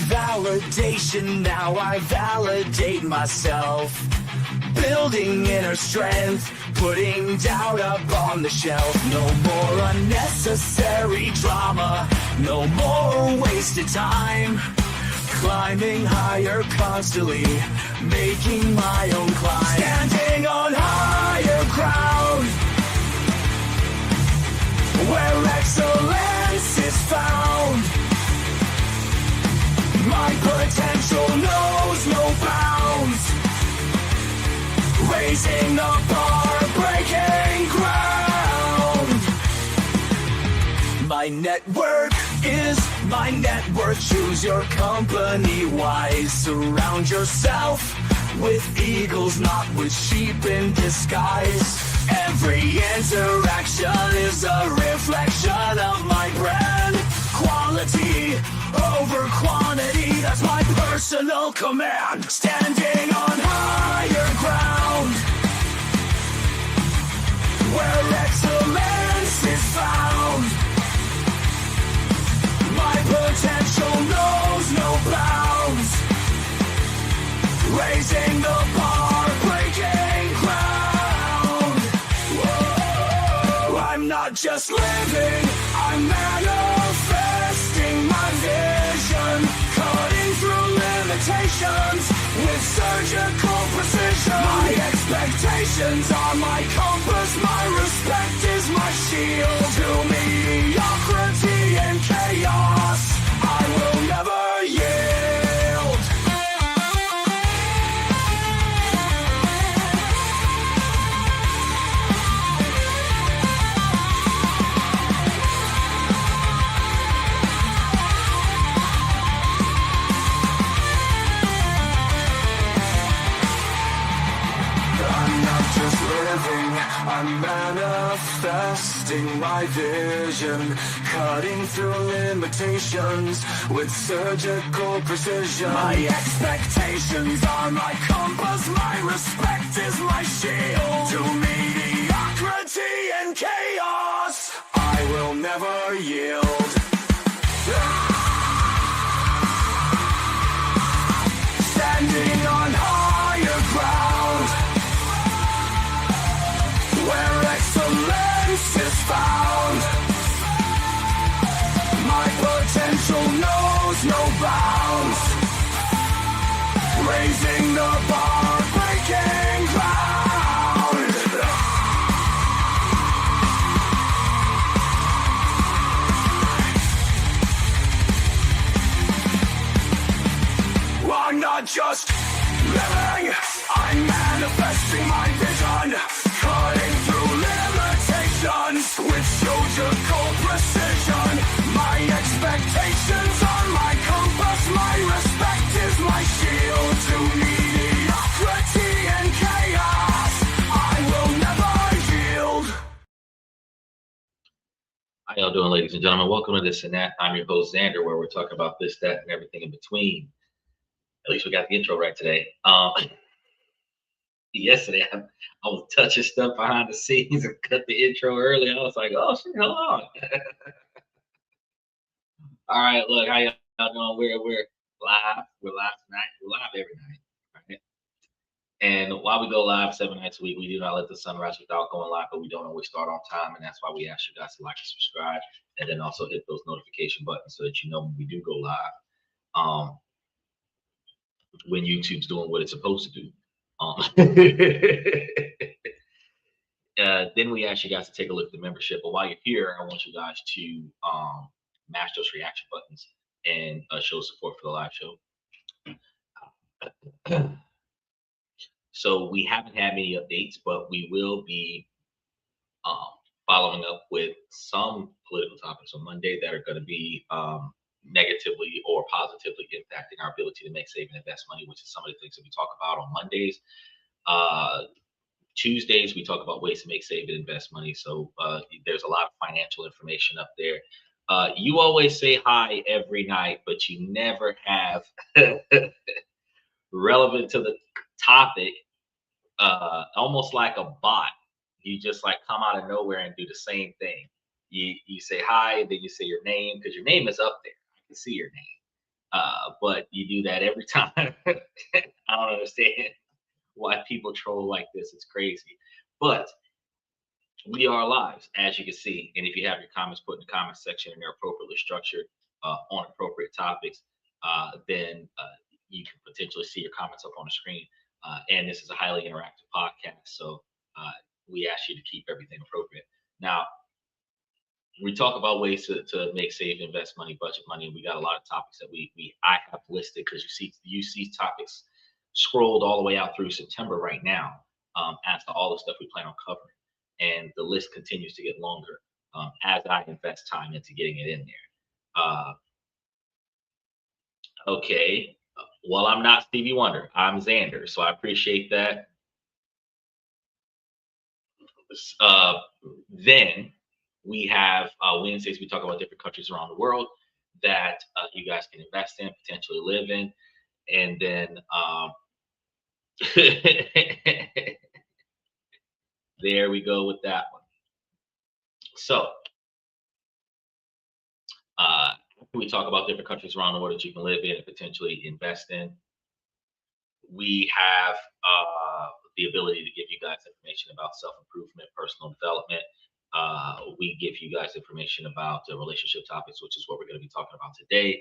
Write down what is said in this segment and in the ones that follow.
validation, now I validate myself. Building inner strength, putting doubt up on the shelf. No more unnecessary drama, no more wasted time. Climbing higher constantly, making my own climb. Standing on higher ground, where excellence is found. My potential knows no bounds. Raising the bar, breaking ground. My network is my net worth. Choose your company wise. Surround yourself with eagles, not with sheep in disguise. Every interaction is a reflection of my brand. Quality over quantity, that's my personal command. Standing on higher ground, where excellence is found. My potential knows no bounds. Raising the bar, breaking ground. Whoa. I'm not just living, I'm manifesting my vision. Cutting through limitations with surgical precision. My expectations are my compass, my respect is my shield. To mediocrity and chaos, I will never yield. I'm not just living, I'm manifesting my vision. Cutting through limitations with surgical precision. My expectations are my compass, my respect is my shield. To mediocrity and chaos, I will never yield. Standing on higher ground, where excellence is found. My potential knows no bounds. Raising the bar, breaking ground. I'm not just living, I'm manifesting my vision. Cutting through limitations with surgical precision. My expectations are my compass, my respect is my shield. To mediocrity and chaos, I will never yield. How y'all doing, ladies and gentlemen? Welcome to This and That. I'm your host, Xander, where we're talking about this, that, and everything in between. At least we got the intro right today. Yesterday, I was touching stuff behind the scenes and cut the intro early. I was like, oh, shit, hold on. All right, look, how y'all doing? We're live. We're live tonight. We're live every night, right? And while we go live 7 nights a week, we do not let the sun rise without going live, but we don't always start on time. And that's why we ask you guys to like and subscribe, and then also hit those notification buttons so that you know when we do go live. When YouTube's doing what it's supposed to do. Then we ask you guys to take a look at the membership. But while you're here, I want you guys to mash those reaction buttons and show support for the live show. So we haven't had many updates, but we will be following up with some political topics on Monday that are going to be negatively or positively impacting our ability to make, save, and invest money, which is some of the things that we talk about on Mondays. Tuesdays, we talk about ways to make, save, and invest money. So there's a lot of financial information up there. You always say hi every night, but you never have relevant to the topic, almost like a bot. You just like come out of nowhere and do the same thing. You say hi, then you say your name, because your name is up there. I can see your name. But you do that every time. I don't understand why people troll like this. It's crazy. But we are live, as you can see. And if you have your comments put in the comment section and they're appropriately structured on appropriate topics, then you can potentially see your comments up on the screen. And this is a highly interactive podcast, so we ask you to keep everything appropriate. Now, we talk about ways to make, save, invest money, budget money, and we got a lot of topics that I have listed because you see topics scrolled all the way out through September right now, as to all the stuff we plan on covering, and the list continues to get longer as I invest time into getting it in there. Okay, well, I'm not Stevie Wonder, I'm Xander, so I appreciate that. Uh, then we have Wednesdays. We talk about different countries around the world that you guys can invest in, potentially live in, and then there we go with that one. So we talk about different countries around the world that you can live in and potentially invest in. We have the ability to give you guys information about self-improvement, personal development. We give you guys information about relationship topics, which is what we're going to be talking about today,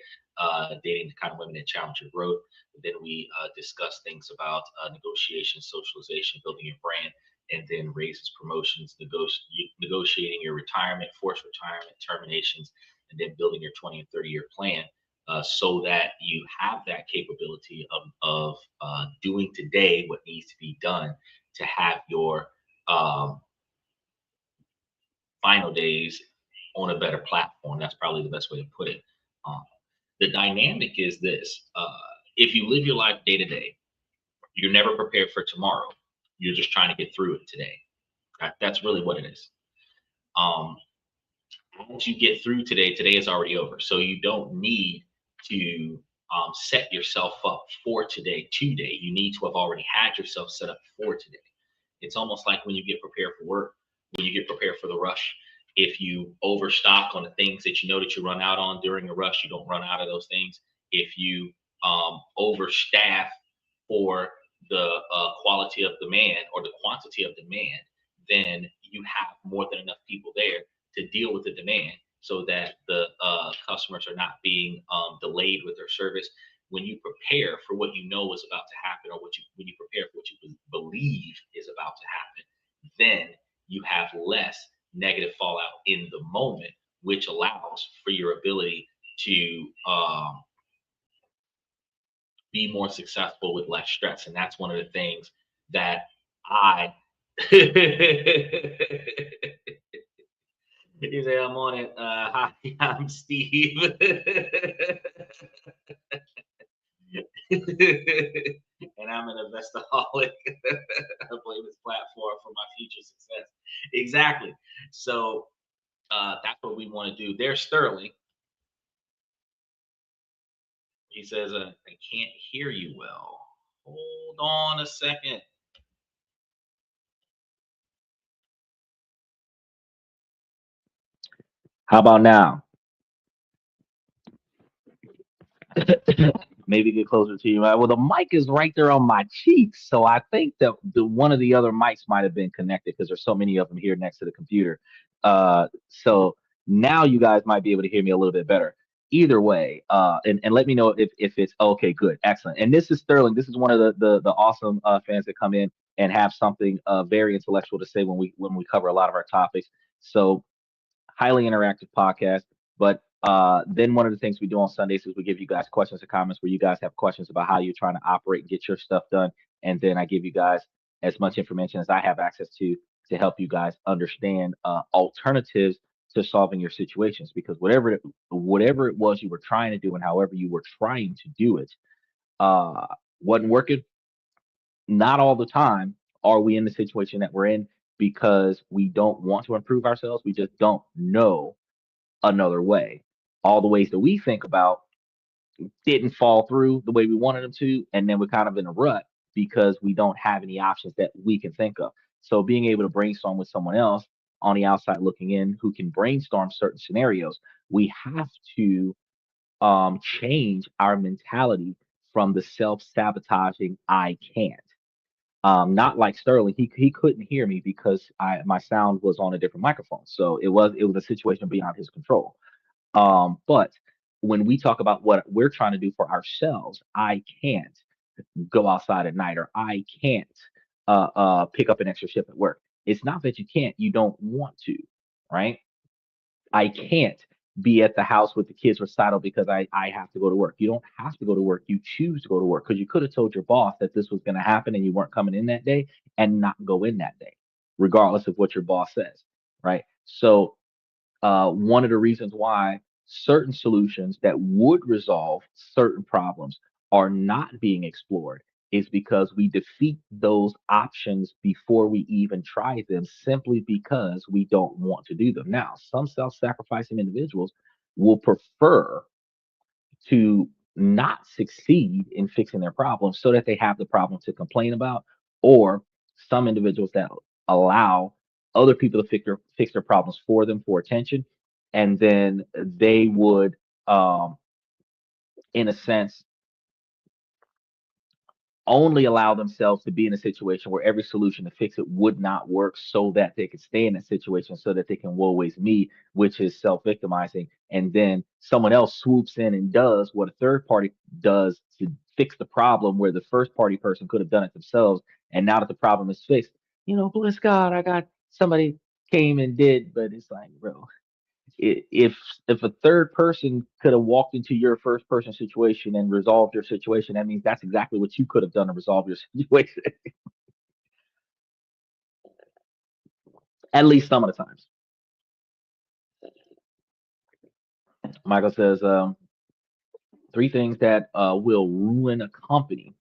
dating the kind of women that challenge your growth. Then we discuss things about negotiation, socialization, building your brand, and then raises, promotions, negotiating your retirement, forced retirement, terminations, and then building your 20 and 30-year plan, so that you have that capability of doing today what needs to be done to have your final days on a better platform. That's probably the best way to put it. Um, the dynamic is this: if you live your life day to day, you're never prepared for tomorrow. You're just trying to get through it today. That's really what it is. Um, Once you get through today, today is already over. So you don't need to set yourself up for today. You need to have already had yourself set up for today. It's almost like when you get prepared for work, when you get prepared for the rush. If you overstock on the things that you know that you run out on during a rush, you don't run out of those things. If you overstaff for the quality of demand or the quantity of demand, then you have more than enough people there to deal with the demand so that the customers are not being delayed with their service. When you prepare for what you know is about to happen, or when you prepare for what you believe is about to happen, then you have less negative fallout in the moment, which allows for your ability to be more successful with less stress. And that's one of the things that I You say I'm on it. Hi, I'm Steve. And I'm an investaholic. I blame this platform for my future success. Exactly. So that's what we want to do. There's Sterling. He says, I can't hear you well. Hold on a second. How about now? Maybe get closer to you. Well, the mic is right there on my cheeks, so I think that one of the other mics might have been connected because there's so many of them here next to the computer. So now you guys might be able to hear me a little bit better. Either way, and let me know if it's okay. Good, excellent. And this is Sterling. This is one of the awesome fans that come in and have something very intellectual to say when we cover a lot of our topics. So highly interactive podcast. But then one of the things we do on Sundays is we give you guys questions and comments where you guys have questions about how you're trying to operate and get your stuff done. And then I give you guys as much information as I have access to help you guys understand alternatives to solving your situations. Because whatever it was you were trying to do and however you were trying to do it uh, wasn't working. Not all the time are we in the situation that we're in because we don't want to improve ourselves. We just don't know another way. All the ways that we think about didn't fall through the way we wanted them to, and then we're kind of in a rut because we don't have any options that we can think of. So being able to brainstorm with someone else on the outside looking in who can brainstorm certain scenarios, we have to change our mentality from the self-sabotaging I can't. Not like Sterling, he couldn't hear me because my sound was on a different microphone, so it was a situation beyond his control. But when we talk about what we're trying to do for ourselves, I can't go outside at night, or I can't pick up an extra shift at work. It's not that you can't, you don't want to, right? I can't be at the house with the kids recital because I have to go to work. You don't have to go to work. You choose to go to work because you could have told your boss that this was going to happen and you weren't coming in that day and not go in that day, regardless of what your boss says, right? So one of the reasons why certain solutions that would resolve certain problems are not being explored is because we defeat those options before we even try them simply because we don't want to do them. Now, some self sacrificing individuals will prefer to not succeed in fixing their problems so that they have the problem to complain about, or some individuals that allow other people to fix their problems for them for attention, and then they would, in a sense, only allow themselves to be in a situation where every solution to fix it would not work so that they could stay in that situation so that they can woe is me, which is self-victimizing. And then someone else swoops in and does what a third party does to fix the problem where the first party person could have done it themselves. And now that the problem is fixed, bless God, I got somebody came and did, but it's like, bro, if a third person could have walked into your first person situation and resolved your situation, that means that's exactly what you could have done to resolve your situation. At least some of the times. Michael says, three things that will ruin a company: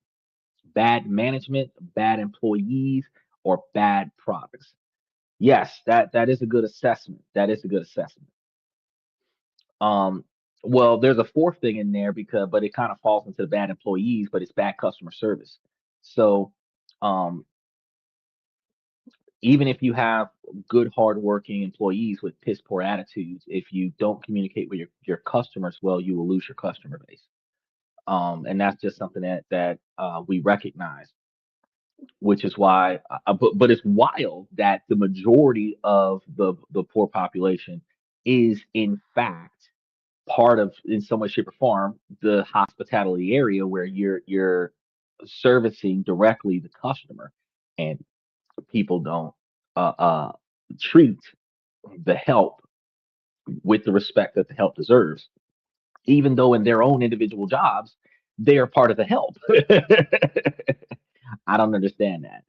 bad management, bad employees, or bad products. Yes, that is a good assessment. That is a good assessment. Um, well, there's a fourth thing in there because, but it kind of falls into the bad employees, but it's bad customer service. So, um, even if you have good, hardworking employees with piss poor attitudes, if you don't communicate with your customers well, you will lose your customer base. And that's just something that we recognize, which is why. But it's wild that the majority of the poor population is in fact part of, in some way, shape, or form, the hospitality area where you're servicing directly the customer, and people don't uh, uh, treat the help with the respect that the help deserves, even though in their own individual jobs they are part of the help. I don't understand that.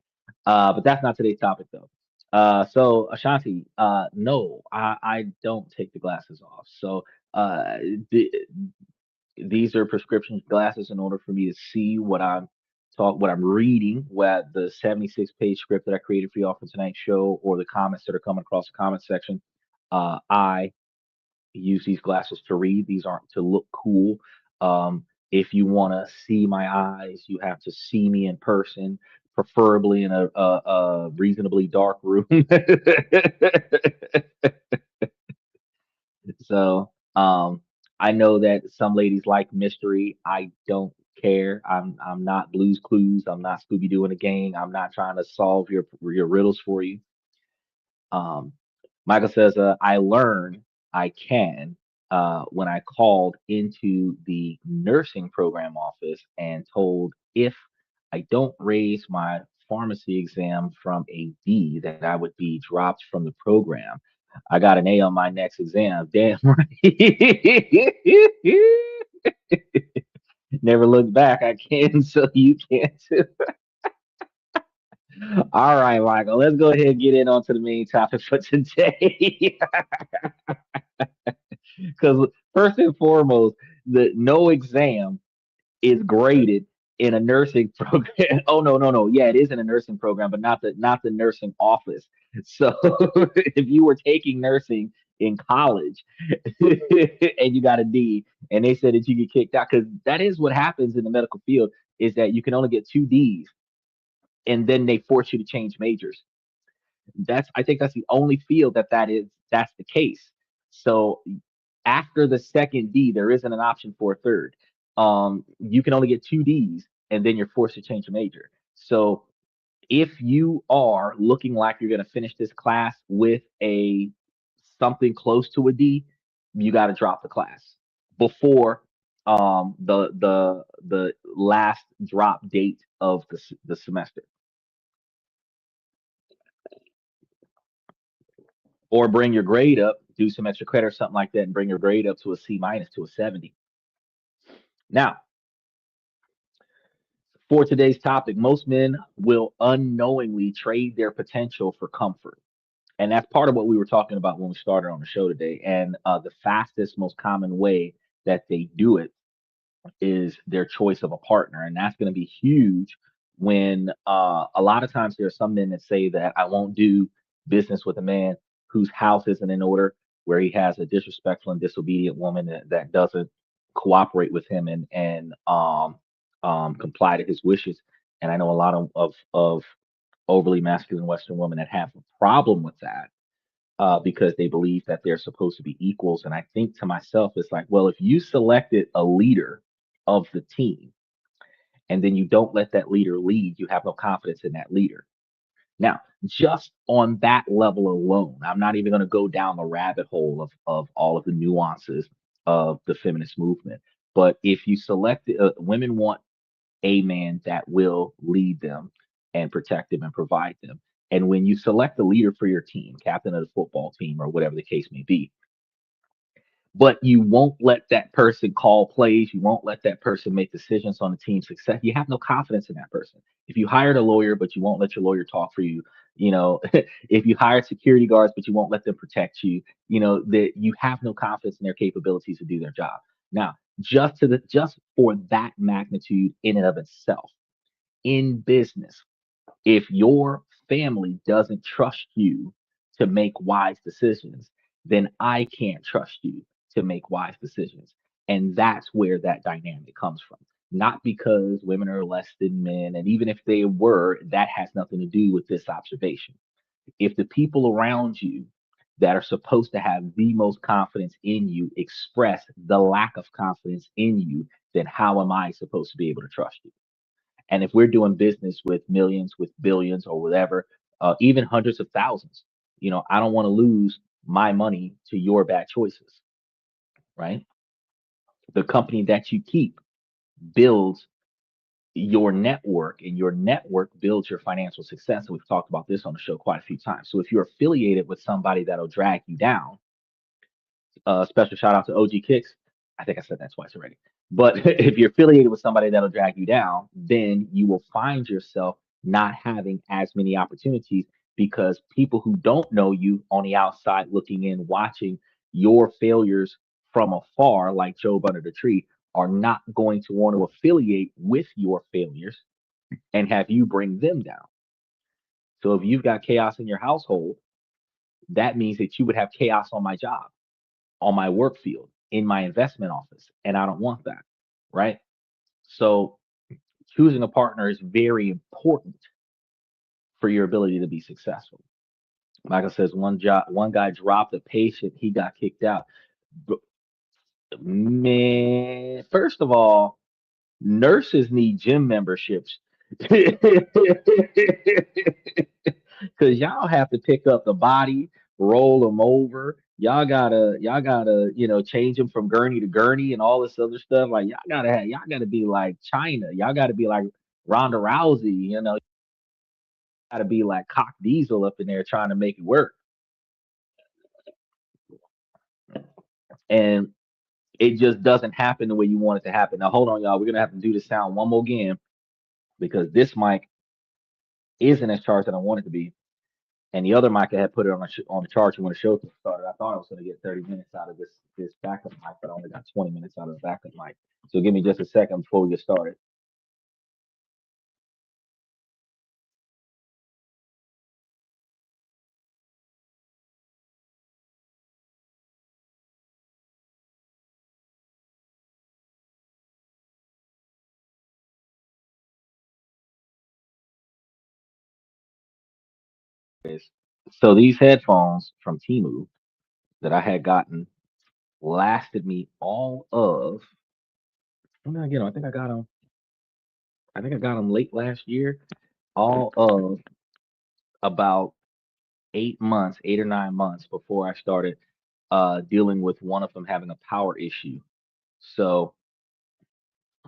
But that's not today's topic, though. So Ashanti, no, I don't take the glasses off. So uh, the, these are prescription glasses in order for me to see what I'm reading, what the 76-page script that I created for y'all for tonight's show, or the comments that are coming across the comment section. I use these glasses to read. These aren't to look cool. If you want to see my eyes, you have to see me in person, preferably in a reasonably dark room. So, I know that some ladies like mystery. I don't care. I'm not Blue's Clues. I'm not Scooby Doo in a gang. I'm not trying to solve your riddles for you. Um, Michael says, I learned I can when I called into the nursing program office and told if I don't raise my pharmacy exam from a D, that I would be dropped from the program. I got an A on my next exam. Damn right. Never look back. I can, so you can too. All right, Michael, let's go ahead and get in onto the main topic for today. Because first and foremost, the no exam is graded in a nursing program. Oh no, no, no. Yeah, it is in a nursing program, but not the nursing office. So if you were taking nursing in college and you got a D and they said that you get kicked out, because that is what happens in the medical field, is that you can only get two Ds and then they force you to change majors. I think that's the only field that's the case. So After the second D, there isn't an option for a third. You can only get two Ds, and then you're forced to change your major. So if you are looking like you're going to finish this class with a something close to a D, you got to drop the class before the last drop date of the semester, or bring your grade up, do some extra credit or something like that, and bring your grade up to a C minus to a 70. Now, for today's topic, most men will unknowingly trade their potential for comfort. And that's part of what we were talking about when we started on the show today. And the fastest, most common way that they do it is their choice of a partner. And that's going to be huge when a lot of times there are some men that say that I won't do business with a man whose house isn't in order, where he has a disrespectful and disobedient woman that doesn't cooperate with him and comply to his wishes. And I know a lot of overly masculine Western women that have a problem with that because they believe that they're supposed to be equals. And I think to myself, it's like, well, if you selected a leader of the team and then you don't let that leader lead, you have no confidence in that leader. Now, just on that level alone, I'm not even going to go down the rabbit hole of all of the nuances of the feminist movement. But if you select, women want a man that will lead them and protect them and provide them. And when you select a leader for your team, captain of the football team or whatever the case may be, but you won't let that person call plays, you won't let that person make decisions on the team's success, you have no confidence in that person. If you hired a lawyer, but you won't let your lawyer talk for you, you know, if you hired security guards, but you won't let them protect you, you know, that you have no confidence in their capabilities to do their job. Now, just for that magnitude in and of itself, in business, if your family doesn't trust you to make wise decisions, then I can't trust you to make wise decisions. And that's where that dynamic comes from. Not because women are less than men. And even if they were, that has nothing to do with this observation. If the people around you that are supposed to have the most confidence in you express the lack of confidence in you, then how am I supposed to be able to trust you? And if we're doing business with millions, with billions, or whatever, even hundreds of thousands, you know, I don't want to lose my money to your bad choices, right? The company that you keep builds your network, and your network builds your financial success. And we've talked about this on the show quite a few times. So if you're affiliated with somebody that'll drag you down, special shout out to OG Kicks. I think I said that twice already. But if you're affiliated with somebody that'll drag you down, then you will find yourself not having as many opportunities because people who don't know you on the outside looking in, watching your failures from afar, like Job under the tree, are not going to want to affiliate with your failures and have you bring them down. So if you've got chaos in your household, that means that you would have chaos on my job, on my work field, in my investment office. And I don't want that. Right. So choosing a partner is very important for your ability to be successful. Michael says one guy dropped a patient, he got kicked out. But, man, first of all, nurses need gym memberships. Because y'all have to pick up the body, roll them over. Y'all gotta, change them from gurney to gurney and all this other stuff. Like y'all gotta be like China. Y'all gotta be like Ronda Rousey. Gotta be like Cock Diesel up in there trying to make it work. And it just doesn't happen the way you want it to happen. Now hold on, y'all. We're gonna have to do this sound one more again because this mic isn't as charged as I want it to be. And the other mic I had put it on the charger when the show started. I thought I was going to get 30 minutes out of this backup mic, but I only got 20 minutes out of the backup mic. So give me just a second before we get started. So these headphones from Temu that I had gotten lasted me all of. When did I get them? I think I got them. I think I got them late last year. All of about 8 months, 8 or 9 months before I started dealing with one of them having a power issue. So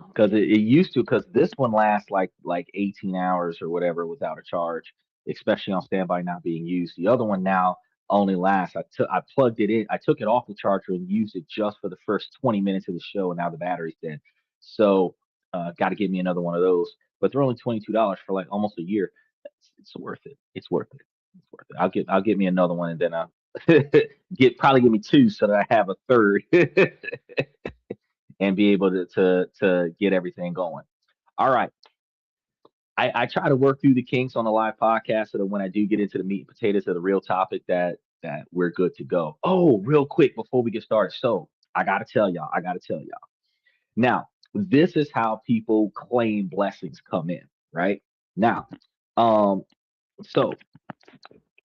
because it used to, because this one lasts like 18 hours or whatever without a charge, especially on standby not being used. The other one now only lasts. I plugged it in, I took it off the charger and used it just for the first 20 minutes of the show, and now the battery's dead. So got to get me another one of those. But they're only $22 for like almost a year. It's worth it. It's worth it. It's worth it. I'll get me another one, and then I'll probably give me two so that I have a third. And be able to get everything going. All right. I try to work through the kinks on the live podcast so that when I do get into the meat and potatoes of the real topic that we're good to go. Oh, real quick before we get started. So I gotta tell y'all. Now, this is how people claim blessings come in, right? Now, um, so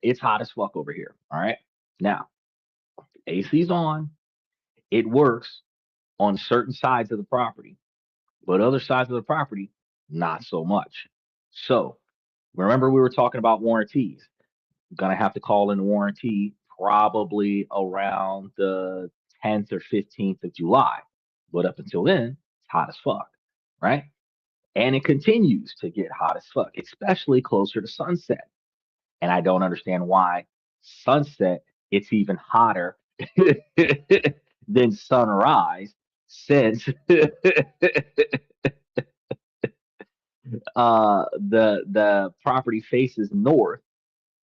it's hot as fuck over here. All right. Now, AC's on, it works on certain sides of the property, but other sides of the property, not so much. So remember we were talking about warranties. Gonna have to call in the warranty probably around the 10th or 15th of July. But up until then, it's hot as fuck, right? And it continues to get hot as fuck, especially closer to sunset. And I don't understand why sunset it's even hotter than sunrise since the property faces north,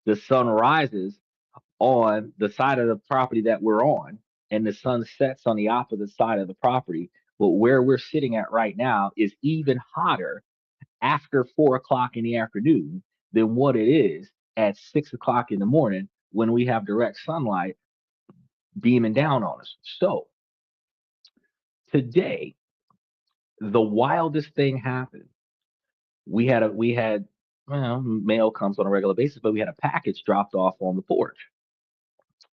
the sun rises on the side of the property that we're on, and the sun sets on the opposite side of the property. But where we're sitting at right now is even hotter after 4 o'clock in the afternoon than what it is at 6 o'clock in the morning when we have direct sunlight beaming down on us. So today, the wildest thing happened. We had well, mail comes on a regular basis, but we had a package dropped off on the porch.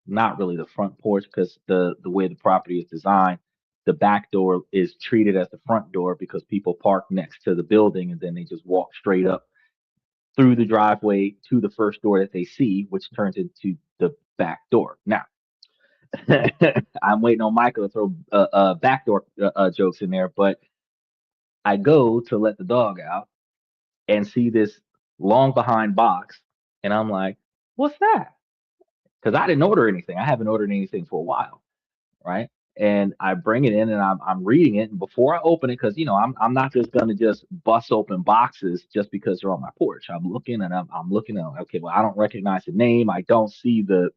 Not really the front porch because the way the property is designed, the back door is treated as the front door because people park next to the building and then they just walk straight up through the driveway to the first door that they see, which turns into the back door. Now, I'm waiting on Michael to throw backdoor jokes in there, but I go to let the dog out and see this long behind box, and I'm like, "What's that?" Because I didn't order anything. I haven't ordered anything for a while, right? And I bring it in and I'm reading it. And before I open it, because I'm not just gonna just bust open boxes just because they're on my porch. I'm looking and I'm looking at okay, well, I don't recognize the name. I don't see the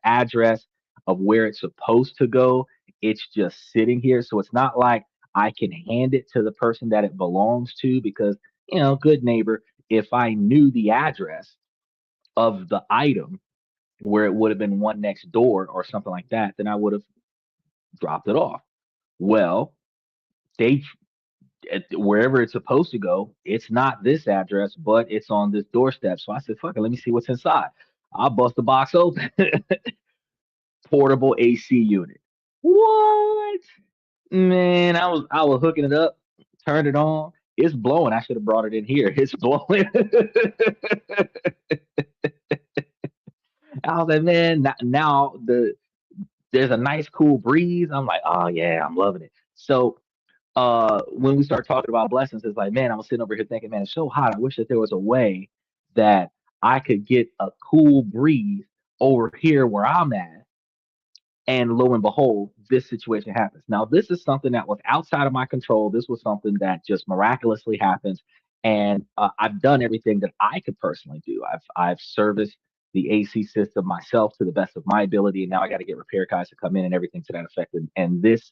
address of where it's supposed to go. It's just sitting here. So it's not like I can hand it to the person that it belongs to because, good neighbor, if I knew the address of the item where it would have been one next door or something like that, then I would have dropped it off. Well, they wherever it's supposed to go, it's not this address, but it's on this doorstep. So I said, "Fuck it, let me see what's inside." I'll bust the box open. Portable AC unit. What? Man, I was hooking it up, turned it on. It's blowing. I should have brought it in here. It's blowing. I was like, man, now there's a nice cool breeze. I'm like, oh yeah, I'm loving it. So when we start talking about blessings, it's like, man, I was sitting over here thinking, man, it's so hot. I wish that there was a way that I could get a cool breeze over here where I'm at. And lo and behold, this situation happens. Now, this is something that was outside of my control. This was something that just miraculously happens. And I've done everything that I could personally do. I've serviced the AC system myself to the best of my ability, and now I got to get repair guys to come in and everything to that effect. And this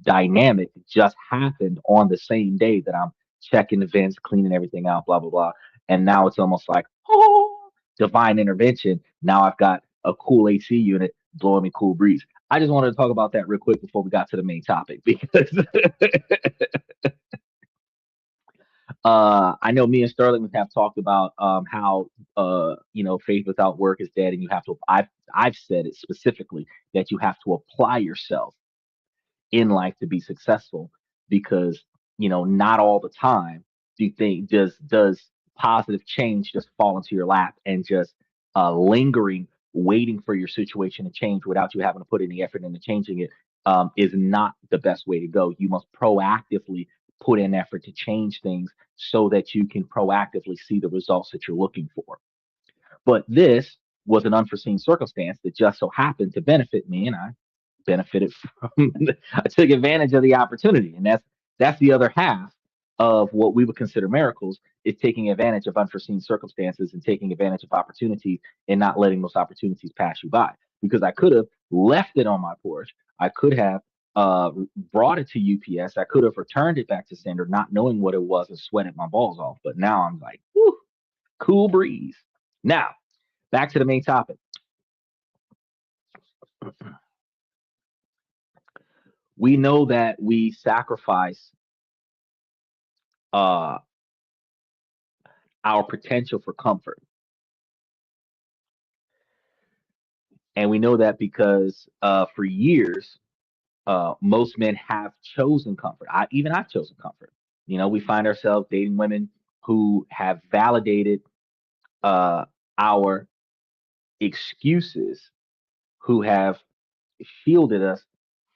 dynamic just happened on the same day that I'm checking the vents, cleaning everything out, blah blah blah. And now it's almost like, oh, divine intervention. Now I've got a cool AC unit blowing me cool breeze. I just wanted to talk about that real quick before we got to the main topic because I know me and Sterling have talked about how faith without work is dead, and you have to. I've said it specifically that you have to apply yourself in life to be successful because not all the time do you think does positive change just fall into your lap and just lingering waiting for your situation to change without you having to put any effort into changing it is not the best way to go. You must proactively put in effort to change things so that you can proactively see the results that you're looking for. But this was an unforeseen circumstance that just so happened to benefit me, and I benefited from. I took advantage of the opportunity, and that's the other half of what we would consider miracles is taking advantage of unforeseen circumstances and taking advantage of opportunities and not letting those opportunities pass you by. Because I could have left it on my porch, I could have brought it to UPS, I could have returned it back to sender, not knowing what it was and sweated my balls off. But now I'm like, whew, cool breeze. Now, back to the main topic. We know that we sacrifice our potential for comfort. And we know that because for years, most men have chosen comfort. I've chosen comfort. We find ourselves dating women who have validated our excuses, who have shielded us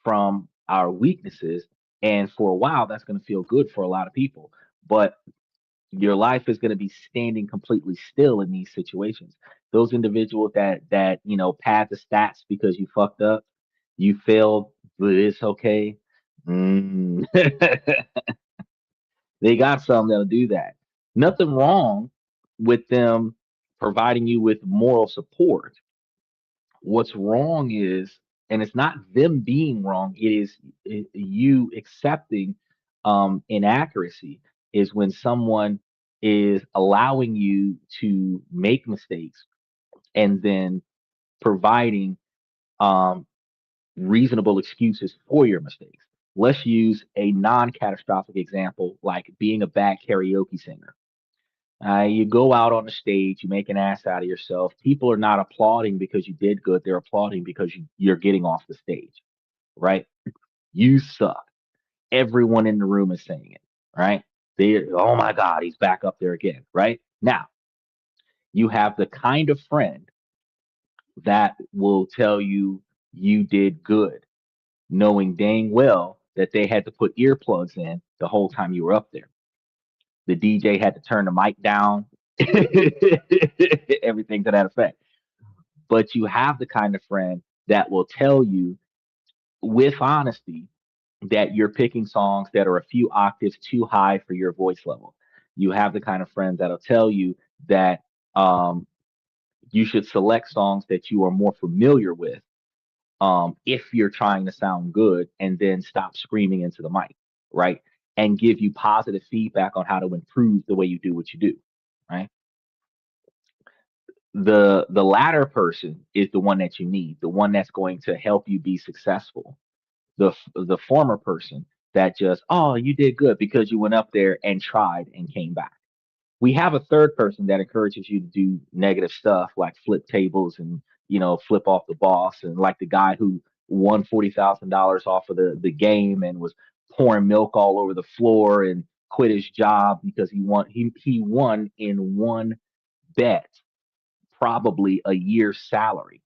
from our weaknesses. And for a while, that's going to feel good for a lot of people. But your life is going to be standing completely still in these situations. Those individuals that pad the stats because you fucked up, you failed, but it's okay. They got some that'll do that. Nothing wrong with them providing you with moral support. What's wrong is, and it's not them being wrong, it is you accepting inaccuracy, is when someone is allowing you to make mistakes and then providing reasonable excuses for your mistakes. Let's use a non-catastrophic example, like being a bad karaoke singer. You go out on the stage, you make an ass out of yourself. People are not applauding because you did good. They're applauding because you're getting off the stage, right? You suck. Everyone in the room is saying it, right? Oh my God, he's back up there again, right? Now, you have the kind of friend that will tell you you did good, knowing dang well that they had to put earplugs in the whole time you were up there. The DJ had to turn the mic down, everything to that effect. But you have the kind of friend that will tell you with honesty that you're picking songs that are a few octaves too high for your voice level. You have the kind of friend that'll tell you that you should select songs that you are more familiar with if you're trying to sound good, and then stop screaming into the mic, right? And give you positive feedback on how to improve the way you do what you do, right? The latter person is the one that you need, the one that's going to help you be successful. The former person that just, oh, you did good because you went up there and tried and came back. We have a third person that encourages you to do negative stuff like flip tables and flip off the boss, and like the guy who won $40,000 off of the game and was pouring milk all over the floor and quit his job because he won in one bet probably a year's salary.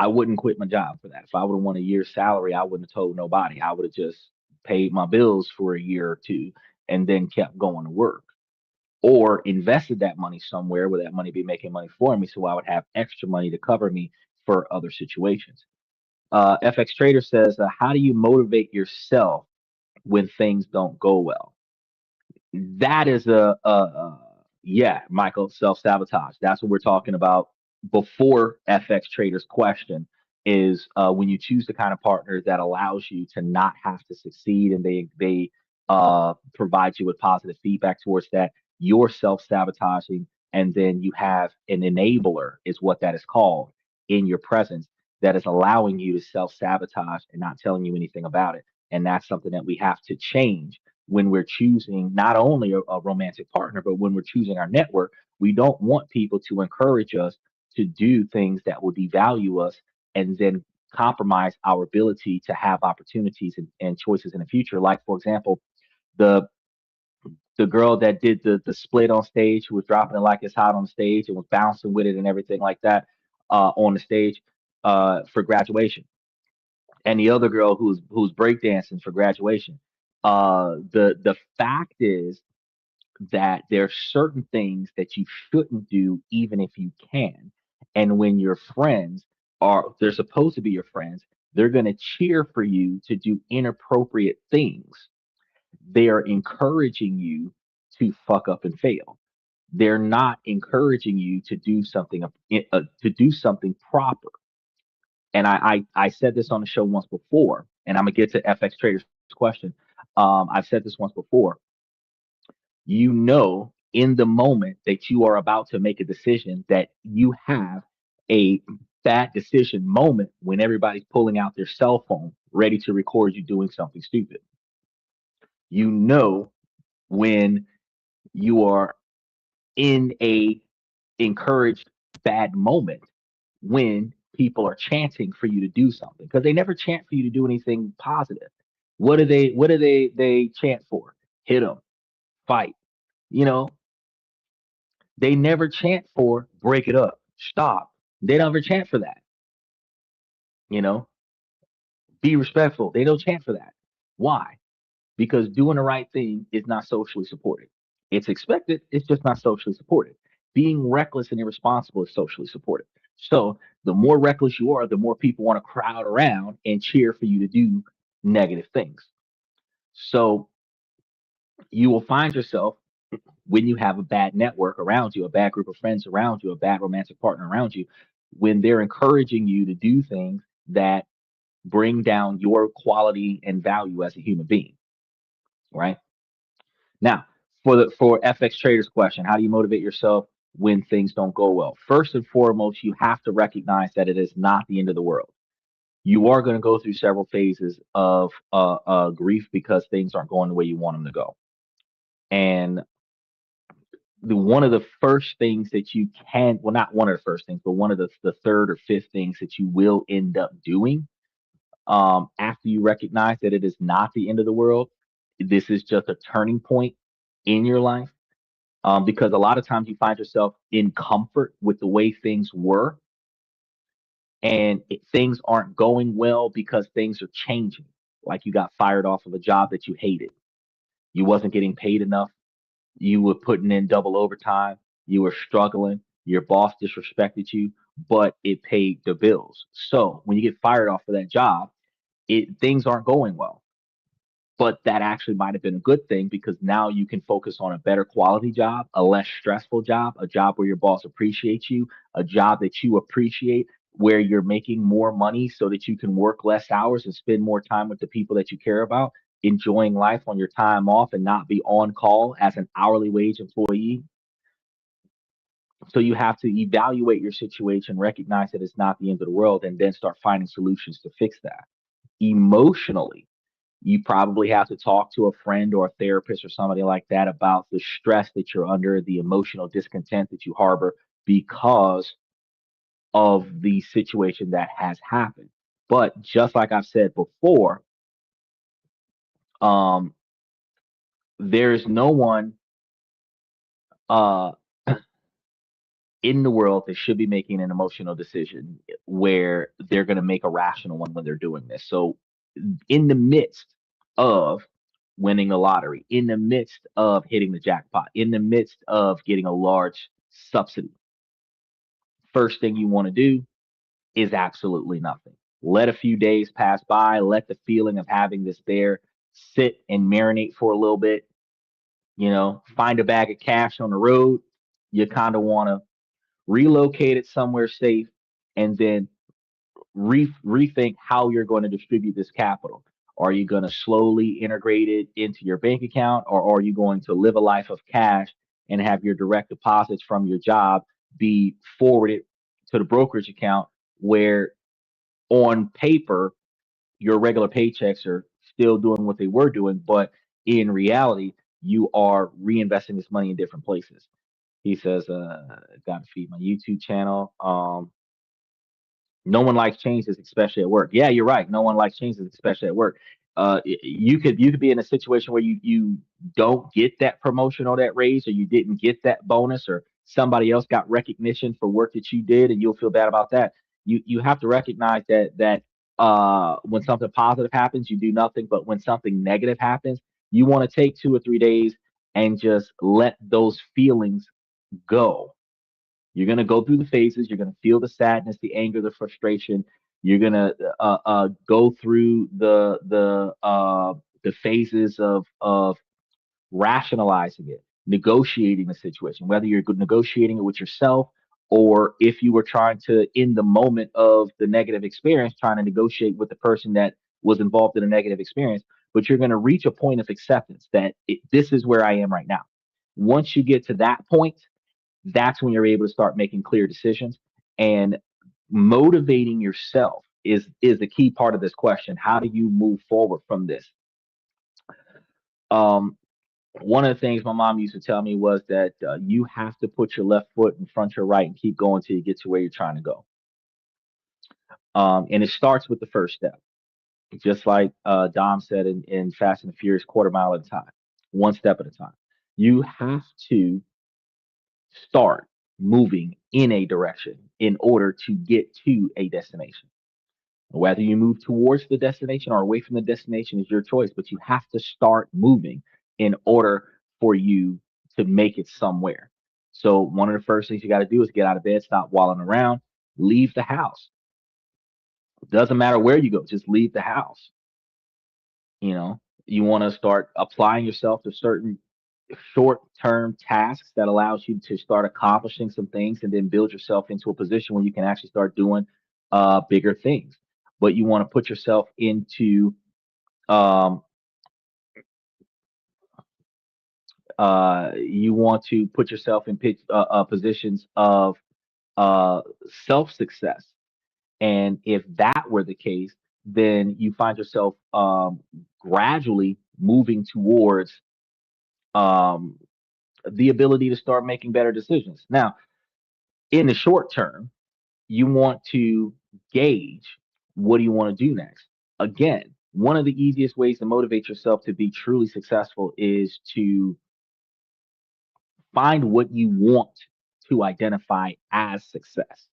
I wouldn't quit my job for that. If I would have won a year's salary, I wouldn't have told nobody. I would have just paid my bills for a year or two and then kept going to work, or invested that money somewhere where that money be making money for me, so I would have extra money to cover me for other situations. FX Trader says, how do you motivate yourself when things don't go well? That is yeah, Michael, self-sabotage. That's what we're talking about before FX Trader's question is when you choose the kind of partner that allows you to not have to succeed, and they provide you with positive feedback towards that, you're self-sabotaging, and then you have an enabler, is what that is called, in your presence, that is allowing you to self-sabotage and not telling you anything about it. And that's something that we have to change when we're choosing not only a romantic partner, but when we're choosing our network. We don't want people to encourage us to do things that will devalue us and then compromise our ability to have opportunities and choices in the future. Like, for example, the the girl that did the split on stage, who was dropping it like it's hot on stage and was bouncing with it and everything like that on the stage for graduation, and the other girl who's breakdancing for graduation. The fact is that there's certain things that you shouldn't do even if you can. And when your friends they're supposed to be your friends, they're going to cheer for you to do inappropriate things. They are encouraging you to fuck up and fail. They're not encouraging you to do something proper. And I said this on the show once before, and I'm gonna get to FX Trader's question. I've said this once before. You know, in the moment that you are about to make a decision, that you have a bad decision moment when everybody's pulling out their cell phone ready to record you doing something stupid. You know when you are in a encouraged bad moment when people are chanting for you to do something, because they never chant for you to do anything positive. What do they chant for? Hit them, fight. You know, they never chant for break it up, stop. They never chant for that. You know, be respectful. They don't chant for that. Why? Because doing the right thing is not socially supported. It's expected, it's just not socially supported. Being reckless and irresponsible is socially supported. So the more reckless you are, the more people want to crowd around and cheer for you to do negative things. So you will find yourself, when you have a bad network around you, a bad group of friends around you, a bad romantic partner around you, when they're encouraging you to do things that bring down your quality and value as a human being, right? Now, for FX Traders question, how do you motivate yourself when things don't go well? First and foremost, you have to recognize that it is not the end of the world. You are going to go through several phases of grief because things aren't going the way you want them to go. And one of the first things that you can, well, not one of the first things, but one of the third or fifth things that you will end up doing after you recognize that it is not the end of the world, this is just a turning point in your life. Because a lot of times you find yourself in comfort with the way things were, and things aren't going well because things are changing. Like, you got fired off of a job that you hated. You wasn't getting paid enough. You were putting in double overtime. You were struggling. Your boss disrespected you, but it paid the bills. So when you get fired off of that job, things aren't going well. But that actually might have been a good thing, because now you can focus on a better quality job, a less stressful job, a job where your boss appreciates you, a job that you appreciate, where you're making more money so that you can work less hours and spend more time with the people that you care about, enjoying life on your time off and not be on call as an hourly wage employee. So you have to evaluate your situation, recognize that it's not the end of the world, and then start finding solutions to fix that. Emotionally, you probably have to talk to a friend or a therapist or somebody like that about the stress that you're under, the emotional discontent that you harbor because of the situation that has happened. But just like I've said before, um, there's no one uh, in the world that should be making an emotional decision where they're going to make a rational one when they're doing this. So, in the midst of winning a lottery, in the midst of hitting the jackpot, in the midst of getting a large subsidy, first thing you want to do is absolutely nothing. Let a few days pass by, let the feeling of having this there sit and marinate for a little bit. Find a bag of cash on the road. You kind of want to relocate it somewhere safe, and then rethink how you're going to distribute this capital. Are you going to slowly integrate it into your bank account, or are you going to live a life of cash and have your direct deposits from your job be forwarded to the brokerage account, where on paper your regular paychecks are still doing what they were doing, but in reality you are reinvesting this money in different places? He says, gotta feed my YouTube channel. No one likes changes, especially at work. Yeah, you're right. No one likes changes, especially at work. You could be in a situation where you don't get that promotion or that raise, or you didn't get that bonus, or somebody else got recognition for work that you did, and you'll feel bad about that. You have to recognize that when something positive happens, you do nothing, but when something negative happens, you want to take 2 or 3 days and just let those feelings go. You're going to go through the phases. You're going to feel the sadness, the anger, the frustration. You're going to go through the phases of rationalizing it, negotiating the situation, whether you're negotiating it with yourself, or if you were trying to, in the moment of the negative experience, trying to negotiate with the person that was involved in a negative experience. But you're going to reach a point of acceptance that this is where I am right now. Once you get to that point, that's when you're able to start making clear decisions, and motivating yourself is the key part of this question. How do you move forward from this? um One of the things my mom used to tell me was that you have to put your left foot in front of your right and keep going till you get to where you're trying to go. And it starts with the first step, just like Dom said in Fast and the Furious, quarter mile at a time, one step at a time. You have to start moving in a direction in order to get to a destination. Whether you move towards the destination or away from the destination is your choice, but you have to start moving in order for you to make it somewhere. So, one of the first things you got to do is get out of bed, stop walling around, leave the house. Doesn't matter where you go, just leave the house. You know, you want to start applying yourself to certain short-term tasks that allows you to start accomplishing some things, and then build yourself into a position where you can actually start doing bigger things. But you want to put yourself into um, you want to put yourself in positions of uh, self success. And if that were the case, then you find yourself gradually moving towards um, the ability to start making better decisions. Now, in the short term, you want to gauge, what do you want to do next? Again, one of the easiest ways to motivate yourself to be truly successful is to find what you want to identify as success,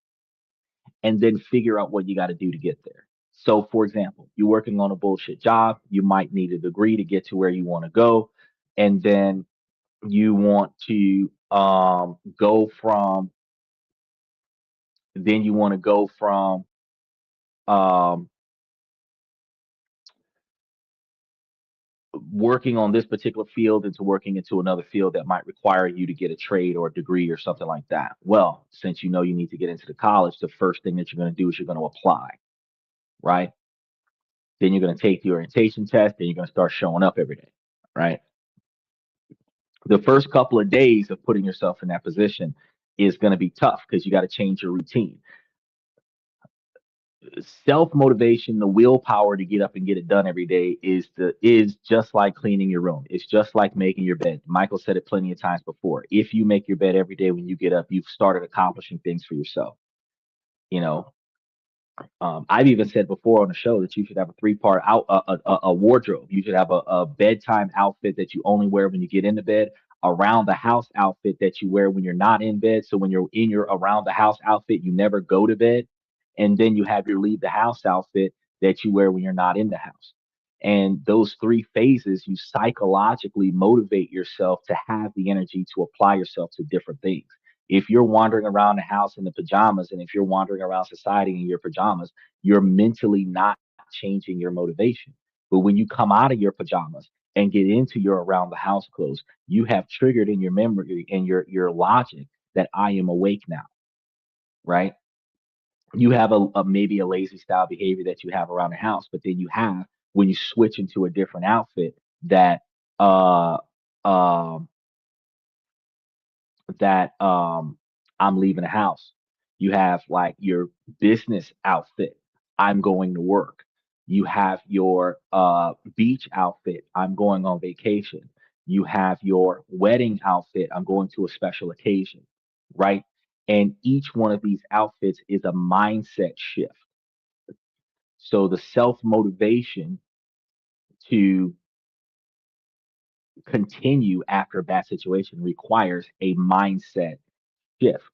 and then figure out what you got to do to get there. So, for example, you're working on a bullshit job, you might need a degree to get to where you want to go, and then you want to go from then you want to go from um, working on this particular field into working into another field that might require you to get a trade or a degree or something like that. Well, since you know you need to get into the college, the first thing that you're going to do is you're going to apply, right? Then you're going to take the orientation test, then you're going to start showing up every day, right? The first couple of days of putting yourself in that position is going to be tough because you got to change your routine. Self motivation, the willpower to get up and get it done every day is just like cleaning your room. It's just like making your bed. Michael said it plenty of times before. If you make your bed every day when you get up, you've started accomplishing things for yourself. You know, I've even said before on the show that you should have a three-part a wardrobe. You should have a bedtime outfit that you only wear when you get into bed, around the house outfit that you wear when you're not in bed. So when you're in your around the house outfit, you never go to bed, and then you have your leave the house outfit that you wear when you're not in the house. And those three phases, you psychologically motivate yourself to have the energy to apply yourself to different things. If you're wandering around the house in the pajamas, and if you're wandering around society in your pajamas, you're mentally not changing your motivation. But when you come out of your pajamas and get into your around the house clothes, you have triggered in your memory and your logic that I am awake now, right? You have a maybe a lazy style behavior that you have around the house, but then you have, when you switch into a different outfit, that uh um that I'm leaving the house. You have like your business outfit, I'm going to work. You have your beach outfit, I'm going on vacation. You have your wedding outfit. I'm going to a special occasion, right? And each one of these outfits is a mindset shift. So the self motivation to continue after a bad situation requires a mindset shift.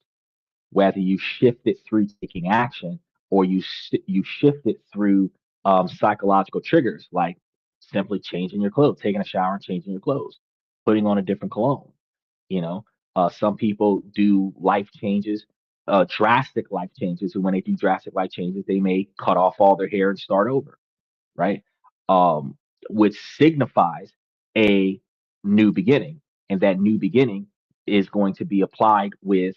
Whether you shift it through taking action or you shift it through psychological triggers like simply changing your clothes, taking a shower and changing your clothes, putting on a different cologne. You know, some people do life changes, drastic life changes, and when they do drastic life changes, they may cut off all their hair and start over, right? Um, which signifies a new beginning. And that new beginning is going to be applied with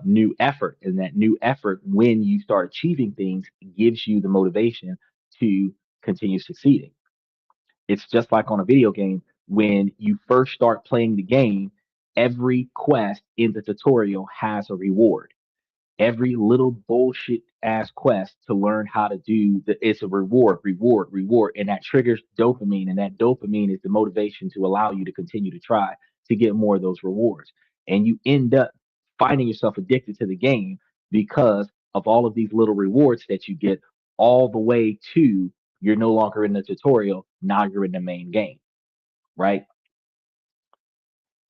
new effort. And that new effort, when you start achieving things, gives you the motivation to continue succeeding. It's just like on a video game. When you first start playing the game, every quest in the tutorial has a reward. Every little bullshit ass quest to learn how to do it's a reward, reward, reward, and that triggers dopamine, and that dopamine is the motivation to allow you to continue to try to get more of those rewards. And you end up finding yourself addicted to the game because of all of these little rewards that you get, all the way to you're no longer in the tutorial, now you're in the main game, right?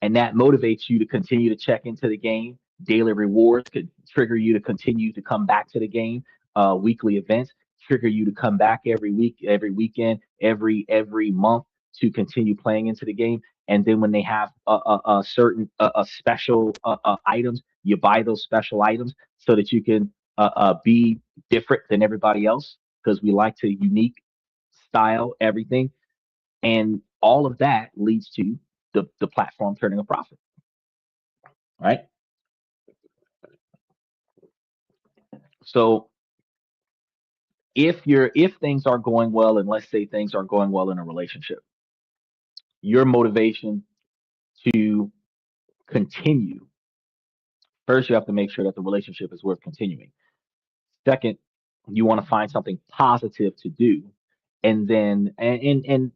And that motivates you to continue to check into the game. Daily rewards could trigger you to continue to come back to the game. Weekly events trigger you to come back every week, every weekend, every month to continue playing into the game. And then when they have a certain a special items, you buy those special items so that you can be different than everybody else because we like to unique style everything, and all of that leads to the platform turning a profit, right? So if things are going well, and let's say things are going well in a relationship, your motivation to continue, first you have to make sure that the relationship is worth continuing. Second, you want to find something positive to do, and then and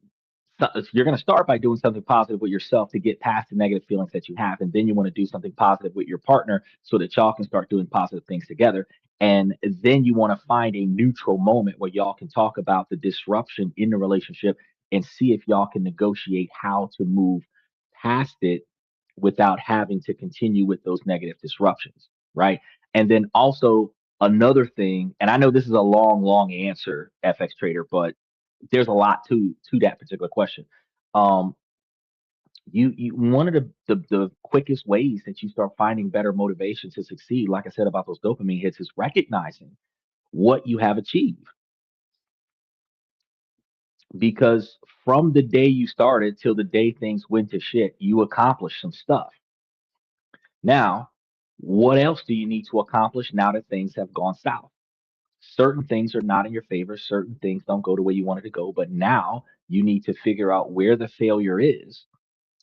so you're going to start by doing something positive with yourself to get past the negative feelings that you have, and then you want to do something positive with your partner so that y'all can start doing positive things together. And then you want to find a neutral moment where y'all can talk about the disruption in the relationship and see if y'all can negotiate how to move past it without having to continue with those negative disruptions, right? And then also another thing, and I know this is a long answer, FX Trader, but there's a lot to that particular question. Um, you one of the quickest ways that you start finding better motivation to succeed, like I said about those dopamine hits, is recognizing what you have achieved. Because from the day you started till the day things went to shit, you accomplished some stuff. Now, what else do you need to accomplish now that things have gone south? Certain things are not in your favor, certain things don't go the way you wanted to go, but now you need to figure out where the failure is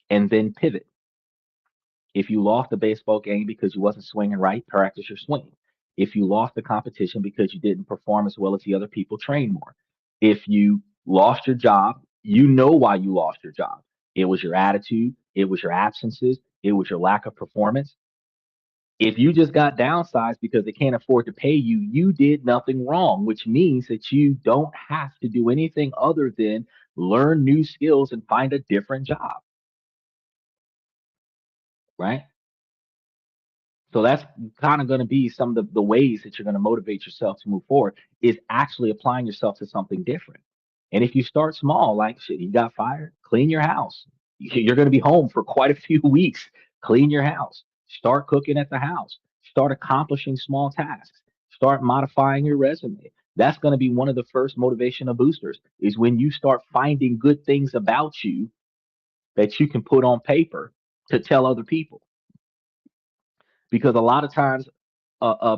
and then pivot. If you lost the baseball game because you wasn't swinging right, practice your swing. If you lost the competition because you didn't perform as well as the other people, train more. If you lost your job, you know why you lost your job. It was your attitude, it was your absences, it was your lack of performance. If you just got downsized because they can't afford to pay you, you did nothing wrong, which means that you don't have to do anything other than learn new skills and find a different job, right? So that's kind of going to be some of the ways that you're going to motivate yourself to move forward is actually applying yourself to something different. And if you start small, like shit, you got fired, clean your house. You're going to be home for quite a few weeks. Clean your house. Start cooking at the house. Start accomplishing small tasks. Start modifying your resume. That's going to be one of the first motivational boosters is when you start finding good things about you that you can put on paper to tell other people, because a lot of times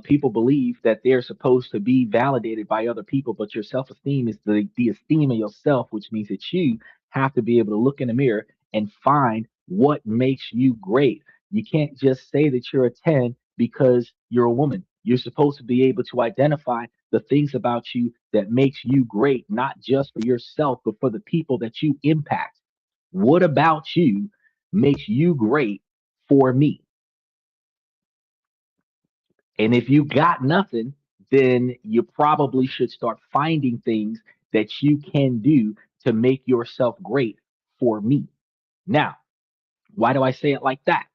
people believe that they're supposed to be validated by other people, but your self-esteem is the esteem of yourself, which means that you have to be able to look in the mirror and find what makes you great. You can't just say that you're a 10 because you're a woman. You're supposed to be able to identify the things about you that makes you great, not just for yourself, but for the people that you impact. What about you makes you great for me? And if you got nothing, then you probably should start finding things that you can do to make yourself great for me. Now, why do I say it like that?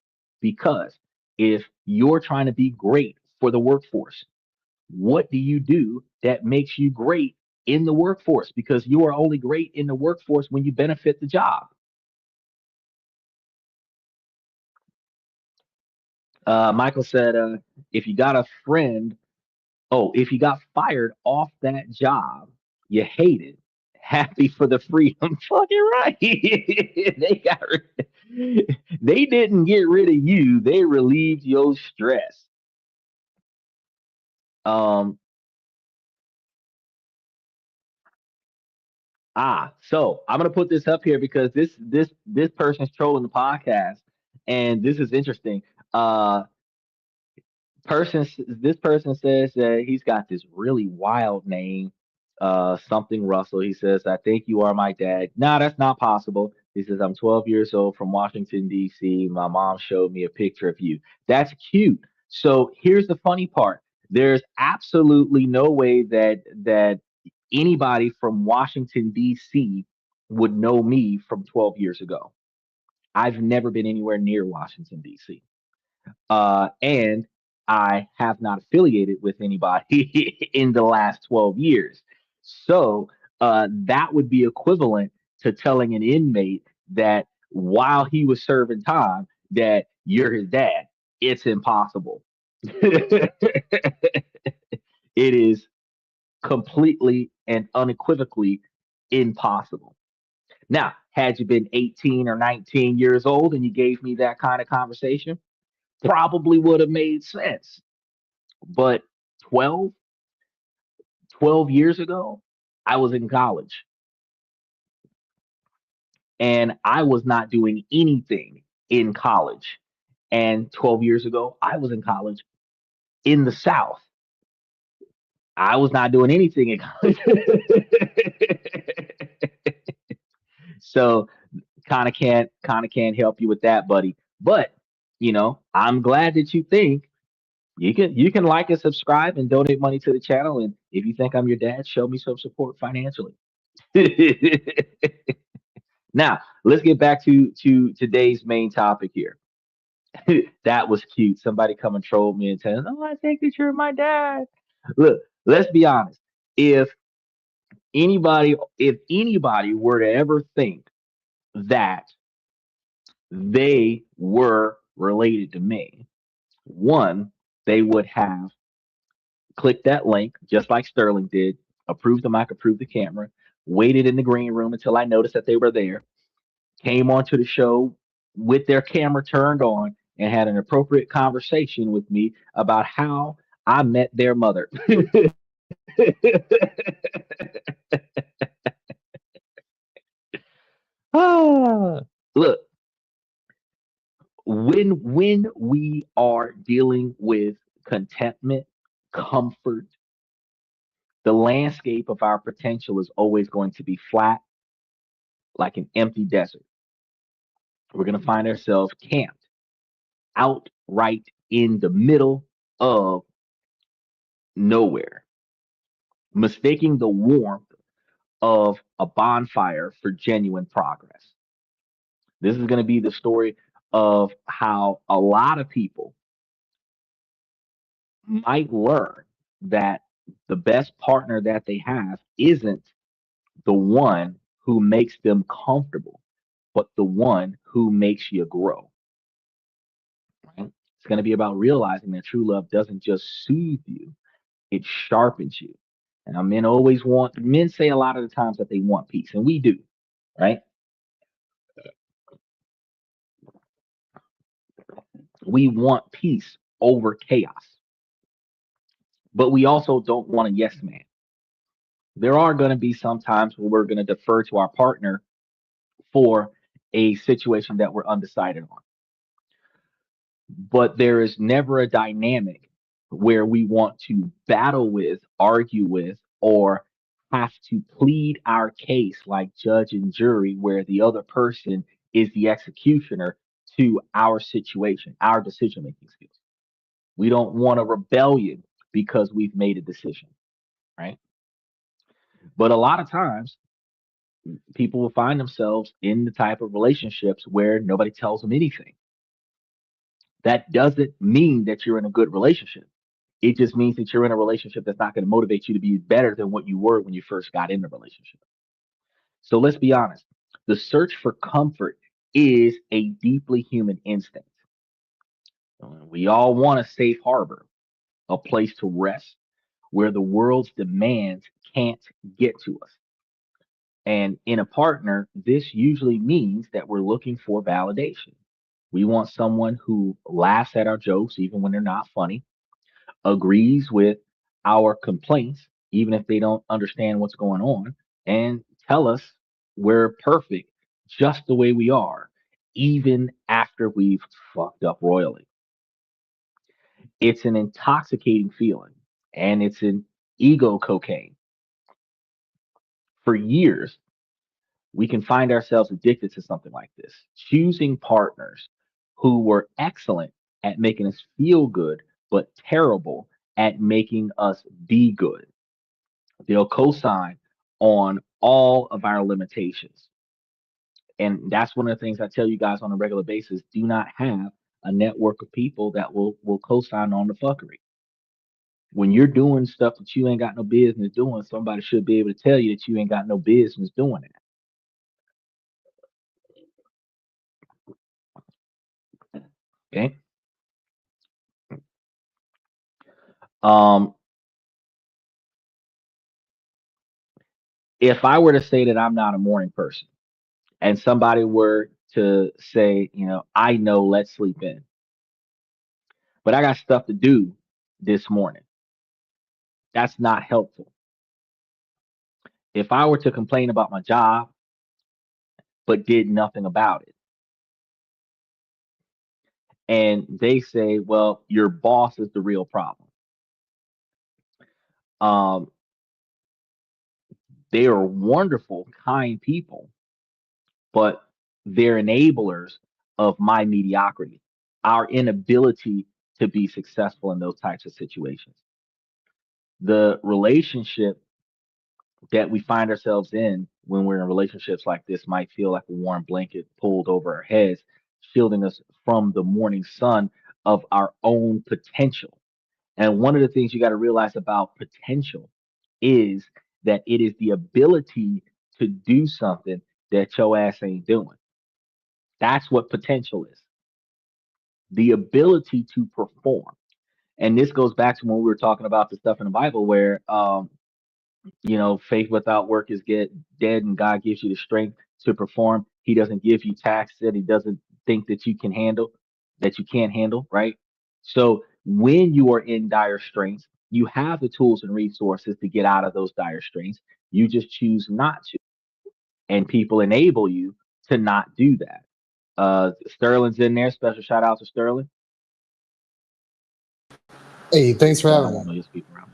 Because if you're trying to be great for the workforce, what do you do that makes you great in the workforce? Because you are only great in the workforce when you benefit the job. Michael said, if you got a friend, oh, if you got fired off that job, you hate it. Happy for the freedom. Fucking right. They didn't get rid of you. They relieved your stress. Um, so I'm gonna put this up here because this person's trolling the podcast, and this is interesting. Uh, this person says that he's got this really wild name, something Russell. He says, "I think you are my dad." Nah, that's not possible. He says, "I'm 12 years old from Washington D.C. My mom showed me a picture of you." That's cute. So here's the funny part. There's absolutely no way that anybody from Washington, D.C. would know me from 12 years ago. I've never been anywhere near Washington, D.C. And I have not affiliated with anybody in the last 12 years. So that would be equivalent to telling an inmate that while he was serving time, that you're his dad. It's impossible. It is completely and unequivocally impossible. Now, had you been 18 or 19 years old and you gave me that kind of conversation, probably would have made sense. But 12, 12 years ago, I was in college and I was not doing anything in college. And 12 years ago, I was in college in the South. I was not doing anything in college. So kind of can't help you with that, buddy. But I'm glad that you think you can like and subscribe and donate money to the channel. And if you think I'm your dad, show me some support financially. Now let's get back to today's main topic here. That was cute. Somebody come and troll me and tell, "Oh, I think that you're my dad." Look, let's be honest. If if anybody were to ever think that they were related to me, one, they would have clicked that link just like Sterling did, approved the mic, approved the camera, waited in the green room until I noticed that they were there, came onto the show with their camera turned on, and had an appropriate conversation with me about how I met their mother. Ah, look, when we are dealing with contentment, comfort, the landscape of our potential is always going to be flat, like an empty desert. We're going to find ourselves camped out right in the middle of nowhere, mistaking the warmth of a bonfire for genuine progress. This is going to be the story of how a lot of people might learn that the best partner that they have isn't the one who makes them comfortable, but the one who makes you grow. Right? It's going to be about realizing that true love doesn't just soothe you, it sharpens you. And men say a lot of the times that they want peace, and we do, right? We want peace over chaos, but we also don't want a yes man. There are going to be some times where we're going to defer to our partner for a situation that we're undecided on. But there is never a dynamic where we want to battle with, argue with, or have to plead our case like judge and jury, where the other person is the executioner to our situation, our decision making skills. We don't want a rebellion because we've made a decision, right? But a lot of times, people will find themselves in the type of relationships where nobody tells them anything. That doesn't mean that you're in a good relationship. It just means that you're in a relationship that's not going to motivate you to be better than what you were when you first got in the relationship. So let's be honest. The search for comfort is a deeply human instinct. We all want a safe harbor, a place to rest where the world's demands can't get to us. And in a partner, this usually means that we're looking for validation. We want someone who laughs at our jokes, even when they're not funny, agrees with our complaints, even if they don't understand what's going on, and tell us we're perfect just the way we are, even after we've fucked up royally. It's an intoxicating feeling, and it's an ego cocaine. For years, we can find ourselves addicted to something like this, choosing partners who were excellent at making us feel good, but terrible at making us be good. They'll co-sign on all of our limitations. And that's one of the things I tell you guys on a regular basis. Do not have a network of people that will co-sign on the fuckery. When you're doing stuff that you ain't got no business doing, somebody should be able to tell you that you ain't got no business doing it. Okay. Um, if I were to say that I'm not a morning person, and somebody were to say, I know, let's sleep in, but I got stuff to do this morning, that's not helpful. If I were to complain about my job, but did nothing about it, and they say, well, your boss is the real problem. Um, they are wonderful, kind people, but they're enablers of my mediocrity, our inability to be successful in those types of situations. The relationship that we find ourselves in when we're in relationships like this might feel like a warm blanket pulled over our heads, shielding us from the morning sun of our own potential. And one of the things you got to realize about potential is that it is the ability to do something that your ass ain't doing. That's what potential is, the ability to perform. And this goes back to when we were talking about the stuff in the Bible where faith without work is get dead, and God gives you the strength to perform. He doesn't give you tasks that he doesn't think that you can handle, that you can't handle, right? So when you are in dire straits, you have the tools and resources to get out of those dire straits. You just choose not to. And people enable you to not do that. Sterling's in there. Special shout out to Sterling. Hey, thanks for I having don't know me. your speaker around.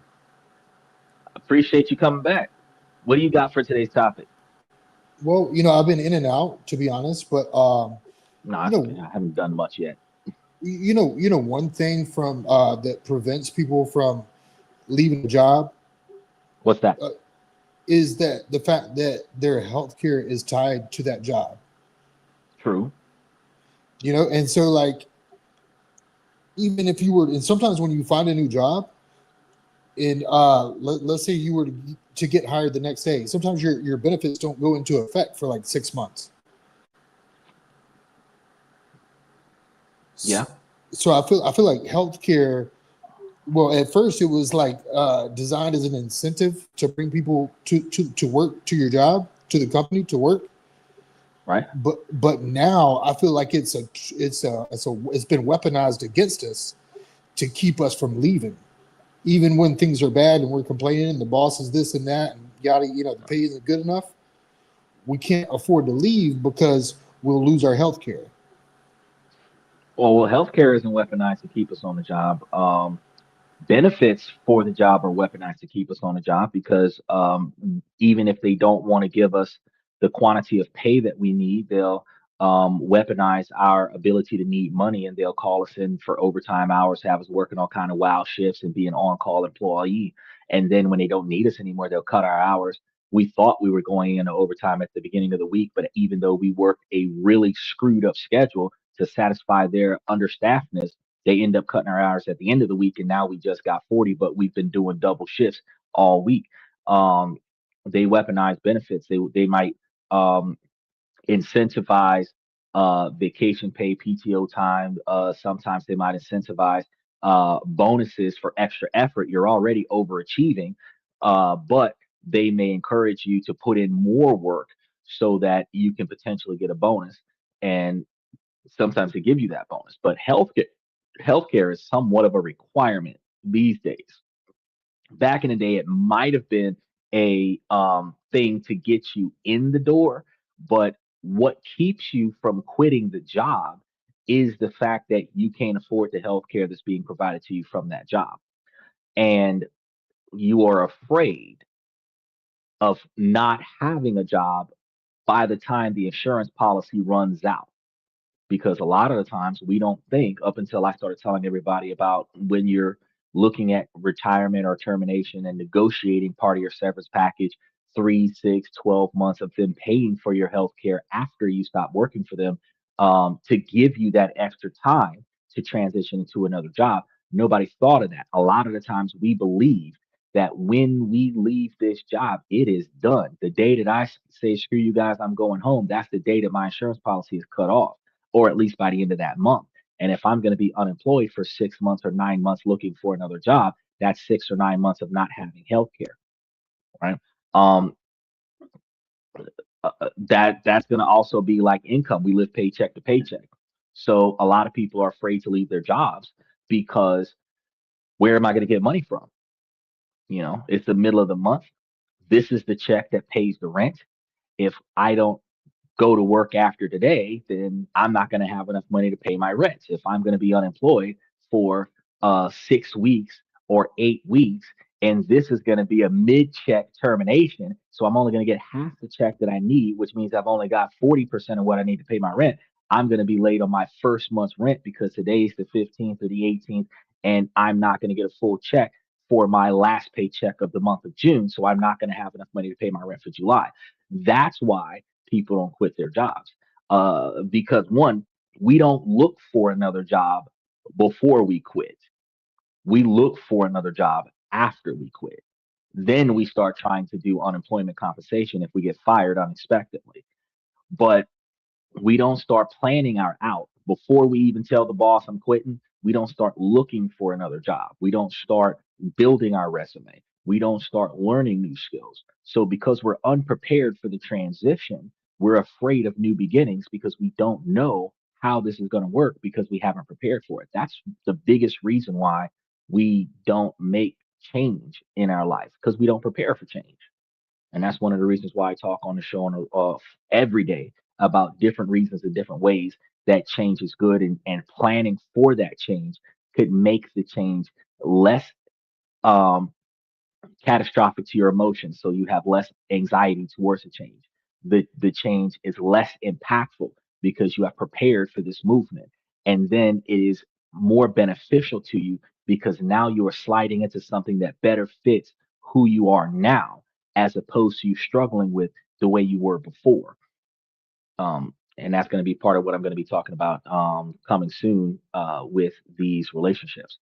Appreciate you coming back. What do you got for today's topic? Well, I've been in and out, to be honest, but No, you it's okay. know, I haven't done much yet. one thing from that prevents people from leaving a job What's that? uh, is that the fact that their healthcare is tied to that job. True. And so like even if you were, and sometimes when you find a new job, and let's say you were to get hired the next day, sometimes your benefits don't go into effect for like 6 months. Yeah. So I feel like healthcare. Well, at first it was like designed as an incentive to bring people to work, to your job, to the company, to work. Right. But now I feel like it's been weaponized against us to keep us from leaving, even when things are bad and we're complaining and the boss is this and that and yada, the pay isn't good enough. We can't afford to leave because we'll lose our health care. Well, healthcare isn't weaponized to keep us on the job. benefits for the job are weaponized to keep us on the job because even if they don't want to give us the quantity of pay that we need, they'll weaponize our ability to need money and they'll call us in for overtime hours, have us working all kind of wild shifts and be an on-call employee. And then when they don't need us anymore, they'll cut our hours. We thought we were going into overtime at the beginning of the week, but even though we worked a really screwed up schedule to satisfy their understaffedness, they end up cutting our hours at the end of the week, and now we just got 40, but we've been doing double shifts all week. Um, they weaponize benefits. They might incentivize vacation pay, PTO time. Sometimes they might incentivize bonuses for extra effort. You're already overachieving, but they may encourage you to put in more work so that you can potentially get a bonus. And sometimes they give you that bonus. But healthcare is somewhat of a requirement these days. Back in the day, it might have been a thing to get you in the door, but what keeps you from quitting the job is the fact that you can't afford the health care that's being provided to you from that job. And you are afraid of not having a job by the time the insurance policy runs out. Because a lot of the times we don't think up until I started telling everybody about when you're looking at retirement or termination and negotiating part of your severance package, 3, 6, 12 months of them paying for your health care after you stop working for them to give you that extra time to transition into another job. Nobody thought of that. A lot of the times we believe that when we leave this job, it is done. The day that I say, screw you guys, I'm going home, that's the day that my insurance policy is cut off, or at least by the end of that month. And if I'm going to be unemployed for 6 months or 9 months looking for another job, that's 6 or 9 months of not having health care, right? Um, that's going to also be like income. We live paycheck to paycheck. So a lot of people are afraid to leave their jobs because where am I going to get money from? You know, it's the middle of the month. This is the check that pays the rent. If I don't go to work after today, then I'm not going to have enough money to pay my rent. If I'm going to be unemployed for 6 weeks or 8 weeks, and this is going to be a mid-check termination, so I'm only going to get half the check that I need, which means I've only got 40% of what I need to pay my rent. I'm going to be late on my first month's rent because today's the 15th or the 18th, and I'm not going to get a full check for my last paycheck of the month of June. So I'm not going to have enough money to pay my rent for July. That's why people don't quit their jobs. Because one, we don't look for another job before we quit. We look for another job after we quit. Then we start trying to do unemployment compensation if we get fired unexpectedly. But we don't start planning our out before we even tell the boss I'm quitting. We don't start looking for another job. We don't start building our resume. We don't start learning new skills. So because we're unprepared for the transition, we're afraid of new beginnings because we don't know how this is going to work because we haven't prepared for it. That's the biggest reason why we don't make change in our life, because we don't prepare for change. And that's one of the reasons why I talk on the show every day about different reasons and different ways that change is good, and planning for that change could make the change less um, catastrophic to your emotions. So you have less anxiety towards the change. The change is less impactful because you have prepared for this movement. And then it is more beneficial to you because now you are sliding into something that better fits who you are now, as opposed to you struggling with the way you were before. And that's going to be part of what I'm going to be talking about coming soon with these relationships.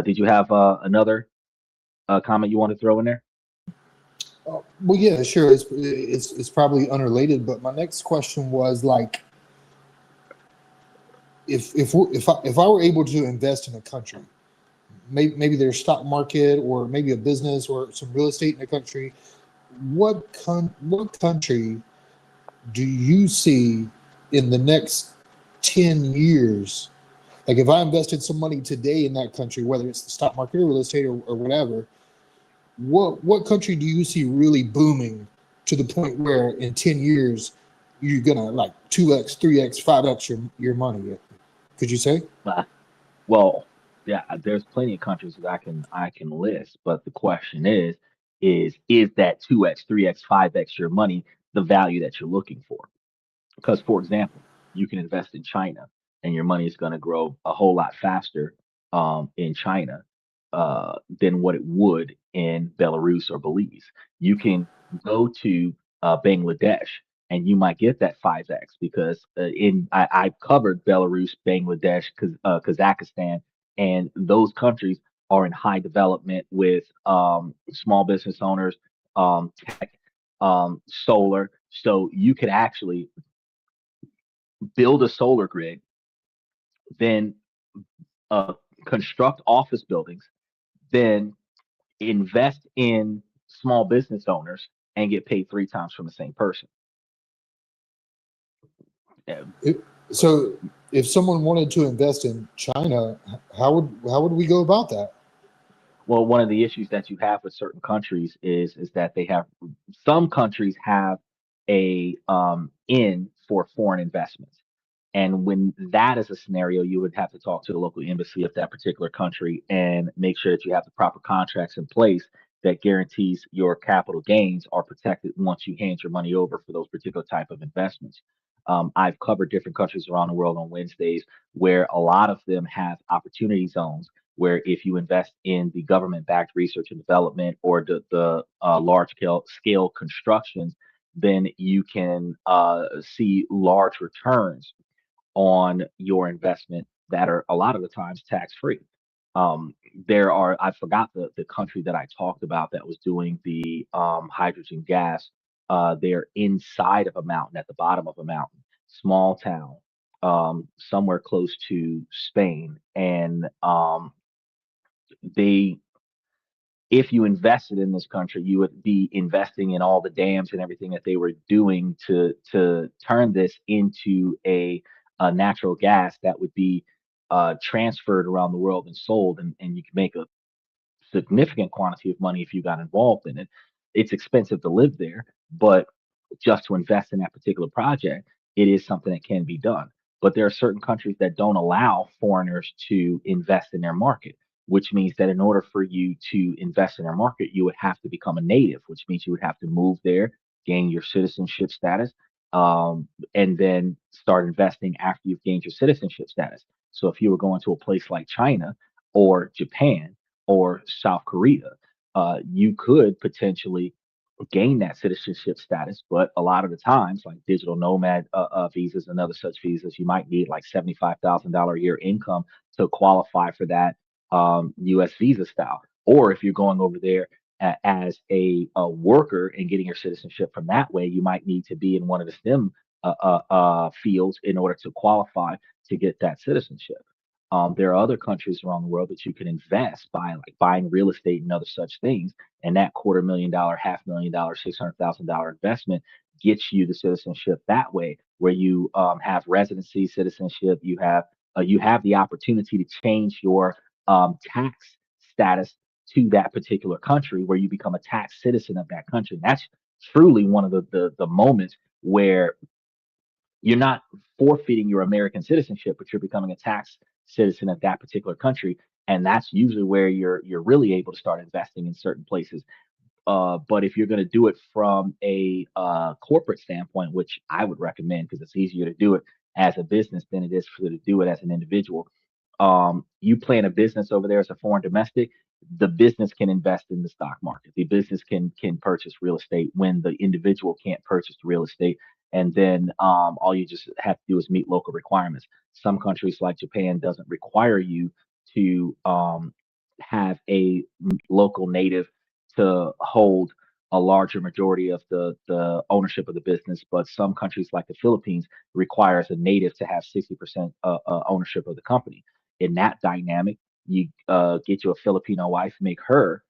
Did you have another comment you want to throw in there? Well, yeah, sure. It's probably unrelated, but my next question was like, if I were able to invest in a country, maybe their stock market or maybe a business or some real estate in the country, what country do you see in the next 10 years? Like if I invested some money today in that country, whether it's the stock market or real estate or whatever, what country do you see really booming to the point where in 10 years you're gonna like 2x, 3x, 5x your money? Could you say? Well, Yeah, there's plenty of countries that I can list, but the question is that 2x, 3x, 5x your money the value that you're looking for? Because, for example, you can invest in China and your money is going to grow a whole lot faster in China than what it would in Belarus or Belize. You can go to Bangladesh and you might get that 5x because I've covered Belarus, Bangladesh, Kazakhstan, and those countries are in high development with small business owners, tech, solar. So you could actually build a solar grid, then uh, construct office buildings, then invest in small business owners and get paid three times from the same person. Yeah. So if someone wanted to invest in China, how would we go about that? Well, one of the issues that you have with certain countries is that they have some countries have a in for foreign investments. And when that is a scenario, you would have to talk to the local embassy of that particular country and make sure that you have the proper contracts in place that guarantees your capital gains are protected once you hand your money over for those particular type of investments. I've covered different countries around the world on Wednesdays where a lot of them have opportunity zones where if you invest in the government-backed research and development or the large scale constructions, then you can see large returns on your investment that are a lot of the times tax free. There are, I forgot the country that I talked about that was doing the hydrogen gas. They're inside of a mountain, at the bottom of a mountain, small town, somewhere close to Spain. And they if you invested in this country, you would be investing in all the dams and everything that they were doing to turn this into a natural gas that would be transferred around the world and sold, and you can make a significant quantity of money if you got involved in it. It's expensive to live there, but just to invest in that particular project, it is something that can be done. But there are certain countries that don't allow foreigners to invest in their market, which means that in order for you to invest in their market, you would have to become a native, which means you would have to move there, gain your citizenship status, and then start investing after you've gained your citizenship status. So if you were going to a place like China or Japan, or South Korea, you could potentially gain that citizenship status. But a lot of the times, like digital nomad visas and other such visas, you might need like $75,000 a year income to qualify for that U.S. visa style. Or if you're going over there as a worker and getting your citizenship from that way, you might need to be in one of the STEM fields in order to qualify to get that citizenship. There are other countries around the world that you can invest by, like buying real estate and other such things, and that $250,000, $500,000, $600,000 investment gets you the citizenship that way, where you have residency, citizenship. You have the opportunity to change your tax status to that particular country, where you become a tax citizen of that country. And that's truly one of the moments where you're not forfeiting your American citizenship, but you're becoming a tax citizen of that particular country. And that's usually where you're really able to start investing in certain places. But if you're going to do it from a corporate standpoint, which I would recommend because it's easier to do it as a business than it is for to do it as an individual. You plan a business over there as a foreign domestic, the business can invest in the stock market. The business can purchase real estate when the individual can't purchase the real estate. And then all you just have to do is meet local requirements. Some countries like Japan doesn't require you to have a local native to hold a larger majority of the ownership of the business, but some countries like the Philippines requires a native to have 60% ownership of the company. In that dynamic, you get you a Filipino wife, make her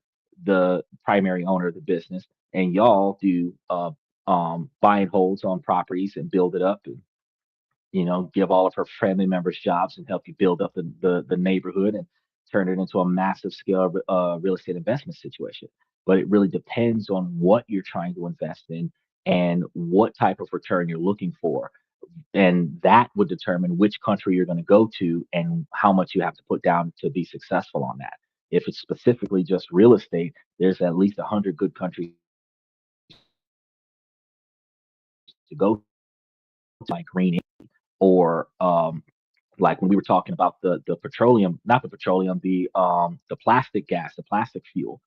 the primary owner of the business, and y'all do buy and holds on properties and build it up, and give all of her family members jobs and help you build up the neighborhood and turn it into a massive scale real estate investment situation. But it really depends on what you're trying to invest in and what type of return you're looking for and that would determine which country you're going to go to and how much you have to put down to be successful on that. If it's specifically just real estate, there's at least 100 good countries to go to, like green or like when we were talking about the petroleum, not the petroleum, the plastic gas, the plastic fuel.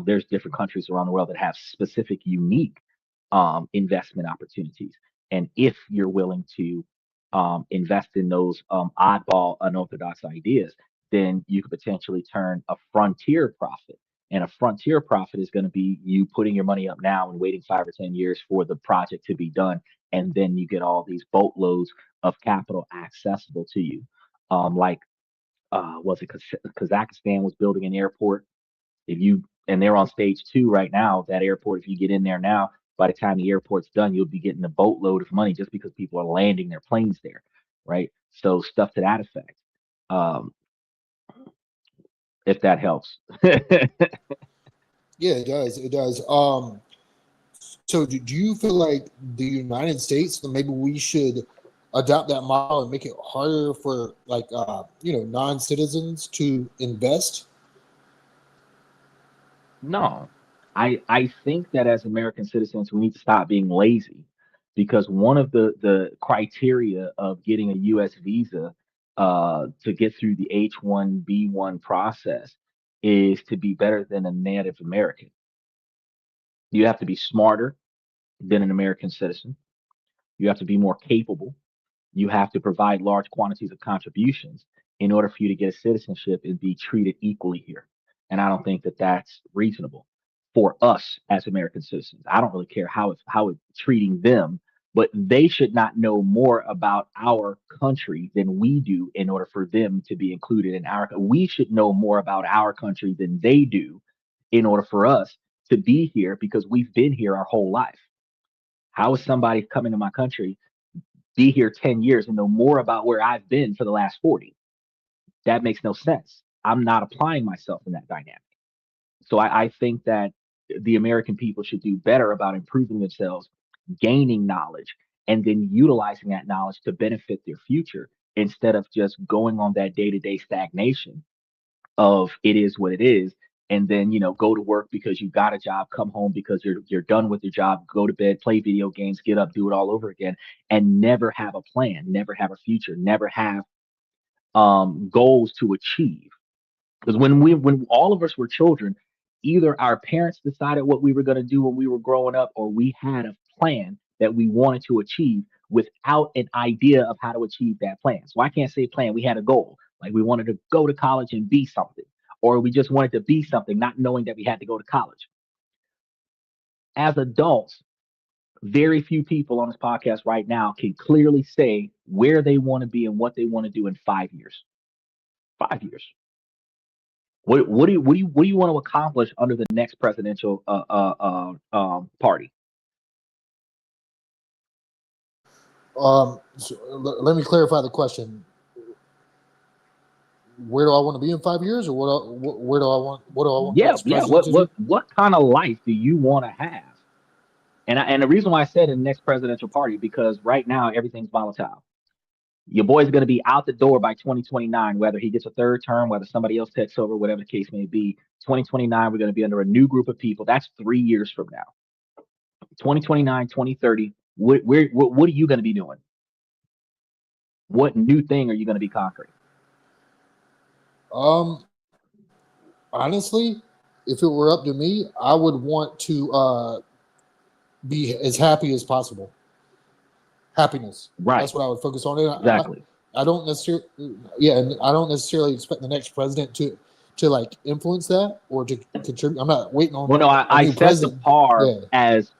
There's different countries around the world that have specific, unique investment opportunities. And if you're willing to invest in those oddball, unorthodox ideas, then you could potentially turn a frontier profit. And a frontier profit is going to be you putting your money up now and waiting 5 or 10 years for the project to be done. And then you get all these boatloads of capital accessible to you. Like, was it Kazakhstan was building an airport? If you and they're on stage 2 right now. That airport, if you get in there now, by the time the airport's done, you'll be getting a boatload of money just because people are landing their planes there, right? So stuff to that effect. Um, if that helps. Yeah, it does. It does. So do you feel like the United States, maybe we should adopt that model and make it harder for like non-citizens to invest? No, I think that as American citizens, we need to stop being lazy because one of the criteria of getting a U.S. visa to get through the H-1B1 process is to be better than a Native American. You have to be smarter than an American citizen. You have to be more capable. You have to provide large quantities of contributions in order for you to get a citizenship and be treated equally here. And I don't think that that's reasonable for us as American citizens. I don't really care how it's treating them, but they should not know more about our country than we do in order for them to be included in our. We should know more about our country than they do in order for us to be here because we've been here our whole life. How is somebody coming to my country, be here 10 years and know more about where I've been for the last 40? That makes no sense. I'm not applying myself in that dynamic. So I think that the American people should do better about improving themselves, gaining knowledge, and then utilizing that knowledge to benefit their future instead of just going on that day-to-day stagnation of it is what it is. And then, go to work because you got a job, come home because you're done with your job, go to bed, play video games, get up, do it all over again, and never have a plan, never have a future, never have goals to achieve. Because when all of us were children, either our parents decided what we were going to do when we were growing up, or we had a plan that we wanted to achieve without an idea of how to achieve that plan. So I can't say plan. We had a goal, like we wanted to go to college and be something, or we just wanted to be something, not knowing that we had to go to college. As adults, very few people on this podcast right now can clearly say where they want to be and what they want to do in 5 years. 5 years. What do you want to accomplish under the next presidential party? Let me clarify the question. Where do I want to be in 5 years, or where do I want? What do I want? Yeah. What kind of life do you want to have? And the reason why I said in the next presidential party, because right now everything's volatile. Your boy's going to be out the door by 2029, whether he gets a third term, whether somebody else takes over, whatever the case may be. 2029, we're going to be under a new group of people. That's 3 years from now. 2029, 2030, what are you going to be doing? What new thing are you going to be conquering? Honestly, if it were up to me, I would want to be as happy as possible. Happiness. Right. That's what I would focus on. Exactly. I don't necessarily, and I don't necessarily expect the next president to like influence that or to contribute. I'm not waiting on. Well, no, I set the par as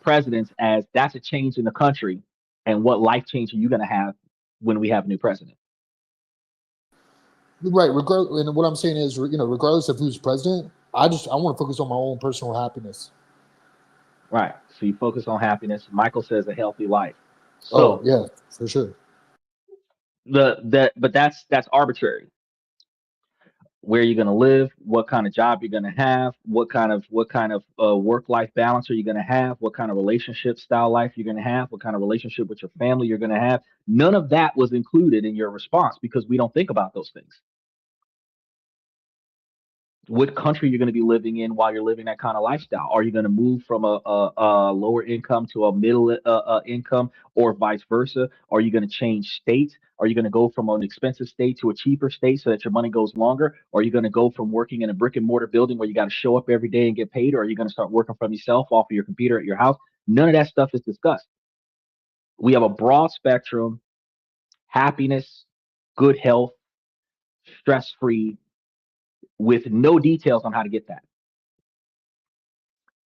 presidents as that's a change in the country, and what life change are you going to have when we have a new president? Right. And what I'm saying is, regardless of who's president, I want to focus on my own personal happiness. Right. So you focus on happiness. Michael says a healthy life. So yeah, for sure. But that's arbitrary. where you're going to live, what kind of job you're going to have, what kind of work-life balance are you going to have, what kind of relationship style life you're going to have, what kind of relationship with your family you're going to have. None of that was included in your response because we don't think about those things. What country you're going to be living in while you're living that kind of lifestyle? Are you going to move from a lower income to a middle income, or vice versa? Are you going to change states? Are you going to go from an expensive state to a cheaper state so that your money goes longer? Or are you going to go from working in a brick and mortar building where you got to show up every day and get paid? Or are you going to start working from yourself off of your computer at your house? None of that stuff is discussed. We have a broad spectrum: happiness, good health, stress free, with no details on how to get that.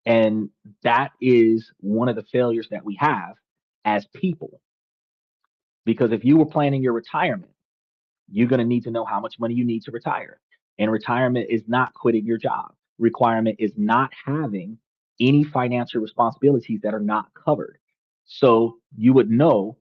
And that is one of the failures that we have as people. Because if you were planning your retirement, you're going to need to know how much money you need to retire. And retirement is not quitting your job. Requirement is not having any financial responsibilities that are not covered. So you would know,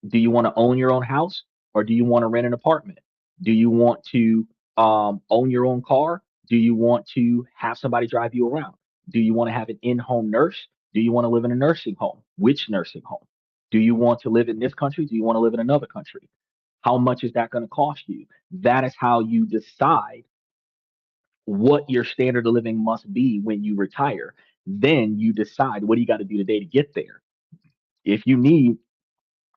do you want to own your own house, or do you want to rent an apartment? Do you want to own your own car? Do you want to have somebody drive you around? Do you want to have an in-home nurse? Do you want to live in a nursing home? Which nursing home? Do you want to live in this country? Do you want to live in another country? How much is that going to cost you? That is how you decide what your standard of living must be when you retire. Then you decide, what do you got to do today to get there? If you need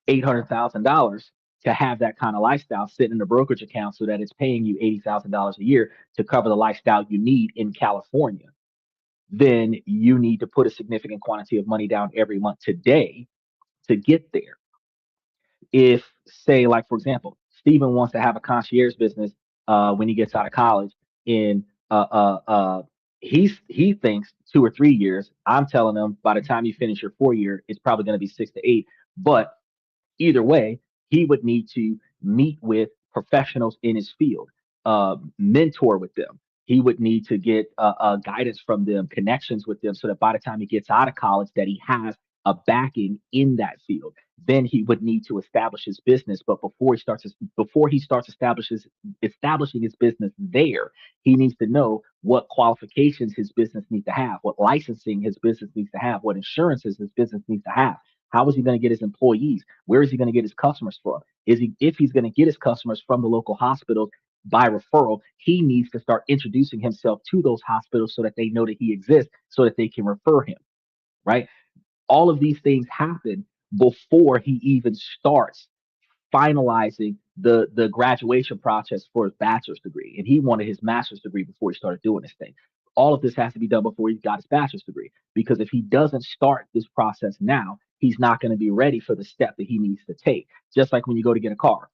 $800,000 to have that kind of lifestyle sitting in a brokerage account so that it's paying you $80,000 a year to cover the lifestyle you need in California, then you need to put a significant quantity of money down every month today to get there. If, say, like, for example, Stephen wants to have a concierge business when he gets out of college in he thinks 2 or 3 years. I'm telling him by the time you finish your 4 year, it's probably going to be 6 to 8. But either way, he would need to meet with professionals in his field, mentor with them. He would need to get guidance from them, connections with them, so that by the time he gets out of college, that he has a backing in that field. Then he would need to establish his business. But before he starts establishing his business there, he needs to know what qualifications his business needs to have, what licensing his business needs to have, what insurances his business needs to have. How is he going to get his employees? Where is he going to get his customers from? If he's going to get his customers from the local hospitals by referral, he needs to start introducing himself to those hospitals so that they know that he exists, so that they can refer him, right? All of these things happen before he even starts finalizing the graduation process for his bachelor's degree. And he wanted his master's degree before he started doing this thing. All of this has to be done before he got his bachelor's degree, because if he doesn't start this process now, he's not going to be ready for the step that he needs to take. Just like when you go to get a car,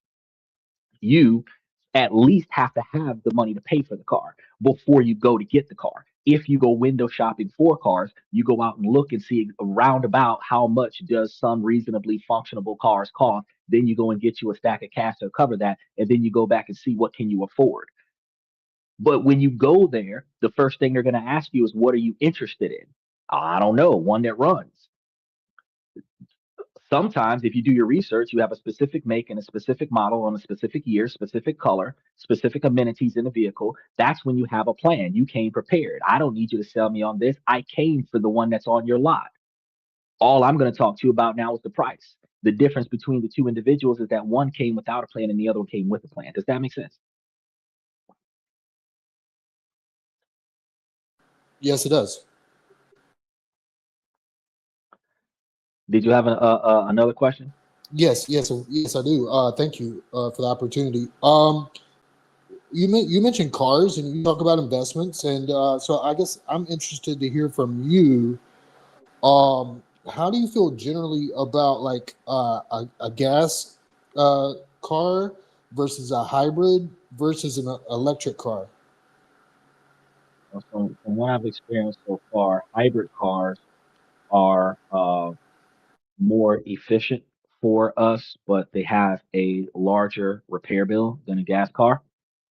you at least have to have the money to pay for the car before you go to get the car. If you go window shopping for cars, you go out and look and see around about how much does some reasonably functionable cars cost. Then you go and get you a stack of cash to cover that, and then you go back and see what can you afford. But when you go there, the first thing they're going to ask you is, what are you interested in? I don't know, one that runs. Sometimes, if you do your research, you have a specific make and a specific model on a specific year, specific color, specific amenities in the vehicle. That's when you have a plan. You came prepared. I don't need you to sell me on this. I came for the one that's on your lot. All I'm going to talk to you about now is the price. The difference between the two individuals is that one came without a plan and the other one came with a plan. Does that make sense? Yes, it does. Did you have another question? Yes, I do. Thank you for the opportunity. You mentioned cars and you talk about investments, and so I guess I'm interested to hear from you. How do you feel generally about like a gas car versus a hybrid versus an electric car? From what I've experienced so far, hybrid cars are more efficient for us, but they have a larger repair bill than a gas car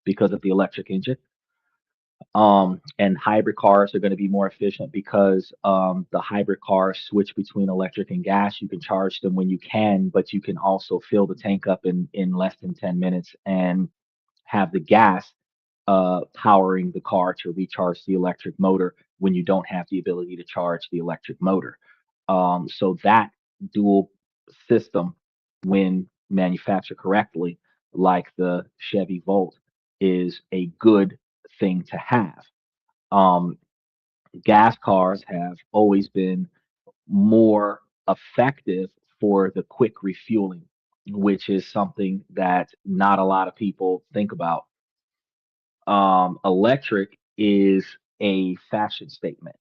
because of the electric engine. And hybrid cars are going to be more efficient because the hybrid cars switch between electric and gas. You can charge them when you can, but you can also fill the tank up in less than 10 minutes and have the gas powering the car to recharge the electric motor when you don't have the ability to charge the electric motor. So that dual system, when manufactured correctly, like the Chevy Volt, is a good thing to have. Um, Gas cars have always been more effective for the quick refueling, which is something that not a lot of people think about. Electric is a fashion statement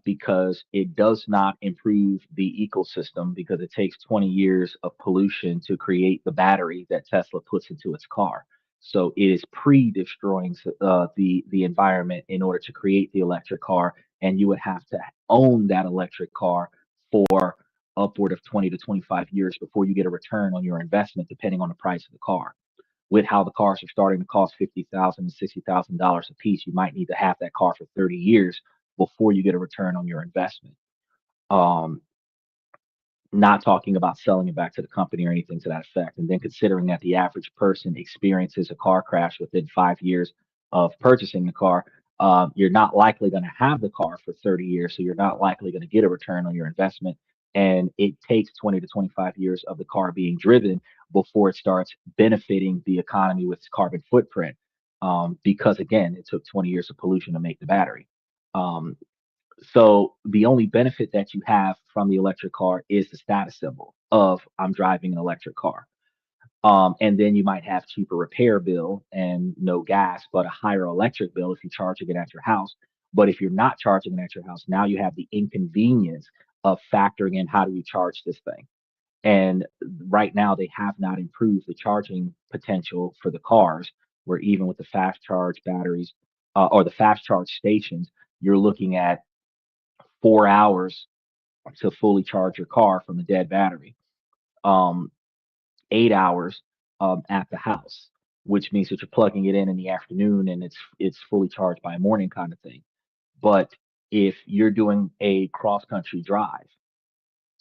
because it does not improve the ecosystem because it takes 20 years of pollution to create the battery that Tesla puts into its car. So it is pre-destroying the environment in order to create the electric car, and you would have to own that electric car for upward of 20 to 25 years before you get a return on your investment, depending on the price of the car. With how the cars are starting to cost $50,000 to $60,000 a piece, you might need to have that car for 30 years before you get a return on your investment. Um, Not talking about selling it back to the company or anything to that effect. And then considering that the average person experiences a car crash within 5 years of purchasing the car, you're not likely going to have the car for 30 years. So you're not likely going to get a return on your investment. And it takes 20 to 25 years of the car being driven before it starts benefiting the economy with its carbon footprint. Because again, it took 20 years of pollution to make the battery. Um, so the only benefit that you have from the electric car is the status symbol of I'm driving an electric car. And then you might have cheaper repair bill and no gas, but a higher electric bill if you're charging it at your house. But if you're not charging it at your house, now you have the inconvenience of factoring in how do you charge this thing. And right now they have not improved the charging potential for the cars, where even with the fast charge batteries or the fast charge stations, you're looking at 4 hours to fully charge your car from the dead battery. Um, 8 hours at the house, which means that you're plugging it in the afternoon and it's fully charged by morning kind of thing. But if you're doing a cross country drive,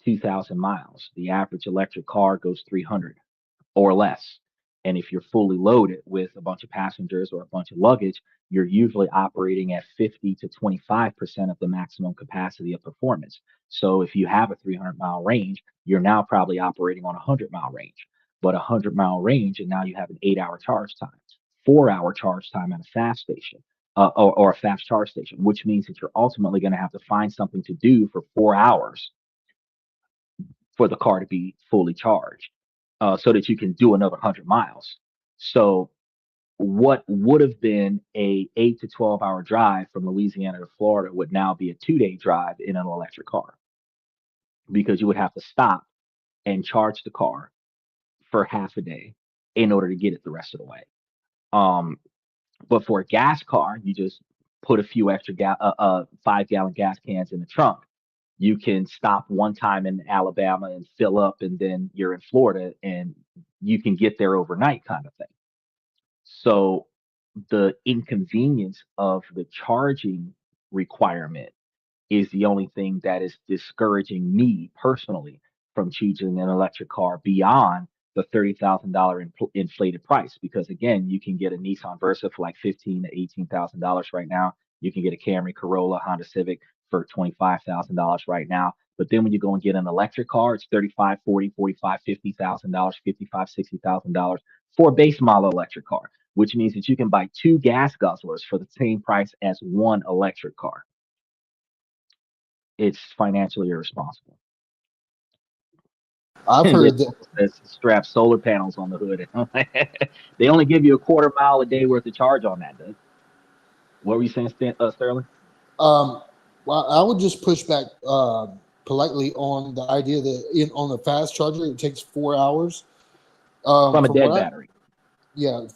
2,000 miles, the average electric car goes 300 or less. And if you're fully loaded with a bunch of passengers or a bunch of luggage, you're usually operating at 50 to 25% of the maximum capacity of performance. So if you have a 300-mile range, you're now probably operating on a 100-mile range. But a 100-mile range, and now you have an 8-hour charge time, 4-hour charge time at a fast station. Or a fast charge station, which means that you're ultimately going to have to find something to do for 4 hours for the car to be fully charged, so that you can do another 100 miles. So what would have been a 8 to 12 hour drive from Louisiana to Florida would now be a 2-day drive in an electric car, because you would have to stop and charge the car for half a day in order to get it the rest of the way. But for a gas car, you just put a few extra 5-gallon gas cans in the trunk. You can stop one time in Alabama and fill up, and then you're in Florida and you can get there overnight kind of thing. So the inconvenience of the charging requirement is the only thing that is discouraging me personally from choosing an electric car beyond the $30,000 inflated price. Because again, you can get a Nissan Versa for like $15,000 to $18,000 right now. You can get a Camry, Corolla, Honda Civic for $25,000 right now. But then when you go and get an electric car, it's $35,000, $40,000, $45,000, $50,000, $55,000, $60,000 for a base model electric car, which means that you can buy 2 gas guzzlers for the same price as 1 electric car. It's financially irresponsible. I've heard that. Let's strap solar panels on the hood. They only give you a quarter mile a day worth of charge on that, dude. What were you saying, Sterling? Well, I would just push back politely on the idea that on the fast charger it takes 4 hours From a dead battery.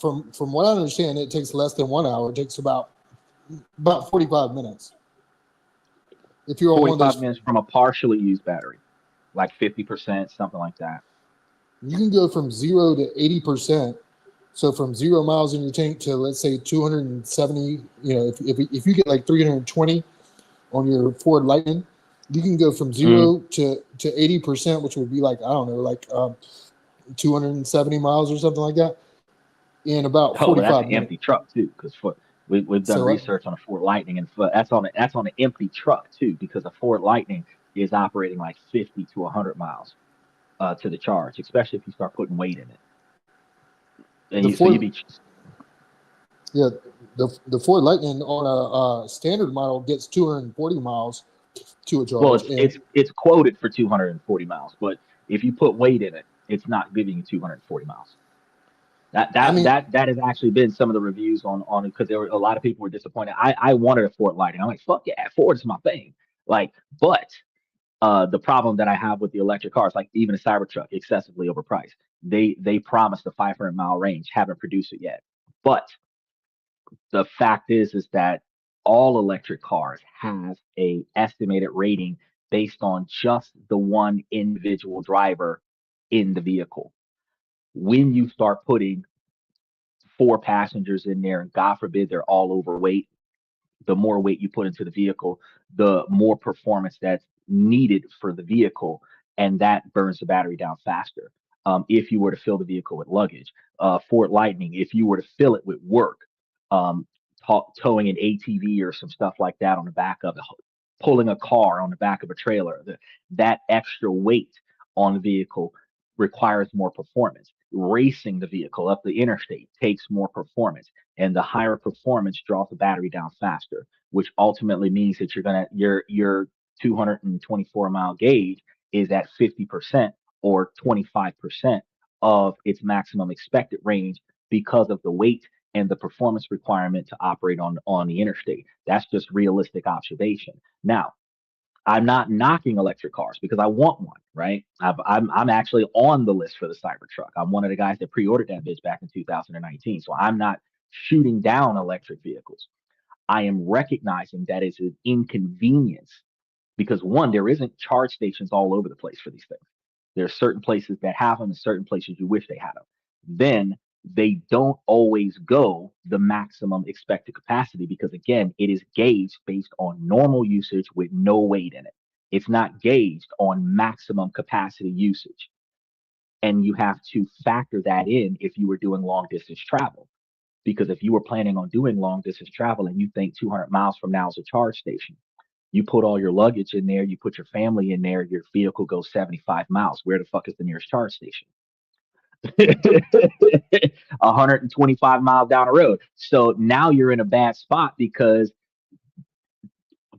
From what I understand, it takes less than 1 hour. It takes about 45 minutes. If you're on 45 minutes from a partially used battery, like 50%, something like that. You can go from 0 to 80%. So from 0 miles in your tank to, let's say, 270. If you get like 320 on your Ford Lightning, you can go from 0 to 80%, which would be like, I don't know, like 270 miles or something like that, in about Oh, that's 45 an minutes. empty truck too, because we've done So research on a Ford Lightning, and that's on an empty truck too, because a Ford Lightning is operating like 50 to 100 miles to the charge, especially if you start putting weight in it. And the you so you Ford, be yeah, the Ford Lightning on a standard model gets 240 miles to a well, charge, it's and it's it's quoted for 240 miles, but if you put weight in it, it's not giving you 240 miles. That I that mean, that that has actually been some of the reviews on it because there were a lot of people were disappointed. I wanted a Ford Lightning. I'm like, fuck yeah, Ford's my thing. Like, but the problem that I have with the electric cars, like even a Cybertruck, excessively overpriced. They promised a 500-mile range, haven't produced it yet. But the fact is that all electric cars have a estimated rating based on just the one individual driver in the vehicle. When you start putting four passengers in there, and God forbid they're all overweight, the more weight you put into the vehicle, the more performance that's needed for the vehicle, and that burns the battery down faster. If you were to fill the vehicle with luggage, Ford Lightning, if you were to fill it with work, um, towing an ATV or some stuff like that on the back of it, pulling a car on the back of a trailer, that extra weight on the vehicle requires more performance. Racing the vehicle up the interstate takes more performance, and the higher performance draws the battery down faster, which ultimately means that your 224-mile gauge is at 50% or 25% of its maximum expected range because of the weight and the performance requirement to operate on the interstate. That's just realistic observation. Now, I'm not knocking electric cars because I want one, right? I'm actually on the list for the Cybertruck. I'm one of the guys that pre-ordered that bitch back in 2019. So I'm not shooting down electric vehicles. I am recognizing that it's an inconvenience because one, there isn't charge stations all over the place for these things. There are certain places that have them and certain places you wish they had them. Then they don't always go the maximum expected capacity because again, it is gauged based on normal usage with no weight in it. It's not gauged on maximum capacity usage. And you have to factor that in if you were doing long distance travel. Because if you were planning on doing long distance travel and you think 200 miles from now is a charge station, you put all your luggage in there, you put your family in there, your vehicle goes 75 miles. Where the fuck is the nearest charge station? 125 miles down the road. So now you're in a bad spot because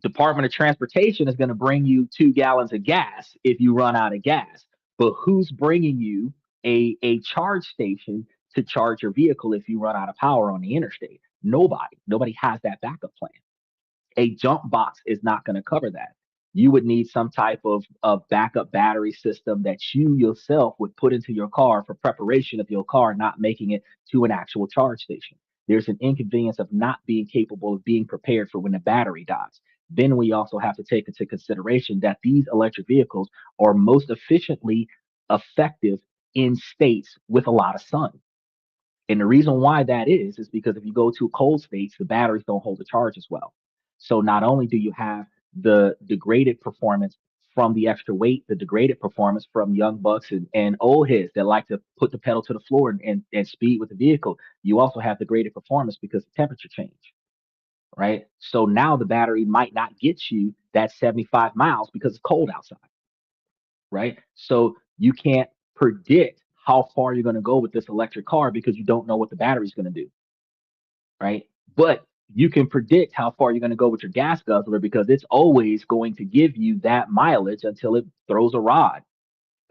Department of Transportation is going to bring you 2 gallons of gas if you run out of gas. But who's bringing you a charge station to charge your vehicle if you run out of power on the interstate? Nobody. Nobody has that backup plan. A jump box is not going to cover that. You would need some type of backup battery system that you yourself would put into your car for preparation of your car not making it to an actual charge station. There's an inconvenience of not being capable of being prepared for when the battery dies. Then we also have to take into consideration that these electric vehicles are most efficiently effective in states with a lot of sun. And the reason why that is because if you go to cold states, the batteries don't hold the charge as well. So not only do you have the degraded performance from the extra weight, the degraded performance from young bucks and old heads that like to put the pedal to the floor and speed with the vehicle, you also have degraded performance because of temperature change, right? So now the battery might not get you that 75 miles because it's cold outside, right? So you can't predict how far you're going to go with this electric car because you don't know what the battery's going to do, right? But you can predict how far you're going to go with your gas guzzler because it's always going to give you that mileage until it throws a rod,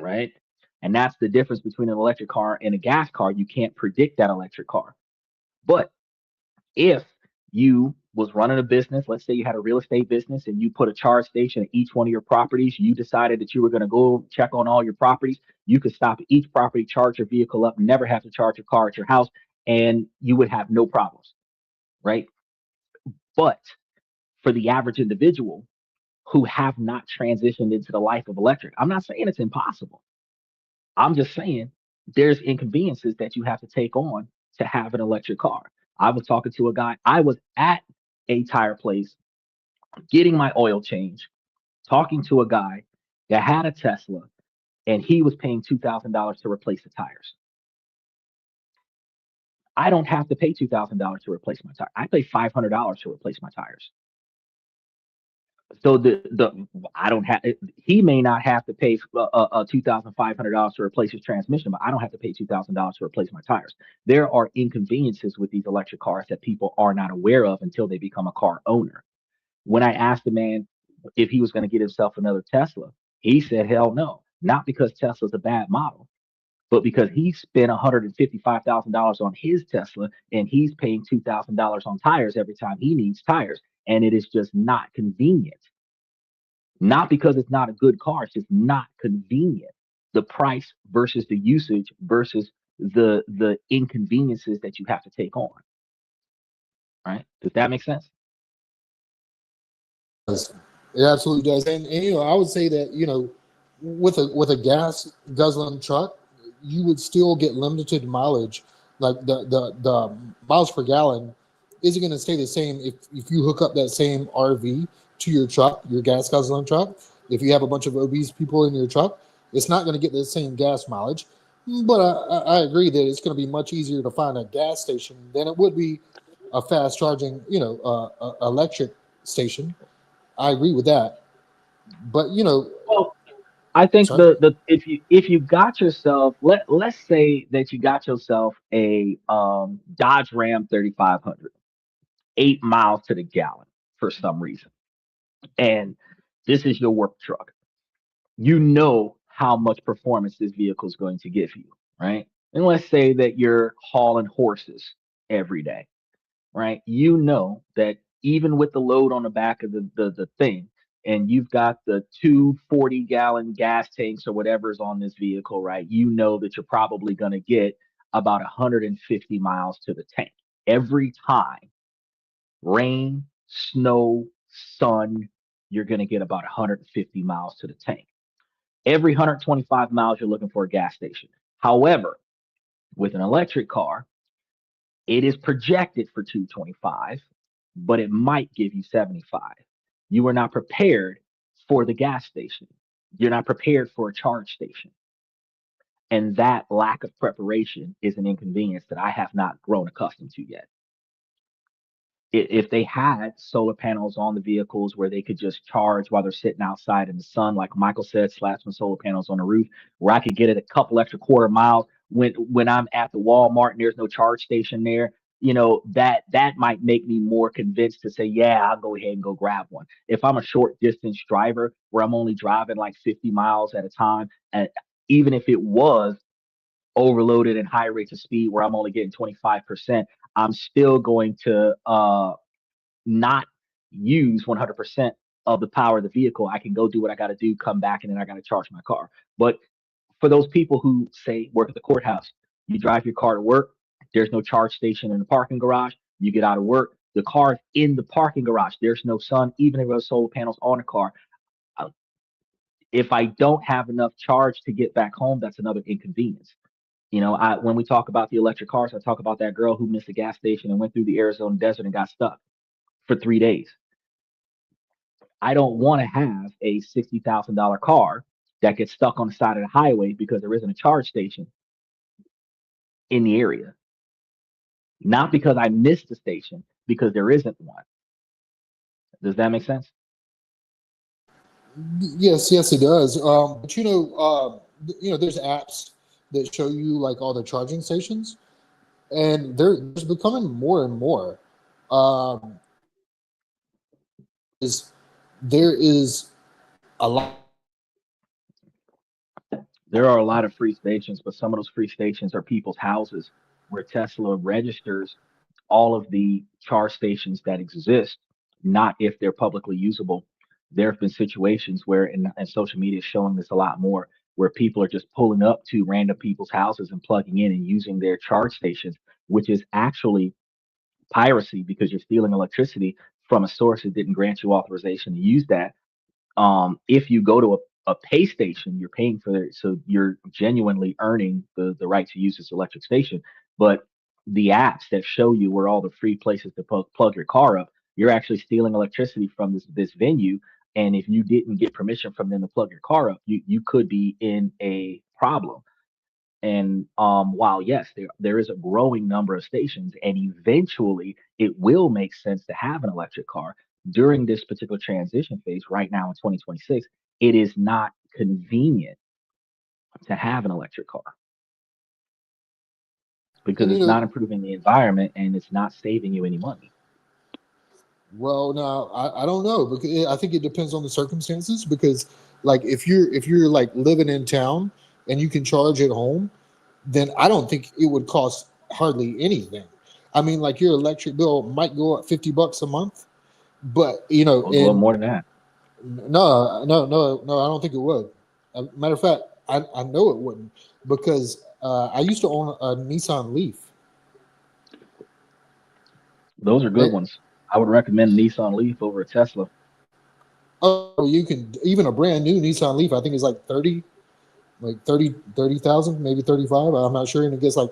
right? And that's the difference between an electric car and a gas car. You can't predict that electric car. But if you was running a business, let's say you had a real estate business and you put a charge station at each one of your properties, you decided that you were going to go check on all your properties, you could stop at each property, charge your vehicle up, never have to charge your car at your house, and you would have no problems, right? But for the average individual who have not transitioned into the life of electric, I'm not saying it's impossible. I'm just saying there's inconveniences that you have to take on to have an electric car. I was talking to a guy, I was at a tire place getting my oil change, talking to a guy that had a Tesla, and he was paying $2,000 to replace the tires. I don't have to pay $2,000 to replace my tire. I pay $500 to replace my tires. So the I don't have he may not have to pay $2,500 to replace his transmission, but I don't have to pay $2,000 to replace my tires. There are inconveniences with these electric cars that people are not aware of until they become a car owner. When I asked the man if he was going to get himself another Tesla, he said, hell no. Not because Tesla's a bad model, but because he spent $155,000 on his Tesla and he's paying $2,000 on tires every time he needs tires. And it is just not convenient. Not because it's not a good car, it's just not convenient. The price versus the usage versus the inconveniences that you have to take on. Right? Does that make sense? It absolutely does. And you know, I would say that, you know, with a gas guzzling truck, you would still get limited mileage. Like the miles per gallon isn't going to stay the same if you hook up that same RV to your truck, your gas guzzling truck. If you have a bunch of obese people in your truck, it's not going to get the same gas mileage. But I agree that it's going to be much easier to find a gas station than it would be a fast charging, you know, electric station. I agree with that. But you know, Well, I think sorry. the if you got yourself let's say that you got yourself a Dodge Ram 3500, 8 miles to the gallon for some reason, and this is your work truck. You know how much performance this vehicle is going to give you, right? And let's say that you're hauling horses every day, right? You know that even with the load on the back of the thing, and you've got the 240-gallon gas tanks or whatever is on this vehicle, right? You know that you're probably going to get about 150 miles to the tank every time. Rain, snow, sun, you're going to get about 150 miles to the tank. Every 125 miles, you're looking for a gas station. However, with an electric car, it is projected for 225, but it might give you 75. You are not prepared for the gas station. You're not prepared for a charge station. And that lack of preparation is an inconvenience that I have not grown accustomed to yet. If they had solar panels on the vehicles where they could just charge while they're sitting outside in the sun, like Michael said, slap some solar panels on the roof, where I could get it a couple extra quarter miles when I'm at the Walmart and there's no charge station there, you know, that might make me more convinced to say, yeah, I'll go ahead and go grab one. If I'm a short distance driver where I'm only driving like 50 miles at a time, and even if it was overloaded and high rates of speed where I'm only getting 25%, I'm still going to not use 100% of the power of the vehicle. I can go do what I got to do, come back, and then I got to charge my car. But for those people who say work at the courthouse, you drive your car to work, there's no charge station in the parking garage, you get out of work, the car is in the parking garage, there's no sun, even if there's solar panels on the car. If I don't have enough charge to get back home, that's another inconvenience. You know, when we talk about the electric cars, I talk about that girl who missed a gas station and went through the Arizona desert and got stuck for 3 days. I don't want to have a $60,000 car that gets stuck on the side of the highway because there isn't a charge station in the area. Not because I missed the station, because there isn't one. Does that make sense? Yes, yes, it does. But you know, there's apps that show you like all the charging stations, and there's becoming more and more. Um, is there is a lot. There are a lot of free stations, but some of those free stations are people's houses where Tesla registers all of the charge stations that exist, not if they're publicly usable. There have been situations where, and social media is showing this a lot more, where people are just pulling up to random people's houses and plugging in and using their charge stations, which is actually piracy because you're stealing electricity from a source that didn't grant you authorization to use that. If you go to a pay station, you're paying for it, so you're genuinely earning the right to use this electric station. But the apps that show you where all the free places to plug your car up, you're actually stealing electricity from this venue. And if you didn't get permission from them to plug your car up, you could be in a problem. And while yes, there is a growing number of stations, and eventually it will make sense to have an electric car during this particular transition phase right now in 2026, it is not convenient to have an electric car because And it's not improving the environment and it's not saving you any money. well, now I don't know, because I think it depends on the circumstances. Because like if you're like living in town and you can charge at home, then I don't think it would cost hardly anything. I mean, like your electric bill might go up $50 a month, but It'll go up and more than that. no, I don't think it would. Matter of fact, I know it wouldn't, because I used to own a Nissan Leaf. Those are good Eh, ones. I would recommend Nissan Leaf over a Tesla. Oh, you can even a brand new Nissan Leaf. I think is like 30,000, maybe 35. I'm not sure, and it gets like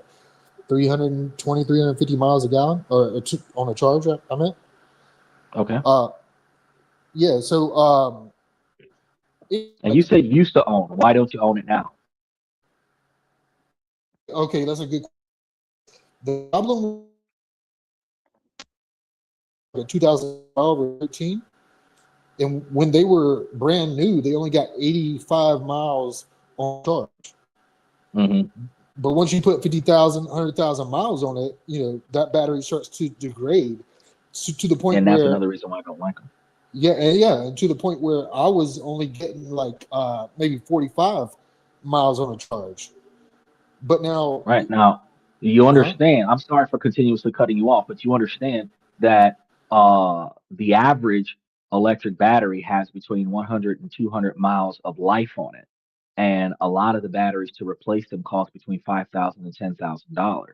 320, 350 miles a gallon, or on a charge. I meant. Okay. Uh, yeah. So And you said you used to own. Why don't you own it now? okay, that's a good. The problem in 2012 or 13, and when they were brand new, they only got 85 miles on charge. Hmm. But once you put 50,000, 100,000 miles on it, that battery starts to degrade to the point And that's where, another reason why I don't like them. and to the point where I was only getting like maybe 45 miles on a charge. But now, Right now, you huh? understand. I'm sorry for continuously cutting you off, but you understand that the average electric battery has between 100 and 200 miles of life on it, and a lot of the batteries to replace them cost between $5,000 and $10,000,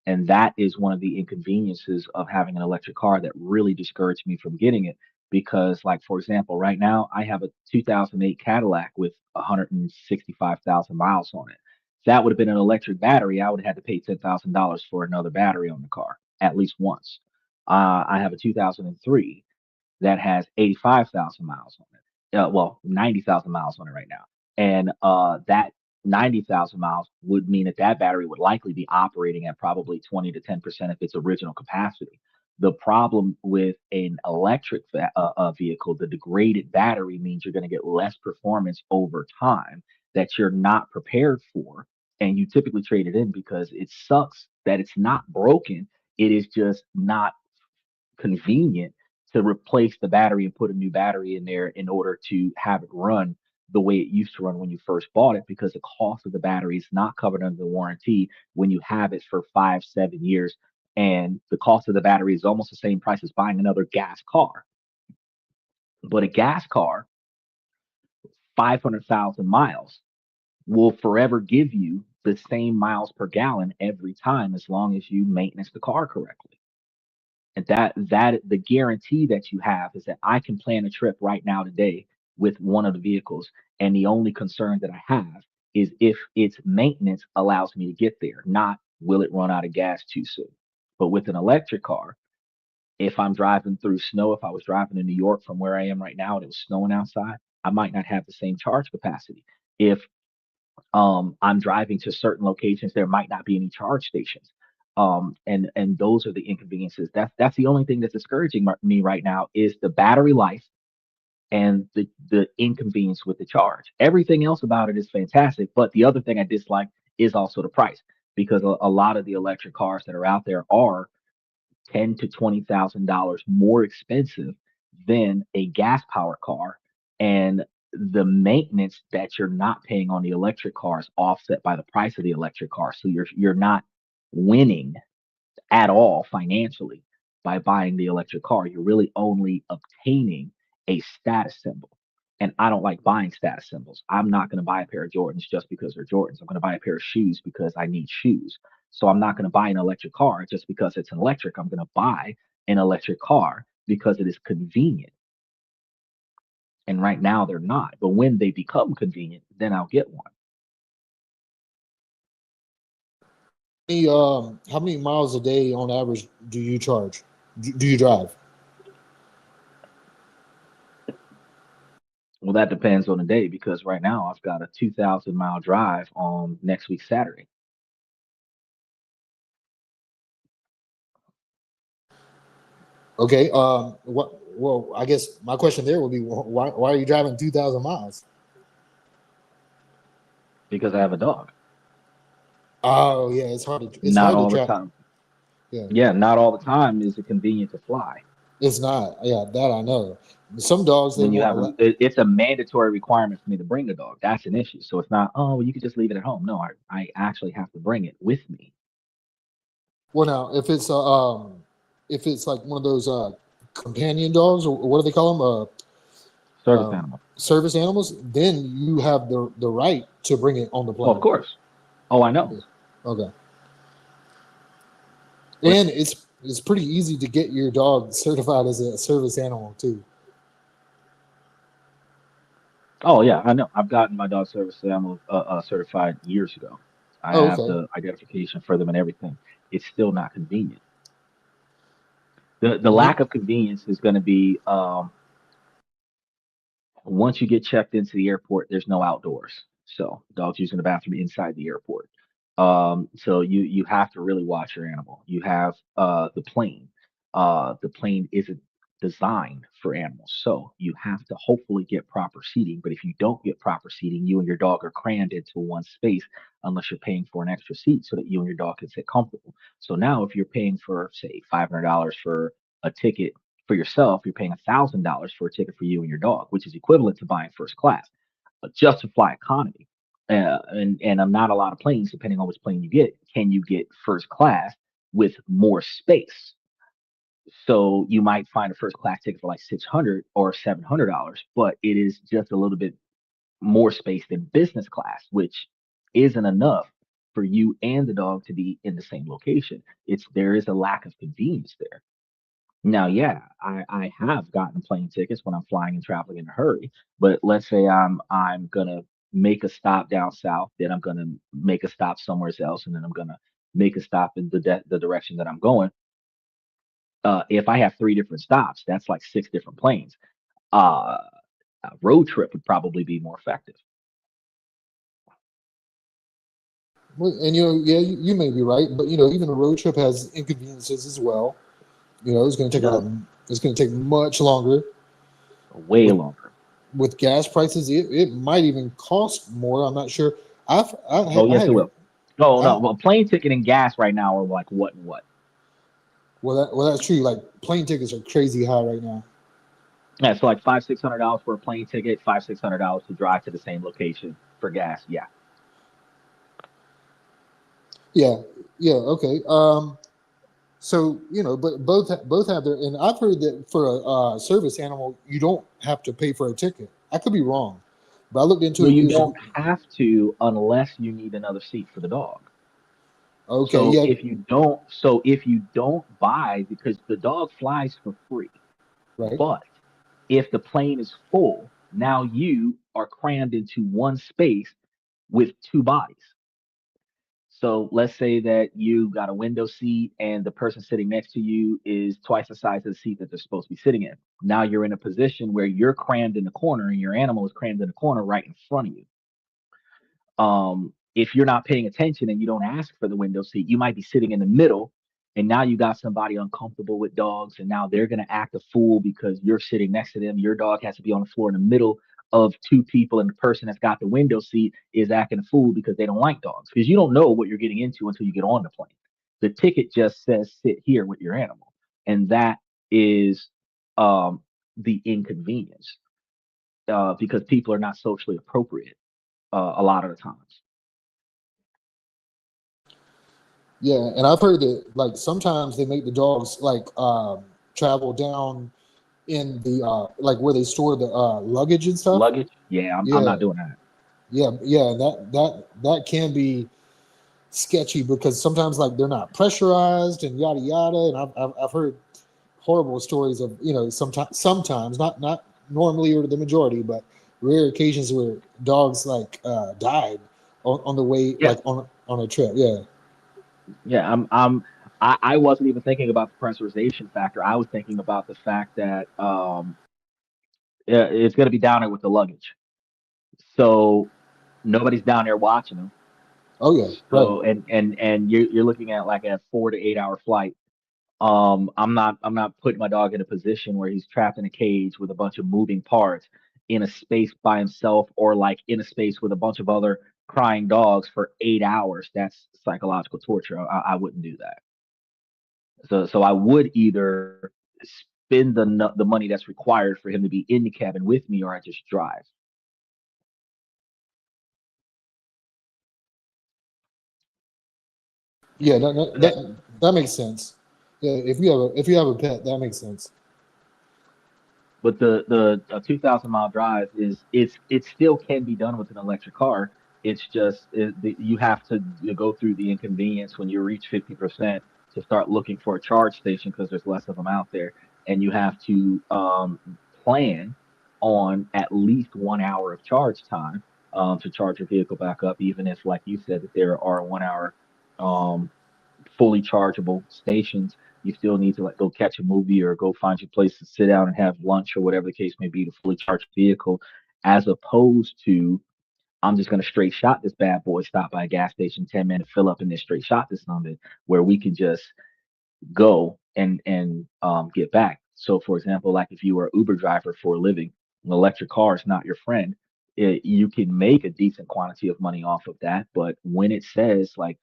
and that is one of the inconveniences of having an electric car that really discouraged me from getting it. Because, like for example, right now I have a 2008 Cadillac with 165,000 miles on it. That would have been an electric battery. I would have had to pay $10,000 for another battery on the car at least once. I have a 2003 that has 85,000 miles on it. Well, 90,000 miles on it right now. And that 90,000 miles would mean that that battery would likely be operating at probably 20 to 10% of its original capacity. The problem with an electric vehicle, the degraded battery means you're going to get less performance over time that you're not prepared for. And you typically trade it in because it sucks that it's not broken. It is just not convenient to replace the battery and put a new battery in there in order to have it run the way it used to run when you first bought it, because the cost of the battery is not covered under the warranty when you have it for 5, 7 years. And the cost of the battery is almost the same price as buying another gas car. But a gas car, 500,000 miles, will forever give you the same miles per gallon every time as long as you maintenance the car correctly. And that the guarantee that you have is that I can plan a trip right now today with one of the vehicles, and the only concern that I have is if its maintenance allows me to get there, not will it run out of gas too soon. But with an electric car, if I'm driving through snow, if I was driving to New York from where I am right now and it was snowing outside, I might not have the same charge capacity. If I'm driving to certain locations, there might not be any charge stations. And those are the inconveniences. That's the only thing that's discouraging me right now is the battery life and the inconvenience with the charge. Everything else about it is fantastic, but the other thing I dislike is also the price, because a lot of the electric cars that are out there are $10,000 to $20,000 more expensive than a gas powered car, and the maintenance that you're not paying on the electric car is offset by the price of the electric car. So you're not winning at all financially by buying the electric car. You're really only obtaining a status symbol. And I don't like buying status symbols. I'm not going to buy a pair of Jordans just because they're Jordans. I'm going to buy a pair of shoes because I need shoes. So I'm not going to buy an electric car just because it's an electric. I'm going to buy an electric car because it is convenient. And right now they're not. But when they become convenient, then I'll get one. How many miles a day on average do you charge? Do you drive? Well, that depends on the day because right now I've got a 2,000-mile drive on next week Saturday. Okay. What? Well, I guess my question there would be, why are you driving 2,000 miles? Because I have a dog. Oh yeah, it's Not hard to all the travel. time. Yeah, Yeah, not all the time is it convenient to fly. it's not. Yeah, that I know. Some dogs they When you won't have allow. it's a mandatory requirement for me to bring a dog. That's an issue. So it's not, oh, well, you could just leave it at home. No, I actually have to bring it with me. Well, now if it's like one of those companion dogs, or what do they call them? Service animal. Service animals, then you have the right to bring it on the Oh, of plane. course. Oh, I know. Yeah. Okay. But And it's pretty easy to get your dog certified as a service animal too. oh yeah, I know. I've gotten my dog service animal certified years ago. I Oh, have okay. the identification for them and everything. It's still not convenient. The And you, lack of convenience is going to be once you get checked into the airport, there's no outdoors. So dogs using the bathroom inside the airport. So you have to really watch your animal. You have the plane. The plane isn't designed for animals, so you have to hopefully get proper seating. But if you don't get proper seating, you and your dog are crammed into one space unless you're paying for an extra seat so that you and your dog can sit comfortable. So now, if you're paying for say $500 for a ticket for yourself, you're paying $1,000 for a ticket for you and your dog, which is equivalent to buying first class. But just to fly economy, and I'm not a lot of planes, depending on which plane you get, can you get first class with more space? So you might find a first class ticket for like 600 or $700, but it is just a little bit more space than business class, which isn't enough for you and the dog to be in the same location. There is a lack of convenience there. Now, yeah, I have gotten plane tickets when I'm flying and traveling in a hurry. But let's say I'm gonna make a stop down south, then I'm gonna make a stop somewhere else, and then I'm gonna make a stop in the direction that I'm going. If I have three different stops, that's like six different planes. Uh, a road trip would probably be more effective. and yeah, you may be right, but even a road trip has inconveniences as well. It's going to It take does it's going to take much longer way with longer. gas prices. It might even cost more. I'm not sure. Oh, I yes, it had will. No, no. I, Well, plane ticket and gas right now are like what and what? that's true. Like plane tickets are crazy high right now. Yeah, so like $500-600 for a plane ticket, $500-600 to drive to the same location for gas. Yeah. Yeah, yeah, okay. So but both have their, and I've heard that for a service animal, you don't have to pay for a ticket. I could be wrong, but I looked into Well, it. you It was don't have to unless you need another seat for the dog. okay. So Yeah, if you don't buy because the dog flies for free, right. but if the plane is full, now you are crammed into one space with two bodies. So let's say that you got a window seat and the person sitting next to you is twice the size of the seat that they're supposed to be sitting in. Now you're in a position where you're crammed in the corner and your animal is crammed in the corner right in front of you. If you're not paying attention and you don't ask for the window seat, you might be sitting in the middle, and now you got somebody uncomfortable with dogs, and now they're gonna act a fool because you're sitting next to them. Your dog has to be on the floor in the middle of two people, and the person that's got the window seat is acting a fool because they don't like dogs. Because you don't know what you're getting into until you get on the plane. The ticket just says sit here with your animal, and that is um, the inconvenience because people are not socially appropriate a lot of the times. Yeah, and I've heard that like sometimes they make the dogs like travel down in the like where they store the luggage and stuff. Luggage? Yeah, I'm Yeah, not doing that. yeah. That can be sketchy because sometimes like they're not pressurized and yada yada. And I've heard horrible stories of sometimes not normally or the majority, but rare occasions where dogs like died on the way Yeah, like on a trip. Yeah. yeah. I wasn't even thinking about the pressurization factor. I was thinking about the fact that it's going to be down there with the luggage. So nobody's down there watching them. Oh yeah, right. So and you're looking at like a 4 to 8 hour flight. I'm not putting my dog in a position where he's trapped in a cage with a bunch of moving parts in a space by himself, or like in a space with a bunch of other crying dogs for 8 hours. That's psychological torture. I wouldn't do that. So I would either spend the money that's required for him to be in the cabin with me, or I just drive. Yeah, that makes sense. Yeah, if you have a pet, that makes sense. But the 2,000 mile drive is it still can be done with an electric car. It's just you have to go through the inconvenience when you reach 50% to start looking for a charge station because there's less of them out there, and you have to plan on at least 1 hour of charge time to charge your vehicle back up, even if, like you said, that there are 1 hour um, fully chargeable stations. You still need to like go catch a movie or go find your place to sit down and have lunch or whatever the case may be to fully charge the vehicle, as opposed to I'm just gonna straight shot this bad boy, stop by a gas station, 10 minute fill up, and then straight shot this number where we can just go and get back. So for example, like if you were an Uber driver for a living, an electric car is not your friend. You can make a decent quantity of money off of that, but when it says like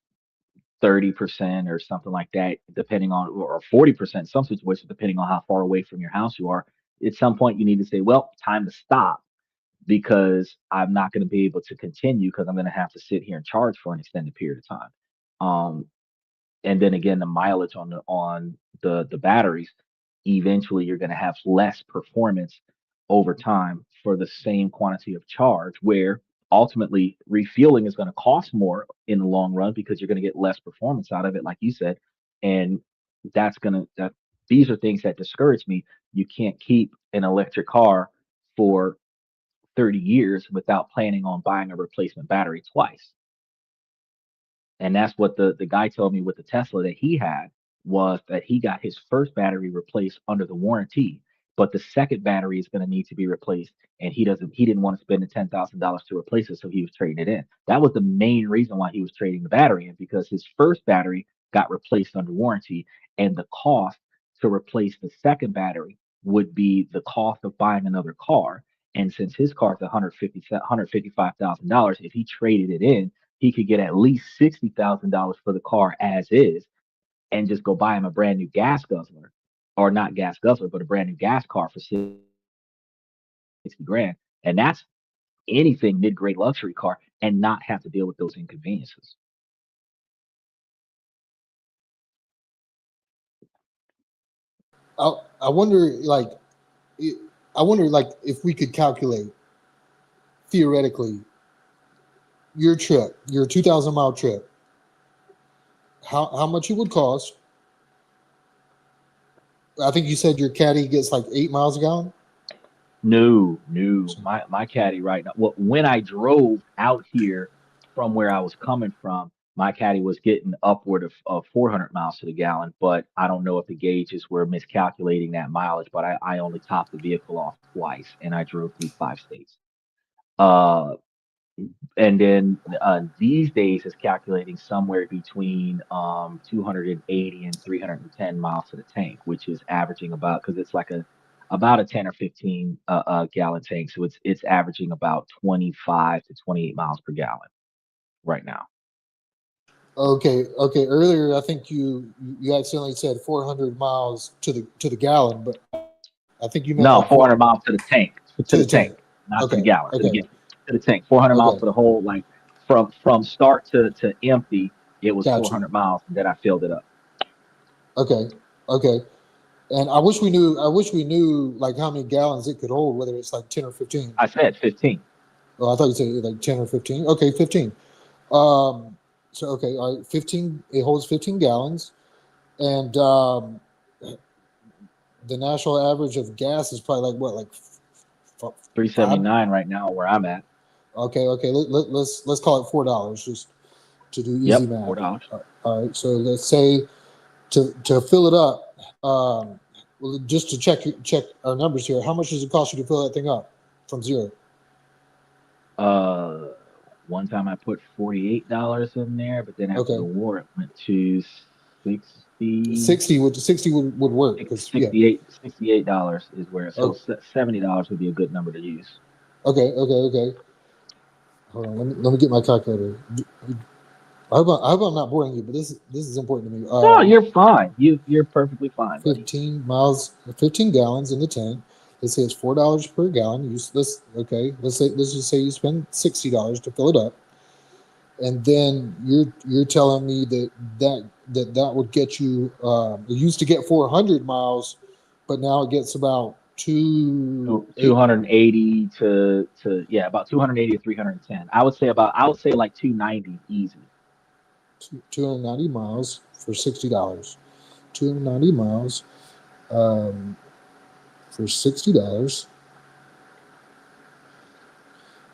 30% or something like that, depending on, or 40% some situations, depending on how far away from your house you are. At some point, you need to say, well, time to stop because I'm not going to be able to continue because I'm going to have to sit here and charge for an extended period of time. Um, and then again, the mileage on the batteries, eventually you're going to have less performance over time for the same quantity of charge, where ultimately refueling is going to cost more in the long run because you're going to get less performance out of it, like you said. And that these are things that discourage me. You can't keep an electric car for 30 years without planning on buying a replacement battery twice. And that's what the guy told me with the Tesla that he had, was that he got his first battery replaced under the warranty, but the second battery is going to need to be replaced, and he didn't want to spend the $10,000 to replace it, so he was trading it in. That was the main reason why he was trading the battery in, because his first battery got replaced under warranty, and the cost to replace the second battery would be the cost of buying another car. And since his car is $155,000, if he traded it in, he could get at least $60,000 for the car as is, and just go buy him a brand new gas guzzler, or not gas guzzler, but a brand new gas car for 60 grand. And that's anything mid grade luxury car, and not have to deal with those inconveniences. I wonder, like, I wonder, like, if we could calculate theoretically your trip, your 2,000 mile trip, how much it would cost. I think you said your caddy gets like 8 miles a gallon. No, no, my caddy right now. Well, when I drove out here from where I was coming from, my caddy was getting upward of 400 miles to the gallon. But I don't know if the gauges were miscalculating that mileage. But I only topped the vehicle off twice, and I drove through 5 states. Uh, and then these days is calculating somewhere between 280 and 310 miles to the tank, which is averaging about, because it's like about a 10 or 15 gallon tank, so it's averaging about 25 to 28 miles per gallon right now. Okay. Earlier, I think you accidentally said 400 miles to the gallon, but I think you meant No, like 400 miles to the tank, to the tank. not to Okay. the gallon, Okay. to the tank. 400 miles Okay. for the whole, like from start to empty, it was Gotcha. 400 miles, and then I filled it up. Okay. Okay. And I wish we knew like how many gallons it could hold, whether it's like 10 or 15. I said 15. Oh, I thought you said like 10 or 15. Okay, 15. So okay, all right, 15. It holds 15 gallons, and the national average of gas is probably like what, like 379 right now where I'm at. Okay. Let's call it $4 just to do easy Yep, math. $4. All right, so let's say to fill it up, Well, just to check our numbers here, how much does it cost you to fill that thing up from zero? Uh, one time I put $48 in there, but then after the Okay, war it went to 60, 60 would work because yeah. $68 is where, so Oh, $70 would be a good number to use. okay. Hold on, let me get my calculator. I hope I'm not boring you, but this is important to me. No, you're fine. You're perfectly fine, buddy. 15 miles, 15 gallons in the tank. Let's say it's $4 per gallon. Let's just say you spend $60 to fill it up, and then you're telling me that would get you. It used to get 400 miles, but now it gets about two eight 280 to yeah, about 280 to 310. I would say like 290 easy. 290 miles for $60. 290 miles um, for $60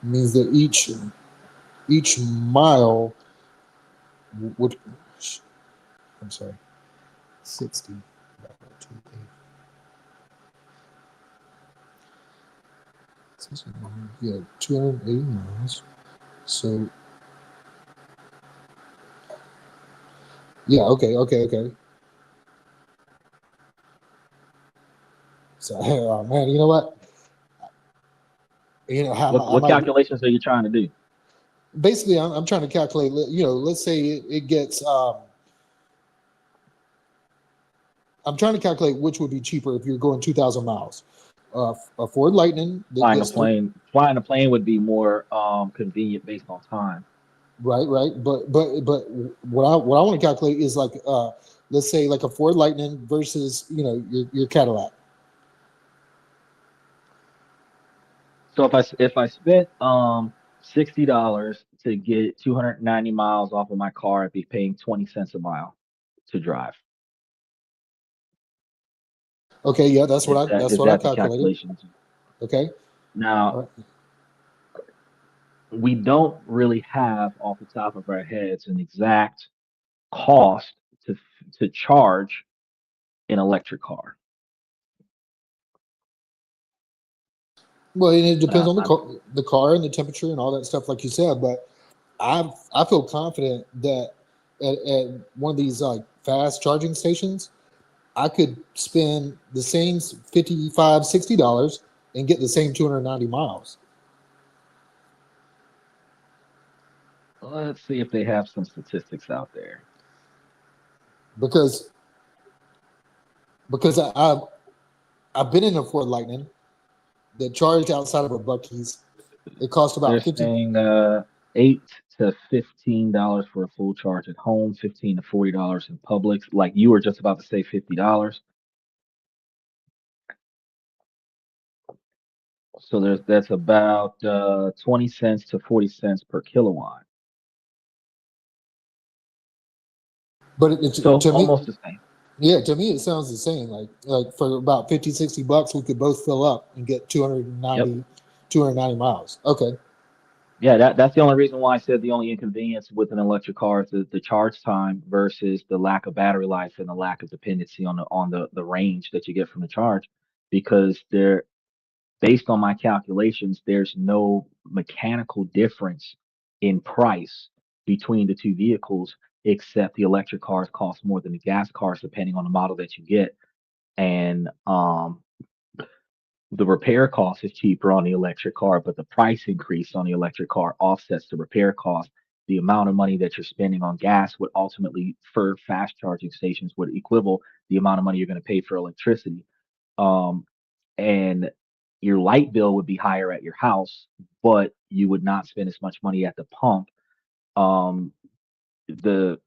means that each mile would. I'm sorry, 60. Yeah, 280 miles. So yeah, okay. So man, you know what? You know how What I what might calculations are you trying to do? basically I'm trying to calculate. You know, let's say it gets. I'm trying to calculate which would be cheaper if you're going 2,000 miles. A Ford Lightning that Flying a gets plane, flying a plane would be more convenient based on time. right, but what I want to calculate is like let's say like a Ford Lightning versus your Cadillac. So if I spent $60 to get 290 miles off of my car, I'd be paying 20 cents a mile to drive. Okay, yeah, that's Is what I that the calculated. calculations? Okay, Now, all right. we don't really have off the top of our heads an exact cost to charge an electric car. Well, and it But depends on the car and the temperature and all that stuff, like you said. But I feel confident that at one of these like fast charging stations, I could spend the same 55 $60 and get the same 290 miles. let's see if they have some statistics out there. because because I've been in a Ford Lightning that charged outside of a Bucky's. It cost They're about 50. saying $8 to $15 for a full charge at home, $15 to $40 in Publix. Like you were just about to say $50. So that's about 20 cents to 40 cents per kilowatt. But So to me, almost the same. yeah, to me it sounds the same. Like for about 50 $60, we could both fill up and get Yep. 290 miles. Okay. Yeah, that's the only reason why I said the only inconvenience with an electric car is the charge time versus the lack of battery life and the lack of dependency on the range that you get from the charge. Because there, based on my calculations, there's no mechanical difference in price between the two vehicles, except the electric cars cost more than the gas cars, depending on the model that you get. And the repair cost is cheaper on the electric car, but the price increase on the electric car offsets the repair cost. The amount of money that you're spending on gas would ultimately, for fast charging stations, would equivalent the amount of money you're going to pay for electricity. Um, and your light bill would be higher at your house, but you would not spend as much money at the pump. Um, the,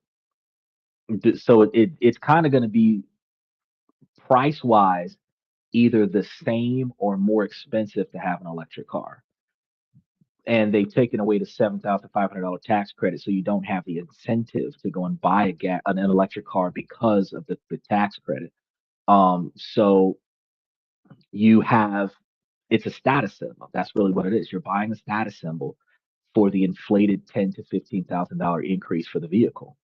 so it's kind of going to be price wise either the same or more expensive to have an electric car. And they've taken away the $7,500 tax credit, so you don't have the incentive to go and buy an electric car because of the tax credit. So you have it's a status symbol. That's really what it is. You're buying a status symbol for the inflated $10,000 to $15,000 increase for the vehicle.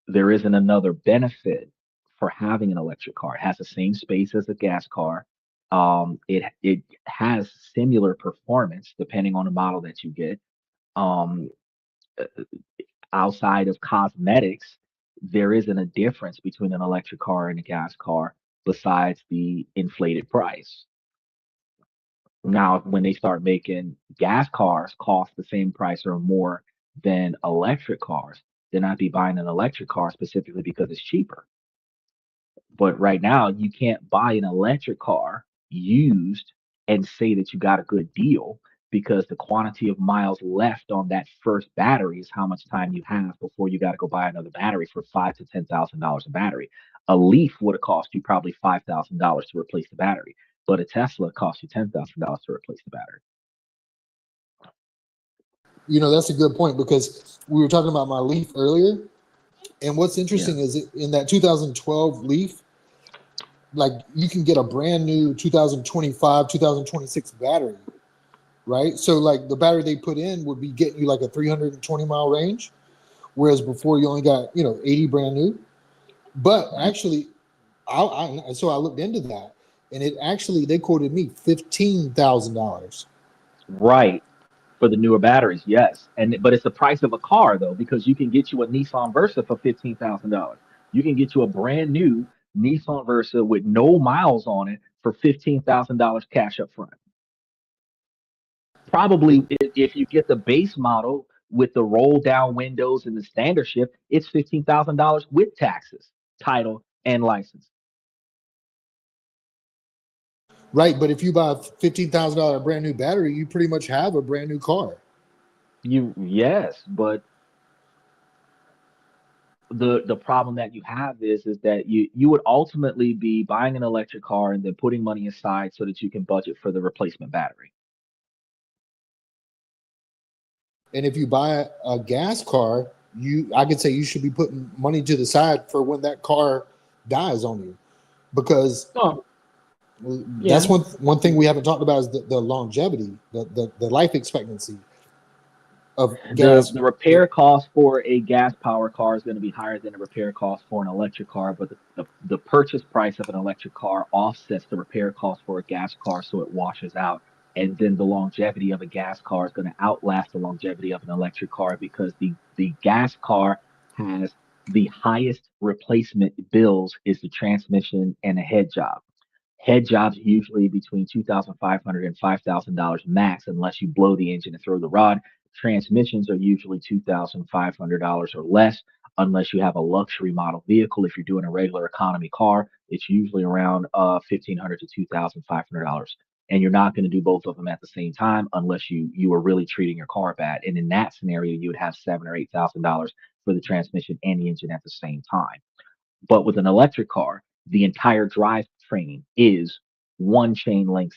There isn't another benefit for having an electric car. It has the same space as a gas car. It has similar performance depending on the model that you get. Um, Outside of cosmetics, there isn't a difference between an electric car and a gas car besides the inflated price. Now, when they start making gas cars cost the same price or more than electric cars, then I'd be buying an electric car specifically because it's cheaper. But right now, you can't buy an electric car used and say that you got a good deal because the quantity of miles left on that first battery is how much time you have before you got to go buy another battery for $5,000 to $10,000 a battery. A Leaf would have cost you probably $5,000 to replace the battery, but a Tesla costs you $10,000 to replace the battery. That's a good point because we were talking about my Leaf earlier. And what's interesting is in that 2012 Leaf, like you can get a brand new 2025, 2026 battery, right? So like the battery they put in would be getting you like a 320-mile range, whereas before you only got 80 brand new. But actually, so I looked into that, and it actually they quoted me $15,000. Right. For the newer batteries, yes. But it's the price of a car though, because you can get you a Nissan Versa for $15,000. You can get you a brand new Nissan Versa with no miles on it for $15,000 cash up front. Probably if you get the base model with the roll down windows and the standard shift, it's $15,000 with taxes, title, and license. Right, but if you buy a $15,000 brand new battery, you pretty much have a brand new car. Yes, but the problem that you have is that you would ultimately be buying an electric car and then putting money aside so that you can budget for the replacement battery. And if you buy a gas car, I could say you should be putting money to the side for when that car dies on you, because that's one thing we haven't talked about is the longevity, the life expectancy of gas. The repair cost for a gas power car is going to be higher than the repair cost for an electric car, but the purchase price of an electric car offsets the repair cost for a gas car, so it washes out. And then the longevity of a gas car is going to outlast the longevity of an electric car because the gas car has the highest replacement bills is the transmission and the head job. Head jobs are usually between $2,500 and $5,000 max, unless you blow the engine and throw the rod. Transmissions are usually $2,500 or less, unless you have a luxury model vehicle. If you're doing a regular economy car, it's usually around $1,500 to $2,500. And you're not going to do both of them at the same time unless you are really treating your car bad. And in that scenario, you would have $7,000 or $8,000 for the transmission and the engine at the same time. But with an electric car, the entire drivetrain is one chain link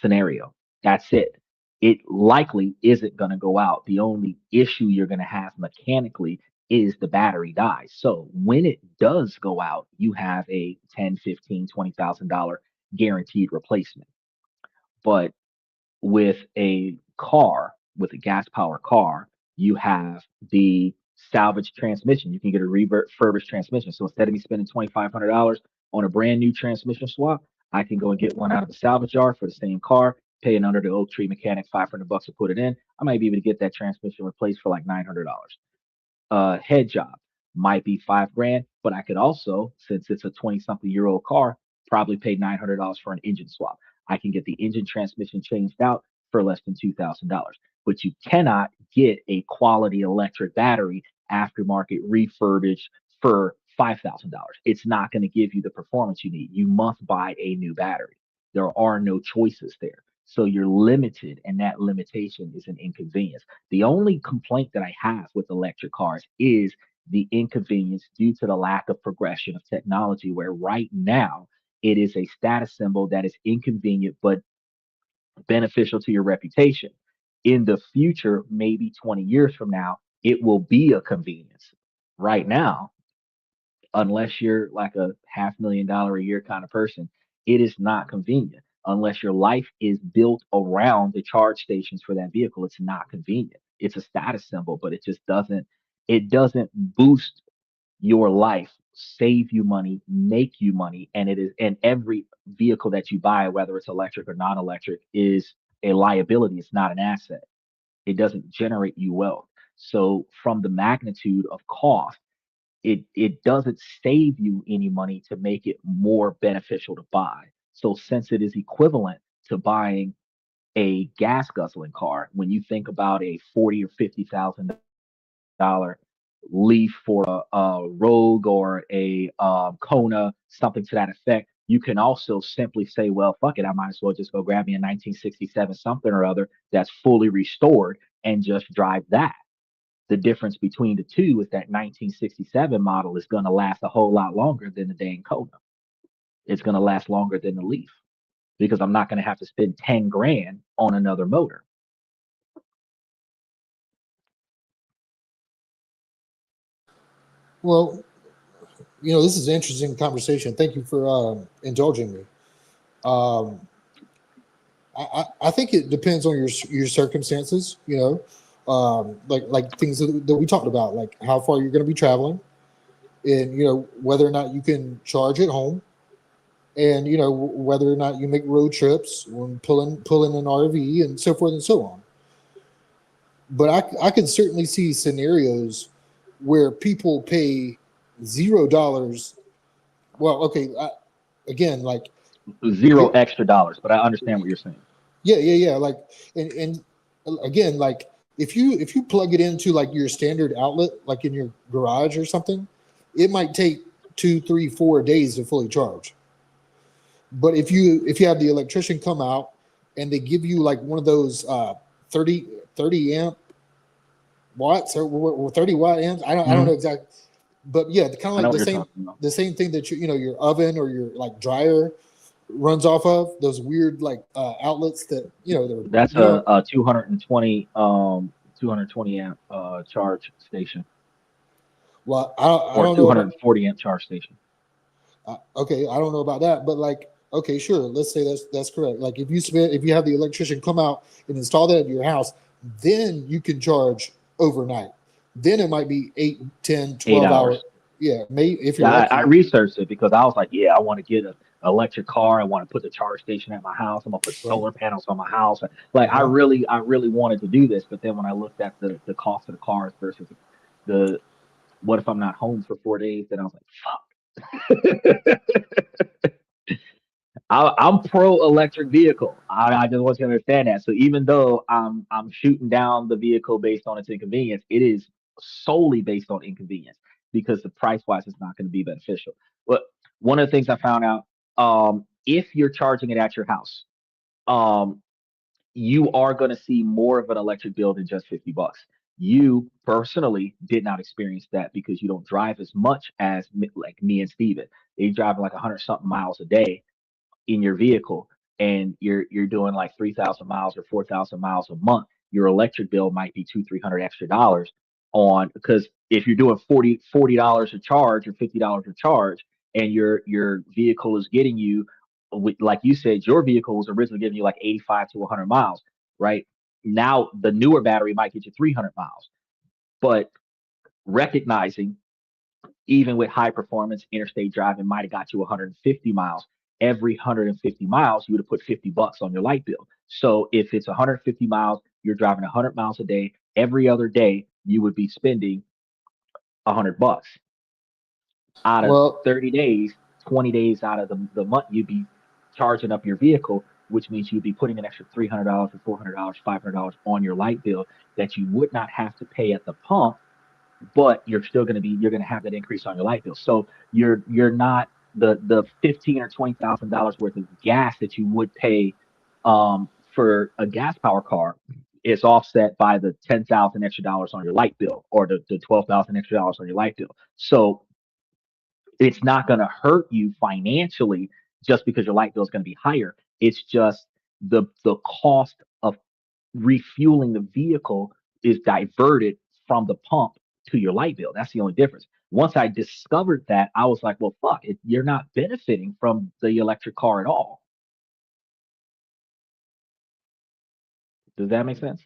scenario. That's it. It likely isn't going to go out. The only issue you're going to have mechanically is the battery dies. So when it does go out, you have a $10, $15, $20,000 guaranteed replacement. But with a car, with a gas power car, you have the salvage transmission. You can get a refurbished transmission. So instead of me spending $2,500 on a brand new transmission swap, I can go and get one out of the salvage yard for the same car, paying under the Oak Tree mechanic $500 to put it in. I might be able to get that transmission replaced for like $900. Head job might be $5,000, but I could also, since it's a 20-something-year-old car, probably pay $900 for an engine swap. I can get the engine transmission changed out for less than $2,000. But you cannot get a quality electric battery aftermarket refurbished for $5,000. It's not going to give you the performance you need. You must buy a new battery. There are no choices there. So you're limited, and that limitation is an inconvenience. The only complaint that I have with electric cars is the inconvenience due to the lack of progression of technology, where right now it is a status symbol that is inconvenient but beneficial to your reputation. In the future, maybe 20 years from now, it will be a convenience. Right now, unless you're like a $500,000 a year kind of person, it is not convenient. Unless your life is built around the charge stations for that vehicle, it's not convenient. It's a status symbol, but it doesn't boost your life save you money, make you money, and it is, and every vehicle that you buy, whether it's electric or non-electric, is a liability. It's not an asset. It doesn't generate you wealth. So from the magnitude of cost, it doesn't save you any money to make it more beneficial to buy. So since it is equivalent to buying a gas guzzling car, when you think about a 40 or $50,000 Leaf for a Rogue or a Kona, something to that effect, you can also simply say, well, fuck it, I might as well just go grab me a 1967 something or other that's fully restored and just drive that. The difference between the two is that 1967 model is going to last a whole lot longer than the dang Kona. It's going to last longer than the Leaf because I'm not going to have to spend 10 grand on another motor. Well, this is an interesting conversation. Thank you for indulging me. Um, I think it depends on your circumstances. Like things that we talked about, like how far you're going to be traveling, and whether or not you can charge at home, and whether or not you make road trips when pulling an RV and so forth and so on. But I can certainly see scenarios where people pay $0. Well, okay, again, like Zero extra dollars, but I understand what you're saying. yeah. Like, and again, like if you plug it into like your standard outlet, like in your garage or something, it might take 2, 3, 4 days to fully charge. But if you have the electrician come out and they give you like one of those 30 amp watts or 30 watt amps, I don't know exactly, but yeah, kind of like the same thing that your oven or your like dryer runs off of, those weird like outlets that That's a 220 amp charge station. Well, I or don't know 240 amp charge station. Okay, I don't know about that, but like, okay, sure, let's say that's correct. Like if you have the electrician come out and install that at your house, then you can charge overnight. Then it might be 8, 10, 12 hours. Yeah, maybe if you're lucky. I researched it because I was like, yeah, I want to get an electric car. I want to put the charge station at my house. I'm gonna put solar panels on my house. Like I really wanted to do this, but then when I looked at the cost of the cars versus the what if I'm not home for 4 days, then I was like, fuck. I'm pro electric vehicle. I just want you to understand that. So even though I'm shooting down the vehicle based on its inconvenience, it is solely based on inconvenience because the price wise is not going to be beneficial. But one of the things I found out, if you're charging it at your house, you are going to see more of an electric bill than just $50. You personally did not experience that because you don't drive as much as like me and Steven. They drive like 100 something miles a day in your vehicle, and you're doing like 3,000 miles or 4,000 miles a month. Your electric bill might be $200-300 extra dollars on, because if you're doing $40 a charge or $50 a charge, and your vehicle is getting you, like you said, your vehicle was originally giving you like 85 to 100 miles, right? Now the newer battery might get you 300 miles, but recognizing even with high performance interstate driving might have got you 150 miles. Every 150 miles, you would have put $50 on your light bill. So if it's 150 miles, you're driving 100 miles a day. Every other day, you would be spending $100. Out of 30 days, 20 days out of the month, you'd be charging up your vehicle, which means you'd be putting an extra $300 or $400, $500 on your light bill that you would not have to pay at the pump, but you're going to have that increase on your light bill. So you're not the $15,000 or $20,000 worth of gas that you would pay for a gas power car is offset by the $10,000 extra dollars on your light bill, or the $12,000 extra dollars on your light bill. So it's not going to hurt you financially just because your light bill is going to be higher. It's just the cost of refueling the vehicle is diverted from the pump to your light bill. That's the only difference. Once I discovered that, I was like, well, fuck it. You're not benefiting from the electric car at all. Does that make sense?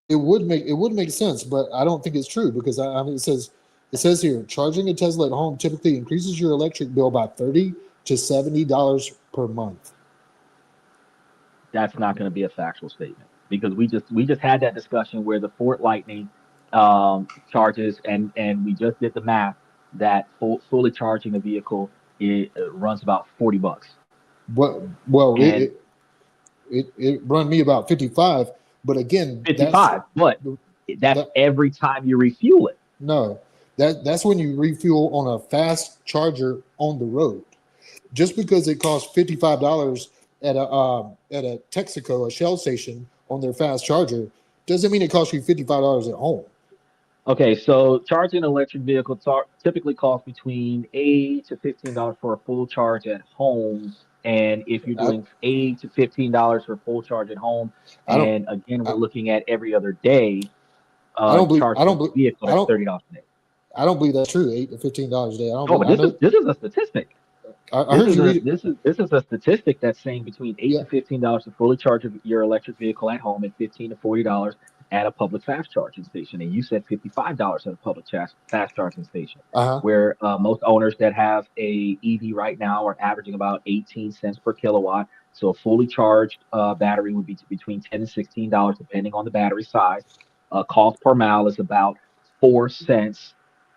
It would make sense, but I don't think it's true because I mean, it says It says here, charging a Tesla at home typically increases your electric bill by $30 to $70 per month. That's not going to be a factual statement because we just had that discussion where the Ford Lightning charges and we just did the math that fully charging a vehicle it runs about $40. Well, And it run me about 55, but again, 55, but that's that, every time you refuel it. no, that's when you refuel on a fast charger on the road. Just because it costs $55 at a Texaco, a Shell station on their fast charger, doesn't mean it costs you $55 at home. Okay, so charging an electric vehicle typically costs between $8 to $15 for a full charge at home. And if you're I, doing $8 to $15 for a full charge at home, I don't and again, I, we're looking at every other day, I don't believe charging a vehicle, I that's don't $30 a day. I don't believe that's true. $8 to $15 a day. I don't Oh, believe, but I know. this is a statistic. I This heard is you a read it. this is a statistic that's saying between eight Yeah. to $15 to fully charge your electric vehicle at home, and $15 to $40 at a public fast charging station. And you said $55 at a public fast charging station, Uh huh. where most owners that have a EV right now are averaging about 18 cents per kilowatt. So a fully charged battery would be between $10 and $16 depending on the battery size. Cost per mile is about 4 cents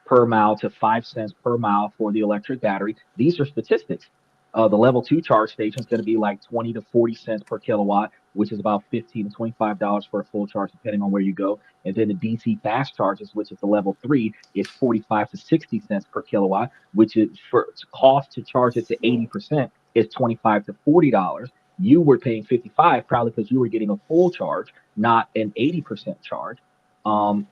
per mile to 5 cents per mile for the electric battery. These are statistics. The level 2 charge station is going to be like 20 to 40 cents per kilowatt, which is about $15 to $25 for a full charge, depending on where you go. And then the DC fast charges, which is the level 3, is 45 to 60 cents per kilowatt, which is for cost to charge it to 80% is $25 to $40. You were paying 55 probably because you were getting a full charge, not an 80% charge. Um,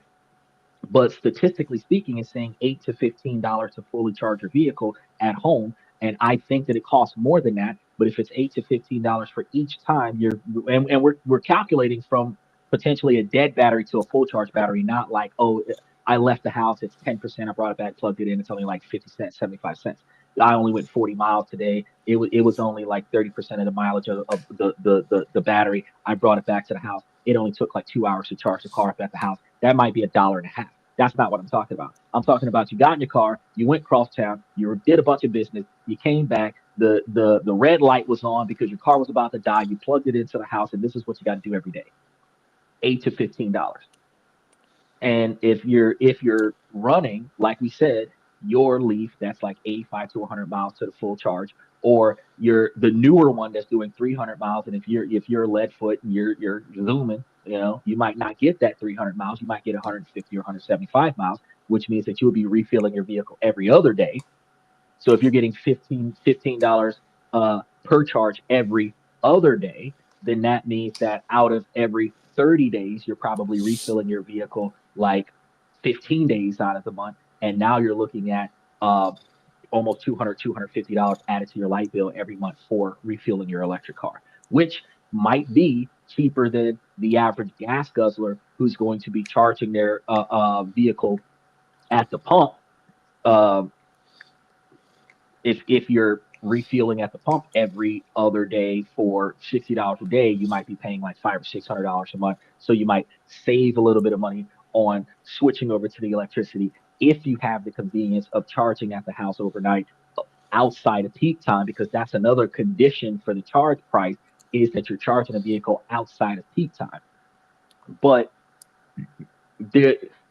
but statistically speaking, it's saying $8 to $15 to fully charge your vehicle at home. And I think that it costs more than that. But if it's $8 to $15 for each time, and we're calculating from potentially a dead battery to a full charge battery, not like, oh, I left the house, it's 10%, I brought it back, plugged it in, it's only like 50 cents, 75 cents. I only went 40 miles today. It was only like 30% of the mileage of the battery. I brought it back to the house. It only took like 2 hours to charge the car up at the house. That might be $1.50. That's not what I'm talking about. I'm talking about you got in your car, you went cross town, you did a bunch of business, you came back, the red light was on because your car was about to die, you plugged it into the house, and this is what you got to do every day. $8 to $15. And if you're running, like we said, your Leaf that's like 85 to 100 miles to the full charge, or the newer one that's doing 300 miles, and if you're lead foot and you're zooming, you might not get that 300 miles, you might get 150 or 175 miles, which means that you would be refilling your vehicle every other day. So if you're getting $15 per charge every other day, then that means that out of every 30 days, you're probably refilling your vehicle like 15 days out of the month. And now you're looking at almost $250 added to your light bill every month for refueling your electric car, which might be cheaper than the average gas guzzler who's going to be charging their vehicle at the pump. Uh, if you're refueling at the pump every other day for $60 a day, you might be paying like $500 or $600 a month. So you might save a little bit of money on switching over to the electricity if you have the convenience of charging at the house overnight outside of peak time, because that's another condition for the charge price is that you're charging a vehicle outside of peak time. But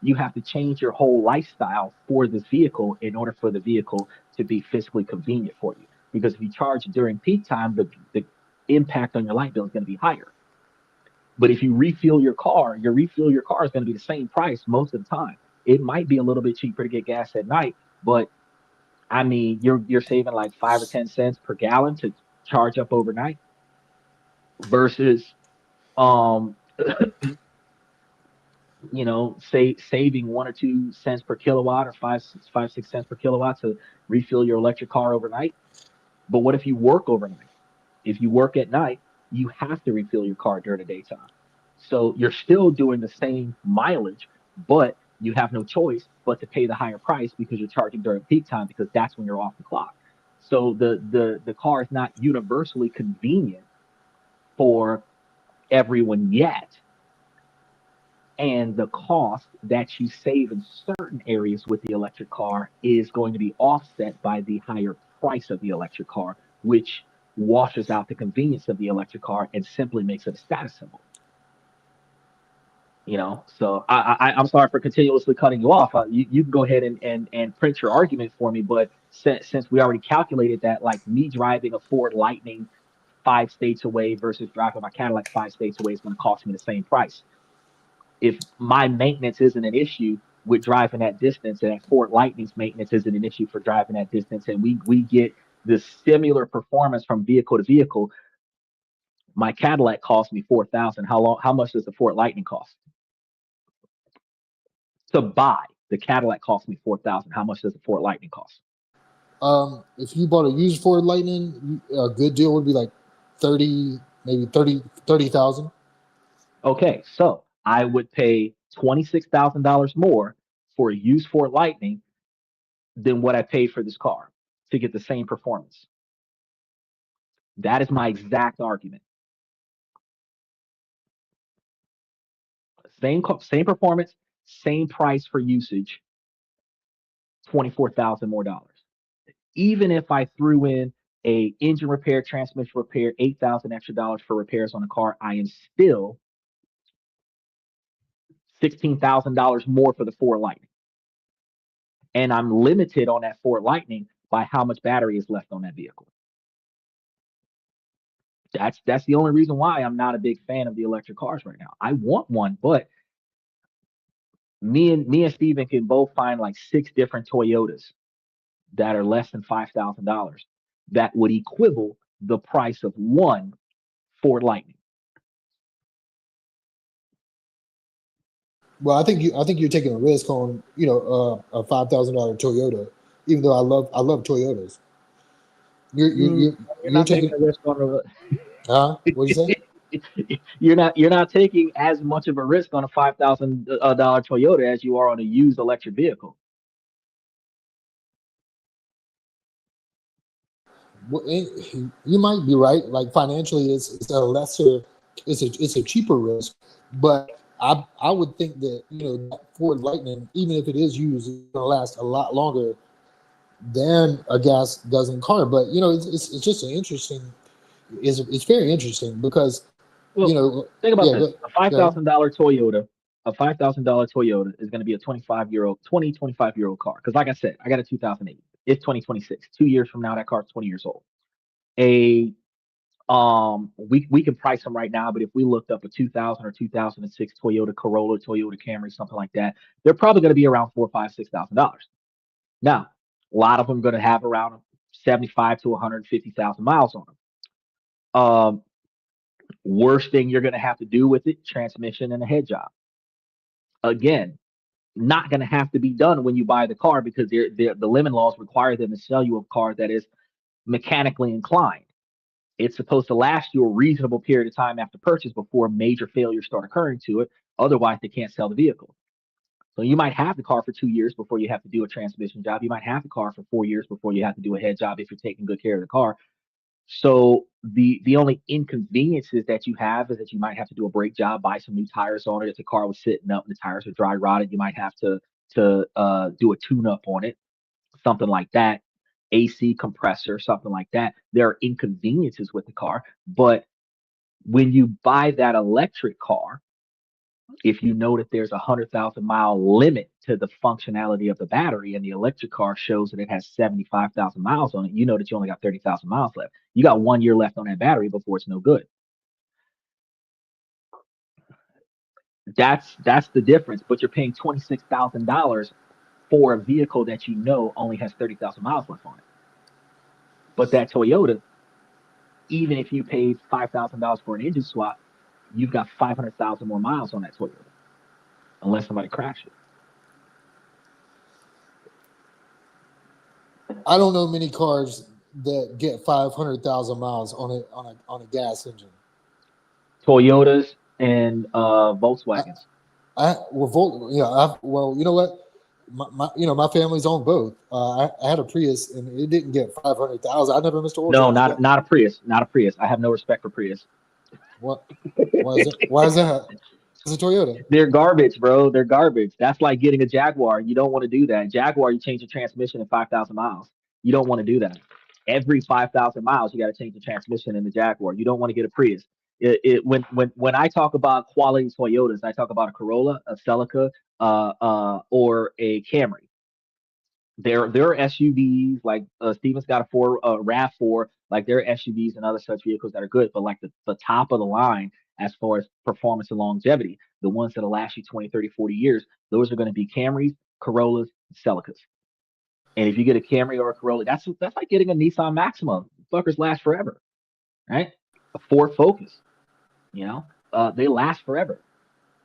you have to change your whole lifestyle for this vehicle in order for the vehicle to be physically convenient for you. Because if you charge during peak time, the impact on your light bill is going to be higher. But if you refuel your car, is going to be the same price most of the time. It might be a little bit cheaper to get gas at night, but I mean, you're saving like 5 or 10 cents per gallon to charge up overnight versus um saving 1 or 2 cents per kilowatt or 5, 6 cents per kilowatt to refill your electric car overnight. But what if you work overnight? If you work at night, you have to refill your car during the daytime. So you're still doing the same mileage, but you have no choice but to pay the higher price because you're charging during peak time because that's when you're off the clock. So the car is not universally convenient for everyone yet. And the cost that you save in certain areas with the electric car is going to be offset by the higher price of the electric car, which washes out the convenience of the electric car and simply makes it a status symbol. So I'm sorry for continuously cutting you off. You can go ahead and print your argument for me, but since we already calculated that, like me driving a Ford Lightning 5 states away versus driving my Cadillac 5 states away is going to cost me the same price. If my maintenance isn't an issue with driving that distance, and Ford Lightning's maintenance isn't an issue for driving that distance, and we get the similar performance from vehicle to vehicle, my Cadillac cost me $4,000. How much does the Ford Lightning cost? To buy the Cadillac cost me $4,000. How much does the Ford Lightning cost? If you bought a used Ford Lightning, a good deal would be like 30, maybe 30,000. Okay, so I would pay $26,000 more for a used Ford Lightning than what I paid for this car to get the same performance. That is my exact argument. Same performance, same price for usage, $24,000 more dollars. Even if I threw in a engine repair, transmission repair, $8,000 extra dollars for repairs on the car, I am still $16,000 more for the Ford Lightning. And I'm limited on that Ford Lightning by how much battery is left on that vehicle. That's the only reason why I'm not a big fan of the electric cars right now. I want one, but me and Steven can both find like 6 different Toyotas that are less than $5,000 that would equivalent the price of one Ford Lightning. Well, I think you're taking a risk on a $5,000 Toyota, even though I love Toyotas. You're not taking taking a risk on what do you say? You're not taking as much of a risk on a $5,000 Toyota as you are on a used electric vehicle. Well, you might be right. Like financially, it's a cheaper risk, but I would think that that Ford Lightning, even if it is used, it's gonna last a lot longer than a gas guzzling car. But it's just an interesting. It's very interesting because Well, think about yeah, this: a $5,000 Toyota, is going to be a 25-year-old car. Because, like I said, I got a 2008. It's 2026. 2 years from now, that car's 20 years old. We can price them right now, but if we looked up a 2000 or 2006 Toyota Corolla, Toyota Camry, something like that, they're probably going to be around $4,000, $5,000, $6,000. Now, a lot of them going to have around 75 to 150,000 miles on them. Worst thing you're going to have to do with it, transmission and a head job. Again, not going to have to be done when you buy the car because the lemon laws require them to sell you a car that is mechanically inclined. It's supposed to last you a reasonable period of time after purchase before major failures start occurring to it. Otherwise, they can't sell the vehicle. So you might have the car for 2 years before you have to do a transmission job. You might have the car for 4 years before you have to do a head job if you're taking good care of the car. So the only inconveniences that you have is that you might have to do a brake job, buy some new tires on it. If the car was sitting up and the tires are dry rotted, you might have to do a tune up on it, something like that. AC compressor, something like that. There are inconveniences with the car, but when you buy that electric car, if you know that there's a 100,000-mile limit to the functionality of the battery and the electric car shows that it has 75,000 miles on it, you know that you only got 30,000 miles left. You got 1 year left on that battery before it's no good. That's the difference, but you're paying $26,000 for a vehicle that you know only has 30,000 miles left on it. But that Toyota, even if you paid $5,000 for an engine swap, you've got 500,000 more miles on that Toyota, unless somebody crashes. I don't know many cars that get 500,000 miles on a gas engine. Toyotas and Volkswagens. You know what? My family's owned both. I had a Prius and it didn't get 500,000. I never missed an oil. No, not a Prius. Not a Prius. I have no respect for Prius. What? Why is that? It's a Toyota. They're garbage, bro. They're garbage. That's like getting a Jaguar. You don't want to do that. Jaguar, you change the transmission in 5,000 miles. You don't want to do that. Every 5,000 miles, you got to change the transmission in the Jaguar. You don't want to get a Prius. When I talk about quality Toyotas, I talk about a Corolla, a Celica, or a Camry. There are SUVs like Steven's got a RAV4, like there are SUVs and other such vehicles that are good, but like the top of the line as far as performance and longevity, the ones that'll last you 20, 30, 40 years, those are going to be Camrys, Corollas, Celicas. And if you get a Camry or a Corolla, that's like getting a Nissan Maxima. Fuckers last forever, right? A Ford Focus, they last forever,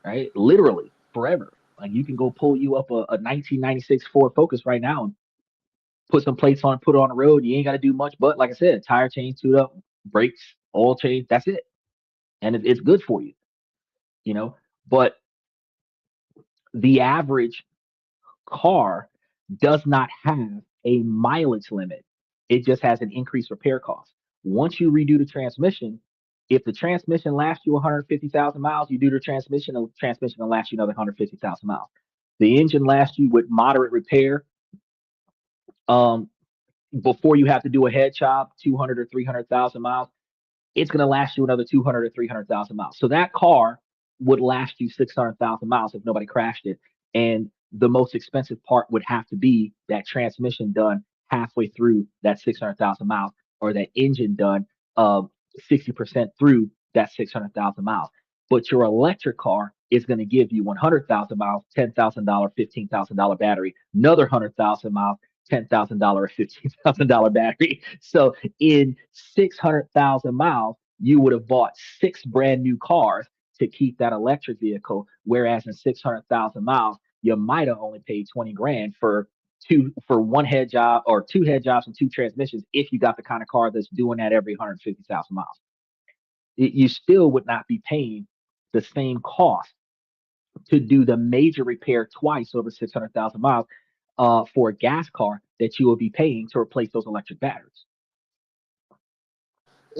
right? Literally forever. Like you can go pull you up a 1996 Ford Focus right now and put some plates on, put it on the road. You ain't got to do much, but like I said, tire change, tune up, brakes, oil change. That's it, and it's good for you, But the average car does not have a mileage limit. It just has an increased repair cost. Once you redo the transmission, if the transmission lasts you 150,000 miles, you do the transmission will last you another 150,000 miles. The engine lasts you with moderate repair. Before you have to do a head chop, 200 or 300,000 miles, it's going to last you another 200 or 300,000 miles. So that car would last you 600,000 miles if nobody crashed it. And the most expensive part would have to be that transmission done halfway through that 600,000 miles, or that engine done 60% through that 600,000 miles. But your electric car is going to give you 100,000 miles, $10,000, $15,000 battery, another 100,000 miles, $10,000 or $15,000 battery. So in 600,000 miles, you would have bought 6 brand new cars to keep that electric vehicle. Whereas in 600,000 miles, you might have only paid 20 grand for one head job or 2 head jobs and 2 transmissions. If you got the kind of car that's doing that every 150,000 miles, you still would not be paying the same cost to do the major repair twice over 600,000 miles for a gas car that you will be paying to replace those electric batteries.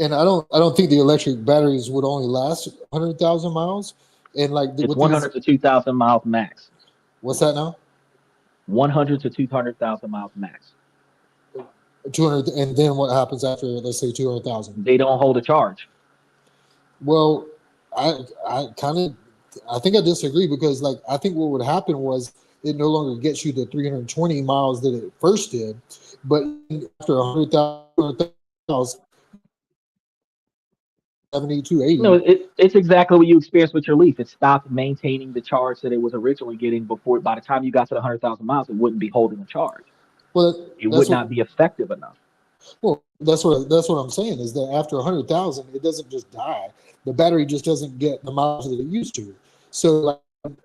And I don't think the electric batteries would only last 100,000 miles. And like it's 100 to 2,000 miles max. What's that now? 100 to 200,000 miles max. 200, and then what happens after, let's say, 200,000? They don't hold a charge. Well, I think I disagree, because like I think what would happen was it no longer gets you the 320 miles that it first did, but after 100,000 miles, 70 to 80. No, it's exactly what you experienced with your Leaf. It stopped maintaining the charge that it was originally getting before. By the time you got to the 100,000 miles, it wouldn't be holding a charge. Well, it would not be effective enough. Well, that's what I'm saying, is that after 100,000, it doesn't just die. The battery just doesn't get the miles that it used to. So, like,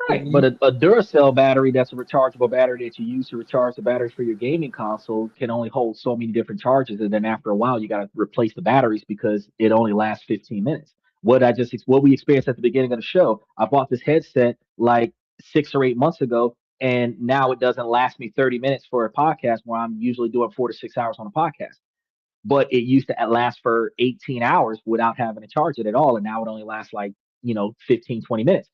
right. But a Duracell battery, that's a rechargeable battery that you use to recharge the batteries for your gaming console, can only hold so many different charges, and then after a while, you got to replace the batteries because it only lasts 15 minutes. What we experienced at the beginning of the show, I bought this headset like 6 or 8 months ago, and now it doesn't last me 30 minutes for a podcast where I'm usually doing 4 to 6 hours on a podcast. But it used to last for 18 hours without having to charge it at all, and now it only lasts like 15, 20 minutes.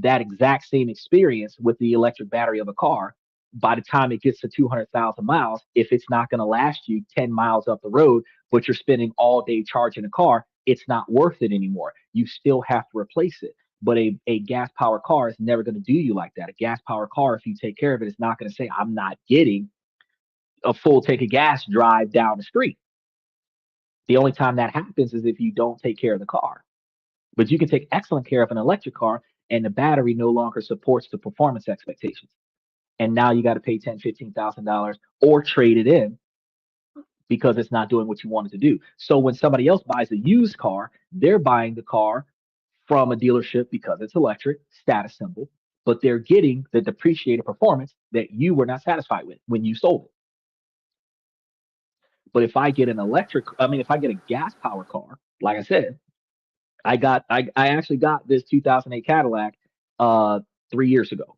That exact same experience with the electric battery of a car, by the time it gets to 200,000 miles, if it's not going to last you 10 miles up the road, but you're spending all day charging a car, it's not worth it anymore. You still have to replace it. But a gas powered car is never going to do you like that. A gas powered car, if you take care of it, is not going to say, I'm not getting a full tank of gas drive down the street. The only time that happens is if you don't take care of the car. But you can take excellent care of an electric car, and the battery no longer supports the performance expectations. And now you got to pay $10,000, $15,000 or trade it in because it's not doing what you want it to do. So when somebody else buys a used car, they're buying the car from a dealership because it's electric, status symbol, but they're getting the depreciated performance that you were not satisfied with when you sold it. But if I get if I get a gas power car, like I said, I actually got this 2008 Cadillac 3 years ago.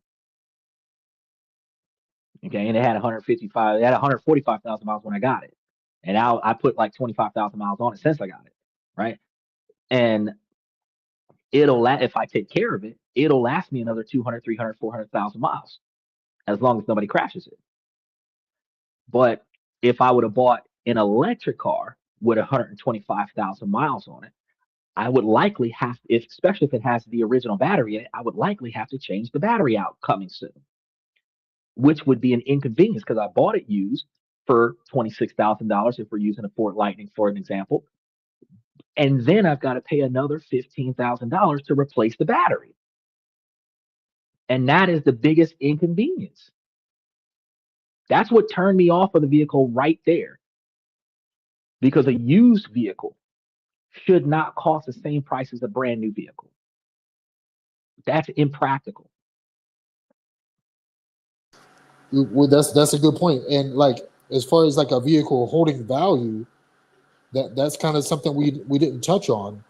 Okay, and it had 145,000 miles when I got it, and I put like 25,000 miles on it since I got it, right? And if I take care of it, it'll last me another 200, 300, 400,000 miles as long as nobody crashes it. But if I would have bought an electric car with 125,000 miles on it, I would likely have, if, especially if it has the original battery in it, I would likely have to change the battery out coming soon, which would be an inconvenience because I bought it used for $26,000 if we're using a Ford Lightning for an example. And then I've got to pay another $15,000 to replace the battery. And that is the biggest inconvenience. That's what turned me off of the vehicle right there. Because a used vehicle should not cost the same price as a brand new vehicle. That's impractical. Well, that's a good point. And like as far as like a vehicle holding value, that's kind of something we didn't touch on.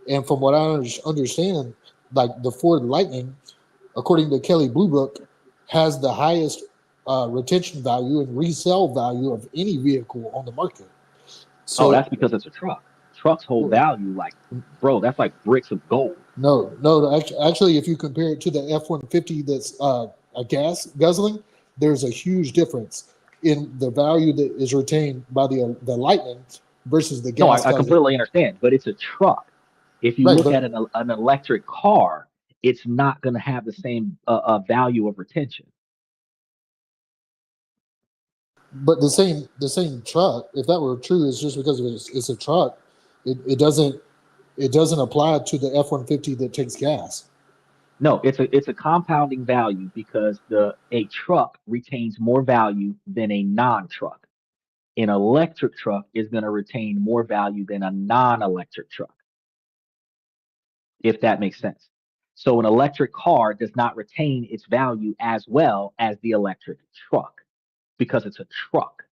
And from what I understand, like the Ford Lightning, according to Kelley Blue Book, has the highest retention value and resale value of any vehicle on the market. So that's because it's a truck. Trucks hold value like, bro, that's like bricks of gold. No. Actually, if you compare it to the F-150 that's a gas guzzling, there's a huge difference in the value that is retained by the Lightning versus the gas. No, I completely understand, but it's a truck. If you look at an electric car, it's not going to have the same value of retention. But the same truck, if that were true, it's just because it's a truck. It doesn't apply to the F-150 that takes gas. No, it's a compounding value because a truck retains more value than a non-truck. An electric truck is going to retain more value than a non-electric truck, if that makes sense. So an electric car does not retain its value as well as the electric truck because it's a truck.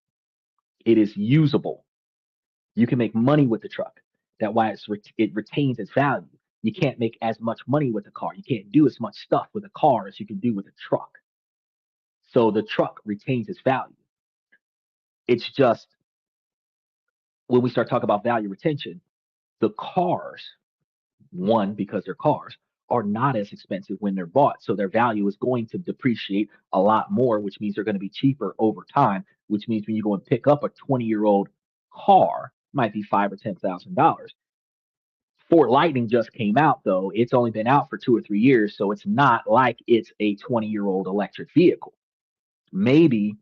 It is usable. You can make money with the truck. That's why it retains its value. You can't make as much money with a car. You can't do as much stuff with a car as you can do with a truck. So the truck retains its value. It's just when we start talking about value retention, the cars, one, because they're cars, are not as expensive when they're bought. So their value is going to depreciate a lot more, which means they're going to be cheaper over time, which means when you go and pick up a 20-year-old car, it might be $5,000 or $10,000. Ford Lightning just came out, though. It's only been out for 2 or 3 years, so it's not like it's a 20-year-old electric vehicle. Maybe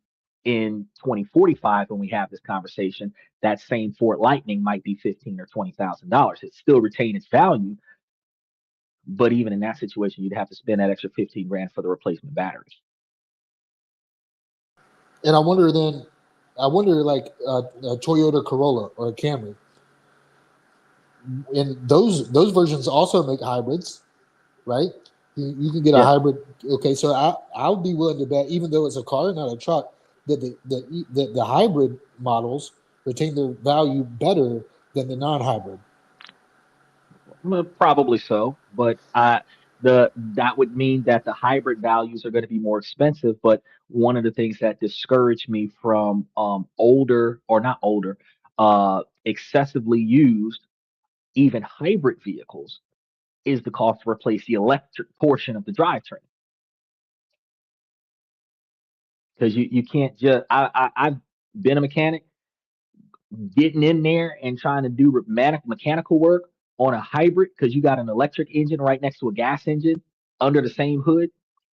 in 2045, when we have this conversation, that same Ford Lightning might be $15,000 or $20,000. It still retain its value, but even in that situation, you'd have to spend that extra 15 grand for the replacement batteries. And I wonder like a Toyota Corolla or a Camry. And those versions also make hybrids, right? You can get a hybrid. Okay, so I would be willing to bet, even though it's a car, not a truck, that the hybrid models retain their value better than the non-hybrid. Probably so, but that would mean that the hybrid values are going to be more expensive. But one of the things that discouraged me from excessively used, even hybrid vehicles, is the cost to replace the electric portion of the drivetrain. Because you can't just, I've been a mechanic, getting in there and trying to do mechanical work on a hybrid because you got an electric engine right next to a gas engine under the same hood.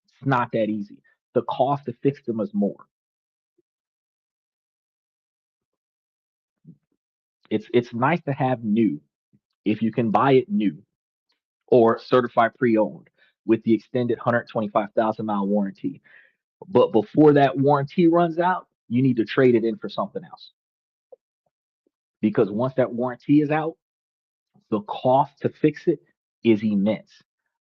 It's not that easy. The cost to fix them is more. It's nice to have new if you can buy it new or certified pre-owned with the extended 125,000 mile warranty. But before that warranty runs out, you need to trade it in for something else. Because once that warranty is out, the cost to fix it is immense.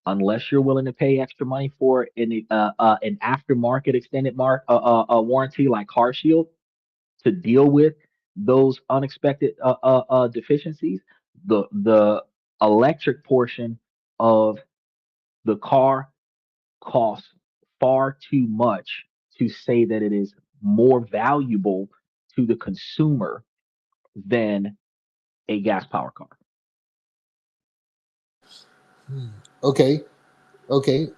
Unless you're willing to pay extra money for an aftermarket extended warranty like CarShield to deal with those unexpected deficiencies, the electric portion of the car costs far too much to say that it is more valuable to the consumer than a gas power car. Okay, okay.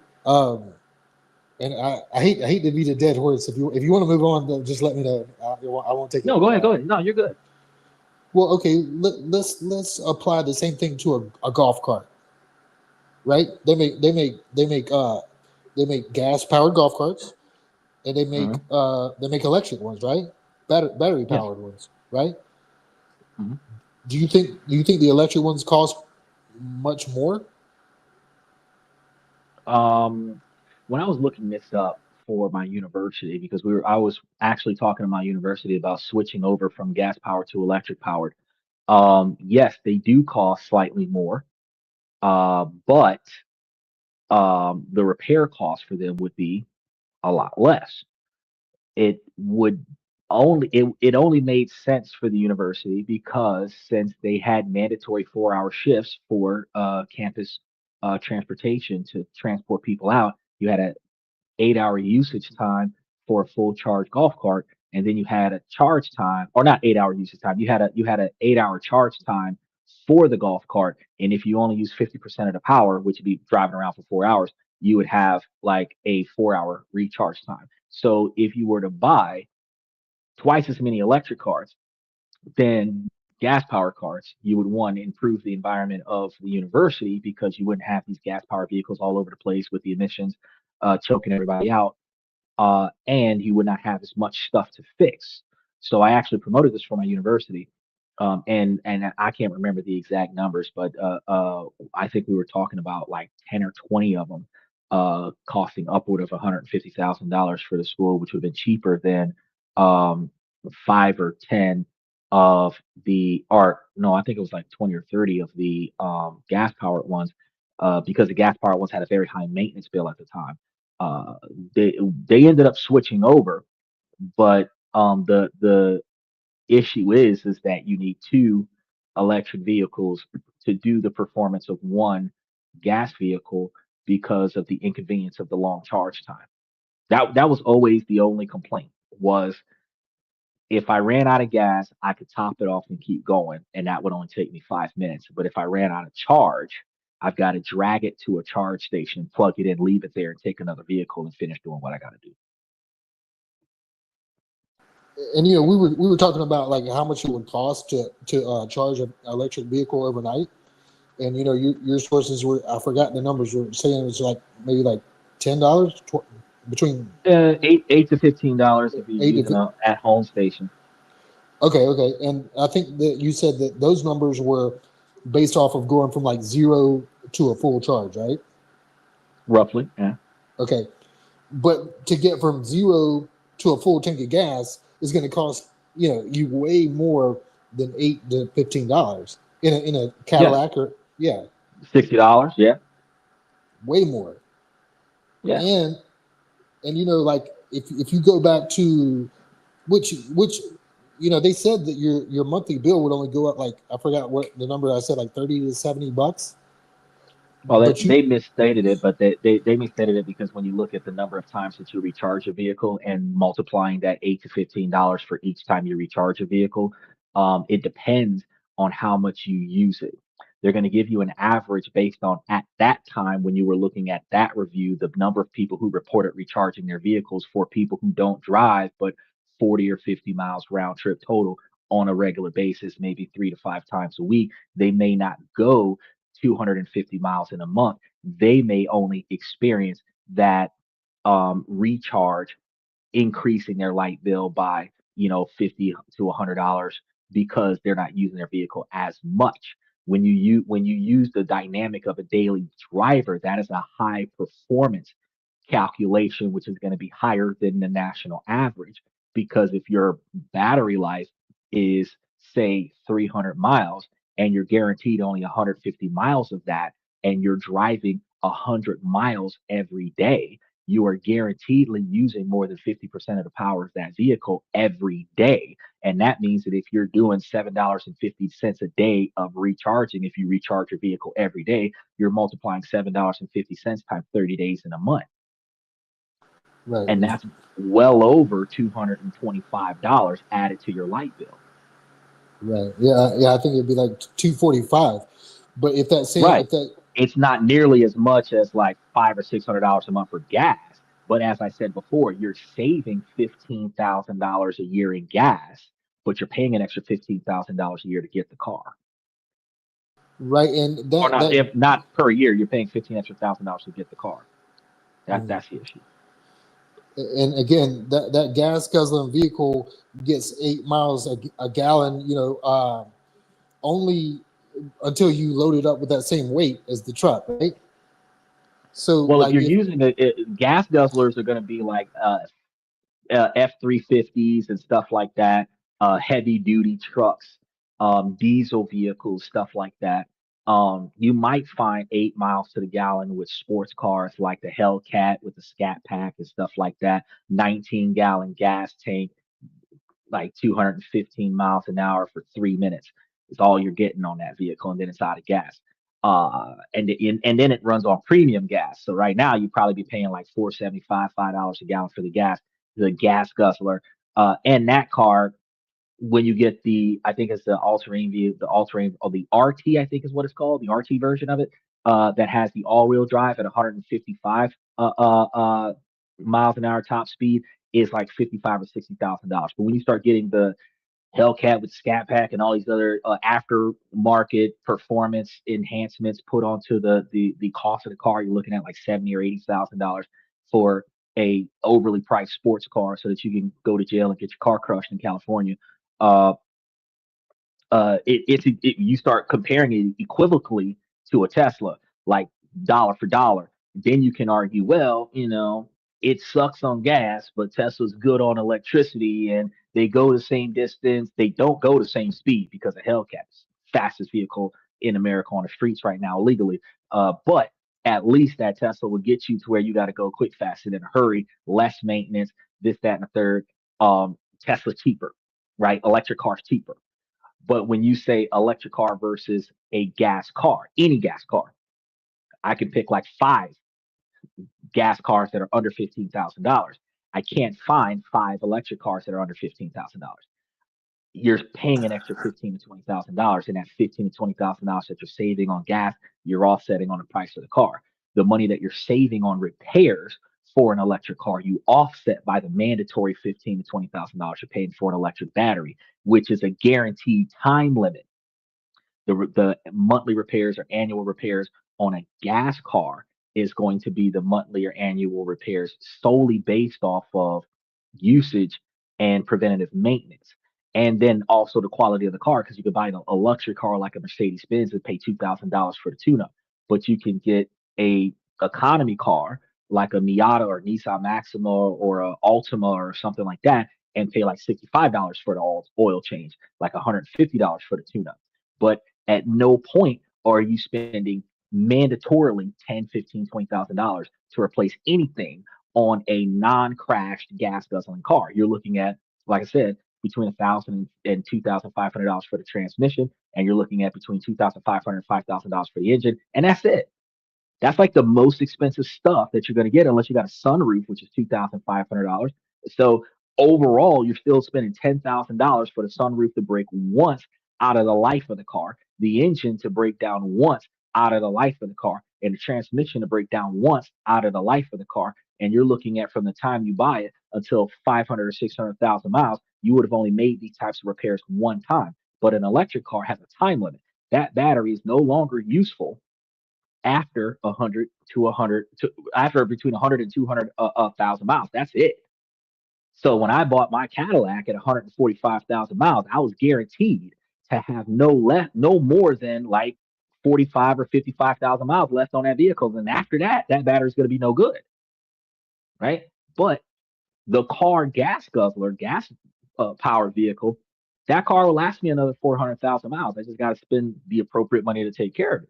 And I hate to beat a dead horse. If you want to move on, then just let me know. I won't take it. No, go ahead, go ahead. No, you're good. Well, okay. Let's apply the same thing to a golf cart, right? They make gas powered golf carts, and they make electric ones, right? Battery Yes. powered ones, right? Mhm. Do you think the electric ones cost much more? Um, when I was looking this up for my university, because I was actually talking to my university about switching over from gas powered to electric powered. Yes, they do cost slightly more, but the repair cost for them would be a lot less. It would it only made sense for the university because since they had mandatory 4-hour shifts for campus transportation to transport people out, you had a 8-hour usage time for a full charge golf cart, and then you had a charge time, or not 8-hour usage time. You had an 8-hour charge time for the golf cart, and if you only use 50% of the power, which would be driving around for 4 hours, you would have like a 4-hour recharge time. So if you were to buy twice as many electric cars than gas powered cars, you would one improve the environment of the university because you wouldn't have these gas powered vehicles all over the place with the emissions choking everybody out, and you would not have as much stuff to fix. So I actually promoted this for my university, and I can't remember the exact numbers, but I think we were talking about like 10 or 20 of them, costing upward of $150,000 for the school, which would have been cheaper than um, 5 or 10 of the, or no, I think it was like 20 or 30 of the gas powered ones, because the gas powered ones had a very high maintenance bill at the time. Uh, they they ended up switching over, but the issue is that you need two electric vehicles to do the performance of one gas vehicle because of the inconvenience of the long charge time. That was always the only complaint was if I ran out of gas, I could top it off and keep going, and that would only take me 5 minutes. But if I ran out of charge, I've got to drag it to a charge station, plug it in, leave it there, and take another vehicle and finish doing what I got to do. And we were talking about like how much it would cost to charge an electric vehicle overnight. And your sources were, I forgot the numbers, were saying it was like maybe like $10 between Eight to $15 if you're eight using to. a at home station, Okay. And I think that you said that those numbers were based off of going from like zero to a full charge, right? roughly. Yeah. Okay. But to get from zero to a full tank of gas is going to cost, you way more than $8 to $15 in a Yeah. Cadillac, or yeah, $60. Yeah. way more. Yeah. And like if you go back to which they said that your monthly bill would only go up, like, I forgot what the number I said, like 30 to $70. Well, But they misstated it, but they misstated it because when you look at the number of times that you recharge a vehicle and multiplying that $8 to $15 for each time you recharge a vehicle, it depends on how much you use it. They're going to give you an average based on at that time when you were looking at that review, the number of people who reported recharging their vehicles for people who don't drive, but 40 or 50 miles round trip total on a regular basis, maybe 3 to 5 times a week. They may not go 250 miles in a month. They may only experience that recharge increasing their light bill by 50 to $100 because they're not using their vehicle as much. When you use the dynamic of a daily driver, that is a high performance calculation, which is going to be higher than the national average. Because if your battery life is, say, 300 miles and you're guaranteed only 150 miles of that, and you're driving 100 miles every day, you are guaranteedly using more than 50% of the power of that vehicle every day. And that means that if you're doing $7.50 a day of recharging, if you recharge your vehicle every day, you're multiplying $7.50 times 30 days in a month. right, And that's well over $225 added to your light bill. right, yeah, I think it'd be like 245. But if that same Right. if that it's not nearly as much as like $500 or $600 a month for gas. But as I said before, you're saving $15,000 a year in gas, but you're paying an extra $15,000 a year to get the car. Right, and Or not, that if not per year, you're paying $15,000 to get the car. That's the issue. and again, that gas guzzling vehicle gets 8 miles a gallon, only until you load it up with that same weight as the truck, right? So Well, if like you're if using gas guzzlers are going to be like F-350s and stuff like that, heavy duty trucks, diesel vehicles, stuff like that. You might find 8 miles to the gallon with sports cars like the Hellcat with the Scat Pack and stuff like that. 19-gallon gas tank, like 215 miles an hour for 3 minutes is all you're getting on that vehicle, and then it's out of gas. And then it runs on premium gas. So right now you'd probably be paying like $4.75, $5 a gallon for the gas, the gas guzzler. And that car, when you get I think it's the all-terrain view, the all-terrain or the RT, I think is what it's called, the RT version of it, that has the all-wheel drive at 155 miles an hour top speed, is like 55 or $60,000. But when you start getting the Hellcat with Scat Pack and all these other aftermarket performance enhancements put onto the cost of the car, you're looking at like $70,000 or $80,000 for a overly priced sports car, so that you can go to jail and get your car crushed in California. Uh, you start comparing it equivocally to a Tesla, like dollar for dollar. Then you can argue, well, it sucks on gas, but Tesla's good on electricity, and they go the same distance. They don't go the same speed because of Hellcats, fastest vehicle in America on the streets right now legally. But at least that Tesla will get you to where you got to go quick, fast, and in a hurry, less maintenance, this, that, and the third. Tesla cheaper, right? Electric cars cheaper. But when you say electric car versus a gas car, any gas car, I can pick like 5 gas cars that are under $15,000. I can't find 5 electric cars that are under $15,000. You're paying an extra $15,000 to $20,000, and that $15,000 to $20,000 that you're saving on gas, you're offsetting on the price of the car. The money that you're saving on repairs for an electric car, you offset by the mandatory $15,000 to $20,000 you're paying for an electric battery, which is a guaranteed time limit. The monthly repairs or annual repairs on a gas car is going to be the monthly or annual repairs solely based off of usage and preventative maintenance. And then also the quality of the car, because you could buy a luxury car like a Mercedes Benz and pay $2,000 for the tune-up, but you can get a economy car like a Miata or Nissan Maxima or a Altima or something like that and pay like $65 for the oil change, like $150 for the tune-up. But at no point are you spending mandatorily $10, $15, $20,000 to replace anything on a non-crashed gas guzzling car. You're looking at, like I said, between $1,000 and $2,500 for the transmission, and you're looking at between $2,500 and $5,000 for the engine, and that's it. That's like the most expensive stuff that you're going to get, unless you got a sunroof, which is $2,500. So overall, you're still spending $10,000 for the sunroof to break once out of the life of the car, the engine to break down once out of the life of the car, and the transmission to break down once out of the life of the car. And you're looking at from the time you buy it until 500 or 600,000 miles, you would have only made these types of repairs one time. But an electric car has a time limit. That battery is no longer useful after 100 to 100 to after between 100 and 200,000 miles. That's it. So when I bought my Cadillac at 145,000 miles, I was guaranteed to have no more than like 45 or 55,000 miles left on that vehicle. And after that, that battery's going to be no good, right? But the car gas guzzler, gas powered vehicle, that car will last me another 400,000 miles. I just got to spend the appropriate money to take care of it.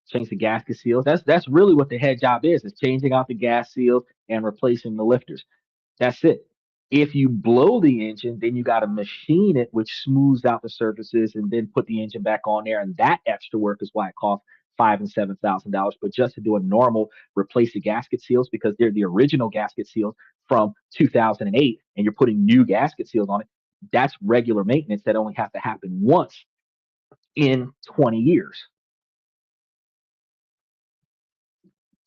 Change the gasket seals. That's really what the head job is changing out the gas seals and replacing the lifters. That's it. If you blow the engine, then you got to machine it, which smooths out the surfaces, and then put the engine back on there. And that extra work is why it costs $5,000 and $7,000. But just to do a normal replace the gasket seals, because they're the original gasket seals from 2008, and you're putting new gasket seals on it, that's regular maintenance that only have to happen once in 20 years.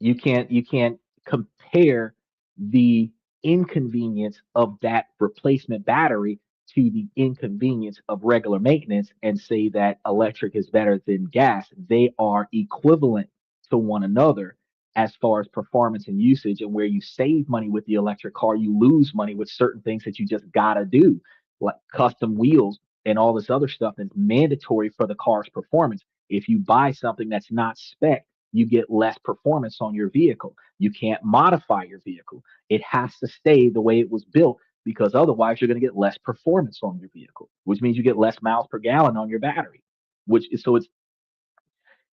You can't compare the inconvenience of that replacement battery to the inconvenience of regular maintenance and say that electric is better than gas. They are equivalent to one another as far as performance and usage. And where you save money with the electric car, you lose money with certain things that you just gotta do, like custom wheels and all this other stuff that's mandatory for the car's performance. If you buy something that's not spec, you get less performance on your vehicle. You can't modify your vehicle. It has to stay the way it was built, because otherwise you're going to get less performance on your vehicle, which means you get less miles per gallon on your battery, which is so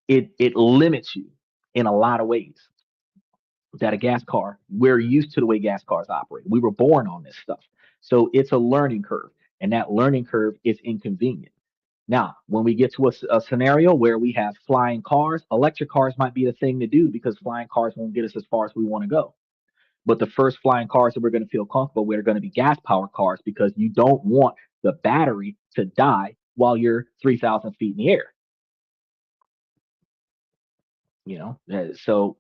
it limits you in a lot of ways. That a gas car, we're used to the way gas cars operate. We were born on this stuff. So it's a learning curve, and that learning curve is inconvenient. Now, when we get to a scenario where we have flying cars, electric cars might be the thing to do because flying cars won't get us as far as we want to go. But the first flying cars that we're going to feel comfortable with are going to be gas powered cars, because you don't want the battery to die while you're 3,000 feet in the air. So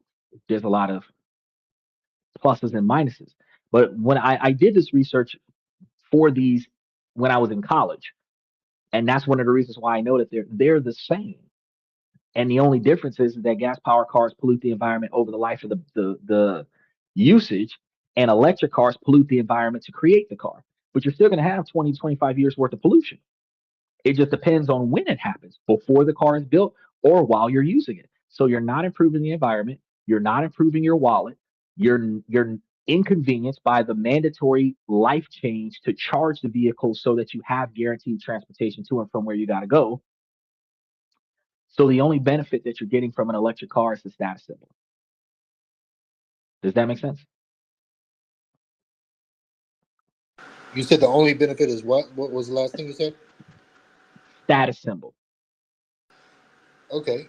there's a lot of pluses and minuses. But when I did this research for these when I was in college, and that's one of the reasons why I know that they're the same. And the only difference is that gas powered cars pollute the environment over the life of the usage, and electric cars pollute the environment to create the car. But you're still going to have 20, 25 years worth of pollution. It just depends on when it happens, before the car is built or while you're using it. So you're not improving the environment. You're not improving your wallet. You're inconvenienced by the mandatory life change to charge the vehicle so that you have guaranteed transportation to and from where you got to go. So the only benefit that you're getting from an electric car is the status symbol. Does that make sense? You said the only benefit is what? What was the last thing you said? Status symbol. Okay.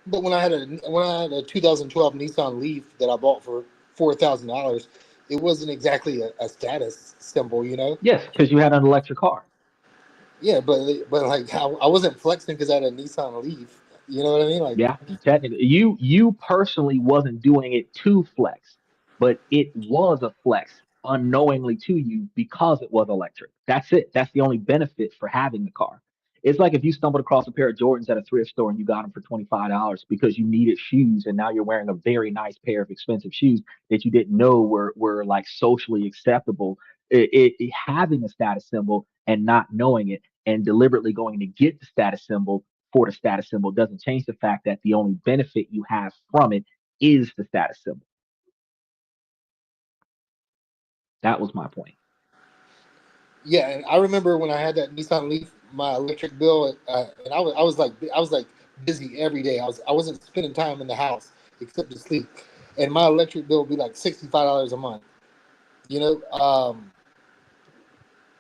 But when I had a 2012 Nissan Leaf that I bought for $4,000, it wasn't exactly a status symbol, you know? Yes, because you had an electric car. Yeah, but like I wasn't flexing because I had a Nissan Leaf. You know what I mean? Like, Yeah, technically, you personally wasn't doing it to flex, but it was a flex unknowingly to you because it was electric. That's it. That's the only benefit for having the car. It's like if you stumbled across a pair of Jordans at a thrift store and you got them for $25 because you needed shoes, and now you're wearing a very nice pair of expensive shoes that you didn't know were like socially acceptable. Having a status symbol and not knowing it and deliberately going to get the status symbol for the status symbol doesn't change the fact that the only benefit you have from it is the status symbol. That was my point. yeah, and I remember when I had that Nissan Leaf, my electric bill, and I was like busy every day. I wasn't spending time in the house except to sleep, and my electric bill would be like $65 a month. You know,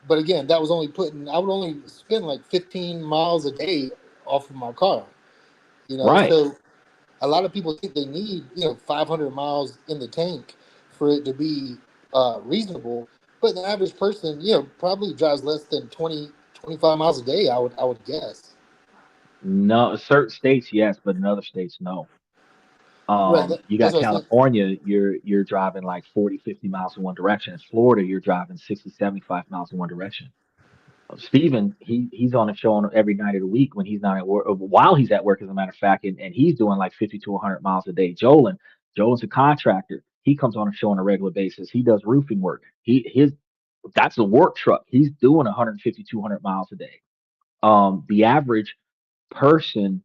but again, that was only I would only spend like 15 miles a day off of my car. You know, Right. so a lot of people think they need 500 miles in the tank for it to be reasonable, but the average person probably drives less than 20, 25 miles a day. I would guess. No, certain states, yes, but in other states, no. Right. You That's got what I said. California, you're driving like 40, 50 miles in one direction. In Florida, you're driving 60, 75 miles in one direction. Steven, he's on a show every night of the week when he's not at work, while he's at work, as a matter of fact, and he's doing like 50 to 100 miles a day. Jolin's a contractor. He comes on a show on a regular basis. He does roofing work. That's a work truck. He's doing 150, 200 miles a day. The average person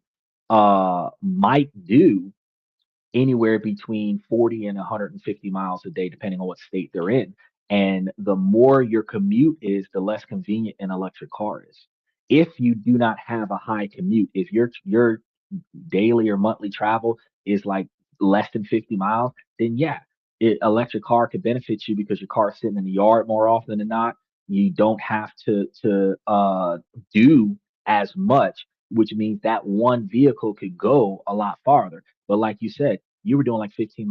might do anywhere between 40 and 150 miles a day, depending on what state they're in. And the more your commute is, the less convenient an electric car is. If you do not have a high commute, if your daily or monthly travel is like less than 50 miles, then yeah, electric car could benefit you because your car's sitting in the yard more often than not. You don't have to do as much, which means that one vehicle could go a lot farther. But like you said, you were doing like 15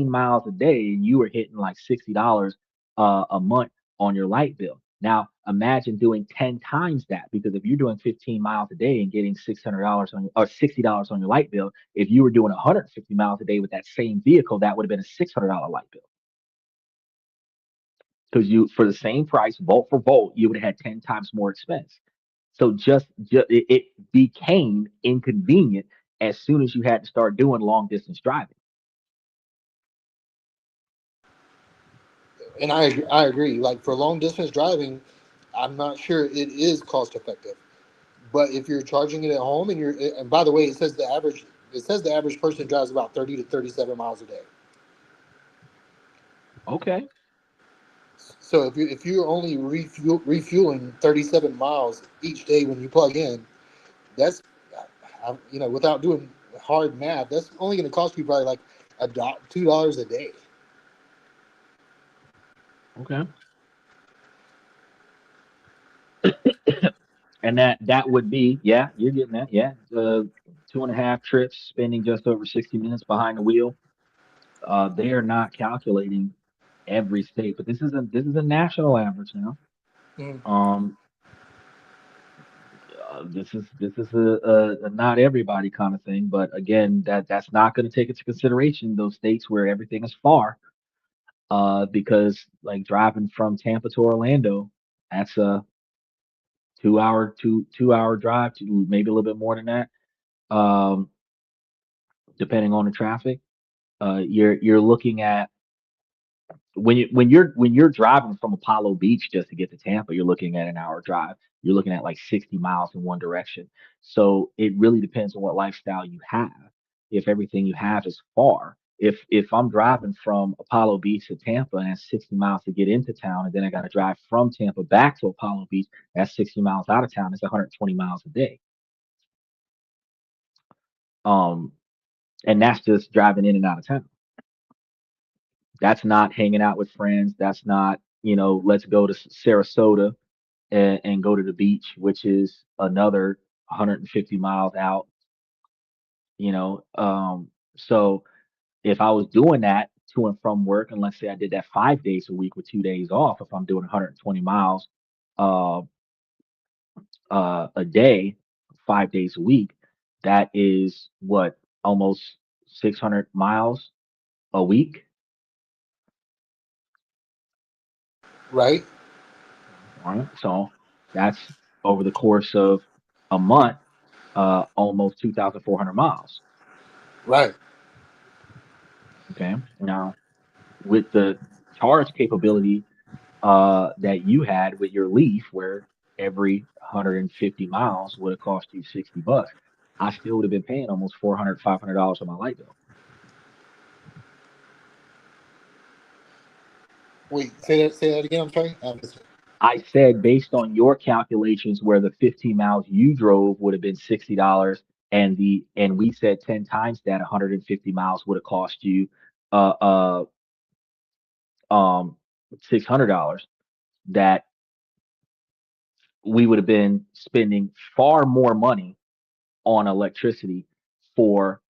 miles a day, and you were hitting like $60 a month on your light bill. Now, imagine doing 10 times that, because if you're doing 15 miles a day and getting $600 on or $60 on your light bill, if you were doing 150 miles a day with that same vehicle, that would have been a $600 light bill. Because you, for the same price, volt for volt, you would have had 10 times more expense. So it became inconvenient as soon as you had to start doing long distance driving. And I agree. Like for long distance driving, I'm not sure it is cost effective. But if you're charging it at home and and by the way, it says the average person drives about 30 to 37 miles a day. Okay. So if you're only refueling 37 miles each day when you plug in, that's without doing hard math, that's only going to cost you probably like $2 a day. Okay. And that would be, yeah, you're getting that. Yeah. 2.5 trips, spending just over 60 minutes behind the wheel. They are not calculating every state, but this is a national average now. Mm. Um, this is a not everybody kind of thing, but again, that's not going to take into consideration those states where everything is far. Because like driving from Tampa to Orlando, that's a 2 hour drive to maybe a little bit more than that, um, depending on the traffic. You're looking at when you're driving from Apollo Beach just to get to Tampa, you're looking at an hour drive. You're looking at like 60 miles in one direction. So it really depends on what lifestyle you have. If everything you have is far, if I'm driving from Apollo Beach to Tampa and that's 60 miles to get into town, and then I got to drive from Tampa back to Apollo Beach, that's 60 miles out of town. It's 120 miles a day. Um, and that's just driving in and out of town. That's not hanging out with friends. That's not, let's go to Sarasota and go to the beach, which is another 150 miles out, you know. So if I was doing that to and from work, and let's say I did that 5 days a week with 2 days off, if I'm doing 120 miles uh, a day, 5 days a week, that is what, almost 600 miles a week. Right. All right. So that's over the course of a month, almost 2,400 miles. Right. Okay. Now, with the charge capability that you had with your Leaf, where every 150 miles would have cost you $60, I still would have been paying almost $400, $500 on my light bill. Wait, say that again. I'm sorry. I missed it. I said based on your calculations, where the 15 miles you drove would have been $60, and we said 10 times that 150 miles would have cost you uh $600. That we would have been spending far more money on electricity for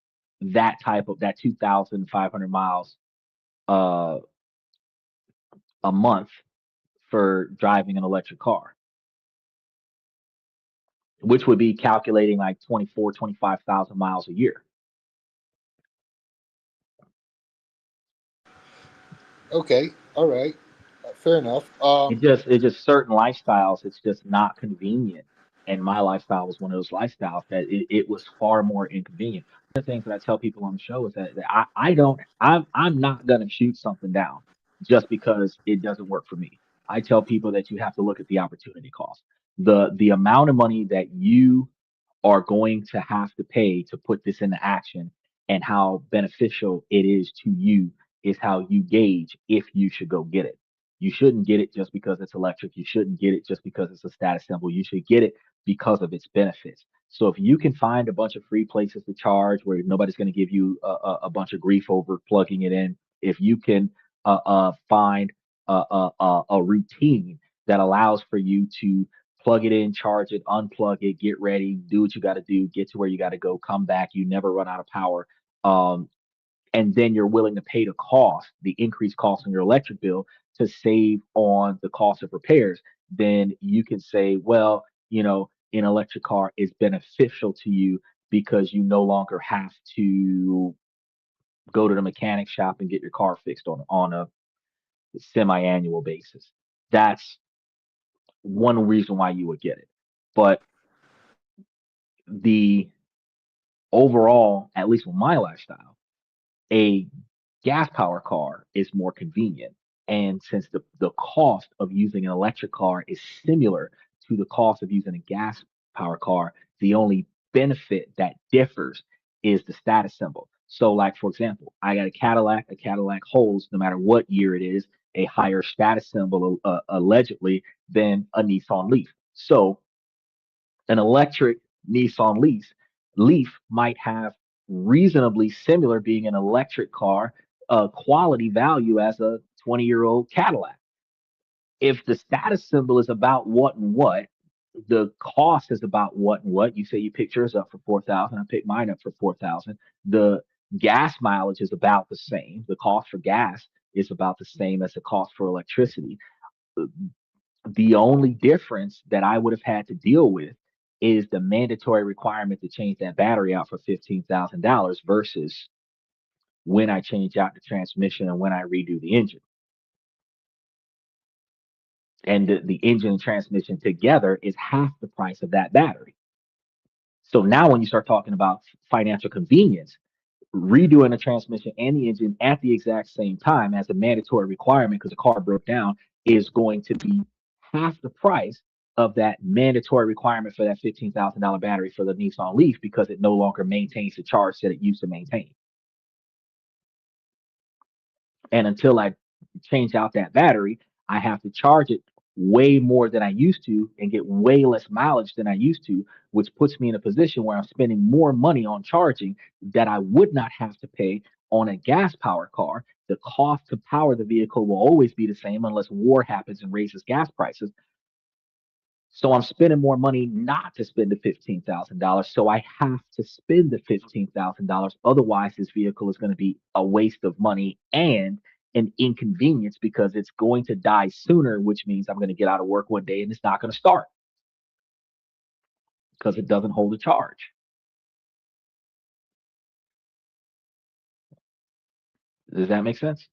that 2,500 miles uh a month for driving an electric car, which would be calculating like 25,000 miles a year. Okay. All right. Fair enough. It's just certain lifestyles. It's just not convenient. And my lifestyle was one of those lifestyles that it was far more inconvenient. One of the things that I tell people on the show is that I'm not gonna shoot something down just because it doesn't work for me. I tell people that you have to look at the opportunity cost. The amount of money that you are going to have to pay to put this into action, and how beneficial it is to you, is how you gauge if you should go get it. You shouldn't get it just because it's electric. You shouldn't get it just because it's a status symbol. You should get it because of its benefits. So if you can find a bunch of free places to charge where nobody's going to give you a bunch of grief over plugging it in, if you can find a routine that allows for you to plug it in, charge it, unplug it, get ready, do what you got to do, get to where you got to go, come back, you never run out of power. Um, and then you're willing to pay the increased cost on your electric bill to save on the cost of repairs. then you can say, well, an electric car is beneficial to you because you no longer have to go to the mechanic shop and get your car fixed on a semi-annual basis. That's one reason why you would get it. But the overall, at least with my lifestyle, a gas power car is more convenient. And since the cost of using an electric car is similar to the cost of using a gas power car, the only benefit that differs is the status symbol. So, like for example, I got a Cadillac. A Cadillac holds, no matter what year it is, a higher status symbol allegedly than a Nissan Leaf. So, an electric Nissan Leaf might have reasonably similar being an electric car quality value as a 20-year-old Cadillac. If the status symbol is about what and what, the cost is about what and what. You say you picked yours up for 4,000, I picked mine up for 4,000. The gas mileage is about the same. The cost for gas is about the same as the cost for electricity. The only difference that I would have had to deal with is the mandatory requirement to change that battery out for $15,000 versus when I change out the transmission and when I redo the engine. And the engine and transmission together is half the price of that battery. So now when you start talking about financial convenience, redoing the transmission and the engine at the exact same time as a mandatory requirement because the car broke down is going to be half the price of that mandatory requirement for that $15,000 battery for the Nissan Leaf because it no longer maintains the charge that it used to maintain. And until I change out that battery, I have to charge it way more than I used to and get way less mileage than I used to, which puts me in a position where I'm spending more money on charging that I would not have to pay on a gas power car. The cost to power the vehicle will always be the same unless war happens and raises gas prices. So I'm spending more money not to spend the $15,000. So I have to spend the $15,000. Otherwise, this vehicle is going to be a waste of money and an inconvenience because it's going to die sooner, which means I'm going to get out of work one day and it's not going to start because it doesn't hold a charge. Does that make sense?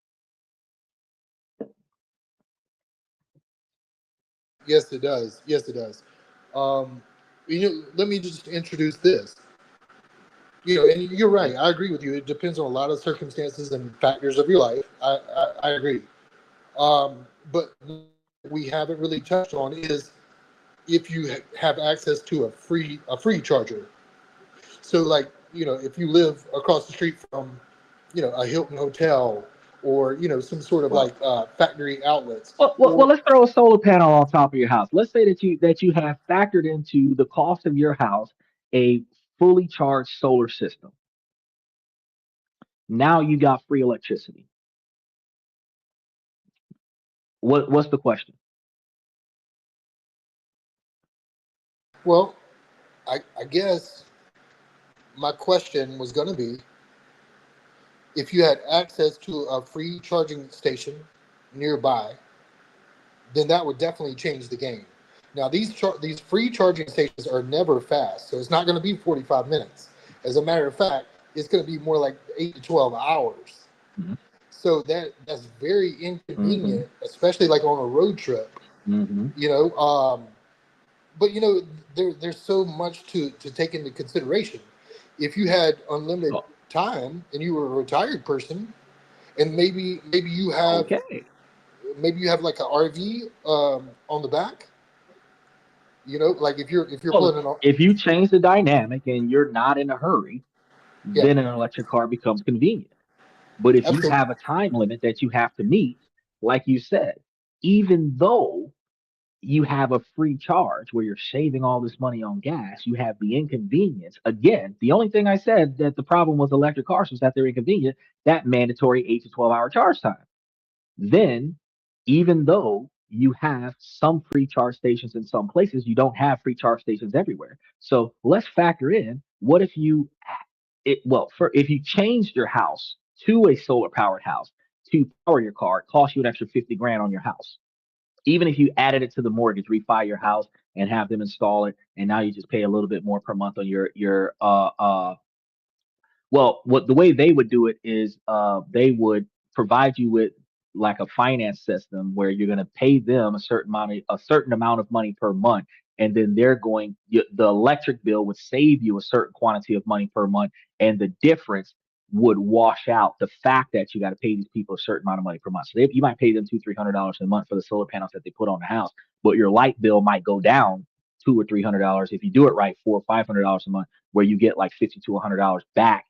Yes, it does. Yes, it does. Let me just introduce this. And you're right. I agree with you. It depends on a lot of circumstances and factors of your life. I agree. But we haven't really touched on is if you have access to a free charger. So, like, if you live across the street from, a Hilton hotel or some sort of like factory outlets. Well, let's throw a solar panel on top of your house. Let's say that you have factored into the cost of your house a fully charged solar system. Now you got free electricity. What's the question? Well, I guess my question was going to be if you had access to a free charging station nearby, then that would definitely change the game. Now, these free charging stations are never fast, so it's not going to be 45 minutes. As a matter of fact, it's going to be more like 8 to 12 hours. Mm-hmm. So that's very inconvenient, especially like on a road trip. Mm-hmm. But there's so much to take into consideration. If you had unlimited time and you were a retired person, and maybe you have like an RV on the back. Like if you're pulling on. If you change the dynamic and you're not in a hurry, then an electric car becomes convenient. But if you have a time limit that you have to meet, like you said, even though you have a free charge where you're saving all this money on gas, you have the inconvenience. Again, the only thing I said that the problem with electric cars was that they're inconvenient, that mandatory 8 to 12 hour charge time. Then, even though you have some free charge stations in some places, you don't have free charge stations everywhere. So let's factor in, what if if you changed your house to a solar powered house to power your car, it costs you an extra 50 grand on your house. even if you added it to the mortgage, refi your house and have them install it, and now you just pay a little bit more per month on your well, what the way they would do it is they would provide you with like a finance system where you're going to pay them a certain amount of money per month, and then the electric bill would save you a certain quantity of money per month, and the difference would wash out the fact that you got to pay these people a certain amount of money per month. So you might pay them $200-300 a month for the solar panels that they put on the house, but your light bill might go down $200 or $300 if you do it right, $400-500 a month, where you get like $50 to $100 back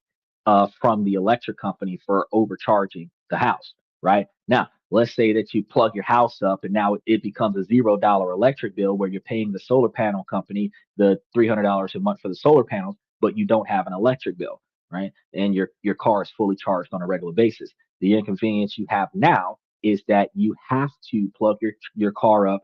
from the electric company for overcharging the house. Right now, let's say that you plug your house up and now it becomes a $0 electric bill where you're paying the solar panel company the $300 a month for the solar panels, but you don't have an electric bill, right? And your car is fully charged on a regular basis. The inconvenience you have now is that you have to plug your car up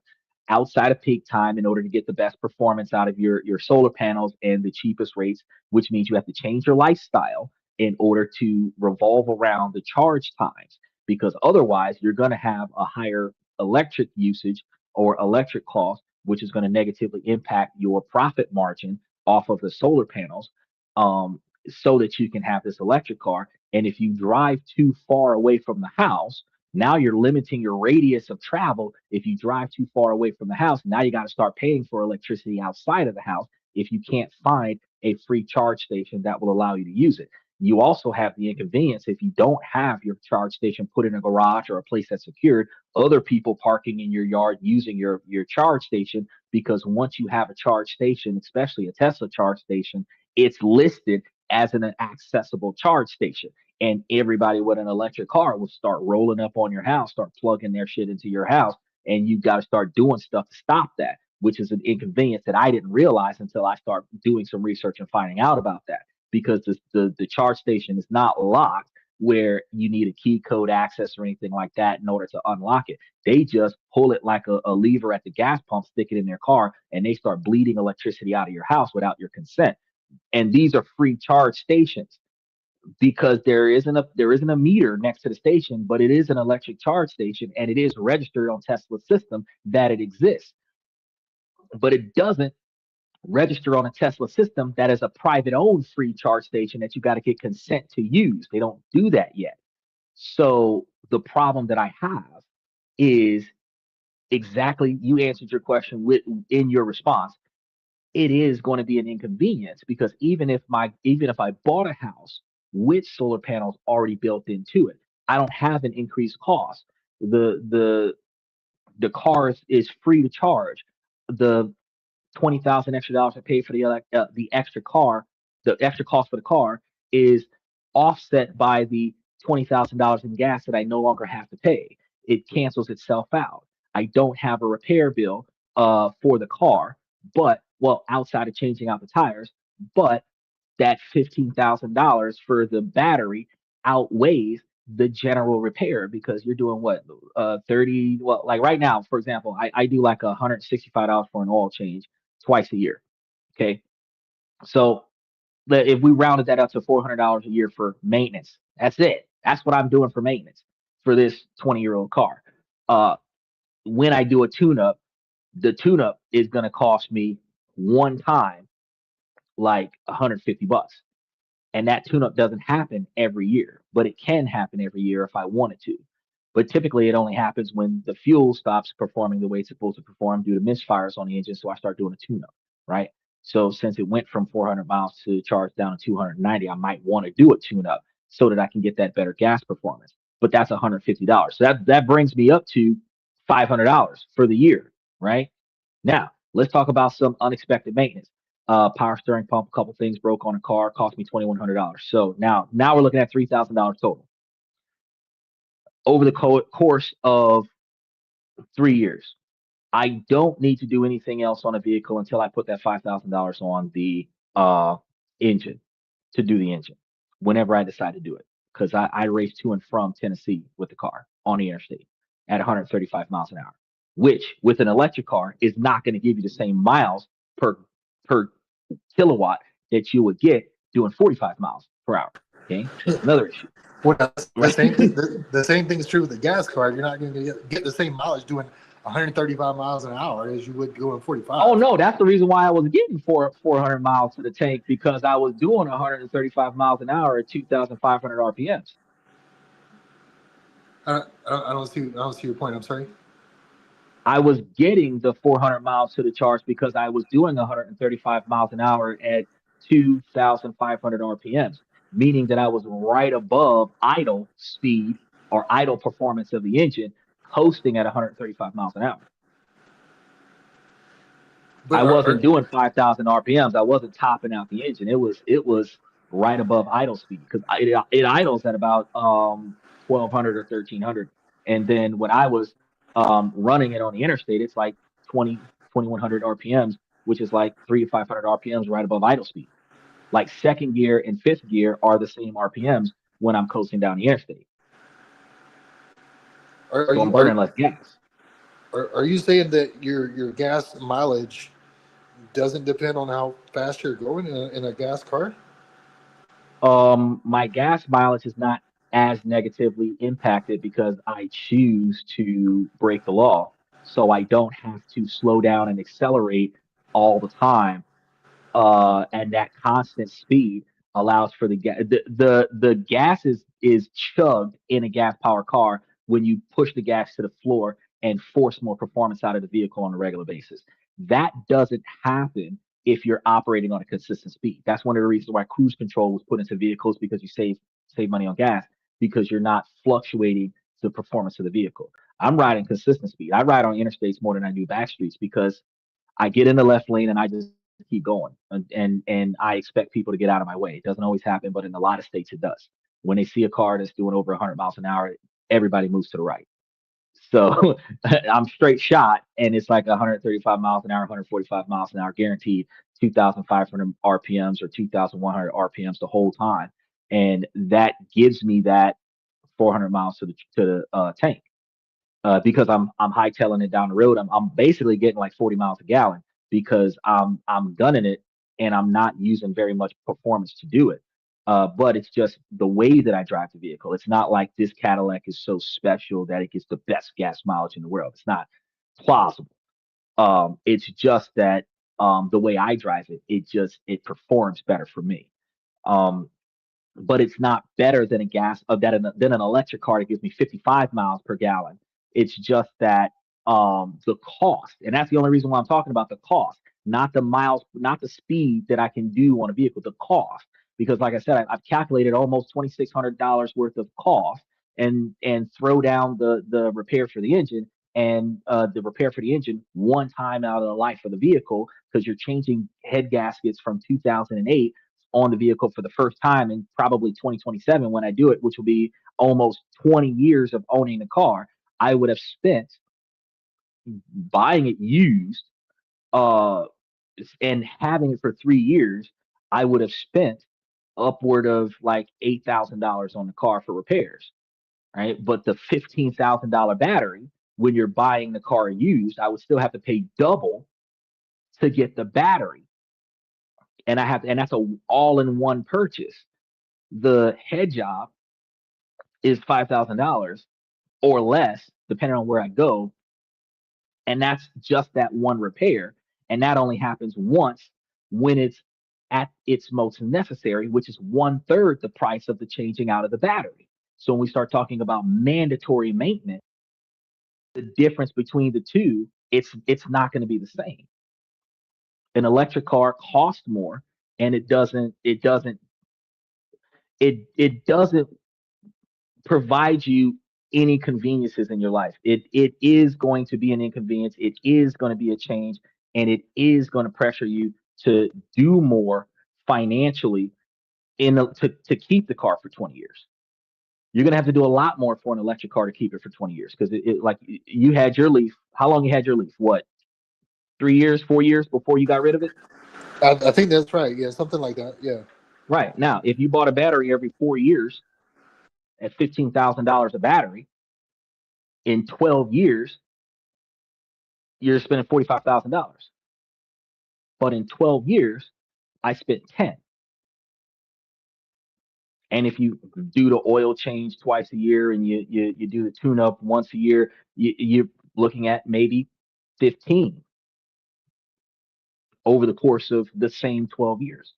outside of peak time in order to get the best performance out of your solar panels and the cheapest rates, which means you have to change your lifestyle in order to revolve around the charge times, because otherwise you're going to have a higher electric usage or electric cost, which is going to negatively impact your profit margin off of the solar panels, so that you can have this electric car. And if you drive too far away from the house, now you're limiting your radius of travel. If you drive too far away from the house, now you got to start paying for electricity outside of the house if you can't find a free charge station that will allow you to use it. You also have the inconvenience if you don't have your charge station put in a garage or a place that's secured, other people parking in your yard using your charge station, because once you have a charge station, especially a Tesla charge station, it's listed as an accessible charge station. And everybody with an electric car will start rolling up on your house, start plugging their shit into your house, and you got to start doing stuff to stop that, which is an inconvenience that I didn't realize until I start doing some research and finding out about that. Because the charge station is not locked where you need a key code access or anything like that in order to unlock it. They just pull it like a lever at the gas pump, stick it in their car, and they start bleeding electricity out of your house without your consent. And these are free charge stations because there isn't a meter next to the station, but it is an electric charge station, and it is registered on Tesla's system that it exists. But it doesn't register on a Tesla system that is a private owned free charge station that you got to get consent to use. They don't do that yet. So the problem that I have is exactly, you answered your question in your response. It is going to be an inconvenience because even if I bought a house with solar panels already built into it, I don't have an increased cost. The car is free to charge. The $20,000 extra dollars I paid for the extra car, the extra cost for the car is offset by the $20,000 in gas that I no longer have to pay. It cancels itself out. I don't have a repair bill for the car, but outside of changing out the tires, but that $15,000 for the battery outweighs the general repair because you're doing what 30 like right now, for example, I do like $165 for an oil change twice a year. Okay, so if we rounded that up to $400 a year for maintenance, that's it. That's what I'm doing for maintenance for this 20-year-old car. When I do a tune-up, the tune-up is going to cost me one time like $150, and that tune-up doesn't happen every year, but it can happen every year if I wanted to. But typically it only happens when the fuel stops performing the way it's supposed to perform due to misfires on the engine. So I start doing a tune-up, right? So since it went from 400 miles to charge down to 290, I might want to do a tune-up so that I can get that better gas performance. But that's $150. So that brings me up to $500 for the year, right? Now, let's talk about some unexpected maintenance. Power steering pump, a couple things broke on a car, cost me $2,100. So now we're looking at $3,000 total. Over the course of 3 years, I don't need to do anything else on a vehicle until I put that $5,000 on the engine to do the engine whenever I decide to do it. Because I race to and from Tennessee with the car on the interstate at 135 miles an hour, which with an electric car is not going to give you the same miles per kilowatt that you would get doing 45 miles per hour. Okay, another issue. Well, the same thing is true with the gas car. You're not going to get the same mileage doing 135 miles an hour as you would going 45. Oh no, that's the reason why I was getting 400 miles to the tank, because I was doing 135 miles an hour at 2,500 RPMs. I don't see your point. I'm sorry. I was getting the 400 miles to the charge because I was doing 135 miles an hour at 2,500 RPMs, meaning that I was right above idle speed or idle performance of the engine, coasting at 135 miles an hour. But I wasn't doing 5,000 RPMs. I wasn't topping out the engine. It was right above idle speed, because it idles at about 1,200 or 1,300, and then when I was running it on the interstate, it's like 2,100 RPMs, which is like 300 to 500 RPMs right above idle speed. Like second gear and fifth gear are the same RPMs when I'm coasting down the interstate. So I'm burning less gas. Are you saying that your gas mileage doesn't depend on how fast you're going in a gas car? My gas mileage is not as negatively impacted because I choose to break the law. So I don't have to slow down and accelerate all the time. And that constant speed allows for the gas. The gas is chugged in a gas powered car when you push the gas to the floor and force more performance out of the vehicle on a regular basis. That doesn't happen if you're operating on a consistent speed. That's one of the reasons why cruise control was put into vehicles, because you save money on gas, because you're not fluctuating the performance of the vehicle. I'm riding consistent speed. I ride on interstates more than I do back streets because I get in the left lane and I just keep going, and I expect people to get out of my way. It doesn't always happen, but in a lot of states it does. When they see a car that's doing over 100 miles an hour, everybody moves to the right. So I'm straight shot, and it's like 135 miles an hour, 145 miles an hour, guaranteed 2,500 RPMs or 2,100 RPMs the whole time, and that gives me that 400 miles to the tank. Because I'm hightailing it down the road. I'm basically getting like 40 miles a gallon because I'm gunning it and I'm not using very much performance to do it. But it's just the way that I drive the vehicle. It's not like this Cadillac is so special that it gets the best gas mileage in the world. It's not plausible. It's just that the way I drive it, it performs better for me. Um, but it's not better than a gas than an electric car that gives me 55 miles per gallon. It's just that the cost, and that's the only reason why I'm talking about the cost, not the miles, not the speed that I can do on a vehicle, the cost. Because like I said, I've calculated almost $2,600 worth of cost, and throw down the repair for the engine, and the repair for the engine one time out of the life of the vehicle, because you're changing head gaskets from 2008 on the vehicle for the first time in probably 2027 when I do it, which will be almost 20 years of owning the car. I would have spent buying it used, uh, and having it for 3 years. I would have spent upward of like $8,000 on the car for repairs, right? But the $15,000 battery, when you're buying the car used, I would still have to pay double to get the battery, and that's a all-in-one purchase. The head job is $5,000 or less, depending on where I go, and that's just that one repair, and that only happens once when it's at its most necessary, which is one third the price of the changing out of the battery. So when we start talking about mandatory maintenance, the difference between the two, it's not going to be the same. An electric car costs more, and it doesn't provide you any conveniences in your life. It is going to be an inconvenience. It is going to be a change, and it is going to pressure you to do more financially to keep the car for 20 years. You're going to have to do a lot more for an electric car to keep it for 20 years, because like you had your Leaf. How long you had your Leaf? What, 3 years, 4 years before you got rid of it? I think that's right. Yeah, something like that. Yeah. Right. Now, if you bought a battery every 4 years at $15,000 a battery, in 12 years, you're spending $45,000. But in 12 years, I spent 10. And if you do the oil change twice a year, and you do the tune up once a year, looking at maybe 15 over the course of the same 12 years.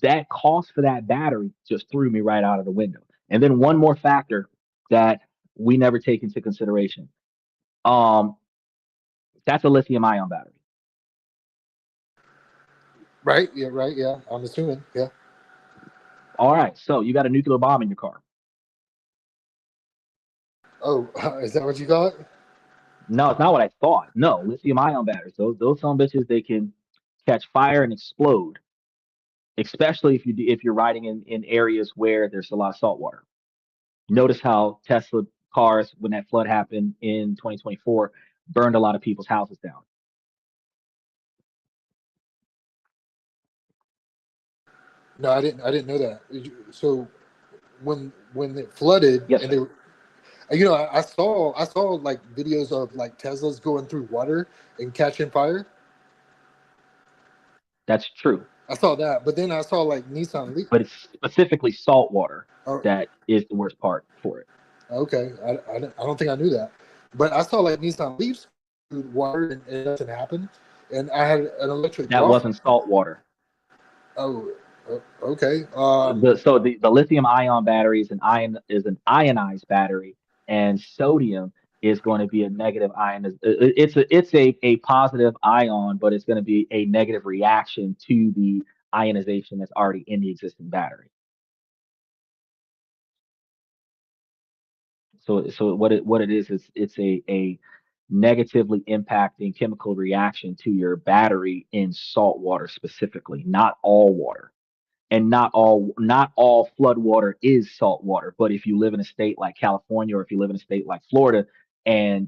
That cost for that battery just threw me right out of the window. And then one more factor that we never take into consideration. That's a lithium ion battery. Right. Yeah. Right. Yeah. I'm assuming. Yeah. All right. So you got a nuclear bomb in your car. Oh, is that what you got? No, it's not what I thought. No, lithium ion batteries. Those some bitches, they can catch fire and explode, especially if you're riding in areas where there's a lot of salt water. Notice how Tesla cars, when that flood happened in 2024, burned a lot of people's houses down. No, I didn't. I didn't know that. So when it flooded, Yes, and sir. they were, you know, I saw like videos of like Teslas going through water and catching fire. That's true. I saw that, but then I saw like Nissan Leaf. But it's specifically salt water Oh, that is the worst part for it. okay, I don't think I knew that, but I saw like Nissan Leafs through water and nothing happened, and I had an electric That golf. wasn't salt water. Oh, okay. The lithium ion battery is an ionized battery, and sodium is going to be a negative ion. It's a positive ion, but it's going to be a negative reaction to the ionization that's already in the existing battery. So what it is it's a negatively impacting chemical reaction to your battery in salt water specifically, not all water. And not all flood water is salt water. But if you live in a state like California, or if you live in a state like Florida, and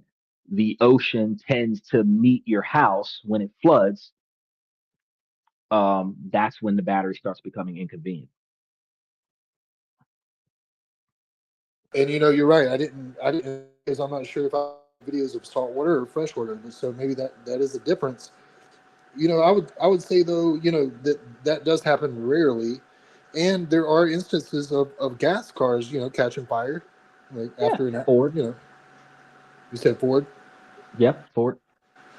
the ocean tends to meet your house when it floods, that's when the battery starts becoming inconvenient. And you know, you're right. I didn't, because I'm not sure if I have videos of salt water or fresh water. So maybe that is a difference. You know, I would say though, you know, that does happen rarely, and there are instances of gas cars, you know, catching fire, like Yeah, after an, Ford. you know, you said Ford. Yep, Ford.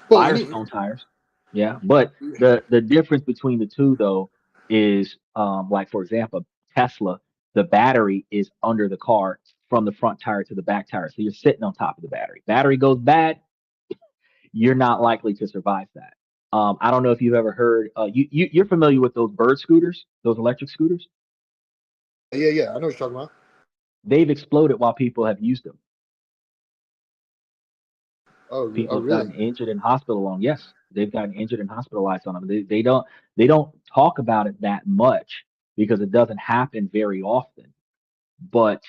Well, any, Firestone tires. Yeah, but the difference between the two though is like for example, Tesla, the battery is under the car from the front tire to the back tire. So you're sitting on top of the battery. Battery goes bad, you're not likely to survive that. I don't know if you've ever heard you're familiar with those bird scooters, those electric scooters. yeah, I know what you're talking about. They've exploded while people have used them. Oh, People have really? gotten injured in hospital on. Yes, they've gotten injured and hospitalized on them. They don't talk about it that much because it doesn't happen very often. But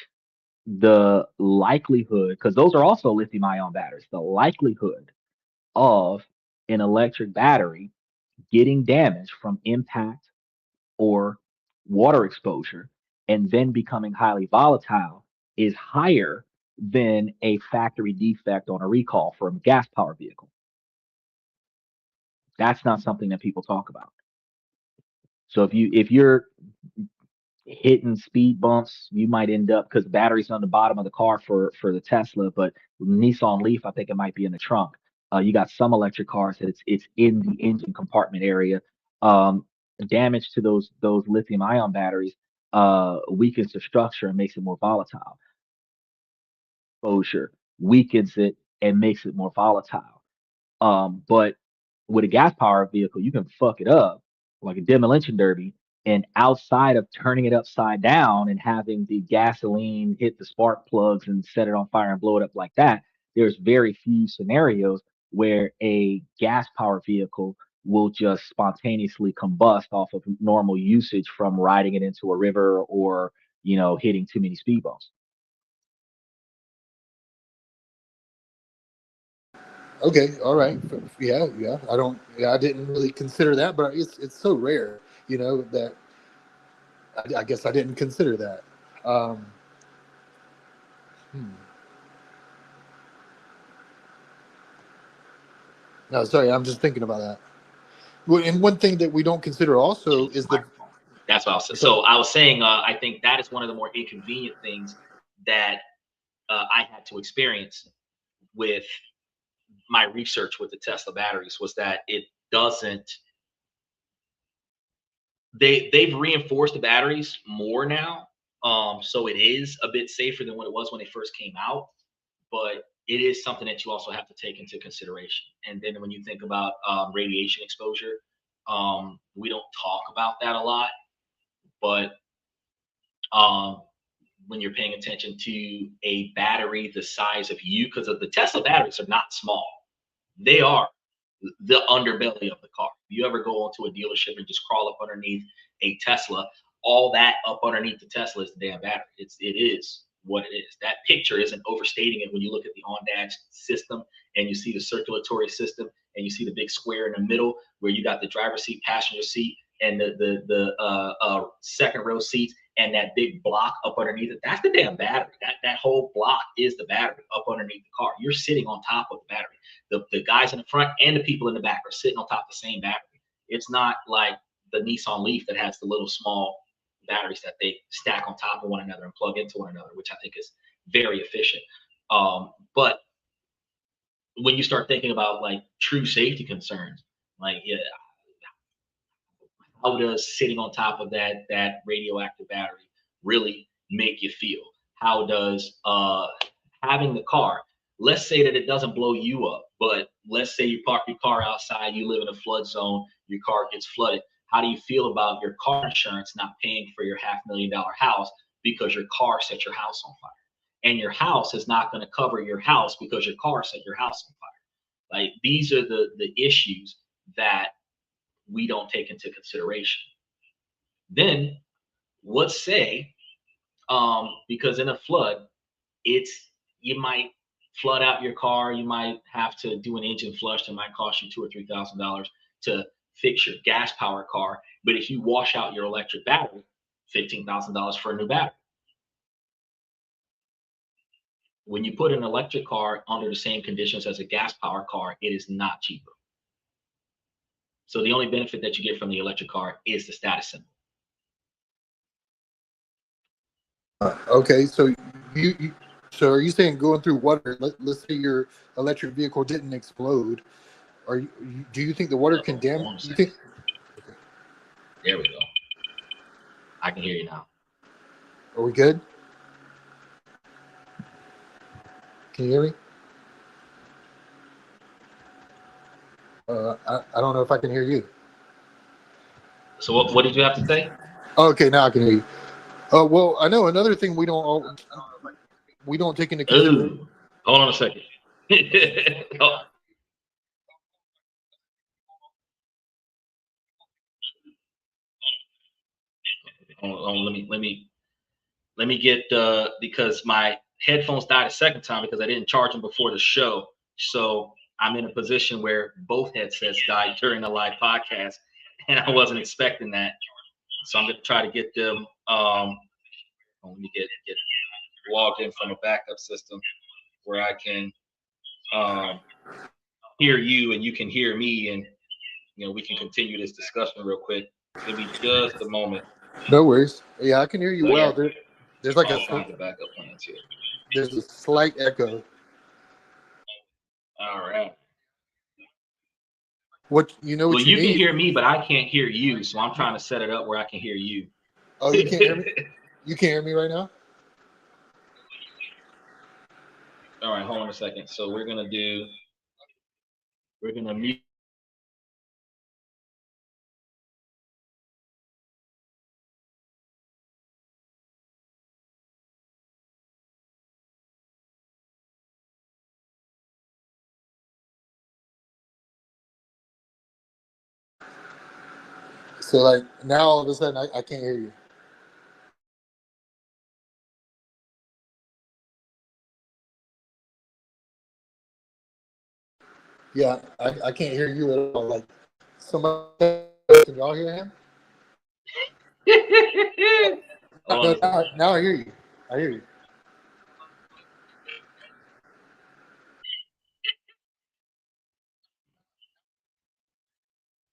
the likelihood, because those are also lithium ion batteries, the likelihood of an electric battery getting damaged from impact or water exposure and then becoming highly volatile is higher than a factory defect on a recall from a gas powered vehicle. That's not something that people talk about. So if you're hitting speed bumps, you might end up because the battery's on the bottom of the car for the Tesla, but Nissan Leaf, I think it might be in the trunk. You got some electric cars that it's in the engine compartment area. Damage to those lithium ion batteries weakens the structure and makes it more volatile. Exposure weakens it and makes it more volatile. But with a gas powered vehicle, you can fuck it up like a demolition derby. And outside of turning it upside down and having the gasoline hit the spark plugs and set it on fire and blow it up like that, there's very few scenarios where a gas powered vehicle will just spontaneously combust off of normal usage from riding it into a river or hitting too many speed bumps. Okay, all right. Yeah, yeah. I don't. Yeah, I didn't really consider that, but it's so rare, you know, that I guess I didn't consider that. Um, hmm. No, sorry, I'm just thinking about that. Well, and one thing that we don't consider also is the. That's what I was saying. So I was saying, I think that is one of the more inconvenient things that I had to experience with my research with the Tesla batteries was that it doesn't. They've reinforced the batteries more now, so it is a bit safer than what it was when they first came out. But it is something that you also have to take into consideration. And then when you think about radiation exposure, we don't talk about that a lot, but um, when you're paying attention to a battery the size of you, because of the Tesla batteries are not small, they are the underbelly of the car. If you ever go into a dealership and just crawl up underneath a Tesla, all that up underneath the Tesla is the damn battery. It is what it is. That picture isn't overstating it when you look at the on-dash system and you see the circulatory system and you see the big square in the middle where you got the driver's seat, passenger seat, and the second row seats, and that big block up underneath it. That's the damn battery. That whole block is the battery up underneath the car. You're sitting on top of the battery. The guys in the front and the people in the back are sitting on top of the same battery. It's not like the Nissan Leaf that has the little small batteries that they stack on top of one another and plug into one another, which I think is very efficient. But when you start thinking about like true safety concerns, like how does sitting on top of that radioactive battery really make you feel? How does having the car, let's say that it doesn't blow you up, but let's say you park your car outside, you live in a flood zone, your car gets flooded. How do you feel about your car insurance not paying for your $500,000 house because your car set your house on fire? And your house is not going to cover your house because your car set your house on fire. Like, these are the issues that we don't take into consideration. Then let's say, because in a flood, you might flood out your car, you might have to do an engine flush that might cost you $2,000 or $3,000 to fix your gas powered car. But if you wash out your electric battery, $15,000 for a new battery. When you put an electric car under the same conditions as a gas powered car, it is not cheaper. So the only benefit that you get from the electric car is the status symbol. Okay, so so are you saying going through water? Let's say your electric vehicle didn't explode. Do you think the water can damage? You think? There we go. I can hear you now. Are we good? Can you hear me? I don't know if I can hear you. So what did you have to say? Okay, now I can hear you. Well, I know another thing we don't take into consideration. Ooh, hold on a second. Oh. Let me get because my headphones died a second time because I didn't charge them before the show. So I'm in a position where both headsets died during the live podcast, and I wasn't expecting that. So I'm gonna try to get them. Let me get logged in from a backup system where I can hear you and you can hear me, and we can continue this discussion real quick. Give me just a moment. No worries. Yeah, I can hear you well. Yeah. There's like all kinds of backup plans here. There's a slight echo. All right. What you know? What well, you can need? Hear me, but I can't hear you. So I'm trying to set it up where I can hear you. Oh, you can't hear me? You can't hear me right now? All right, hold on a second. So we're gonna mute. So like now all of a sudden I can't hear you. Yeah, I can't hear you at all. Like somebody, can y'all hear him? No, now I hear you. I hear you.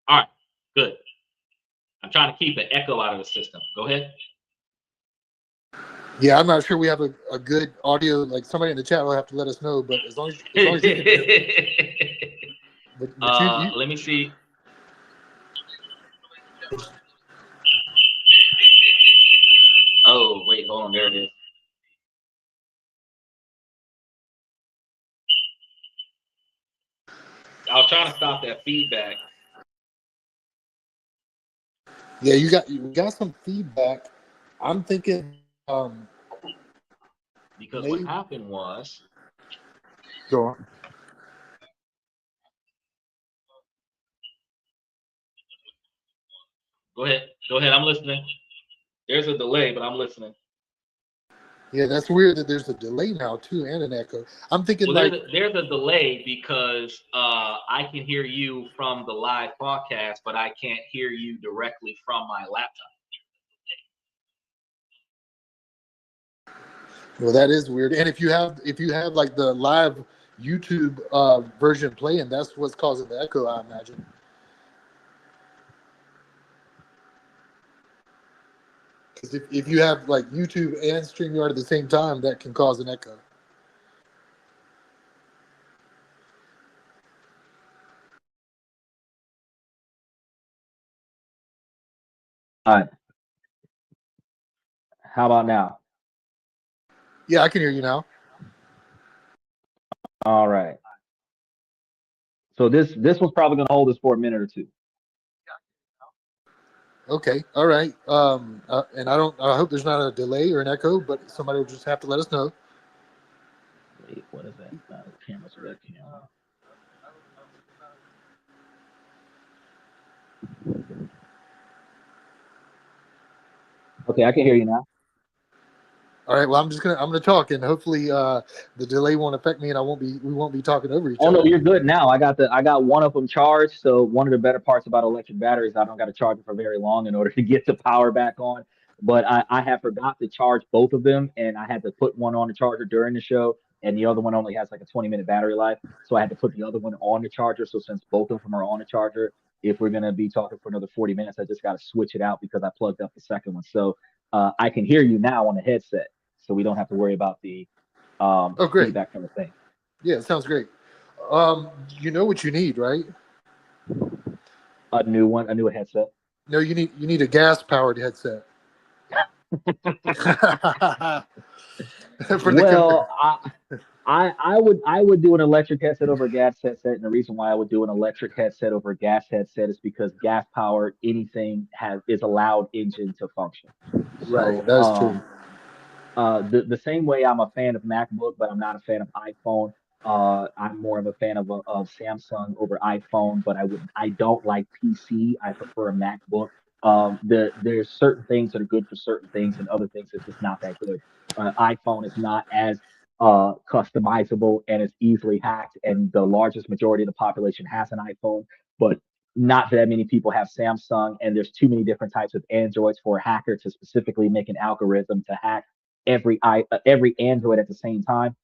All right, good. I'm trying to keep an echo out of the system. Go ahead. Yeah, I'm not sure we have a good audio. Like somebody in the chat will have to let us know. But as long as you can hear, but Let me see. Oh, wait, hold on. There it is. I was trying to stop that feedback. yeah, you got some feedback. I'm thinking Because what maybe happened was, go on. go ahead, I'm listening. There's a delay, but I'm listening. Yeah, that's weird that there's a delay now too and an echo. I'm thinking Well, like there's a delay because I can hear you from the live podcast, but I can't hear you directly from my laptop. well that is weird. And if you have like the live YouTube version playing, that's what's causing the echo, I imagine. Because if you have like YouTube and StreamYard at the same time, that can cause an echo. All right. How about now? Yeah, I can hear you now. All right. So this was probably going to hold us for a minute or two. Okay, all right. And I hope there's not a delay or an echo, but somebody will just have to let us know. Wait, what is that? Camera's red camera. Okay, I can hear you now. All right. Well, I'm gonna talk, and hopefully the delay won't affect me, and we won't be talking over each Oh other. no, you're good now. I got one of them charged. So one of the better parts about electric batteries, I don't got to charge it for very long in order to get the power back on. But I have forgot to charge both of them, and I had to put one on the charger during the show, and the other one only has like a 20-minute battery life. So I had to put the other one on the charger. So since both of them are on the charger, if we're gonna be talking for another 40 minutes, I just got to switch it out because I plugged up the second one. So I can hear you now on the headset, so we don't have to worry about the Oh, great. feedback from the thing. Yeah, it sounds great. You know what you need, right? A new headset. No, you need a gas powered headset. For the Well, I would do an electric headset over a gas headset, and the reason why I would do an electric headset over a gas headset is because gas powered anything has is a loud engine to function. right, So that's true. the same way I'm a fan of MacBook, but I'm not a fan of iPhone. I'm more of a fan of Samsung over iPhone, but I don't like PC. I prefer a MacBook. There's certain things that are good for certain things, and other things that's just not that good. iPhone is not as customizable and it's easily hacked, and the largest majority of the population has an iPhone, but not that many people have Samsung, and there's too many different types of Androids for a hacker to specifically make an algorithm to hack every Android at the same time.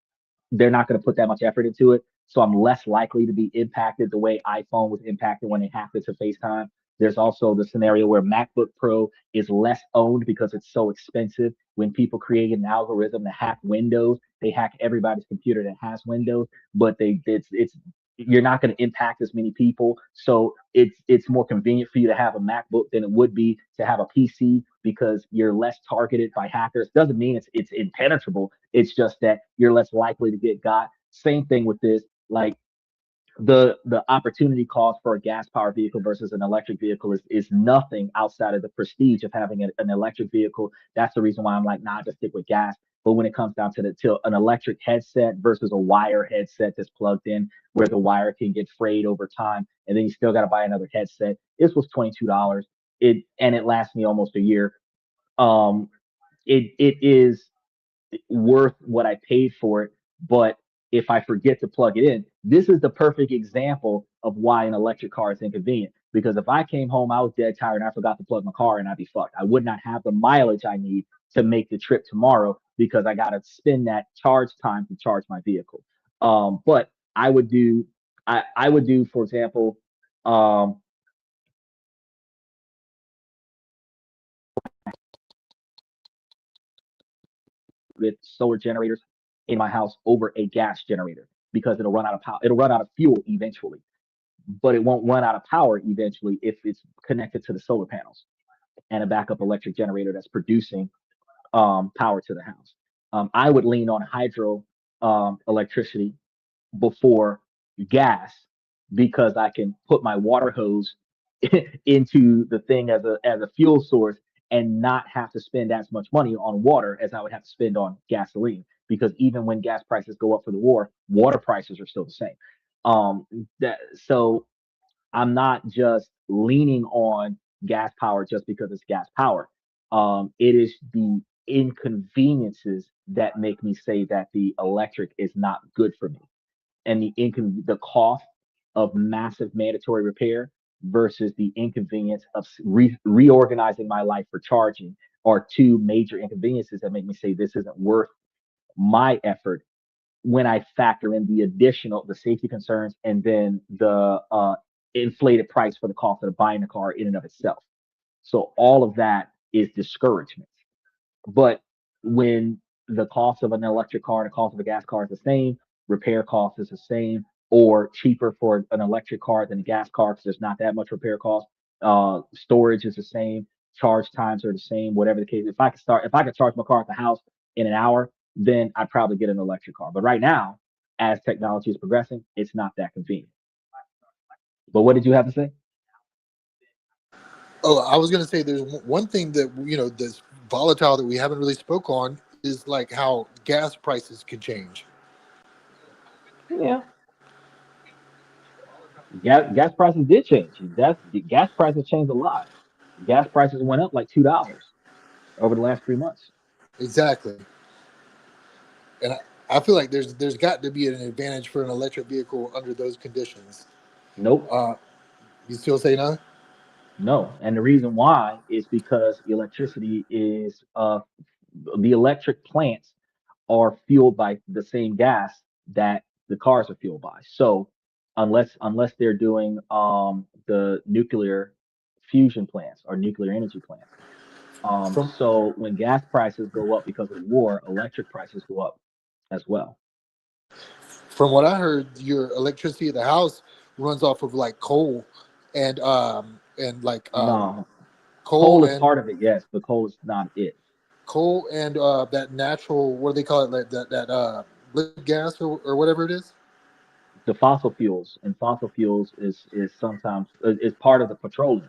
They're not going to put that much effort into it. So I'm less likely to be impacted the way iPhone was impacted when they hacked it to FaceTime. There's also the scenario where MacBook Pro is less owned because it's so expensive. When people create an algorithm to hack Windows, they hack everybody's computer that has Windows, but it's you're not going to impact as many people. So it's more convenient for you to have a MacBook than it would be to have a PC because you're less targeted by hackers. Doesn't mean it's impenetrable. It's just that you're less likely to get got. Same thing with this. Like the opportunity cost for a gas powered vehicle versus an electric vehicle is nothing outside of the prestige of having an electric vehicle. That's the reason why I'm like, nah, just stick with gas. But when it comes down to an electric headset versus a wire headset that's plugged in, where the wire can get frayed over time, and then you still got to buy another headset. This was $22. It lasts me almost a year. Um, it is worth what I paid for it. But if I forget to plug it in, this is the perfect example of why an electric car is inconvenient. Because if I came home, I was dead tired and I forgot to plug my car in, I'd be fucked. I would not have the mileage I need to make the trip tomorrow because I got to spend that charge time to charge my vehicle. But I would do, for example, um, with solar generators in my house over a gas generator because it'll run out of power. It'll run out of fuel eventually, but it won't run out of power eventually if it's connected to the solar panels and a backup electric generator that's producing power to the house. I would lean on hydro electricity before gas because I can put my water hose into the thing as a fuel source and not have to spend as much money on water as I would have to spend on gasoline. Because even when gas prices go up for the war, water prices are still the same. So I'm not just leaning on gas power just because it's gas power. It is the inconveniences that make me say that the electric is not good for me, and the cost of massive mandatory repair versus the inconvenience of reorganizing my life for charging are two major inconveniences that make me say this isn't worth my effort when I factor in the safety concerns and then the inflated price for the cost of buying the car in and of itself. So all of that is discouragement. But when the cost of an electric car and the cost of a gas car is the same, repair cost is the same, or cheaper for an electric car than a gas car because there's not that much repair cost. Storage is the same, charge times are the same, whatever the case. If I could charge my car at the house in an hour, then I'd probably get an electric car. But right now, as technology is progressing, it's not that convenient. But what did you have to say? Oh, I was going to say there's one thing that that's volatile that we haven't really spoke on is like how gas prices could change. Yeah, gas prices did change. Gas prices changed a lot. Gas prices went up like $2 over the last 3 months. Exactly, and I feel like there's got to be an advantage for an electric vehicle under those conditions. Nope, Uh, you still say no? no. And the reason why is because the electric plants are fueled by the same gas that the cars are fueled by. So unless they're doing the nuclear fusion plants or nuclear energy plants. From So when gas prices go up because of the war, electric prices go up as well. from what I heard, your electricity at the house runs off of like coal and like No, coal coal is and part of it, yes, but coal is not it. that natural, what do they call it, like that liquid gas or whatever it is. The fossil fuels, and fossil fuels is sometimes is part of the petroleum.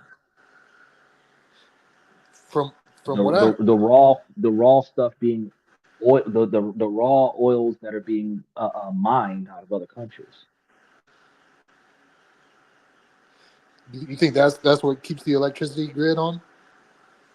From from The what I the raw stuff being oil, the raw oils that are being mined out of other countries. You think that's what keeps the electricity grid on?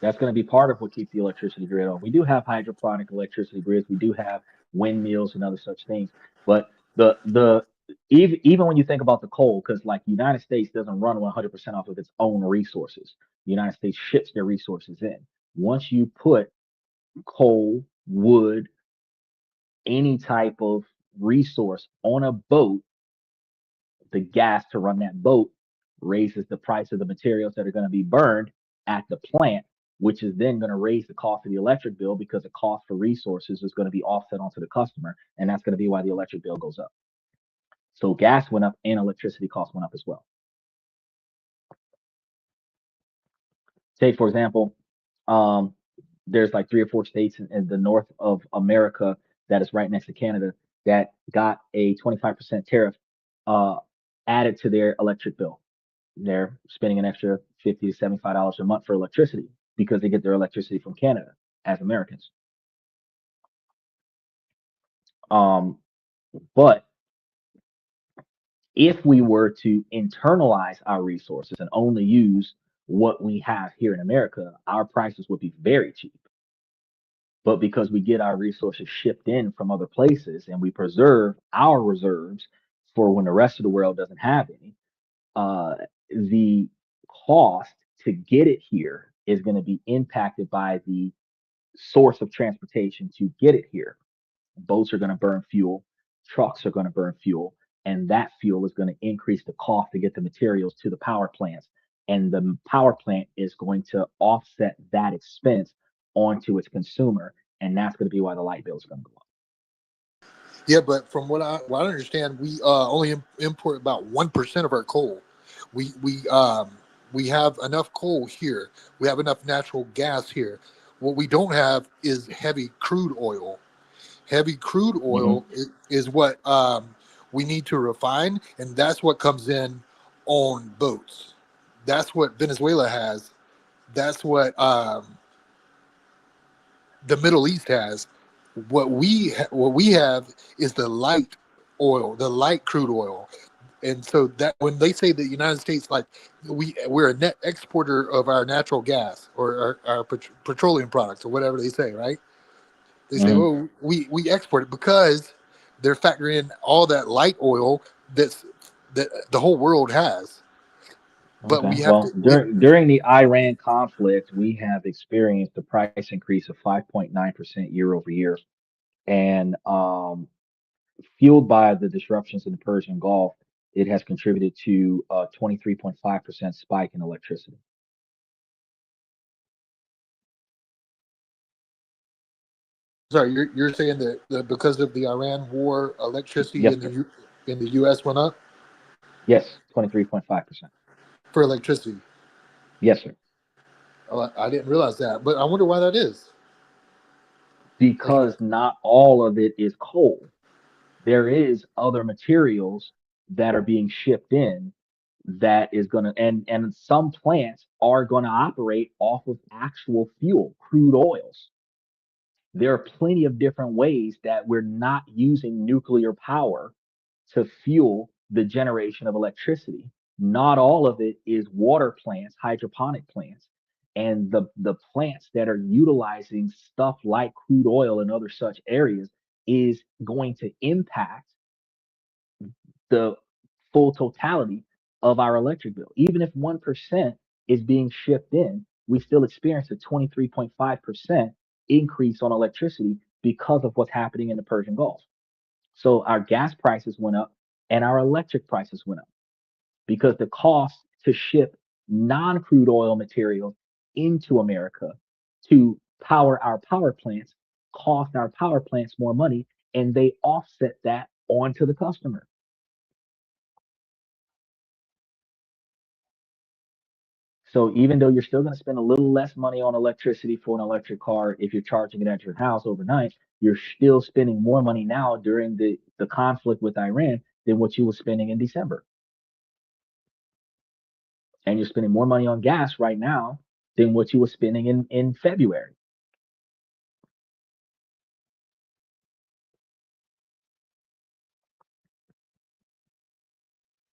That's going to be part of what keeps the electricity grid on. We do have hydroponic electricity grids. We do have windmills and other such things. But the even when you think about the coal, because like the United States doesn't run 100% off of its own resources. The United States ships their resources in. Once you put coal, wood, any type of resource on a boat, the gas to run that boat raises the price of the materials that are going to be burned at the plant, which is then going to raise the cost of the electric bill because the cost for resources is going to be offset onto the customer. And that's going to be why the electric bill goes up. So gas went up and electricity costs went up as well. Take, for example, um, there's like 3 or 4 states in the north of America that is right next to Canada that got a 25% tariff uh, added to their electric bill. They're spending an extra $50 to $75 a month for electricity because they get their electricity from Canada as Americans. Um, but if we were to internalize our resources and only use what we have here in America, our prices would be very cheap. But because we get our resources shipped in from other places and we preserve our reserves for when the rest of the world doesn't have any, the cost to get it here is going to be impacted by the source of transportation to get it here. Boats are going to burn fuel, trucks are going to burn fuel, and that fuel is going to increase the cost to get the materials to the power plants. And the power plant is going to offset that expense onto its consumer. and that's going to be why the light bill is going to go up. Yeah, but from what I understand, we only import about 1% of our coal. We have enough coal here. We have enough natural gas here. What we don't have is heavy crude oil. Heavy crude oil is what we need to refine, and that's what comes in on boats. That's what Venezuela has. That's what the Middle East has. What we have is the light oil, the light crude oil. And so that when they say the United States, like we're a net exporter of our natural gas or our petroleum products or whatever they say, right? They say, Mhm. oh, we export it because they're factoring in all that light oil that the whole world has. But Okay. we have Well, to. during the Iran conflict, we have experienced a price increase of 5.9% year over year, and fueled by the disruptions in the Persian Gulf, it has contributed to a 23.5% spike in electricity. Sorry, you're saying that because of the Iran war, electricity Yes, in sir. in the U.S. went up Yes, 23.5%. for electricity. Yes, sir. Oh, I didn't realize that, but I wonder why that is. Like, Because not all of it is coal. There is other materials that are being shipped in that is going to, and some plants are going to operate off of actual fuel, crude oils. There are plenty of different ways that we're not using nuclear power to fuel the generation of electricity. Not all of it is water plants, hydroponic plants, and the plants that are utilizing stuff like crude oil and other such areas is going to impact the full totality of our electric bill. Even if 1% is being shipped in, we still experience a 23.5% increase on electricity because of what's happening in the Persian Gulf. So our gas prices went up and our electric prices went up because the cost to ship non crude oil material into America to power our power plants cost our power plants more money, and they offset that onto the customer. So even though you're still going to spend a little less money on electricity for an electric car if you're charging it at your house overnight, you're still spending more money now during the conflict with Iran than what you were spending in December. And you're spending more money on gas right now than what you were spending in February.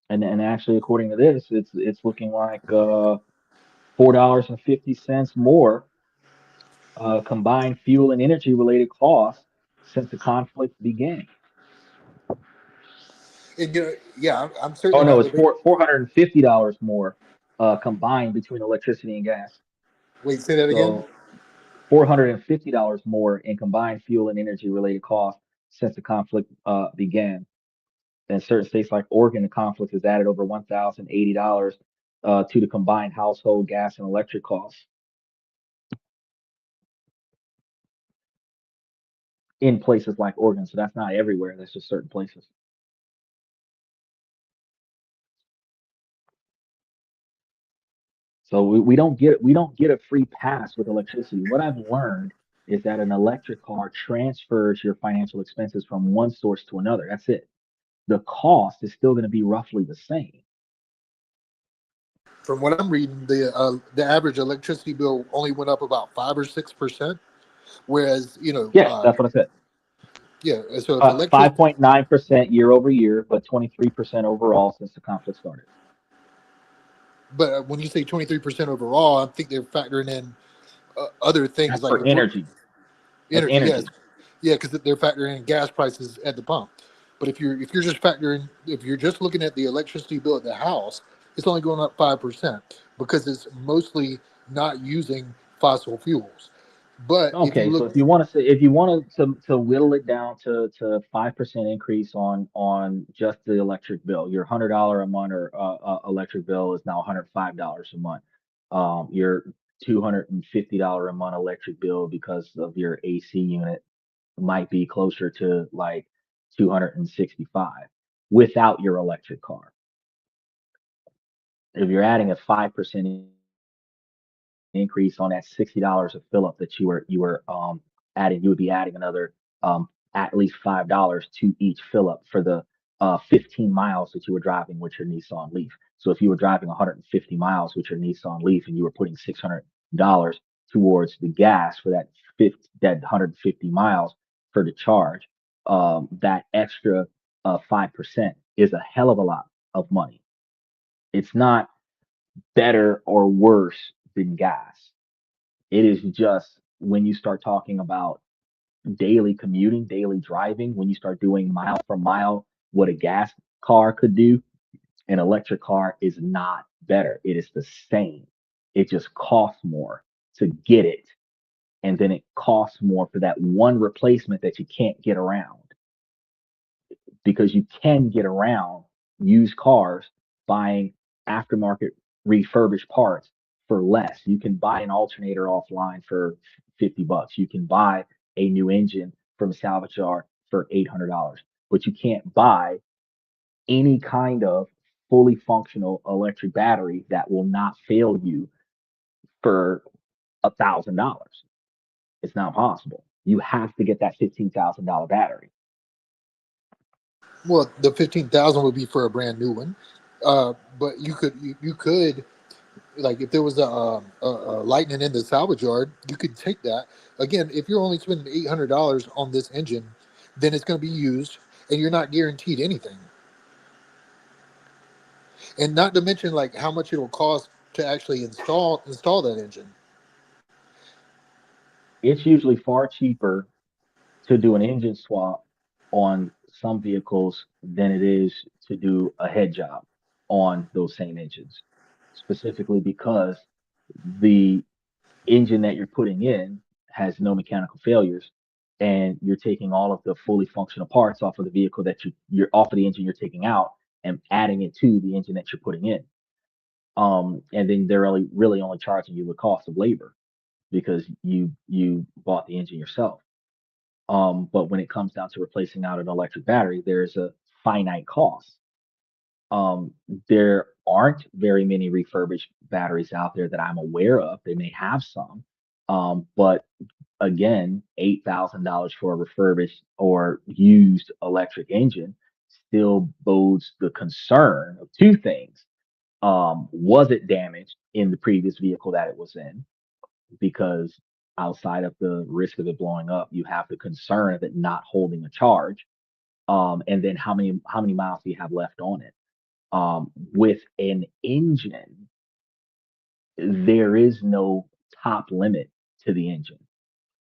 And actually, according to this, it's looking like $4.50 more combined fuel and energy related costs since the conflict began. and yeah, I'm Oh certainly no, not it's debating. $450 more combined between electricity and gas. Wait, say that again. So $450 more in combined fuel and energy related costs since the conflict began. In certain states like Oregon, the conflict has added over $1,080 to the combined household gas and electric costs in places like Oregon. So that's not everywhere. That's just certain places. So we don't get a free pass with electricity. What I've learned is that an electric car transfers your financial expenses from one source to another. That's it. The cost is still going to be roughly the same. From what I'm reading, the average electricity bill only went up about 5 or 6%, whereas Yes, that's what I said. yeah. So if electric 5.9% year over year, but 23% overall since the conflict started. But when you say 23% overall, I think they're factoring in other things That's like for energy. That's energy. Yes, energy. yeah, because they're factoring in gas prices at the pump. But if you're just looking at the electricity bill at the house, it's only going up 5% because it's mostly not using fossil fuels. But if you Okay, so look, if you want to whittle it down to 5% increase on just the electric bill, your $100 a month or electric bill is now $105 a month. Your $250 a month electric bill because of your AC unit might be closer to like 265 without your electric car. If you're adding a 5% increase on that $60 of fill up that you were adding, you would be adding another at least $5 to each fill up for the 15 miles that you were driving with your Nissan Leaf. So if you were driving 150 miles with your Nissan Leaf and you were putting $600 towards the gas for that 150 miles for the charge, that extra 5% is a hell of a lot of money. It's not better or worse than gas. It is just when you start talking about daily commuting, daily driving, when you start doing mile for mile what a gas car could do, an electric car is not better. It is the same. It just costs more to get it. And then it costs more for that one replacement that you can't get around. Because you can get around used cars buying aftermarket refurbished parts for less. You can buy an alternator offline for $50. You can buy a new engine from a salvage yard for $800, but you can't buy any kind of fully functional electric battery that will not fail you for $1,000. It's not possible. You have to get that $15,000 battery. Well, the 15,000 would be for a brand new one, but you could like if there was a lightning in the salvage yard, you could take that. Again, if you're only spending $800 on this engine, then it's going to be used, and you're not guaranteed anything. And not to mention like how much it'll cost to actually install that engine. It's usually far cheaper to do an engine swap on some vehicles than it is to do a head job on those same engines, specifically because the engine that you're putting in has no mechanical failures and you're taking all of the fully functional parts off of the vehicle that you're off of the engine you're taking out and adding it to the engine that you're putting in. And then they're really only charging you the cost of labor because you bought the engine yourself. But when it comes down to replacing out an electric battery, there's a finite cost. There aren't very many refurbished batteries out there that I'm aware of. They may have some, but again, $8,000 for a refurbished or used electric engine still bodes the concern of two things. Was it damaged in the previous vehicle that it was in? Because outside of the risk of it blowing up, you have the concern of it not holding a charge. And then how many miles do you have left on it? With an engine, there is no top limit to the engine.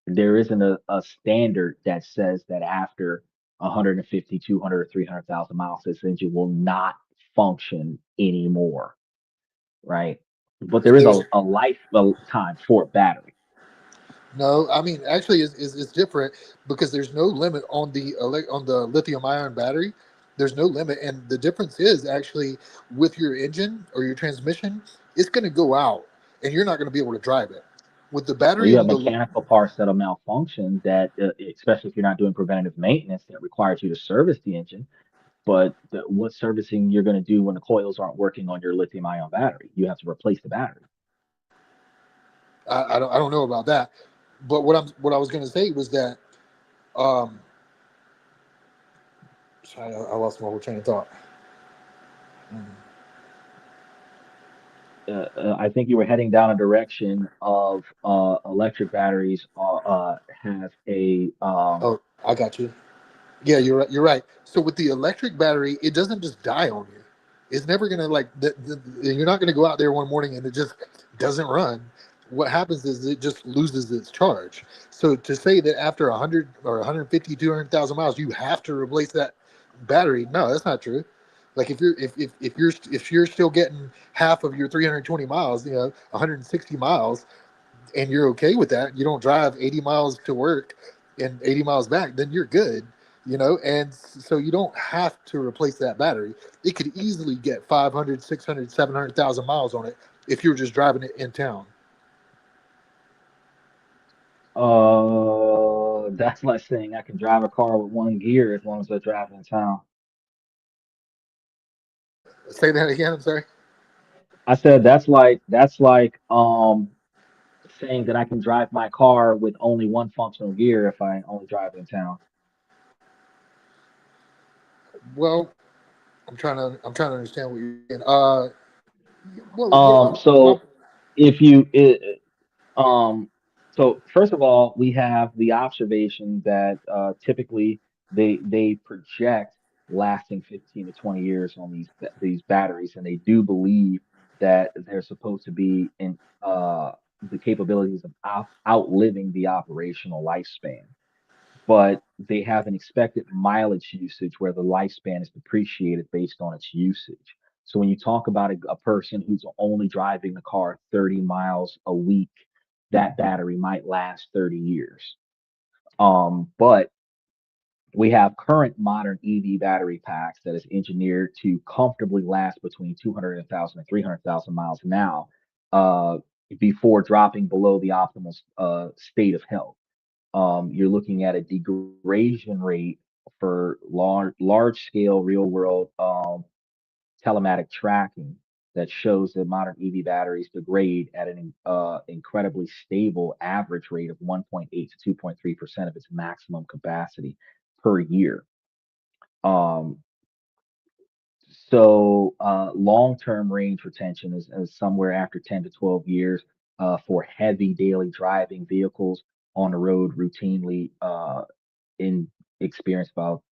There isn't a standard that says that after 150, 200, or 300,000 miles, this engine will not function anymore, right? But there is a lifetime for a battery. No, I mean actually it's different because there's no limit on the lithium ion battery. There's no limit, and the difference is actually with your engine or your transmission, it's going to go out, and you're not going to be able to drive it. With the Well, battery you on have the mechanical parts that'll malfunction that, especially if you're not doing preventative maintenance, that requires you to service the engine. But what servicing you're going to do when the coils aren't working on your lithium ion battery? You have to replace the battery. I don't know about that, but what I was going to say was that um, sorry, I lost my whole train of thought. Mm. I think you were heading down a direction of electric batteries have a Oh, I got you. Yeah, you're right. You're right. So with the electric battery, it doesn't just die on you. It's never gonna like you're not gonna go out there one morning and it just doesn't run. What happens is it just loses its charge. So to say that after 100 or 150, 200,000 miles, you have to replace that battery, no, that's not true. Like if you're still getting half of your 320 miles, 160 miles, and you're okay with that, you don't drive 80 miles to work and 80 miles back, then you're good, and so you don't have to replace that battery. It could easily get 500, 600, 700,000 miles on it if you're just driving it in town. That's like saying I can drive a car with one gear as long as I drive in town. Say that again. I'm sorry. I said that's like saying that I can drive my car with only one functional gear if I only drive in town. Well, I'm trying to understand what you're saying. Well, my, So if you it, Um, so first of all, we have the observation that typically they project lasting 15 to 20 years on these batteries, and they do believe that they're supposed to be in the capabilities of outliving the operational lifespan. But they have an expected mileage usage where the lifespan is depreciated based on its usage. So when you talk about a person who's only driving the car 30 miles a week, that battery might last 30 years. But we have current modern EV battery packs that is engineered to comfortably last between 200,000 and 300,000 miles now, uh, before dropping below the optimal state of health. You're looking at a degradation rate for large scale real world telematic tracking that shows that modern EV batteries degrade at an incredibly stable average rate of 1.8 to 2.3% of its maximum capacity per year. Um, Long-term range retention is somewhere after 10 to 12 years for heavy daily driving vehicles on the road routinely in experience about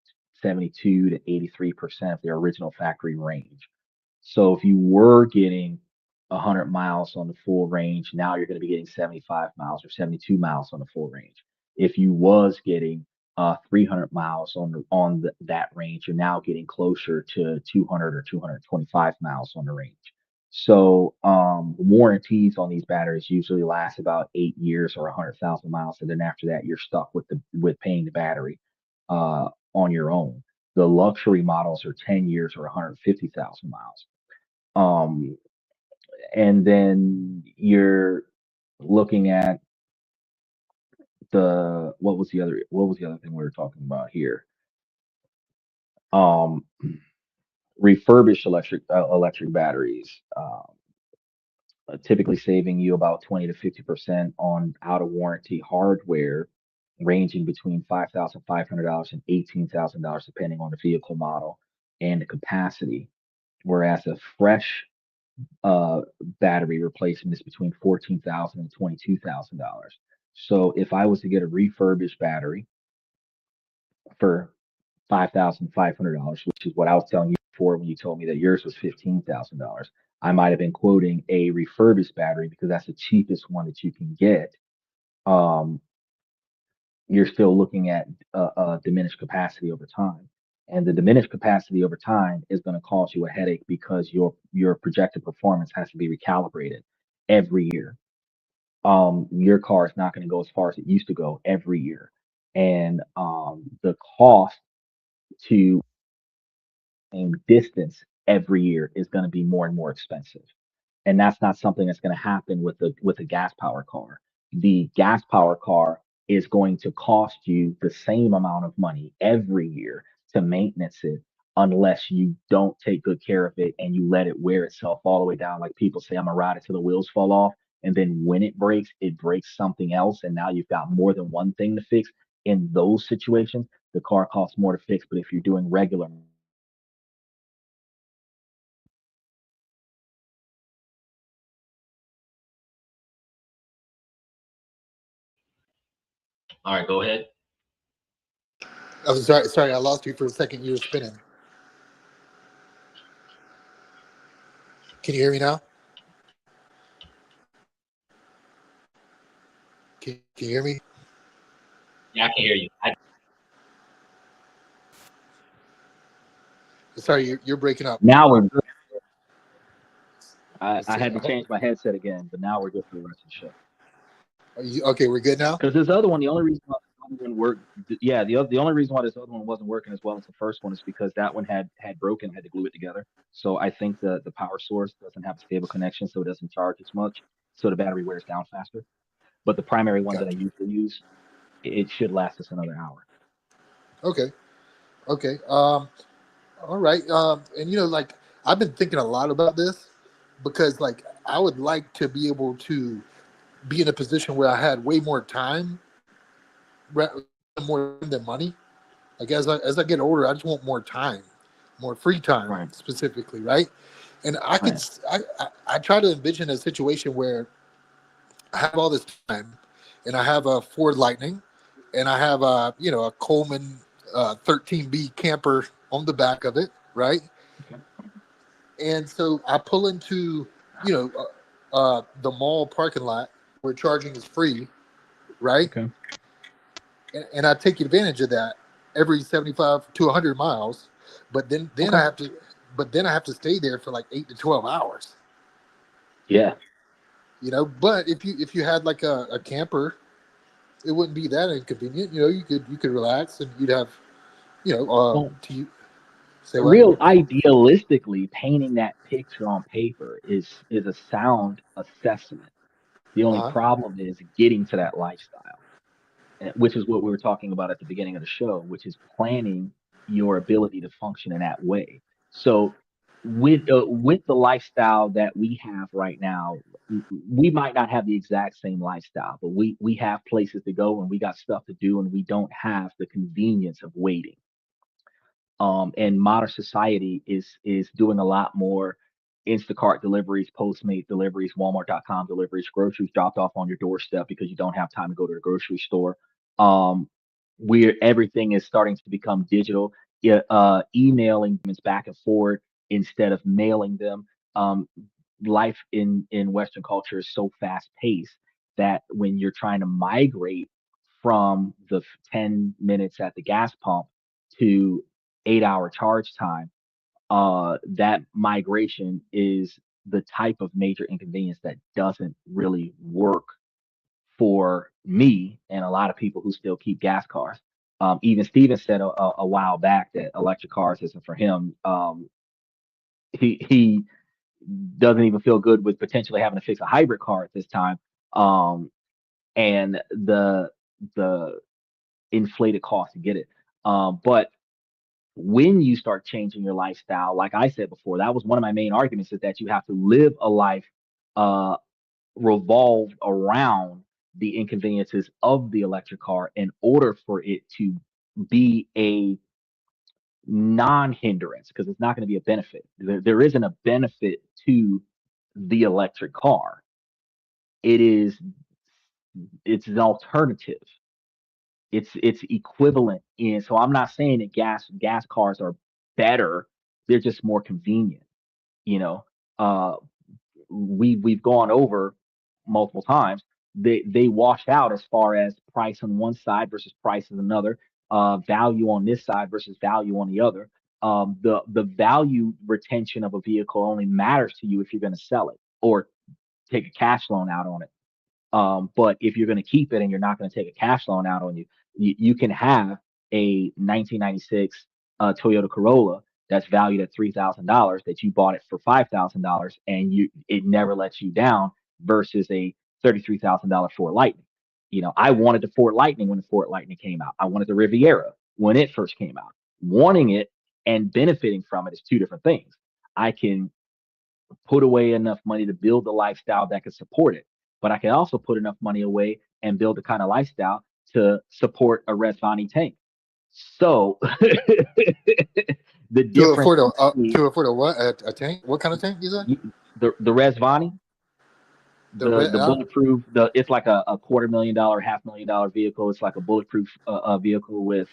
72 to 83% of their original factory range. So if you were getting 100 miles on the full range, now you're going to be getting 75 miles or 72 miles on the full range. If you was getting 300 miles that range, you're now getting closer to 200 or 225 miles on the range. So warranties on these batteries usually last about 8 years or 100,000 miles, and then after that, you're stuck with paying the battery on your own. The luxury models are 10 years or 150,000 miles. Um, and then you're looking at what was the other thing we were talking about here? Um, Refurbished electric batteries, typically saving you about 20 to 50% on out of warranty hardware, ranging between $5,500 and $18,000 depending on the vehicle model and the capacity. Whereas a fresh battery replacement is between $14,000 and $22,000. So if I was to get a refurbished battery for $5,500, which is what I was telling you before when you told me that yours was $15,000, I might have been quoting a refurbished battery because that's the cheapest one that you can get. Um, you're still looking at diminished capacity over time. And the diminished capacity over time is going to cause you a headache because your projected performance has to be recalibrated every year. Your car is not going to go as far as it used to go every year, and the cost to distance every year is going to be more and more expensive. And that's not something that's going to happen with a gas power car. The gas power car is going to cost you the same amount of money every year to maintenance it unless you don't take good care of it and you let it wear itself all the way down. Like people say, I'm gonna ride it till the wheels fall off. And then when it breaks something else, and now you've got more than one thing to fix. In those situations, the car costs more to fix. But if you're doing regular, All right, go ahead. I'm sorry. Sorry, I lost you for a second. You were spinning. Can you hear me now? Can you hear me? Yeah, I can hear you. Sorry, you're breaking up. now we're good. Let's I see. had to change my headset again, but now we're good for the rest of the show. Okay, we're good now. Because this other one, the only reason why this other one worked, yeah, the only reason why this other one wasn't working as well as the first one is because that one had broken, had to glue it together. So I think the power source doesn't have a stable connection, so it doesn't charge as much, so the battery wears down faster. but the primary one that I Gotcha. usually use, it should last us another hour. Okay. Okay. All right. And like I've been thinking a lot about this because like I would like to be able to be in a position where I had way more time, ra- more than money. Like as I get older, I just want more time, more free time Right. specifically, right? And I could Right. I try to envision a situation where I have all this time, and I have a Ford Lightning, and I have a Coleman 13B camper on the back of it, right? Okay. And so I pull into you know the mall parking lot where charging is free, right? Okay. And I take advantage of that every 75 to 100 miles, but then Okay. I have to stay there for like 8 to 12 hours. Yeah. But if you had like a camper, it wouldn't be that inconvenient. You could relax and you'd have Well, to say what? real idealistically, painting that picture on paper is a sound assessment. The only Uh-huh. problem is getting to that lifestyle, which is what we were talking about at the beginning of the show, which is planning your ability to function in that way. So with the lifestyle that we have right now, we might not have the exact same lifestyle, but we have places to go and we got stuff to do, and we don't have the convenience of waiting. And modern society is doing a lot more Instacart deliveries, Postmate deliveries, Walmart.com deliveries, groceries dropped off on your doorstep because you don't have time to go to the grocery store. Um, where everything is starting to become digital, yeah, emailing them back and forth instead of mailing them. Um, Life in Western culture is so fast paced that when you're trying to migrate from the 10 minutes at the gas pump to 8 hour charge time, that migration is the type of major inconvenience that doesn't really work for me and a lot of people who still keep gas cars. Even Steven said a while back that electric cars isn't for him. He doesn't even feel good with potentially having to fix a hybrid car at this time. Um, and the inflated cost to get it. But when you start changing your lifestyle, like I said before, that was one of my main arguments, is that you have to live a life uh, revolved around the inconveniences of the electric car in order for it to be a non-hindrance, because it's not going to be a benefit. There isn't a benefit to the electric car. It is it's an alternative. It's equivalent in, so I'm not saying that gas cars are better. They're just more convenient. You know, uh, we've gone over multiple times. They wash out as far as price on one side versus price on another, value on this side versus value on the other. The value retention of a vehicle only matters to you if you're going to sell it or take a cash loan out on it. But if you're going to keep it and you're not going to take a cash loan out on you can have a 1996 Toyota Corolla that's valued at $3,000 that you bought it for $5,000, and it never lets you down, versus a $33,000 Ford Lightning. I wanted the Ford Lightning when the Ford Lightning came out. I wanted the Riviera when it first came out. Wanting it and benefiting from it is two different things. I can put away enough money to build a lifestyle that could support it. But I can also put enough money away and build the kind of lifestyle to support a Resvani tank. So the To difference afford a between what? A tank? What kind of tank is that? the Resvani, The the bulletproof, it's like a $250,000, $500,000 vehicle. It's like a bulletproof vehicle with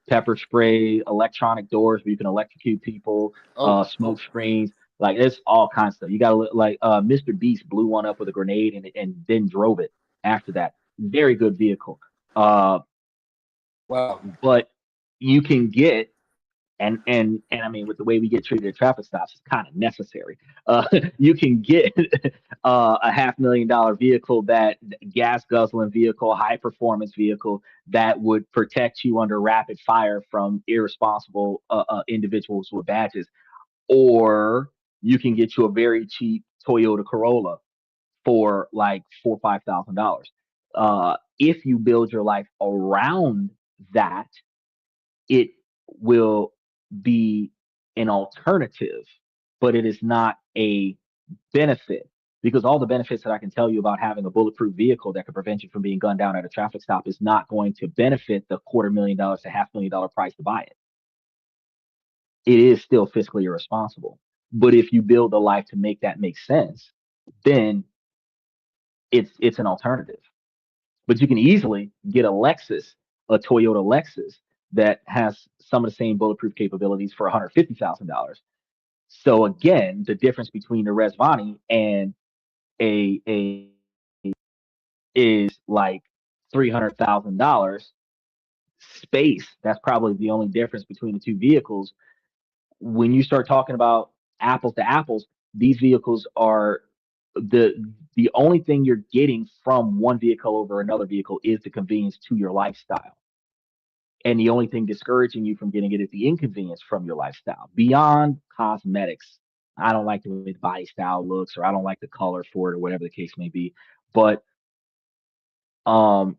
pepper spray, electronic doors where you can electrocute people, Oh, smoke screens. Like there's all kinds of stuff. You got to look like Mr. Beast blew one up with a grenade and then drove it after that. Very good vehicle. wow. But you can get, and I mean, with the way we get treated at traffic stops, it's kind of necessary. You can get a $500,000 vehicle, that gas guzzling vehicle, high performance vehicle that would protect you under rapid fire from irresponsible individuals with badges, or you can get you a very cheap Toyota Corolla for like $4,000 or $5,000. if you build your life around that, it will be an alternative, but it is not a benefit, because all the benefits that I can tell you about having a bulletproof vehicle that could prevent you from being gunned down at a traffic stop is not going to benefit the $250,000 to $500,000 price to buy it. It is still fiscally irresponsible. But if you build a life to make that make sense, then it's an alternative. But you can easily get a Lexus, a Toyota Lexus that has some of the same bulletproof capabilities for $150,000. So again, the difference between the Resvani and a is like $300,000 space. That's probably the only difference between the two vehicles. When you start talking about apples to apples, these vehicles are the only thing you're getting from one vehicle over another vehicle is the convenience to your lifestyle. And the only thing discouraging you from getting it is the inconvenience from your lifestyle beyond cosmetics. I don't like the way the body style looks, or I don't like the color for it, or whatever the case may be. But um,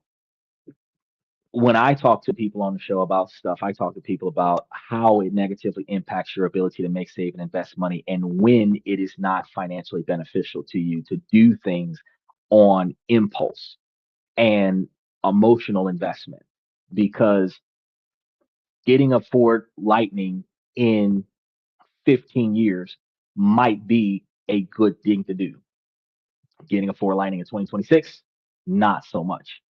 when I talk to people on the show about stuff, I talk to people about how it negatively impacts your ability to make, save, and invest money, and when it is not financially beneficial to you to do things on impulse and emotional investment. Because getting a Ford Lightning in 15 years might be a good thing to do. Getting a Ford Lightning in 2026, not so much.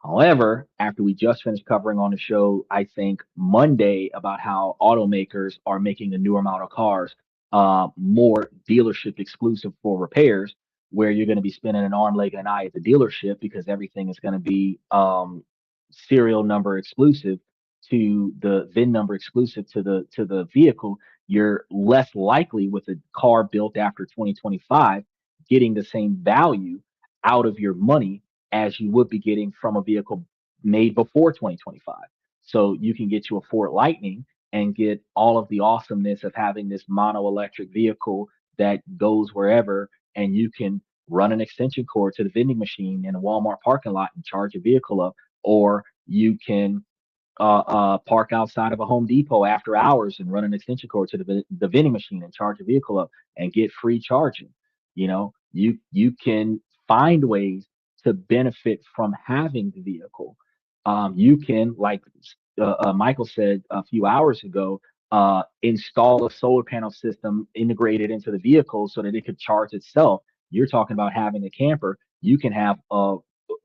However, after we just finished covering on the show, I think Monday, about how automakers are making the newer model cars more dealership exclusive for repairs, where you're going to be spending an arm, leg, and an eye at the dealership because everything is going to be serial number exclusive to the VIN number exclusive to the vehicle. You're less likely with a car built after 2025 getting the same value out of your money as you would be getting from a vehicle made before 2025. So you can get you a Ford Lightning and get all of the awesomeness of having this mono electric vehicle that goes wherever, and you can run an extension cord to the vending machine in a Walmart parking lot and charge your vehicle up, or you can park outside of a Home Depot after hours and run an extension cord to the vending machine and charge a vehicle up and get free charging. You know, you can find ways to benefit from having the vehicle. You can, like Michael said a few hours ago, install a solar panel system integrated into the vehicle so that it could charge itself. You're talking about having a camper. You can have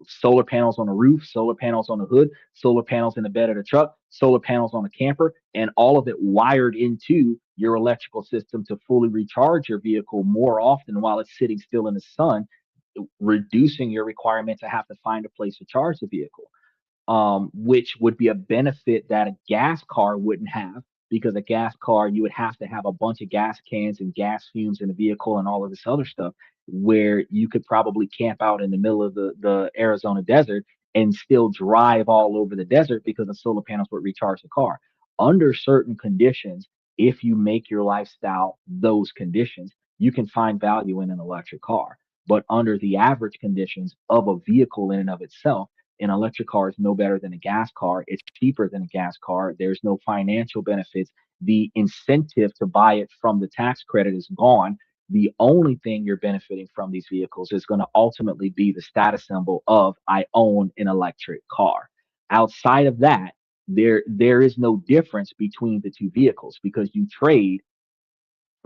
solar panels on the roof, solar panels on the hood, solar panels in the bed of the truck, solar panels on the camper, and all of it wired into your electrical system to fully recharge your vehicle more often while it's sitting still in the sun, reducing your requirement to have to find a place to charge the vehicle, which would be a benefit that a gas car wouldn't have, because a gas car, you would have to have a bunch of gas cans and gas fumes in the vehicle and all of this other stuff, where you could probably camp out in the middle of the Arizona desert and still drive all over the desert because the solar panels would recharge the car. Under certain conditions, if you make your lifestyle those conditions, you can find value in an electric car. But under the average conditions of a vehicle in and of itself, an electric car is no better than a gas car. It's cheaper than a gas car. There's no financial benefits. The incentive to buy it from the tax credit is gone. The only thing you're benefiting from these vehicles is going to ultimately be the status symbol of I own an electric car. Outside of that, there is no difference between the two vehicles, because you trade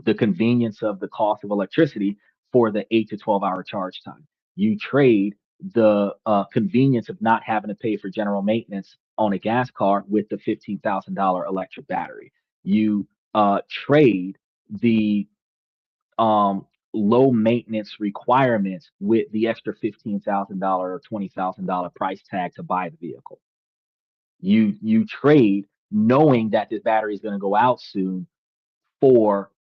the convenience of the cost of electricity for the 8 to 12 hour charge time. You trade the convenience of not having to pay for general maintenance on a gas car with the $15,000 electric battery. You trade the low maintenance requirements with the extra $15,000 or $20,000 price tag to buy the vehicle. You trade knowing that this battery is going to go out soon for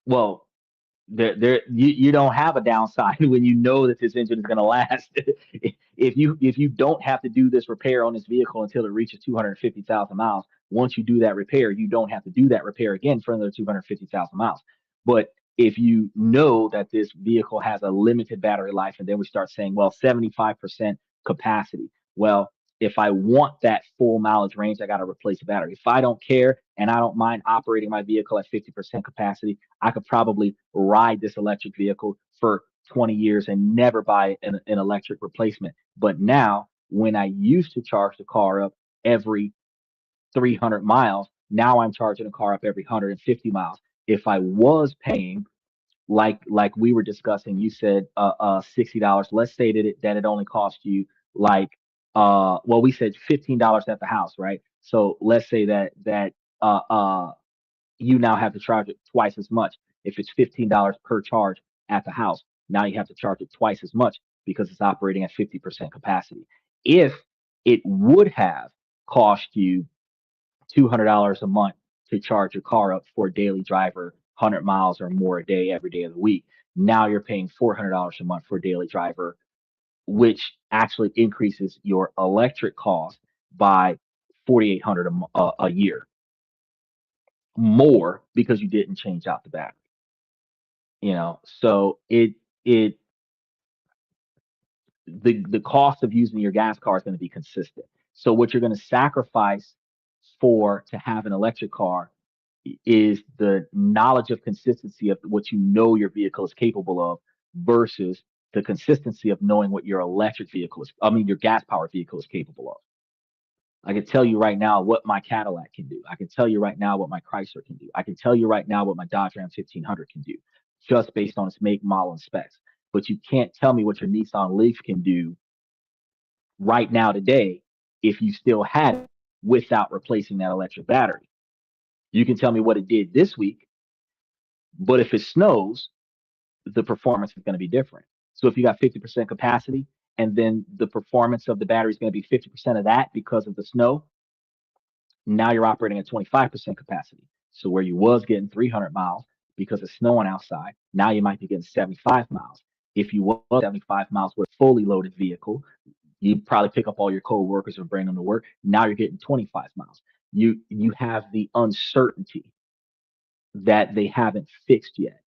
well, you don't have a downside when you know that this engine is going to last. If you don't have to do this repair on this vehicle until it reaches 250,000 miles, once you do that repair, you don't have to do that repair again for another 250,000 miles. But if you know that this vehicle has a limited battery life, and then we start saying, well, 75% capacity. Well, if I want that full mileage range, I got to replace the battery. If I don't care and I don't mind operating my vehicle at 50% capacity, I could probably ride this electric vehicle for 20 years and never buy an electric replacement. But now, when I used to charge the car up every 300 miles, now I'm charging the car up every 150 miles. If I was paying like we were discussing, you said $60. Let's say that it only cost you like well, we said $15 at the house, right? So let's say that uh uh you now have to charge it twice as much. If it's $15 per charge at the house, now you have to charge it twice as much because it's operating at 50% capacity. If it would have cost you $200 a month to charge your car up for a daily driver, 100 miles or more a day, every day of the week. Now you're paying $400 a month for a daily driver, which actually increases your electric cost by 4,800 a year more because you didn't change out the battery. So it the cost of using your gas car is going to be consistent. So what you're going to sacrifice for to have an electric car is the knowledge of consistency of what you know your vehicle is capable of versus the consistency of knowing what your electric vehicle is, I mean, your gas powered vehicle is capable of. I can tell you right now what my Cadillac can do. I can tell you right now what my Chrysler can do. I can tell you right now what my Dodge Ram 1500 can do just based on its make, model, and specs. But you can't tell me what your Nissan Leaf can do right now today if you still had it without replacing that electric battery. You can tell me what it did this week, but if it snows, the performance is going to be different. So if you got 50% capacity and then the performance of the battery is going to be 50% of that because of the snow, now you're operating at 25% capacity. So where you was getting 300 miles because it's snowing outside, now you might be getting 75 miles. If you was 75 miles with a fully loaded vehicle, you probably pick up all your co-workers and bring them to work. Now you're getting 25 miles. You have the uncertainty that they haven't fixed yet.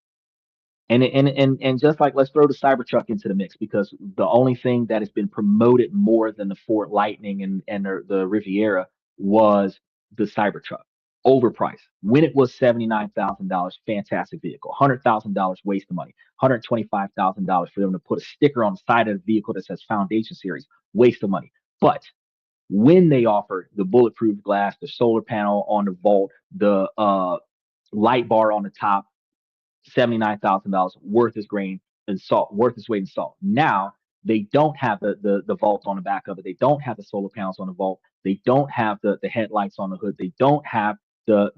And just like, let's throw the Cybertruck into the mix, because the only thing that has been promoted more than the Ford Lightning and the Riviera was the Cybertruck. Overpriced. When it was $79,000, fantastic vehicle. $100,000 waste of money. $125,000 for them to put a sticker on the side of the vehicle that says Foundation Series. Waste of money. But when they offered the bulletproof glass, the solar panel on the vault, the light bar on the top, $79,000 worth its grain and salt, worth its weight in salt. Now they don't have the vault on the back of it. They don't have the solar panels on the vault. They don't have the headlights on the hood. They don't have the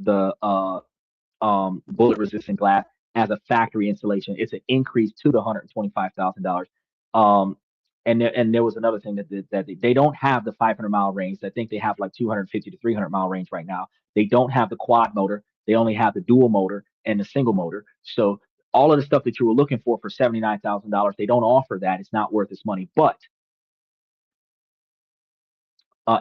bullet resistant glass as a factory installation. It's an increase to the $125,000. And there was another thing that they don't have the 500-mile range. I think they have like 250 to 300-mile range right now. They don't have the quad motor. They only have the dual motor and the single motor. So all of the stuff that you were looking for $79,000, they don't offer that. It's not worth its money. But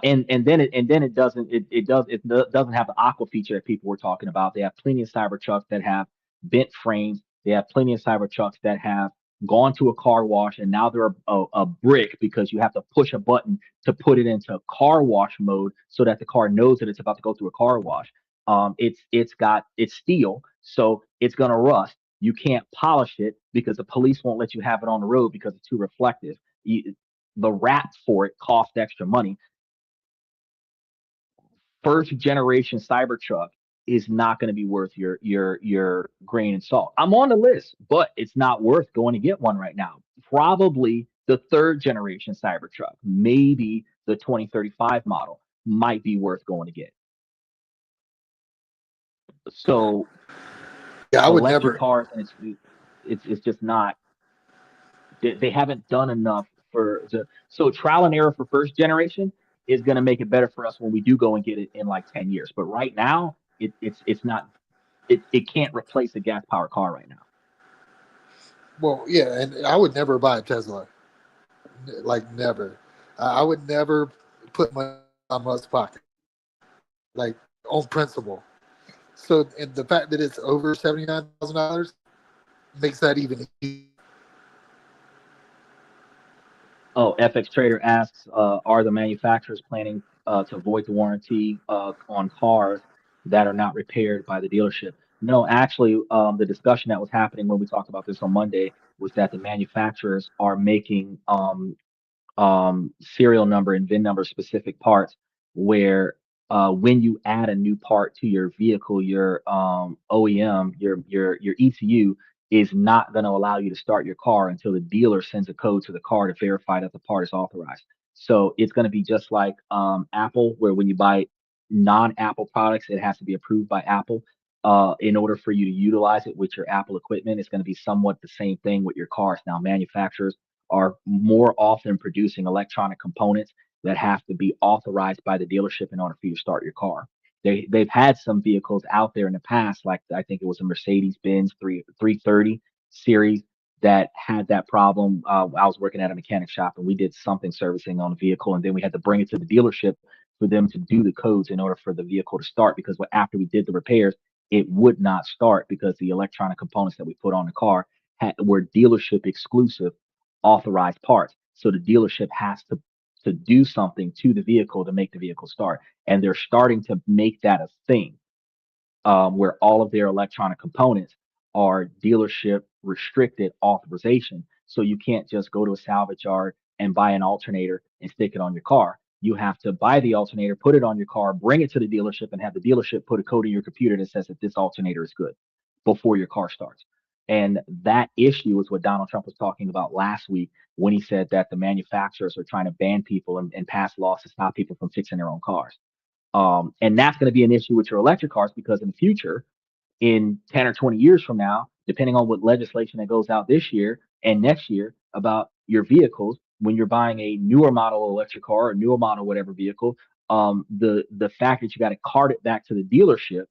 and then it doesn't have the aqua feature that people were talking about. They have plenty of Cybertrucks that have bent frames. They have plenty of Cybertrucks that have gone to a car wash and now they're a brick because you have to push a button to put it into car wash mode so that the car knows that it's about to go through a car wash. It's steel, so it's gonna rust. You can't polish it because the police won't let you have it on the road because it's too reflective. The wrap for it costs extra money. First generation Cybertruck is not going to be worth your grain and salt. I'm on the list, but it's not worth going to get one right now. Probably the third generation Cybertruck, maybe the 2035 model might be worth going to get. So Yeah, I would electric never. cars, and it's just not. They haven't done enough so trial and error for first generation is going to make it better for us when we do go and get it in like 10 years. But right now, it's not. It can't replace a gas powered car right now. Well, yeah, and I would never buy a Tesla. Like never. I would never put money in my pocket. Like on principle. So, and the fact that it's over $79,000, makes that even easier. Oh, FX Trader asks, are the manufacturers planning to void the warranty on cars that are not repaired by the dealership? No, actually, the discussion that was happening when we talked about this on Monday was that the manufacturers are making serial number and VIN number specific parts where when you add a new part to your vehicle, your OEM, your ECU is not going to allow you to start your car until the dealer sends a code to the car to verify that the part is authorized. So it's going to be just like Apple, where when you buy non-Apple products, it has to be approved by Apple. In order for you to utilize it with your Apple equipment, it's going to be somewhat the same thing with your cars. Now, manufacturers are more often producing electronic components that have to be authorized by the dealership in order for you to start your car. They've had some vehicles out there in the past, like I think it was a Mercedes-Benz 330 series that had that problem. I was working at a mechanic shop and we did something servicing on the vehicle, and then we had to bring it to the dealership for them to do the codes in order for the vehicle to start. Because after we did the repairs, it would not start because the electronic components that we put on the car were dealership exclusive authorized parts. So the dealership has to do something to the vehicle to make the vehicle start. And they're starting to make that a thing where all of their electronic components are dealership restricted authorization. So you can't just go to a salvage yard and buy an alternator and stick it on your car. You have to buy the alternator, put it on your car, bring it to the dealership, and have the dealership put a code in your computer that says that this alternator is good before your car starts. And that issue is what Donald Trump was talking about last week when he said that the manufacturers are trying to ban people and pass laws to stop people from fixing their own cars. And that's going to be an issue with your electric cars because in the future, in 10 or 20 years from now, depending on what legislation that goes out this year and next year about your vehicles, when you're buying a newer model electric car or newer model whatever vehicle, the fact that you got to cart it back to the dealership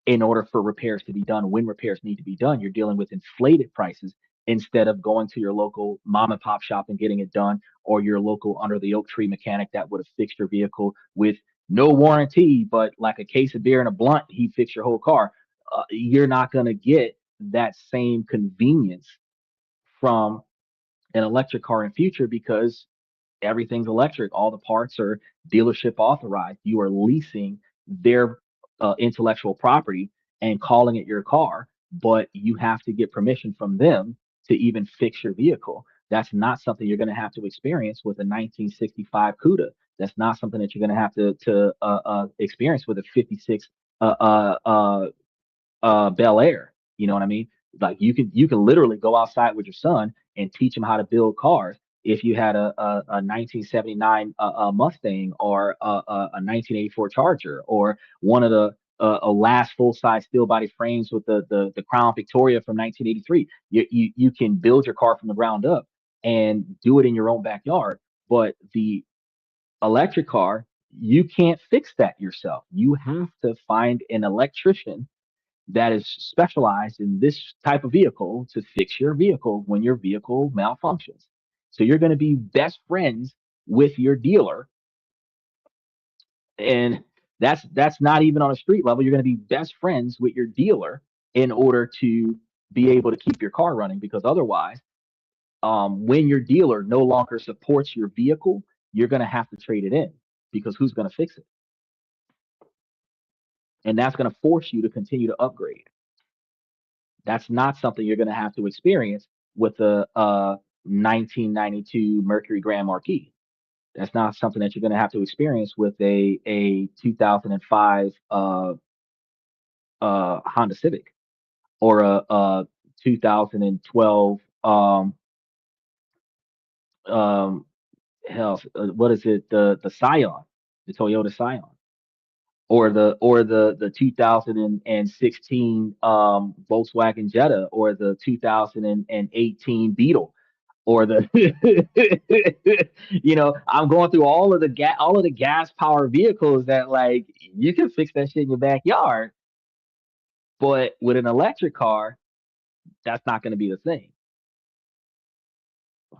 in order for repairs to be done, when repairs need to be done, you're dealing with inflated prices instead of going to your local mom and pop shop and getting it done, or your local under the oak tree mechanic that would have fixed your vehicle with no warranty, but like a case of beer and a blunt, he fixed your whole car. You're not going to get that same convenience from an electric car in future because everything's electric. All the parts are dealership authorized. You are leasing their intellectual property and calling it your car, but you have to get permission from them to even fix your vehicle. That's not something you're going to have to experience with a 1965 Cuda. That's not something that you're going to have to experience with a 56 Bel Air. You know what I mean? Like you can literally go outside with your son and teach him how to build cars. If you had a 1979 Mustang or a 1984 Charger or one of the a last full size steel body frames with the Crown Victoria from 1983, you can build your car from the ground up and do it in your own backyard. But the electric car, you can't fix that yourself. You have to find an electrician that is specialized in this type of vehicle to fix your vehicle when your vehicle malfunctions. So you're going to be best friends with your dealer, and that's not even on a street level. You're going to be best friends with your dealer in order to be able to keep your car running, because otherwise, when your dealer no longer supports your vehicle, you're going to have to trade it in, because who's going to fix it? And that's going to force you to continue to upgrade. That's not something you're going to have to experience with a 1992 Mercury Grand Marquis. That's not something that you're going to have to experience with a 2005 Honda Civic or a 2012 what is it, the Scion, the Toyota Scion, or the 2016 Volkswagen Jetta, or the 2018 Beetle, or the I'm going through all of the gas powered vehicles that, like, you can fix that shit in your backyard, but with an electric car, that's not going to be the thing.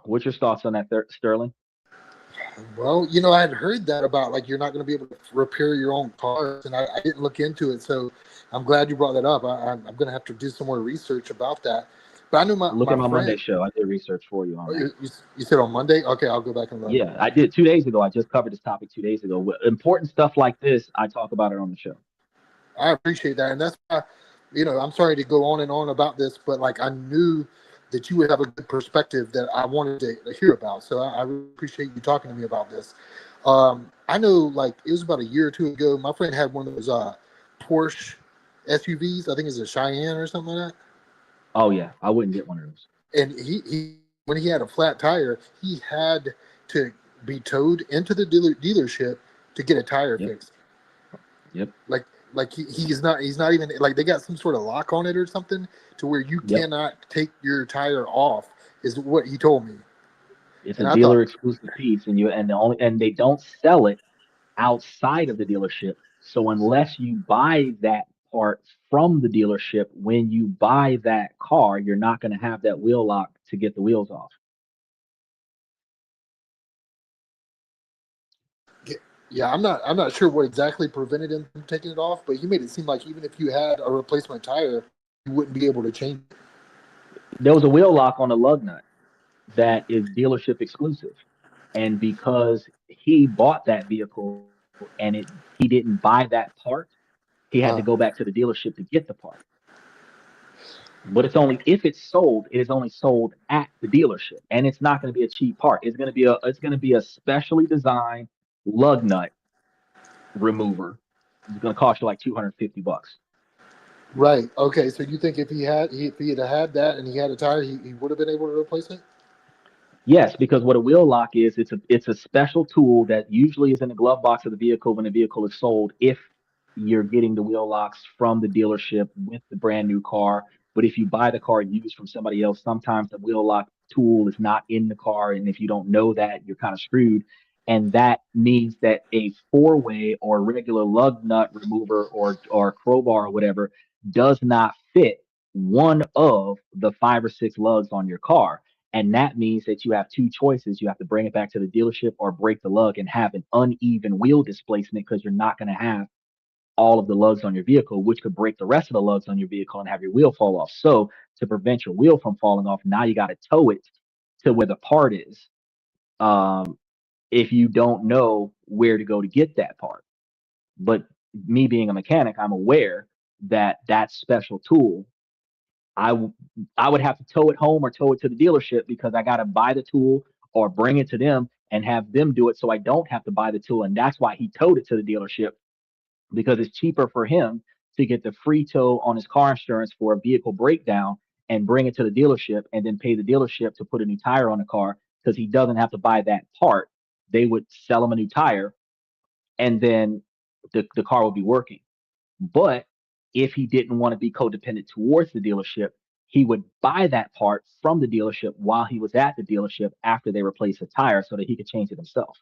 What's your thoughts on that, Sterling? Well, I had heard that about, like, you're not going to be able to repair your own cars, and I didn't look into it, so I'm glad you brought that up. I'm going to have to do some more research about that. But I knew Look at my Monday friend. show. I did research for you on Oh, that. you said on Monday? Okay, I'll go back and look. Yeah, I did 2 days ago. I just covered this topic 2 days ago. Important stuff like this, I talk about it on the show. I appreciate that, and that's why, I'm sorry to go on and on about this, but like I knew that you would have a good perspective that I wanted to hear about. So I really appreciate you talking to me about this. I know, like it was about a year or two ago, my friend had one of those Porsche SUVs. I think it's a Cheyenne or something like that. Oh yeah, I wouldn't get one of those. And he when he had a flat tire, he had to be towed into the dealership to get a tire Yep. fixed. Yep. Like he's not even like they got some sort of lock on it or something to where you Yep. cannot take your tire off, is what he told me. It's And a I dealer thought, exclusive piece, and they don't sell it outside of the dealership. So unless you buy that part from the dealership, when you buy that car, you're not going to have that wheel lock to get the wheels off. yeah, I'm not sure what exactly prevented him from taking it off, but he made it seem like even if you had a replacement tire, you wouldn't be able to change it. There was a wheel lock on the lug nut that is dealership exclusive. And because he bought that vehicle and he didn't buy that part, he had to Uh, go back to the dealership to get the part. But it's only if it's sold, it is only sold at the dealership, and it's not going to be a cheap part. It's going to be a specially designed lug nut remover. It's going to cost you like $250. right. Okay. So you think if he had had that and he had a tire, he would have been able to replace it? Yes, because what a wheel lock is, it's a special tool that usually is in the glove box of the vehicle when the vehicle is sold. If you're getting the wheel locks from the dealership with the brand new car, but if you buy the car used from somebody else, sometimes the wheel lock tool is not in the car, and if you don't know that, you're kind of screwed. And that means that a four-way or regular lug nut remover or crowbar or whatever does not fit one of the 5 or 6 lugs on your car, and that means that you have two choices. You have to bring it back to the dealership or break the lug and have an uneven wheel displacement because you're not going to have all of the lugs on your vehicle, which could break the rest of the lugs on your vehicle and have your wheel fall off. So to prevent your wheel from falling off, now you got to tow it to where the part is. Um, if you don't know where to go to get that part. But me being a mechanic, I'm aware that that special tool I would have to tow it home or tow it to the dealership because I got to buy the tool or bring it to them and have them do it so I don't have to buy the tool. And that's why he towed it to the dealership, because it's cheaper for him to get the free tow on his car insurance for a vehicle breakdown and bring it to the dealership and then pay the dealership to put a new tire on the car because he doesn't have to buy that part. They would sell him a new tire and then the car would be working. But if he didn't want to be codependent towards the dealership, he would buy that part from the dealership while he was at the dealership after they replaced the tire so that he could change it himself.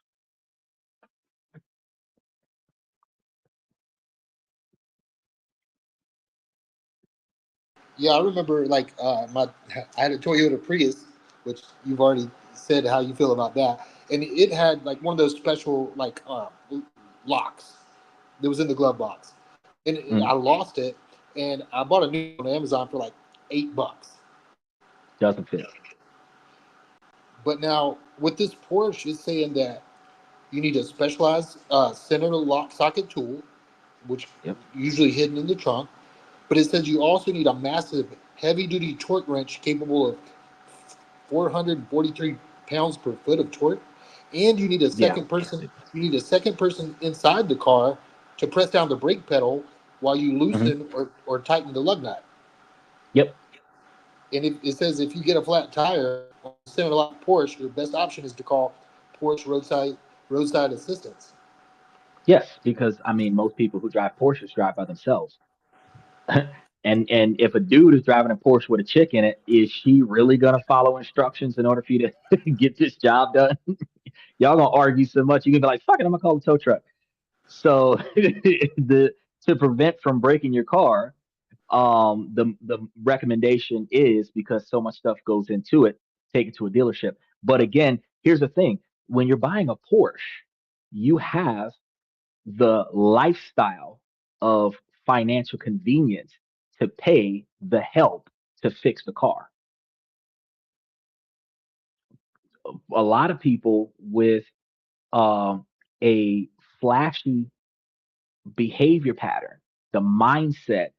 Yeah, I remember like I had a Toyota Prius, which you've already said how you feel about that, and it had like one of those special like locks that was in the glove box, and I Mm, lost it, and I bought a new one on Amazon for like $8. doesn't fit. But now with this Porsche, it's saying that you need a specialized center lock socket tool, which Yep. usually hidden in the trunk. But it says you also need a massive, heavy-duty torque wrench capable of 443 pounds per foot of torque, and you need a Yeah. second person. You need a second person inside the car to press down the brake pedal while you Hmm. loosen or tighten the lug nut. Yep. And it says if you get a flat tire on a center lock Porsche, your best option is to call Porsche roadside assistance. Yes, because I mean, most people who drive Porsches drive by themselves. And if a dude is driving a Porsche with a chick in it, is she really gonna follow instructions in order for you to get this job done? Y'all gonna argue so much, you can be like, "Fuck it, I'm gonna call the tow truck." So the to prevent from breaking your car, the recommendation is, because so much stuff goes into it, take it to a dealership. But again, here's the thing: when you're buying a Porsche, you have the lifestyle of financial convenience to pay the help to fix the car. a lot of people with a flashy behavior pattern, the mindset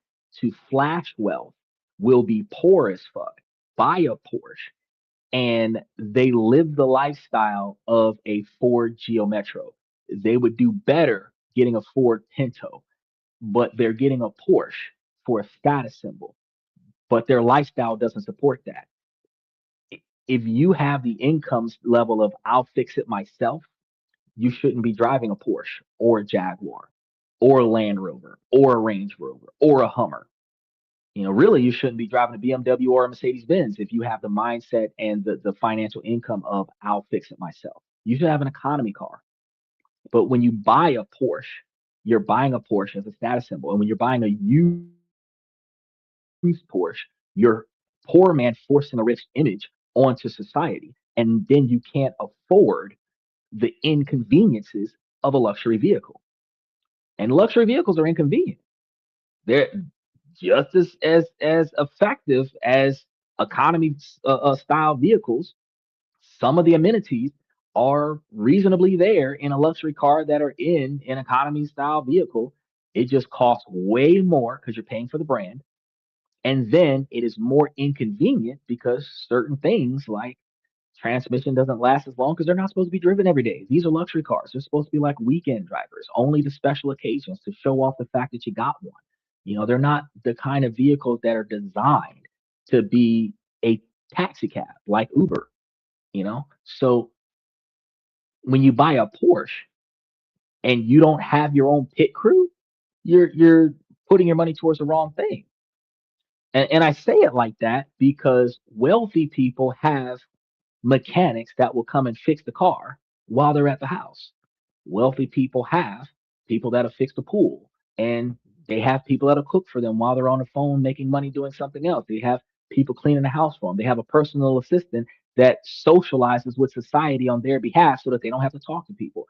to flash wealth, will be poor as fuck, buy a Porsche, and they live the lifestyle of a Ford Geo Metro. They would do better getting a Ford Pinto, but they're getting a Porsche for a status symbol, but their lifestyle doesn't support that. If you have the income level of I'll fix it myself, you shouldn't be driving a Porsche or a Jaguar or a Land Rover or a Range Rover or a Hummer. Really, you shouldn't be driving a BMW or a Mercedes Benz if you have the mindset and the financial income of I'll fix it myself. You should have an economy car. But when you buy a Porsche, you're buying a Porsche as a status symbol. And when you're buying a used Porsche, you're poor man forcing a rich image onto society. And then you can't afford the inconveniences of a luxury vehicle. And luxury vehicles are inconvenient. They're just as effective as economy style vehicles. Some of the amenities are reasonably there in a luxury car that are in an economy style vehicle. It just costs way more because you're paying for the brand. And then it is more inconvenient because certain things like transmission doesn't last as long because they're not supposed to be driven every day. These are luxury cars. They're supposed to be like weekend drivers, only the special occasions to show off the fact that you got one. They're not the kind of vehicles that are designed to be a taxi cab like Uber. So when you buy a Porsche and you don't have your own pit crew, you're putting your money towards the wrong thing. And I say it like that because wealthy people have mechanics that will come and fix the car while they're at the house. Wealthy people have people that'll fix the pool, and they have people that'll cook for them while they're on the phone making money doing something else. They have people cleaning the house for them. They have a personal assistant that socializes with society on their behalf so that they don't have to talk to people.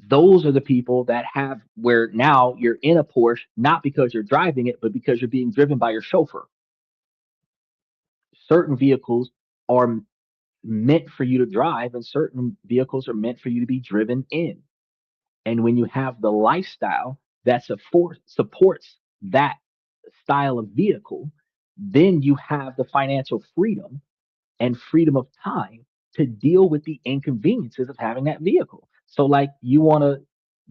Those are the people that have where now you're in a Porsche, not because you're driving it, but because you're being driven by your chauffeur. Certain vehicles are meant for you to drive, and certain vehicles are meant for you to be driven in. And when you have the lifestyle that supports that style of vehicle, then you have the financial freedom and freedom of time to deal with the inconveniences of having that vehicle. So, like, you want to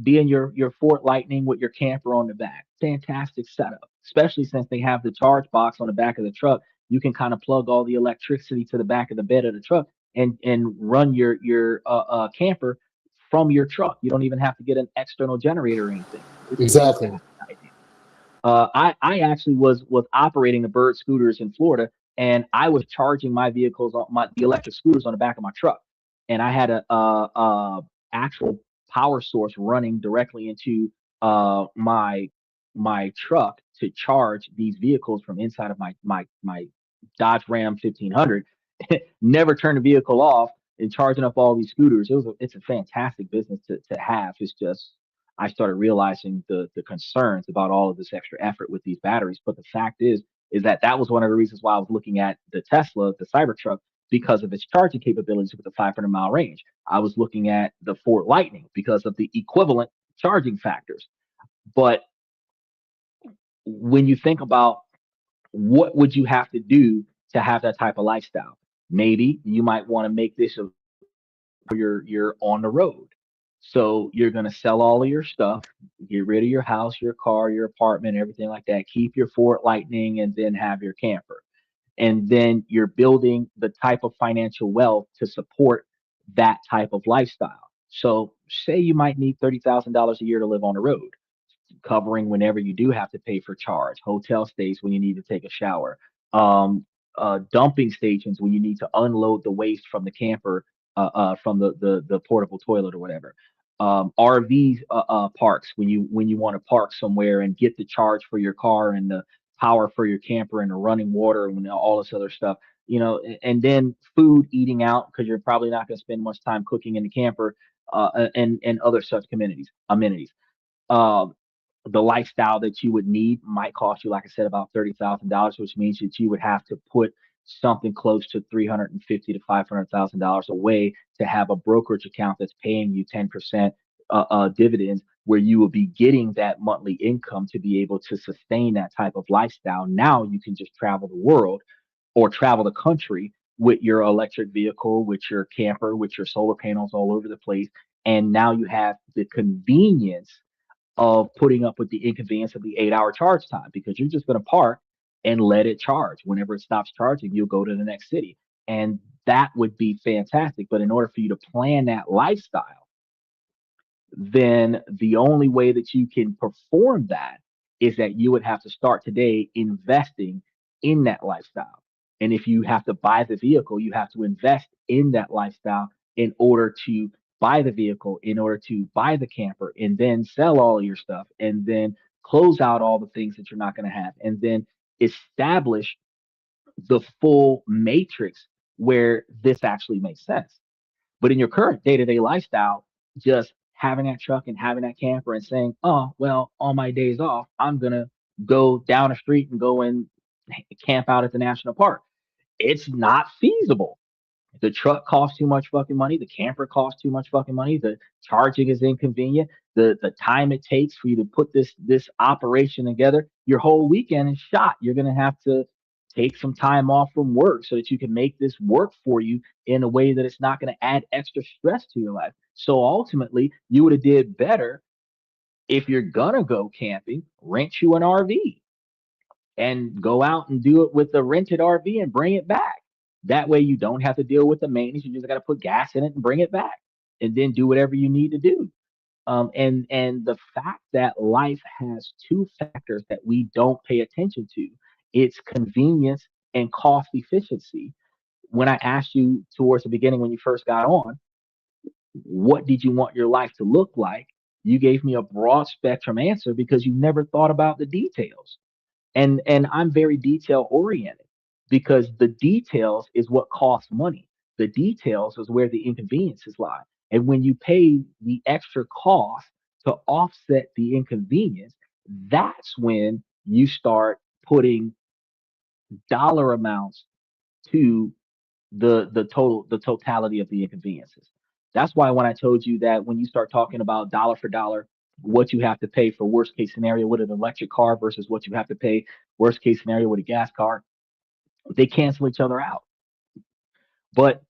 be in your Ford Lightning with your camper on the back. Fantastic setup, especially since they have the charge box on the back of the truck. You can kind of plug all the electricity to the back of the bed of the truck and run your camper from your truck. You don't even have to get an external generator or anything. It's a Exactly. fantastic idea. I actually was operating the Bird scooters in Florida, and I was charging my vehicles on the electric scooters on the back of my truck, and I had a actual power source running directly into my truck to charge these vehicles from inside of my Dodge Ram 1500. Never turn the vehicle off and charging up all these scooters. It's a fantastic business to have. It's just I started realizing the concerns about all of this extra effort with these batteries. But the fact is that was one of the reasons why I was looking at the Tesla, the Cybertruck, because of its charging capabilities with a 500-mile range. I was looking at the Ford Lightning because of the equivalent charging factors. But when you think about what would you have to do to have that type of lifestyle, maybe you might want to make this you're on the road. So you're going to sell all of your stuff, get rid of your house, your car, your apartment, everything like that. Keep your Ford Lightning and then have your camper. And then you're building the type of financial wealth to support that type of lifestyle. So say you might need $30,000 a year to live on the road, covering whenever you do have to pay for charge, hotel stays when you need to take a shower, dumping stations when you need to unload the waste from the camper, from the portable toilet or whatever. RV parks when you want to park somewhere and get the charge for your car and the power for your camper and the running water and all this other stuff. And then food eating out because you're probably not going to spend much time cooking in the camper, and other such amenities. Uh, the lifestyle that you would need might cost you, like I said, about $30,000, which means that you would have to put something close to $350 to $500,000 away to have a brokerage account that's paying you 10% dividends, where you will be getting that monthly income to be able to sustain that type of lifestyle. Now you can just travel the world or travel the country with your electric vehicle, with your camper, with your solar panels all over the place. And now you have the convenience of putting up with the inconvenience of the 8 hour charge time, because you're just going to park and let it charge. Whenever it stops charging, you'll go to the next city. And that would be fantastic. But in order for you to plan that lifestyle, then the only way that you can perform that is that you would have to start today investing in that lifestyle. And if you have to buy the vehicle, you have to invest in that lifestyle in order to buy the vehicle, in order to buy the camper, and then sell all of your stuff, and then close out all the things that you're not going to have, and then establish the full matrix where this actually makes sense. But in your current day-to-day lifestyle, just having that truck and having that camper and saying, oh, well, on my days off, I'm going to go down the street and go and camp out at the national park. It's not feasible. The truck costs too much fucking money. The camper costs too much fucking money. The charging is inconvenient. The time it takes for you to put this operation together, your whole weekend is shot. You're gonna have to take some time off from work so that you can make this work for you in a way that it's not going to add extra stress to your life. So ultimately, you would have did better if you're gonna go camping, rent you an RV and go out and do it with the rented RV and bring it back. That way you don't have to deal with the maintenance. You just got to put gas in it and bring it back, and then do whatever you need to do. And the fact that life has two factors that we don't pay attention to, it's convenience and cost efficiency. When I asked you towards the beginning when you first got on, what did you want your life to look like? You gave me a broad spectrum answer because you never thought about the details. And I'm very detail oriented, because the details is what costs money. The details is where the inconveniences lie. And when you pay the extra cost to offset the inconvenience, that's when you start putting dollar amounts to the totality of the inconveniences. That's why when I told you that when you start talking about dollar for dollar, what you have to pay for worst case scenario with an electric car versus what you have to pay worst case scenario with a gas car, they cancel each other out. But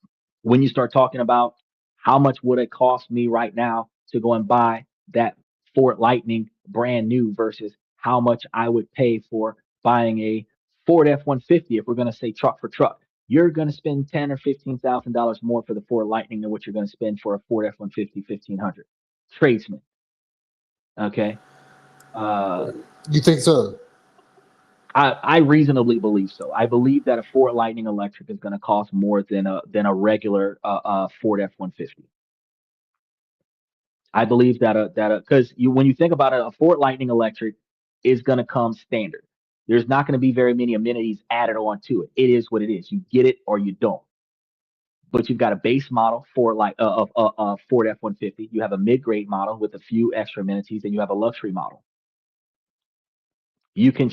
when you start talking about how much would it cost me right now to go and buy that Ford Lightning brand new versus how much I would pay for buying a Ford F-150, if we're going to say truck for truck, you're going to spend $10,000 or $15,000 more for the Ford Lightning than what you're going to spend for a Ford F-150 1500. Tradesman. Okay. You think so? I reasonably believe so. I believe that a Ford Lightning electric is going to cost more than a regular Ford F-150. I believe that because when you think about it, a Ford Lightning electric is going to come standard. There's not going to be very many amenities added on to it. It is what it is. You get it or you don't. But you've got a base model for Ford F-150. You have a mid-grade model with a few extra amenities, and you have a luxury model. You can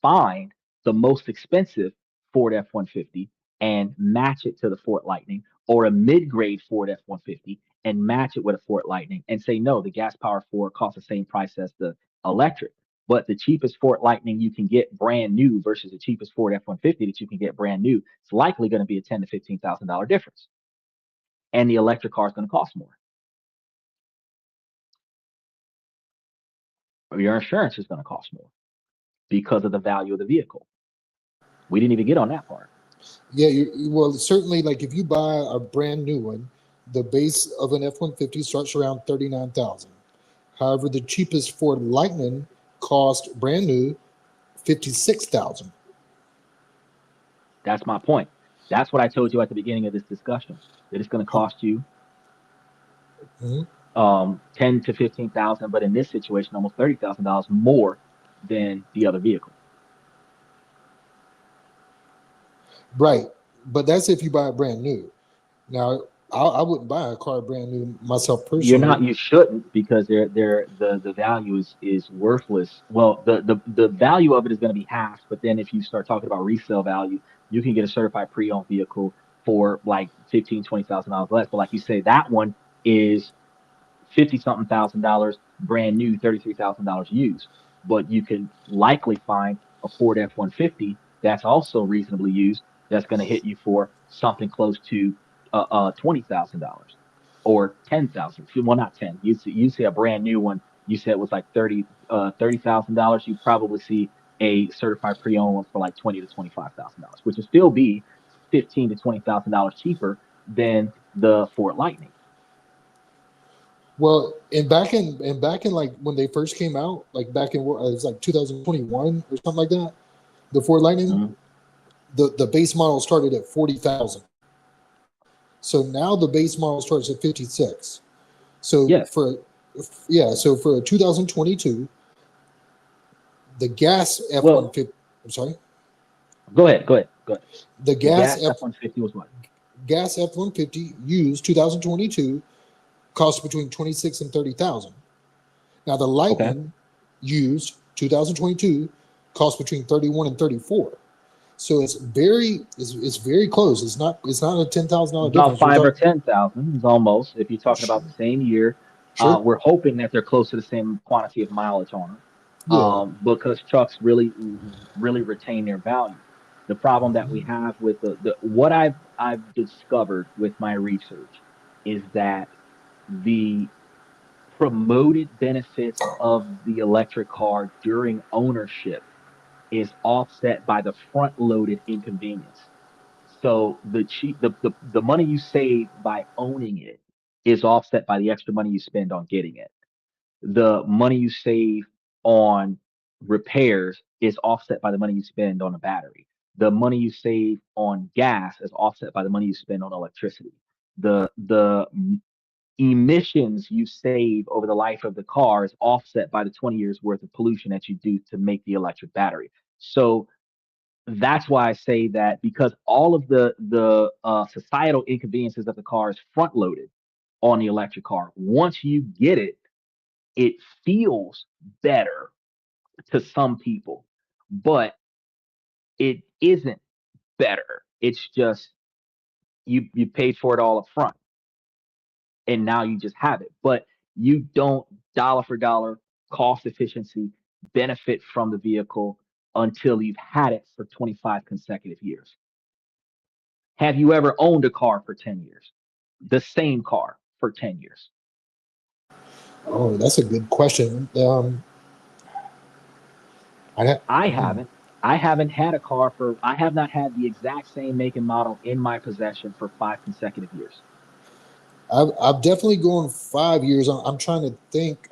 find the most expensive Ford F-150 and match it to the Ford Lightning, or a mid-grade Ford F-150 and match it with a Ford Lightning, and say, no, the gas-powered Ford costs the same price as the electric. But the cheapest Ford Lightning you can get brand new versus the cheapest Ford F-150 that you can get brand new, it's likely going to be a $10,000 to $15,000 difference. And the electric car is going to cost more. Or your insurance is going to cost more because of the value of the vehicle. We didn't even get on that part. Yeah, well, certainly, like if you buy a brand new one, the base of an F-150 starts around $39,000. However, the cheapest Ford Lightning cost brand new $56,000. That's my point. That's what I told you at the beginning of this discussion, that it's going to cost you $10,000 to $15,000, but in this situation, almost $30,000 more than the other vehicle. Right, but that's if you buy it brand new. Now, I wouldn't buy a car brand new myself personally. You're not. You shouldn't, because the value is worthless. Well, the value of it is going to be half, but then if you start talking about resale value, you can get a certified pre-owned vehicle for like 15, $20,000 less. But like you say, that one is 50 something thousand dollars brand new, $33,000 used. But you can likely find a Ford F-150 that's also reasonably used that's going to hit you for something close to $20,000 or 10,000. Well, not 10. You see a brand new one. You said it was like $30,000. You probably see a certified pre-owned one for like 20 to $25,000, which would still be 15 to $20,000 cheaper than the Ford Lightning. Well, and back in like when they first came out, like back in it's like 2021 or something like that. The Ford Lightning, Mhm. the base model started at 40,000. So now the base model starts at 56. So Yes. so for 2022, the gas Well, F-150, I'm sorry, go ahead. Go ahead. Go ahead. the The gas F-150 was what? gas F-150 used 2022 costs between 26 and 30,000. Now the Okay. Lightning used 2022 costs between 31 and 34. So it's very close. It's not a $10,000 About difference. We're five or talking 10,000 is almost. If you're talking about the same year, sure, we're hoping that they're close to the same quantity of mileage on them, yeah. because trucks really retain their value. The problem that we have with the what I've discovered with my research is that the promoted benefits of the electric car during ownership is offset by the front loaded inconvenience. So the money you save by owning it is offset by the extra money you spend on getting it. The money you save on repairs is offset by the money you spend on a battery. The money you save on gas is offset by the money you spend on electricity. The emissions you save over the life of the car is offset by the 20 years worth of pollution that you do to make the electric battery. So that's why I say that, because all of the societal inconveniences of the car is front loaded on the electric car. Once you get it, it feels better to some people, but it isn't better. It's just you paid for it all up front, and now you just have it. But you don't dollar for dollar cost efficiency benefit from the vehicle until you've had it for 25 consecutive years. Have you ever owned a car for 10 years? The same car for 10 years? Oh, that's a good question. I I haven't. I haven't had a car for, I have not had the exact same make and model in my possession for 5 consecutive years. I've definitely gone 5 years. I'm trying to think.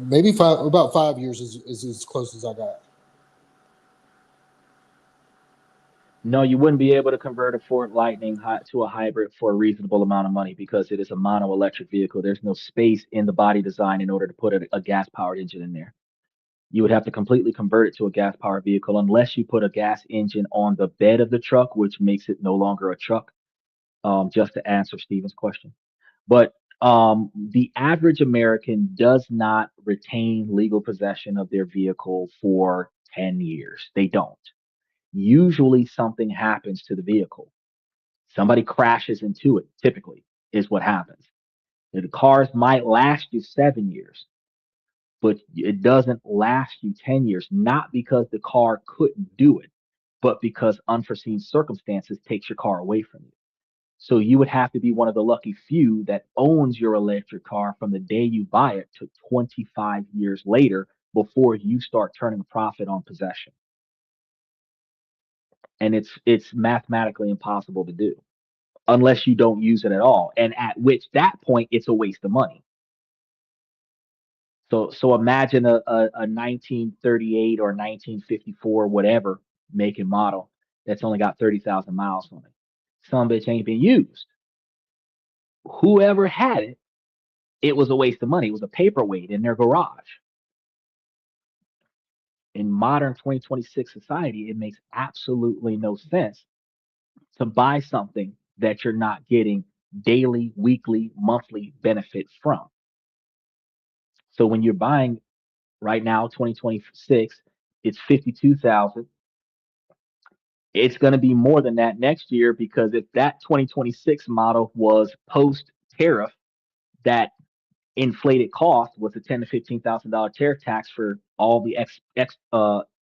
Maybe about 5 years is as close as I got. No, you wouldn't be able to convert a Ford Lightning to a hybrid for a reasonable amount of money because it is a mono electric vehicle. There's no space in the body design in order to put a gas powered engine in there. You would have to completely convert it to a gas powered vehicle unless you put a gas engine on the bed of the truck, which makes it no longer a truck. Just to answer Stephen's question. But the average American does not retain legal possession of their vehicle for 10 years. They don't. Usually something happens to the vehicle. Somebody crashes into it, typically, is what happens. The cars might last you 7 years, but it doesn't last you 10 years, not because the car couldn't do it, but because unforeseen circumstances takes your car away from you. So you would have to be one of the lucky few that owns your electric car from the day you buy it to 25 years later before you start turning a profit on possession. And it's mathematically impossible to do unless you don't use it at all. And at which that point it's a waste of money. So imagine a 1938 or 1954 whatever make and model that's only got 30,000 miles on it. Some bitch ain't been used. Whoever had it, it was a waste of money. It was a paperweight in their garage. In modern 2026 society, it makes absolutely no sense to buy something that you're not getting daily, weekly, monthly benefit from. So when you're buying right now, 2026, it's 52,000. It's going to be more than that next year, because if that 2026 model was post tariff, that inflated cost was a $10,000 to $15,000 tariff tax for all the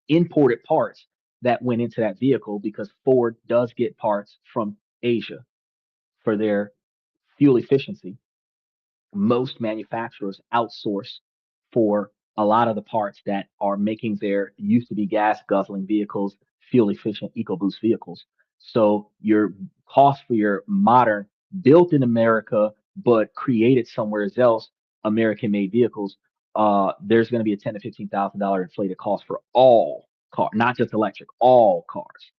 imported parts that went into that vehicle, because Ford does get parts from Asia for their fuel efficiency. Most manufacturers outsource for a lot of the parts that are making their used to be gas guzzling vehicles fuel efficient EcoBoost vehicles. So your cost for your modern, built in America but created somewhere else, American made vehicles, there's going to be a $10,000 to $15,000 inflated cost for all cars, not just electric, all cars.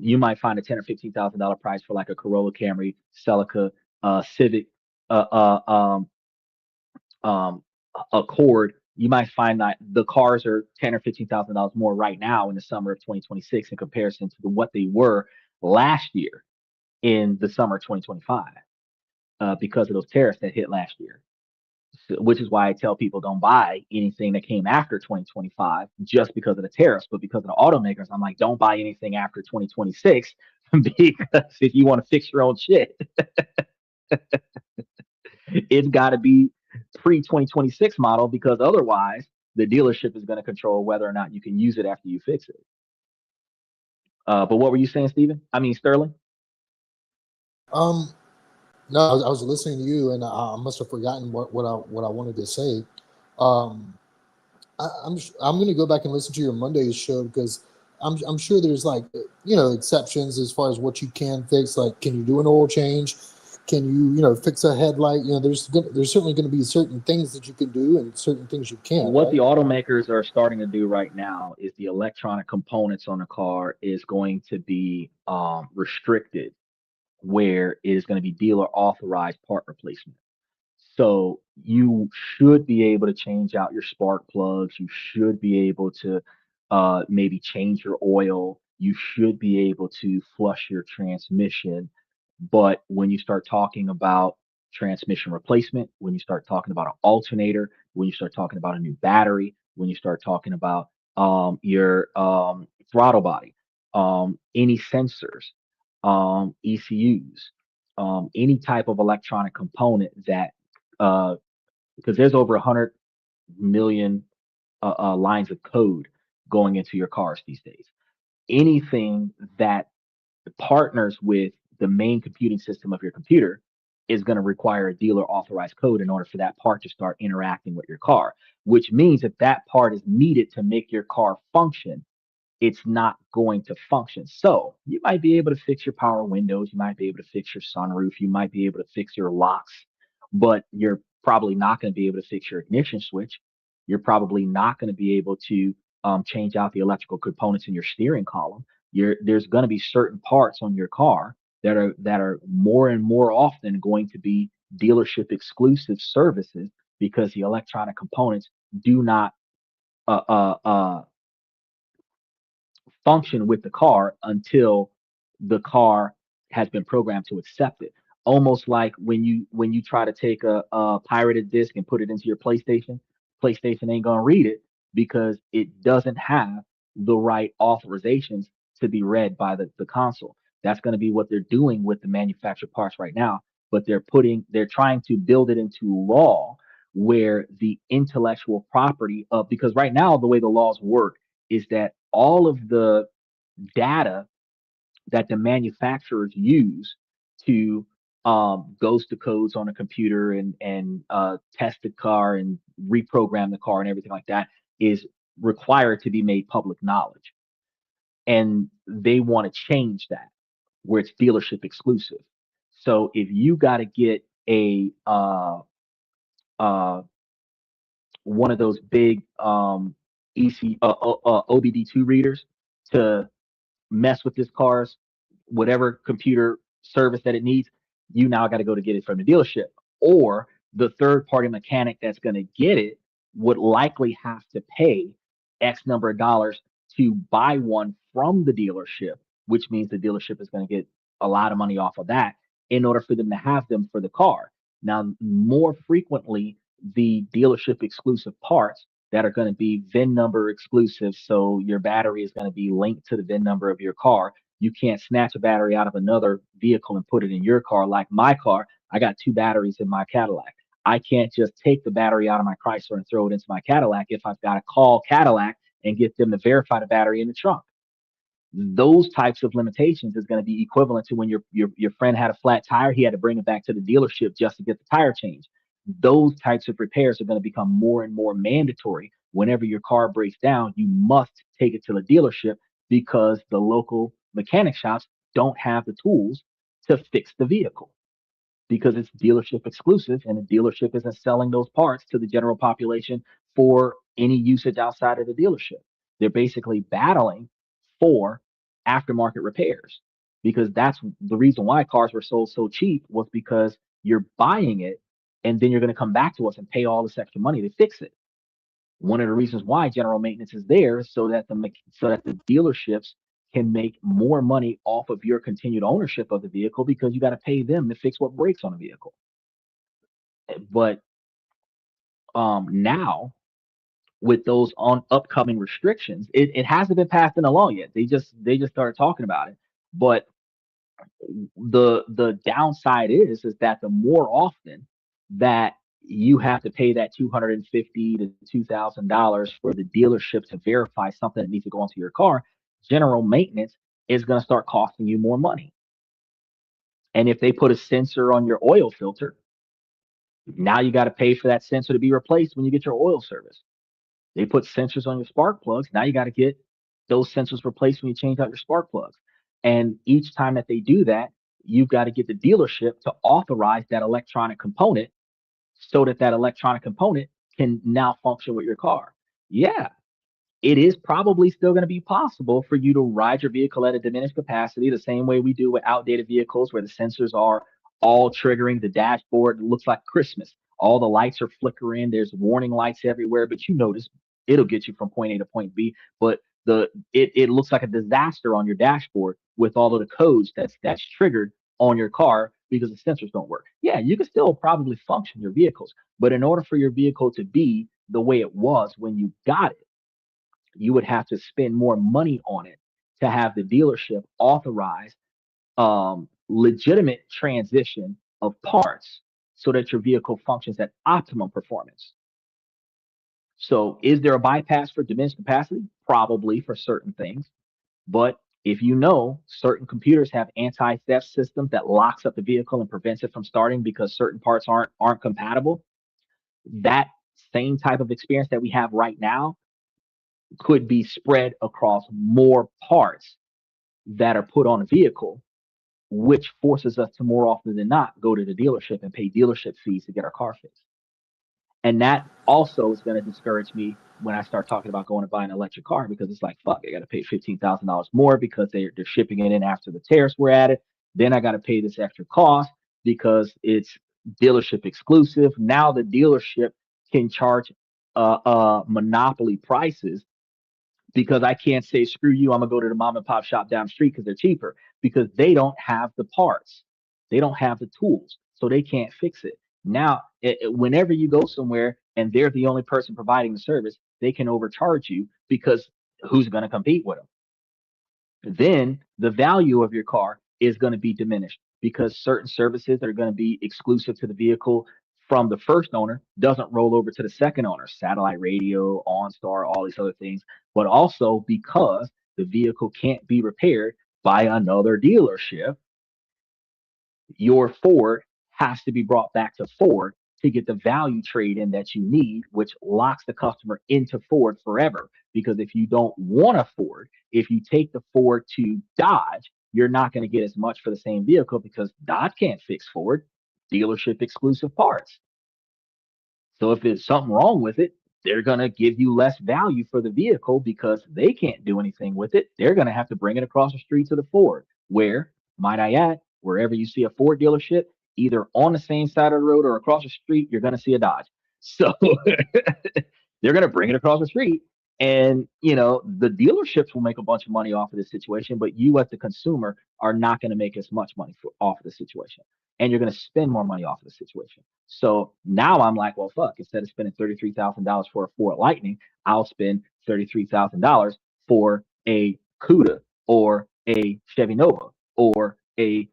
You might find a $10,000 or $15,000 price for like a Corolla, Camry, Celica, Civic, uh, uh, um, um, Accord. You might find that the cars are $10,000 or $15,000 more right now in the summer of 2026 in comparison to what they were last year in the summer of 2025, because of those tariffs that hit last year. So, which is why I tell people don't buy anything that came after 2025 just because of the tariffs, but because of the automakers, I'm like, don't buy anything after 2026 because if you want to fix your own shit, it's got to be pre 2026 model, because otherwise the dealership is going to control whether or not you can use it after you fix it. But what were you saying, Stephen? I mean, Sterling? Um, no, I was listening to you, and I must have forgotten what I wanted to say. Um, I'm going to go back and listen to your Monday's show, because I'm sure there's like, exceptions as far as what you can fix. Like, can you do an oil change? Can you fix a headlight? There's certainly going to be certain things that you can do and certain things you can't. What the Right? automakers are starting to do right now is the electronic components on the car is going to be restricted, where it is going to be dealer authorized part replacement. So you should be able to change out your spark plugs. You should be able to maybe change your oil. You should be able to flush your transmission. But when you start talking about transmission replacement, when you start talking about an alternator, when you start talking about a new battery, when you start talking about your throttle body, any sensors, ECUs, any type of electronic component that, because there's over 100 million lines of code going into your cars these days. Anything that partners with the main computing system of your computer is going to require a dealer authorized code in order for that part to start interacting with your car, which means that that part is needed to make your car function. It's not going to function. So you might be able to fix your power windows, you might be able to fix your sunroof, you might be able to fix your locks, but you're probably not going to be able to fix your ignition switch. You're probably not going to be able to change out the electrical components in your steering column. There's going to be certain parts on your car that are more and more often going to be dealership exclusive services, because the electronic components do not uh, uh, uh, function with the car until the car has been programmed to accept it. Almost like when you try to take a pirated disc and put it into your PlayStation, PlayStation ain't gonna read it because it doesn't have the right authorizations to be read by the console. That's going to be what they're doing with the manufactured parts right now, but they're trying to build it into law where the intellectual property of, because right now the way the laws work is that all of the data that the manufacturers use to goes to codes on a computer and test the car and reprogram the car and everything like that is required to be made public knowledge. And they want to change that where it's dealership exclusive. So if you got to get a uh, one of those big OBD2 readers to mess with this car's whatever computer service that it needs, you now got to go to get it from the dealership. Or the third party mechanic that's going to get it would likely have to pay X number of dollars to buy one from the dealership, which means the dealership is going to get a lot of money off of that in order for them to have them for the car. Now, more frequently, the dealership exclusive parts that are going to be VIN number exclusive. So your battery is going to be linked to the VIN number of your car. You can't snatch a battery out of another vehicle and put it in your car. Like my car, I got 2 batteries in my Cadillac. I can't just take the battery out of my Chrysler and throw it into my Cadillac if I've got to call Cadillac and get them to verify the battery in the trunk. Those types of limitations is going to be equivalent to when your friend had a flat tire, he had to bring it back to the dealership just to get the tire changed. Those types of repairs are going to become more and more mandatory. Whenever your car breaks down, you must take it to the dealership because the local mechanic shops don't have the tools to fix the vehicle because it's dealership exclusive and the dealership isn't selling those parts to the general population for any usage outside of the dealership. They're basically battling for aftermarket repairs because that's the reason why cars were sold so cheap was because you're buying it and then you're going to come back to us and pay all this extra money to fix it. One of the reasons why general maintenance is there is so that the dealerships can make more money off of your continued ownership of the vehicle because you got to pay them to fix what breaks on a vehicle. But now with those on upcoming restrictions, it hasn't been passed into law yet. They just started talking about it. But the downside is that the more often that you have to pay that $250 to $2,000 for the dealership to verify something that needs to go onto your car, general maintenance is going to start costing you more money. And if they put a sensor on your oil filter, now you got to pay for that sensor to be replaced when you get your oil service. They put sensors on your spark plugs. Now you got to get those sensors replaced when you change out your spark plugs. And each time that they do that, you've got to get the dealership to authorize that electronic component so that electronic component can now function with your car. Yeah, it is probably still going to be possible for you to ride your vehicle at a diminished capacity the same way we do with outdated vehicles where the sensors are all triggering the dashboard. It looks like Christmas. All the lights are flickering. There's warning lights everywhere, but you notice it'll get you from point A to point B. But it looks like a disaster on your dashboard with all of the codes that's triggered on your car because the sensors don't work. Yeah, you can still probably function your vehicles, but in order for your vehicle to be the way it was when you got it, you would have to spend more money on it to have the dealership authorize legitimate transition of parts so that your vehicle functions at optimum performance. So is there a bypass for diminished capacity? Probably for certain things. But if you know certain computers have anti-theft systems that locks up the vehicle and prevents it from starting because certain parts aren't compatible, that same type of experience that we have right now could be spread across more parts that are put on a vehicle, which forces us to more often than not go to the dealership and pay dealership fees to get our car fixed. And that also is going to discourage me when I start talking about going to buy an electric car because it's like, fuck, I got to pay $15,000 more because they're shipping it in after the tariffs were added. Then I got to pay this extra cost because it's dealership exclusive. Now the dealership can charge monopoly prices because I can't say, screw you, I'm going to go to the mom and pop shop down the street because they're cheaper because they don't have the parts. They don't have the tools, so they can't fix it. Now, whenever you go somewhere and they're the only person providing the service, they can overcharge you because who's going to compete with them? Then the value of your car is going to be diminished because certain services that are going to be exclusive to the vehicle from the first owner doesn't roll over to the second owner, satellite radio, OnStar, all these other things, but also because the vehicle can't be repaired by another dealership, your Ford has to be brought back to Ford to get the value trade in that you need, which locks the customer into Ford forever. Because if you don't want a Ford, if you take the Ford to Dodge, you're not going to get as much for the same vehicle because Dodge can't fix Ford, dealership exclusive parts. So if there's something wrong with it, they're going to give you less value for the vehicle because they can't do anything with it. They're going to have to bring it across the street to the Ford, where, might I add, wherever you see a Ford dealership, either on the same side of the road or across the street, you're going to see a Dodge. So they're going to bring it across the street And the dealerships will make a bunch of money off of this situation, but you as the consumer are not going to make as much money off of the situation, and you're going to spend more money off of the situation. So now I'm like, well, fuck. Instead of spending $33,000 for a Ford Lightning, I'll spend $33,000 for a Cuda or a Chevy Nova or a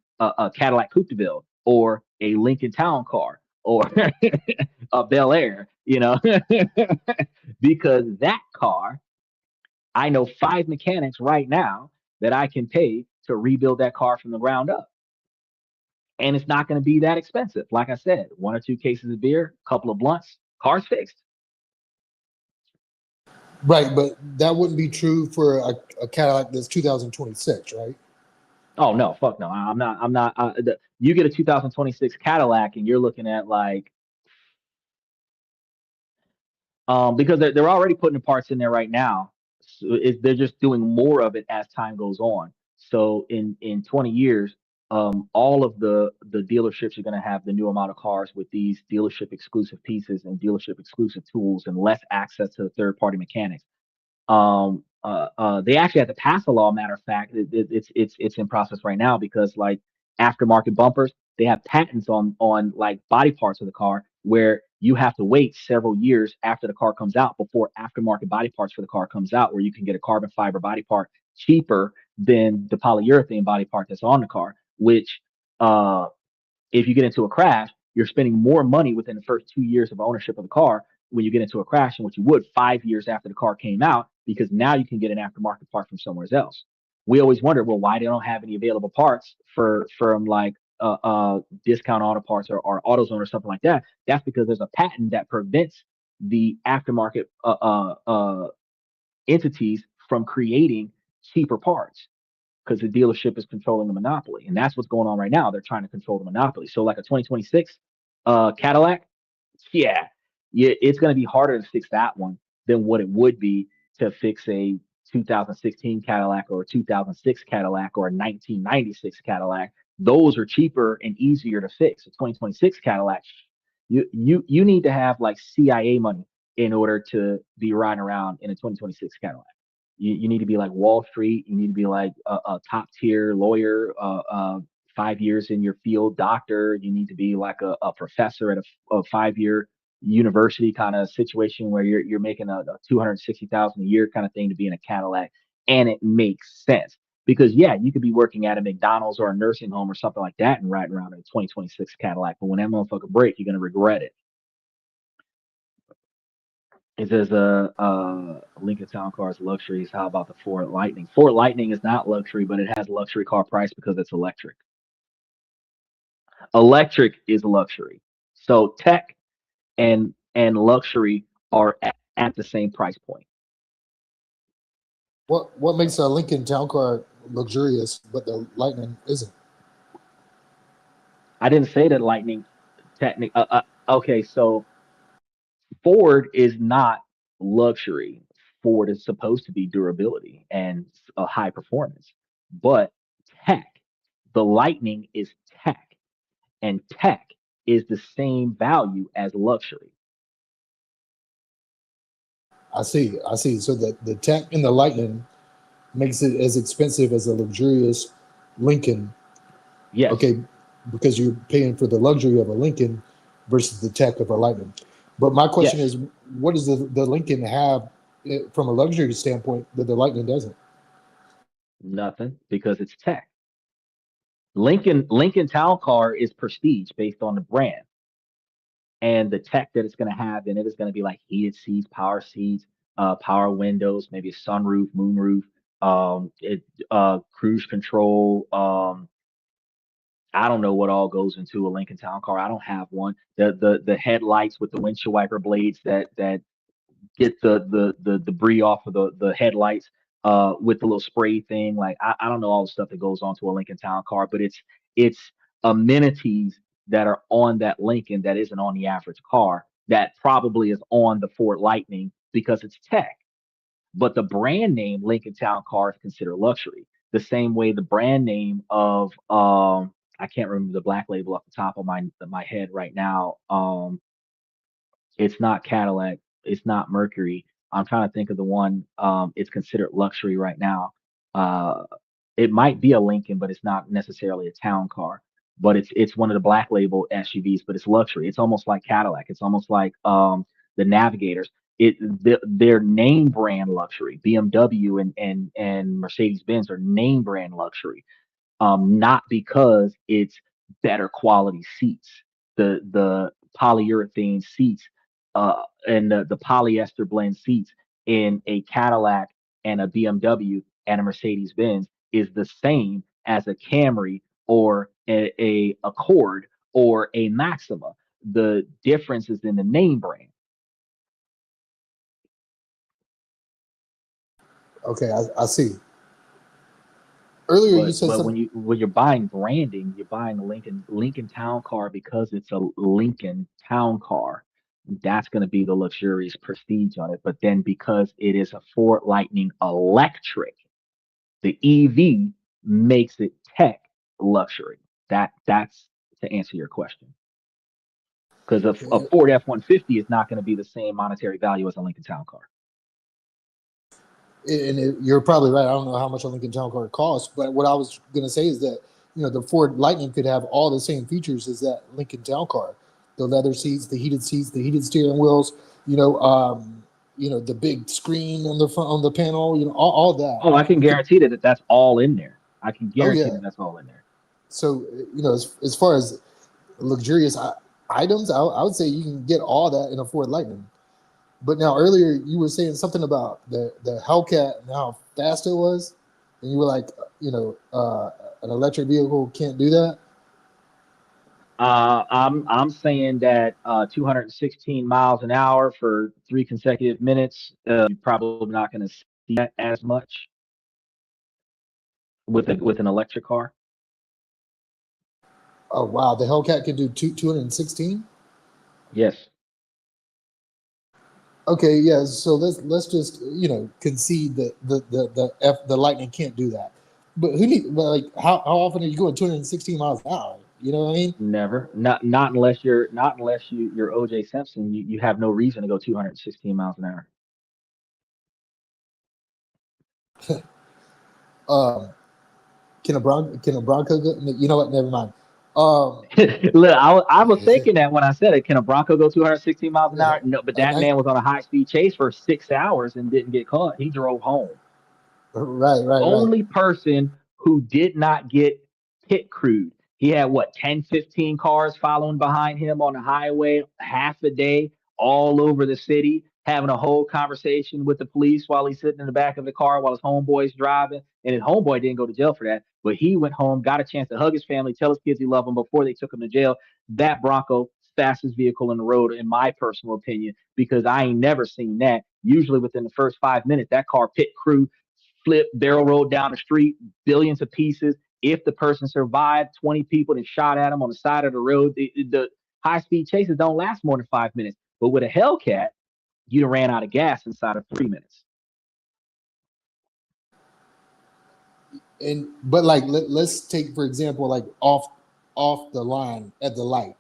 Cadillac Coupe de Ville or a Lincoln Town Car or a Bel Air, because that car, I know 5 mechanics right now that I can pay to rebuild that car from the ground up. And it's not going to be that expensive. Like I said, 1 or 2 cases of beer, a couple of blunts, car's fixed. Right, but that wouldn't be true for a Cadillac that's 2026, right? Oh no, fuck no. I'm not. You get a 2026 Cadillac and you're looking at like, because they're already putting the parts in there right now. So they're just doing more of it as time goes on. So in 20 years, all of the dealerships are going to have the new amount of cars with these dealership exclusive pieces and dealership exclusive tools and less access to the third party mechanics. They actually had to pass a law. Matter of fact, it's in process right now because like aftermarket bumpers, they have patents on like body parts of the car where you have to wait several years after the car comes out before aftermarket body parts for the car comes out, where you can get a carbon fiber body part cheaper than the polyurethane body part that's on the car. Which, if you get into a crash, you're spending more money within the first 2 years of ownership of the car when you get into a crash than what you would 5 years after the car came out, because now you can get an aftermarket part from somewhere else. We always wonder, well, why they don't have any available parts from like discount auto parts or AutoZone or something like that. That's because there's a patent that prevents the aftermarket entities from creating cheaper parts, because the dealership is controlling the monopoly. And that's what's going on right now. They're trying to control the monopoly. So like a 2026 Cadillac, yeah, yeah, it's going to be harder to fix that one than what it would be to fix a 2016 Cadillac or a 2006 Cadillac or a 1996 Cadillac. Those are cheaper and easier to fix. A 2026 Cadillac, you need to have like CIA money in order to be riding around in a 2026 Cadillac. You need to be like Wall Street. You need to be like a top tier lawyer, 5 years in your field doctor. You need to be like a professor at a 5 year university kind of situation where you're making a 260,000 a year kind of thing to be in a Cadillac, and it makes sense because yeah, you could be working at a McDonald's or a nursing home or something like that and riding around in a 2026 Cadillac, but when that motherfucker break, you're gonna regret it. It says Lincoln Town Car's luxuries. How about the Ford Lightning? Ford Lightning is not luxury, but it has luxury car price because it's electric. Electric is luxury. So tech and luxury are at the same price point. What makes a Lincoln Town Car luxurious, but the Lightning isn't? I didn't say that Lightning technic. Okay, so Ford is not luxury. Ford is supposed to be durability and a high performance, but tech, the Lightning is tech, and tech is the same value as luxury. I see. I see. So the tech in the Lightning makes it as expensive as a luxurious Lincoln. Yes. Okay, because you're paying for the luxury of a Lincoln versus the tech of a Lightning. But my question Yes. is, what does the Lincoln have from a luxury standpoint that the Lightning doesn't? Nothing, because it's tech. Lincoln Town Car is prestige based on the brand, and the tech that it's going to have in it is going to be like heated seats, power windows, maybe a sunroof, moonroof, cruise control. I don't know what all goes into a Lincoln Town Car. I don't have one. The headlights with the windshield wiper blades that get the debris off of the headlights, with the little spray thing. Like I don't know all the stuff that goes onto a Lincoln Town Car, but it's amenities that are on that Lincoln that isn't on the average car, that probably is on the Ford Lightning because it's tech. But the brand name Lincoln Town Car is considered luxury. The same way the brand name of I can't remember the black label off the top of my head right now. It's not Cadillac. It's not Mercury. I'm trying to think of the one. It's considered luxury right now. Uh, it might be a Lincoln, but it's not necessarily a town car. But it's one of the black label SUVs, but it's luxury. It's almost like Cadillac. It's almost like the Navigators. Their name brand luxury. BMW and Mercedes Benz are name brand luxury. Not because it's better quality seats. The polyurethane seats and the polyester blend seats in a Cadillac and a BMW and a Mercedes Benz is the same as a Camry or a Accord or a Maxima. The difference is in the name brand. Okay, I see. Earlier you said But something. when you're buying branding, you're buying a Lincoln Town Car because it's a Lincoln Town Car. That's going to be the luxurious prestige on it. But then because it is a Ford Lightning electric, the EV makes it tech luxury. That's to answer your question. Because a Ford F-150 is not going to be the same monetary value as a Lincoln Town Car. You're probably right. I don't know how much a Lincoln Town Car costs, but what I was going to say is that the Ford Lightning could have all the same features as that Lincoln Town Car: the leather seats, the heated steering wheels. The big screen on the front on the panel. All that. Oh, I can You could. guarantee that that's all in there. I can Oh guarantee yeah. that that's all in there. So as far as luxurious items, I would say you can get all that in a Ford Lightning. But now earlier you were saying something about the Hellcat and how fast it was, and you were like, an electric vehicle can't do that. I'm saying that 216 miles an hour for 3 consecutive minutes, you're probably not going to see that as much with an electric car. Oh wow, the Hellcat can do 216. Yes. Okay, yeah. So let's just concede that the Lightning can't do that. But like how often are you going 216 miles an hour? You know what I mean? Never. Not unless you're OJ Simpson. You have no reason to go 216 miles an hour. Um, can a Bronco go? You know what? Never mind. Um, Look, I was thinking that when I said it. Can a Bronco go 216 miles an yeah, hour? No, but a that night. man was on a high speed chase for 6 hours and didn't get caught. He drove home. Right, right, right. Only person who did not get pit crewed. He had what, 10, 15 cars following behind him on the highway half a day, all over the city, having a whole conversation with the police while he's sitting in the back of the car while his homeboy's driving. And his homeboy didn't go to jail for that, but he went home, got a chance to hug his family, tell his kids he loved them before they took him to jail. That Bronco, fastest vehicle in the road, in my personal opinion, because I ain't never seen that. Usually within the first 5 minutes, that car pit crew flip, barrel rolled down the street, billions of pieces. If the person survived, 20 people that shot at him on the side of the road. The high speed chases don't last more than 5 minutes. But with a Hellcat, you'd have ran out of gas inside of 3 minutes. And but like let's take for example like off the line at the light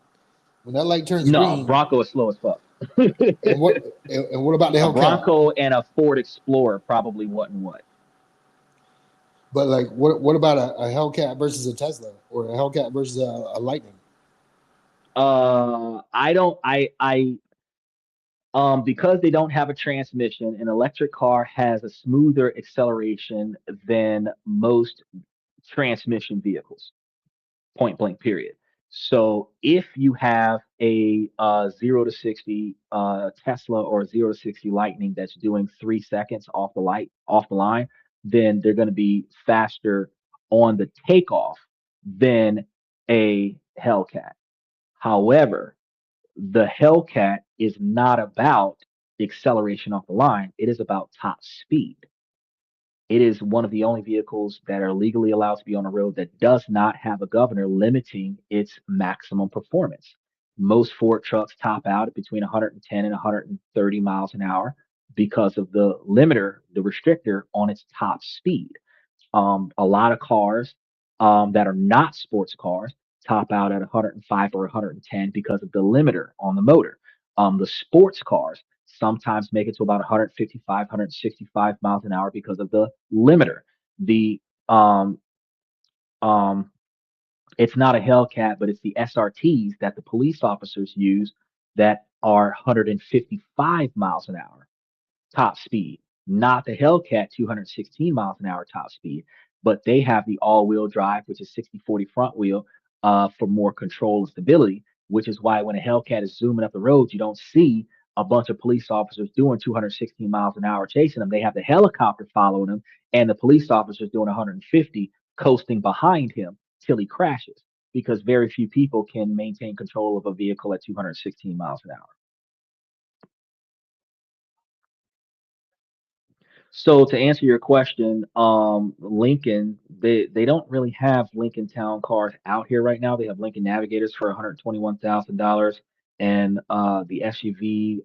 when that light turns No, green. Bronco is slow as fuck. And what about the A Hellcat? Bronco and a Ford Explorer probably wasn't what. But like what about a Hellcat versus a Tesla or a Hellcat versus a Lightning? I don't. I because they don't have a transmission, an electric car has a smoother acceleration than most transmission vehicles. Point blank period. So if you have a 0 to 60 Tesla or 0 to 60 Lightning that's doing 3 seconds off the line, then they're going to be faster on the takeoff than a Hellcat. However, the Hellcat is not about acceleration off the line. It is about top speed. It is one of the only vehicles that are legally allowed to be on the road that does not have a governor limiting its maximum performance. Most Ford trucks top out at between 110 and 130 miles an hour because of the limiter, the restrictor on its top speed. A lot of cars that are not sports cars top out at 105 or 110 because of the limiter on the motor. The sports cars sometimes make it to about 155, 165 miles an hour because of the limiter. The um, um, it's not a Hellcat, but it's the SRTs that the police officers use that are 155 miles an hour top speed, not the Hellcat 216 miles an hour top speed, but they have the all-wheel drive, which is 60/40 front wheel, for more control and stability, which is why when a Hellcat is zooming up the road, you don't see a bunch of police officers doing 216 miles an hour chasing them. They have the helicopter following them and the police officers doing 150 coasting behind him till he crashes because very few people can maintain control of a vehicle at 216 miles an hour. So to answer your question, Lincoln, they don't really have Lincoln Town cars out here right now. They have Lincoln Navigators for $121,000 and the SUV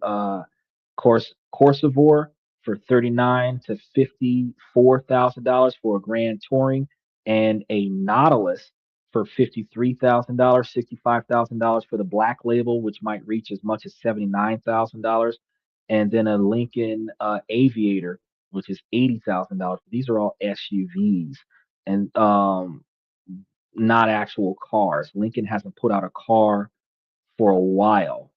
Corsivore for 39 to $54,000 for a Grand Touring, and a Nautilus for $53,000, $65,000 for the Black Label, which might reach as much as $79,000, and then a Lincoln Aviator, which is $80,000. These are all SUVs and not actual cars. Lincoln hasn't put out a car for a while,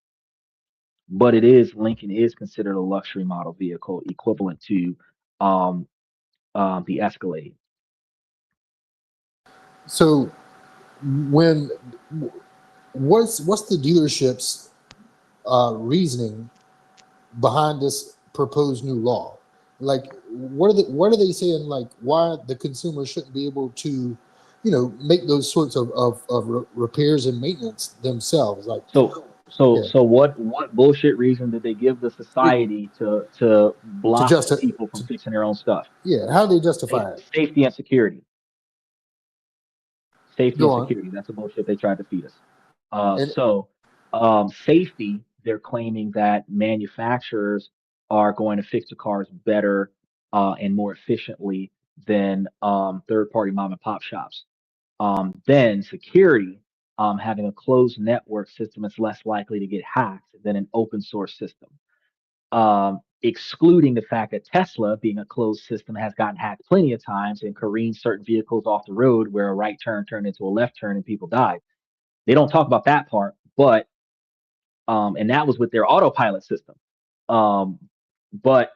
but Lincoln is considered a luxury model vehicle equivalent to um, the Escalade. So when what's the dealership's reasoning behind this proposed new law? Like, what are they saying? Like, why the consumer shouldn't be able to, make those sorts of repairs and maintenance themselves? Like, yeah, So what bullshit reason did they give the society to to block just people from fixing their own stuff? yeah, how do they justify it? Safety and security. Safety Go and on. security. That's the bullshit they tried to feed us. And Safety, they're claiming that manufacturers are going to fix the cars better and more efficiently than third-party mom and pop shops. Then security, having a closed network system is less likely to get hacked than an open source system. Excluding the fact that Tesla, being a closed system, has gotten hacked plenty of times and careened certain vehicles off the road where a right turn turned into a left turn and people died. They don't talk about that part, but and that was with their autopilot system. Um, but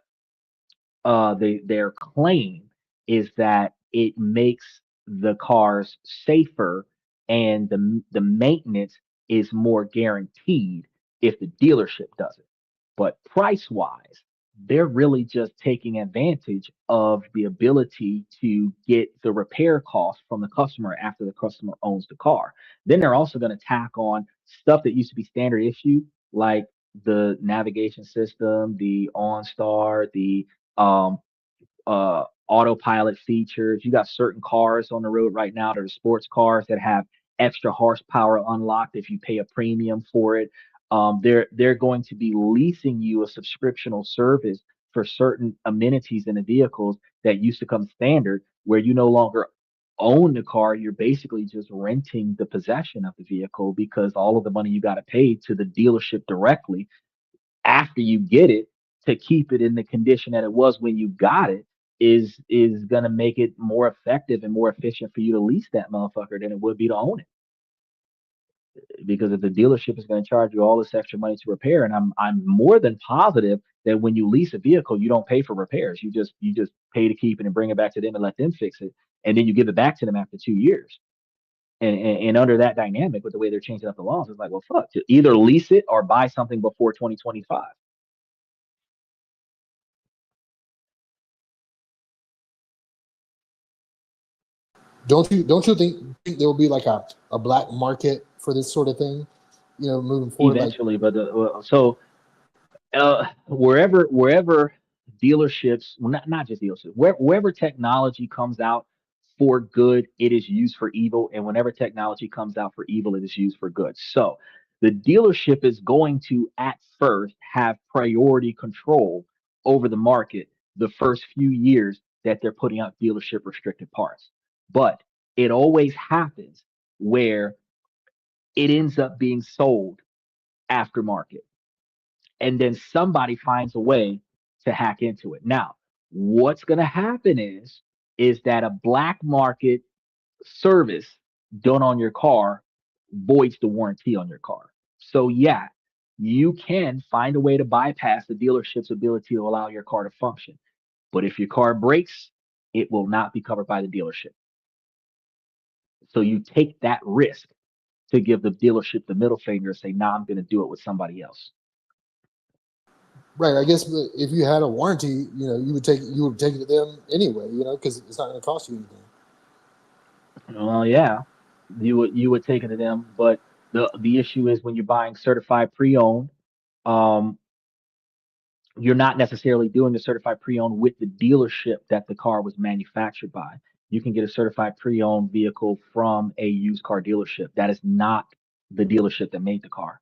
their claim is that it makes the cars safer and the maintenance is more guaranteed if the dealership does it. But price wise, they're really just taking advantage of the ability to get the repair cost from the customer after the customer owns the car. Then they're also going to tack on stuff that used to be standard issue, like the navigation system, the OnStar, the um, autopilot features. You got certain cars on the road right now that are sports cars that have extra horsepower unlocked if you pay a premium for it. They're going to be leasing you a subscriptional service for certain amenities in the vehicles that used to come standard, where you no longer own the car. You're basically just renting the possession of the vehicle because all of the money you got to pay to the dealership directly after you get it to keep it in the condition that it was when you got it is gonna make it more effective and more efficient for you to lease that motherfucker than it would be to own it. Because if the dealership is going to charge you all this extra money to repair, and I'm more than positive that when you lease a vehicle, you don't pay for repairs. You just pay to keep it and bring it back to them and let them fix it, and then you give it back to them after 2 years. And under that dynamic, with the way they're changing up the laws, it's like, well, fuck, to either lease it or buy something before 2025. don't you think there will be like a black market for this sort of thing, moving forward? Like, Eventually, but wherever dealerships, well, not just dealerships, wherever technology comes out for good, it is used for evil, and whenever technology comes out for evil, it is used for good. So the dealership is going to at first have priority control over the market the first few years that they're putting out dealership restricted parts, but it always happens where it ends up being sold aftermarket. and then somebody finds a way to hack into it. Now, what's going to happen is that a black market service done on your car voids the warranty on your car. So yeah, you can find a way to bypass the dealership's ability to allow your car to function. But if your car breaks, it will not be covered by the dealership. So you take that risk to give the dealership the middle finger and say, "Nah, I'm going to do it with somebody else." Right. I guess if you had a warranty, you would take it to them anyway, because it's not going to cost you anything. Well, yeah, you would take it to them, but the issue is when you're buying certified pre-owned, um, you're not necessarily doing the certified pre-owned with the dealership that the car was manufactured by. You can get a certified pre-owned vehicle from a used car dealership. That is not the dealership that made the car.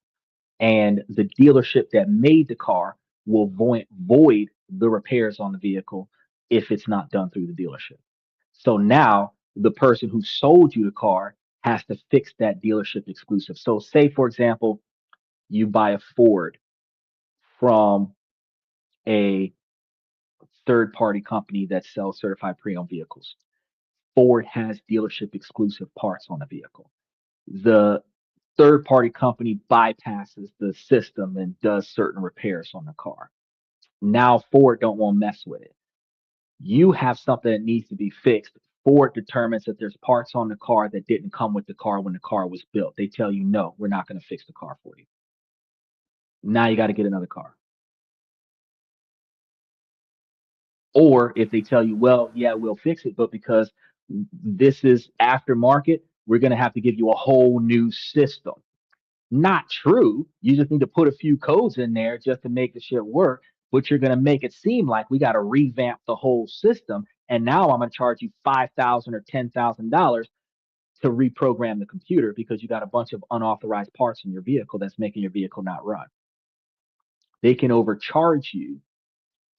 And the dealership that made the car will void the repairs on the vehicle if it's not done through the dealership. So now the person who sold you the car has to fix that dealership exclusive. So say, for example, you buy a Ford from a third party company that sells certified pre-owned vehicles. Ford has dealership exclusive parts on the vehicle. The third party company bypasses the system and does certain repairs on the car. Now Ford don't want to mess with it. You have something that needs to be fixed. Ford determines that there's parts on the car that didn't come with the car when the car was built. They tell you, no, we're not going to fix the car for you. Now you got to get another car. Or if they tell you, well, yeah, we'll fix it, but because this is aftermarket, we're going to have to give you a whole new system. Not true. You just need to put a few codes in there just to make the shit work, but you're going to make it seem like we got to revamp the whole system. And now I'm going to charge you $5,000 or $10,000 to reprogram the computer because you got a bunch of unauthorized parts in your vehicle that's making your vehicle not run. They can overcharge you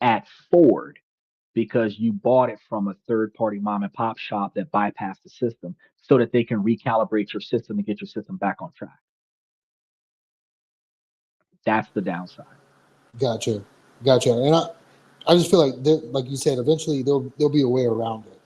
at Ford because you bought it from a third party mom and pop shop that bypassed the system so that they can recalibrate your system and get your system back on track. That's the downside. Gotcha. And I just feel like, like you said, eventually there'll be a way around it.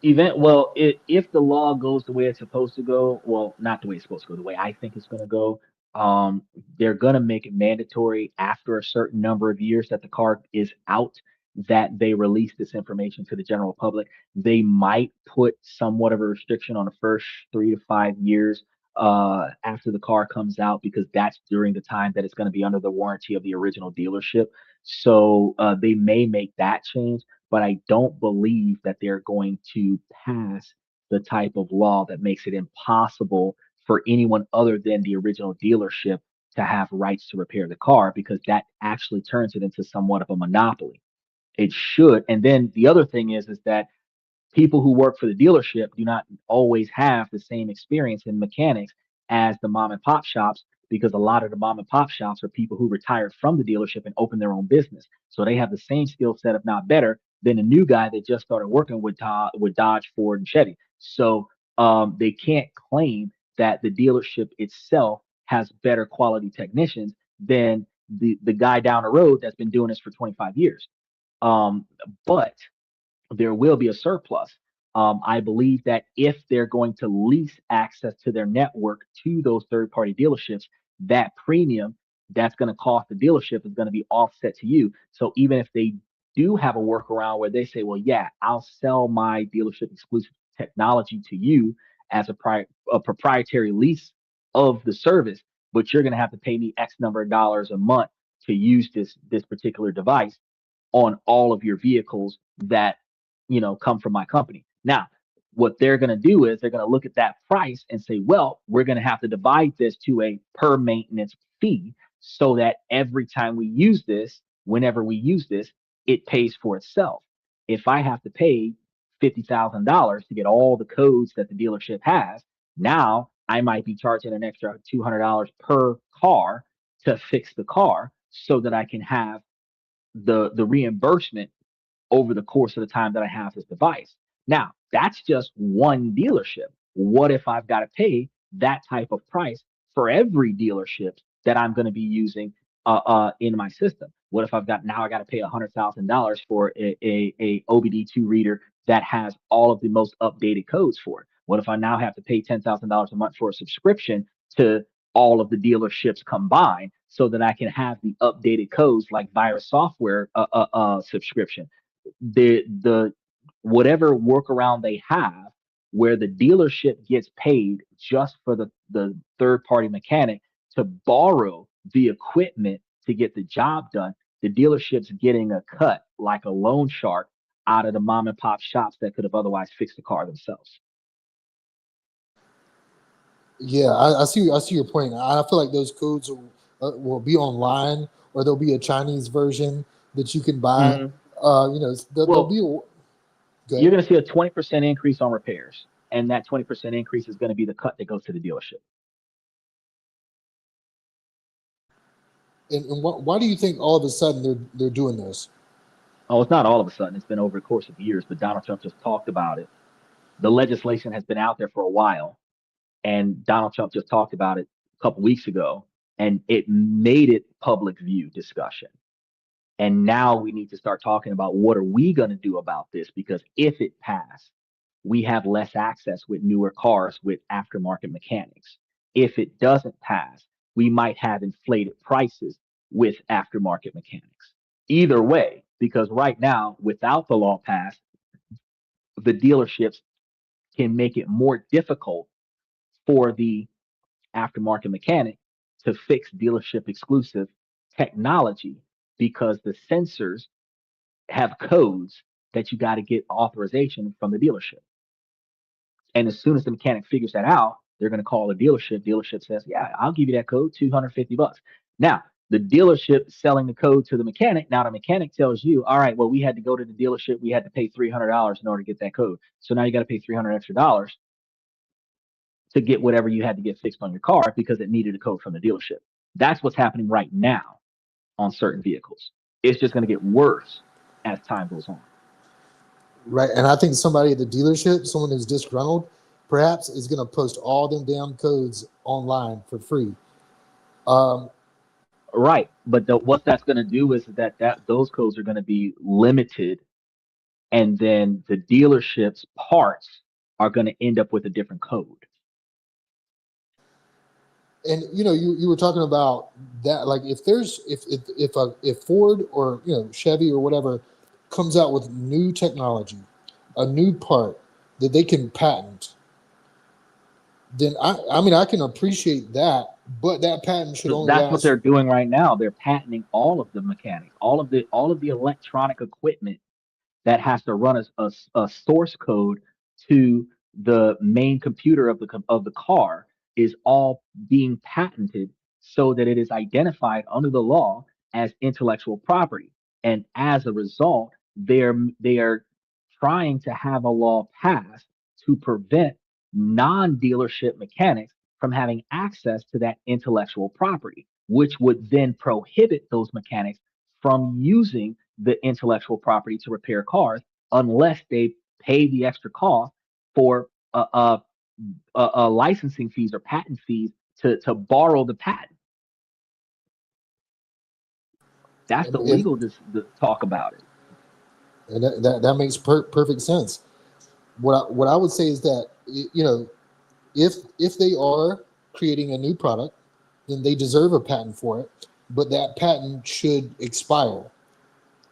If the law goes the way it's supposed to go, well, not the way it's supposed to go, the way I think it's going to go, um, they're going to make it mandatory after a certain number of years that the car is out that they release this information to the general public. They might put somewhat of a restriction on the first 3 to 5 years after the car comes out because that's during the time that it's going to be under the warranty of the original dealership. So they may make that change, but I don't believe that they're going to pass the type of law that makes it impossible for anyone other than the original dealership to have rights to repair the car because that actually turns it into somewhat of a monopoly. It should. And then the other thing is that people who work for the dealership do not always have the same experience in mechanics as the mom and pop shops because a lot of the mom and pop shops are people who retired from the dealership and opened their own business. So they have the same skill set, if not better, than a new guy that just started working with Dodge, Ford, and Chevy. So they can't claim that the dealership itself has better quality technicians than the guy down the road that's been doing this for 25 years. Um, but there will be a surplus. I believe that if they're going to lease access to their network to those third party dealerships, that premium that's going to cost the dealership is going to be offset to you. So even if they do have a workaround where they say, well, yeah, I'll sell my dealership exclusive technology to you as a proprietary lease of the service, but you're going to have to pay me X number of dollars a month to use this particular device on all of your vehicles that come from my company. Now, what they're going to do is they're going to look at that price and say, well, we're going to have to divide this to a per maintenance fee so that every time we use this, whenever we use this, it pays for itself. If I have to pay $50,000 to get all the codes that the dealership has, now I might be charging an extra $200 per car to fix the car so that I can have the reimbursement over the course of the time that I have this device. Now, that's just one dealership. What if I've got to pay that type of price for every dealership that I'm going to be using in my system? What if I got to pay $100,000 for a OBD2 reader that has all of the most updated codes for it? What if I now have to pay $10,000 a month for a subscription to all of the dealerships combined so that I can have the updated codes like virus software subscription? The whatever workaround they have where the dealership gets paid just for the third party mechanic to borrow the equipment to get the job done, the dealership's getting a cut like a loan shark out of the mom and pop shops that could have otherwise fixed the car themselves. Yeah, I see your point. I feel like those codes will be online, or there'll be a Chinese version that you can buy. Mhm. There'll be good. You're going to see a 20% increase on repairs, and that 20% increase is going to be the cut that goes to the dealership. And why do you think all of a sudden they're doing this? Oh, it's not all of a sudden. It's been over the course of years, but Donald Trump just talked about it. The legislation has been out there for a while, and Donald Trump just talked about it a couple weeks ago, and it made it public view discussion. And now we need to start talking about what are we going to do about this? Because if it passed, we have less access with newer cars with aftermarket mechanics. If it doesn't pass, we might have inflated prices with aftermarket mechanics. Either way, because right now, without the law passed, the dealerships can make it more difficult for the aftermarket mechanic to fix dealership exclusive technology because the sensors have codes that you got to get authorization from the dealership. And as soon as the mechanic figures that out, they're going to call the dealership. Dealership says, "Yeah, I'll give you that code, $250." Now, the dealership selling the code to the mechanic. Now the mechanic tells you, "All right, well, we had to go to the dealership. We had to pay $300 in order to get that code. So now you got to pay $300 extra to get whatever you had to get fixed on your car because it needed a code from the dealership." That's what's happening right now on certain vehicles. It's just going to get worse as time goes on. Right. And I think somebody at the dealership, someone who's disgruntled, perhaps is going to post all them damn codes online for free. Right, but what that's going to do is that those codes are going to be limited, and then the dealership's parts are going to end up with a different code. And you were talking about that, like if Ford or Chevy or whatever comes out with new technology, a new part that they can patent, then I can appreciate that, but that patent should only That's last. what they're doing right now. They're patenting all of the mechanics, all of the electronic equipment that has to run a source code to the main computer of the car is all being patented so that it is identified under the law as intellectual property. And as a result, they are trying to have a law passed to prevent non-dealership mechanics from having access to that intellectual property, which would then prohibit those mechanics from using the intellectual property to repair cars unless they pay the extra cost for licensing fees or patent fees to borrow the patent. That's the legal talk about it. And that makes perfect sense. What I would say is that if they are creating a new product, then they deserve a patent for it, but that patent should expire.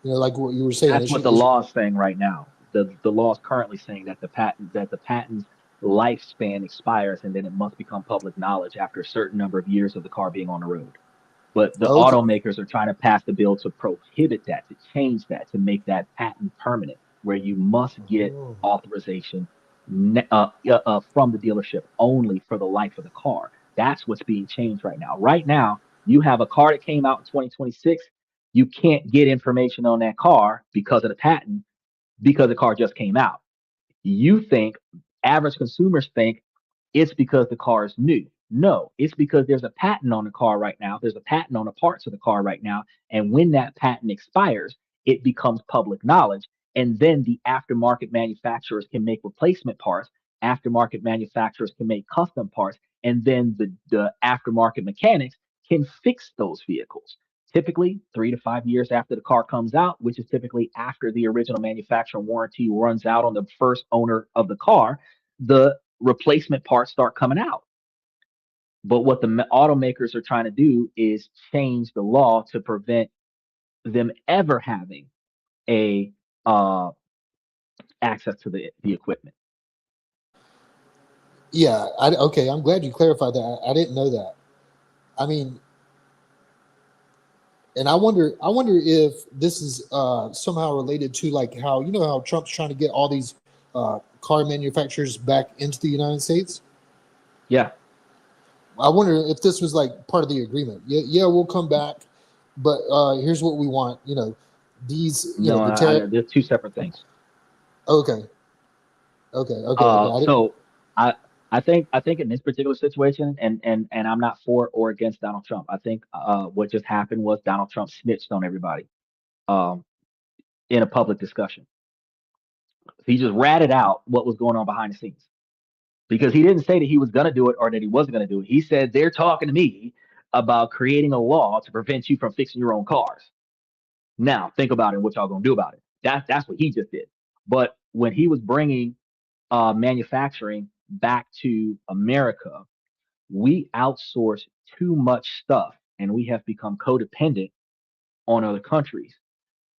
Like what you were saying. That's what the law is saying right now. The law is currently saying that the patent's lifespan expires and then it must become public knowledge after a certain number of years of the car being on the road. But the automakers are trying to pass the bill to prohibit that, to change that, to make that patent permanent, where you must get authorization from the dealership only for the life of the car. That's what's being changed right now. Right now, you have a car that came out in 2026. You can't get information on that car because of the patent, because the car just came out. You think, average consumers think, it's because the car is new. No, it's because there's a patent on the car right now. There's a patent on the parts of the car right now. And when that patent expires, it becomes public knowledge. And then the aftermarket manufacturers can make replacement parts. Aftermarket manufacturers can make custom parts. And then the aftermarket mechanics can fix those vehicles. typically 3 to 5 years after the car comes out, which is typically after the original manufacturer warranty runs out on the first owner of the car, the replacement parts start coming out. But what the automakers are trying to do is change the law to prevent them ever having a access to the equipment. Yeah. Okay. I'm glad you clarified that. I didn't know that. I mean, and I wonder if this is somehow related to like how how Trump's trying to get all these car manufacturers back into the United States. Yeah. I wonder if this was like part of the agreement. Yeah, we'll come back, but here's what we want. These. They're two separate things. Okay. So I think in this particular situation, and I'm not for or against Donald Trump. I think what just happened was Donald Trump snitched on everybody in a public discussion. He just ratted out what was going on behind the scenes, because he didn't say that he was going to do it or that he wasn't going to do it. He said, they're talking to me about creating a law to prevent you from fixing your own cars. Now think about it and what y'all going to do about it. That's what he just did. But when he was bringing manufacturing back to America, we outsource too much stuff and we have become codependent on other countries,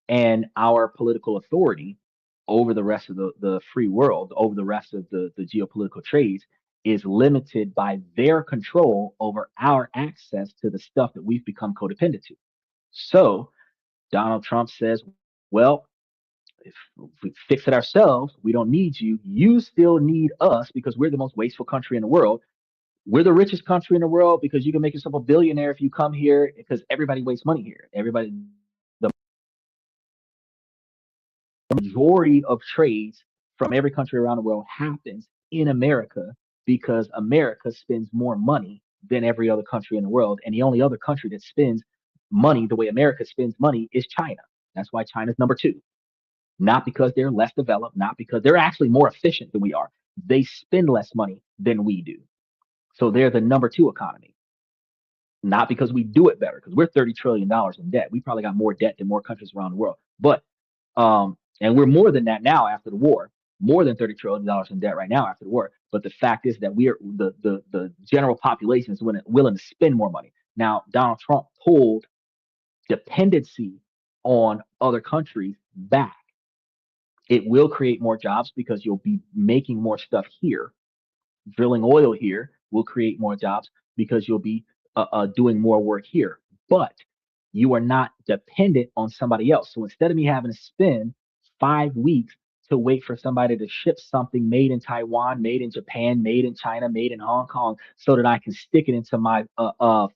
and our political authority over the rest of the free world, over the rest of the geopolitical trades, is limited by their control over our access to the stuff that we've become codependent to. So Donald Trump says, well, if we fix it ourselves, we don't need you. You still need us because we're the most wasteful country in the world. We're the richest country in the world because you can make yourself a billionaire if you come here, because everybody wastes money here. The majority of trades from every country around the world happens in America because America spends more money than every other country in the world. And the only other country that spends money the way America spends money is China. That's why China's number 2. Not because they're less developed, not because they're actually more efficient than we are. They spend less money than we do. So they're the number 2 economy. Not because we do it better, because we're $30 trillion in debt. We probably got more debt than more countries around the world. But and we're more than that now after the war, more than $30 trillion in debt right now after the war. But the fact is that we are the general population is willing to spend more money. Now, Donald Trump pulled dependency on other countries back. It will create more jobs because you'll be making more stuff here. Drilling oil here will create more jobs because you'll be doing more work here. But you are not dependent on somebody else. So instead of me having to spend 5 weeks to wait for somebody to ship something made in Taiwan, made in Japan, made in China, made in Hong Kong, so that I can stick it into my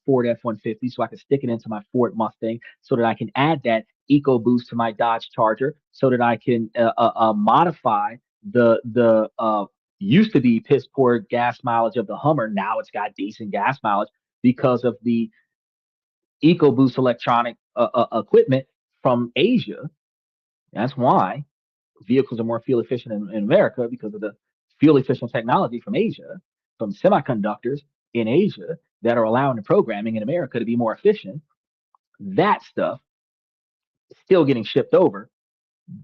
Ford F-150, so I can stick it into my Ford Mustang, so that I can add that EcoBoost to my Dodge Charger, so that I can modify the used to be piss poor gas mileage of the Hummer. Now it's got decent gas mileage because of the EcoBoost electronic equipment from Asia. That's why vehicles are more fuel efficient in America, because of the fuel efficient technology from Asia, from semiconductors in Asia that are allowing the programming in America to be more efficient. That stuff still getting shipped over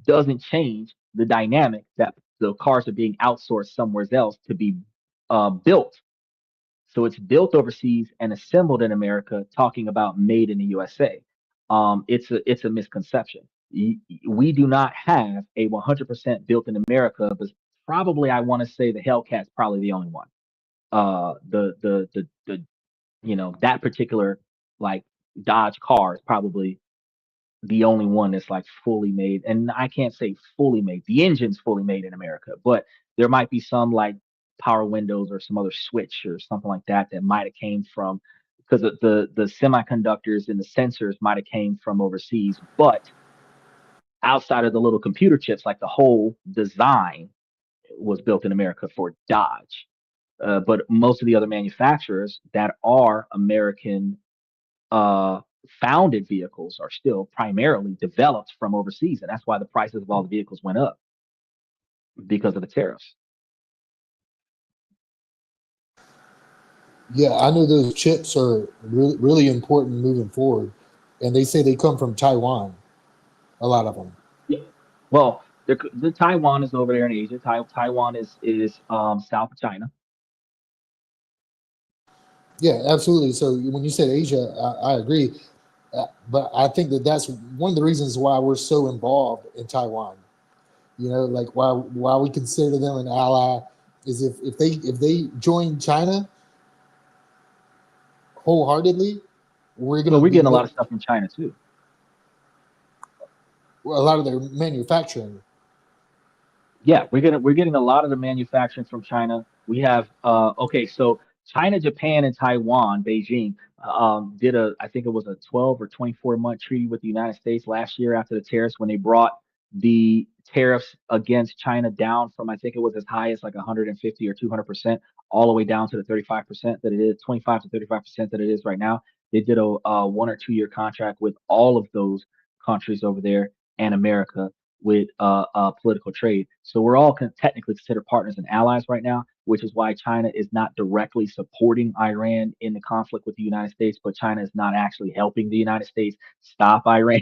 doesn't change the dynamic that the cars are being outsourced somewhere else to be built. So it's built overseas and assembled in America, talking about made in the USA. It's a misconception. We do not have a 100% built in America, but probably I want to say the Hellcat's probably the only one. That particular like Dodge car is probably the only one that's like fully made. And I can't say fully made. The engine's fully made in America, but there might be some like power windows or some other switch or something like that might have came from, because the semiconductors and the sensors might have came from overseas. But outside of the little computer chips, like the whole design was built in America for Dodge. But most of the other manufacturers that are American founded vehicles are still primarily developed from overseas. And that's why the prices of all the vehicles went up, because of the tariffs. Yeah, I know those chips are really, really important moving forward. and they say they come from Taiwan. A lot of them. Yeah. Well, the Taiwan is over there in Asia. Taiwan is south of China. Yeah, absolutely. So when you said Asia, I agree. But I think that that's one of the reasons why we're so involved in Taiwan. You know, like why we consider them an ally is if they join China wholeheartedly, we're Well, gonna we're be getting a lot of stuff from China too. a lot of their manufacturing. Yeah, we're getting a lot of the manufacturing from China. We have okay, so China, Japan, and Taiwan, Beijing, did a I think it was a 12 or 24-month treaty with the United States last year after the tariffs when they brought the tariffs against China down from I think it was as high as like 150 or 200% all the way down to the 35% that it is, 25 to 35% that it is right now. They did a 1 or 2 year contract with all of those countries over there and America with political trade. So we're all technically considered partners and allies right now, which is why China is not directly supporting Iran in the conflict with the United States, but China is not actually helping the United States stop Iran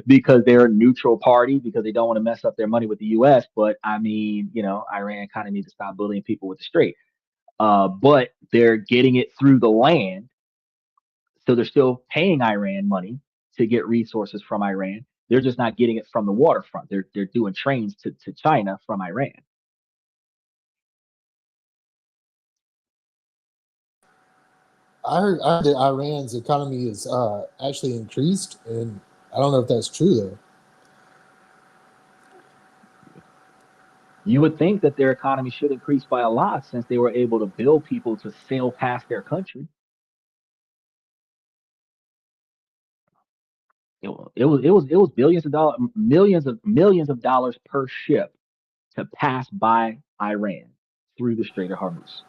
because they're a neutral party because they don't want to mess up their money with the U.S. But I mean, Iran kind of needs to stop bullying people with the straight. But they're getting it through the land, so they're still paying Iran money to get resources from Iran. They're just not getting it from the waterfront. They're doing trains to China from Iran. I heard that Iran's economy is actually increased, and I don't know if that's true though. You would think that their economy should increase by a lot since they were able to bill people to sail past their country. It was billions of dollars, millions of dollars per ship to pass by Iran through the Strait of Hormuz.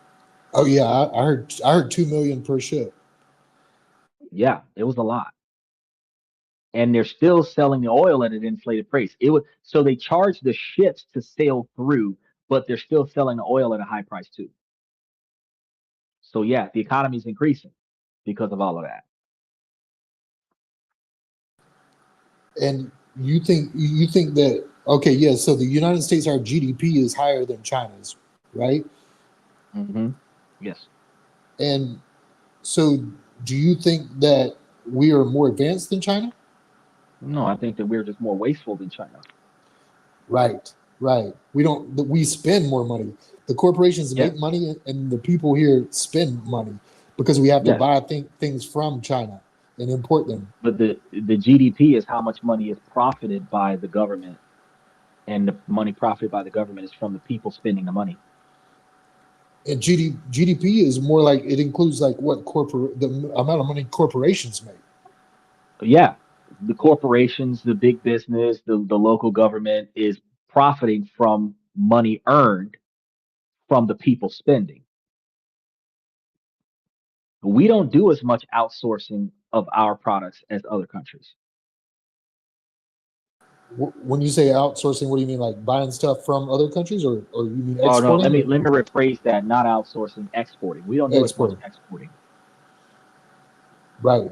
Oh yeah, I heard 2 million per ship. Yeah, it was a lot. And they're still selling the oil at an inflated price. It was so they charge the ships to sail through, but they're still selling the oil at a high price too. So yeah, the economy is increasing because of all of that. And you think that okay, yeah. So the United States, our GDP is higher than China's, right? Hmm. Yes. And so, do you think that we are more advanced than China? No, I think that we're just more wasteful than China. Right, right. We don't. We spend more money. The corporations make Yes. money, and the people here spend money because we have to Yes. buy things from China and import them. But the GDP is how much money is profited by the government, and the money profited by the government is from the people spending the money. And GDP is more like it includes like what the amount of money corporations make. Yeah, the corporations, the big business, the local government is profiting from money earned from the people spending. We don't do as much outsourcing of our products as other countries. When you say outsourcing, what do you mean? Like buying stuff from other countries, or you mean Oh no, let exporting me or let me rephrase that. Not outsourcing, exporting. We don't do as much exporting? exporting Right,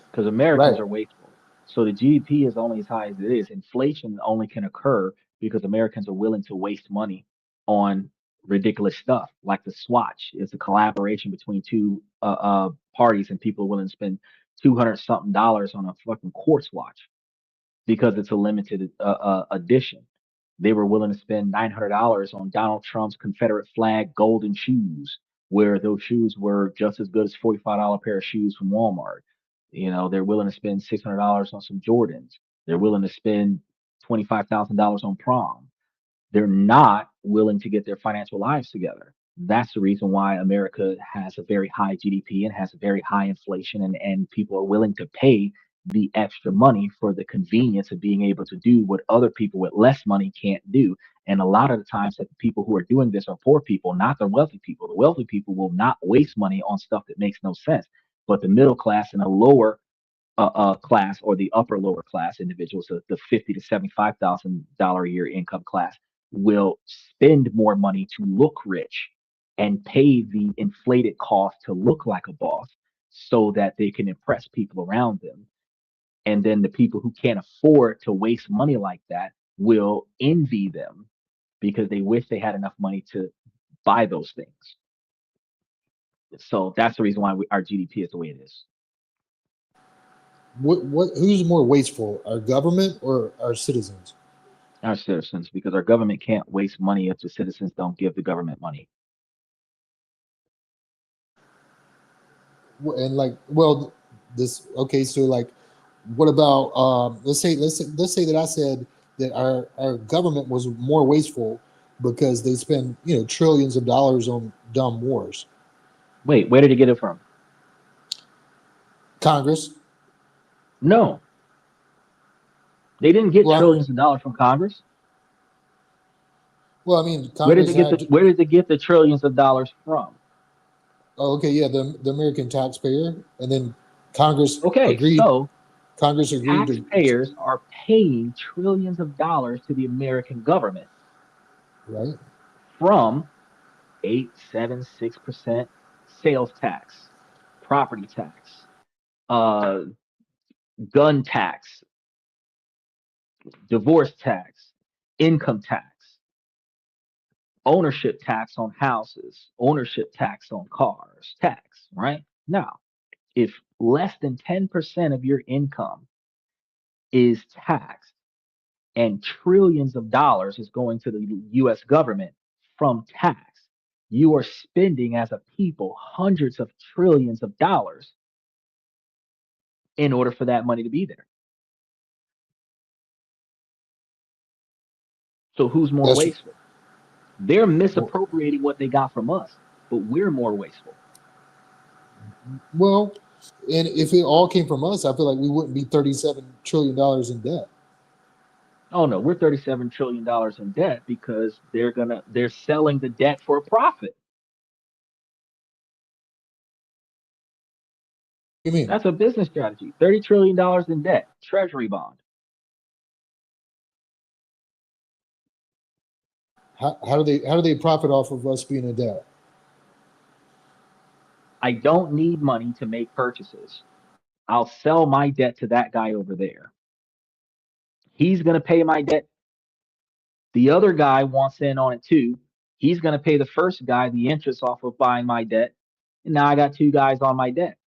because Americans right. are wasteful. So the GDP is only as high as it is. Inflation only can occur because Americans are willing to waste money on ridiculous stuff like the Swatch. It's a collaboration between two parties, and people are willing to spend 200 something dollars on a fucking quartz watch because it's a limited edition. They were willing to spend $900 on Donald Trump's Confederate flag golden shoes, where those shoes were just as good as $45 pair of shoes from Walmart. They're willing to spend $600 on some Jordans. They're willing to spend $25,000 on prom. They're not willing to get their financial lives together. That's the reason why America has a very high GDP and has a very high inflation, and people are willing to pay the extra money for the convenience of being able to do what other people with less money can't do. And a lot of the times that the people who are doing this are poor people, not the wealthy people. The wealthy people will not waste money on stuff that makes no sense. But the middle class and the lower class or the upper lower class individuals, the 50 to $75,000 a year income class, will spend more money to look rich and pay the inflated cost to look like a boss. so that they can impress people around them. And then the people who can't afford to waste money like that will envy them because they wish they had enough money to buy those things. So that's the reason why our GDP is the way it is. Who's more wasteful, our government or our citizens? Our citizens, because our government can't waste money if the citizens don't give the government money. And like, well, this okay. So like, what about let's say that I said that our government was more wasteful because they spend trillions of dollars on dumb wars. Wait, where did he get it from? Congress. No, they didn't get Well, trillions of dollars from Congress. well, I mean, Where did Congress they get had. the Where did they get the trillions of dollars from? Oh, okay, yeah, the American taxpayer, and then Congress Okay, agreed. so Congress agreed to. taxpayers are paying trillions of dollars to the American government Right. from 8.76% sales tax, property tax, uh, gun tax, divorce tax, income tax, ownership tax on houses, ownership tax on cars, tax, right? Now, if less than 10% of your income is taxed and trillions of dollars is going to the US government from tax, you are spending as a people hundreds of trillions of dollars in order for that money to be there. So who's more That's wasteful? They're well, misappropriating what they got from us, but we're more wasteful. well, and if it all came from us, I feel like we wouldn't be $37 trillion in debt. Oh no, we're $37 trillion in debt because they're selling the debt for a profit. What do you mean? That's a business strategy. $30 trillion in debt, treasury bond. How do they profit off of us being in debt? I don't need money to make purchases. I'll sell my debt to that guy over there. He's going to pay my debt. The other guy wants in on it too. He's going to pay the first guy the interest off of buying my debt. And now I got two guys on my debt.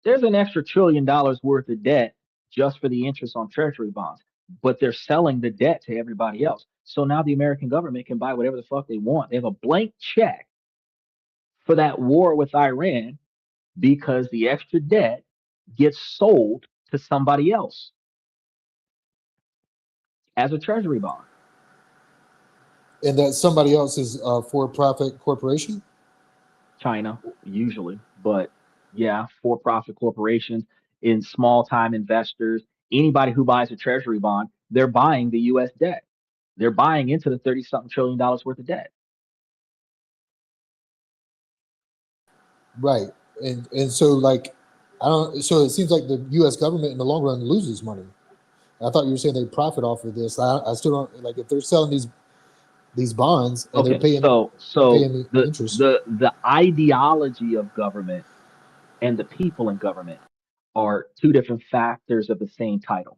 There's an extra $1 trillion worth of debt just for the interest on treasury bonds, but they're selling the debt to everybody else. So now the American government can buy whatever the fuck they want. They have a blank check for that war with Iran because the extra debt gets sold to somebody else as a treasury bond. And that somebody else is a for-profit corporation. China, usually, but yeah, for profit corporations, in small time investors, anybody who buys a treasury bond, they're buying the US debt. They're buying into the 30 something $1 trillion worth of debt. Right. And so like I don't so it seems like the US government in the long run loses money. I thought you were saying they profit off of this. I still don't like if they're selling these bonds and they're Okay, paying so the interest. the ideology of government and the people in government are two different factors of the same title.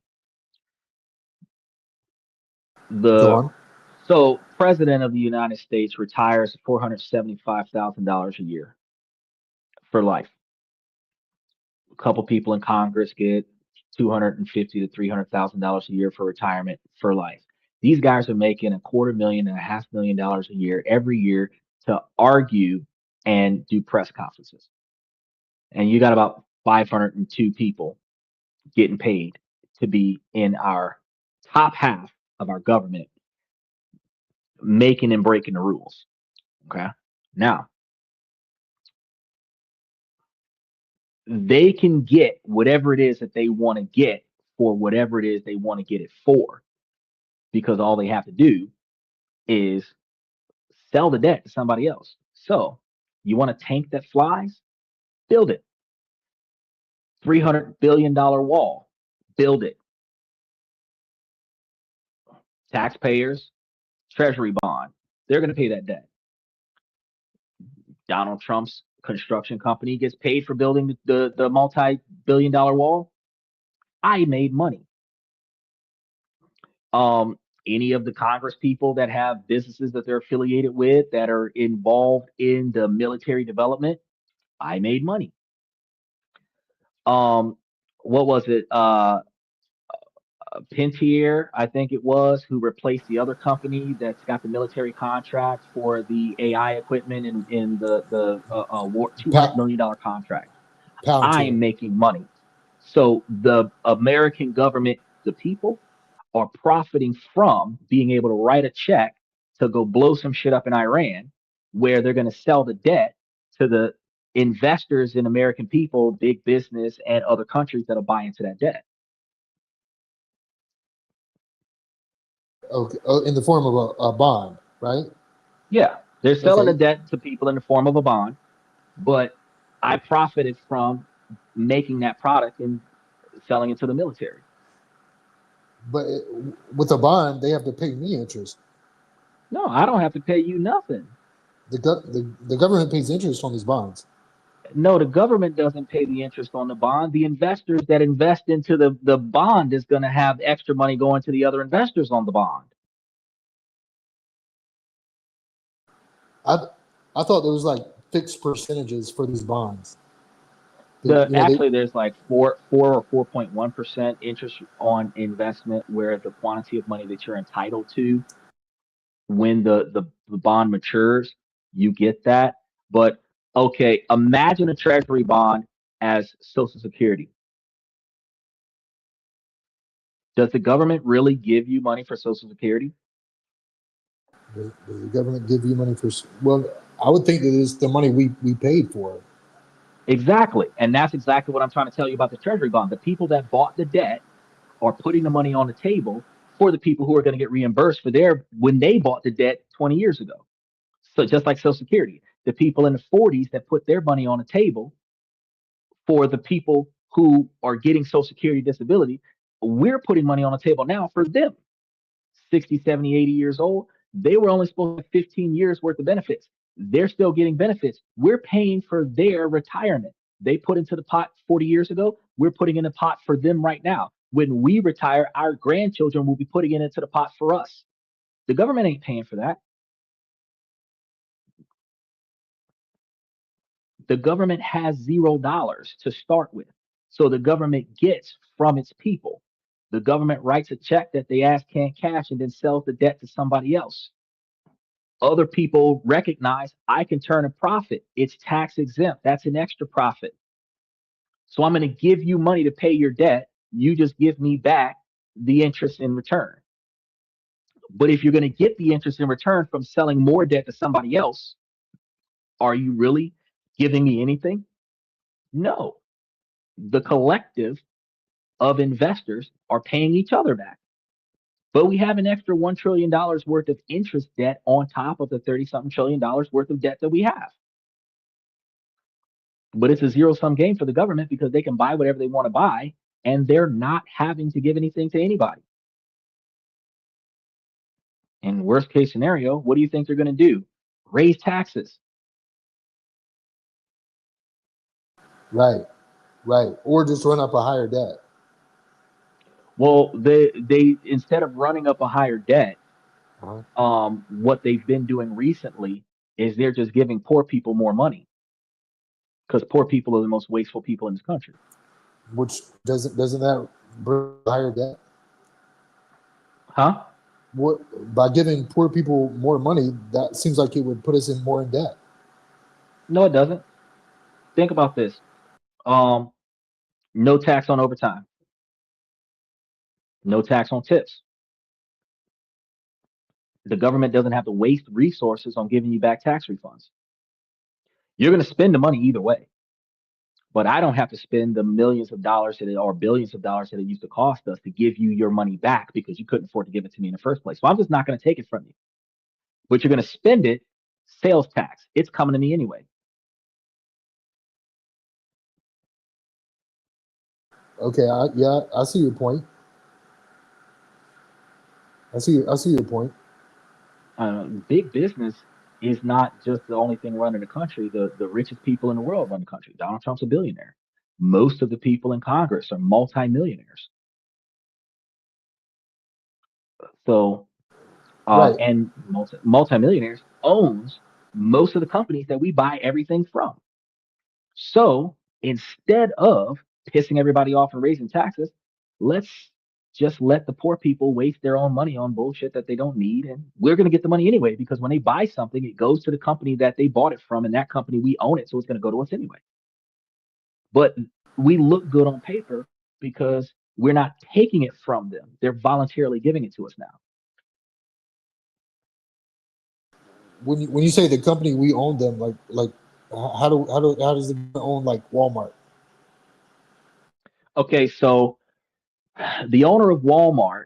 Go The on. So president of the United States retires $475,000 a year for life. A couple people in Congress get 250 to $300,000 a year for retirement for life. These guys are making a quarter million and a $500,000 a year every year to argue and do press conferences. And you got about 502 people getting paid to be in our top half of our government, making and breaking the rules. Okay. Now, they can get whatever it is that they want to get for whatever it is they want to get it for, because all they have to do is sell the debt to somebody else. So, you want a tank that flies? Build it. $300 billion wall? Build it. Taxpayers, treasury bond, they're going to pay that debt. Donald Trump's construction company gets paid for building the multi-billion-dollar wall. I made money. Any of the Congress people that have businesses that they're affiliated with that are involved in the military development, I made money. What was it? Pentier, I think it was, who replaced the other company that's got the military contract for the AI equipment in the war $200 million contract. I'm Palantir. making money. So the American government, the people, are profiting from being able to write a check to go blow some shit up in Iran, where they're going to sell the debt to the investors in American people, big business, and other countries that'll buy into that debt. Okay, oh, in the form of a bond, right? Yeah, they're selling the Okay, debt to people in the form of a bond, but I profited from making that product and selling it to the military. but with a bond, they have to pay me interest. No, I don't have to pay you nothing. The government pays interest on these bonds. No, the government doesn't pay the interest on the bond. The investors that invest into the bond is going to have extra money going to the other investors on the bond. I I thought there was like fixed percentages for these bonds. They There's like 4 or 4.1% interest on investment, where the quantity of money that you're entitled to when the bond matures, you get that. But okay, imagine a treasury bond as Social Security. Does the government really give you money for Social Security? does the government give you money for? Well, I would think that it's the money we paid for. Exactly. And that's exactly what I'm trying to tell you about the treasury bond. The people that bought the debt are putting the money on the table for the people who are going to get reimbursed for their when they bought the debt 20 years ago. So just like Social Security, the people in the 40s that put their money on the table for the people who are getting Social Security disability, we're putting money on the table now for them. 60, 70, 80 years old, they were only supposed to have 15 years worth of benefits. They're still getting benefits. We're paying for their retirement. They put into the pot 40 years ago. We're putting in the pot for them right now. When we retire, our grandchildren will be putting it into the pot for us. The government ain't paying for that. The government has $0 to start with. So the government gets from its people. The government writes a check that they ask can't cash and then sells the debt to somebody else. Other people recognize I can turn a profit. It's tax exempt. That's an extra profit. So I'm going to give you money to pay your debt. You just give me back the interest in return. But if you're going to get the interest in return from selling more debt to somebody else, are you really giving me anything? No. The collective of investors are paying each other back. But we have an extra $1 trillion worth of interest debt on top of the 30-something trillion dollars worth of debt that we have. But it's a zero-sum game for the government because they can buy whatever they want to buy, and they're not having to give anything to anybody. In worst case scenario, what do you think they're going to do? Raise taxes. Right, right, or just run up a higher debt. Well, they instead of running up a higher debt, what they've been doing recently is they're just giving poor people more money because poor people are the most wasteful people in this country. Which doesn't that bring higher debt? Huh? What, by giving poor people more money, that seems like it would put us in more in debt. No, it doesn't. Think about this. No tax on overtime. No tax on tips. The government doesn't have to waste resources on giving you back tax refunds. You're going to spend the money either way, but I don't have to spend the millions of dollars or billions of dollars that it used to cost us to give you your money back because you couldn't afford to give it to me in the first place. So I'm just not going to take it from you. But you're going to spend it, sales tax. It's coming to me anyway. Okay, I see your point. I see your point. Big business is not just the only thing running the country. The richest people in the world run the country. Donald Trump's a billionaire. Most of the people in Congress are multimillionaires. So, Right. and multimillionaires owns most of the companies that we buy everything from. So instead of pissing everybody off and raising taxes, let's just let the poor people waste their own money on bullshit that they don't need. And we're going to get the money anyway, because when they buy something, it goes to the company that they bought it from, and that company, we own it. So it's going to go to us anyway. But we look good on paper because we're not taking it from them. They're voluntarily giving it to us now. When you say the company we own them, like how does it own like Walmart? Okay, so the owner of Walmart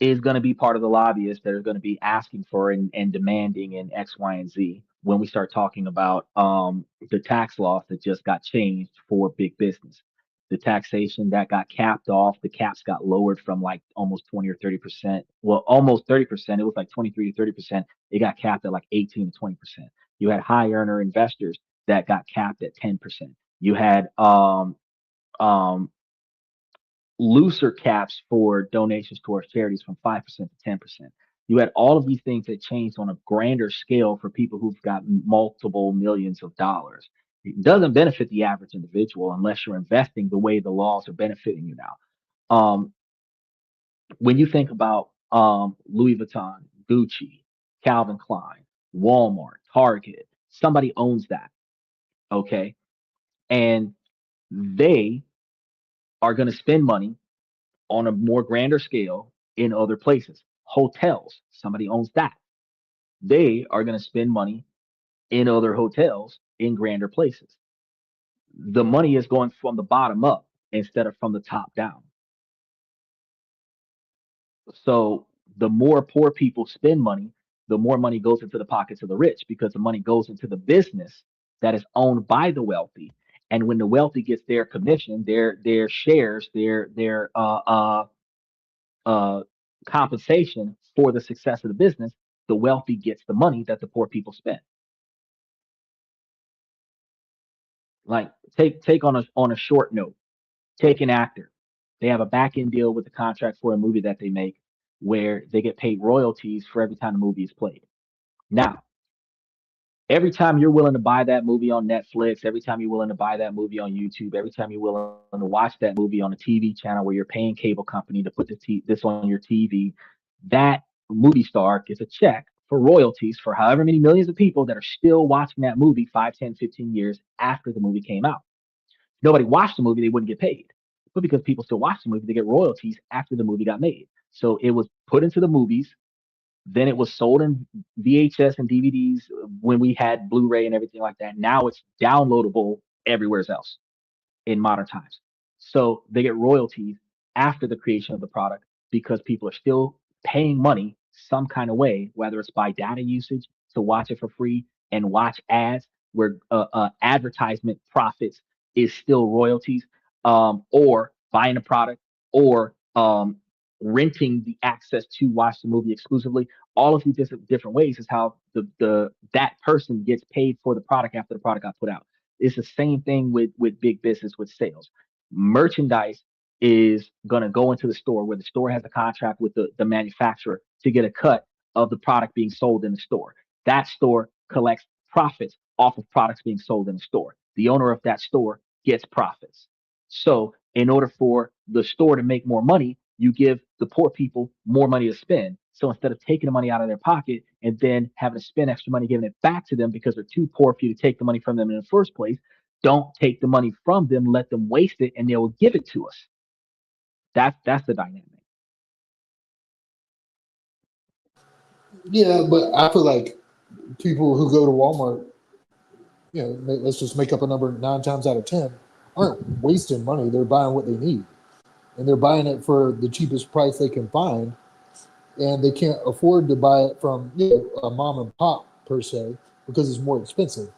is going to be part of the lobbyists that are going to be asking for and demanding in X, Y, and Z when we start talking about the tax laws that just got changed for big business. The taxation that got capped off, the caps got lowered from like almost 20 or 30%. Well, almost 30%. It was like 23 to 30%. It got capped at like 18 to 20%. You had high earner investors that got capped at 10%. You had um, looser caps for donations towards charities from 5% to 10%. You had all of these things that changed on a grander scale for people who've got multiple millions of dollars. It doesn't benefit the average individual unless you're investing the way the laws are benefiting you now. When you think about Louis Vuitton, Gucci, Calvin Klein, Walmart, Target, somebody owns that, okay? And they are going to spend money on a more grander scale in other places. Hotels, somebody owns that. They are going to spend money in other hotels in grander places. The money is going from the bottom up instead of from the top down. So the more poor people spend money, the more money goes into the pockets of the rich, because the money goes into the business that is owned by the wealthy. And when the wealthy gets their commission, their shares, their compensation for the success of the business, the wealthy gets the money that the poor people spend. Like take on a short note, take an actor. They have a back end deal with the contract for a movie that they make where they get paid royalties for every time the movie is played. Now, every time you're willing to buy that movie on Netflix, every time you're willing to buy that movie on YouTube, every time you're willing to watch that movie on a TV channel where you're paying cable company to put this on your TV, that movie star gets a check for royalties for however many millions of people that are still watching that movie 5, 10, 15 years after the movie came out. If nobody watched the movie, they wouldn't get paid. But because people still watch the movie, they get royalties after the movie got made. So it was put into the movies, then it was sold in VHS and DVDs when we had Blu-ray and everything like that. Now it's downloadable everywhere else in modern times. So they get royalties after the creation of the product because people are still paying money some kind of way, whether it's by data usage to watch it for free and watch ads where advertisement profits is still royalties, or buying a product, or renting the access to watch the movie exclusively. All of these different ways is how the that person gets paid for the product after the product got put out. It's the same thing with big business with sales. Merchandise is going to go into the store where the store has a contract with the manufacturer to get a cut of the product being sold in the store. That store collects profits off of products being sold in the store. The owner of that store gets profits. So in order for the store to make more money, you give the poor people more money to spend. So instead of taking the money out of their pocket and then having to spend extra money giving it back to them because they're too poor for you to take the money from them in the first place, don't take the money from them, let them waste it, and they will give it to us. That's the dynamic. Yeah, but I feel like people who go to Walmart, let's just make up a number, 9 times out of 10, aren't wasting money. They're buying what they need, and they're buying it for the cheapest price they can find, and they can't afford to buy it from a mom and pop per se because it's more expensive.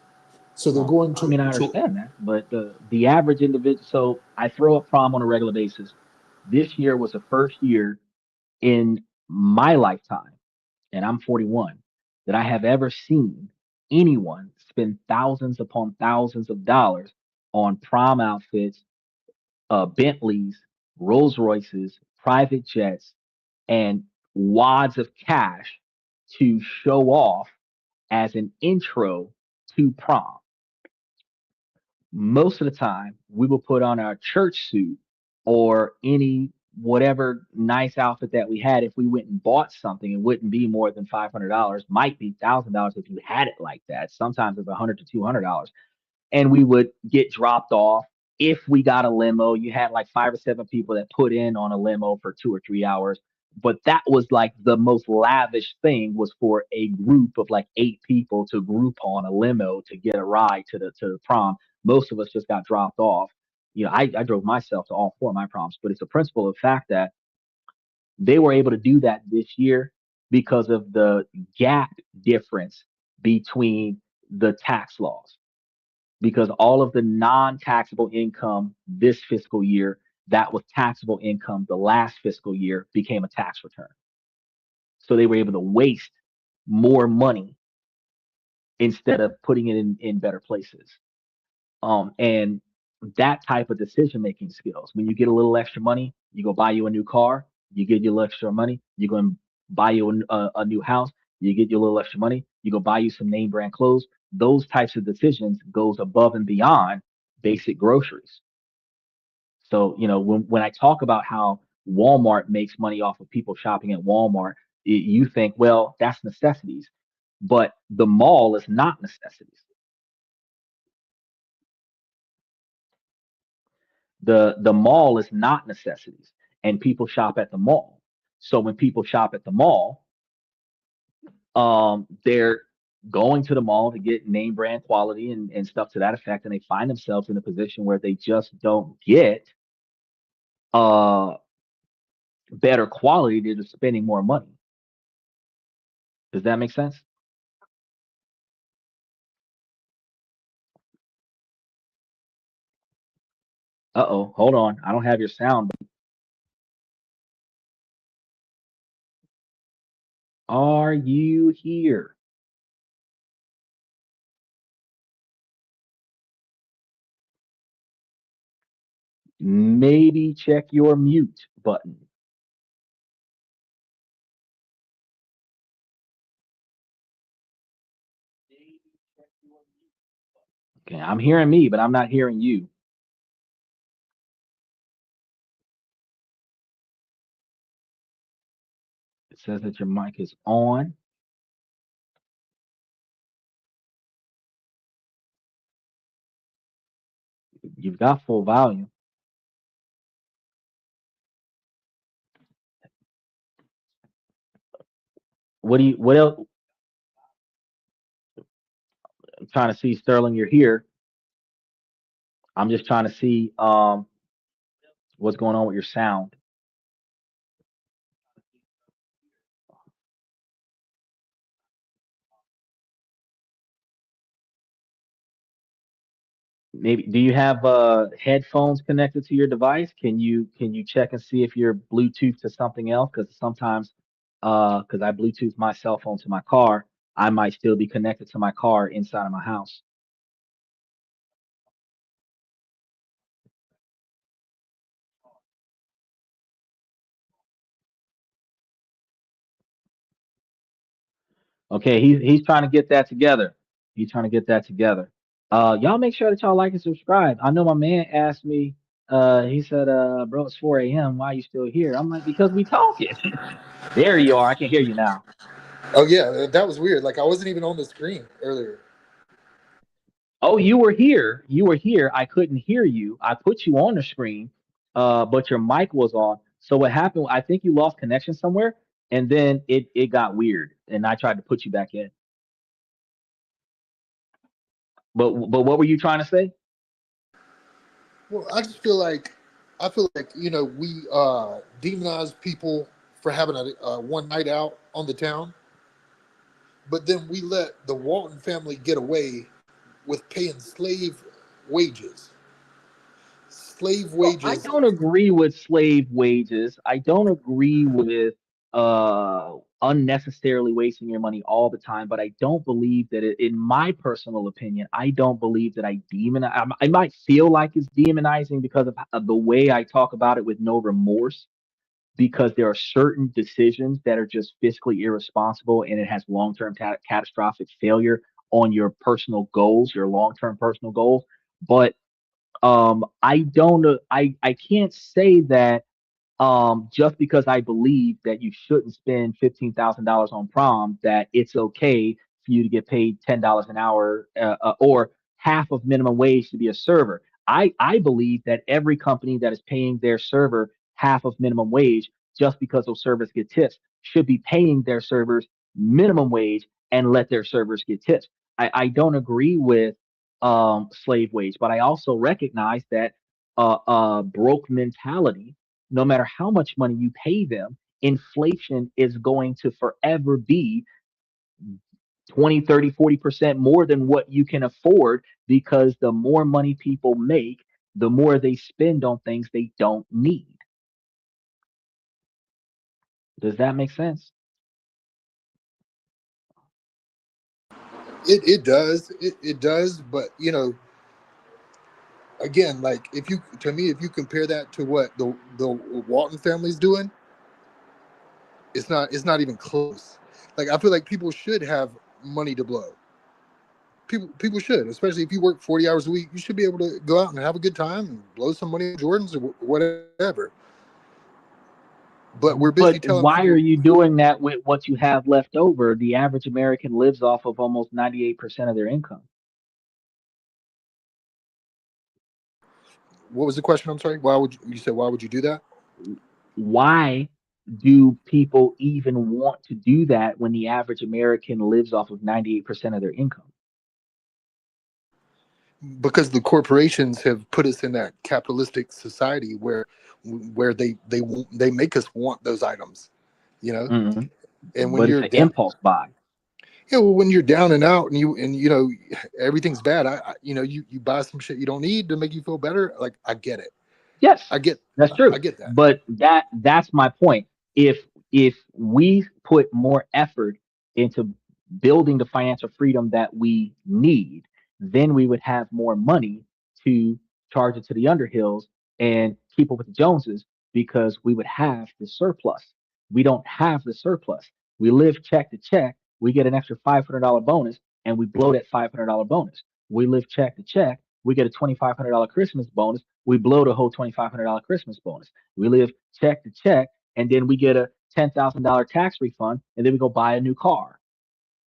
So they're going I mean, I to understand that, but the average individual. So I throw up prom on a regular basis. This year was the first year in my lifetime, and I'm 41, that I have ever seen anyone spend thousands upon thousands of dollars on prom outfits, Bentleys, Rolls Royces, private jets, and wads of cash to show off as an intro to prom. Most of the time, we will put on our church suit or any whatever nice outfit that we had. If we went and bought something, it wouldn't be more than $500, might be $1,000 if you had it like that. Sometimes it's $100 to $200, and we would get dropped off. If we got a limo, you had like 5 or 7 people that put in on a limo for 2 or 3 hours. But that was like the most lavish thing, was for a group of like 8 people to group on a limo to get a ride to the prom. Most of us just got dropped off. I drove myself to all 4 of my proms, but it's a principle of fact that they were able to do that this year because of the gap difference between the tax laws, because all of the non-taxable income this fiscal year that was taxable income the last fiscal year became a tax return. So they were able to waste more money instead of putting it in better places. And that type of decision making skills. When you get a little extra money, you go buy you a new car. You get your little extra money, you go and buy you a new house. You get your little extra money, you go buy you some name brand clothes. Those types of decisions goes above and beyond basic groceries. So, when I talk about how Walmart makes money off of people shopping at Walmart, you think, well, that's necessities, but the mall is not necessities. The mall is not necessities, and people shop at the mall. So when people shop at the mall, they're going to the mall to get name brand quality and stuff to that effect, and they find themselves in a position where they just don't get uh better quality. They're just spending more money. Does that make sense? Uh-oh, hold on. I don't have your sound. Are you here? Maybe check your mute button. Okay, I'm hearing me, but I'm not hearing you. It says that your mic is on. You've got full volume. What else? I'm trying to see, Sterling, you're here. I'm just trying to see what's going on with your sound. Maybe, do you have headphones connected to your device? Can you check and see if you're Bluetooth to something else? Because sometimes, because I Bluetooth my cell phone to my car, I might still be connected to my car inside of my house. Okay, he's trying to get that together. He's trying to get that together. Y'all make sure that y'all like and subscribe. I know my man asked me, he said, bro, it's 4 a.m. Why are you still here? I'm like, because we talking. There you are. I can hear you now. Oh yeah, that was weird. Like I wasn't even on the screen earlier. Oh, you were here. You were here. I couldn't hear you. I put you on the screen, but your mic was on. So what happened? I think you lost connection somewhere, and then it got weird, and I tried to put you back in. But what were you trying to say? Well, I feel like we demonize people for having a one night out on the town, but then we let the Walton family get away with paying slave wages. Slave Well, I wages. don't agree with slave wages. I don't agree with. unnecessarily wasting your money all the time. But I don't believe that in my personal opinion, I don't believe that I might feel like it's demonizing because of the way I talk about it with no remorse, because there are certain decisions that are just fiscally irresponsible and it has long-term catastrophic failure on your personal goals, your long-term personal goals. But I don't I can't say that just because I believe that you shouldn't spend $15,000 on prom, that it's okay for you to get paid $10 an hour, or half of minimum wage to be a server. I believe that every company that is paying their server half of minimum wage just because those servers get tips should be paying their servers minimum wage and let their servers get tips. I don't agree with slave wage, but I also recognize that broke mentality, no matter how much money you pay them, inflation is going to forever be 20, 30, 40% more than what you can afford, because the more money people make, the more they spend on things they don't need. Does that make sense? It does. It does. But again, like if you to me, if you compare that to what the Walton family's doing, it's not even close. Like I feel like people should have money to blow. People should, especially if you work 40 hours a week, you should be able to go out and have a good time and blow some money on Jordans or whatever. But we're busy But telling why are people, you doing that with what you have left over? The average American lives off of almost 98% of their income. what was the question? I'm sorry. Why would you said why would you do that? Why do people even want to do that when the average American lives off of 98% of their income? Because the corporations have put us in that capitalistic society where they make us want those items, you know. Hmm. And when But it's you're an down, impulse buy. yeah, well, when you're down and out and everything's bad, you buy some shit you don't need to make you feel better. Like I get it. Yes, I get that's I true. get that. But that's my point. If we put more effort into building the financial freedom that we need, then we would have more money to charge it to the Underhills and keep up with the Joneses, because we would have the surplus. We don't have the surplus. We live check to check. We get an extra $500 bonus and we blow that $500 bonus. We live check to check. We get a $2,500 Christmas bonus. We blow the whole $2,500 Christmas bonus. We live check to check, and then we get a $10,000 tax refund, and then we go buy a new car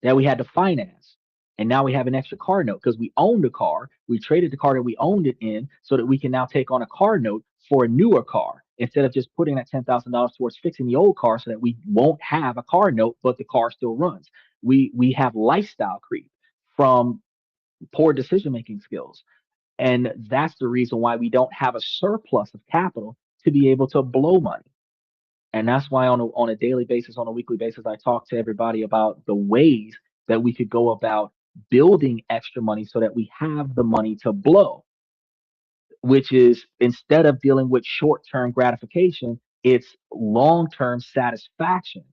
that we had to finance. And now we have an extra car note because we owned a car. We traded the car that we owned it in so that we can now take on a car note for a newer car instead of just putting that $10,000 towards fixing the old car so that we won't have a car note, but the car still runs. We have lifestyle creep from poor decision making skills. And that's the reason why we don't have a surplus of capital to be able to blow money. And that's why on a daily basis, on a weekly basis, I talk to everybody about the ways that we could go about building extra money so that we have the money to blow, which is, instead of dealing with short term gratification, it's long term satisfaction.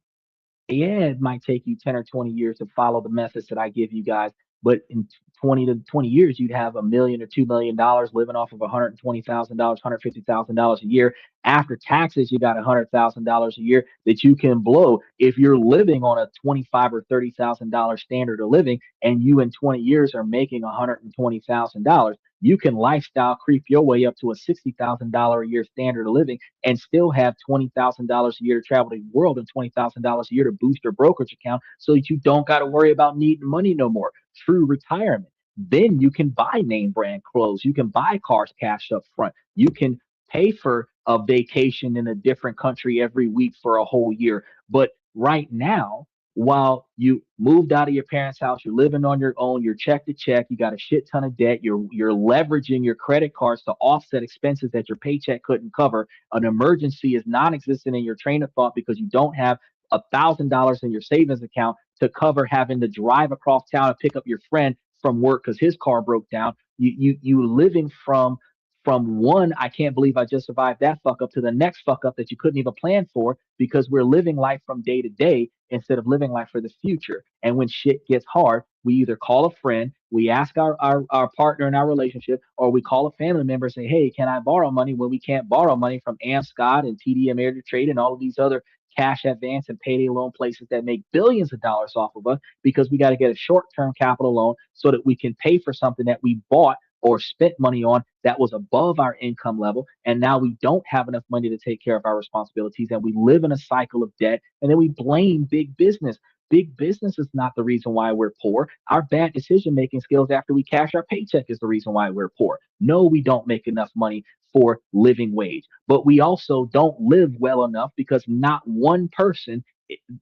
Yeah, it might take you 10 or 20 years to follow the methods that I give you guys, but in 20 to 20 years, you'd have $1 million or $2 million living off of $120,000, $150,000 a year. After taxes, you got $100,000 a year that you can blow. If you're living on a $25,000 or $30,000 standard of living, and you in 20 years are making $120,000, you can lifestyle creep your way up to a $60,000 a year standard of living and still have $20,000 a year to travel the world and $20,000 a year to boost your brokerage account so that you don't got to worry about needing money no more. True retirement. Then you can buy name brand clothes. You can buy cars cash up front. You can pay for a vacation in a different country every week for a whole year. But right now, while you moved out of your parents' house, you're living on your own, you're check to check, you got a shit ton of debt, you're leveraging your credit cards to offset expenses that your paycheck couldn't cover. An emergency is non-existent in your train of thought because you don't have $1,000 in your savings account to cover having to drive across town and pick up your friend from work because his car broke down. You living from from one, I can't believe I just survived that fuck up, to the next fuck up that you couldn't even plan for, because we're living life from day to day instead of living life for the future. And when shit gets hard, we either call a friend, we ask our partner in our relationship, or we call a family member and say, hey, can I borrow money, when we can't borrow money from Am Scott and TD Ameritrade and all of these other cash advance and payday loan places that make billions of dollars off of us, because we got to get a short-term capital loan so that we can pay for something that we bought or spent money on that was above our income level. And now we don't have enough money to take care of our responsibilities. And we live in a cycle of debt. And then we blame big business. Big business is not the reason why we're poor. Our bad decision making skills after we cash our paycheck is the reason why we're poor. No, we don't make enough money for living wage, but we also don't live well enough, because not one person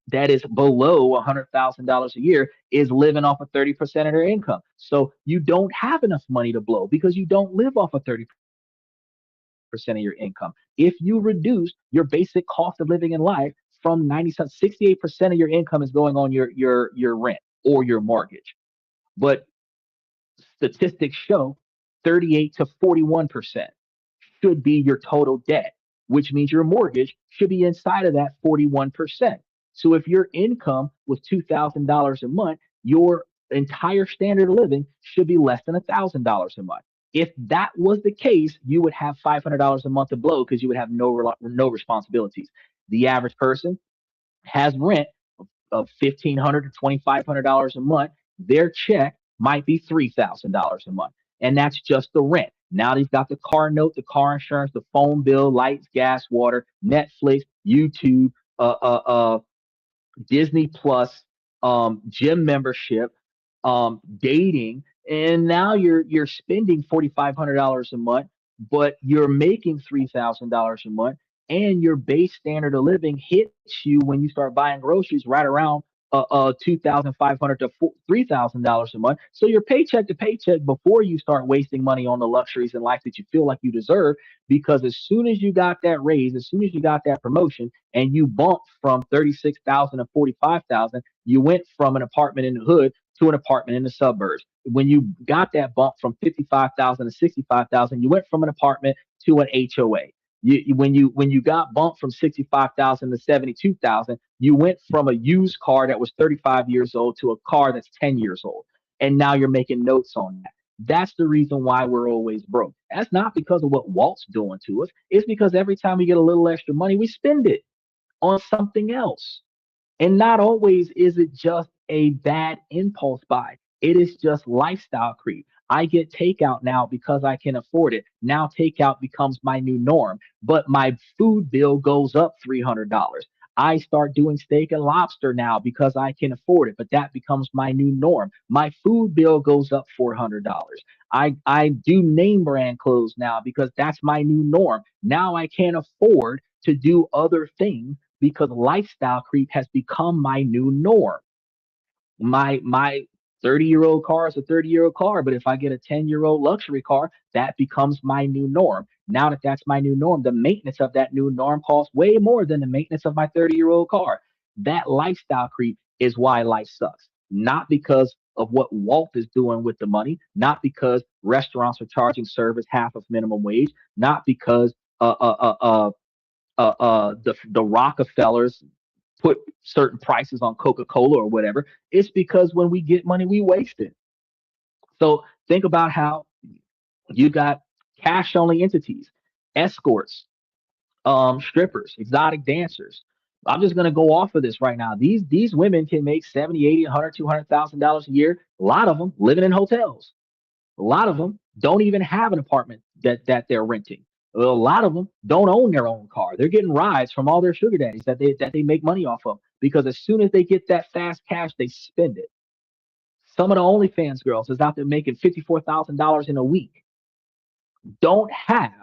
that is below $100,000 a year is living off of 30% of their income. So you don't have enough money to blow because you don't live off of 30% of your income. If you reduce your basic cost of living in life from 68% of your income is going on your rent or your mortgage. But statistics show 38 to 41% should be your total debt, which means your mortgage should be inside of that 41%. So if your income was $2,000 a month, your entire standard of living should be less than $1,000 a month. If that was the case, you would have $500 a month to blow because you would have no responsibilities. The average person has rent of $1,500 to $2,500 a month. Their check might be $3,000 a month, and that's just the rent. Now they've got the car note, the car insurance, the phone bill, lights, gas, water, Netflix, YouTube, Disney Plus, gym membership, dating, and now you're spending $4,500 a month, but you're making $3,000 a month, and your base standard of living hits you when you start buying groceries right around $2,500 to $3,000 a month. So you're paycheck to paycheck before you start wasting money on the luxuries in life that you feel like you deserve. Because as soon as you got that raise, as soon as you got that promotion, and you bumped from 36,000 to 45,000, you went from an apartment in the hood to an apartment in the suburbs. When you got that bump from 55,000 to 65,000, you went from an apartment to an HOA. When you got bumped from 65,000 to 72,000, you went from a used car that was 35 years old to a car that's 10 years old, and now you're making notes on that. That's the reason why we're always broke. That's not because of what Walt's doing to us. It's because every time we get a little extra money, we spend it on something else. And not always is it just a bad impulse buy. It is just lifestyle creep. I get takeout now because I can afford it. Now takeout becomes my new norm, but my food bill goes up $300. I start doing steak and lobster now because I can afford it, but that becomes my new norm. My food bill goes up $400. I do name brand clothes now because that's my new norm. Now I can't afford to do other things because lifestyle creep has become my new norm. My 30-year-old car is a 30-year-old car, but if I get a 10-year-old luxury car, that becomes my new norm. Now that that's my new norm, the maintenance of that new norm costs way more than the maintenance of my 30-year-old car. That lifestyle creep is why life sucks. Not because of what Walt is doing with the money, not because restaurants are charging servers half of minimum wage, not because the Rockefellers put certain prices on Coca-Cola or whatever. It's because when we get money, we waste it. So think about how you got cash only entities, escorts, strippers, exotic dancers. I'm just going to go off of this right now. These women can make 70, 80, 100, $200,000 a year. A lot of them living in hotels. A lot of them don't even have an apartment that they're renting. A lot of them don't own their own car. They're getting rides from all their sugar daddies that they make money off of, because as soon as they get that fast cash, they spend it. Some of the OnlyFans girls is out there making $54,000 in a week. Don't have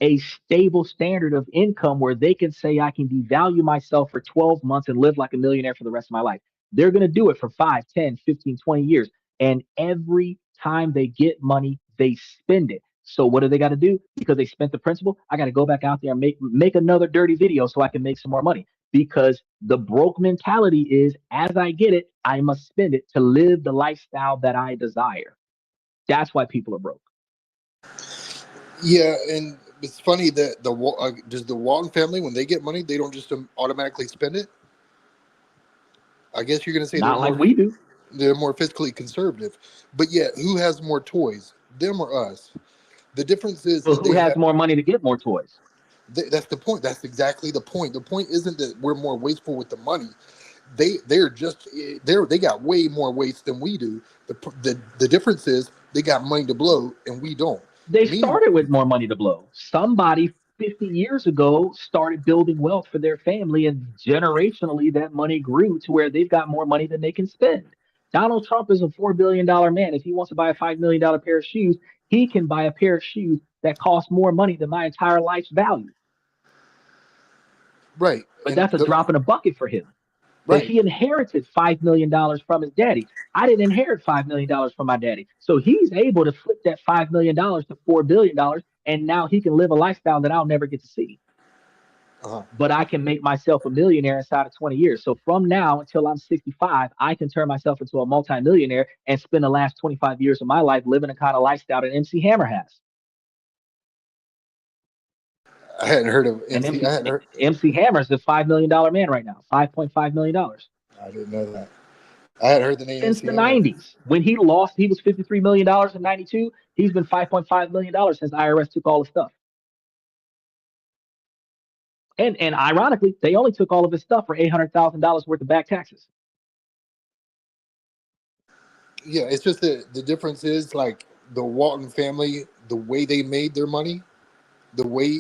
a stable standard of income where they can say, I can devalue myself for 12 months and live like a millionaire for the rest of my life. They're going to do it for 5, 10, 15, 20 years. And every time they get money, they spend it. So what do they got to do? Because they spent the principal, I got to go back out there and make another dirty video so I can make some more money. Because the broke mentality is, as I get it, I must spend it to live the lifestyle that I desire. That's why people are broke. Yeah, and it's funny that does the Walton family, when they get money, they don't just automatically spend it. I guess you're going to say Not like we do. they're more fiscally conservative, but yet who has more toys, them or us? The difference is But who they has have. more money to get more toys? That's the point. That's exactly the point. The point isn't that we're more wasteful with the money. They're just they got way more waste than we do. The difference is they got money to blow and we don't. They Meanwhile, started with more money to blow. Somebody 50 years ago started building wealth for their family, and generationally, that money grew to where they've got more money than they can spend. Donald Trump is a $4 billion man. If he wants to buy a $5 million pair of shoes, he can buy a pair of shoes that cost more money than my entire life's value. right, But that's a drop in a bucket for him. But right. he inherited $5 million from his daddy. I didn't inherit $5 million from my daddy. So he's able to flip that $5 million to $4 billion, and now he can live a lifestyle that I'll never get to see. Uh-huh. But I can make myself a millionaire inside of 20 years. So from now until I'm 65, I can turn myself into a multimillionaire and spend the last 25 years of my life living a kind of lifestyle that MC Hammer has. I hadn't heard of And MC. I hadn't heard. MC Hammer is a $5 million man right now, $5.5 million. I didn't know that. I hadn't heard the name Since MC the Hammer. 90s. When he lost, he was $53 million in 92. He's been $5.5 million since the IRS took all the stuff. And ironically, they only took all of his stuff for $800,000 worth of back taxes. Yeah, it's just that the difference is like the Walton family, the way they made their money, the way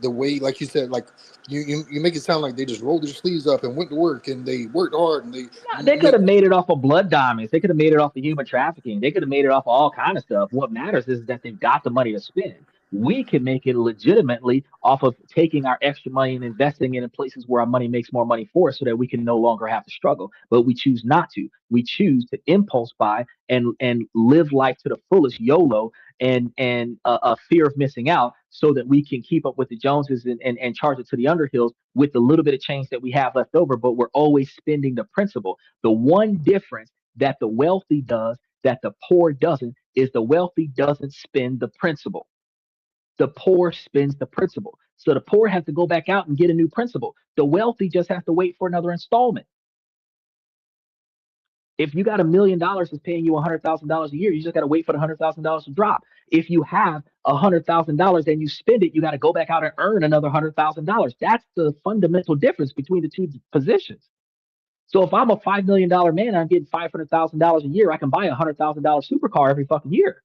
the way, like you said, like you make it sound like they just rolled their sleeves up and went to work and they worked hard and they Yeah, they could have made it off of blood diamonds. They could have made it off of human trafficking. They could have made it off of all kind of stuff. What matters is that they've got the money to spend. We can make it legitimately off of taking our extra money and investing it in places where our money makes more money for us so that we can no longer have to struggle. But we choose not to. We choose to impulse buy and live life to the fullest, YOLO, and a fear of missing out so that we can keep up with the Joneses and charge it to the Underhills with the little bit of change that we have left over, but we're always spending the principal. The one difference that the wealthy does that the poor doesn't is the wealthy doesn't spend the principal. The poor spends the principal. So the poor have to go back out and get a new principal. The wealthy just have to wait for another installment. If you got $1 million that's paying you $100,000 a year, you just got to wait for the $100,000 to drop. If you have $100,000 and you spend it, you got to go back out and earn another $100,000. That's the fundamental difference between the two positions. So if I'm a $5 million man and I'm getting $500,000 a year, I can buy a $100,000 supercar every fucking year.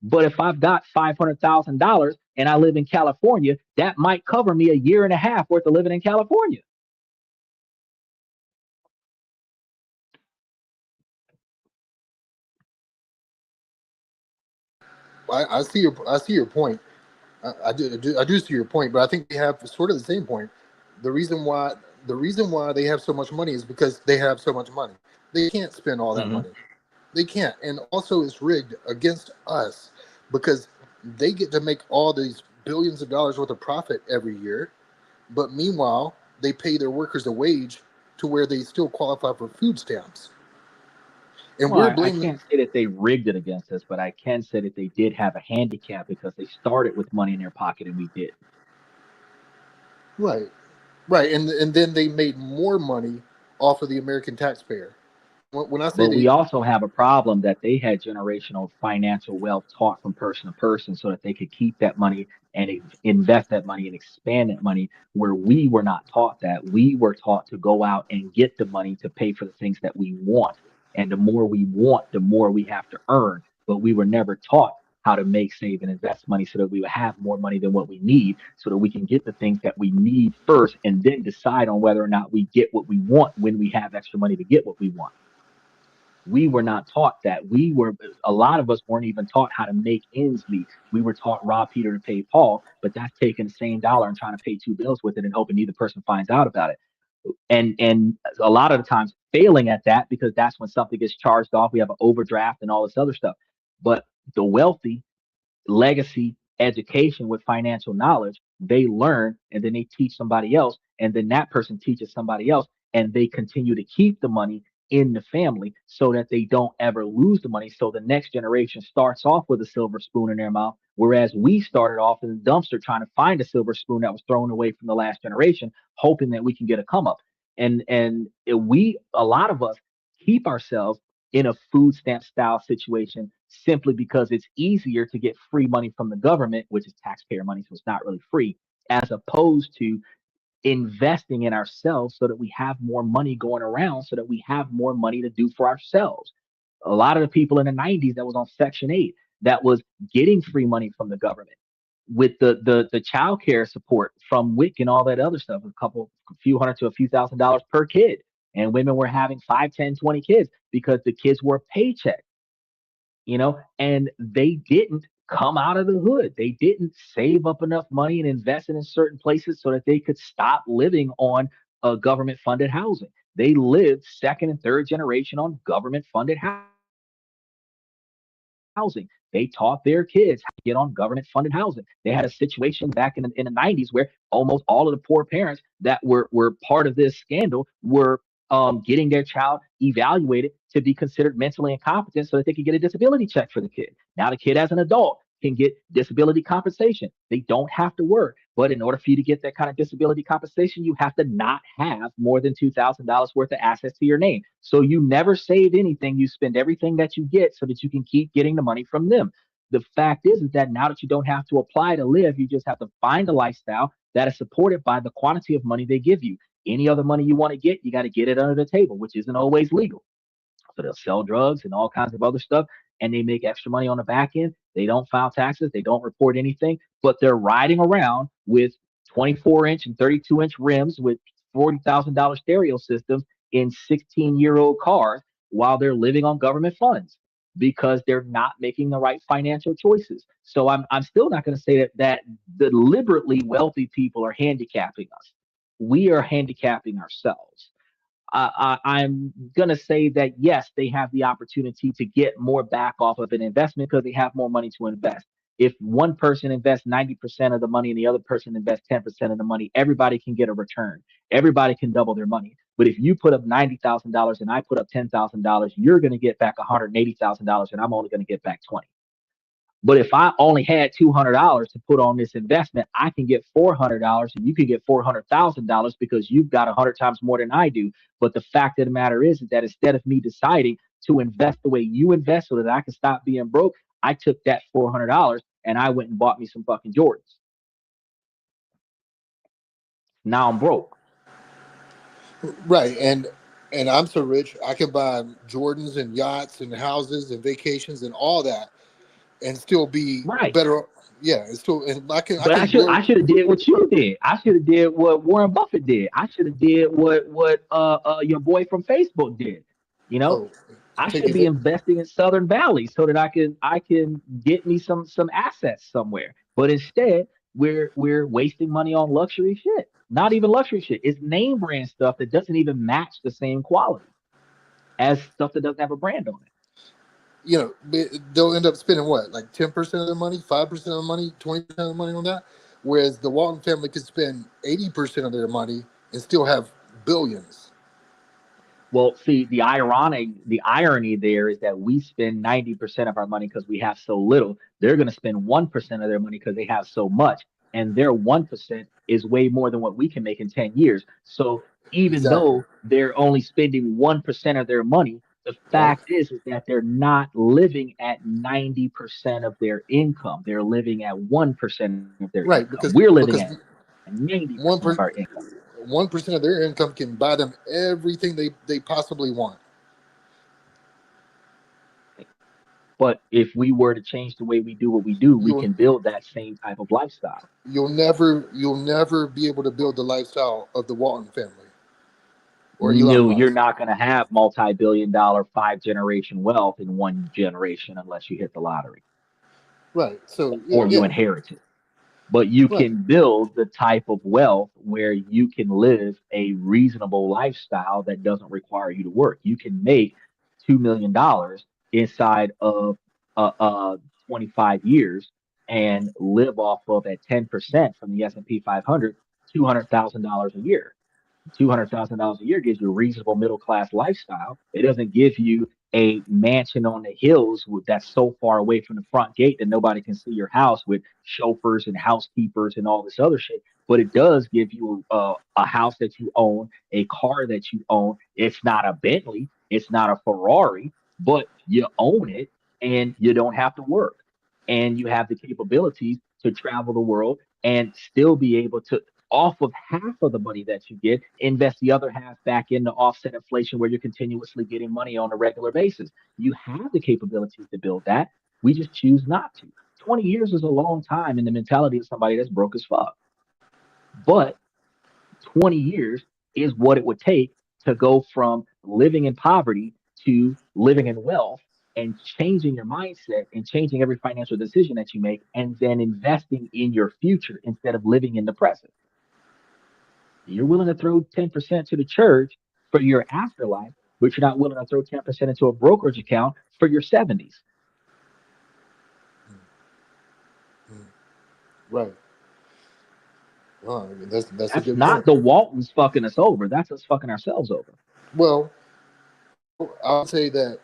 But if I've got $500,000 and I live in California, that might cover me a year and a half worth of living in California. I see your point. I do see your point, but I think they have sort of the same point. The reason why they have so much money is because they have so much money. They can't spend all that Mm-hmm. money. They can't, and also it's rigged against us because they get to make all these billions of dollars worth of profit every year, but meanwhile they pay their workers a wage to where they still qualify for food stamps, and Well, we're I blaming. can't say that they rigged it against us, but I can say that they did have a handicap because they started with money in their pocket and we did. Right, right, and then they made more money off of the American taxpayer. When I say But they, we also have a problem that they had generational financial wealth taught from person to person so that they could keep that money and invest that money and expand that money where we were not taught that. We were taught to go out and get the money to pay for the things that we want. And the more we want, the more we have to earn. But we were never taught how to make, save, and invest money so that we would have more money than what we need so that we can get the things that we need first and then decide on whether or not we get what we want when we have extra money to get what we want. We were not taught that. A lot of us weren't even taught how to make ends meet. We were taught rob Peter to pay Paul, but that's taking the same dollar and trying to pay two bills with it and hoping neither person finds out about it. And a lot of the times failing at that because that's when something gets charged off. We have an overdraft and all this other stuff. But the wealthy legacy education with financial knowledge, they learn and then they teach somebody else, and then that person teaches somebody else, and they continue to keep the money in the family so that they don't ever lose the money. So the next generation starts off with a silver spoon in their mouth, whereas we started off in the dumpster trying to find a silver spoon that was thrown away from the last generation, hoping that we can get a come up. A lot of us keep ourselves in a food stamp style situation simply because it's easier to get free money from the government, which is taxpayer money, so it's not really free, as opposed to investing in ourselves so that we have more money going around, so that we have more money to do for ourselves. A lot of the people in the 90s that was on Section 8 that was getting free money from the government with the child care support from WIC and all that other stuff, a few hundred to a few $1,000s per kid. And women were having 5, 10, 20 kids because the kids were paycheck, and they didn't come out of the hood. They didn't save up enough money and invest it in certain places so that they could stop living on government funded housing. They lived second and third generation on government funded housing. They taught their kids how to get on government funded housing. They had a situation back in the 90s where almost all of the poor parents that were part of this scandal were getting their child evaluated to be considered mentally incompetent so that they could get a disability check for the kid. Now the kid as an adult can get disability compensation. They don't have to work. But in order for you to get that kind of disability compensation, you have to not have more than $2,000 worth of assets to your name. So you never save anything. You spend everything that you get so that you can keep getting the money from them. The fact is that now that you don't have to apply to live, you just have to find a lifestyle that is supported by the quantity of money they give you. Any other money you want to get, you got to get it under the table, which isn't always legal. So they'll sell drugs and all kinds of other stuff, and they make extra money on the back end. They don't file taxes, they don't report anything, but they're riding around with 24-inch and 32-inch rims with $40,000 stereo systems in 16-year-old cars while they're living on government funds because they're not making the right financial choices. So I'm still not going to say that deliberately wealthy people are handicapping us. We are handicapping ourselves. I'm going to say that, yes, they have the opportunity to get more back off of an investment because they have more money to invest. If one person invests 90% of the money and the other person invests 10% of the money, everybody can get a return. Everybody can double their money. But if you put up $90,000 and I put up $10,000, you're going to get back $180,000 and I'm only going to get back 20. But if I only had $200 to put on this investment, I can get $400 and you can get $400,000 because you've got 100 times more than I do. But the fact of the matter is that instead of me deciding to invest the way you invest so that I can stop being broke, I took that $400 and I went and bought me some fucking Jordans. Now I'm broke. Right. And I'm so rich, I can buy Jordans and yachts and houses and vacations and all that and still be Right. better. Yeah. And still, and I can I should have did what you did. I should have did what Warren Buffett did. I should have did what your boy from Facebook did. I should be investing in Southern Valley so that I can get me some assets somewhere. But instead, we're wasting money on luxury shit. Not even luxury shit. It's name brand stuff that doesn't even match the same quality as stuff that doesn't have a brand on it. They'll end up spending what, like 10% of their money, 5% of the money, 20% of the money on that, whereas the Walton family could spend 80% of their money and still have billions. Well, see, the irony there is that we spend 90% of our money because we have so little. They're going to spend 1% of their money because they have so much, and their 1% is way more than what we can make in 10 years. So even though they're only spending 1% of their money, the fact is that they're not living at 90% of their income. They're living at 1% of their income. Because we're living at 90% of our income. 1% of their income can buy them everything they possibly want. But if we were to change the way we do what we do, we can build that same type of lifestyle. You'll never be able to build the lifestyle of the Walton family. No, you're not going to have multi-billion-dollar 5-generation wealth in one generation unless you hit the lottery. Right. So or you inherit it. But you can build the type of wealth where you can live a reasonable lifestyle that doesn't require you to work. You can make $2 million inside of 25 years and live off of at 10% from the S&P 500, $200,000 a year. $200,000 a year gives you a reasonable middle class lifestyle. It doesn't give you a mansion on the hills that's so far away from the front gate that nobody can see your house with chauffeurs and housekeepers and all this other shit. But it does give you a house that you own, a car that you own. It's not a Bentley, it's not a Ferrari, but you own it and you don't have to work. And you have the capabilities to travel the world and still be able to, off of half of the money that you get, invest the other half back into offset inflation where you're continuously getting money on a regular basis. You have the capabilities to build that. We just choose not to. 20 years is a long time in the mentality of somebody that's broke as fuck. But 20 years is what it would take to go from living in poverty to living in wealth and changing your mindset and changing every financial decision that you make and then investing in your future instead of living in the present. You're willing to throw 10% to the church for your afterlife, but you're not willing to throw 10% into a brokerage account for your 70s. Right. Oh, I mean, that's a That's good not point. the Waltons fucking us over. That's us fucking ourselves over. Well, I would say that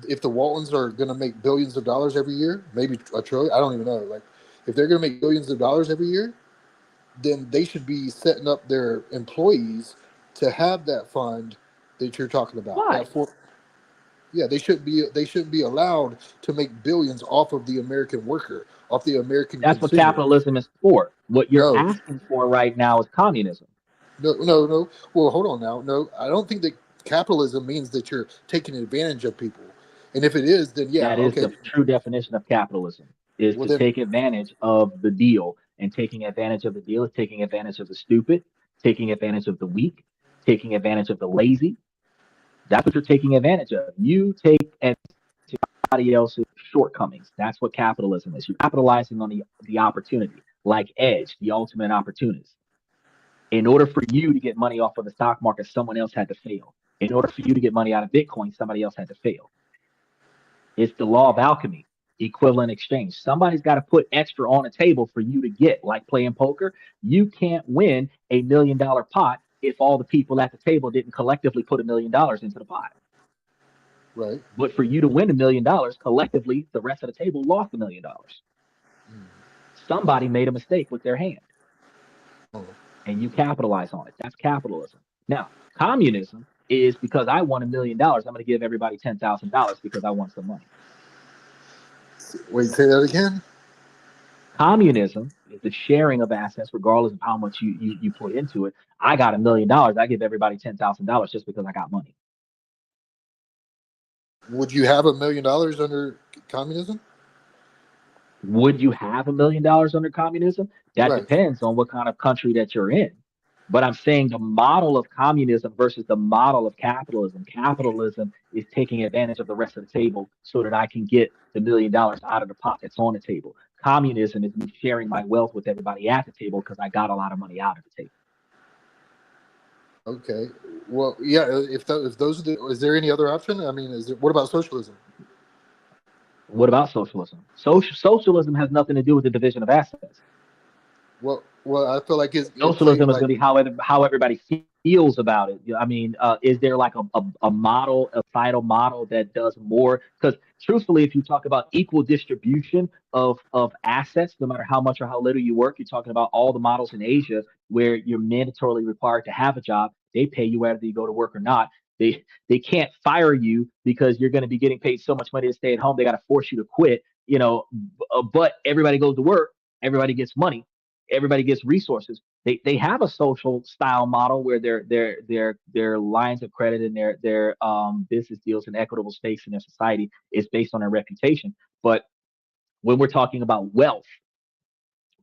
if the Waltons are going to make billions of dollars every year, maybe a trillion, I don't even know. Like, if they're going to make billions of dollars every year, then they should be setting up their employees to have that fund that you're talking about. Why? They shouldn't be allowed to make billions off of the American worker, off the American That's what consumer. capitalism is for. What you're No. asking for right now is communism. No. Well, hold on now. No, I don't think that capitalism means that you're taking advantage of people. And if it is, then yeah, That is okay. the true definition of capitalism, is Well, to then, take advantage of the deal. And taking advantage of the deal is taking advantage of the stupid, taking advantage of the weak, taking advantage of the lazy. That's what you're taking advantage of. You take advantage of somebody else's shortcomings. That's what capitalism is. You're capitalizing on the opportunity, like Edge, the ultimate opportunist. In order for you to get money off of the stock market, someone else had to fail. In order for you to get money out of Bitcoin, somebody else had to fail. It's the law of alchemy, equivalent exchange. Somebody's got to put extra on a table for you to get, like playing poker. You can't win $1 million pot if all the people at the table didn't collectively put $1 million into the pot. right. But for you to win $1 million, collectively, the rest of the table lost $1 million. Somebody made a mistake with their hand, and you capitalize on it. That's capitalism. Now, communism is because I won $1 million, I'm going to give everybody $10,000 because I want some money. Wait, say that again? Communism is the sharing of assets, regardless of how much you put into it. I got $1 million. I give everybody $10,000 just because I got money. Would you have $1 million under communism? Would you have $1 million under communism? That Right. depends on what kind of country that you're in. But I'm saying the model of communism versus the model of capitalism. Capitalism is taking advantage of the rest of the table so that I can get the $1 million out of the pot that's on the table. Communism is me sharing my wealth with everybody at the table because I got a lot of money out of the table. Okay. Well, yeah. If those are is there any other option? I mean, what about socialism? What about socialism? Socialism has nothing to do with the division of assets. Well, I feel like Socialism is going to be how everybody feels about it. I mean, is there like a model, a societal model that does more? Because truthfully, if you talk about equal distribution of assets, no matter how much or how little you work, you're talking about all the models in Asia where you're mandatorily required to have a job. They pay you whether you go to work or not. They can't fire you because you're going to be getting paid so much money to stay at home. They got to force you to quit. But everybody goes to work. Everybody gets money. Everybody gets resources. They have a social style model where their lines of credit and their business deals and equitable stakes in their society is based on their reputation. But when we're talking about wealth,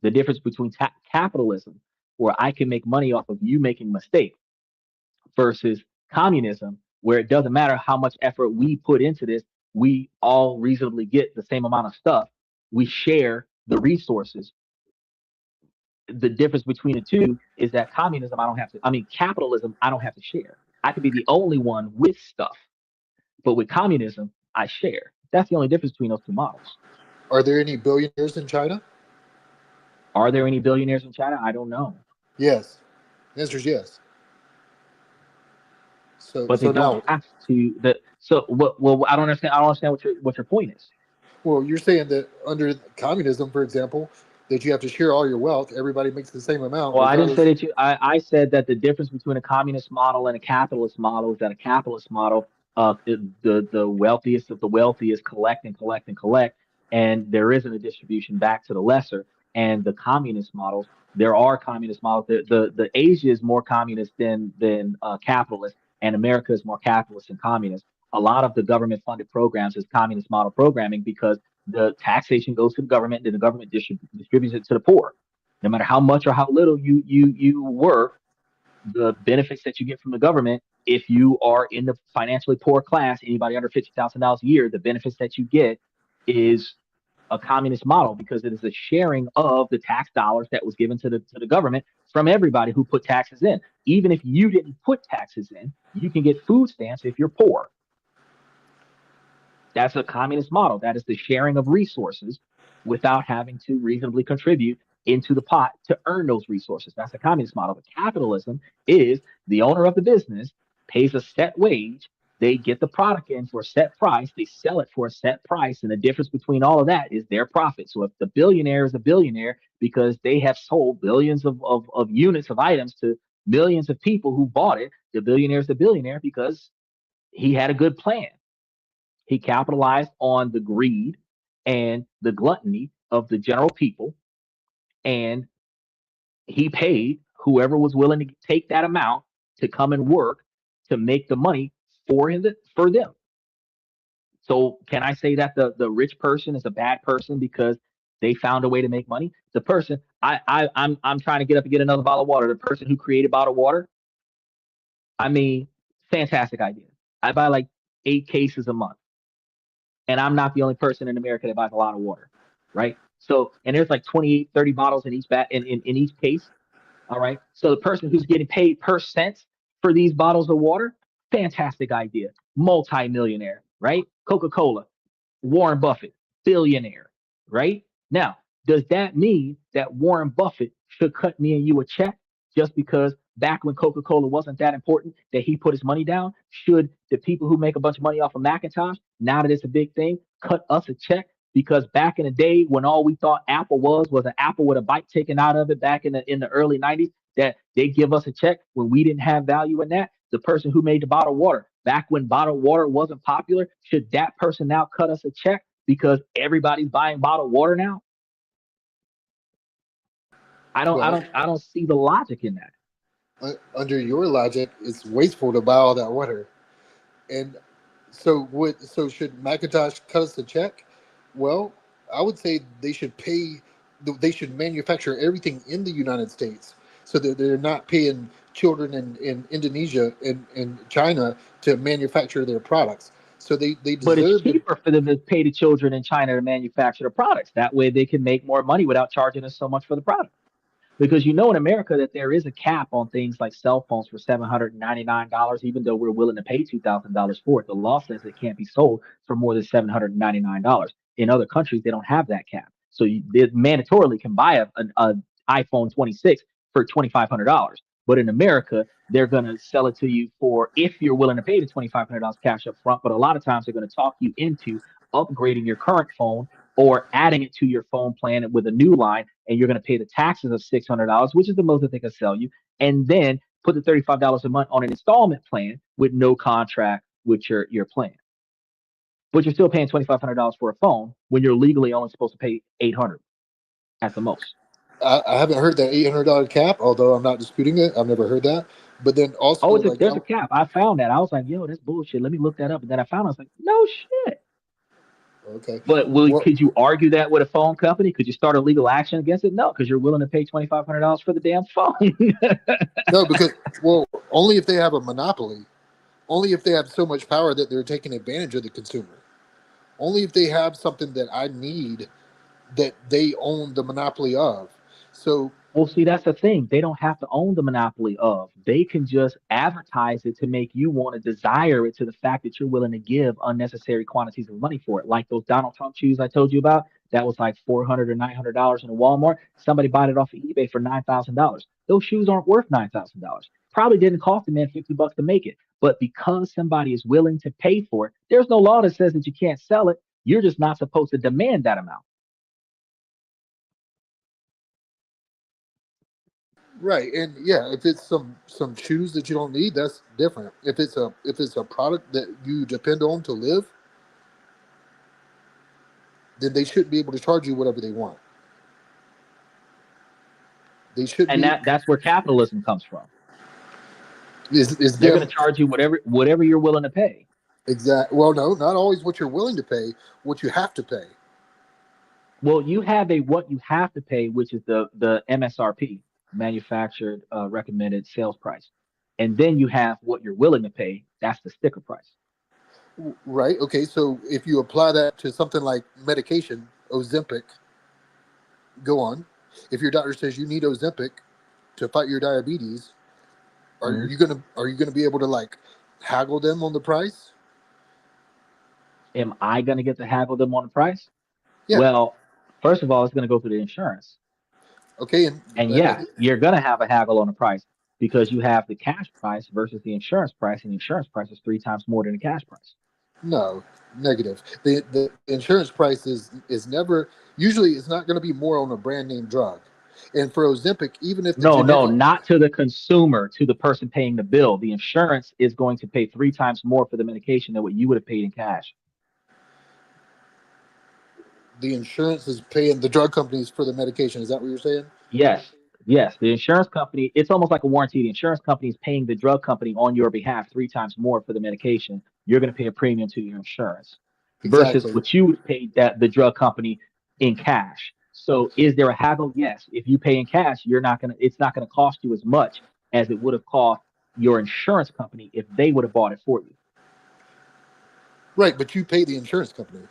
the difference between capitalism, where I can make money off of you making a mistake, versus communism, where it doesn't matter how much effort we put into this, we all reasonably get the same amount of stuff. We share the resources. The difference between the two is that capitalism, I don't have to share. I could be the only one with stuff. But with communism, I share. That's the only difference between those two models. Are there any billionaires in China? Are there any billionaires in China? I don't know. Yes. The answer is yes. So but they so don't now, have to. So what? Well, I don't understand. I don't understand what your point is. well, you're saying that under communism, for example, that you have to share all your wealth. Everybody makes the same amount, Well, I didn't say regardless. that you. I said that the difference between a communist model and a capitalist model is that a capitalist model, the wealthiest of the wealthiest collect and collect and collect, and there isn't a distribution back to the lesser. And the communist models, there are communist models. The Asia is more communist than capitalist, and America is more capitalist than communist. A lot of the government funded programs is communist model programming because the taxation goes to the government, and the government distributes it to the poor no matter how much or how little you work, the benefits that you get from the government, if you are in the financially poor class, anybody under $50,000 a year, the benefits that you get is a communist model because it is a sharing of the tax dollars that was given to the government from everybody who put taxes in. Even if you didn't put taxes in, you can get food stamps if you're poor. That's a communist model. That is the sharing of resources without having to reasonably contribute into the pot to earn those resources. That's a communist model. But capitalism is the owner of the business pays a set wage. They get the product in for a set price. They sell it for a set price. And the difference between all of that is their profit. So if the billionaire is a billionaire because they have sold billions of units of items to millions of people who bought it, the billionaire is the billionaire because he had a good plan. He capitalized on the greed and the gluttony of the general people, and he paid whoever was willing to take that amount to come and work to make the money for them. So can I say that the rich person is a bad person because they found a way to make money? The person I'm trying to get up and get another bottle of water. The person who created bottled water, I mean, fantastic idea. I buy like 8 cases a month. And I'm not the only person in America that buys a lot of water, right? So, and there's like 28, 30 bottles in each in each case. All right. So the person who's getting paid per cent for these bottles of water, fantastic idea. Multi-millionaire, right? Coca-Cola, Warren Buffett, billionaire, right? Now, does that mean that Warren Buffett should cut me and you a check just because back when Coca-Cola wasn't that important that he put his money down? Should the people who make a bunch of money off of Macintosh, now that it's a big thing, cut us a check? Because back in the day when all we thought Apple was an apple with a bite taken out of it back in the early 90s, that they give us a check when we didn't have value in that. The person who made the bottled water back when bottled water wasn't popular, should that person now cut us a check because everybody's buying bottled water now? Well, I don't see the logic in that. under your logic, it's wasteful to buy all that water. And so should Macintosh cut us a check? Well, I would say they should pay. They should manufacture everything in the United States, so that they're not paying children in Indonesia and China to manufacture their products. So they But it's deserve to. cheaper for them to pay the children in China to manufacture the products. That way they can make more money without charging us so much for the product. Because you know in America that there is a cap on things like cell phones for $799, even though we're willing to pay $2,000 for it. The law says it can't be sold for more than $799. In other countries, they don't have that cap. So they mandatorily can buy a iPhone 26 for $2,500. But in America, they're going to sell it to you for, if you're willing to pay the $2,500 cash up front. But a lot of times they're going to talk you into upgrading your current phone or adding it to your phone plan with a new line, and you're going to pay the taxes of $600, which is the most that they can sell you, and then put the $35 a month on an installment plan with no contract with your plan. But you're still paying $2,500 for a phone when you're legally only supposed to pay $800 at the most. I haven't heard that $800 cap, although I'm not disputing it. I've never heard that. But then also, Oh, like, there's a cap. I found that. I was like, yo, that's bullshit. Let me look that up. And then I found I was like, no shit. okay, But well, could you argue that with a phone company? Could you start a legal action against it? No, because you're willing to pay $2,500 for the damn phone. no, because well, only if they have a monopoly, only if they have so much power that they're taking advantage of the consumer. Only if they have something that I need that they own the monopoly of. So Well, see, that's the thing. They don't have to own the monopoly of. They can just advertise it to make you want to desire it to the fact that you're willing to give unnecessary quantities of money for it. Like those Donald Trump shoes I told you about, that was like $400 or $900 in a Walmart. Somebody bought it off of eBay for $9,000. Those shoes aren't worth $9,000. probably didn't cost the man $50 to make it. But because somebody is willing to pay for it, there's no law that says that you can't sell it. You're just not supposed to demand that amount. Right, and yeah, if it's some shoes that you don't need, that's different. If it's a product that you depend on to live, then they shouldn't be able to charge you whatever they want. They should And be that's where capitalism comes from. is They're going them to charge you whatever you're willing to pay. exact. Well, no, not always what you're willing to pay, what you have to pay. Well, you have a what you have to pay, which is the MSRP, manufactured recommended sales price, and then you have what you're willing to pay. That's the sticker price. Right. Okay. So if you apply that to something like medication, Ozempic, go on. If your doctor says you need Ozempic to fight your diabetes, are Mhm. you gonna be able to like haggle them on the price? Am I going to get to haggle them on the price? Yeah. Well, first of all, it's going to go through the insurance, Okay. and yeah, you're going to have a haggle on the price because you have the cash price versus the insurance price, and the insurance price is 3 times more than the cash price. No, negative. The insurance price is never usually it's not going to be more on a brand name drug. And for Ozempic, even if the No, generic, not to the consumer, to the person paying the bill. The insurance is going to pay 3 times more for the medication than what you would have paid in cash. the insurance is paying the drug companies for the medication. Is that what you're saying? Yes, yes. The insurance company, it's almost like a warranty. The insurance company is paying the drug company on your behalf 3 times more for the medication. You're going to pay a premium to your insurance versus Exactly. what you would pay that the drug company in cash. So is there a haggle? Yes. If you pay in cash, it's not gonna cost you as much as it would have cost your insurance company if they would have bought it for you. Right, but you pay the insurance company.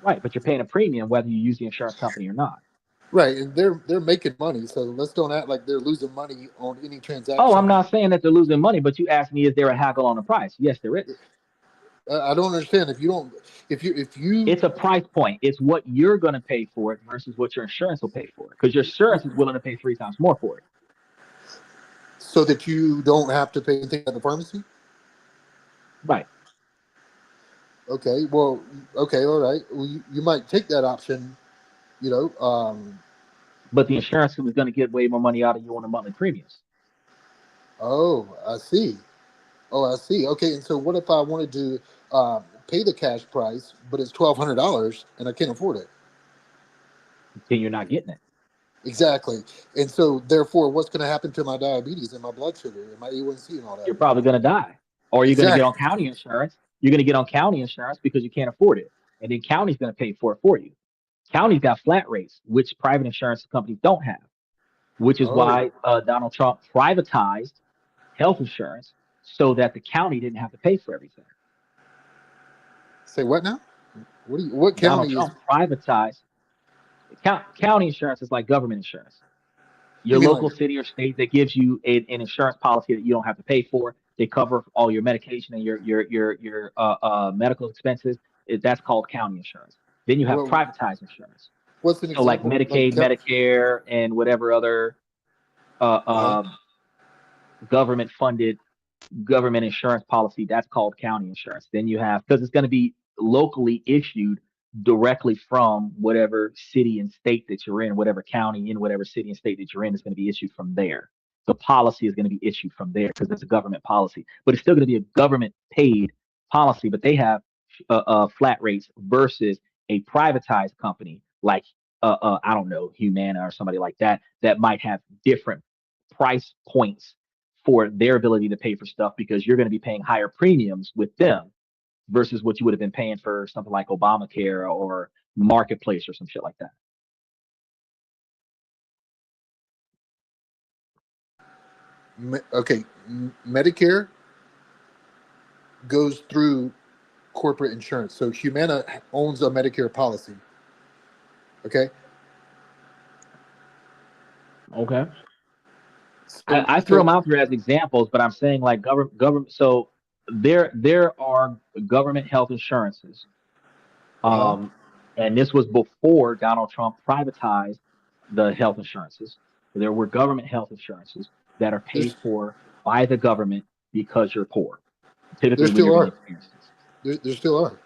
Right. But you're paying a premium whether you use the insurance company or not. Right, and they're making money, so let's don't act like they're losing money on any Oh, I'm transaction. not saying that they're losing money, but you asked me, is there a haggle on the price? Yes, there is. I don't understand if you don't if you It's a price point. It's what you're going to pay for it versus what your insurance will pay for it. Because your insurance is willing to pay 3 times more for it. so that you don't have to pay anything at the pharmacy. Right. Okay, well, okay, all right. Well, you might take that option, you know. But the insurance is going to get way more money out of you on the monthly premiums. Oh, I see. Oh, I see. Okay, and so what if I wanted to pay the cash price, but it's $1,200 and I can't afford it? Then you're not getting it. Exactly. And so, therefore, what's going to happen to my diabetes and my blood sugar and my A1C and all that? You're probably going to die. Or you're going to get on Exactly. county insurance. You're going to get on county insurance because you can't afford it. And then county's going to pay for it for you. County's got flat rates, which private insurance companies don't have, which is Oh, why Donald Trump privatized health insurance so that the county didn't have to pay for everything. say what now? What Donald county is? Trump privatized county insurance is like government insurance. You Your mean local like? city or state that gives you an insurance policy that you don't have to pay for. They cover all your medication and your medical expenses. That's called county insurance. Then you have Well, privatized insurance. what's an So like example? Like, Medicaid, Medicare, and whatever other uh, uh, uh, government funded government insurance policy, that's called county insurance. Then you have, because it's going to be locally issued directly from whatever city and state that you're in, whatever county in whatever city and state that you're in is going to be issued from there. The policy is going to be issued from there because it's a government policy, but it's still going to be a government paid policy. But they have flat rates versus a privatized company like I don't know, Humana or somebody like that that might have different price points for their ability to pay for stuff because you're going to be paying higher premiums with them versus what you would have been paying for something like Obamacare or Marketplace or some shit like that. okay, Medicare goes through corporate insurance. So Humana owns a Medicare policy. Okay. Okay. So, I threw them out there as examples, but I'm saying like government. So there are government health insurances, uh-huh. and this was before Donald Trump privatized the health insurances. There were government health insurances. that are paid There's, for by the government because you're poor. there Typically, when still you're going to are. experience this. There still are.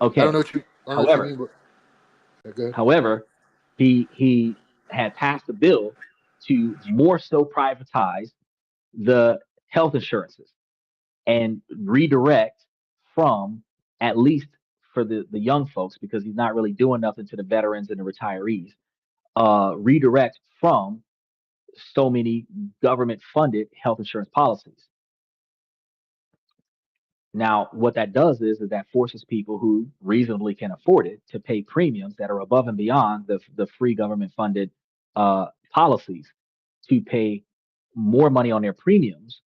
Okay. I don't know what you However, mean, but okay. however, he had passed a bill to more so privatize the health insurances and redirect from, at least for the young folks, because he's not really doing nothing to the veterans and the retirees, redirect from so many government funded health insurance policies. Now, what that does is that forces people who reasonably can afford it to pay premiums that are above and beyond the free government funded policies, to pay more money on their premiums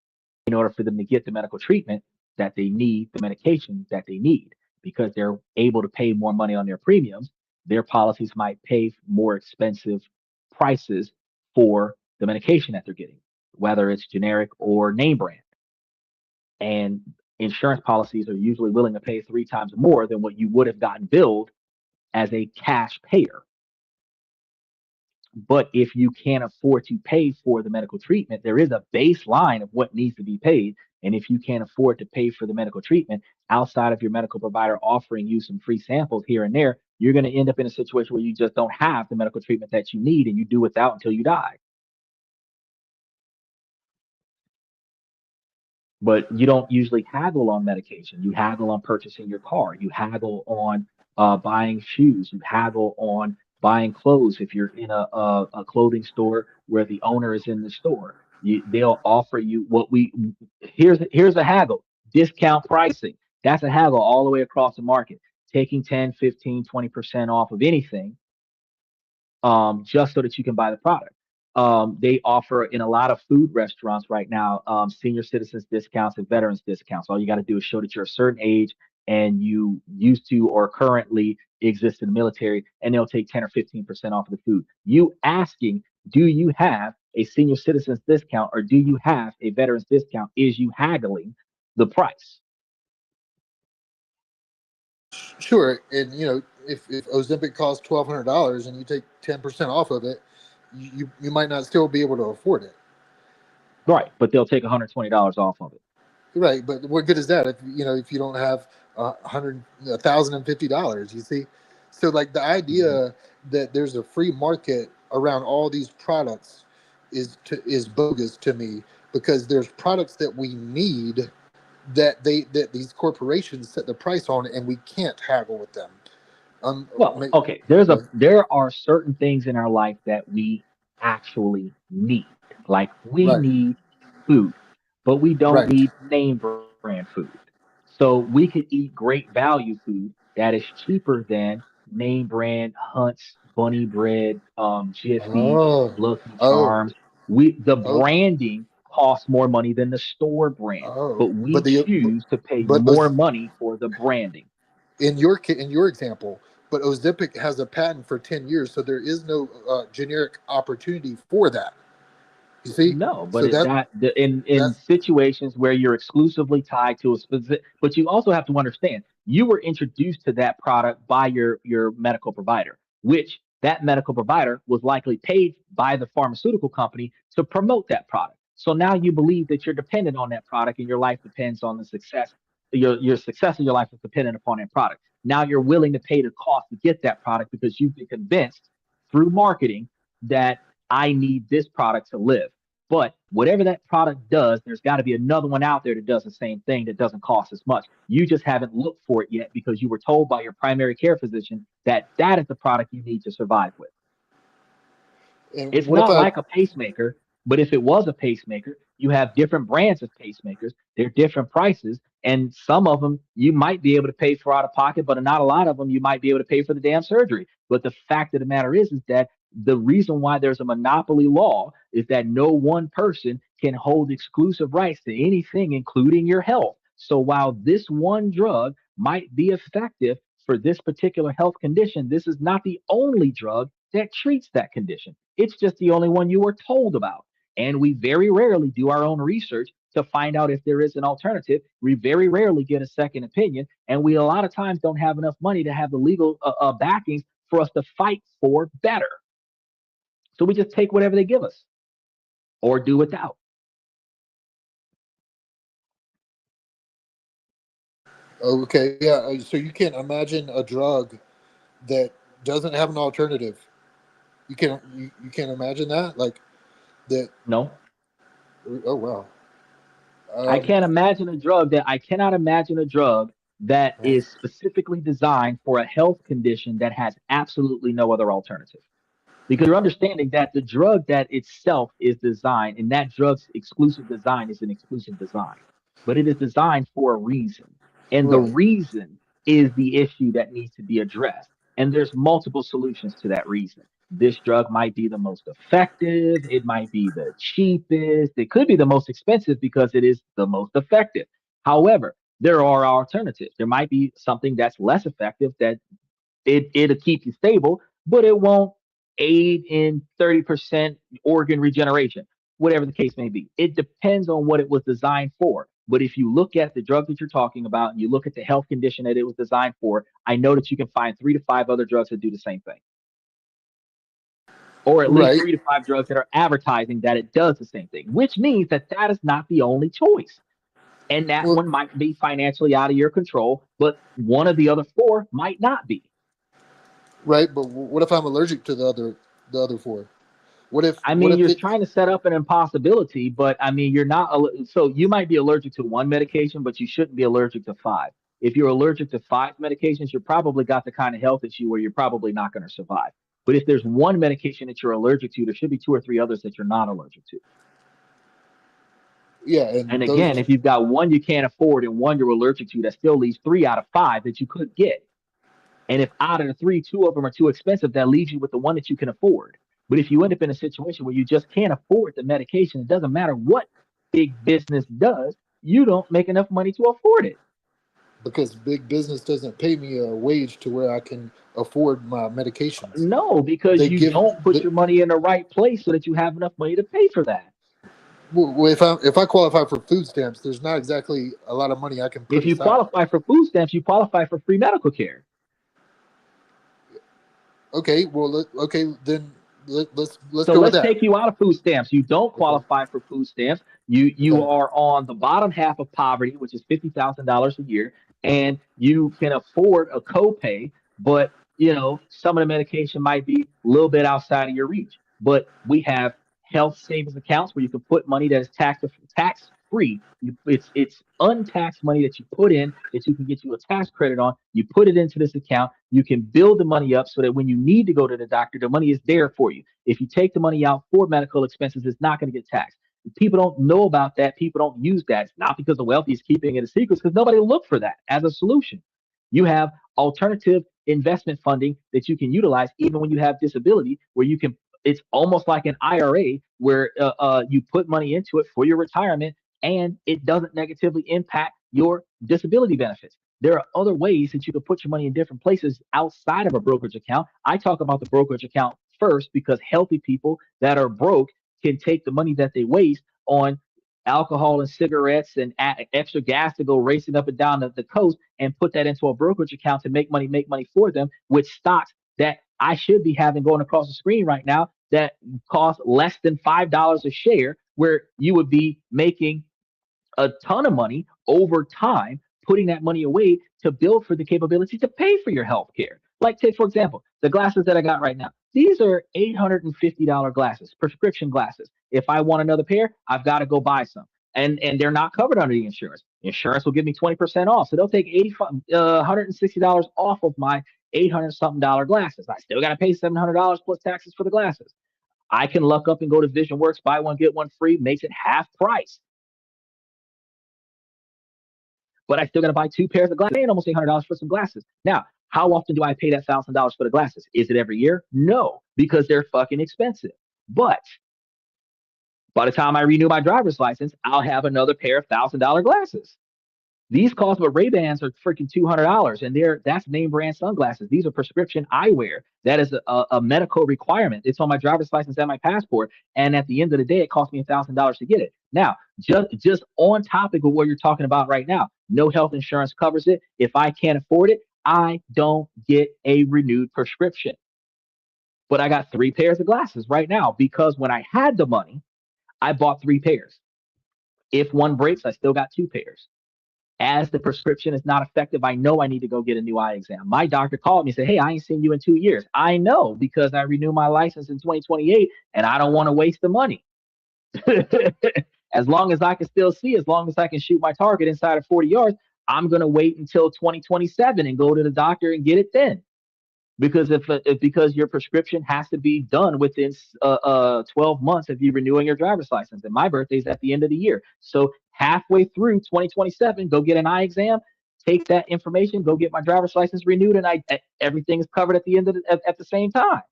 in order for them to get the medical treatment that they need, the medication that they need. Because they're able to pay more money on their premiums, their policies might pay more expensive prices for the medication that they're getting, whether it's generic or name brand. And insurance policies are usually willing to pay 3 times more than what you would have gotten billed as a cash payer. But if you can't afford to pay for the medical treatment, there is a baseline of what needs to be paid. And if you can't afford to pay for the medical treatment outside of your medical provider offering you some free samples here and there, you're going to end up in a situation where you just don't have the medical treatment that you need, and you do without until you die. But you don't usually haggle on medication. You haggle on purchasing your car. You haggle on buying shoes. You haggle on buying clothes. If you're in a clothing store where the owner is in the store, they'll offer you what we here's a haggle: discount pricing. That's a haggle all the way across the market, taking 10, 15, 20% off of anything, just so that you can buy the product. They offer in a lot of food restaurants right now, senior citizens discounts and veterans discounts. All you got to do is show that you're a certain age and you used to or currently exist in the military, and they'll take 10 or 15% off of the food. You asking, do you have a senior citizens discount or do you have a veterans discount, is you haggling the price. Sure, and if Ozempic costs $1,200 and you take 10% off of it, you might not still be able to afford it. Right, but they'll take $120 off of it. Right, but what good is that if you don't have $1,050? You see, so like the idea that there's a free market around all these products is bogus to me, because there's products that we need that these corporations set the price on, and we can't haggle with them. Well, okay, there are certain things in our life that we actually need. Like we right, need food, but we don't right. need name brand food. So we could eat great value food that is cheaper than name brand Hunt's, Bunny Bread, Jiffy, Oh, Lucky oh, Charms. The oh, branding costs more money than the store brand, oh. but we choose to pay But more money for the branding. in your example, but Ozempic has a patent for 10 years, so there is no generic opportunity for that. You see, No, but so in that's situations where you're exclusively tied to a specific, but you also have to understand you were introduced to that product by your medical provider, which that medical provider was likely paid by the pharmaceutical company to promote that product. So now you believe that you're dependent on that product, and your life depends on the success. Your success in your life is dependent upon that product. Now you're willing to pay the cost to get that product because you've been convinced through marketing that I need this product to live. But whatever that product does, there's got to be another one out there that does the same thing that doesn't cost as much. You just haven't looked for it yet because you were told by your primary care physician that that is the product you need to survive with. and It's what if not I like a pacemaker, but if it was a pacemaker, you have different brands of pacemakers. They're different prices, and some of them you might be able to pay for out of pocket, but not a lot of them you might be able to pay for the damn surgery. But the fact of the matter is that the reason why there's a monopoly law is that no one person can hold exclusive rights to anything, including your health. So while this one drug might be effective for this particular health condition, this is not the only drug that treats that condition. It's just the only one you were told about. And we very rarely do our own research to find out if there is an alternative. We very rarely get a second opinion. And we a lot of times don't have enough money to have the legal backings for us to fight for better. So we just take whatever they give us or do without. Okay, yeah. So you can't imagine a drug that doesn't have an alternative. You can't imagine that like that. No, Oh wow. I Um, can't imagine a drug that I cannot imagine a drug that is specifically designed for a health condition that has absolutely no other alternative. Because you're understanding that the drug that itself is designed, and that drug's exclusive design is an exclusive design, but it is designed for a reason. And the right, reason is the issue that needs to be addressed. And there's multiple solutions to that reason. This drug might be the most effective, it might be the cheapest, it could be the most expensive because it is the most effective. However, there are alternatives. There might be something that's less effective that it'll keep you stable, but it won't aid in 30% organ regeneration, whatever the case may be. It depends on what it was designed for. But if you look at the drug that you're talking about and you look at the health condition that it was designed for, I know that you can find 3 to 5 other drugs that do the same thing, or at least right. 3 to 5 drugs that are advertising that it does the same thing, which means that that is not the only choice. And that Well, one might be financially out of your control, but one of the other four might not be. right. But what if I'm allergic to the other four? I What mean, if you're it's trying to set up an impossibility, but I mean, you're not. So you might be allergic to one medication, but you shouldn't be allergic to five. If you're allergic to 5 medications, you probably got the kind of health issue where you're probably not going to survive. But if there's one medication that you're allergic to, there should be 2 or 3 others that you're not allergic to. yeah, And and again, those if you've got one you can't afford and one you're allergic to, that still leaves 3 out of 5 that you could get. And if out of the three, 2 of them are too expensive, that leaves you with the one that you can afford. But if you end up in a situation where you just can't afford the medication, it doesn't matter what big business does, you don't make enough money to afford it. because big business doesn't pay me a wage to where I can afford my medications. No, because They you give don't put the, your money in the right place so that you have enough money to pay for that. well, if I qualify for food stamps, there's not exactly a lot of money I can put If you aside. qualify for food stamps, you qualify for free medical care. Okay, well, okay, then let's So go with let's that. take you out of food stamps. You don't Okay, qualify for food stamps. You okay, are on the bottom half of poverty, which is $50,000 a year, and you can afford a copay, but some of the medication might be a little bit outside of your reach. But we have health savings accounts where you can put money that is tax free. It's untaxed money that you put in that you can get you a tax credit on. You put it into this account. You can build the money up so that when you need to go to the doctor, the money is there for you. If you take the money out for medical expenses, it's not going to get taxed. People don't know about that. People don't use that. It's not because the wealthy is keeping it a secret, because nobody looked for that as a solution. You have alternative investment funding that you can utilize even when you have disability, where you can. It's almost like an IRA where you put money into it for your retirement, and it doesn't negatively impact your disability benefits. There are other ways that you can put your money in different places outside of a brokerage account. I talk about the brokerage account first because healthy people that are broke can take the money that they waste on alcohol and cigarettes and extra gas to go racing up and down the coast and put that into a brokerage account to make money for them with stocks that I should be having going across the screen right now that cost less than $5 a share, where you would be making a ton of money over time, putting that money away to build for the capability to pay for your health care. Like, take, for example, the glasses that I got right now. These are $850 glasses, prescription glasses. If I want another pair, I've got to go buy some. And they're not covered under the insurance. Insurance will give me 20% off. So they'll take $160 off of my 800 something dollar glasses. I still got to pay $700 plus taxes for the glasses. I can luck up and go to VisionWorks, buy one, get one free, makes it half price. But I still got to buy 2 pairs of glasses, paying almost $800 for some glasses. Now, how often do I pay that $1,000 for the glasses? Is it every year? No, because they're fucking expensive. But by the time I renew my driver's license, I'll have another pair of $1,000 glasses. These cost, but Ray-Bans are freaking $200, and that's name brand sunglasses. These are prescription eyewear. That is a medical requirement. It's on my driver's license and my passport. And at the end of the day, it cost me $1,000 to get it. Now, just on topic of what you're talking about right now, no health insurance covers it. If I can't afford it, I don't get a renewed prescription. But I got 3 pairs of glasses right now because when I had the money, I bought 3 pairs. If one breaks, I still got 2 pairs. As the prescription is not effective, I know I need to go get a new eye exam. My doctor called me and said, hey, I ain't seen you in 2 years. I know, because I renew my license in 2028 and I don't want to waste the money. As long as I can still see, as long as I can shoot my target inside of 40 yards, I'm going to wait until 2027 and go to the doctor and get it then. Because because your prescription has to be done within 12 months of you renewing your driver's license, and my birthday's at the end of the year, so halfway through 2027, go get an eye exam, take that information, go get my driver's license renewed, and everything is covered at the end of at the same time.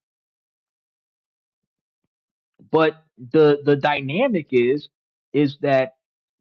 But the dynamic is that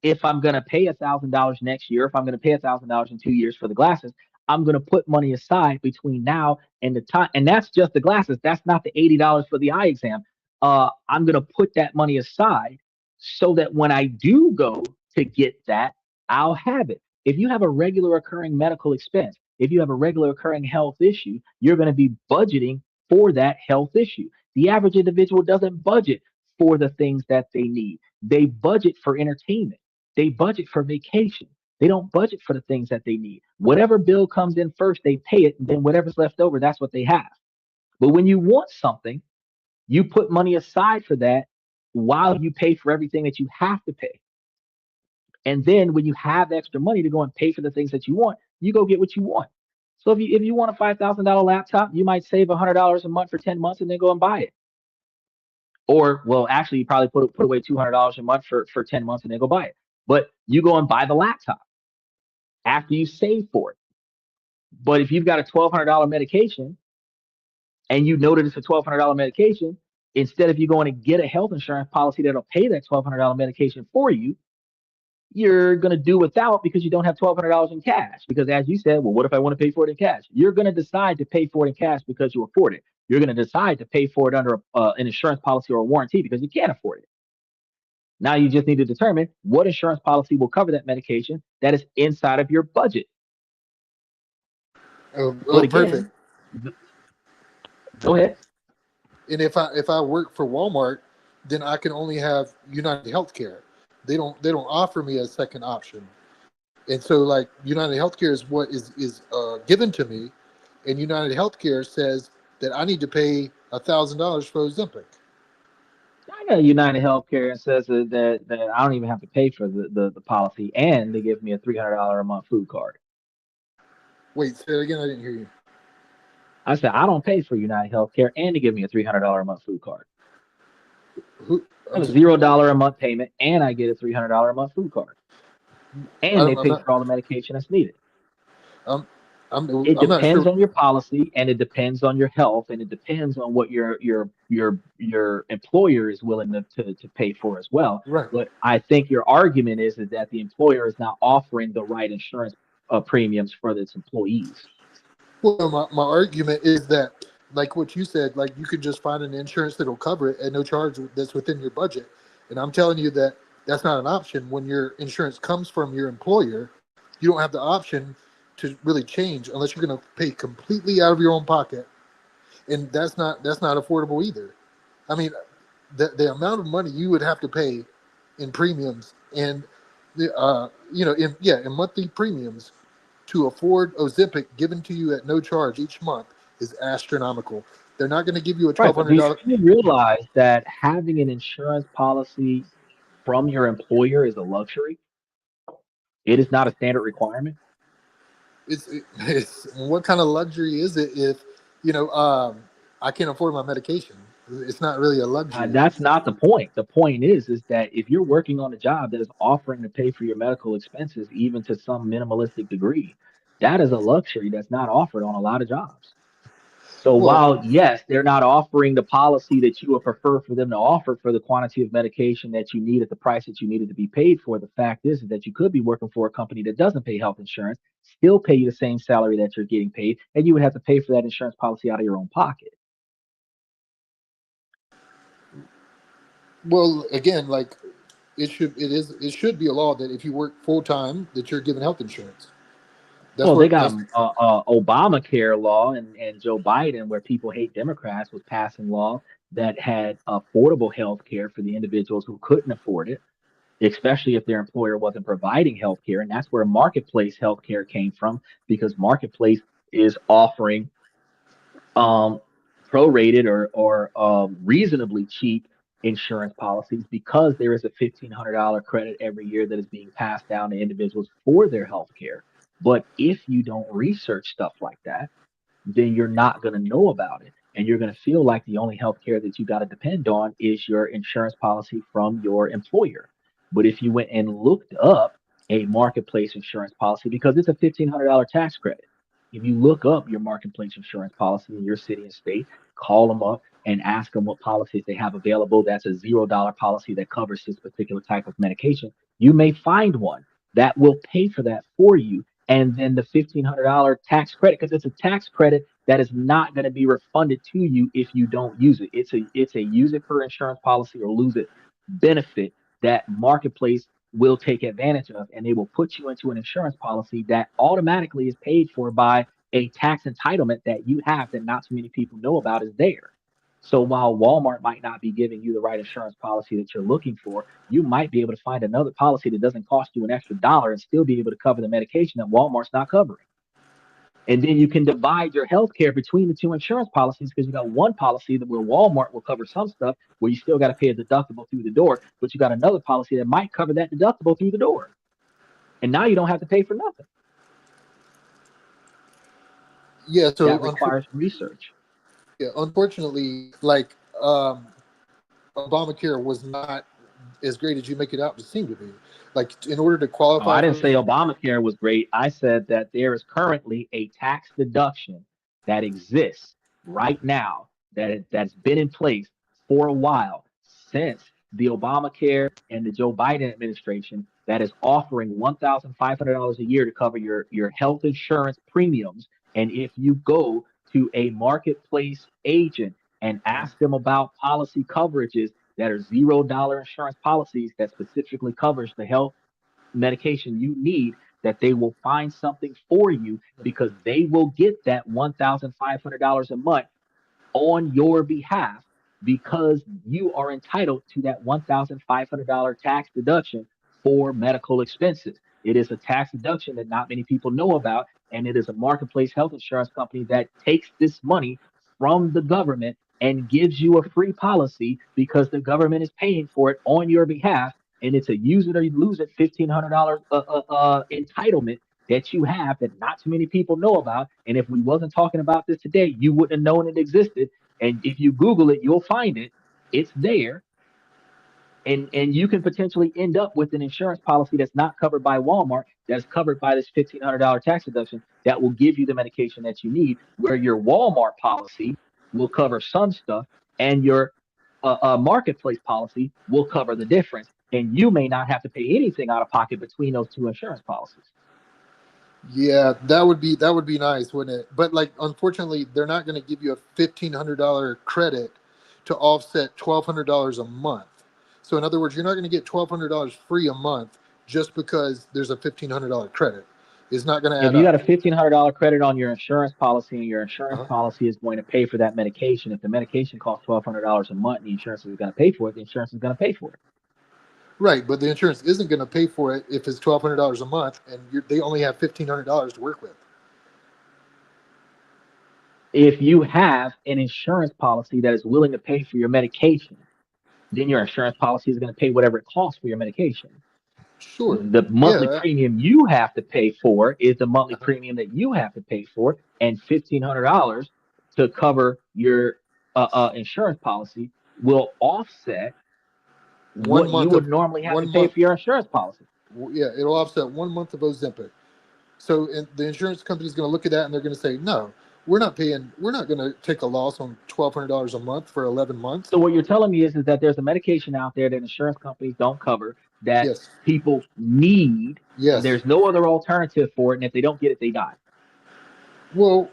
if I'm going to pay $1,000 next year, if I'm going to pay $1,000 in 2 years for the glasses, I'm going to put money aside between now and the time, and that's just the glasses. That's not the $80 for the eye exam. I'm going to put that money aside so that when I do go to get that, I'll have it. If you have a regular occurring medical expense, if you have a regular occurring health issue, you're going to be budgeting for that health issue. The average individual doesn't budget for the things that they need. They budget for entertainment. They budget for vacation. They don't budget for the things that they need. Whatever bill comes in first, they pay it, and then whatever's left over, that's what they have. But when you want something, you put money aside for that while you pay for everything that you have to pay. And then when you have extra money to go and pay for the things that you want, you go get what you want. So if you want a $5,000 laptop, you might save $100 a month for 10 months and then go and buy it. Or, well, actually, you probably put away $200 a month for 10 months and then go buy it. But you go and buy the laptop after you save for it. But if you've got a $1,200 medication and you know that it's a $1,200 medication, instead of you going to get a health insurance policy that'll pay that $1,200 medication for you, you're going to do without, because you don't have $1,200 in cash. Because as you said, well, what if I want to pay for it in cash? You're going to decide to pay for it in cash because you afford it. You're going to decide to pay for it under an insurance policy or a warranty because you can't afford it. Now you just need to determine what insurance policy will cover that medication that is inside of your budget. But again, perfect. Go ahead. And if I work for Walmart, then I can only have United Healthcare. They don't offer me a second option. And so, like, United Healthcare is what is given to me, and United Healthcare says that I need to pay $1,000 for Ozempic. I got United Healthcare and says that I don't even have to pay for the policy, and they give me a $300 a month food card. Wait, say it again. I didn't hear you. I said I don't pay for United Healthcare, and they give me a $300 a month food card. A $0 a month payment, and I get a $300 a month food card, and they pay for all the medication that's needed. It depends on your policy, and it depends on your health, and it depends on what your employer is willing to pay for as well. Right. But I think your argument is that the employer is not offering the right insurance premiums for its employees. Well, my argument is that, like what you said, like you could just find an insurance that'll cover it at no charge that's within your budget. And I'm telling you that that's not an option. When your insurance comes from your employer, you don't have the option to really change unless you're going to pay completely out of your own pocket. And that's not affordable either. I mean, the amount of money you would have to pay in premiums and in monthly premiums to afford Ozempic given to you at no charge each month is astronomical. They're not going to give you a $1,200. You realize that having an insurance policy from your employer is a luxury. It is not a standard requirement. It's what kind of luxury is it if I can't afford my medication? It's not really a luxury. That's not the point. The point is that if you're working on a job that is offering to pay for your medical expenses, even to some minimalistic degree, that is a luxury that's not offered on a lot of jobs. So while, yes, they're not offering the policy that you would prefer for them to offer for the quantity of medication that you need at the price that you needed to be paid for, the fact is that you could be working for a company that doesn't pay health insurance, still pay you the same salary that you're getting paid, and you would have to pay for that insurance policy out of your own pocket. Well, again, like it should be a law that if you work full time, that you're given health insurance. They got Obamacare law and Joe Biden, where people hate Democrats, was passing law that had affordable health care for the individuals who couldn't afford it. especially if their employer wasn't providing health care. And that's where marketplace healthcare came from, because marketplace is offering um, prorated or reasonably cheap insurance policies, because there is a $1,500 credit every year that is being passed down to individuals for their health care. But if you don't research stuff like that, then you're not going to know about it. And you're going to feel like the only health care that you got to depend on is your insurance policy from your employer. But if you went and looked up a marketplace insurance policy, because it's a $1,500 tax credit, if you look up your marketplace insurance policy in your city and state, call them up and ask them what policies they have available. That's a $0 policy that covers this particular type of medication. You may find one that will pay for that for you. And then the $1,500 tax credit, because it's a tax credit that is not going to be refunded to you if you don't use it. It's a use it for insurance policy or lose it benefit that marketplace will take advantage of, and they will put you into an insurance policy that automatically is paid for by a tax entitlement that you have that not too many people know about is there. So while Walmart might not be giving you the right insurance policy that you're looking for, you might be able to find another policy that doesn't cost you an extra dollar and still be able to cover the medication that Walmart's not covering. And then you can divide your health care between the two insurance policies, because you got one policy that where Walmart will cover some stuff where you still got to pay a deductible through the door, but you got another policy that might cover that deductible through the door. And now you don't have to pay for nothing. Yeah, so that requires research. Yeah, unfortunately, like Obamacare was not as great as you make it out to seem to be. Like, in order to qualify, I didn't say Obamacare was great. I said that there is currently a tax deduction that exists right now that's been in place for a while, since the Obamacare and the Joe Biden administration, that is offering $1,500 a year to cover your health insurance premiums. And if you go to a marketplace agent and ask them about policy coverages that are $0 insurance policies that specifically covers the health medication you need, that they will find something for you, because they will get that $1,500 a month on your behalf, because you are entitled to that $1,500 tax deduction for medical expenses. It is a tax deduction that not many people know about, and it is a marketplace health insurance company that takes this money from the government and gives you a free policy because the government is paying for it on your behalf. And it's a use it or you lose it $1,500 entitlement that you have that not too many people know about. And if we wasn't talking about this today, you wouldn't have known it existed. And if you Google it, you'll find it. It's there. And you can potentially end up with an insurance policy that's not covered by Walmart, that's covered by this $1,500 tax deduction that will give you the medication that you need, where your Walmart policy will cover some stuff and your marketplace policy will cover the difference. And you may not have to pay anything out of pocket between those two insurance policies. Yeah, that would be nice, wouldn't it? But like, unfortunately, they're not going to give you a $1,500 credit to offset $1,200 a month. So in other words, you're not going to get $1,200 free a month just because there's a $1,500 credit. It's not going to add If you up. got a $1,500 credit on your insurance policy, and your insurance policy is going to pay for that medication, if the medication costs $1,200 a month and the insurance is going to pay for it, the insurance is going to pay for it. Right, but the insurance isn't going to pay for it if it's $1,200 a month and they only have $1,500 to work with. If you have an insurance policy that is willing to pay for your medication, then your insurance policy is going to pay whatever it costs for your medication. Sure. The monthly premium you have to pay for is the monthly premium that you have to pay for, and $1,500 to cover your insurance policy will offset what you would normally have to pay for your insurance policy. Yeah, it'll offset 1 month of Ozempic. So the insurance company is going to look at that and they're going to say, no, we're not going to take a loss on $1,200 a month for 11 months. So what you're telling me is that there's a medication out there that insurance companies don't cover that people need. Yes. There's no other alternative for it. And if they don't get it, they die. Well,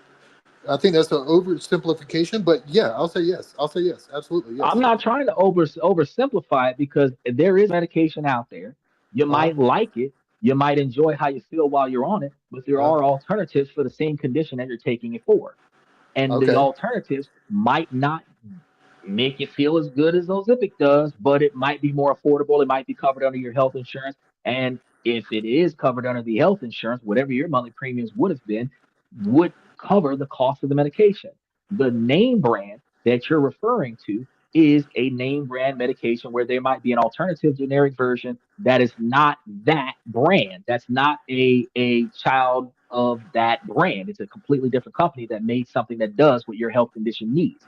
I think that's an oversimplification, but yeah, I'll say yes. Absolutely. Yes. I'm not trying to oversimplify it, because there is medication out there. You might like it. You might enjoy how you feel while you're on it, but there are alternatives for the same condition that you're taking it for. And the alternatives might not make you feel as good as Ozempic does, but it might be more affordable. It might be covered under your health insurance. And if it is covered under the health insurance, whatever your monthly premiums would have been, would cover the cost of the medication. The name brand that you're referring to is a name brand medication where there might be an alternative generic version that is not that brand. That's not a child of that brand. It's a completely different company that made something that does what your health condition needs,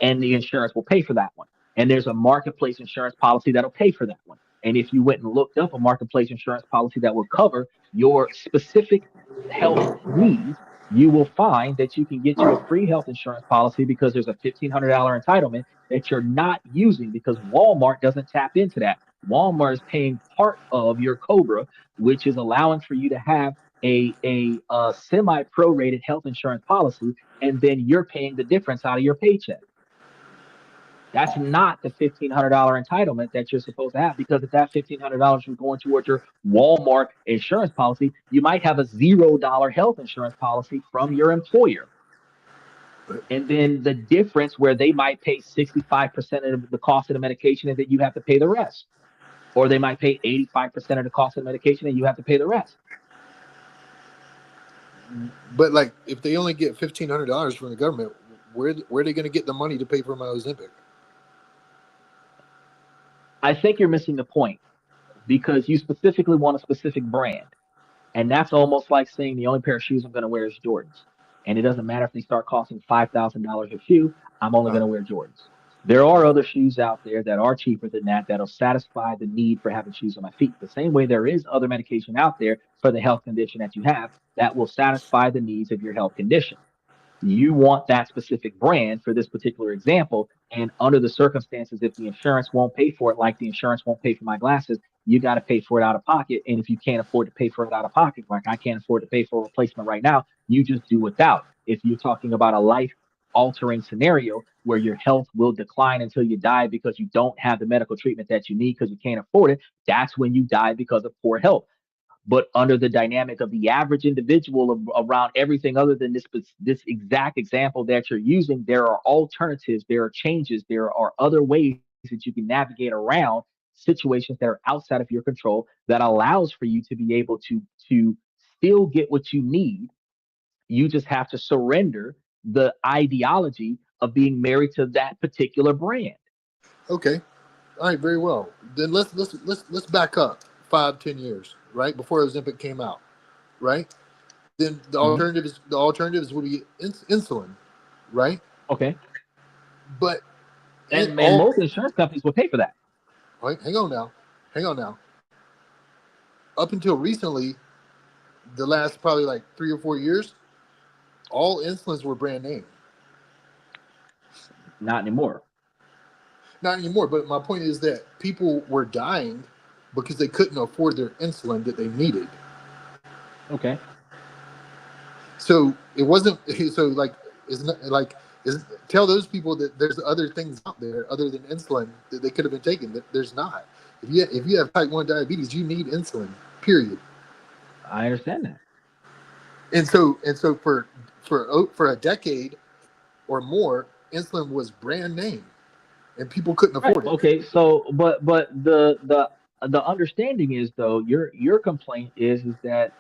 and the insurance will pay for that one. And there's a marketplace insurance policy that'll pay for that one. And if you went and looked up a marketplace insurance policy that will cover your specific health needs, you will find that you can get you a free health insurance policy because there's a $1,500 entitlement that you're not using because Walmart doesn't tap into that. Walmart is paying part of your Cobra, which is allowing for you to have a semi prorated health insurance policy, and then you're paying the difference out of your paycheck. That's not the $1,500 entitlement that you're supposed to have, because if that $1,500 was going towards your Walmart insurance policy, you might have a $0 health insurance policy from your employer. And then the difference where they might pay 65% of the cost of the medication and that you have to pay the rest. Or they might pay 85% of the cost of the medication and you have to pay the rest. But like, if they only get $1,500 from the government, where are they going to get the money to pay for my Ozempic? I think you're missing the point because you specifically want a specific brand. And that's almost like saying the only pair of shoes I'm going to wear is Jordans. And it doesn't matter if they start costing $5,000 a shoe, I'm only going to wear Jordans. There are other shoes out there that are cheaper than that, that'll satisfy the need for having shoes on my feet. The same way there is other medication out there for the health condition that you have that will satisfy the needs of your health condition. You want that specific brand for this particular example. And under the circumstances, if the insurance won't pay for it, like the insurance won't pay for my glasses, you got to pay for it out of pocket. And if you can't afford to pay for it out of pocket, like I can't afford to pay for a replacement right now, you just do without. If you're talking about a life altering scenario where your health will decline until you die because you don't have the medical treatment that you need because you can't afford it, that's when you die because of poor health. But under the dynamic of the average individual around everything other than this exact example that you're using, there are alternatives, there are changes, there are other ways that you can navigate around situations that are outside of your control that allows for you to be able to still get what you need. You just have to surrender the ideology of being married to that particular brand. Okay. All right, very well. Then let's back up 5-10 years, right? Before Ozempic came out, right? Then the alternatives would be insulin, right? Okay. But and most insurance companies will pay for that. Right, hang on now. Up until recently, the last probably like 3 or 4 years, all insulins were brand name. Not anymore. Not anymore. But my point is that people were dying because they couldn't afford their insulin that they needed. Okay. So it wasn't. So like, tell those people that there's other things out there other than insulin that they could have been taking. That there's not. If you have type 1 diabetes, you need insulin. Period. I understand that. And so for a decade or more, insulin was brand name, and people couldn't afford it. Okay, so but the understanding is, though, your complaint is that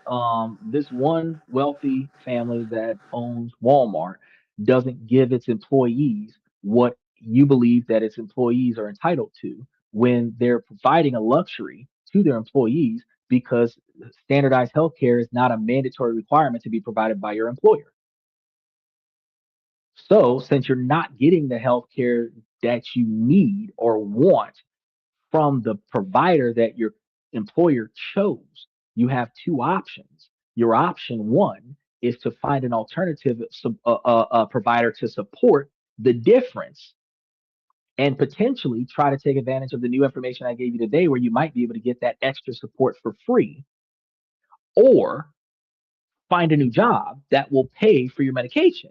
this one wealthy family that owns Walmart doesn't give its employees what you believe that its employees are entitled to when they're providing a luxury to their employees because standardized healthcare is not a mandatory requirement to be provided by your employer. So since you're not getting the healthcare that you need or want from the provider that your employer chose, you have two options. Your option one is to find an alternative provider to support the difference and potentially try to take advantage of the new information I gave you today where you might be able to get that extra support for free, or find a new job that will pay for your medication,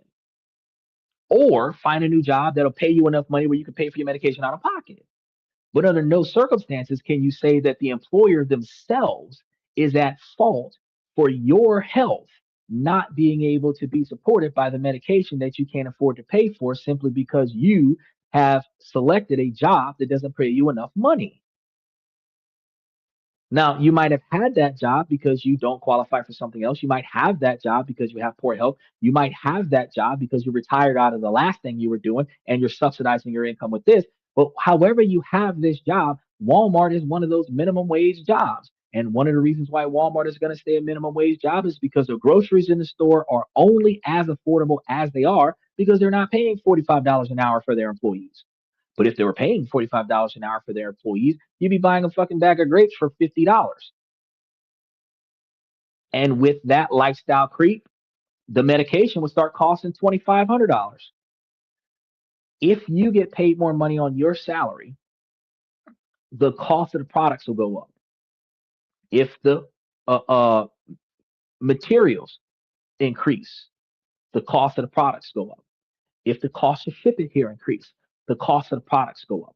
or find a new job that'll pay you enough money where you can pay for your medication out of pocket. But under no circumstances can you say that the employer themselves is at fault for your health not being able to be supported by the medication that you can't afford to pay for simply because you have selected a job that doesn't pay you enough money. Now, you might have had that job because you don't qualify for something else. You might have that job because you have poor health. You might have that job because you retired out of the last thing you were doing and you're subsidizing your income with this. But however you have this job, Walmart is one of those minimum wage jobs. And one of the reasons why Walmart is going to stay a minimum wage job is because the groceries in the store are only as affordable as they are because they're not paying $45 an hour for their employees. But if they were paying $45 an hour for their employees, you'd be buying a fucking bag of grapes for $50. And with that lifestyle creep, the medication would start costing $2,500. If you get paid more money on your salary, the cost of the products will go up. If the materials increase, the cost of the products go up. If the cost of shipping here increase, the cost of the products go up.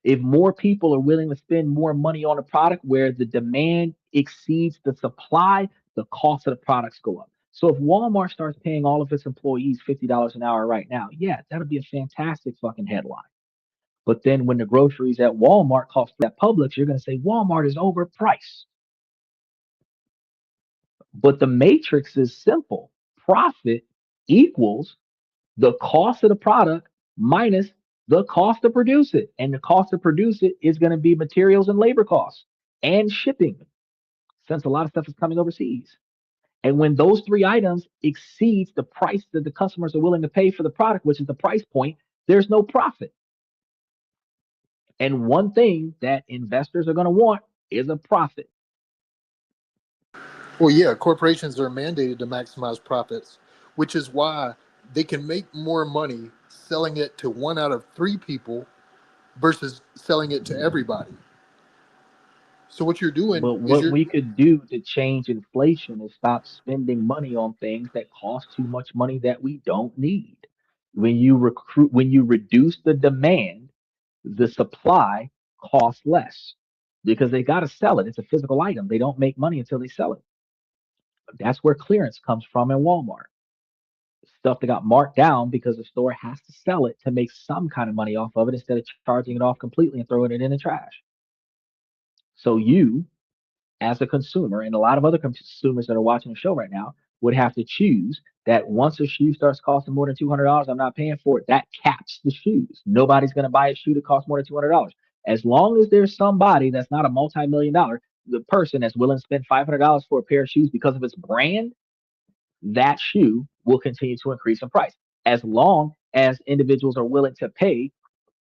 If more people are willing to spend more money on a product where the demand exceeds the supply, the cost of the products go up. So if Walmart starts paying all of its employees $50 an hour right now, yeah, that'll be a fantastic fucking headline. But then when the groceries at Walmart cost at Publix, you're going to say Walmart is overpriced. But the matrix is simple. Profit equals the cost of the product minus the cost to produce it. And the cost to produce it is going to be materials and labor costs and shipping, since a lot of stuff is coming overseas. And when those three items exceeds the price that the customers are willing to pay for the product, which is the price point, there's no profit. And one thing that investors are going to want is a profit. Well, yeah, corporations are mandated to maximize profits, which is why they can make more money selling it to 1 out of 3 people versus selling it to everybody. So what you're doing But is what you're we could do to change inflation is stop spending money on things that cost too much money that we don't need. When you reduce the demand, the supply costs less because they got to sell it. It's a physical item. They don't make money until they sell it. That's where clearance comes from in Walmart. Stuff that got marked down because the store has to sell it to make some kind of money off of it instead of charging it off completely and throwing it in the trash. So you, as a consumer, and a lot of other consumers that are watching the show right now, would have to choose that once a shoe starts costing more than $200, I'm not paying for it. That caps the shoes. Nobody's going to buy a shoe that costs more than $200. As long as there's somebody that's not a multi-million dollar, the person that's willing to spend $500 for a pair of shoes because of its brand, that shoe will continue to increase in price. As long as individuals are willing to pay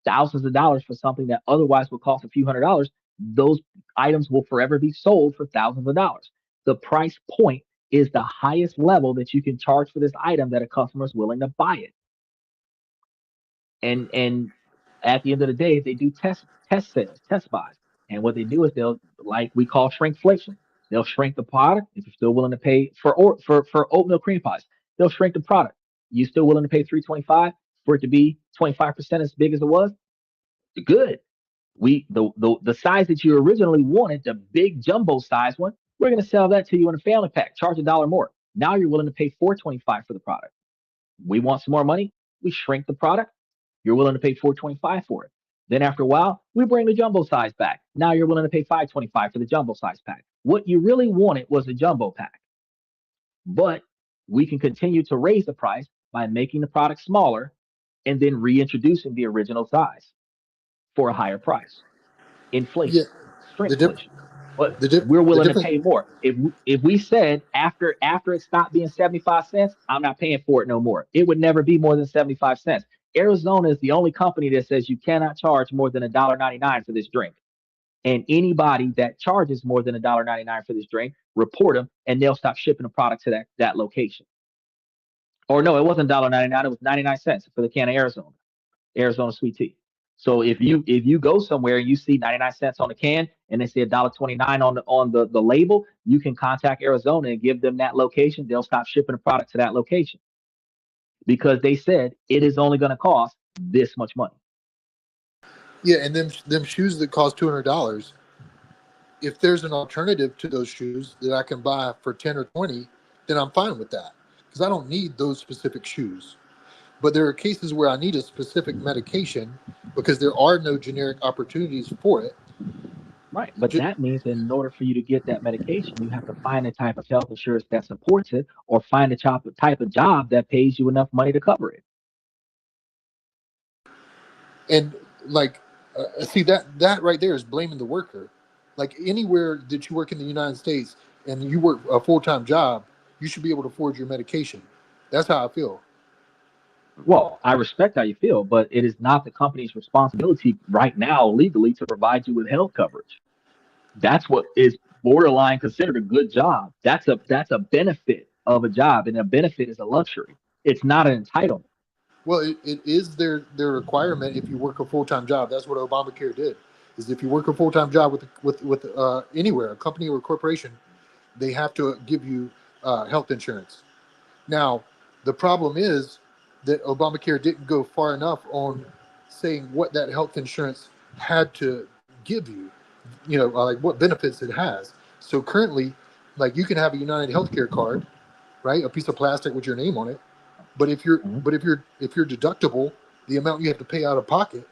thousands of dollars for something that otherwise would cost a few $100s, those items will forever be sold for thousands of dollars. The price point is the highest level that you can charge for this item that a customer is willing to buy it. And at the end of the day, they do test sales, test buys. And what they do is they'll, like we call shrinkflation. They'll shrink the product if you're still willing to pay for oatmeal cream pies. They'll shrink the product. You still willing to pay $3.25 for it to be 25% as big as it was? Good. The size that you originally wanted, the big jumbo size one, we're going to sell that to you in a family pack, charge $1 more. Now you're willing to pay $4.25 for the product. We want some more money. We shrink the product. You're willing to pay $4.25 for it. Then after a while, we bring the jumbo size back. Now you're willing to pay $5.25 for the jumbo size pack. What you really wanted was a jumbo pack. But we can continue to raise the price by making the product smaller and then reintroducing the original size for a higher price. Inflation, shrinkflation. But we're willing to pay more. If we said after it stopped being 75 cents, I'm not paying for it no more. It would never be more than 75 cents. Arizona is the only company that says you cannot charge more than $1.99 for this drink. And anybody that charges more than $1.99 for this drink, report them, and they'll stop shipping the product to that location. Or no, it wasn't $1.99; it was 99 cents for the can of Arizona sweet tea. So if you go somewhere and you see 99 cents on the can and they say $1.29 on the label, you can contact Arizona and give them that location. They'll stop shipping the product to that location because they said it is only going to cost this much money. Yeah, and them shoes that cost $200, if there's an alternative to those shoes that I can buy for 10 or 20, then I'm fine with that because I don't need those specific shoes. But there are cases where I need a specific medication because there are no generic opportunities for it. Right. But that means that in order for you to get that medication, you have to find a type of health insurance that supports it, or find a type of job that pays you enough money to cover it. And like, see that right there is blaming the worker. Like anywhere that you work in the United States and you work a full-time job, you should be able to afford your medication. That's how I feel. Well, I respect how you feel, but it is not the company's responsibility right now legally to provide you with health coverage. That's what is borderline considered a good job. That's a benefit of a job, and a benefit is a luxury. It's not an entitlement. Well, it is their requirement if you work a full-time job. That's what Obamacare did. Is if you work a full-time job with anywhere, a company or a corporation, they have to give you health insurance. Now, the problem is that Obamacare didn't go far enough on saying what that health insurance had to give you, like what benefits it has. So currently, like you can have a United Healthcare card, right? A piece of plastic with your name on it. But if you're Mhm. if your deductible, the amount you have to pay out of pocket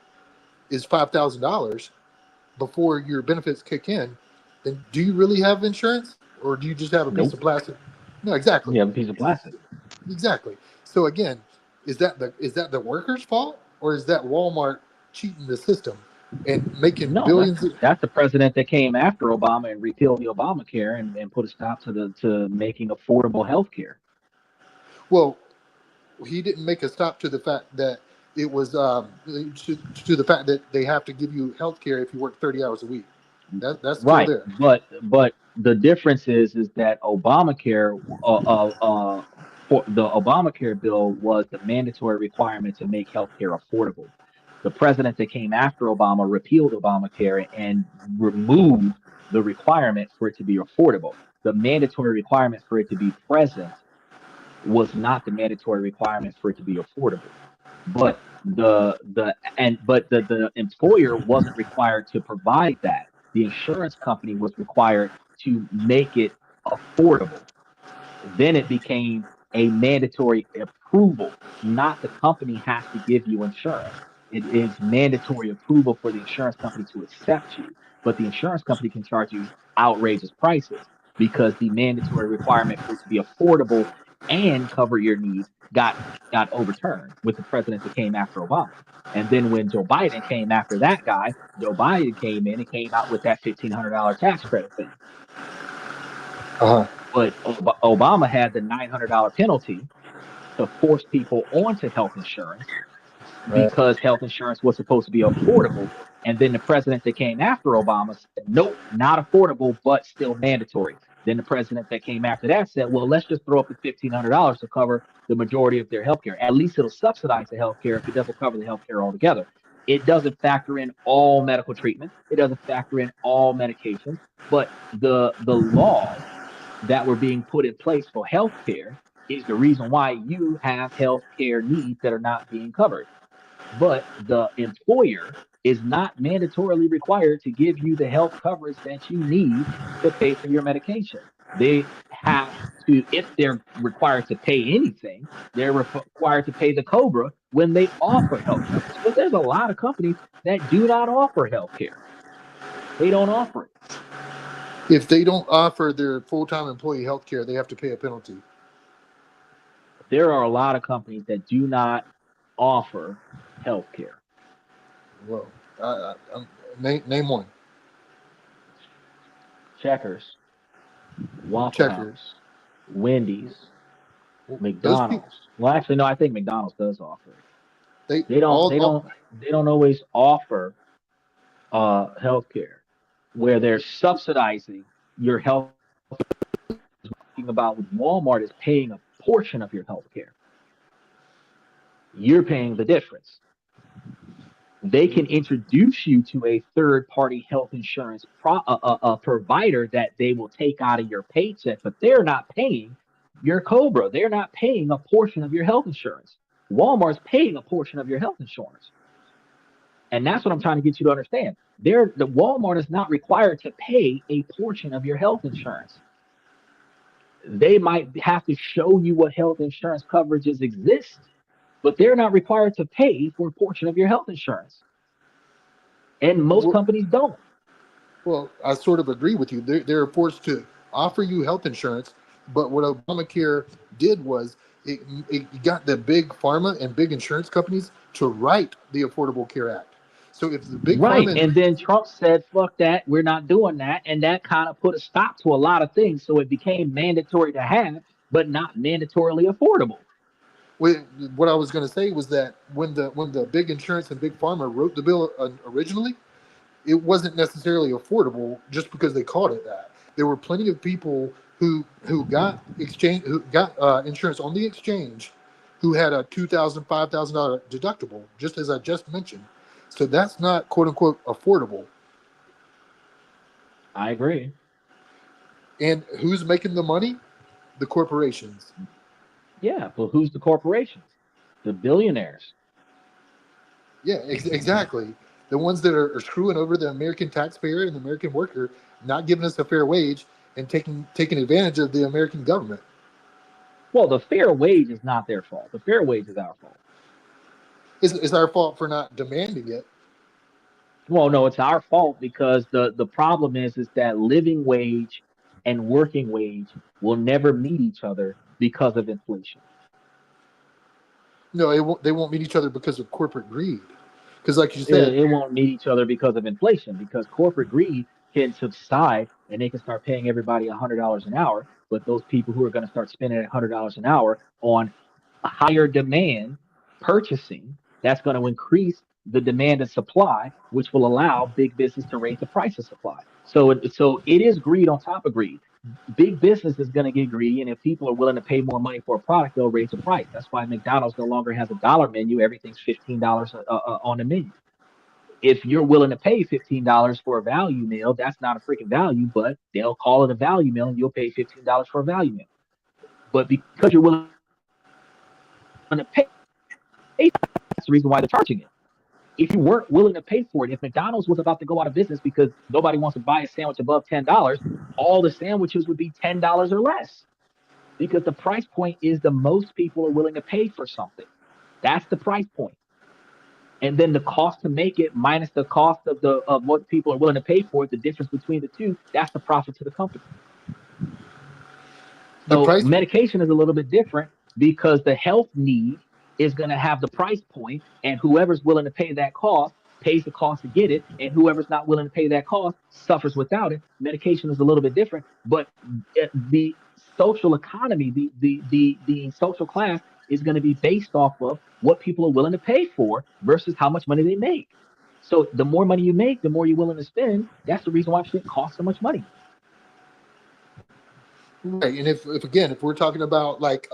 is $5,000 before your benefits kick in, then do you really have insurance, or do you just have a piece Nope. of plastic? No, exactly. You have a piece of plastic. Exactly. So again, is that the worker's fault, or is that Walmart cheating the system and making No, billions? that's the president that came after Obama and repealed the Obamacare and put a stop to making affordable health care. Well, he didn't make a stop to the fact that it was to the fact that they have to give you health care if you work 30 hours a week. That's still Right. there. But the difference is that Obamacare for the Obamacare bill was the mandatory requirement to make health care affordable. The president that came after Obama repealed Obamacare and removed the requirement for it to be affordable. The mandatory requirement for it to be present was not the mandatory requirement for it to be affordable. But the employer wasn't required to provide that. The insurance company was required to make it affordable. Then it became a mandatory approval. Not the company has to give you insurance. It is mandatory approval for the insurance company to accept you. But the insurance company can charge you outrageous prices because the mandatory requirement for it to be affordable and cover your needs got overturned with the president that came after Obama. And then when Joe Biden came after that guy, Joe Biden came in and came out with that $1,500 tax credit thing. Uh-huh. But Obama had the $900 penalty to force people onto health insurance because health insurance was supposed to be affordable. And then the president that came after Obama said, nope, not affordable, but still mandatory. Then the president that came after that said, well, let's just throw up the $1,500 to cover the majority of their health care. At least it'll subsidize the health care if it doesn't cover the health care altogether. It doesn't factor in all medical treatments. It doesn't factor in all medications. But the laws that were being put in place for health care is the reason why you have health care needs that are not being covered. But the employer is not mandatorily required to give you the health coverage that you need to pay for your medication. They have to, if they're required to pay anything, they're required to pay the COBRA when they offer health coverage. But there's a lot of companies that do not offer health care. They don't offer it. If they don't offer their full-time employee health care, they have to pay a penalty. There are a lot of companies that do not offer health care. Well, name one. Checkers, Waffle Checkers. House, Wendy's, Those McDonald's. Well, actually, no, I think McDonald's does offer it. They They don't. all, They all don't always offer health care where they're subsidizing your health. Talking about with Walmart is paying a portion of your health care. You're paying the difference. They can introduce you to a third-party health insurance provider that they will take out of your paycheck, but they're not paying your COBRA. They're not paying a portion of your health insurance. Walmart's paying a portion of your health insurance. And that's what I'm trying to get you to understand. The Walmart is not required to pay a portion of your health insurance. They might have to show you what health insurance coverages exist but they're not required to pay for a portion of your health insurance. And most Well, companies don't. well, I sort of agree with you. They're forced to offer you health insurance, but what Obamacare did was it got the big pharma and big insurance companies to write the Affordable Care Act. So if the big Right. pharma and And then Trump said, fuck that, we're not doing that. And that kind of put a stop to a lot of things. So it became mandatory to have, but not mandatorily affordable. what I was going to say was that when the big insurance and big pharma wrote the bill originally, it wasn't necessarily affordable just because they called it that. There were plenty of people who got insurance on the exchange who had a $2,000, $5,000 deductible, just as I just mentioned. So that's not quote unquote affordable. I agree. And who's making the money? The corporations. Yeah. But who's the corporations? The billionaires. Yeah, exactly. The ones that are screwing over the American taxpayer and the American worker, not giving us a fair wage and taking advantage of the American government. Well, the fair wage is not their fault. The fair wage is our fault. It's our fault for not demanding it. Well, no, it's our fault because the problem is that living wage and working wage will never meet each other because of inflation. No, they won't meet each other because of corporate greed. Because, like you It, said, it won't meet each other because of inflation, because corporate greed can subside and they can start paying everybody $100 an hour. But those people who are going to start spending $100 an hour on a higher demand purchasing, that's going to increase the demand and supply, which will allow big business to raise the price of supply. So it is greed on top of greed. Big business is going to get greedy, and if people are willing to pay more money for a product, they'll raise the price. That's why McDonald's no longer has a dollar menu. Everything's $15 on the menu. If you're willing to pay $15 for a value meal, that's not a freaking value, but they'll call it a value meal, and you'll pay $15 for a value meal. But because you're willing to pay, that's the reason why they're charging it. If you weren't willing to pay for it, if McDonald's was about to go out of business because nobody wants to buy a sandwich above $10, all the sandwiches would be $10 or less, because the price point is the most people are willing to pay for something. That's the price point. And then the cost to make it minus the cost of what people are willing to pay for it, the difference between the two, that's the profit to the company. the So price. medication is a little bit different because the health need is going to have the price point, and whoever's willing to pay that cost pays the cost to get it, and whoever's not willing to pay that cost suffers without it. Medication is a little bit different, but the social economy, the social class is going to be based off of what people are willing to pay for versus how much money they make. So the more money you make, the more you're willing to spend. That's the reason why shit costs so much money. Right. And if again, if we're talking about like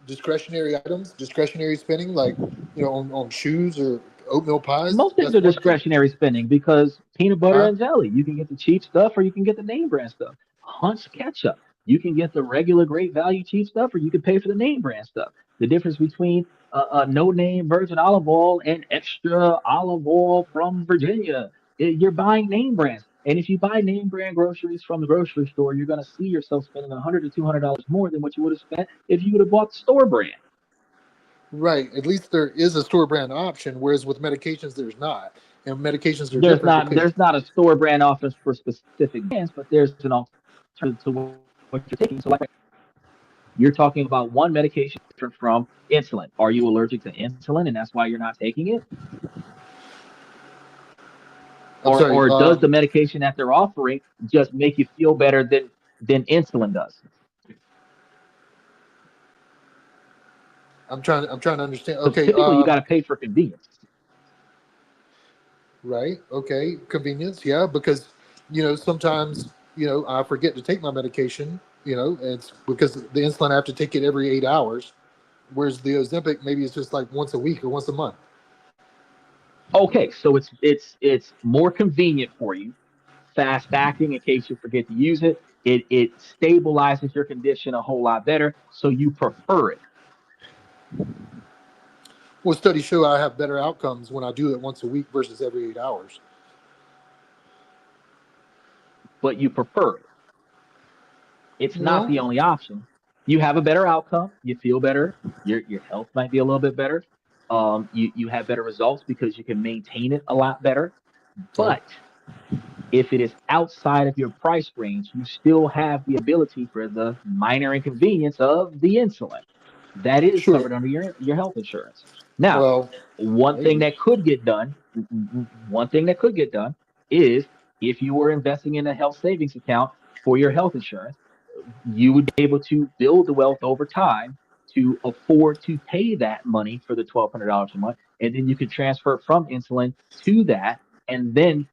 discretionary items, discretionary spending, like on shoes or oatmeal pies, Most things that's are one thing. discretionary spending because peanut butter Huh? and jelly, you can get the cheap stuff or you can get the name brand stuff. Hunt's ketchup, you can get the regular great value cheap stuff or you can pay for the name brand stuff. The difference between no name virgin olive oil and extra olive oil from Virginia, you're buying name brands. And if you buy name brand groceries from the grocery store, you're going to see yourself spending $100 to $200 more than what you would have spent if you would have bought the store brand. Right. At least there is a store brand option, whereas with medications there's not. And medications are different because There's not a store brand office for specific brands, but there's an alternative to what you're taking. So like you're talking about one medication different from insulin. Are you allergic to insulin and that's why you're not taking it? I'm sorry. Or does the medication that they're offering just make you feel better than insulin does? I'm trying to understand. So Okay. typically you got to pay for convenience. Right. Okay. Convenience. Yeah. Because, sometimes, I forget to take my medication, it's because the insulin I have to take it every 8 hours. Whereas the Ozempic, maybe it's just like once a week or once a month. Okay, so it's more convenient for you, fast acting in case you forget to use it. It stabilizes your condition a whole lot better, so you prefer it. Well, studies show I have better outcomes when I do it once a week versus every 8 hours. But you prefer it. It's not the No, only option. You have a better outcome. You feel better. Your health might be a little bit better. You have better results because you can maintain it a lot better. Okay. But if it is outside of your price range, you still have the ability for the minor inconvenience of the insulin. That is Sure. covered under your health insurance. Now, Well, one thing maybe. that could get done, one thing that could get done is if you were investing in a health savings account for your health insurance, you would be able to build the wealth over time to afford to pay that money for the $1,200 a month, and then you could transfer from insulin to that, and then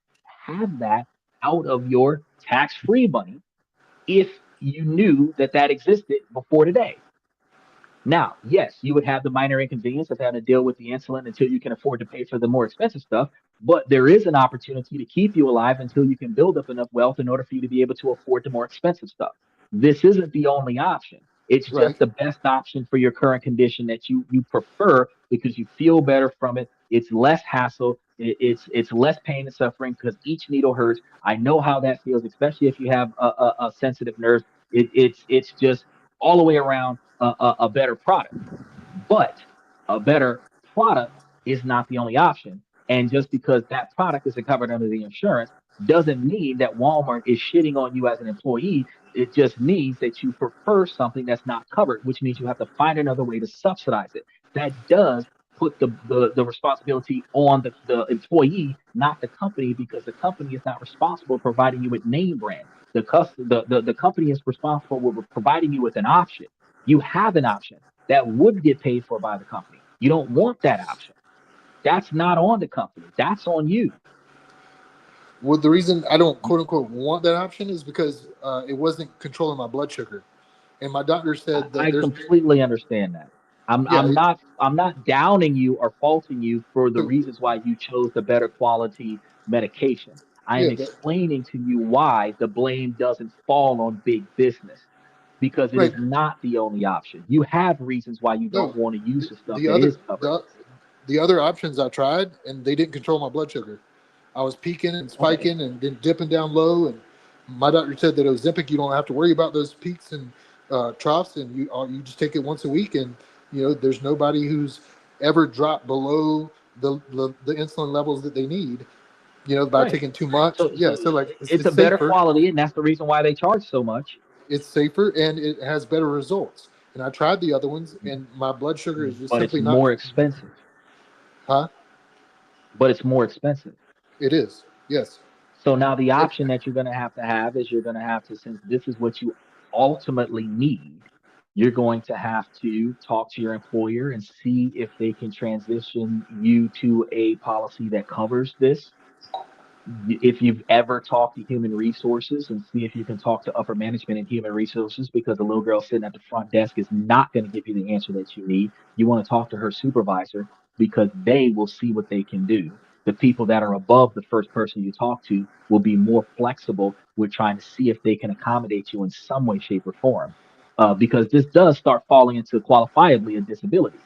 have that out of your tax-free money if you knew that that existed before today. Now, yes, you would have the minor inconvenience of having to deal with the insulin until you can afford to pay for the more expensive stuff, but there is an opportunity to keep you alive until you can build up enough wealth in order for you to be able to afford the more expensive stuff. This isn't the only option. It's just Right. the best option for your current condition that you prefer because you feel better from it. It's less hassle. It's less pain and suffering because each needle hurts. I know how that feels, especially if you have a sensitive nerve. It's just all the way around a better product. But a better product is not the only option. And just because that product isn't covered under the insurance doesn't mean that Walmart is shitting on you as an employee. It just means that you prefer something that's not covered, which means you have to find another way to subsidize it. That does put the responsibility on the employee, not the company, because the company is not responsible for providing you with name brand. The company is responsible for providing you with an option. You have an option that would get paid for by the company. You don't want that option. That's not on the company. That's on you. Well, the reason I don't quote unquote want that option is because it wasn't controlling my blood sugar, and my doctor said that I there's completely understand that. I'm yeah, I'm not I'm not downing you or faulting you for the so, reasons why you chose the better quality medication. I am yeah, explaining to you why the blame doesn't fall on big business because it right. is not the only option. You have reasons why you don't No, want to use the, the stuff the that other is covered. the the other options I tried, and they didn't control my blood sugar. I was peaking and Okay. spiking and then dipping down low. And my doctor said that Ozempic, you don't have to worry about those peaks and troughs, and you just take it once a week. And there's nobody who's ever dropped below the insulin levels that they need. By Right. taking too much. So Yeah, so like it's it's a better safer, quality, and that's the reason why they charge so much. it's safer, and it has better results. And I tried the other ones, and my blood sugar is just But it's simply not. more expensive. Huh? But it's more expensive. It is. Yes. So now the It, option that you're going to have is you're going to have to, since this is what you ultimately need, you're going to have to talk to your employer and see if they can transition you to a policy that covers this. If you've ever talked to human resources and see if you can talk to upper management in human resources, because the little girl sitting at the front desk is not going to give you the answer that you need. You want to talk to her supervisor because they will see what they can do. The people that are above the first person you talk to will be more flexible with trying to see if they can accommodate you in some way, shape, or form. Because this does start falling into qualifiably a disability.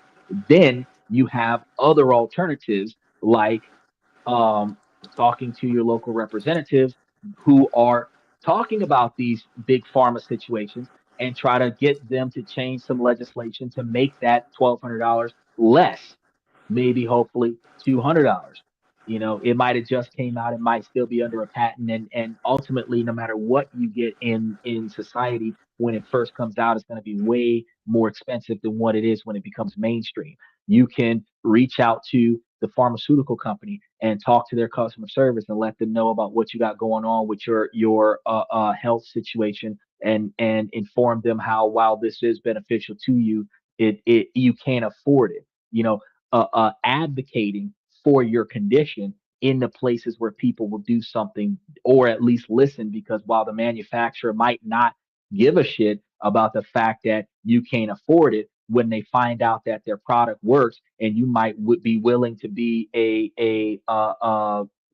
Then you have other alternatives like um, talking to your local representatives who are talking about these big pharma situations and try to get them to change some legislation to make that $1,200 less, maybe hopefully $200. It might have just came out, it might still be under a patent, and ultimately, no matter what you get in society, when it first comes out, it's going to be way more expensive than what it is when it becomes mainstream. You can reach out to the pharmaceutical company and talk to their customer service and let them know about what you got going on with your health situation, and inform them how, while this is beneficial to you, it you can't afford it. Advocating for your condition in the places where people will do something or at least listen, because while the manufacturer might not give a shit about the fact that you can't afford it, when they find out that their product works, and you might would be willing to be a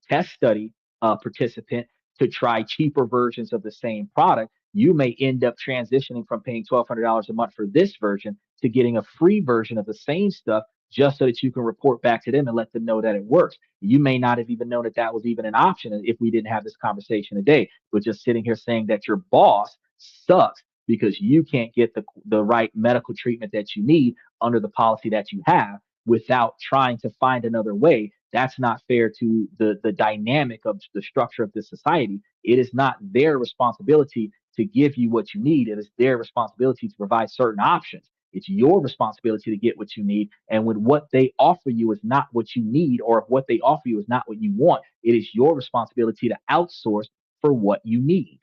test study participant to try cheaper versions of the same product, you may end up transitioning from paying $1,200 a month for this version to getting a free version of the same stuff, just so that you can report back to them and let them know that it works. You may not have even known that that was even an option if we didn't have this conversation today. But just sitting here saying that your boss sucks because you can't get the right medical treatment that you need under the policy that you have without trying to find another way. That's not fair to the dynamic of the structure of this society. It is not their responsibility to give you what you need. It is their responsibility to provide certain options. It's your responsibility to get what you need. And when what they offer you is not what you need, or if what they offer you is not what you want, it is your responsibility to outsource for what you need.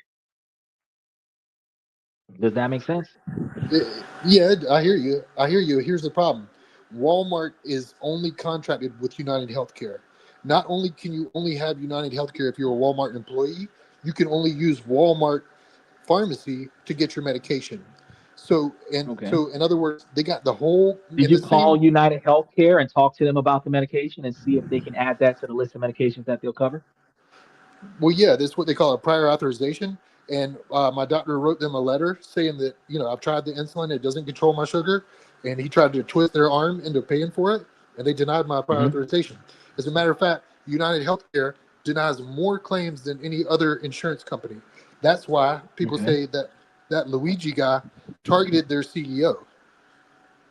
Does that make sense? Yeah, I hear you. I hear you. Here's the problem. Walmart is only contracted with United Healthcare. Not only can you only have United Healthcare if you're a Walmart employee, you can only use Walmart pharmacy to get your medication. So, Okay. so in other words, they got the whole. Did in you the call same, United Healthcare and talk to them about the medication and see if they can add that to the list of medications that they'll cover? Well, yeah, that's what they call a prior authorization. And my doctor wrote them a letter saying that, I've tried the insulin, it doesn't control my sugar. And he tried to twist their arm into paying for it, and they denied my prior Mhm. authorization. As a matter of fact, United Healthcare denies more claims than any other insurance company. That's why people Okay. say that Luigi guy targeted their CEO,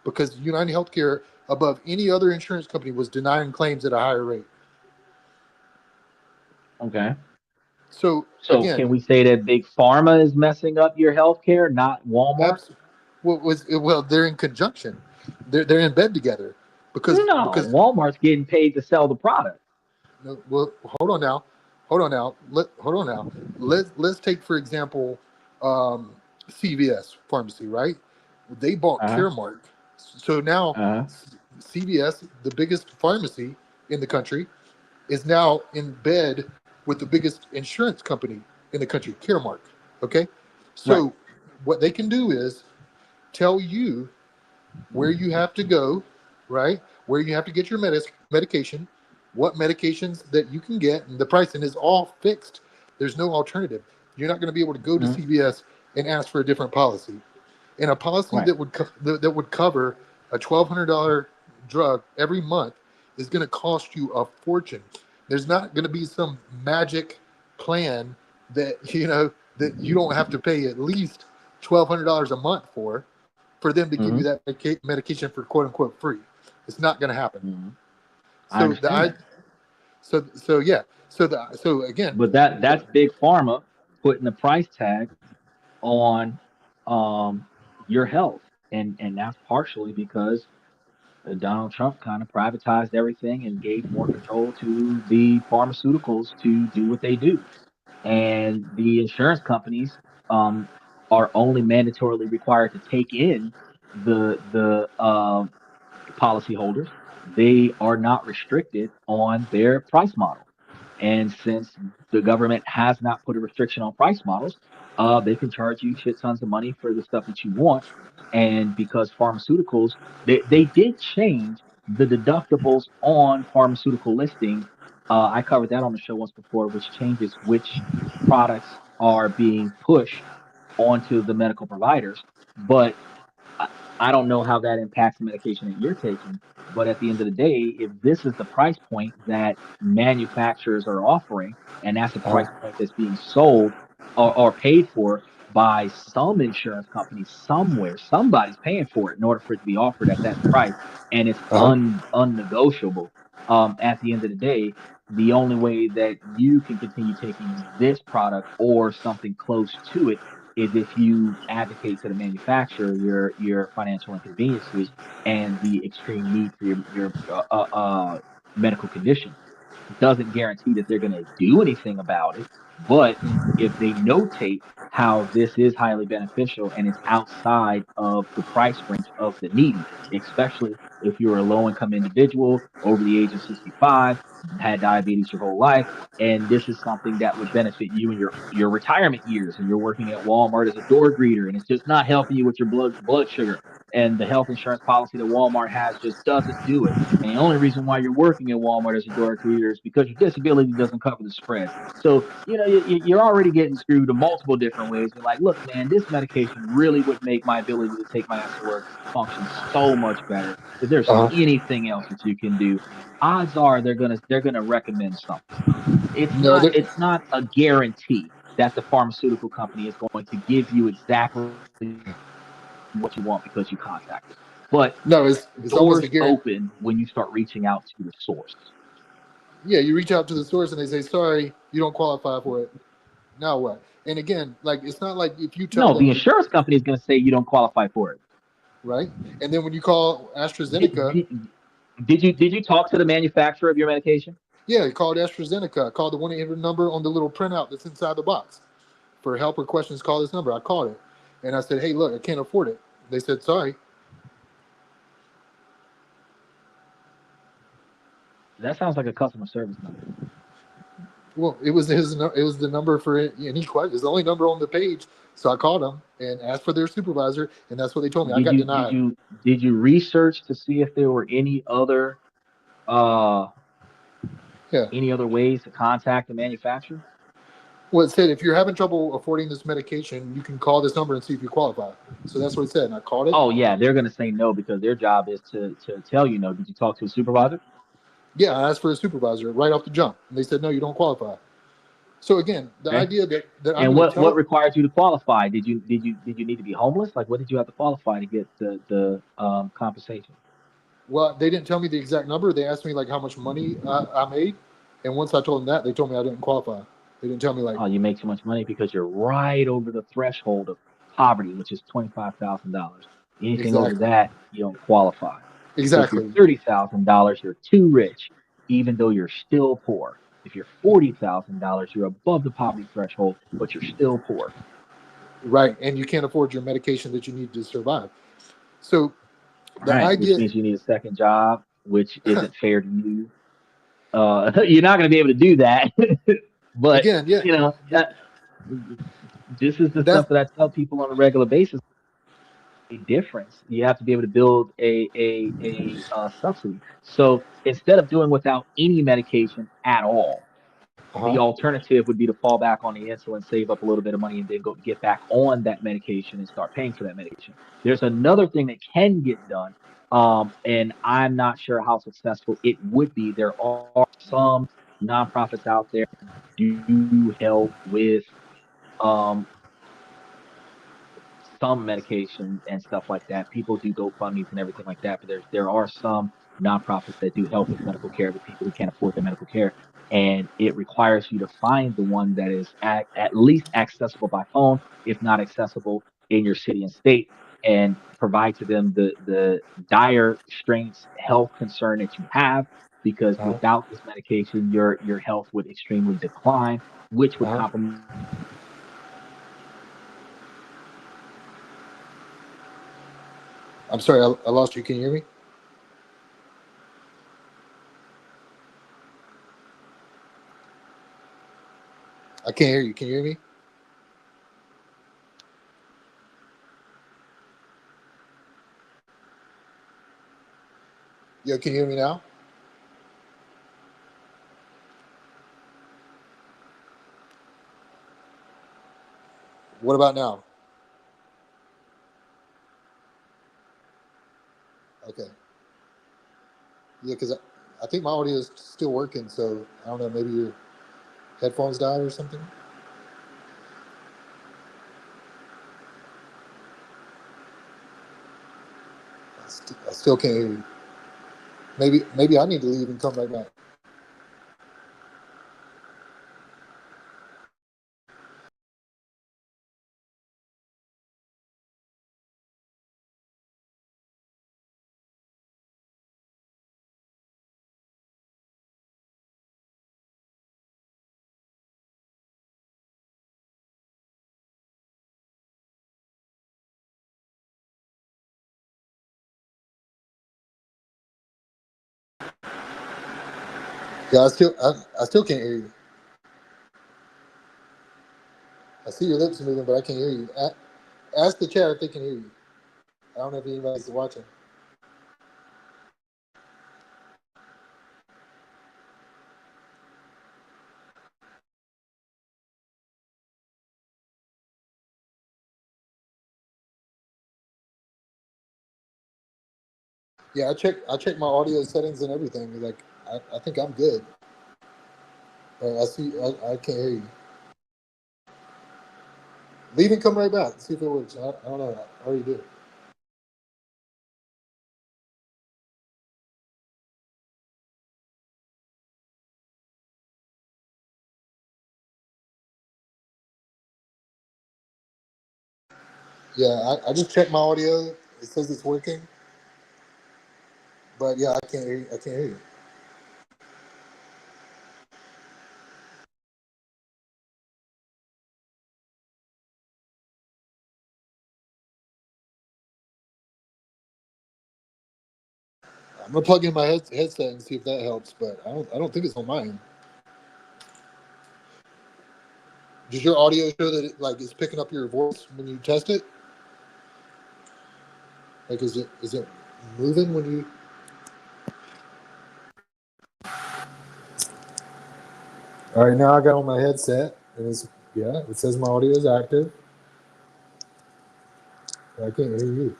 because United Healthcare, above any other insurance company, was denying claims at a higher rate. Okay. So So can again, we say that Big Pharma is messing up your healthcare, not Walmart? well, they're in conjunction. They're in bed together because No, Walmart's getting paid to sell the product. no, well, hold on now. Let's take for example, CVS pharmacy, right? They bought Uh-huh. Caremark, so now Uh-huh. CVS, the biggest pharmacy in the country, is now in bed with the biggest insurance company in the country, Caremark. Okay, Right. so what they can do is tell you where you have to go, right? Where you have to get your medication, what medications that you can get, and the pricing is all fixed. There's no alternative. You're not going to be able to go to Mhm. CVS and ask for a different policy. And a policy Right. that would cover a $1,200 drug every month is going to cost you a fortune. There's not going to be some magic plan that that you don't have to pay at least $1,200 a month for them to give you Hmm. that medication for quote unquote free. It's not going to happen. Hmm. I So the understand I that. so yeah. So again, But that's Big Pharma putting the price tag on um your health. And that's partially because Donald Trump kind of privatized everything and gave more control to the pharmaceuticals to do what they do. And the insurance companies um, are only mandatorily required to take in the policyholders. They are not restricted on their price model. And since the government has not put a restriction on price models, they can charge you shit tons of money for the stuff that you want. And because pharmaceuticals, they did change the deductibles on pharmaceutical listings. I covered that on the show once before, which changes which products are being pushed onto the medical providers. But I, I don't know how that impacts the medication that you're taking. But at the end of the day, if this is the price point that manufacturers are offering, and that's the price point that's being sold or paid for by some insurance company somewhere, somebody's paying for it in order for it to be offered at that price, and it's uh-huh. unnegotiable. At the end of the day, the only way that you can continue taking this product or something close to it is if you advocate to the manufacturer your financial inconveniences and the extreme need for your medical condition. Doesn't guarantee that they're going to do anything about it, but if they notate how this is highly beneficial and it's outside of the price range of the needy, especially if you're a low income individual over the age of 65, had diabetes your whole life, and this is something that would benefit you in your retirement years, and you're working at Walmart as a door greeter, and it's just not helping you with your blood sugar, and the health insurance policy that Walmart has just doesn't do it. And the only reason why you're working at Walmart as a door greeter is because your disability doesn't cover the spread. So, you're already getting screwed in multiple different ways. You're like, look, man, this medication really would make my ability to take my ass to work function so much better. If there's Uh-huh. anything else that you can do, odds are they're gonna recommend something. It's No, not it's not a guarantee. that the pharmaceutical company is going to give you exactly what you want because you contacted. But No, it's almost a doors guarantee. open when you start reaching out to the source. Yeah, you reach out to the source and they say, sorry, you don't qualify for it. Now what? And again, like it's not like if you tell No, the them, insurance company is going to say you don't qualify for it. right? And then when you call Did, AstraZeneca, did, did you talk to the manufacturer of your medication? yeah, I called AstraZeneca. I called the 1-800 number on the little printout that's inside the box. For help or questions, call this number. I called it. And I said, hey, look, I can't afford it. They said, sorry. That sounds like a customer service number. Well, it was the number for any question. It's the only number on the page. So I called them and asked for their supervisor, and that's what they told me. I Did got you did denied. you did you research to see if there were uh Yeah. any other ways to contact the manufacturer? Well, it said if you're having trouble affording this medication, you can call this number and see if you qualify. So that's what it said, and I called it. Oh yeah, they're gonna say no because their job is to tell you no. Did you talk to a supervisor? Yeah, I asked for a supervisor right off the jump, and they said no, you don't qualify. So again, the Okay. idea that I'm And going to what tell required you to qualify? Did you need to be homeless? Like what did you have to qualify to get the compensation? well, they didn't tell me the exact number. They asked me like how much money I made, and once I told them that, they told me I didn't qualify. They didn't tell me like Oh, you make too much money because you're right over the threshold of poverty, which is $25,000. Anything over exactly, that, you don't qualify. So if you're exactly, $30,000, you're too rich, even though you're still poor. If you're $40,000, you're above the poverty threshold, but you're still poor. right, and you can't afford your medication that you need to survive. So All the right, which idea, means you need a second job, which isn't fair to you. You're not going to be able to do that, but again, yeah, you know th- that this is the that's stuff that I tell people on a regular basis. A difference. You have to be able to build a subsidy. So instead of doing without any medication at all, the uh-huh. alternative would be to fall back on the insulin, save up a little bit of money, and then go get back on that medication and start paying for that medication. There's another thing that can get done, and I'm not sure how successful it would be. There are some nonprofits out there that do help with um, some medication and stuff like that. People do GoFundMe's and everything like that, but there are some nonprofits that do help with medical care with people who can't afford their medical care. And it requires you to find the one that is at least accessible by phone, if not accessible in your city and state, and provide to them the dire strengths health concern that you have. Because Uh-huh. without this medication, your health would extremely decline, which would Uh-huh. compromise. I'm sorry, I lost you. Can you hear me? I can't hear you. Can you hear me? Yeah, can you hear me now? What about now? Okay. Yeah, because I think my audio is still working, so I don't know, maybe your headphones died or something. I still can't hear you. Maybe I need to leave and come right back. Yeah, I still can't hear you. I see your lips moving, but I can't hear you. Ask the chat if they can hear you. I don't know if anybody's watching. Yeah, I checked my audio settings and everything. Like I think I'm good. I can't hear you. Leave and come right back. See if it works. I don't know. I already did. Yeah, I just checked my audio. It says it's working. But yeah, I can't hear you. I can't hear you. I'm gonna plug in my headset and see if that helps, but I don't think it's on mine. Does your audio show that it like it's picking up your voice when you test it? Like is it moving when you? All right, now I got on my headset and it says my audio is active. I can't hear you.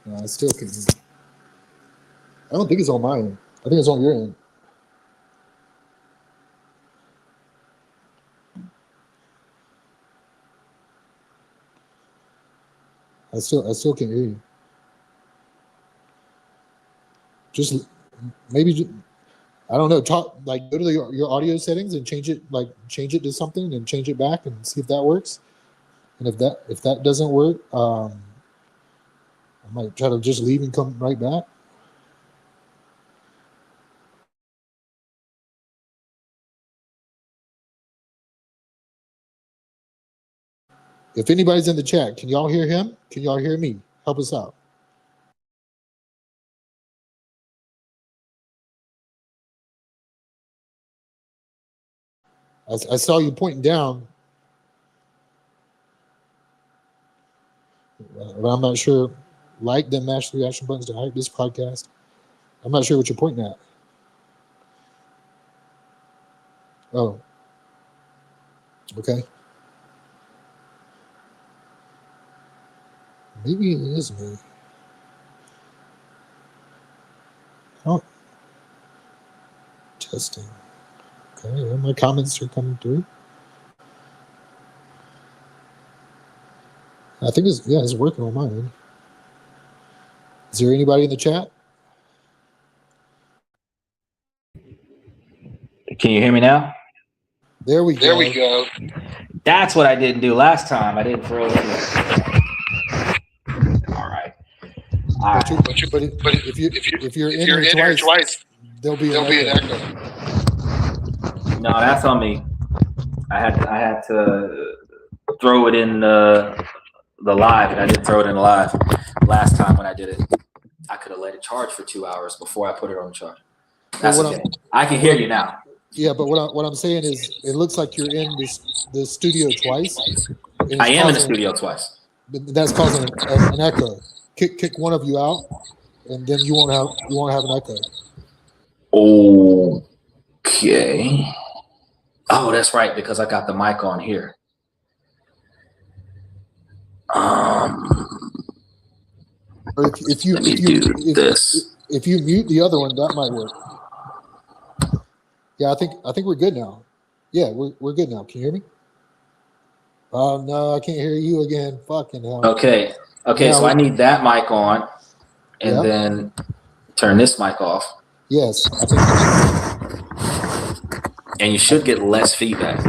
No, I still can't hear you. I don't think it's on mine. I think it's on your end. I still can't hear you. Just maybe I don't know. Talk like go to your audio settings and change it to something and change it back and see if that works. And if that doesn't work, I might try to just leave and come right back. If anybody's in the chat, can y'all hear him? Can y'all hear me? Help us out. I saw you pointing down, but I'm not sure. Like, then mash the reaction buttons to hype this podcast. I'm not sure what you're pointing at. Oh, okay. Maybe it is me. Oh, testing. Okay, well, my comments are coming through. I think it's working on mine. Is there anybody in the chat? Can you hear me now? There we go. That's what I didn't do last time. I didn't throw it. All right. But if you're in here twice, there'll be an echo. No, that's on me. I had to throw it in the live, and I didn't throw it in the live last time when I did it. I could have let it charge for 2 hours before I put it on the charge. That's okay. I can hear you now. Yeah, but what I'm saying is, it looks like you're in the studio twice. I am in the studio twice. That's causing an echo. Kick one of you out, and then you won't have an echo. Okay. Oh, that's right, because I got the mic on here. Or if you mute the other one, that might work. Yeah, I think we're good now. Yeah, we're good now. Can you hear me? Oh no, I can't hear you again. Fucking hell. Okay, now, so I need that mic on, and then turn this mic off. Yes, I think. And you should get less feedback.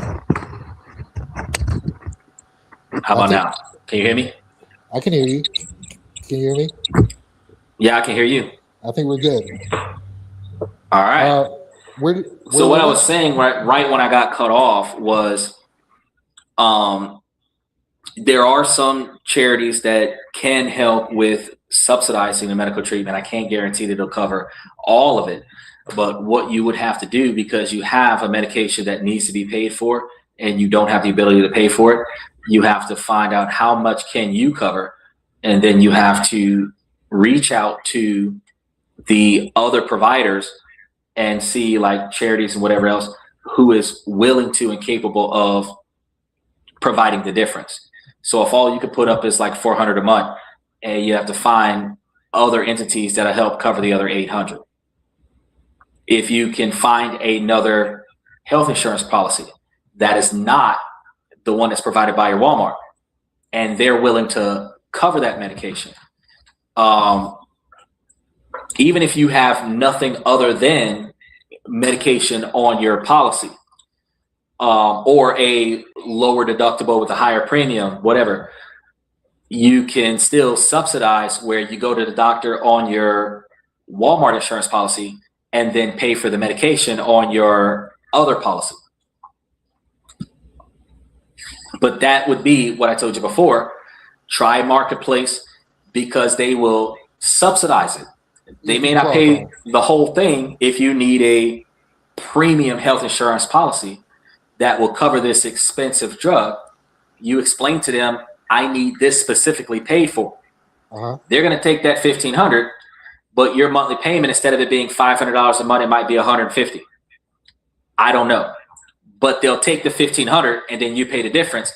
How about now? Can you hear me? I can hear you. Can you hear me? Yeah, I can hear you. I think we're good. All right. So what I was saying right when I got cut off was, there are some charities that can help with subsidizing the medical treatment. I can't guarantee that it'll cover all of it, but what you would have to do, because you have a medication that needs to be paid for and you don't have the ability to pay for it, you have to find out how much can you cover, and then you have to reach out to the other providers and see, like charities and whatever else, who is willing to and capable of providing the difference. So if all you could put up is like $400 a month, and you have to find other entities that'll help cover the other $800. If you can find another health insurance policy that is not the one that's provided by your Walmart, and they're willing to cover that medication. Even if you have nothing other than medication on your policy, or a lower deductible with a higher premium, whatever, you can still subsidize where you go to the doctor on your Walmart insurance policy and then pay for the medication on your other policy. But that would be what I told you before. Try Marketplace, because they will subsidize it. They may not pay the whole thing if you need a premium health insurance policy that will cover this expensive drug. You explain to them, I need this specifically paid for. They're going to take that $1,500, but your monthly payment, instead of it being $500 a month, it might be $150. I don't know, but they'll take the $1,500 and then you pay the difference.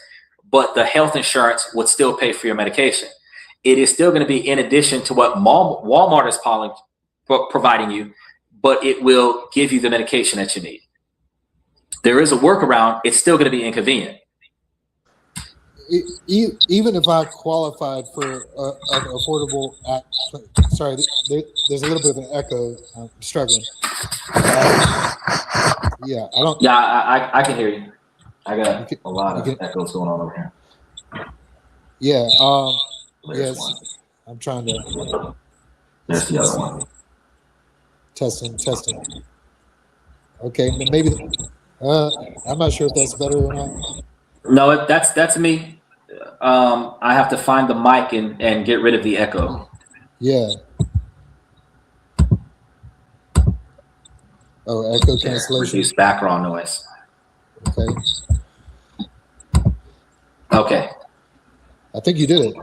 But the health insurance would still pay for your medication. It is still going to be in addition to what Walmart is providing you, but it will give you the medication that you need. There is a workaround. It's still going to be inconvenient. Even if I qualified for an affordable sorry, there's a little bit of an echo. I'm struggling. Yeah, I don't. Yeah, I can hear you. I got a lot of echoes going on over here. Yeah. There's Yes. one. I'm trying to. There's the other one. Testing. Okay, maybe. I'm not sure if that's better or not. No, that's me. I have to find the mic and get rid of the echo. Yeah. Oh, echo cancellation. Reduce background noise. Okay. Okay. I think you did it.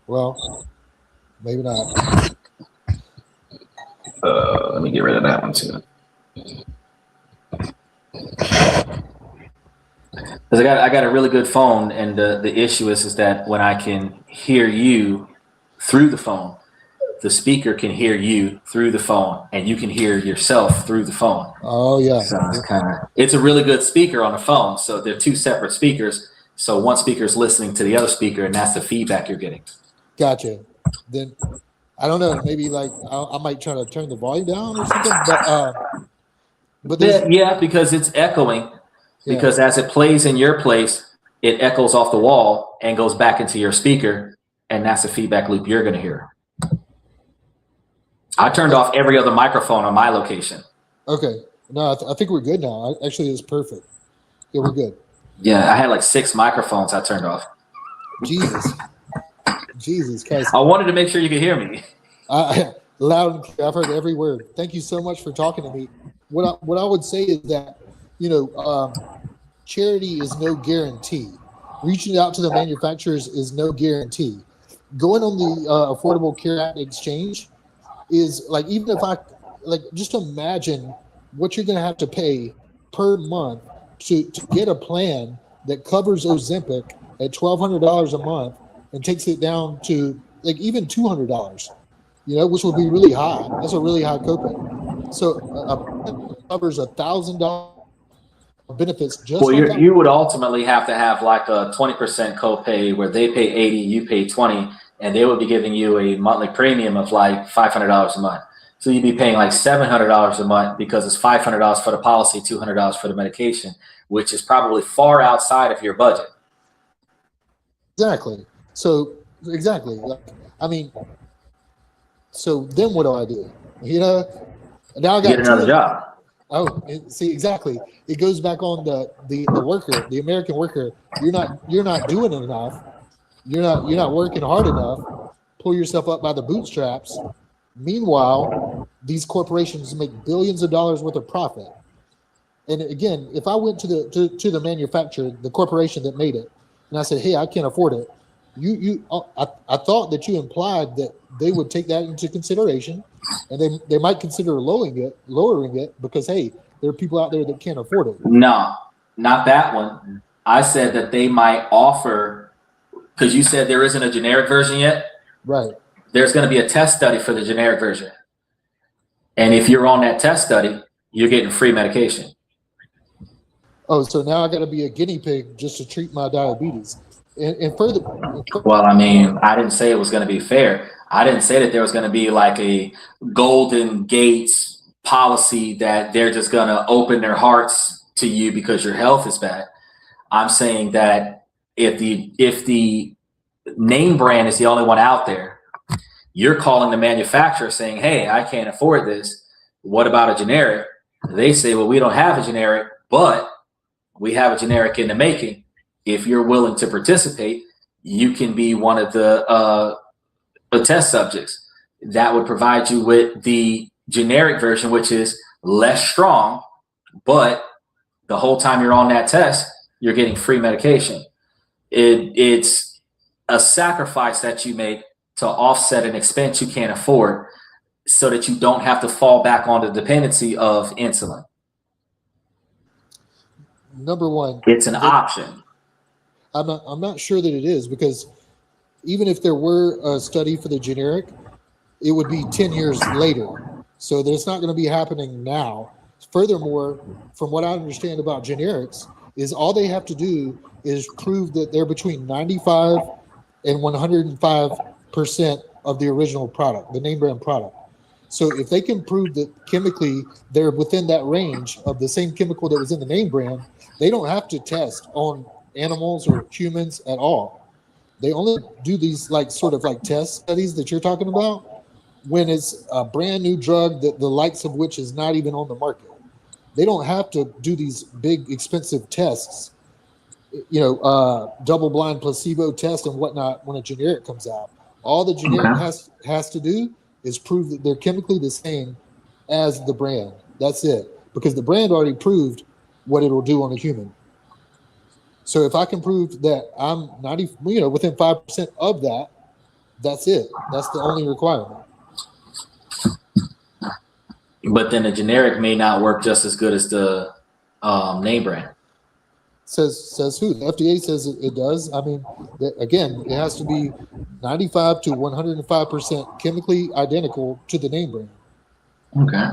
Well, maybe not. Let me get rid of that one too. Because I got a really good phone, and the issue is that when I can hear you through the phone, the speaker can hear you through the phone, and you can hear yourself through the phone. Oh yeah. So it's a really good speaker on the phone. So they're two separate speakers. So one speaker is listening to the other speaker, and that's the feedback you're getting. Gotcha. Then I don't know. Maybe like I might try to turn the volume down or something. But Yeah, because it's echoing. Yeah. Because as it plays in your place, it echoes off the wall and goes back into your speaker, and that's the feedback loop you're going to hear. I turned off every other microphone on my location. Okay. No, I think we're good now. Actually, it's perfect. Yeah, we're good. Yeah, I had like 6 microphones I turned off. Jesus Christ. I wanted to make sure you could hear me. Loud and clear. I've heard every word. Thank you so much for talking to me. What I would say is that, charity is no guarantee. Reaching out to the manufacturers is no guarantee. Going on the Affordable Care Act exchange is like, even if just imagine what you're going to have to pay per month to get a plan that covers Ozempic at $1,200 a month and takes it down to like even $200, which would be really high. That's a really high copay. So covers $1,000 benefits just. Well, you would ultimately have to have like a 20% copay where they pay 80, you pay 20, and they would be giving you a monthly premium of like $500 a month. So you'd be paying like $700 a month because it's $500 for the policy, $200 for the medication, which is probably far outside of your budget. Exactly. So exactly. So then what do I do? Now I got Get another job. Oh, see, exactly. It goes back on the worker, the American worker. You're not doing enough. You're not working hard enough. Pull yourself up by the bootstraps. Meanwhile, these corporations make billions of dollars worth of profit. And again, if I went to the manufacturer, the corporation that made it, and I said, "Hey, I can't afford it," I thought that you implied that they would take that into consideration, and they might consider lowering it because, hey, there are people out there that can't afford it. No, not that one. I said that they might offer, because you said there isn't a generic version yet. Right. There's going to be a test study for the generic version. And if you're on that test study, you're getting free medication. Oh, so now I got to be a guinea pig just to treat my diabetes. And further, Well, I mean, I didn't say it was going to be fair. I didn't say that there was going to be like a golden gates policy that they're just going to open their hearts to you because your health is bad. I'm saying that if the name brand is the only one out there, you're calling the manufacturer saying, hey, I can't afford this. What about a generic? They say, well, we don't have a generic, but we have a generic in the making. If you're willing to participate, you can be one of the test subjects. That would provide you with the generic version, which is less strong, but the whole time you're on that test, you're getting free medication. It's a sacrifice that you make to offset an expense you can't afford so that you don't have to fall back on the dependency of insulin. number one, It's an option. I'm not sure that it is, because even if there were a study for the generic, it would be 10 years later. So that's not going to be happening now. Furthermore, from what I understand about generics, is all they have to do is prove that they're between 95 and 105% of the original product, the name brand product. So if they can prove that chemically they're within that range of the same chemical that was in the name brand, they don't have to test on animals or humans at all. They only do these like sort of like test studies that you're talking about when it's a brand new drug that the likes of which is not even on the market. They don't have to do these big expensive tests, double blind placebo test and whatnot when a generic comes out. All the generic has to do is prove that they're chemically the same as the brand. That's it. Because the brand already proved what it'll do on a human. So if I can prove that I'm 90, within 5% of that, that's it. That's the only requirement. But then the generic may not work just as good as the name brand. Says who? The FDA says it does. I mean, again, it has to be 95 to 105% chemically identical to the name brand. Okay.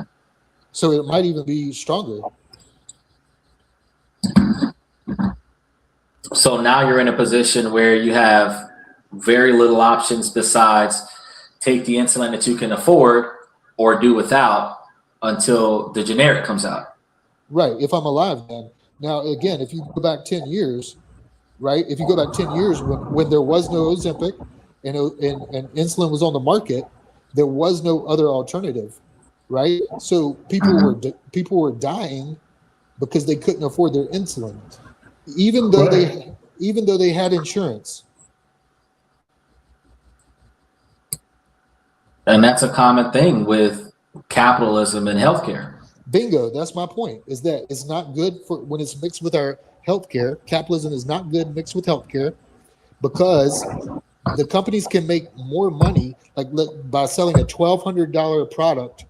So it might even be stronger. So now you're in a position where you have very little options besides take the insulin that you can afford or do without until the generic comes out. Right. If I'm alive then. Now, again, if you go back 10 years, right? If you go back 10 years when there was no Ozempic and insulin was on the market, there was no other alternative, right? So people were dying because they couldn't afford their insulin, even though they had insurance. And that's a common thing with capitalism and healthcare. Bingo. That's my point, is that it's not good for when it's mixed with our healthcare. Capitalism is not good mixed with healthcare because the companies can make more money by selling a $1,200 product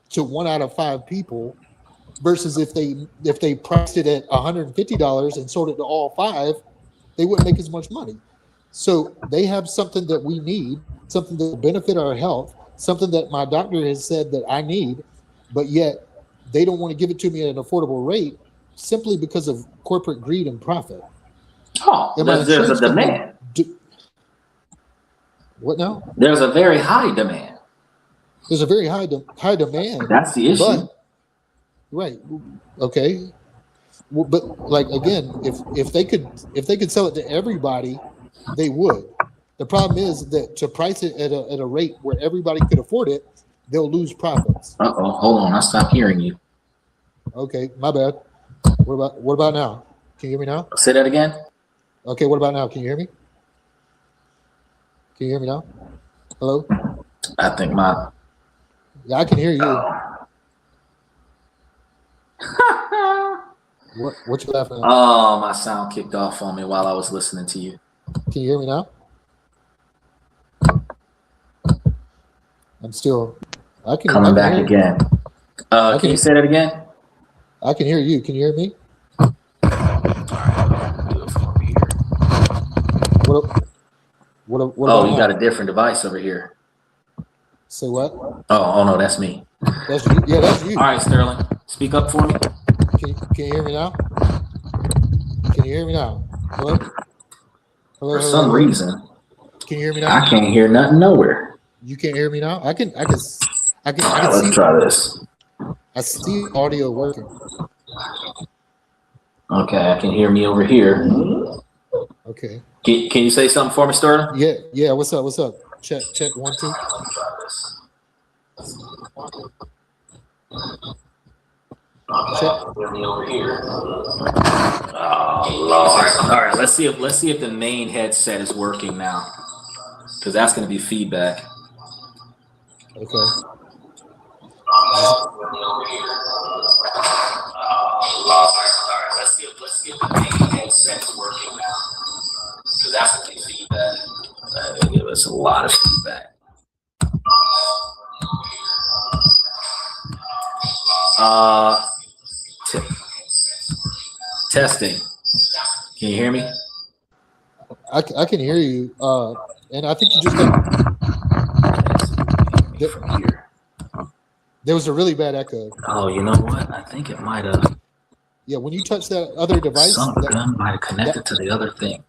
to 1 out of 5 people versus if they priced it at $150 and sold it to all 5, they wouldn't make as much money. So they have something that we need, something that will benefit our health, something that my doctor has said that I need, but yet they don't want to give it to me at an affordable rate simply because of corporate greed and profit. Oh, there's a demand. What now? There's a very high demand. There's a very high demand. That's the issue. Right. Okay. Well, but like again, if they could sell it to everybody, they would. The problem is that to price it at a rate where everybody could afford it, they'll lose profits. Uh-oh, hold on, I stopped hearing you. Okay, my bad. What about now? Can you hear me now? Say that again. Okay, what about now? Can you hear me? Can you hear me now? Hello? I think Yeah, I can hear you. What you laughing at? Oh, my sound kicked off on me while I was listening to you. Can you hear me now? I can Coming back again. Can you say that again? I can hear you. Can you hear me? What You got a different device over here. Say what? Oh no, that's me. That's you. Yeah, that's you. All right, Sterling, speak up for me. Can you hear me now? Can you hear me now? Hello? Hello, For hello, some hello? reason, Can you hear me now? I can't hear nothing nowhere. You can't hear me now? I can All right, let's see, try this. I see audio working. Okay, I can hear me over here. Okay. Can you say something for me, Sterling? Yeah. What's up? What's up? Check 1 2. Check. Hear me over here. Oh Lord! All right, let's see if the main headset is working now, because that's going to be feedback. Okay. Let's see if the main headset's working now, because that's going to be feedback. That'll give us a lot of feedback. Testing. Can you hear me? I can hear you. And I think you just got, From here. there was a really bad echo. Oh, you know what? I think it might have. Yeah, when you touch that other device, Son of a gun might have connected to the other thing.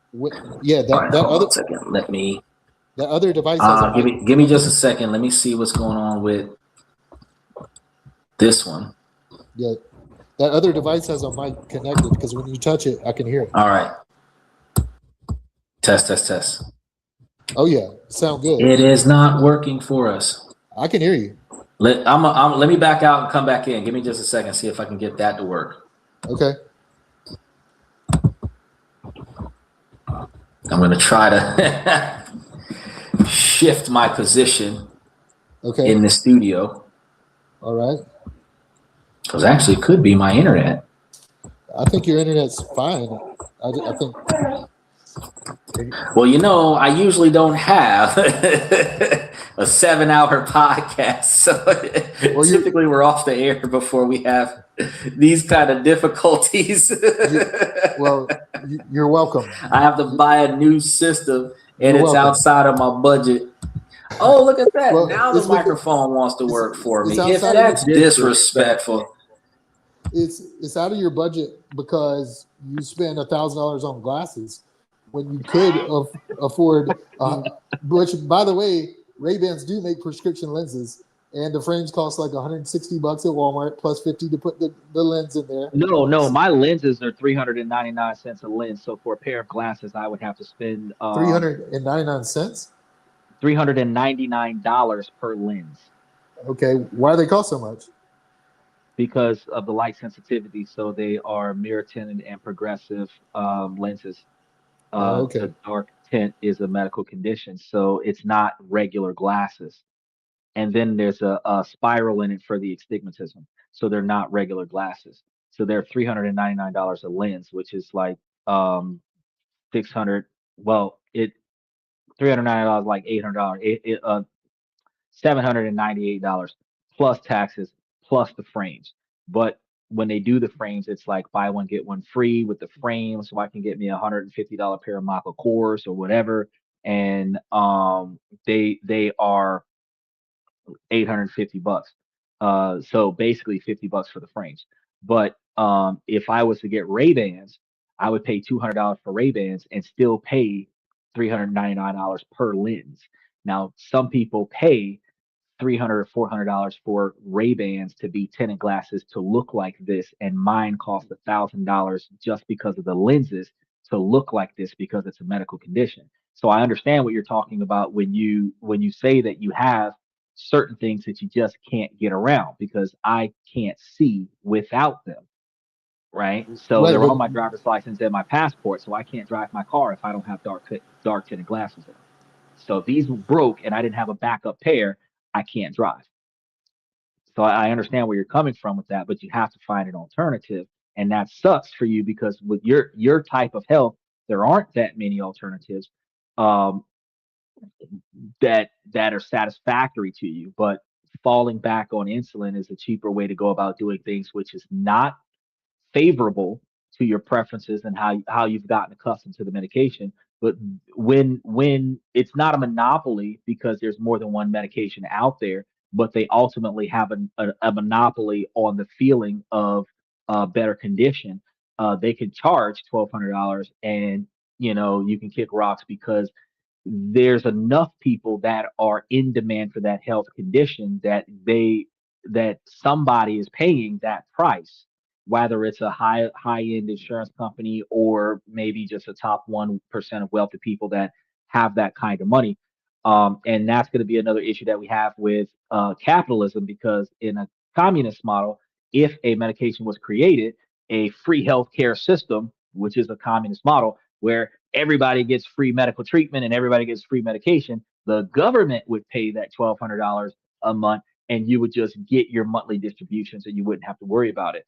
Yeah, All right, hold on a second. Let me. that other device has a mic. Give me just a second. Let me see what's going on with this one. Yeah, that other device has a mic connected because when you touch it, I can hear it. All right. Test. Oh yeah, sound good. It is not working for us. I can hear you. Let me back out and come back in. Give me just a second. See if I can get that to work. Okay. I'm going to try to shift my position Okay. in the studio, All right. because actually it could be my internet. I think your internet's fine. I think. Well, you know, I usually don't have a 7-hour podcast, so typically we're off the air before we have these kind of difficulties. Well, you're welcome. I have to buy a new system, and You're it's welcome. outside of my budget. Oh, look at that. Well, now the it's looking- microphone wants to work for me. it's If outside of that's your- disrespectful. It's out of your budget because you spend $1,000 on glasses when you could afford. Which, by the way, Ray-Bans do make prescription lenses, and the frames cost like $160 at Walmart plus $50 to put the lens in there. No, my lenses are 399 cents a lens. So for a pair of glasses, I would have to spend $399. $399 per lens Okay, why do they cost so much? because of the light sensitivity. So they are mirror tinted and progressive lenses. Okay. The dark tint is a medical condition, so it's not regular glasses. And then there's a spiral in it for the astigmatism, so they're not regular glasses. So they're $399 a lens, which is like 600. Well, it $399 like $800. $798 plus taxes plus the frames. But when they do the frames, it's like buy one get one free with the frame, so I can get me $150 pair of Mako cores or whatever, and they are $850. So basically $50 for the frames. But if I was to get Ray-Bans, I would pay $200 for Ray-Bans and still pay $399 per lens. Now, some people pay $300 or $400 for Ray-Bans to be tinted glasses to look like this, and mine cost $1,000 just because of the lenses to look like this because it's a medical condition. So I understand what you're talking about when you say that you have certain things that you just can't get around because I can't see without them. Right. So Right, they're but- on my driver's license and my passport. So I can't drive my car if I don't have dark tinted glasses in. So if these broke and I didn't have a backup pair, I can't drive. So I understand where you're coming from with that, but you have to find an alternative. And that sucks for you because with your type of health, there aren't that many alternatives that are satisfactory to you. But falling back on insulin is a cheaper way to go about doing things, which is not favorable to your preferences and how you've gotten accustomed to the medication. But when it's not a monopoly because there's more than one medication out there, but they ultimately have a monopoly on the feeling of better condition. they can charge $1,200, and you can kick rocks because there's enough people that are in demand for that health condition that somebody is paying that price, whether it's a high end insurance company or maybe just a top 1% of wealthy people that have that kind of money. And that's going to be another issue that we have with capitalism, because in a communist model, if a medication was created, a free healthcare system, which is a communist model where everybody gets free medical treatment and everybody gets free medication, the government would pay that $1,200 a month, and you would just get your monthly distributions and you wouldn't have to worry about it.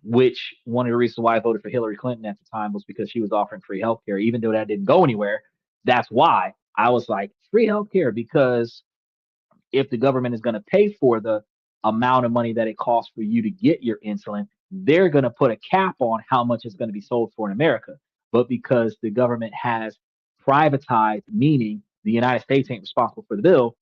Which one of the reasons why I voted for Hillary Clinton at the time was because she was offering free healthcare, even though that didn't go anywhere. That's why I was like, free healthcare, because if the government is going to pay for the amount of money that it costs for you to get your insulin, they're going to put a cap on how much it's going to be sold for in America. But because the government has privatized, meaning the United States ain't responsible for the bill,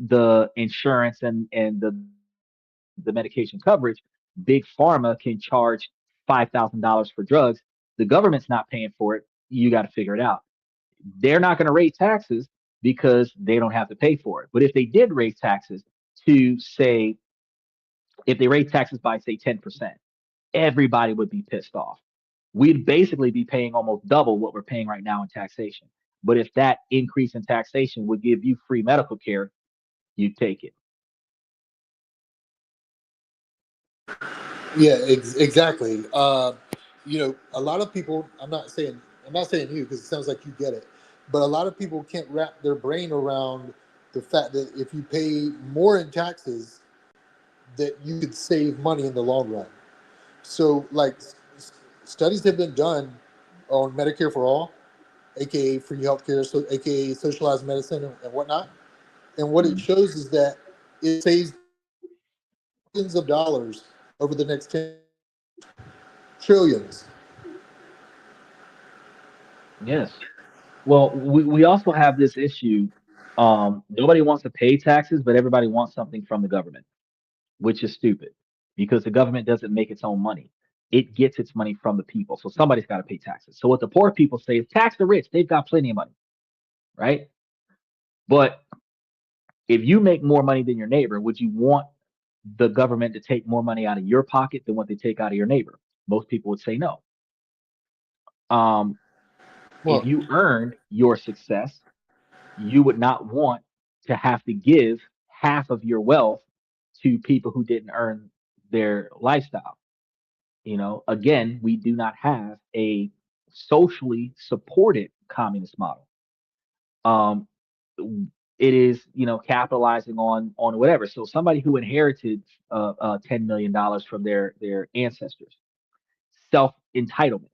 the insurance and the medication coverage, big pharma can charge $5,000 for drugs. The government's not paying for it. You got to figure it out. They're not going to raise taxes because they don't have to pay for it. But if they did raise taxes to say, if they raise taxes by say 10%, everybody would be pissed off. We'd basically be paying almost double what we're paying right now in taxation. But if that increase in taxation would give you free medical care, you'd take it. Yeah, exactly. A lot of people. I'm not saying you, because it sounds like you get it, but a lot of people can't wrap their brain around the fact that if you pay more in taxes, that you could save money in the long run. So, like, studies have been done on Medicare for all, aka free healthcare, so aka socialized medicine and whatnot. And what it shows is that it saves billions of dollars over the next 10 trillions. Yes. Well, we also have this issue. Nobody wants to pay taxes, but everybody wants something from the government, which is stupid, because the government doesn't make its own money. It gets its money from the people. So somebody's got to pay taxes. So what the poor people say is tax the rich. They've got plenty of money, right? But if you make more money than your neighbor, would you want the government to take more money out of your pocket than what they take out of your neighbor? Most people would say no. If you earned your success, you would not want to have to give half of your wealth to people who didn't earn their lifestyle. Again, we do not have a socially supported communist model. It is, capitalizing on whatever. So somebody who inherited $10 million from their ancestors, self entitlement,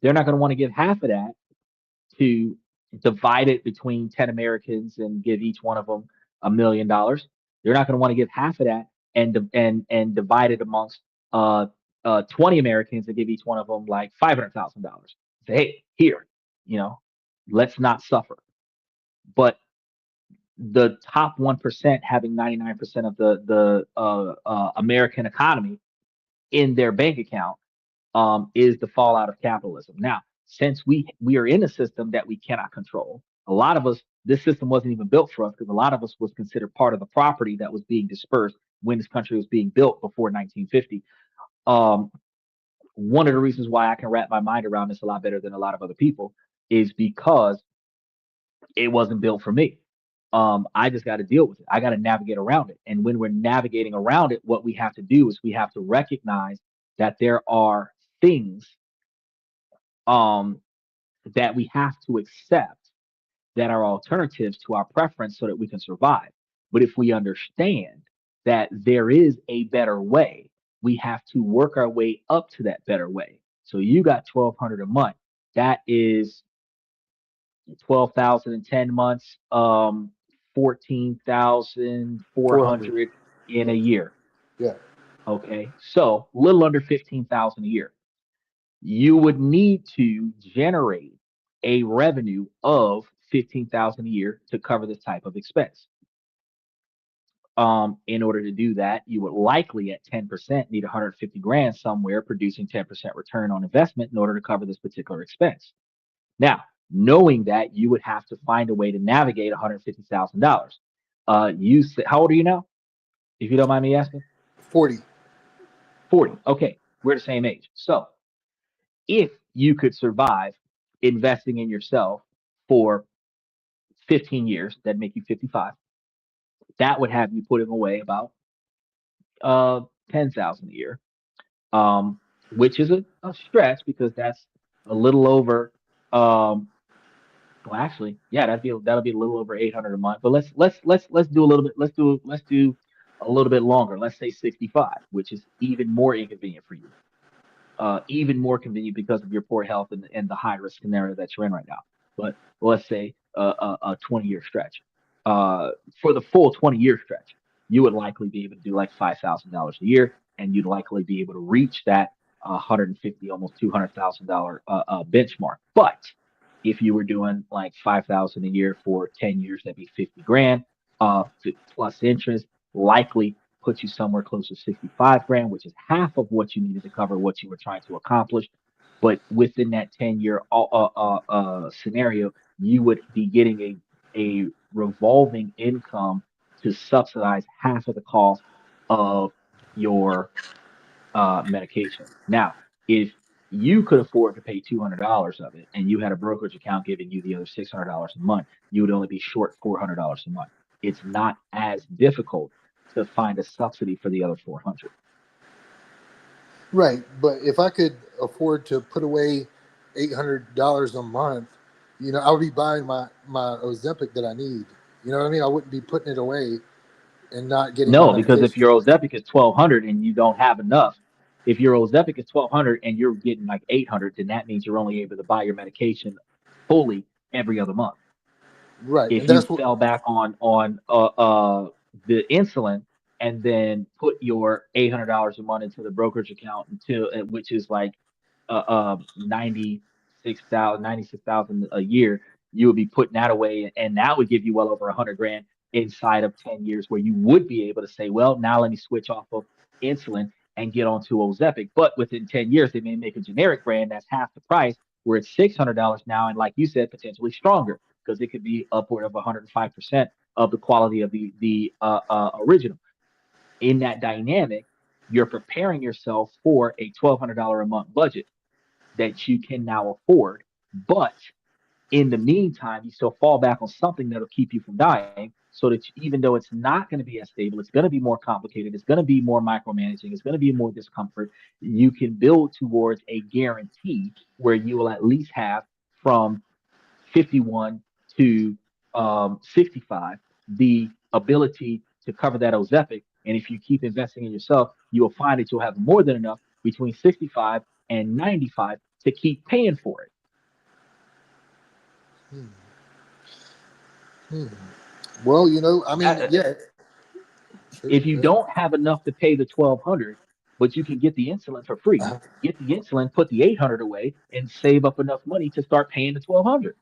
they're not going to want to give half of that to divide it between 10 Americans and give each one of them $1 million. They're not going to want to give half of that and divide it amongst 20 Americans and give each one of them like $500,000. Say, hey, here, let's not suffer. But the top 1% having 99% of the American economy in their bank account is the fallout of capitalism. Now, since we are in a system that we cannot control, a lot of us, this system wasn't even built for us, because a lot of us was considered part of the property that was being dispersed when this country was being built before 1950. One of the reasons why I can wrap my mind around this a lot better than a lot of other people is because it wasn't built for me. I just got to deal with it. I got to navigate around it. And when we're navigating around it, what we have to do is we have to recognize that there are things that we have to accept that are alternatives to our preference so that we can survive. But if we understand that there is a better way, we have to work our way up to that better way. So you got $1,200 a month. That is 12,000 in 10 months, 14,400 in a year. Yeah. Okay. So a little under 15,000 a year. You would need to generate a revenue of 15,000 a year to cover this type of expense. In order to do that, you would likely at 10% need 150 grand somewhere producing 10% return on investment in order to cover this particular expense. Now, knowing that, you would have to find a way to navigate $150,000. How old are you now? If you don't mind me asking. 40. 40. Okay, we're the same age. So if you could survive investing in yourself for 15 years, that'd make you 55. That would have you putting away about 10,000 a year, which is a stretch because that's a little over. Well, actually, yeah, that'll be a little over 800 a month. But let's do a little bit. Let's do a little bit longer. Let's say 65, which is even more inconvenient for you. Even more convenient because of your poor health and the high risk scenario that you're in right now. But let's say a 20-year stretch. For the full 20-year stretch, you would likely be able to do like $5,000 a year, and you'd likely be able to reach that 150, almost $200,000 benchmark. But if you were doing like 5,000 a year for 10 years, that'd be 50 grand plus interest, likely put you somewhere close to 65 grand, which is half of what you needed to cover what you were trying to accomplish. But within that 10-year scenario, you would be getting a revolving income to subsidize half of the cost of your medication. Now, if you could afford to pay $200 of it and you had a brokerage account giving you the other $600 a month, you would only be short $400 a month. It's not as difficult to find a subsidy for the other 400. Right, but if I could afford to put away $800 a month, I would be buying my Ozempic that I need. You know what I mean? I wouldn't be putting it away and not getting. No, because if your Ozempic is 1,200 and you don't have enough, if your Ozempic is 1,200 and you're getting like 800, then that means you're only able to buy your medication fully every other month. Right. If you fell back on the insulin and then put your $800 a month into the brokerage account which is like 96,000 a year, you would be putting that away, and that would give you well over 100 grand inside of 10 years, where you would be able to say, well, now let me switch off of insulin and get onto Ozempic. But within 10 years, they may make a generic brand that's half the price, where it's $600 now, and like you said, potentially stronger, because it could be upward of 105% of the quality of the original. In that dynamic, you're preparing yourself for a $1,200 a month budget that you can now afford. But in the meantime, you still fall back on something that'll keep you from dying, so that even though it's not going to be as stable, it's going to be more complicated, it's going to be more micromanaging, it's going to be more discomfort, you can build towards a guarantee where you will at least have from 51 to 65 the ability to cover that Ozempic. And if you keep investing in yourself, you will find that you'll have more than enough between 65 and 95 to keep paying for it. Well, I mean, yeah. If you don't have enough to pay the 1,200, but you can get the insulin for free, get the insulin, put the 800 away, and save up enough money to start paying the 1,200.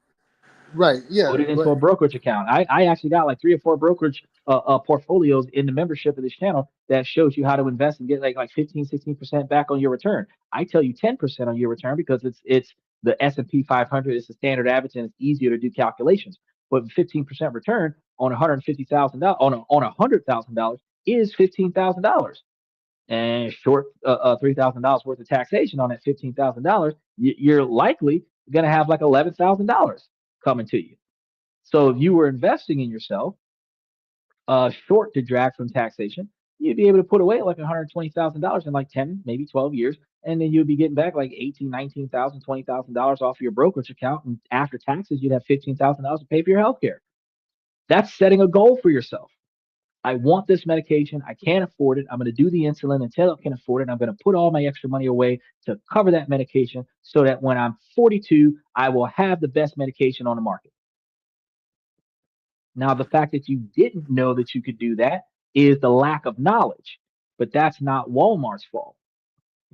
Right. Yeah. Put it into a brokerage account. I actually got like 3 or 4 brokerage portfolios in the membership of this channel that shows you how to invest and get like 15, 16% back on your return. I tell you 10% on your return because it's the S&P 500. It's the standard average, and it's easier to do calculations. But 15% return on $150,000 on $100,000 is $15,000, and short $3,000 worth of taxation on that $15,000, you're likely going to have like $11,000 coming to you. So if you were investing in yourself, short to drag from taxation, you'd be able to put away like $120,000 in like 10, maybe 12 years, and then you'd be getting back like $18,000, $19,000, $20,000 off of your brokerage account, and after taxes, you'd have $15,000 to pay for your healthcare. That's setting a goal for yourself. I want this medication. I can't afford it. I'm going to do the insulin until I can afford it. I'm going to put all my extra money away to cover that medication so that when I'm 42, I will have the best medication on the market. Now, the fact that you didn't know that you could do that is the lack of knowledge, but that's not Walmart's fault.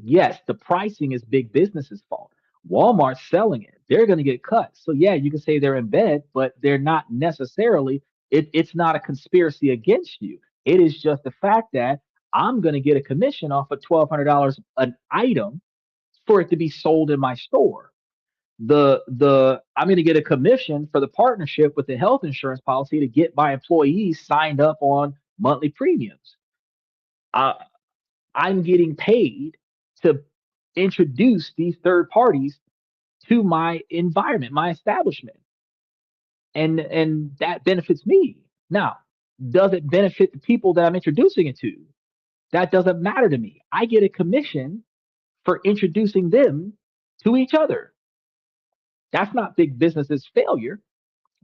Yes, the pricing is big business's fault. Walmart's selling it. They're going to get cut. So yeah, you can say they're in bed, but they're not necessarily. It's not a conspiracy against you. It is just the fact that I'm going to get a commission off of $1,200 an item for it to be sold in my store. The I'm going to get a commission for the partnership with the health insurance policy to get my employees signed up on monthly premiums. Uh, I'm getting paid to introduce these third parties to my environment, my establishment, and that benefits me. Now, does it benefit the people that I'm introducing it to? That doesn't matter to me. I get a commission for introducing them to each other. That's not big business's failure,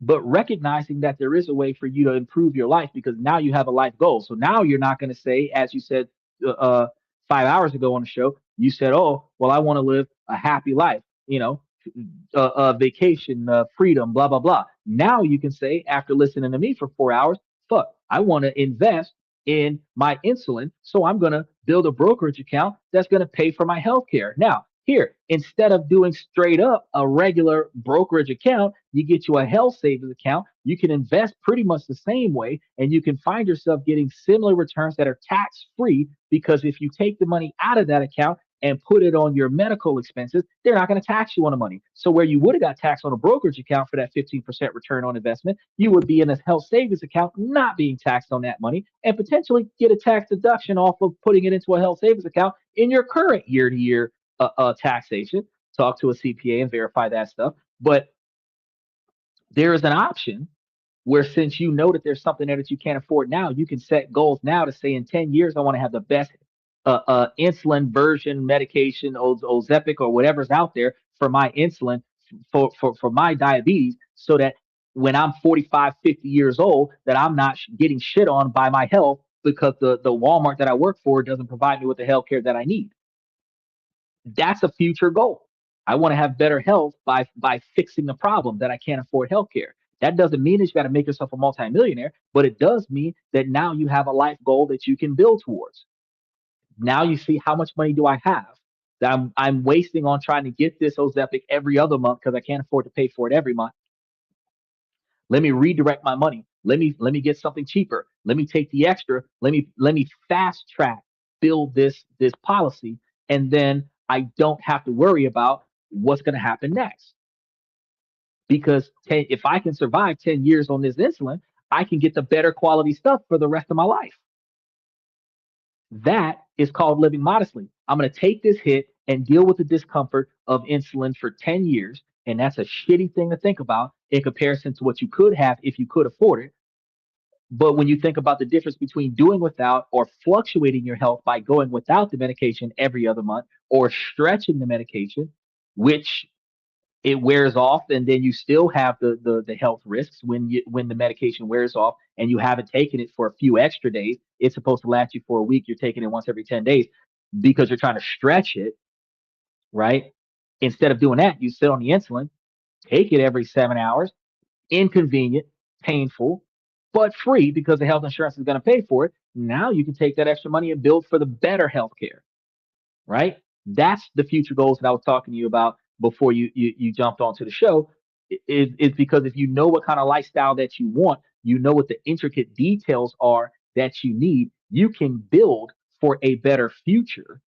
but recognizing that there is a way for you to improve your life because now you have a life goal. So now you're not going to say, as you said uh, 5 hours ago on the show, you said, "Oh, well, I want to live a happy life, vacation, freedom, blah blah blah." Now you can say, after listening to me for 4 hours, "Fuck, I want to invest in my insulin, so I'm going to build a brokerage account that's going to pay for my health care." Now, here, instead of doing straight up a regular brokerage account, you get you a health savings account. You can invest pretty much the same way, and you can find yourself getting similar returns that are tax free because if you take the money out of that account and put it on your medical expenses, they're not going to tax you on the money. So where you would have got taxed on a brokerage account for that 15% return on investment, you would be in a health savings account not being taxed on that money and potentially get a tax deduction off of putting it into a health savings account in your current year-to-year taxation. Talk to a CPA and verify that stuff. But there is an option where, since you know that there's something there that you can't afford now, you can set goals now to say in 10 years, I want to have the best insulin version medication, Ozempic or whatever's out there for my insulin, for my diabetes, so that when I'm 45, 50 years old, that I'm not getting shit on by my health because the Walmart that I work for doesn't provide me with the health care that I need. That's a future goal. I want to have better health by fixing the problem that I can't afford healthcare. That doesn't mean that you got to make yourself a multimillionaire, but it does mean that now you have a life goal that you can build towards. Now you see, how much money do I have that I'm wasting on trying to get this Ozempic every other month because I can't afford to pay for it every month. Let me redirect my money. Let me get something cheaper. Let me take the extra. Let me fast track build this policy, and then I don't have to worry about what's going to happen next. Because if I can survive 10 years on this insulin, I can get the better quality stuff for the rest of my life. That is called living modestly. I'm going to take this hit and deal with the discomfort of insulin for 10 years. And that's a shitty thing to think about in comparison to what you could have if you could afford it. But when you think about the difference between doing without or fluctuating your health by going without the medication every other month, or stretching the medication, which it wears off, and then you still have the health risks when the medication wears off and you haven't taken it for a few extra days. It's supposed to last you for a week. You're taking it once every 10 days because you're trying to stretch it, right? Instead of doing that, you sit on the insulin, take it every 7 hours, inconvenient, painful, but free because the health insurance is going to pay for it. Now you can take that extra money and build for the better health care, right? That's the future goals that I was talking to you about before you jumped onto the show. Is because if you know what kind of lifestyle that you want, you know what the intricate details are that you need, you can build for a better future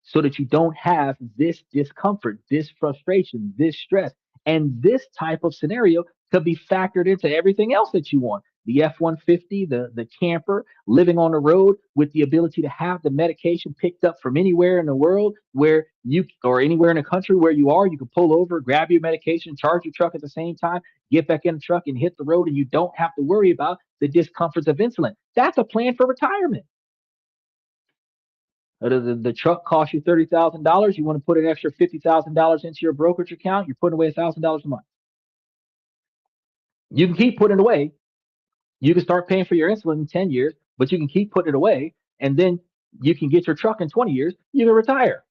so that you don't have this discomfort, this frustration, this stress. And this type of scenario could be factored into everything else that you want. The F-150, the camper, living on the road with the ability to have the medication picked up from anywhere in the world where or anywhere in the country where you are, you can pull over, grab your medication, charge your truck at the same time, get back in the truck and hit the road, and you don't have to worry about the discomforts of insulin. That's a plan for retirement. The truck costs you $30,000. You want to put an extra $50,000 into your brokerage account, you're putting away $1,000 a month. You can keep putting it away. You can start paying for your insulin in 10 years, but you can keep putting it away, and then you can get your truck in 20 years. You can retire.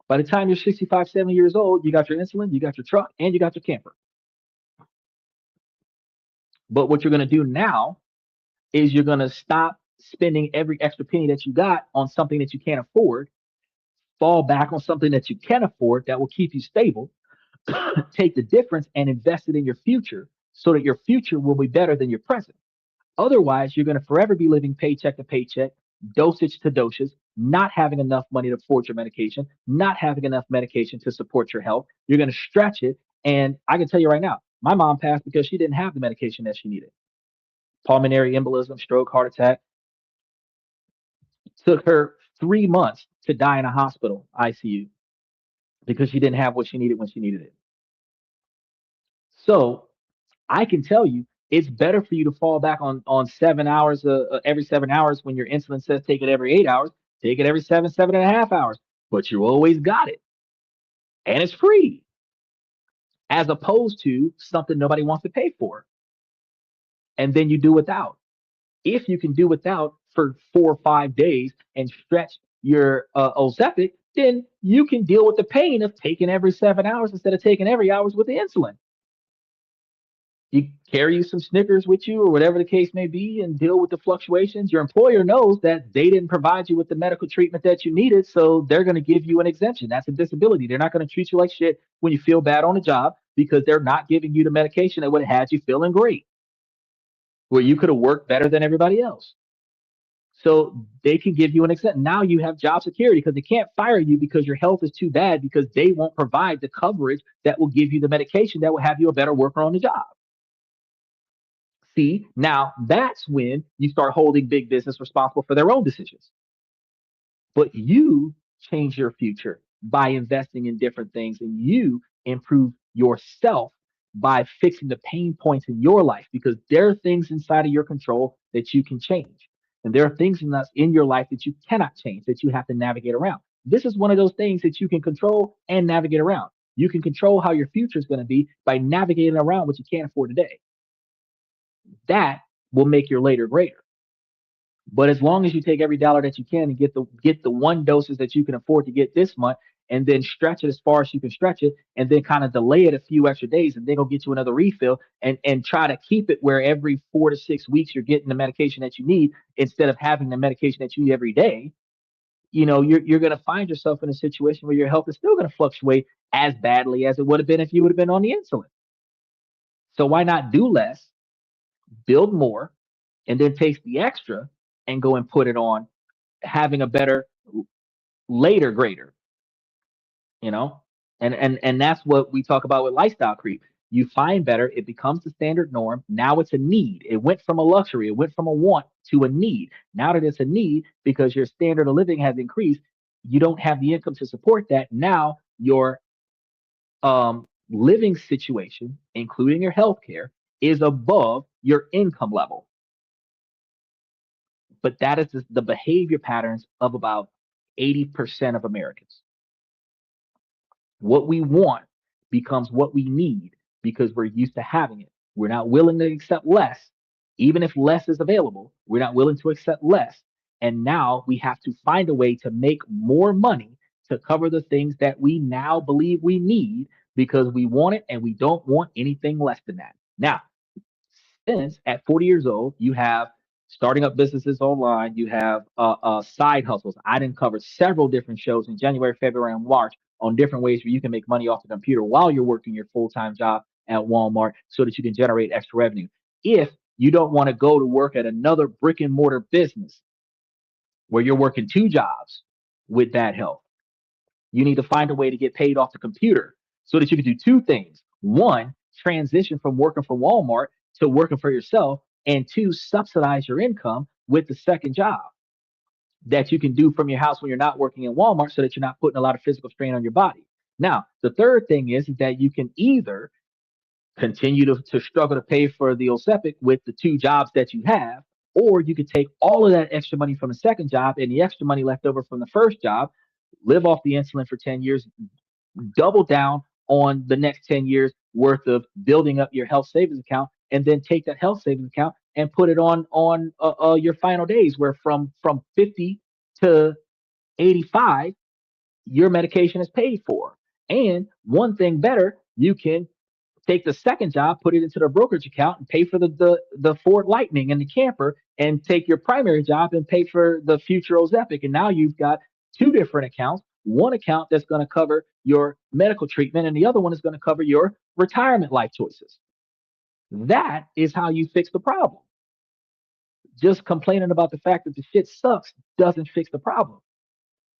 By the time you're 65, 70 years old, you got your insulin, you got your truck, and you got your camper. But what you're going to do now is you're going to stop spending every extra penny that you got on something that you can't afford, fall back on something that you can afford that will keep you stable, take the difference and invest it in your future so that your future will be better than your present. Otherwise, you're going to forever be living paycheck to paycheck, dosage to dosage, not having enough money to afford your medication, not having enough medication to support your health. You're going to stretch it. And I can tell you right now, my mom passed because she didn't have the medication that she needed. Pulmonary embolism, stroke, heart attack. Took her 3 months to die in a hospital ICU because she didn't have what she needed when she needed it. So I can tell you, it's better for you to fall back on 7 hours every 7 hours when your insulin says take it every 8 hours. Take it every 7.5 hours, but you always got it, and it's free, as opposed to something nobody wants to pay for, and then you do without. If you can do without for 4 or 5 days and stretch your Ozempic, then you can deal with the pain of taking every 7 hours instead of taking every hours with the insulin. You carry some Snickers with you or whatever the case may be and deal with the fluctuations. Your employer knows that they didn't provide you with the medical treatment that you needed, so they're going to give you an exemption. That's a disability. They're not going to treat you like shit when you feel bad on the job because they're not giving you the medication that would have had you feeling great, where you could have worked better than everybody else. So they can give you an exemption. Now you have job security because they can't fire you because your health is too bad because they won't provide the coverage that will give you the medication that will have you a better worker on the job. See, now that's when you start holding big business responsible for their own decisions. But you change your future by investing in different things, and you improve yourself by fixing the pain points in your life because there are things inside of your control that you can change. And there are things in your life that you cannot change, that you have to navigate around. This is one of those things that you can control and navigate around. You can control how your future is going to be by navigating around what you can't afford today. That will make your later greater. But as long as you take every dollar that you can and get the one doses that you can afford to get this month, and then stretch it as far as you can stretch it, and then kind of delay it a few extra days, and then go get you another refill, and try to keep it where every 4 to 6 weeks you're getting the medication that you need instead of having the medication that you need every day. You're going to find yourself in a situation where your health is still going to fluctuate as badly as it would have been if you would have been on the insulin. So why not do less, build more, and then take the extra and go and put it on having a better later greater, and that's what we talk about with lifestyle creep. You find better, it becomes the standard norm. Now it's a need. It went from a luxury, it went from a want to a need. Now that it's a need because your standard of living has increased, you don't have the income to support that. Now your living situation, including your health care, is above your income level. But that is the behavior patterns of about 80% of Americans. What we want becomes what we need because we're used to having it. We're not willing to accept less. Even if less is available, we're not willing to accept less. And now we have to find a way to make more money to cover the things that we now believe we need because we want it and we don't want anything less than that. Now, since at 40 years old, you have starting up businesses online, you have side hustles. I didn't cover several different shows in January, February, and March on different ways where you can make money off the computer while you're working your full-time job at Walmart so that you can generate extra revenue. If you don't want to go to work at another brick and mortar business where you're working 2 jobs with bad health, you need to find a way to get paid off the computer so that you can do 2 things. 1, transition from working for Walmart to working for yourself, and 2, subsidize your income with the second job that you can do from your house when you're not working in Walmart so that you're not putting a lot of physical strain on your body. Now, the third thing is that you can either continue to struggle to pay for the Ozempic with the 2 jobs that you have, or you could take all of that extra money from the second job and the extra money left over from the first job, live off the insulin for 10 years, double down on the next 10 years worth of building up your health savings account, and then take that health savings account and put it on your final days, where from 50 to 85, your medication is paid for. And one thing better, you can take the second job, put it into the brokerage account, and pay for the Ford Lightning and the camper, and take your primary job and pay for the future Ozempic. And now you've got 2 different accounts. One account that's going to cover your medical treatment, and the other one is going to cover your retirement life choices. That is how you fix the problem. Just complaining about the fact that the shit sucks doesn't fix the problem.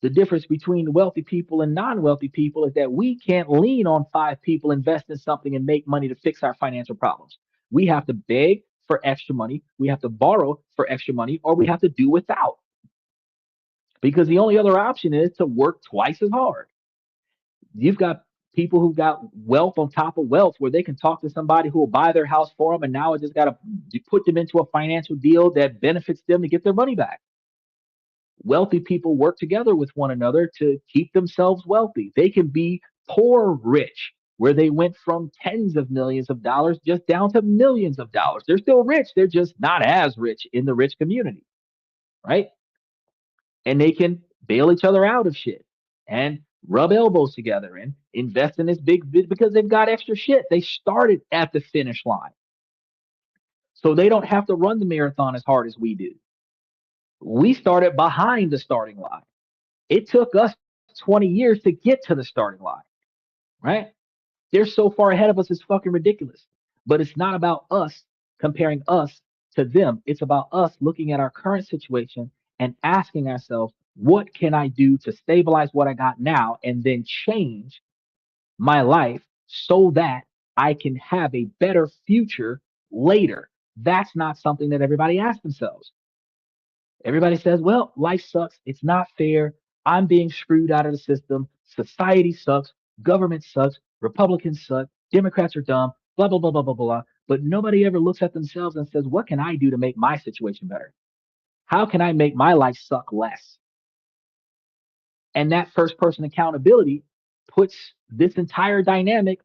The difference between wealthy people and non-wealthy people is that we can't lean on 5 people, invest in something, and make money to fix our financial problems. We have to beg for extra money, we have to borrow for extra money, or we have to do without. Because the only other option is to work twice as hard. You've got people who've got wealth on top of wealth where they can talk to somebody who will buy their house for them, and now it just got to put them into a financial deal that benefits them to get their money back. Wealthy people work together with one another to keep themselves wealthy. They can be poor rich, where they went from tens of millions of dollars just down to millions of dollars. They're still rich, they're just not as rich in the rich community, right? And they can bail each other out of shit and rub elbows together and invest in this big because they've got extra shit. They started at the finish line. So they don't have to run the marathon as hard as we do. We started behind the starting line. It took us 20 years to get to the starting line, right? They're so far ahead of us, it's fucking ridiculous. But it's not about us comparing us to them. It's about us looking at our current situation and asking ourselves, what can I do to stabilize what I got now and then change my life so that I can have a better future later? That's not something that everybody asks themselves. Everybody says, well, life sucks. It's not fair. I'm being screwed out of the system. Society sucks. Government sucks. Republicans suck. Democrats are dumb. Blah, blah, blah, blah, blah, blah. But nobody ever looks at themselves and says, what can I do to make my situation better? How can I make my life suck less? And that first person accountability puts this entire dynamic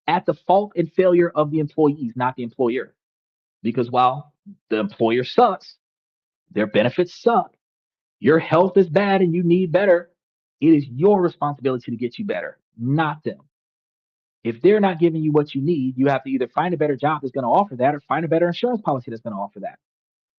at the fault and failure of the employees, not the employer. Because while the employer sucks, their benefits suck, your health is bad and you need better, it is your responsibility to get you better, not them. If they're not giving you what you need, you have to either find a better job that's going to offer that or find a better insurance policy that's going to offer that,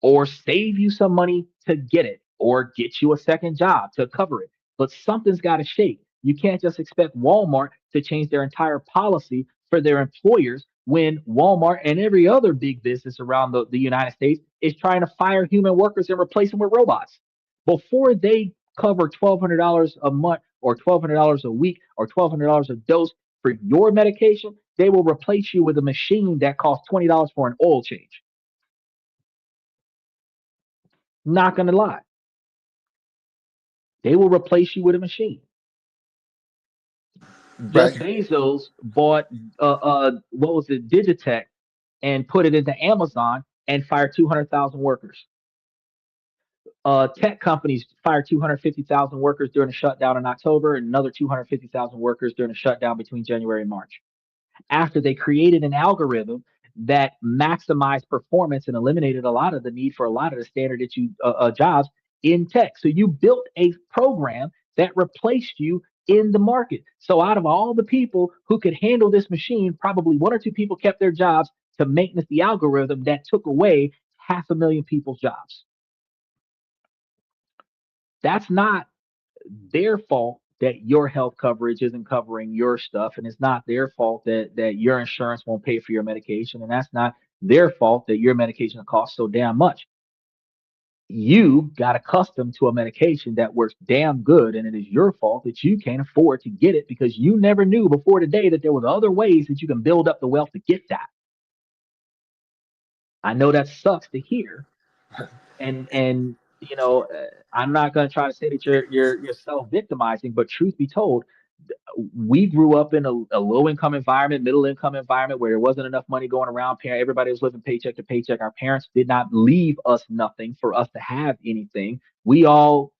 or save you some money to get it, or get you a second job to cover it. But something's got to shake. You can't just expect Walmart to change their entire policy for their employers when Walmart and every other big business around the United States is trying to fire human workers and replace them with robots. Before they cover $1,200 a month or $1,200 a week or $1,200 a dose for your medication, they will replace you with a machine that costs $20 for an oil change. Not going to lie. They will replace you with a machine. Jeff Bezos bought what was it, Digitech, and put it into Amazon and fired 200,000 workers. Tech companies fired 250,000 workers during the shutdown in October, and another 250,000 workers during the shutdown between January and March. After they created an algorithm that maximized performance and eliminated a lot of the need for a lot of the standard issue jobs in tech. So you built a program that replaced you in the market. So out of all the people who could handle this machine, probably 1 or 2 people kept their jobs to maintenance the algorithm that took away 500,000 people's jobs. That's not their fault that your health coverage isn't covering your stuff, and it's not their fault that your insurance won't pay for your medication, and that's not their fault that your medication costs so damn much. You got accustomed to a medication that works damn good, and it is your fault that you can't afford to get it because you never knew before today that there was other ways that you can build up the wealth to get that. I know that sucks to hear, and you know, I'm not going to try to say that you're self-victimizing, but truth be told, we grew up in a low-income environment, middle-income environment where there wasn't enough money going around. Everybody was living paycheck to paycheck. Our parents did not leave us nothing for us to have anything. We all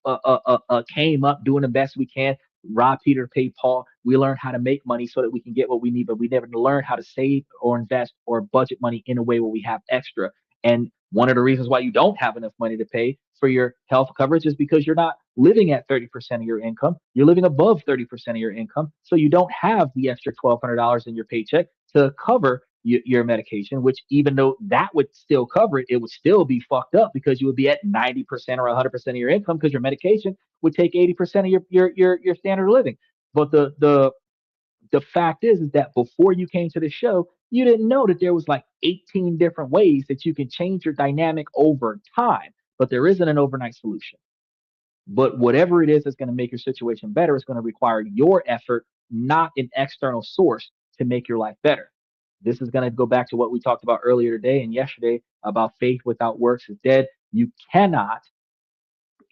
came up doing the best we can. Rob Peter paid Paul. We learned how to make money so that we can get what we need, but we never learned how to save or invest or budget money in a way where we have extra. And one of the reasons why you don't have enough money to pay for your health coverage is because you're not living at 30% of your income. You're living above 30% of your income. So you don't have the extra $1,200 in your paycheck to cover your medication, which even though that would still cover it, it would still be fucked up because you would be at 90% or 100% of your income because your medication would take 80% of your standard of living. But the fact is that before you came to the show, You didn't know that there was like 18 different ways that you can change your dynamic over time, but there isn't an overnight solution. But whatever it is that's going to make your situation better is going to require your effort, not an external source to make your life better. This is going to go back to what we talked about earlier today and yesterday about faith without works is dead. You cannot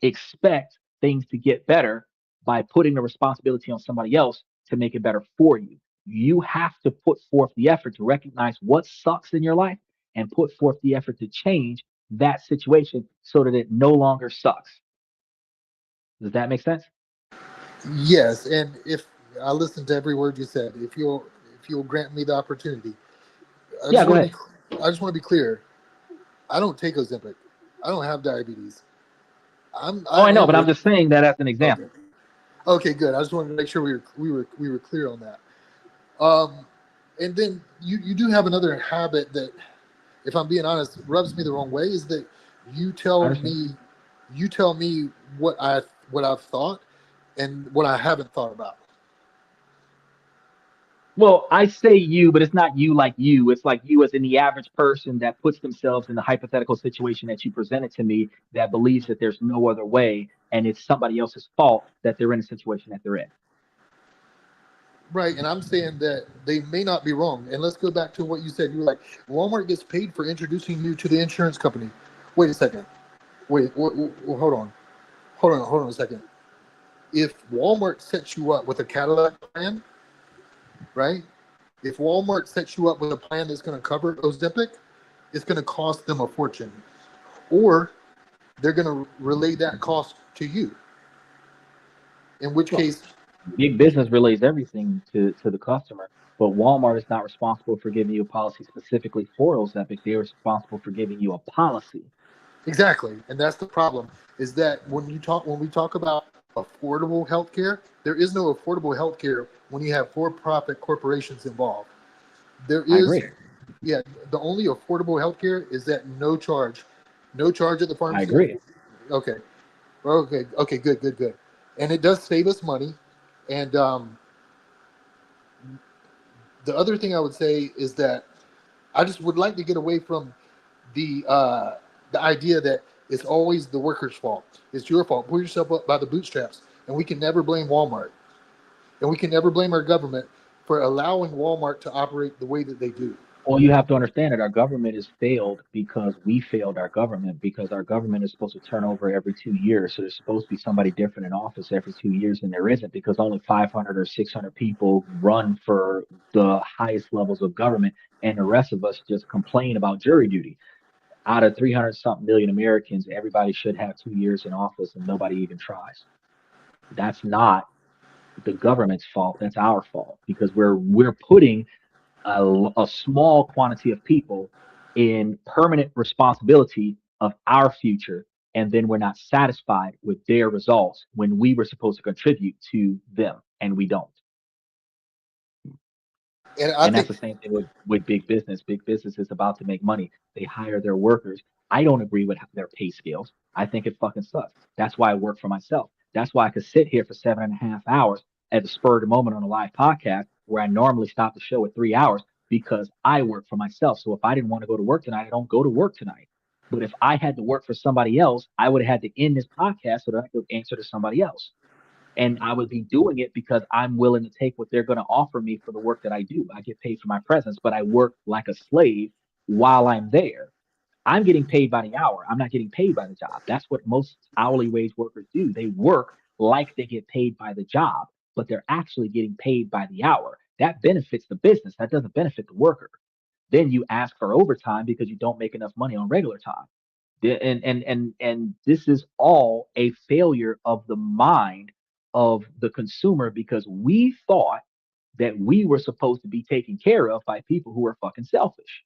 expect things to get better by putting the responsibility on somebody else to make it better for you. You have to put forth the effort to recognize what sucks in your life and put forth the effort to change that situation so that it no longer sucks. Does that make sense? Yes, and if I listened to every word you said, if you'll grant me the opportunity, Yeah, go ahead. I just want to be clear. I don't take Ozempic. I don't have diabetes. I know, but I'm just saying that as an example. Okay, good. I just wanted to make sure we were clear on that. And then you do have another habit that, if I'm being honest, rubs me the wrong way. Is that you tell me what I've thought and what I haven't thought about. Well, I say you, but it's not you like you. It's like you as in the average person that puts themselves in the hypothetical situation that you presented to me that believes that there's no other way and it's somebody else's fault that they're in a situation that they're in. Right, and I'm saying that they may not be wrong. And let's go back to what you said. You were like, Walmart gets paid for introducing you to the insurance company. Wait a second. Wait, hold on. Hold on a second. If Walmart sets you up with a Cadillac plan, right? If Walmart sets you up with a plan that's going to cover Ozempic, it's going to cost them a fortune. Or they're going to relay that cost to you. In which case... Big business relays everything to the customer, but Walmart is not responsible for giving you a policy specifically for Ozempic. They're responsible for giving you a policy. Exactly, and that's the problem. Is that when we talk about affordable healthcare, there is no affordable healthcare when you have for-profit corporations involved. There is, I agree. Yeah. The only affordable healthcare is that no charge at the pharmacy. I agree. Okay, good. And it does save us money. And the other thing I would say is that I just would like to get away from the idea that it's always the worker's fault. It's your fault. Pull yourself up by the bootstraps. And we can never blame Walmart. And we can never blame our government for allowing Walmart to operate the way that they do. Well, you have to understand that our government has failed because we failed our government, because our government is supposed to turn over every 2 years. So there's supposed to be somebody different in office every 2 years, and there isn't, because only 500 or 600 people run for the highest levels of government, and the rest of us just complain about jury duty. Out of 300-something million Americans, everybody should have 2 years in office, and nobody even tries. That's not the government's fault. That's our fault, because we're putting a small quantity of people in permanent responsibility of our future, and then we're not satisfied with their results when we were supposed to contribute to them, and we don't. And that's the same thing with big business. Big business is about to make money. They hire their workers. I don't agree with their pay scales. I think it fucking sucks. That's why I work for myself. That's why I could sit here for 7.5 hours at the spur of the moment on a live podcast where I normally stop the show at 3 hours, because I work for myself. So if I didn't want to go to work tonight, I don't go to work tonight. But if I had to work for somebody else, I would have had to end this podcast so that I could answer to somebody else. And I would be doing it because I'm willing to take what they're going to offer me for the work that I do. I get paid for my presence, but I work like a slave while I'm there. I'm getting paid by the hour. I'm not getting paid by the job. That's what most hourly wage workers do. They work like they get paid by the job, but they're actually getting paid by the hour. That benefits the business. That doesn't benefit the worker. Then you ask for overtime because you don't make enough money on regular time. And this is all a failure of the mind of the consumer, because we thought that we were supposed to be taken care of by people who are fucking selfish.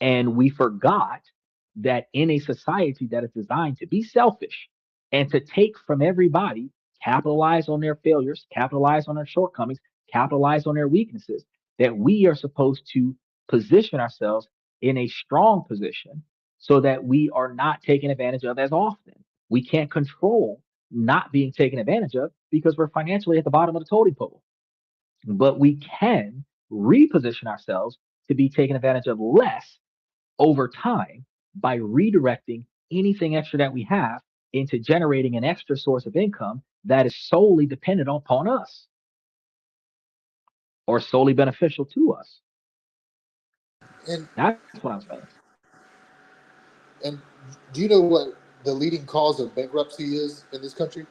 And we forgot that in a society that is designed to be selfish and to take from everybody, capitalize on their failures, capitalize on their shortcomings, capitalize on their weaknesses, that we are supposed to position ourselves in a strong position so that we are not taken advantage of as often. We can't control not being taken advantage of because we're financially at the bottom of the totem pole. But we can reposition ourselves to be taken advantage of less over time by redirecting anything extra that we have into generating an extra source of income that is solely dependent upon us or solely beneficial to us. And That's what I'm saying. and do you know what the leading cause of bankruptcy is in this country?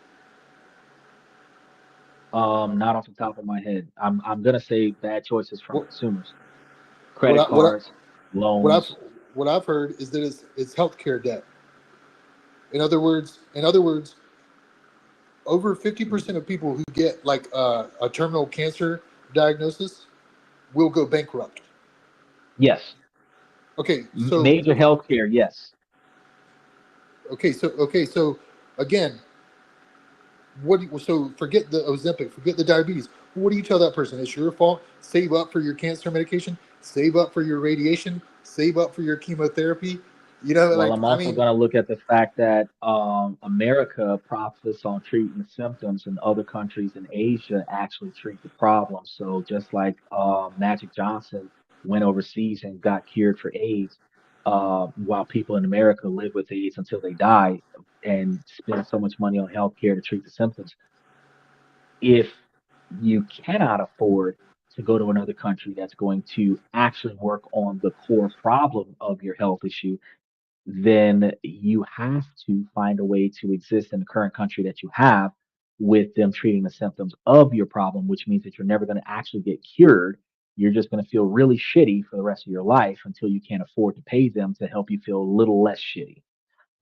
Not off the top of my head. I'm gonna say bad choices from What consumers, what credit I, what I, cards, what I've loans. what I've heard is that it's healthcare debt. In other words, over 50% of people who get like a terminal cancer diagnosis will go bankrupt. Yes, Okay, so major healthcare. Yes. so again, so forget the Ozempic, forget the diabetes. What do you tell that person? It's your fault. Save up for your cancer medication. Save up for your radiation. Save up for your chemotherapy. Well, I'm also going to look at the fact that America profits on treating the symptoms, and other countries in Asia actually treat the problem. So just like Magic Johnson went overseas and got cured for AIDS, while people in America live with AIDS until they die and spend so much money on healthcare to treat the symptoms. If you cannot afford to go to another country that's going to actually work on the core problem of your health issue, then you have to find a way to exist in the current country that you have with them treating the symptoms of your problem, which means that you're never going to actually get cured. You're just going to feel really shitty for the rest of your life until you can't afford to pay them to help you feel a little less shitty.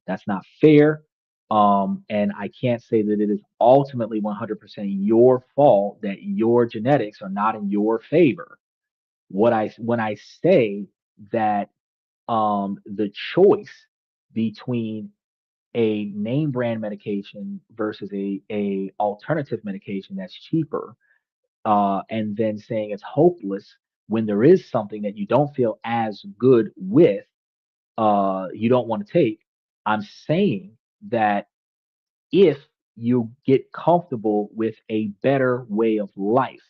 That's not fair. And I can't say that it is ultimately 100% your fault that your genetics are not in your favor. When I say that the choice between a name brand medication versus a alternative medication that's cheaper, and then saying it's hopeless when there is something that you don't feel as good with, you don't want to take. I'm saying that if you get comfortable with a better way of life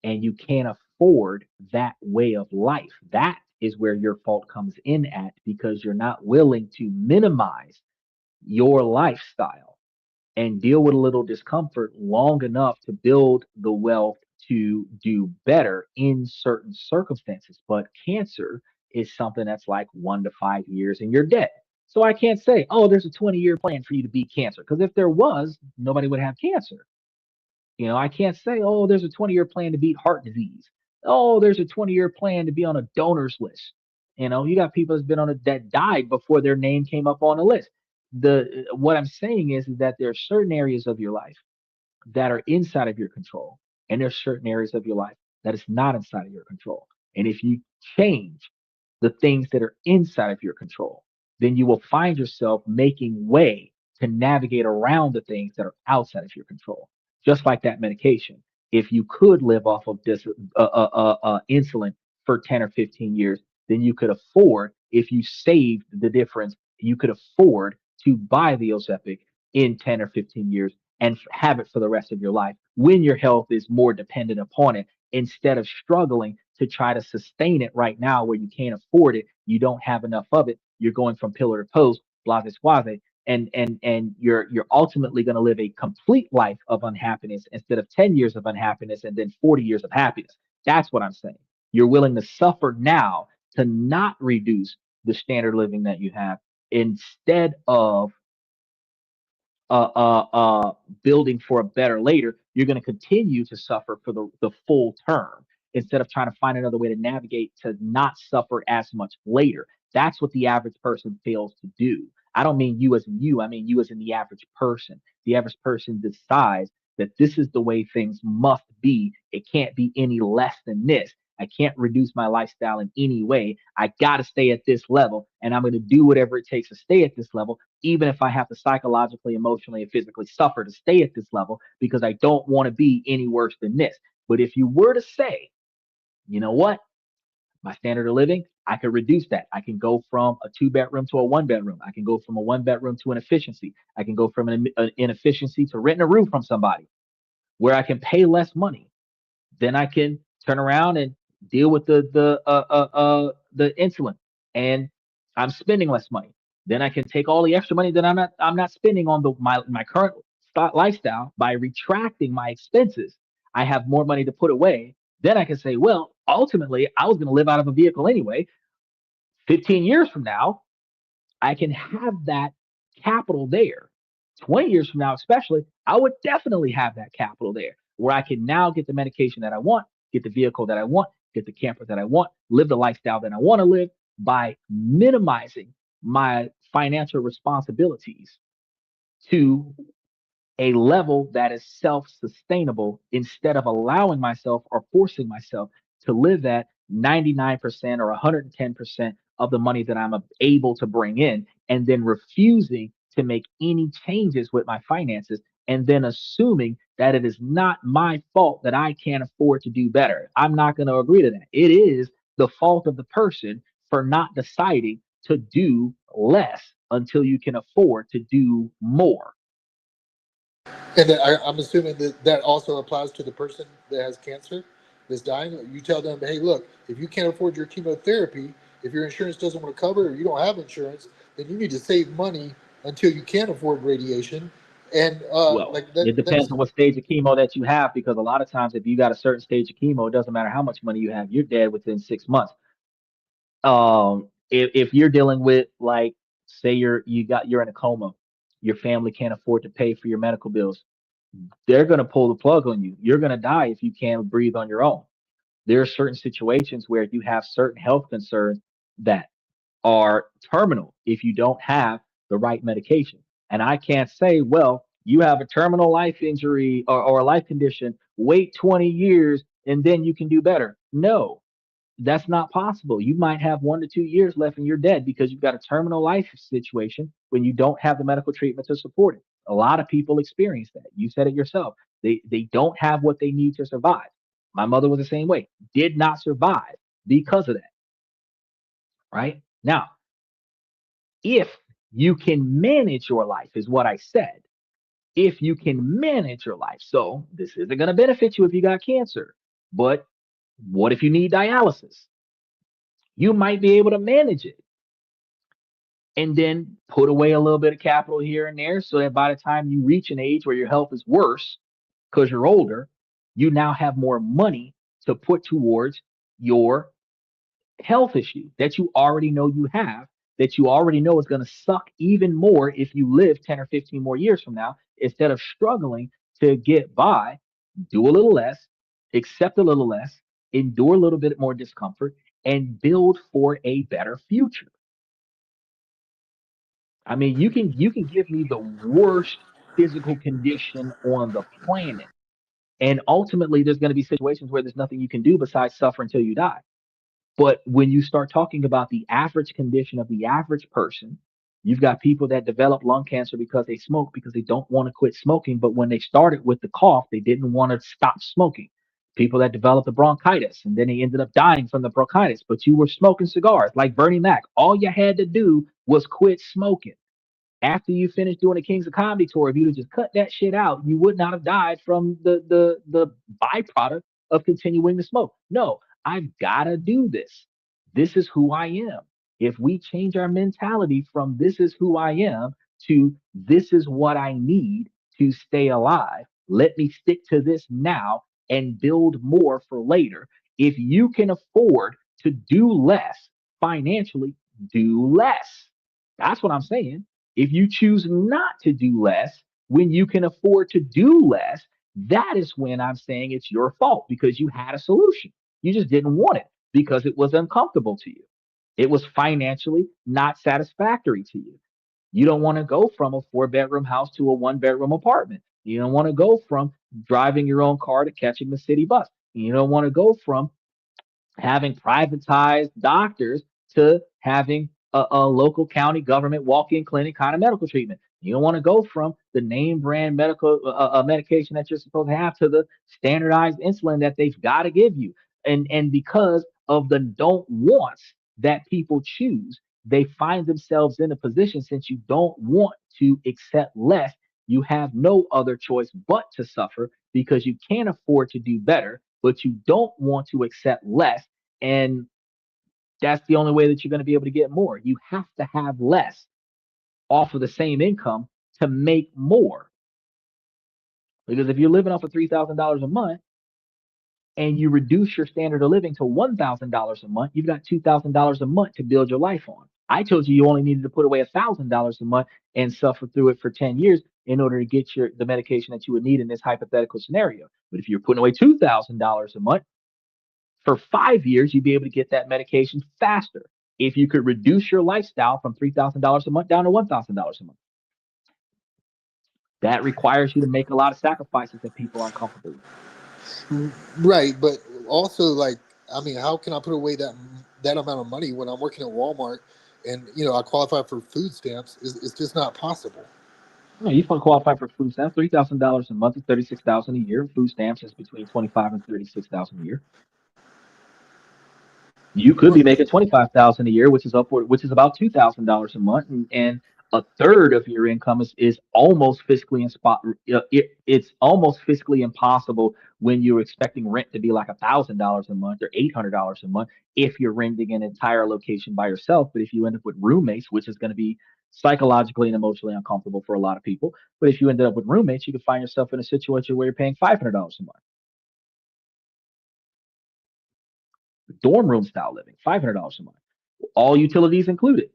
and you can't afford that way of life, that is where your fault comes in at, because you're not willing to minimize your lifestyle and deal with a little discomfort long enough to build the wealth to do better in certain circumstances. But cancer is something that's like 1 to 5 years and you're dead. So I can't say, oh, there's a 20-year plan for you to beat cancer. Because if there was, nobody would have cancer. I can't say, oh, there's a 20-year plan to beat heart disease. Oh, there's a 20-year plan to be on a donors list. You got people that's been on that died before their name came up on the list. What I'm saying is that there are certain areas of your life that are inside of your control, and there's certain areas of your life that is not inside of your control. And if you change the things that are inside of your control, then you will find yourself making way to navigate around the things that are outside of your control. Just like that medication. If you could live off of this insulin for 10 or 15 years, then you could afford, if you saved the difference, you could afford to buy the Ozempic in 10 or 15 years and have it for the rest of your life when your health is more dependent upon it, instead of struggling to try to sustain it right now where you can't afford it, you don't have enough of it, you're going from pillar to post, blase squaze, and you're ultimately going to live a complete life of unhappiness instead of 10 years of unhappiness and then 40 years of happiness. That's what I'm saying. You're willing to suffer now to not reduce the standard of living that you have, instead of building for a better later. You're going to continue to suffer for the full term instead of trying to find another way to navigate to not suffer as much later. That's what the average person fails to do. I don't mean you as in you, I mean you as in the average person. The average person decides that this is the way things must be. It can't be any less than this. I can't reduce my lifestyle in any way. I got to stay at this level, and I'm going to do whatever it takes to stay at this level, even if I have to psychologically, emotionally, and physically suffer to stay at this level, because I don't want to be any worse than this. But if you were to say, you know what, my standard of living, I could reduce that. I can go from a 2-bedroom to a 1-bedroom. I can go from a 1-bedroom to an efficiency. I can go from an inefficiency to renting a room from somebody where I can pay less money. Then I can turn around and deal with the insulin, and I'm spending less money. Then I can take all the extra money that I'm not spending on my current lifestyle by retracting my expenses. I have more money to put away. Then I can say, well, ultimately, I was going to live out of a vehicle anyway. 15 years from now, I can have that capital there. 20 years from now, especially, I would definitely have that capital there where I can now get the medication that I want, get the vehicle that I want, get the camper that I want, live the lifestyle that I want to live by minimizing my financial responsibilities to a level that is self-sustainable instead of allowing myself or forcing myself to live at 99% or 110% of the money that I'm able to bring in, and then refusing to make any changes with my finances, and then assuming that it is not my fault that I can't afford to do better. I'm not going to agree to that. It is the fault of the person for not deciding to do less until you can afford to do more. And then I'm assuming that that also applies to the person that has cancer that's dying. You tell them, hey, look, if you can't afford your chemotherapy, if your insurance doesn't want to cover it, or you don't have insurance, then you need to save money until you can afford radiation. And Well, like that, it depends that's on what stage of chemo that you have, because a lot of times, if you got a certain stage of chemo, it doesn't matter how much money you have, you're dead within 6 months. If you're dealing with, like, say you're in a coma, your family can't afford to pay for your medical bills, they're gonna pull the plug on you. You're gonna die if you can't breathe on your own. There are certain situations where you have certain health concerns that are terminal if you don't have the right medication. And I can't say, well, you have a terminal life injury or a life condition, wait 20 years and then you can do better. No, that's not possible. You might have 1 to 2 years left and you're dead because you've got a terminal life situation when you don't have the medical treatment to support it. A lot of people experience that. You said it yourself. They don't have what they need to survive. My mother was the same way, did not survive because of that. Right now, if you can manage your life, is what I said. If you can manage your life. So this isn't going to benefit you if you got cancer. But what if you need dialysis? You might be able to manage it and then put away a little bit of capital here and there so that by the time you reach an age where your health is worse because you're older, you now have more money to put towards your health issue that you already know you have, that you already know is going to suck even more if you live 10 or 15 more years from now. Instead of struggling to get by, do a little less, accept a little less, endure a little bit more discomfort, and build for a better future. I mean, you can give me the worst physical condition on the planet, and ultimately there's going to be situations where there's nothing you can do besides suffer until you die. But when you start talking about the average condition of the average person, you've got people that develop lung cancer because they smoke because they don't want to quit smoking. But when they started with the cough, they didn't want to stop smoking. People that developed the bronchitis and then they ended up dying from the bronchitis. But you were smoking cigars like Bernie Mac. All you had to do was quit smoking. After you finished doing the Kings of Comedy tour, if you had just cut that shit out, you would not have died from the byproduct of continuing to smoke. No, I've got to do this. This is who I am. If we change our mentality from this is who I am to this is what I need to stay alive, let me stick to this now and build more for later. If you can afford to do less financially, do less. That's what I'm saying. If you choose not to do less when you can afford to do less, that is when I'm saying it's your fault because you had a solution. You just didn't want it because it was uncomfortable to you. It was financially not satisfactory to you. You don't want to go from a 4 bedroom house to a 1 bedroom apartment. You don't want to go from driving your own car to catching the city bus. You don't want to go from having privatized doctors to having a local county government walk-in clinic kind of medical treatment. You don't want to go from the name brand medical medication that you're supposed to have to the standardized insulin that they've got to give you. And because of the don't wants that people choose, they find themselves in a position since you don't want to accept less, you have no other choice but to suffer because you can't afford to do better, but you don't want to accept less. And that's the only way that you're going to be able to get more. You have to have less off of the same income to make more. Because if you're living off of $3,000 a month and you reduce your standard of living to $1,000 a month, you've got $2,000 a month to build your life on. I told you only needed to put away $1,000 a month and suffer through it for 10 years in order to get the medication that you would need in this hypothetical scenario. But if you're putting away $2,000 a month for 5 years, you'd be able to get that medication faster if you could reduce your lifestyle from $3,000 a month down to $1,000 a month. That requires you to make a lot of sacrifices that people aren't comfortable with. Right, but also, like, I mean, how can I put away that amount of money when I'm working at Walmart and, you know, I qualify for food stamps? It's just not possible. No, you can qualify for food stamps. $3,000 a month is $36,000 a year. Food stamps is between $25,000 and $36,000 a year. You could be making $25,000 a year, which is about $2,000 a month, and a third of your income is almost fiscally it's almost fiscally impossible when you're expecting rent to be like $1,000 a month or $800 a month if you're renting an entire location by yourself. But if you end up with roommates, which is going to be psychologically and emotionally uncomfortable for a lot of people, but if you ended up with roommates, you could find yourself in a situation where you're paying $500 a month. Dorm room style living, $500 a month, all utilities included.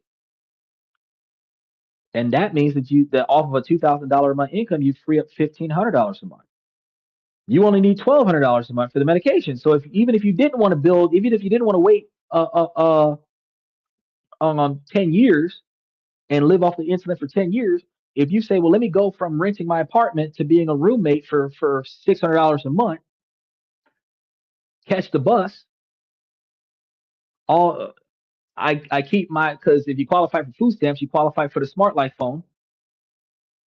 And that means that off of a $2,000 a month income, you free up $1,500 a month. You only need $1,200 a month for the medication. So even if you didn't want to wait 10 years and live off the insulin for 10 years, if you say, well, let me go from renting my apartment to being a roommate for $600 a month, catch the bus. I keep because if you qualify for food stamps, you qualify for the Smart Life phone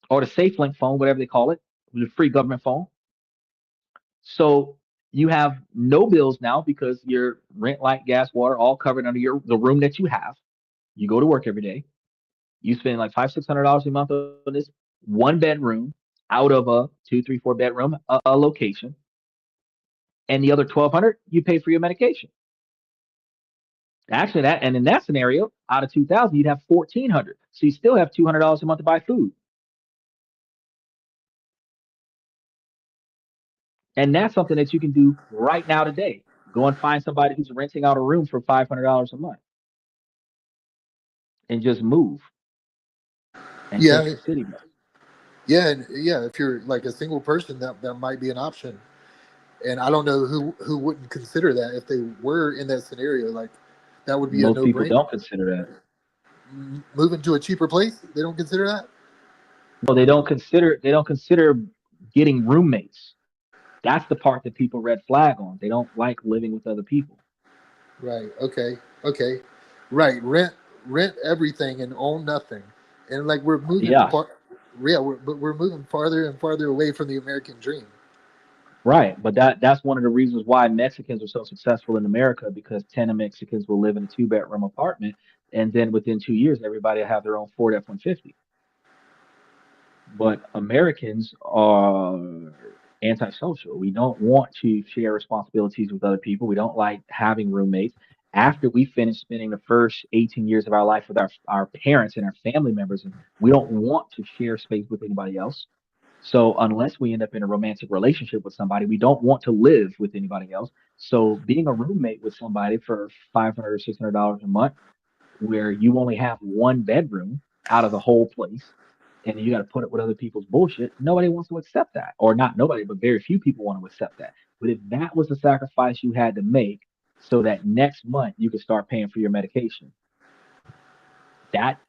or the SafeLink phone, whatever they call it, the free government phone. So you have no bills now because your rent, light, gas, water, all covered under the room that you have. You go to work every day. You spend like $500-$600 a month on this one bedroom out of a 2, 3, 4 bedroom a location, and the other $1,200 you pay for your medication. Actually, and in that scenario, out of $2,000, you'd have $1,400. So you still have $200 a month to buy food. And that's something that you can do right now today. Go and find somebody who's renting out a room for $500 a month, and just move. And Yeah, take the city back. yeah, and yeah. If you're like a single person, that might be an option. And I don't know who wouldn't consider that if they were in that scenario. Like, that would be Most a people no-brainer. don't consider that. Moving to a cheaper place, they don't consider that. No, they don't consider getting roommates. That's the part that people red flag on. They don't like living with other people. Right. Okay. Right. Rent everything and own nothing. And like we're moving. Yeah. We're moving farther and farther away from the American dream. Right, but that's one of the reasons why Mexicans are so successful in America, because 10 Mexicans will live in a 2-bedroom apartment, and then within 2 years, everybody will have their own Ford F-150. But Americans are antisocial. We don't want to share responsibilities with other people. We don't like having roommates. After we finish spending the first 18 years of our life with our parents and our family members, and we don't want to share space with anybody else. So unless we end up in a romantic relationship with somebody, we don't want to live with anybody else. So being a roommate with somebody for $500 or $600 a month, where you only have one bedroom out of the whole place, and you got to put up with other people's bullshit, nobody wants to accept that. Or not nobody, but very few people want to accept that. But if that was the sacrifice you had to make so that next month you could start paying for your medication, that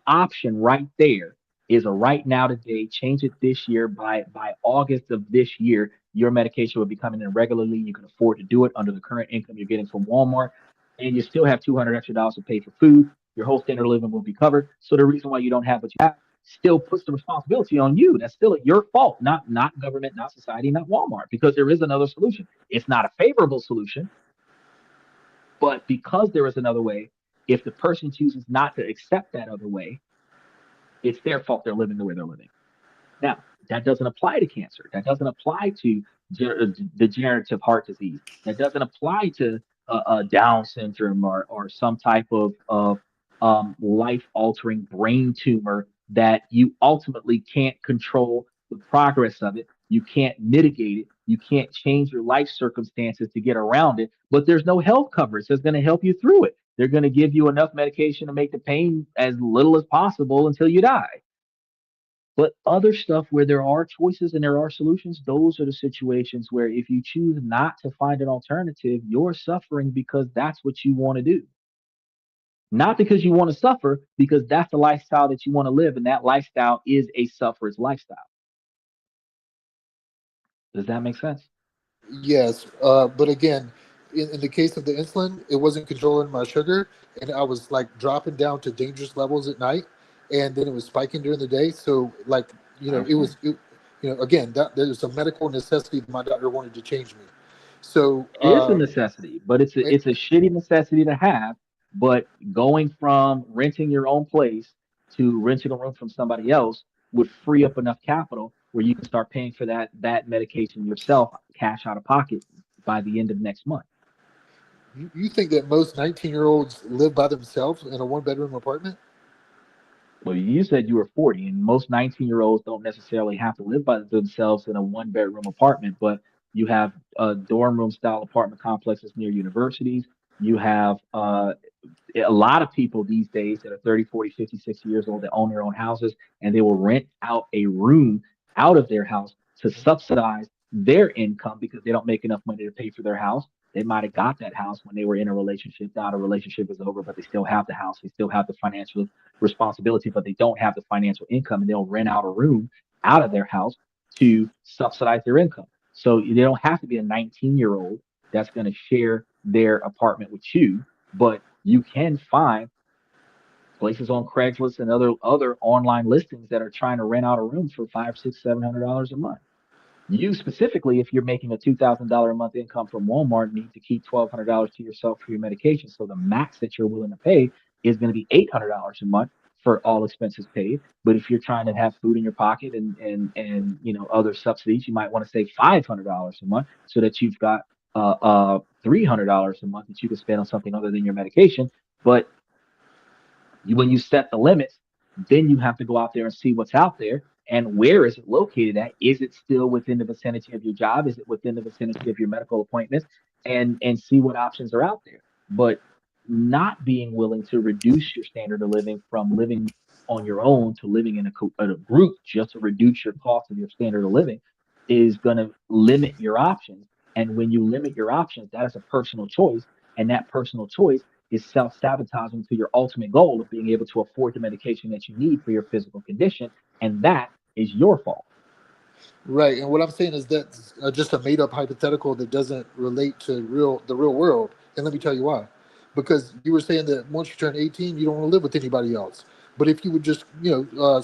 option right there is a right now today. Change it this year. By August of this year, your medication will be coming in regularly. You can afford to do it under the current income you're getting from Walmart, and you still have $200 extra to pay for food. Your whole standard of living will be covered. So the reason why you don't have what you have still puts the responsibility on you. That's still your fault, not government, not society, not Walmart, because there is another solution. It's not a favorable solution, but because there is another way, if the person chooses not to accept that other way, it's their fault they're living the way they're living. Now, that doesn't apply to cancer. That doesn't apply to degenerative heart disease. That doesn't apply to Down syndrome or some type of life altering brain tumor that you ultimately can't control the progress of it. You can't mitigate it. You can't change your life circumstances to get around it. But there's no health coverage that's going to help you through it. They're going to give you enough medication to make the pain as little as possible until you die. But other stuff where there are choices and there are solutions, those are the situations where if you choose not to find an alternative, you're suffering because that's what you want to do. Not because you want to suffer, because that's the lifestyle that you want to live. And that lifestyle is a sufferer's lifestyle. Does that make sense? Yes, but again, in the case of the insulin, it wasn't controlling my sugar, and I was like dropping down to dangerous levels at night, and then it was spiking during the day. So, like, I it understand. was, again, that there's a medical necessity that my doctor wanted to change me. So, It is a necessity, but it, it's a shitty necessity to have. But going from renting your own place to renting a room from somebody else would free up enough capital where you can start paying for that medication yourself, cash out of pocket by the end of next month. you think that most 19-year-olds live by themselves in a one-bedroom apartment? Well, you said you were 40, and most 19-year-olds don't necessarily have to live by themselves in a one-bedroom apartment, but you have dorm room style apartment complexes near universities. You have a lot of people these days that are 30, 40, 50, 60 years old that own their own houses, and they will rent out a room out of their house to subsidize their income because they don't make enough money to pay for their house. They might have got that house when they were in a relationship. Now the relationship is over, but they still have the house. They still have the financial responsibility, but they don't have the financial income, and they'll rent out a room out of their house to subsidize their income. So they don't have to be a 19-year-old that's going to share their apartment with you, but you can find places on Craigslist and other online listings that are trying to rent out a room for five, six, $700 a month. You specifically, if you're making a $2,000 a month income from Walmart, need to keep $1,200 to yourself for your medication. So the max that you're willing to pay is going to be $800 a month for all expenses paid. But if you're trying to have food in your pocket and other subsidies, you might want to save $500 a month so that you've got $300 a month that you can spend on something other than your medication. But when you set the limits, then you have to go out there and see what's out there and where is it located at? Is it still within the vicinity of your job? Is it within the vicinity of your medical appointments? And see what options are out there. But not being willing to reduce your standard of living from living on your own to living in a group just to reduce your cost of your standard of living is going to limit your options. And when you limit your options, that is a personal choice. And that personal choice is self-sabotaging to your ultimate goal of being able to afford the medication that you need for your physical condition, and that is your fault. Right, and what I'm saying is that's just a made-up hypothetical that doesn't relate to the real world. And let me tell you why. Because you were saying that once you turn 18, you don't want to live with anybody else. But if you would just,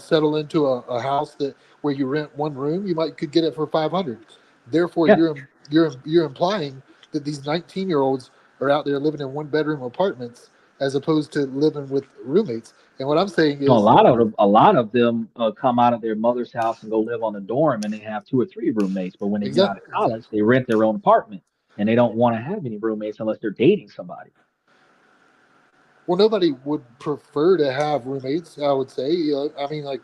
settle into a house that where you rent one room, you might could get it for 500. Therefore, Yeah. you're implying that these 19-year-olds are out there living in one-bedroom apartments as opposed to living with roommates. And what I'm saying So is a lot of them come out of their mother's house and go live on a dorm, and they have two or three roommates. But when they get out of exactly. college, they rent their own apartment, and they don't want to have any roommates unless they're dating somebody. Well, nobody would prefer to have roommates. I would say. I mean, like,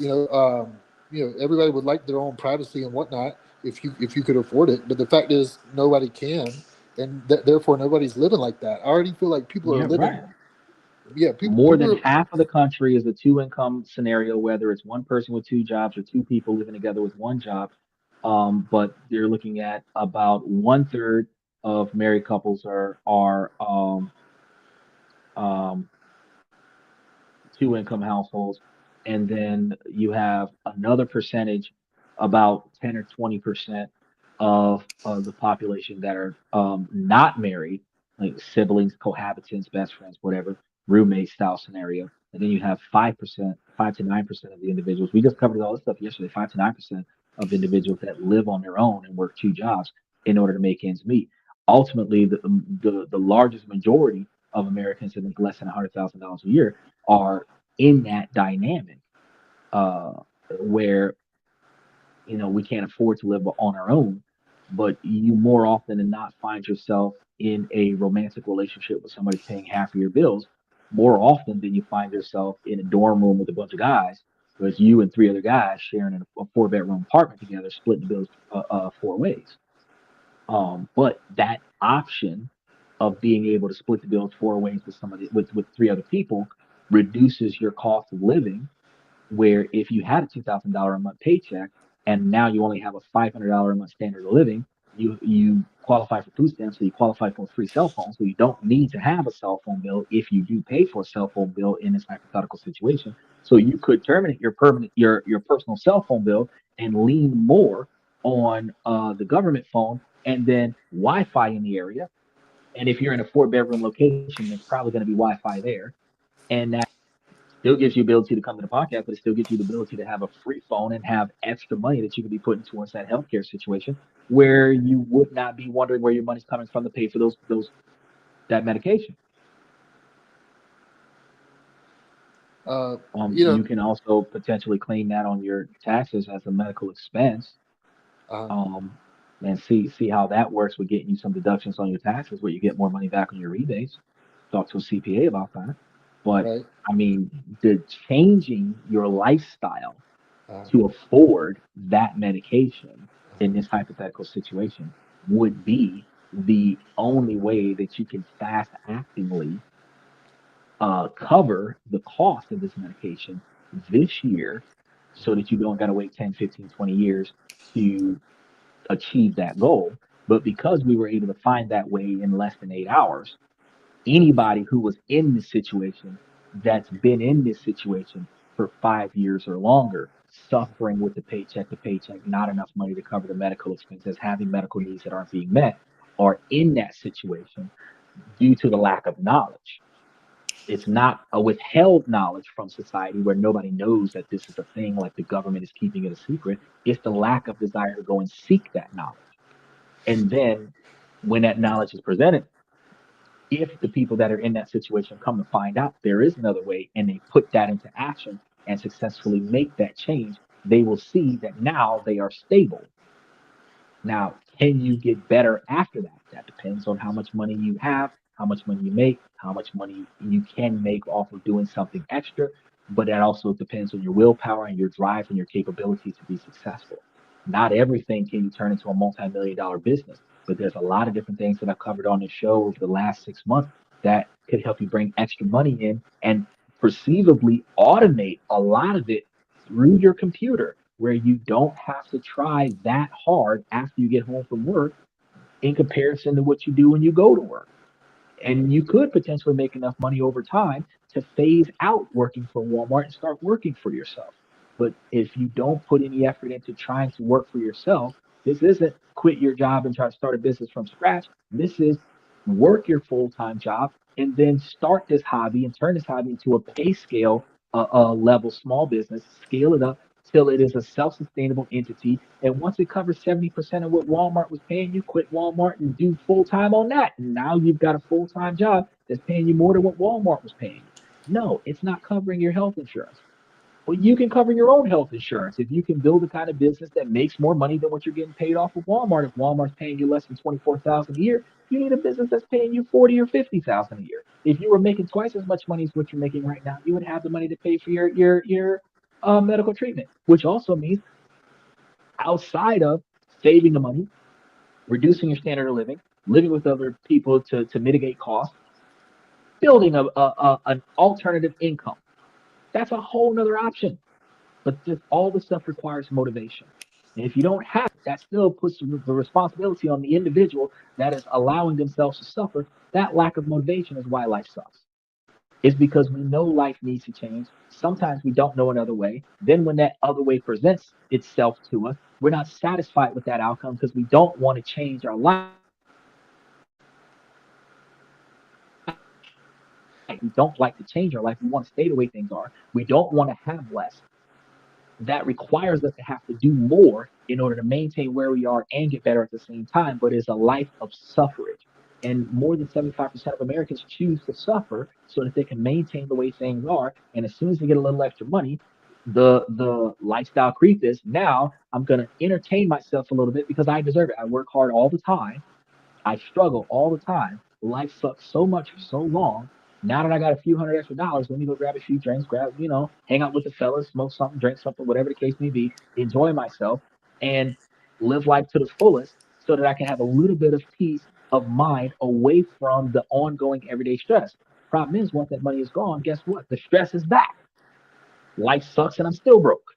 everybody would like their own privacy and whatnot if you could afford it. But the fact is, nobody can, and therefore nobody's living like that. I already feel like people are Yeah, living. right. Yeah, people More people than are. half of the country is a two income scenario, whether it's one person with two jobs or two people living together with one job. But they're looking at about one third of married couples are um, two income households, and then you have another percentage, about 10 or 20% of the population that are not married, like siblings, cohabitants, best friends, whatever, roommate style scenario. And then you have 5%, 5 to 9% of the individuals. We just covered all this stuff yesterday. 5 to 9% of individuals that live on their own and work two jobs in order to make ends meet. Ultimately, the largest majority of Americans that make less than $100,000 a year are in that dynamic uh, where we can't afford to live on our own, but you more often than not find yourself in a romantic relationship with somebody paying half of your bills more often than you find yourself in a dorm room with a bunch of guys, because you and three other guys sharing a four-bedroom apartment together, splitting the bills four ways. But that option of being able to split the bills four ways with somebody with three other people reduces your cost of living. Where if you had a $2,000 a month paycheck and now you only have a $500 a month standard of living, you qualify for food stamps, so you qualify for a free cell phone, so you don't need to have a cell phone bill if you do pay for a cell phone bill in this hypothetical situation. So you could terminate your personal cell phone bill and lean more on the government phone and then Wi-Fi in the area. And if you're in a four-bedroom location, there's probably going to be Wi-Fi there, and that still gives you the ability to come to the podcast, but it still gives you the ability to have a free phone and have extra money that you can be putting towards that healthcare situation where you would not be wondering where your money's coming from to pay for that medication. You can also potentially claim that on your taxes as a medical expense, and see how that works with getting you some deductions on your taxes where you get more money back on your rebates. Talk to a CPA about that. But right. I mean, the changing your lifestyle to afford that medication in this hypothetical situation would be the only way that you can fast actingly cover the cost of this medication this year so that you don't got to wait 10, 15, 20 years to achieve that goal. But because we were able to find that way in less than 8 hours, anybody who was in this situation that's been in this situation for 5 years or longer, suffering with the paycheck to paycheck, not enough money to cover the medical expenses, having medical needs that aren't being met, are in that situation due to the lack of knowledge. It's not a withheld knowledge from society where nobody knows that this is a thing, like the government is keeping it a secret. It's the lack of desire to go and seek that knowledge. And then when that knowledge is presented, if the people that are in that situation come to find out there is another way and they put that into action and successfully make that change, they will see that now they are stable. Now, can you get better after that? That depends on how much money you have, how much money you make, how much money you can make off of doing something extra. But that also depends on your willpower and your drive and your capability to be successful. Not everything can you turn into a multi-million-dollar business, but there's a lot of different things that I've covered on the show over the last 6 months that could help you bring extra money in and perceivably automate a lot of it through your computer, where you don't have to try that hard after you get home from work in comparison to what you do when you go to work. And you could potentially make enough money over time to phase out working for Walmart and start working for yourself. But if you don't put any effort into trying to work for yourself, this isn't quit your job and try to start a business from scratch. This is work your full-time job and then start this hobby and turn this hobby into a pay scale level small business, scale it up till it is a self-sustainable entity. And once it covers 70% of what Walmart was paying you, quit Walmart and do full-time on that. And now you've got a full-time job that's paying you more than what Walmart was paying you. No, it's not covering your health insurance. Well, you can cover your own health insurance if you can build the kind of business that makes more money than what you're getting paid off of Walmart. If Walmart's paying you less than $24,000 a year, you need a business that's paying you $40,000 or $50,000 a year. If you were making twice as much money as what you're making right now, you would have the money to pay for your medical treatment, which also means outside of saving the money, reducing your standard of living, living with other people to mitigate costs, building an alternative income. That's a whole nother option. But all the stuff requires motivation. And if you don't have it, that still puts the responsibility on the individual that is allowing themselves to suffer. That lack of motivation is why life sucks. It's because we know life needs to change. Sometimes we don't know another way. Then when that other way presents itself to us, we're not satisfied with that outcome because we don't want to change our life. We don't like to change our life. We want to stay the way things are. We don't want to have less. That requires us to have to do more in order to maintain where we are and get better at the same time, but it's a life of suffrage. And more than 75% of Americans choose to suffer so that they can maintain the way things are. And as soon as they get a little extra money, the lifestyle creep is now I'm gonna entertain myself a little bit because I deserve it. I work hard all the time. I struggle all the time. Life sucks so much for so long. Now that I got a few hundred extra dollars, let me go grab a few drinks, hang out with the fellas, smoke something, drink something, whatever the case may be, enjoy myself and live life to the fullest so that I can have a little bit of peace of mind away from the ongoing everyday stress. Problem is, once that money is gone, guess what? The stress is back. Life sucks and I'm still broke.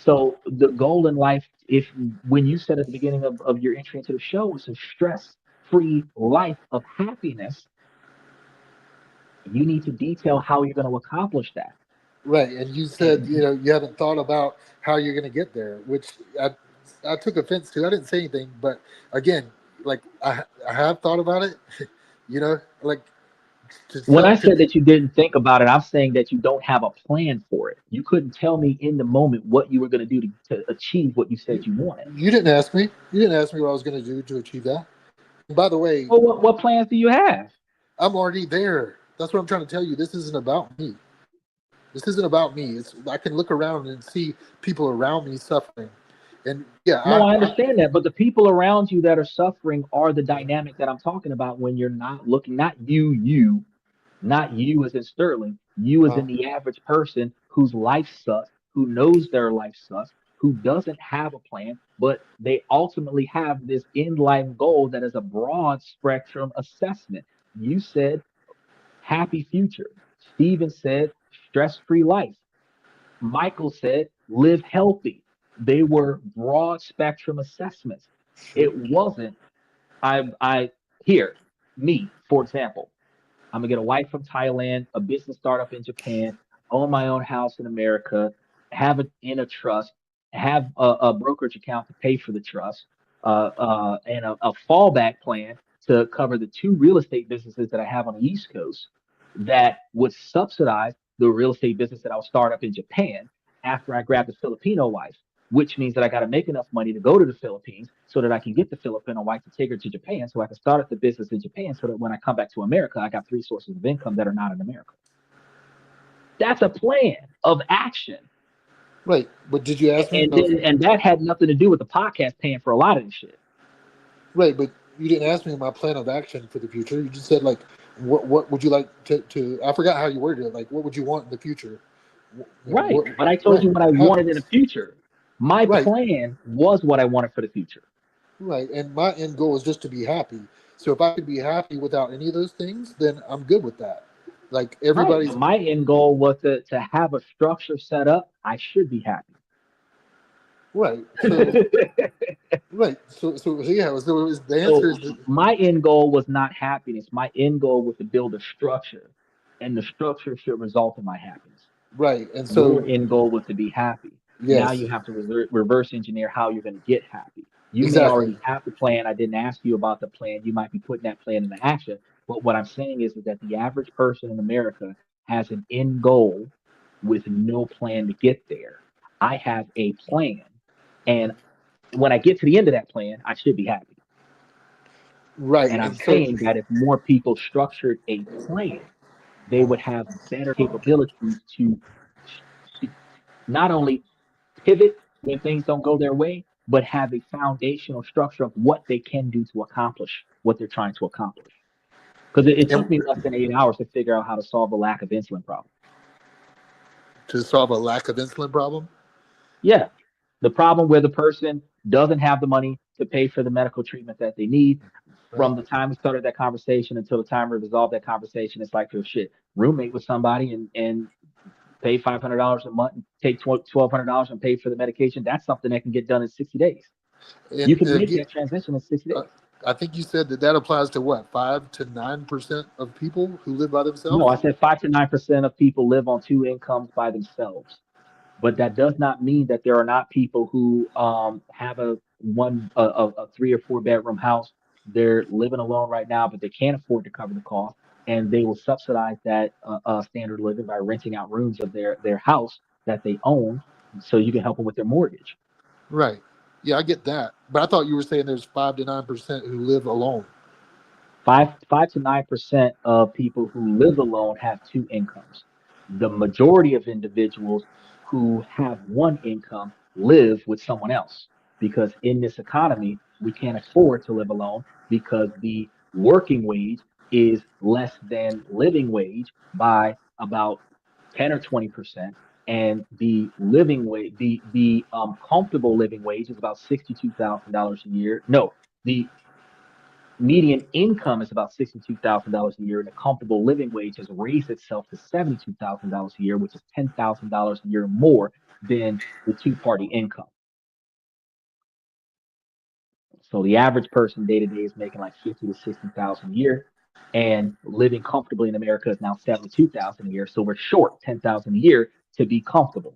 So the goal in life, if when you said at the beginning of your entry into the show, is a stress-free life of happiness, you need to detail how you're going to accomplish that. Right. And you said, you know, you haven't thought about how you're going to get there, which I took offense to. I didn't say anything, but again, like I have thought about it, you know, like When I said that you didn't think about it, I'm saying that you don't have a plan for it. You couldn't tell me in the moment what you were going to do to achieve what you said you wanted. you didn't ask me. You didn't ask me what I was going to do to achieve that. And by the way, Well, what plans do you have? I'm already there. That's what I'm trying to tell you. This isn't about me. This isn't about me. I can look around and see people around me suffering. And yeah, No, I understand that, but the people around you that are suffering are the dynamic that I'm talking about when you're not looking, not you as in Sterling, you as in the average person whose life sucks, who knows their life sucks, who doesn't have a plan, but they ultimately have this end life goal that is a broad spectrum assessment. You said happy future. Steven said stress-free life. Michael said live healthy. They were broad spectrum assessments. It wasn't I here, me, for example. I'm gonna get a wife from Thailand, a business startup in Japan, own my own house in America, have it in a trust, have a brokerage account to pay for the trust, and a fallback plan to cover the two real estate businesses that I have on the East Coast that would subsidize the real estate business that I'll start up in Japan after I grab the Filipino wife, which means that I got to make enough money to go to the Philippines so that I can get the Filipino wife to take her to Japan so I can start up the business in Japan so that when I come back to America, I got three sources of income that are not in America. That's a plan of action. right. But did you ask me? And that had nothing to do with the podcast paying for a lot of this shit. Right, but you didn't ask me my plan of action for the future. You just said like, what would you like to? I forgot how you worded it. Like, what would you want in the future? Right, but I told you what I wanted in the future. My Right. plan was what I wanted for the future. Right, and my end goal is just to be happy. So if I could be happy without any of those things, then I'm good with that. Like everybody's Right. My end goal was to have a structure set up. I should be happy. right. So right. So yeah. So the answer is My end goal was not happiness. My end goal was to build a structure, and the structure should result in my happiness. right. And so Your end goal was to be happy. yes, Now you have to reverse engineer how you're going to get happy. You may Exactly. already have the plan. I didn't ask you about the plan. You might be putting that plan into action. But what I'm saying is that the average person in America has an end goal with no plan to get there. I have a plan. And when I get to the end of that plan, I should be happy. right. And I'm And so saying that if more people structured a plan, they would have better capabilities to not only pivot when things don't go their way, but have a foundational structure of what they can do to accomplish what they're trying to accomplish. Because it took me less than 8 hours to figure out how to solve a lack of insulin problem. to solve a lack of insulin problem. Yeah, the problem where the person doesn't have the money to pay for the medical treatment that they need. From the time we started that conversation until the time we resolved that conversation, it's like, oh shit, roommate with somebody and pay $500 a month and take $1,200 and pay for the medication. That's something that can get done in 60 days. And, You can and make again, that transition in 60 days. I think you said that applies to what 5 to 9% of people who live by themselves. No, I said 5 to 9% of people live on two incomes by themselves. But that does not mean that there are not people who have a 3 or 4 bedroom house. They're living alone right now, but they can't afford to cover the cost, and they will subsidize that standard of living by renting out rooms of their house that they own, so you can help them with their mortgage. Right. Yeah, I get that. But I thought you were saying there's 5 to 9% who live alone. 5 to 9% of people who live alone have two incomes. The majority of individuals who have one income live with someone else because in this economy, we can't afford to live alone because the working wage is less than living wage by about 10 or 20%. And the living wage, the comfortable living wage is about $62,000 a year. No, the median income is about $62,000 a year, and the comfortable living wage has raised itself to $72,000 a year, which is $10,000 a year more than the two-party income. So the average person day to day is making like 50 to 60,000 a year, and living comfortably in America is now 72,000 a year. So we're short 10,000 a year to be comfortable.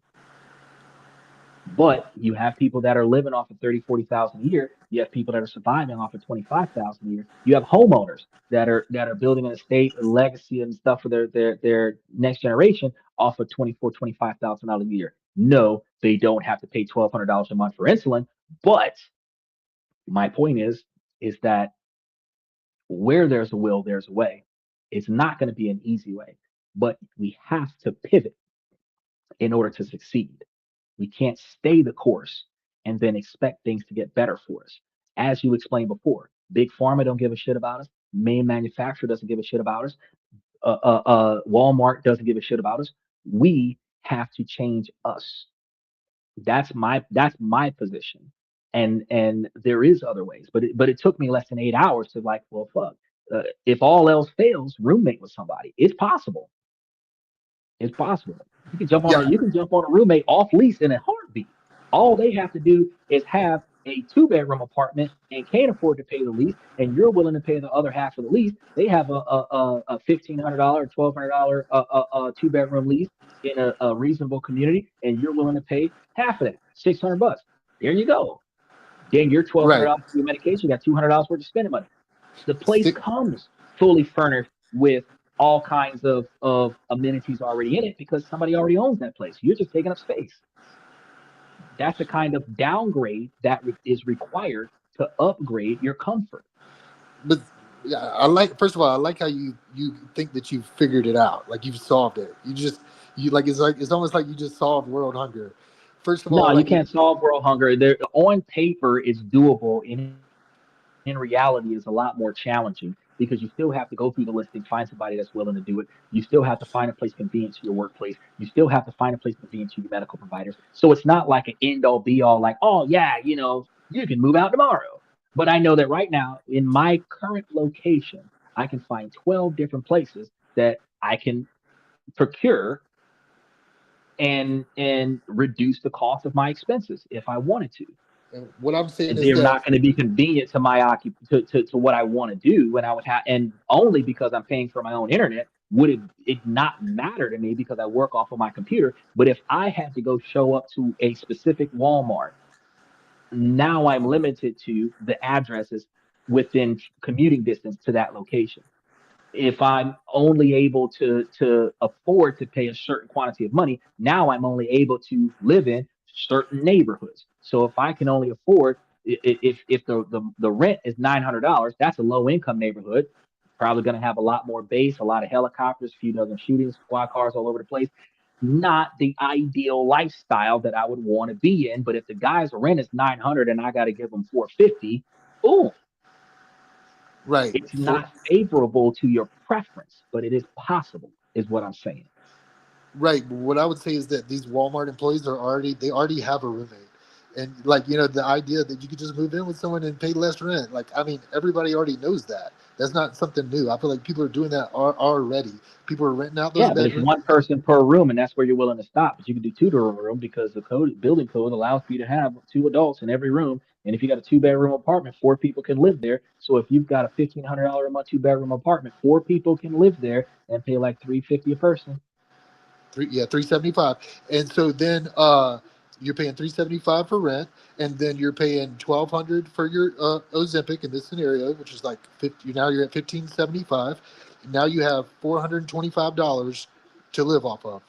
But you have people that are living off of 30, 40,000 a year. You have people that are surviving off of 25,000 a year. You have homeowners that are building an estate, a legacy and stuff for their next generation off of 24, $25,000 a year. No, they don't have to pay $1,200 a month for insulin. But my point is that where there's a will, there's a way. It's not going to be an easy way, but we have to pivot in order to succeed. We can't stay the course and then expect things to get better for us. As you explained before, big pharma don't give a shit about us. Main manufacturer doesn't give a shit about us. Walmart doesn't give a shit about us. We have to change us. That's my position. And there is other ways, but it took me less than 8 hours to like, well, fuck. If all else fails, roommate with somebody. It's possible. It's possible. You can jump on a roommate off lease in a heartbeat. All they have to do is have a 2-bedroom apartment and can't afford to pay the lease, and you're willing to pay the other half of the lease. They have a $1,500 or $1,200 2-bedroom lease in a reasonable community, and you're willing to pay half of that, $600. There you go. Then you're $1,200 for your medication. You got $200 worth of spending money. The place comes fully furnished with all kinds of amenities already in it because somebody already owns that place. You're just taking up space. That's the kind of downgrade that is required to upgrade your comfort. But yeah, first of all, I like how you think that you've figured it out, like you've solved it. It's almost like you just solved world hunger. First of all, no, you can't solve world hunger. There, on paper, it's doable. In reality, is a lot more challenging because you still have to go through the listing, find somebody that's willing to do it. You still have to find a place convenient to your workplace. You still have to find a place convenient to your medical providers. So it's not like an end all be all, like, oh yeah, you can move out tomorrow. But I know that right now in my current location, I can find 12 different places that I can procure and reduce the cost of my expenses if I wanted to. And what I'm saying is they're not going to be convenient to my to what I want to do, and I would have, and only because I'm paying for my own internet would it not matter to me because I work off of my computer. But if I had to go show up to a specific Walmart, now I'm limited to the addresses within commuting distance to that location. If I'm only able to afford to pay a certain quantity of money, now I'm only able to live in certain neighborhoods. So if I can only afford, if the rent is $900, that's a low income neighborhood. Probably going to have a lot more base, a lot of helicopters, a few dozen shootings, squad cars all over the place. Not the ideal lifestyle that I would want to be in. But if the guy's rent is $900 and I got to give him $450, boom. Right. It's not favorable to your preference, but it is possible, is what I'm saying. Right. But what I would say is that these Walmart employees already have a roommate. And the idea that you could just move in with someone and pay less rent. Everybody already knows that. That's not something new. I feel like people are doing that already. People are renting out those bedrooms. But it's one person per room, and that's where you're willing to stop. But you can do 2 to a room because the building code allows for you to have 2 adults in every room. And if you got a 2-bedroom apartment, 4 people can live there. So if you've got a $1,500 a month 2-bedroom apartment, 4 people can live there and pay like $350 a person. $375. And so then you're paying $375 for rent, and then you're paying $1,200 for your Ozempic in this scenario, which is like now you're at $1,575. Now you have $425 to live off of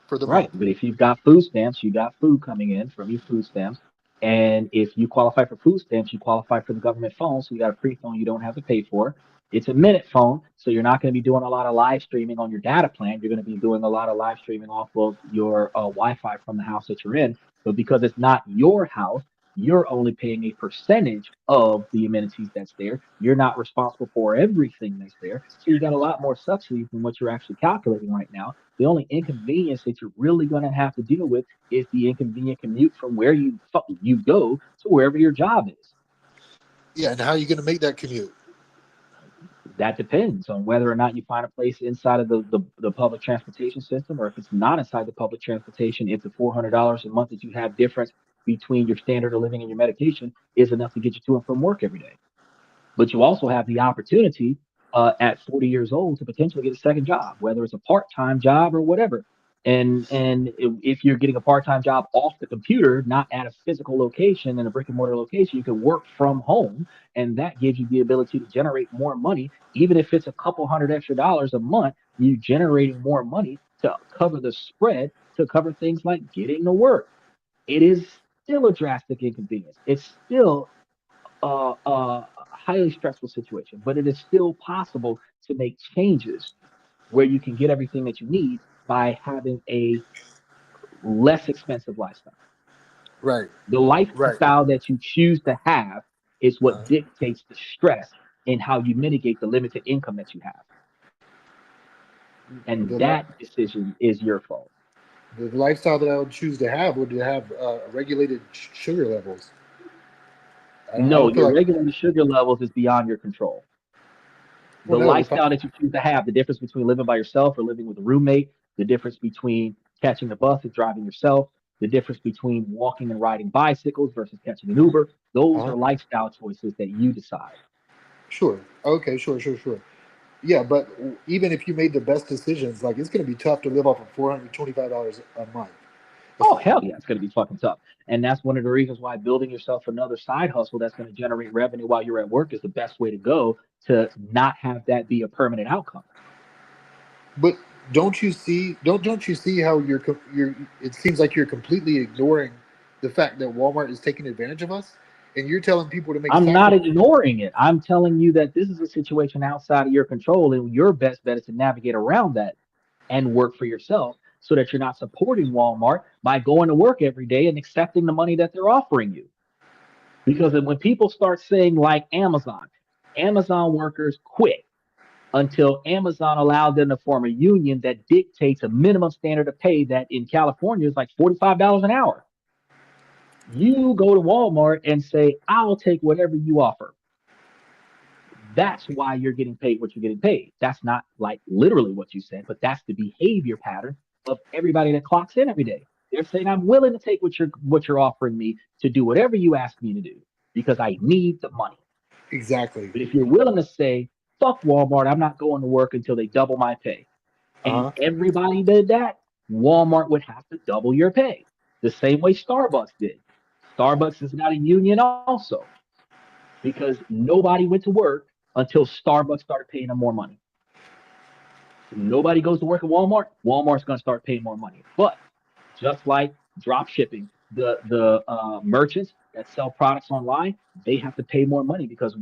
for the month. But if you've got food stamps, you got food coming in from your food stamps. And if you qualify for food stamps, you qualify for the government phone. So you got a free phone you don't have to pay for. It's a minute phone, so you're not going to be doing a lot of live streaming on your data plan. You're going to be doing a lot of live streaming off of your Wi-Fi from the house that you're in. But because it's not your house, you're only paying a percentage of the amenities that's there. You're not responsible for everything that's there. So you got a lot more subsidies than what you're actually calculating right now. The only inconvenience that you're really going to have to deal with is the inconvenient commute from where you go to wherever your job is. Yeah, and how are you going to make that commute? That depends on whether or not you find a place inside of the public transportation system, or if it's not inside the public transportation, if the $400 a month that you have difference between your standard of living and your medication is enough to get you to and from work every day. But you also have the opportunity at 40 years old to potentially get a second job, whether it's a part-time job or whatever. And if you're getting a part-time job off the computer, not at a physical location, in a brick and mortar location, you can work from home, and that gives you the ability to generate more money. Even if it's a couple $100 extra a month, you're generating more money to cover the spread, to cover things like getting to work. It is still a drastic inconvenience. It's still a highly stressful situation, but it is still possible to make changes where you can get everything that you need by having a less expensive lifestyle. Right. The lifestyle that you choose to have is what dictates the stress in how you mitigate the limited income that you have. And that decision is your fault. The lifestyle that I would choose to have would have regulated sugar levels. No, your regulated sugar levels is beyond your control. The lifestyle that you choose to have, the difference between living by yourself or living with a roommate, the difference between catching a bus and driving yourself, the difference between walking and riding bicycles versus catching an Uber, those are lifestyle choices that you decide. Sure. Okay, sure. Yeah, but even if you made the best decisions, like, it's going to be tough to live off of $425 a month. Oh, hell yeah, it's going to be fucking tough. And that's one of the reasons why building yourself another side hustle that's going to generate revenue while you're at work is the best way to go, to not have that be a permanent outcome. But don't you see how you're it seems like you're completely ignoring the fact that Walmart is taking advantage of us, and you're telling people to make I'm not ignoring it. I'm telling you that this is a situation outside of your control, and your best bet is to navigate around that and work for yourself, so that you're not supporting Walmart by going to work every day and accepting the money that they're offering you. Because when people start saying, like Amazon workers quit until Amazon allowed them to form a union that dictates a minimum standard of pay that in California is like $45 an hour. You go to Walmart and say, I'll take whatever you offer. That's why you're getting paid what you're getting paid. That's not like literally what you said, but that's the behavior pattern of everybody that clocks in every day. They're saying, I'm willing to take what you're offering me to do whatever you ask me to do because I need the money. Exactly. But if you're willing to say, fuck Walmart, I'm not going to work until they double my pay. And everybody did that, Walmart would have to double your pay. The same way Starbucks did. Starbucks is not a union also, because nobody went to work until Starbucks started paying them more money. So nobody goes to work at Walmart, Walmart's going to start paying more money. But just like drop shipping, the merchants that sell products online, they have to pay more money because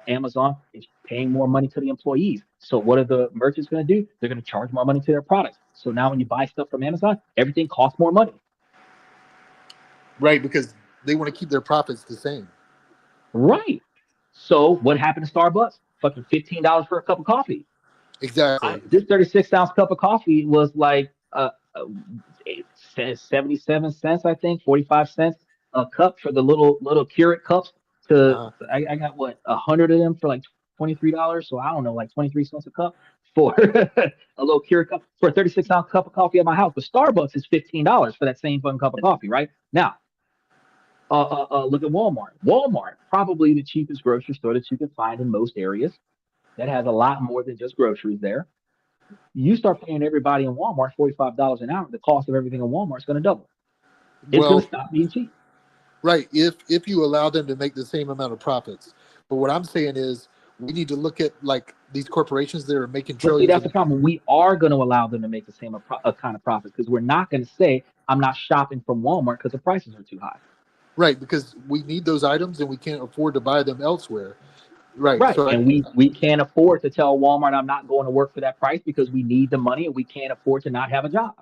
Amazon is paying more money to the employees. So what are the merchants going to do? They're going to charge more money to their products. So now when you buy stuff from Amazon, everything costs more money. Right, because they want to keep their profits the same. Right. So what happened to Starbucks? Fucking $15 for a cup of coffee. Exactly. This 36-ounce cup of coffee was like 77 cents, I think, 45 cents a cup for the little Keurig cups. I got 100 of them for like $23. So I don't know, like 23 cents a cup for a little Keurig cup for a 36-ounce cup of coffee at my house. But Starbucks is $15 for that same fucking cup of coffee, right? Now, look at Walmart. Walmart, probably the cheapest grocery store that you can find in most areas, that has a lot more than just groceries there. You start paying everybody in Walmart $45 an hour, the cost of everything in Walmart is going to double. It's going to stop being cheap. Right, if you allow them to make the same amount of profits. But what I'm saying is, we need to look at like these corporations that are making trillions. That's the problem. We are going to allow them to make the same kind of profits, because we're not going to say, I'm not shopping from Walmart because the prices are too high. Right, because we need those items and we can't afford to buy them elsewhere. Right. Right. So And we can't afford to tell Walmart I'm not going to work for that price because we need the money and we can't afford to not have a job.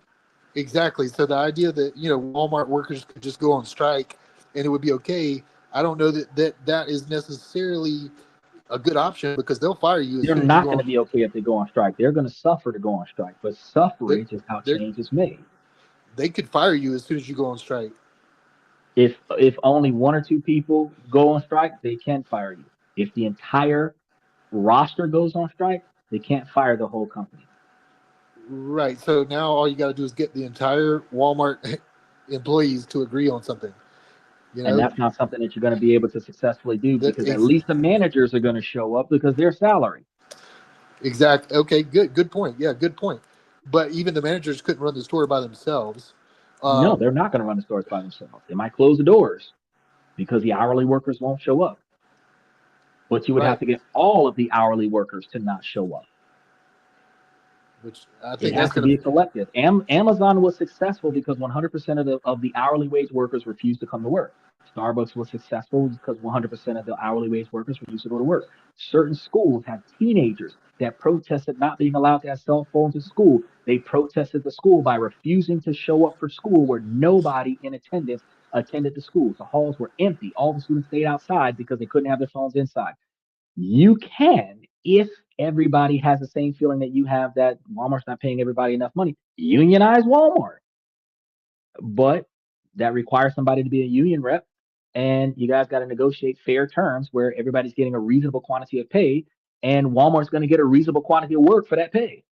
exactly. So the idea that Walmart workers could just go on strike and it would be okay, I don't know that is necessarily a good option because they'll fire you as They're soon as you not go going to on. be okay if they go on strike. They're going to suffer to go on strike, but They suffrage is how they change is made. they could fire you as soon as you go on strike. If only one or two people go on strike, they can fire you. If the entire roster goes on strike, they can't fire the whole company. Right. So now all you got to do is get the entire Walmart employees to agree on something. You And know that's not something that you're going to be able to successfully do that because at least the managers are going to show up because they're salary. exact. Okay. Good point. Yeah. Good point. But even the managers couldn't run the store by themselves. No, Um, they're not going to run the stores by themselves. They might close the doors because the hourly workers won't show up. But you would have right. to get all of the hourly workers to not show up. Which I It think has that's to going be to a collective. Amazon was successful because 100% of the hourly wage workers refused to come to work. Starbucks was successful because 100% of the hourly wage workers refused to go to work. Certain schools have teenagers that protested not being allowed to have cell phones in school. They protested the school by refusing to show up for school where nobody in attendance attended the schools. The halls were empty. All the students stayed outside because they couldn't have their phones inside. You can, if everybody has the same feeling that you have that Walmart's not paying everybody enough money, unionize Walmart. But that requires somebody to be a union rep. And you guys got to negotiate fair terms where everybody's getting a reasonable quantity of pay and Walmart's going to get a reasonable quantity of work for that pay.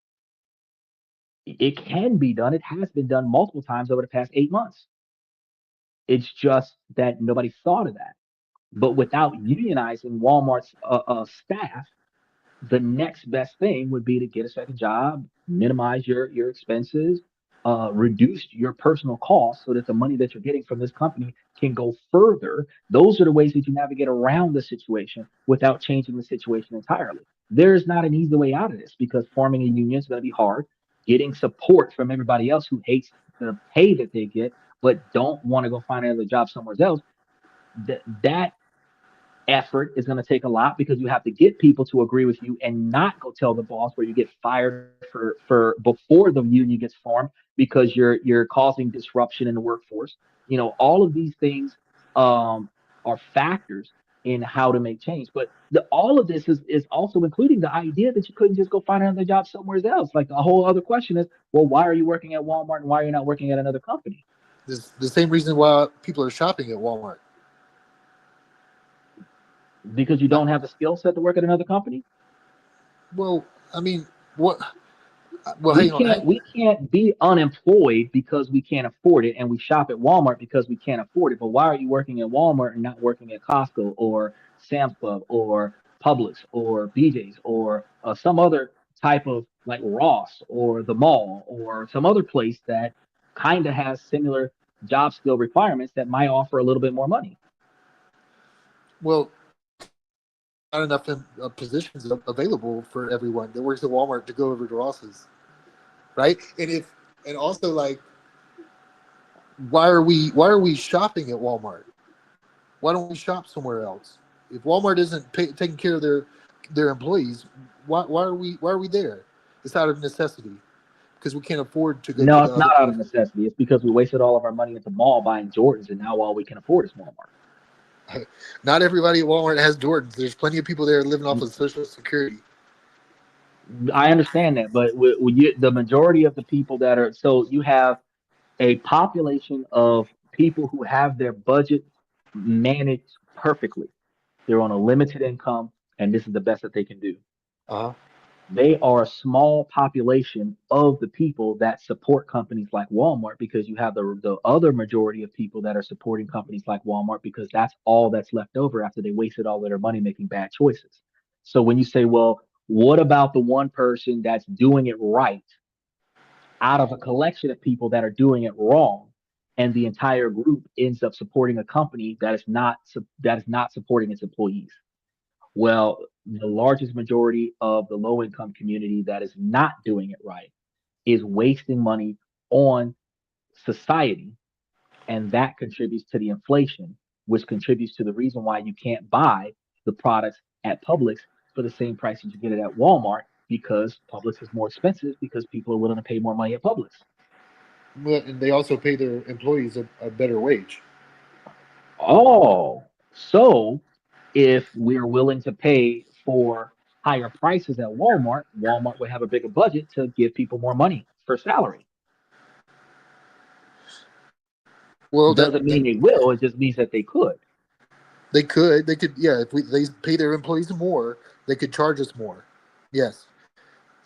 It can be done. It has been done multiple times over the past 8 months. It's just that nobody thought of that. But without unionizing Walmart's staff, the next best thing would be to get a second job, minimize your expenses, reduce your personal costs so that the money that you're getting from this company can go further. Those are the ways that you navigate around the situation without changing the situation entirely. There's not an easy way out of this because forming a union is going to be hard. Getting support from everybody else who hates the pay that they get but don't want to go find another job somewhere else, that effort is going to take a lot because you have to get people to agree with you and not go tell the boss where you get fired for before the union gets formed because you're causing disruption in the workforce. All of these things are factors in how to make change. But all of this is also including the idea that you couldn't just go find another job somewhere else. Like the whole other question is, well, why are you working at Walmart and why are you not working at another company? this the same reason why people are shopping at Walmart. Because you Not, don't have the skill set to work at another company. well, I mean, what? Well, we hang on. can't we can't be unemployed because we can't afford it, and we shop at Walmart because we can't afford it. But why are you working at Walmart and not working at Costco or Sam's Club or Publix or BJ's or some other type of like Ross or the mall or some other place that kind of has similar job skill requirements that might offer a little bit more money? Well, not enough positions available for everyone that works at Walmart to go over to Ross's, right? And also like, why are we shopping at Walmart? Why don't we shop somewhere else? If Walmart isn't taking care of their employees, why are we there? It's out of necessity because we can't afford to go to No, the it's other not out of place. necessity. It's because we wasted all of our money at the mall buying Jordans, and now all we can afford is Walmart. Not everybody at Walmart has Jordans. There's plenty of people there living off of Social Security. I understand that, but the majority of the people that are so you have a population of people who have their budget managed perfectly. They're on a limited income, and this is the best that they can do. Uh-huh. They are a small population of the people that support companies like Walmart because you have the other majority of people that are supporting companies like Walmart because that's all that's left over after they wasted all of their money making bad choices. So when you say, well, what about the one person that's doing it right out of a collection of people that are doing it wrong, and the entire group ends up supporting a company that is not supporting its employees? Well, the largest majority of the low income community that is not doing it right is wasting money on society. And that contributes to the inflation, which contributes to the reason why you can't buy the products at Publix for the same price as you get it at Walmart because Publix is more expensive because people are willing to pay more money at Publix. But and they also pay their employees a better wage. Oh, so if we're willing to pay for higher prices at Walmart, Walmart would have a bigger budget to give people more money for salary. Well, Doesn't mean they will, it just means that they could. they could, yeah. If they pay their employees more, they could charge us more. Yes,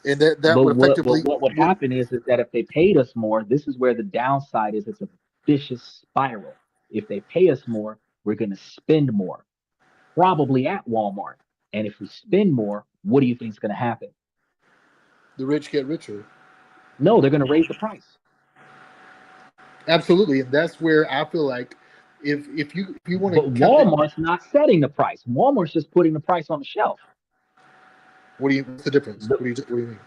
and that But would effectively. what would happen is that if they paid us more, this is where the downside is. It's a vicious spiral. If they pay us more, we're going to spend more, probably at Walmart. And if we spend more, what do you think is going to happen? The rich get richer. No, they're going to raise the price. Absolutely, and that's where I feel like if you want But to. Walmart's not setting the price. Walmart's just putting the price on the shelf. What's the difference? What do you mean?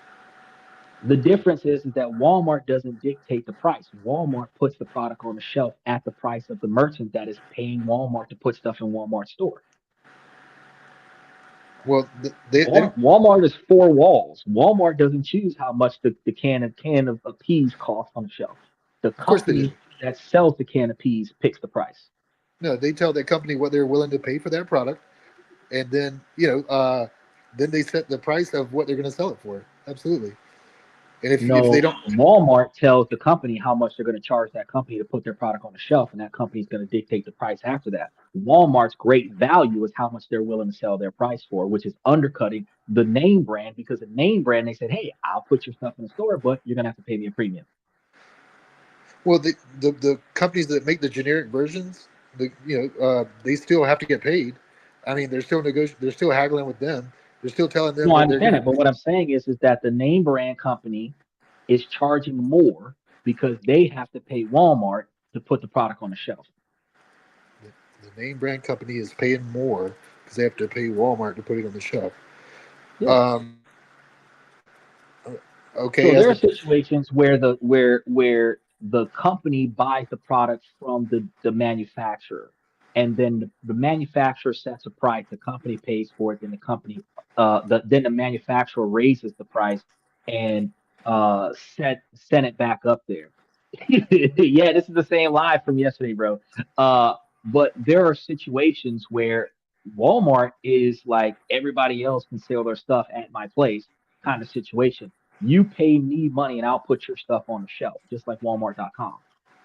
The difference is that Walmart doesn't dictate the price. Walmart puts the product on the shelf at the price of the merchant that is paying Walmart to put stuff in Walmart's store. Well, they Walmart is four walls. Walmart doesn't choose how much the can of peas costs on the shelf. The course they company do. that sells the can of peas picks the price. no, they tell that company what they're willing to pay for that product, and then then they set the price of what they're going to sell it for. Absolutely. And if they don't, Walmart tells the company how much they're going to charge that company to put their product on the shelf, and that company is going to dictate the price after that. Walmart's great value is how much they're willing to sell their price for, which is undercutting the name brand, because the name brand, they said, hey, I'll put your stuff in the store, but you're going to have to pay me a premium. well, the companies that make the generic versions, they still have to get paid. I mean, they're still they're still haggling with them. They're still telling them. No, I that they're understand gonna- it, but what I'm saying is that the name brand company is charging more because they have to pay Walmart to put the product on the shelf. the name brand company is paying more because they have to pay Walmart to put it on the shelf. Yeah. Okay. So there are situations where the company buys the product from the manufacturer, and then the manufacturer sets a price. The company pays for it, then the manufacturer raises the price and send it back up there. Yeah, this is the same live from yesterday, bro. But there are situations where Walmart is like everybody else can sell their stuff at my place kind of situation. You pay me money and I'll put your stuff on the shelf, just like Walmart.com.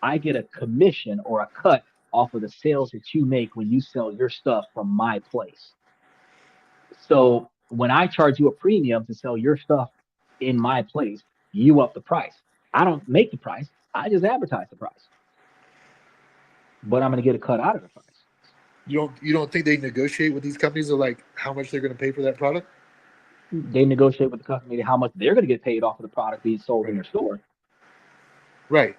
I get a commission or a cut off of the sales that you make when you sell your stuff from my place. So when I charge you a premium to sell your stuff in my place, you up the price. I don't make the price. I just advertise the price. But I'm going to get a cut out of the price. You don't think they negotiate with these companies of like how much they're going to pay for that product? They negotiate with the company how much they're going to get paid off of the product being sold in their store. Right.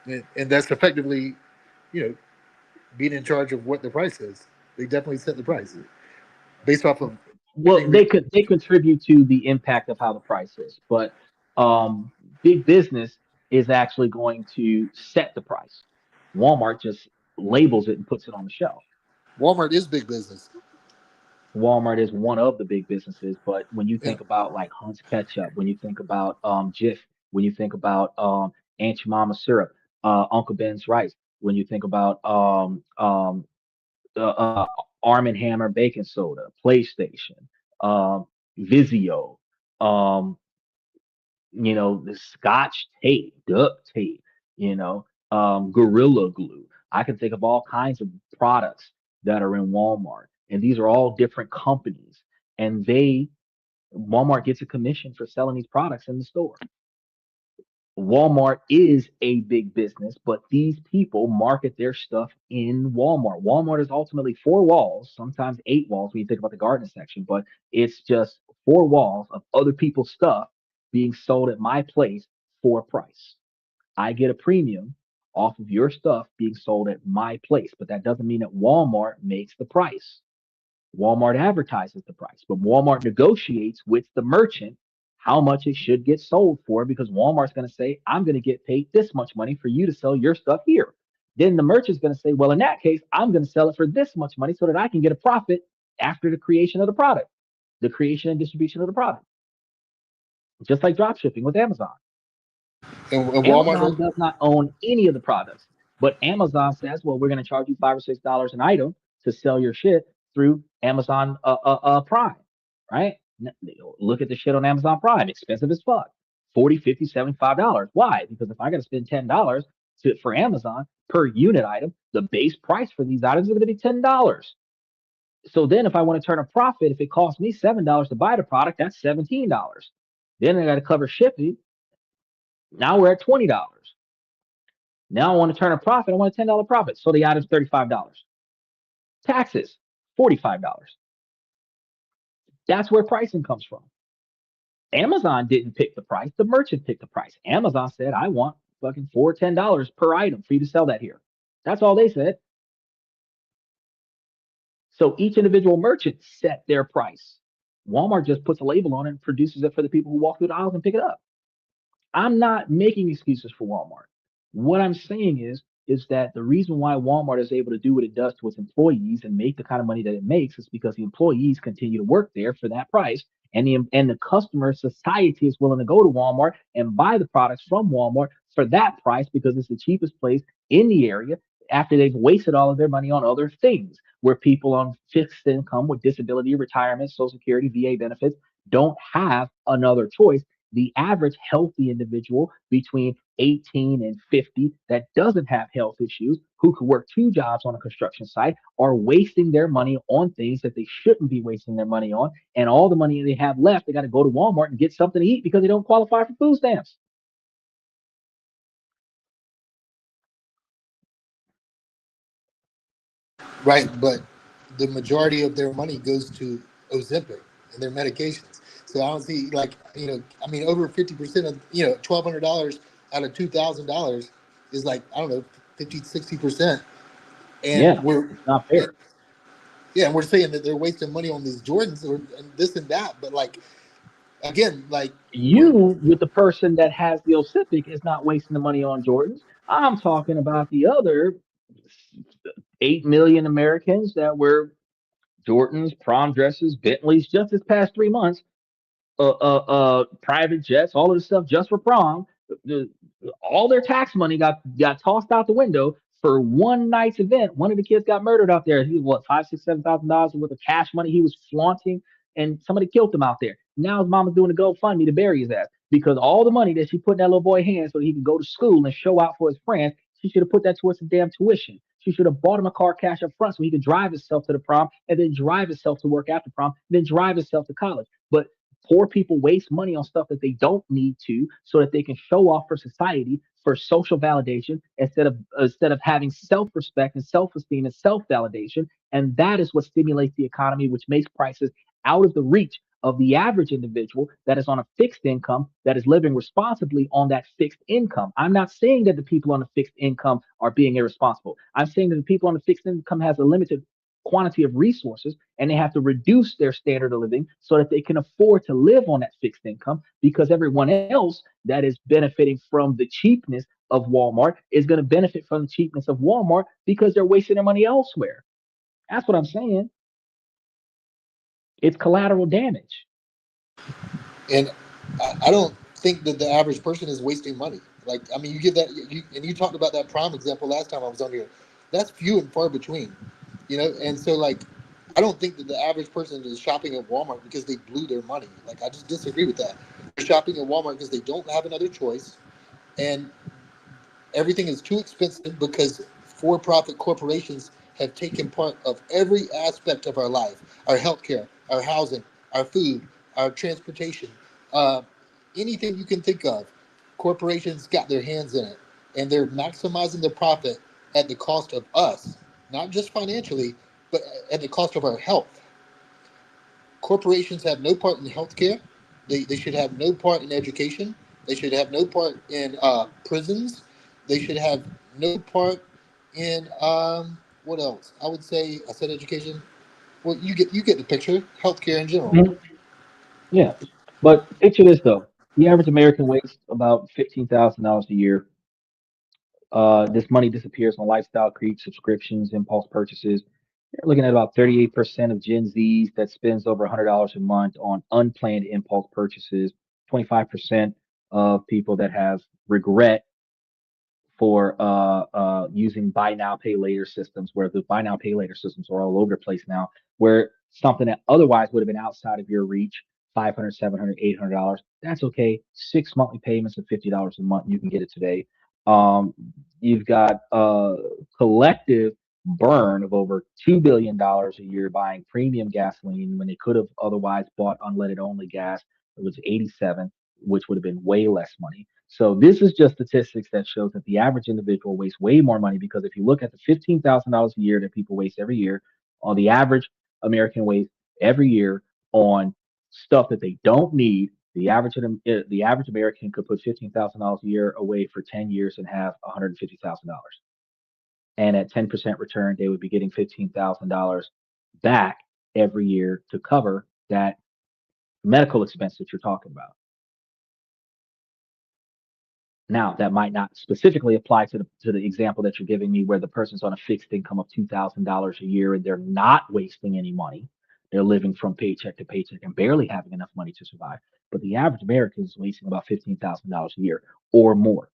And that's effectively, being in charge of what the price is. They definitely set the price based off of. Well, they contribute to the impact of how the price is, but big business is actually going to set the price. Walmart just labels it and puts it on the shelf. Walmart is big business. Walmart is one of the big businesses, but when you think about like Hunt's Ketchup, when you think about Jif, when you think about Aunt Jemima syrup, Uncle Ben's rice, when you think about Arm & Hammer baking soda, PlayStation, Vizio, the Scotch tape, duct tape, Gorilla Glue. I can think of all kinds of products that are in Walmart, and these are all different companies, and Walmart gets a commission for selling these products in the store. Walmart is a big business, but these people market their stuff in Walmart. Walmart is ultimately four walls, sometimes 8 walls when you think about the garden section, but it's just 4 walls of other people's stuff being sold at my place for a price. I get a premium off of your stuff being sold at my place, but that doesn't mean that Walmart makes the price. Walmart advertises the price, but Walmart negotiates with the merchant how much it should get sold for, because Walmart's going to say, I'm going to get paid this much money for you to sell your stuff here. Then the merchant's going to say, well, in that case, I'm going to sell it for this much money so that I can get a profit after the creation of the product, the creation and distribution of the product. Just like drop shipping with Amazon. And Amazon Walmart, does not own any of the products, but Amazon says, well, we're going to charge you $5 or $6 an item to sell your shit through Amazon Prime, right? Look at the shit on Amazon Prime, expensive as fuck. $40, $50, $75. Why? Because if I got to spend $10 for Amazon per unit item, the base price for these items is going to be $10. So then if I want to turn a profit, if it costs me $7 to buy the product, that's $17. Then I got to cover shipping. Now we're at $20. Now I want to turn a profit. I want a $10 profit. So the item's $35. Taxes, $45. That's where pricing comes from. Amazon didn't pick the price. The merchant picked the price. Amazon said, I want fucking $4 or $10 per item for you to sell that here. That's all they said. So each individual merchant set their price. Walmart just puts a label on it and produces it for the people who walk through the aisles and pick it up. I'm not making excuses for Walmart. What I'm saying is that the reason why Walmart is able to do what it does to its employees and make the kind of money that it makes is because the employees continue to work there for that price, and the customer society is willing to go to Walmart and buy the products from Walmart for that price because it's the cheapest place in the area after they've wasted all of their money on other things, where people on fixed income with disability, retirement, Social Security, VA benefits don't have another choice. The average healthy individual between 18 and 50 that doesn't have health issues, who could work 2 jobs on a construction site, are wasting their money on things that they shouldn't be wasting their money on. And all the money they have left, they got to go to Walmart and get something to eat because they don't qualify for food stamps. right? But the majority of their money goes to Ozempic and their medications. So I don't see, like, I mean, over 50% of, $1,200 out of $2,000 is like, I don't know, 50, 60%. And Yeah, not fair. Yeah, and we're saying that they're wasting money on these Jordans and this and that. But like, again, like, You, with the person that has the Ozempic, is not wasting the money on Jordans. I'm talking about the other 8 million Americans that wear Jordans, prom dresses, Bentleys just this past 3 months, private jets, all of this stuff just for prom. All their tax money got tossed out the window for one night's event. One of the kids got murdered out there. He was what, $5, $6, $7,000 worth of cash money he was flaunting, and somebody killed him out there. Now his mama's doing a GoFundMe to bury his ass because all the money that she put in that little boy's hands so that he could go to school and show out for his friends, she should have put that towards some damn tuition. She should have bought him a car cash up front so he could drive himself to the prom and then drive himself to work after prom, and then drive himself to college. But poor people waste money on stuff that they don't need to so that they can show off for society, for social validation, instead of having self-respect and self-esteem and self-validation. And that is what stimulates the economy, which makes prices out of the reach of the average individual that is on a fixed income, that is living responsibly on that fixed income. I'm not saying that the people on the fixed income are being irresponsible. I'm saying that the people on the fixed income has a limited quantity of resources, and they have to reduce their standard of living so that they can afford to live on that fixed income, because everyone else that is benefiting from the cheapness of Walmart is going to benefit from the cheapness of Walmart because they're wasting their money elsewhere. That's what I'm saying. It's collateral damage. And I don't think that the average person is wasting money. Like, I mean, you give that, and you talked about that prom example last time I was on here. That's few and far between, And so, like, I don't think that the average person is shopping at Walmart because they blew their money. Like, I just disagree with that. They're shopping at Walmart because they don't have another choice, and everything is too expensive because for-profit corporations have taken part of every aspect of our life: our healthcare, our housing, our food, our transportation, anything you can think of. Corporations got their hands in it, and they're maximizing the profit at the cost of us, not just financially, but at the cost of our health. Corporations have no part in healthcare. They should have no part in education. They should have no part in prisons. They should have no part in what else? I would say, I said education. Well, you get the picture. Healthcare in general. Mhm. Yeah, but picture this though: the average American wastes about $15,000 a year. This money disappears on lifestyle creep, subscriptions, impulse purchases, You're looking at about 38% of Gen Zs that spends over $100 a month on unplanned impulse purchases, 25% of people that have regret for using buy now pay later systems, where the buy now pay later systems are all over the place now, where something that otherwise would have been outside of your reach, 500, 700, $800, that's okay. 6 monthly payments of $50 a month, you can get it today. You've got collective burn of over $2 billion a year buying premium gasoline when they could have otherwise bought unleaded only gas. It was 87, which would have been way less money. So this is just statistics that shows that the average individual wastes way more money, because if you look at the $15,000 a year that people waste every year, on the average American wastes every year on stuff that they don't need, the average American could put $15,000 a year away for 10 years and have $150,000. And at 10% return, they would be getting $15,000 back every year to cover that medical expense that you're talking about. Now, that might not specifically apply to the example that you're giving me, where the person's on a fixed income of $2,000 a year and they're not wasting any money. They're living from paycheck to paycheck and barely having enough money to survive. But the average American is wasting about $15,000 a year or more.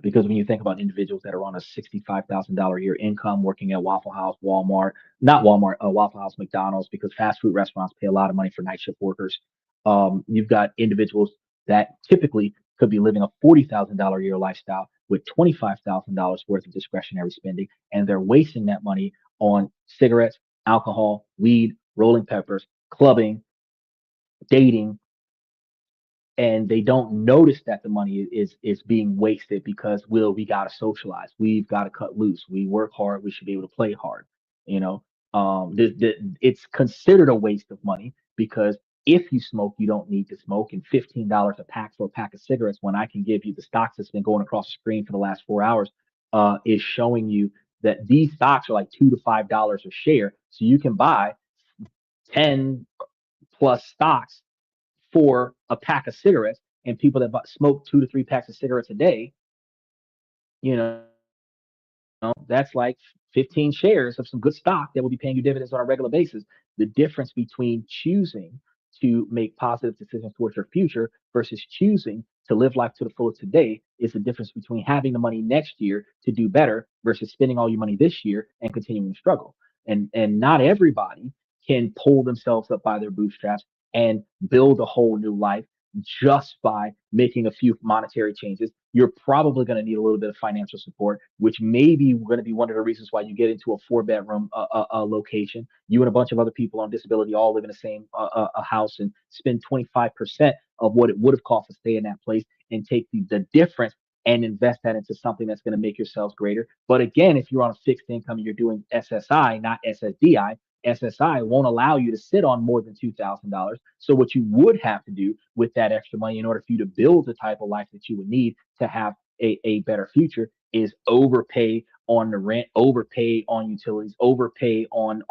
Because when you think about individuals that are on a $65,000 a year income, working at Waffle House, Walmart, not Walmart, Waffle House, McDonald's, because fast food restaurants pay a lot of money for night shift workers. You've got individuals that typically could be living a $40,000 a year lifestyle with $25,000 worth of discretionary spending, and they're wasting that money on cigarettes, alcohol, weed, rolling peppers, clubbing, dating, and they don't notice that the money is being wasted because we got to socialize, we've got to cut loose, we work hard, we should be able to play hard. You know, it's considered a waste of money because if you smoke, you don't need to smoke, and $15 a pack for a pack of cigarettes, when I can give you the stocks that's been going across the screen for the last 4 hours, is showing you that these stocks are like $2 to $5 a share, so you can buy 10 plus stocks for a pack of cigarettes, and people that smoke 2 to 3 packs of cigarettes a day, you know, that's like 15 shares of some good stock that will be paying you dividends on a regular basis. The difference between choosing to make positive decisions towards your future versus choosing to live life to the fullest today is the difference between having the money next year to do better versus spending all your money this year and continuing to struggle. And not everybody can pull themselves up by their bootstraps and build a whole new life just by making a few monetary changes. You're probably going to need a little bit of financial support, which may be going to be one of the reasons why you get into a 4 bedroom location. You and a bunch of other people on disability all live in the same house and spend 25% of what it would have cost to stay in that place, and take the difference and invest that into something that's going to make yourselves greater. But again, if you're on a fixed income and you're doing SSI, not SSDI, SSI won't allow you to sit on more than $2,000. So what you would have to do with that extra money in order for you to build the type of life that you would need to have a better future is overpay on the rent, overpay on utilities, overpay on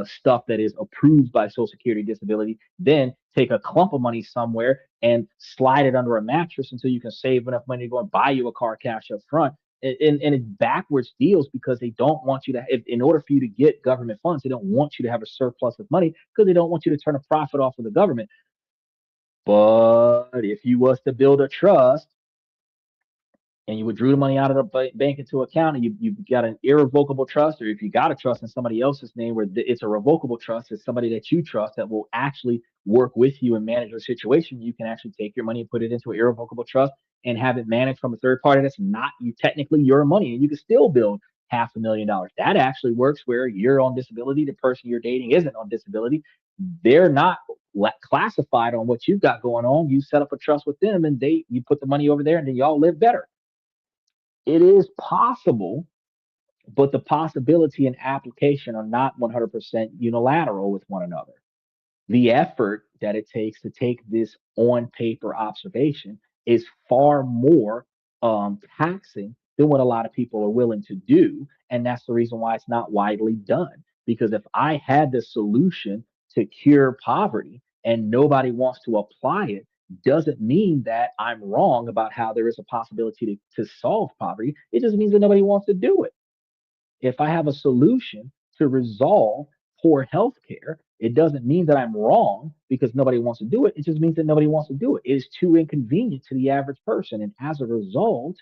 stuff that is approved by Social Security disability, then take a clump of money somewhere and slide it under a mattress until you can save enough money to go and buy you a car cash up front. And it's backwards deals because they don't want you to, in order for you to get government funds, they don't want you to have a surplus of money because they don't want you to turn a profit off of the government. But if you was to build a trust and you withdrew the money out of the bank into account, and you got an irrevocable trust, or if you got a trust in somebody else's name where it's a revocable trust, it's somebody that you trust that will actually work with you and manage your situation, you can actually take your money and put it into an irrevocable trust and have it managed from a third party that's not you technically your money, and you can still build $500,000. That actually works where you're on disability, the person you're dating isn't on disability, they're not classified on what you've got going on. You set up a trust with them, and you put the money over there, and then y'all live better. It is possible, but the possibility and application are not 100% unilateral with one another. The effort that it takes to take this on paper observation is far more taxing than what a lot of people are willing to do. And that's the reason why it's not widely done. Because if I had the solution to cure poverty and nobody wants to apply it, doesn't mean that I'm wrong about how there is a possibility to solve poverty. It just means that nobody wants to do it. If I have a solution to resolve poor health care. It doesn't mean that I'm wrong because nobody wants to do it. It just means that nobody wants to do it. It is too inconvenient to the average person. And as a result,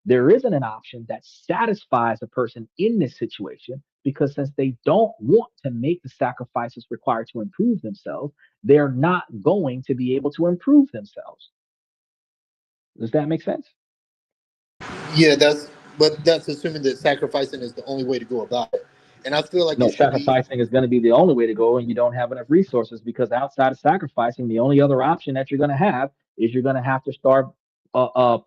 there isn't an option that satisfies a person in this situation because since they don't want to make the sacrifices required to improve themselves, they're not going to be able to improve themselves. Does that make sense? Yeah, that's assuming that sacrificing is the only way to go about it. And I feel like No, it should be. sacrificing is going to be the only way to go, and you don't have enough resources because outside of sacrificing, the only other option that you're going to have is you're going to have to start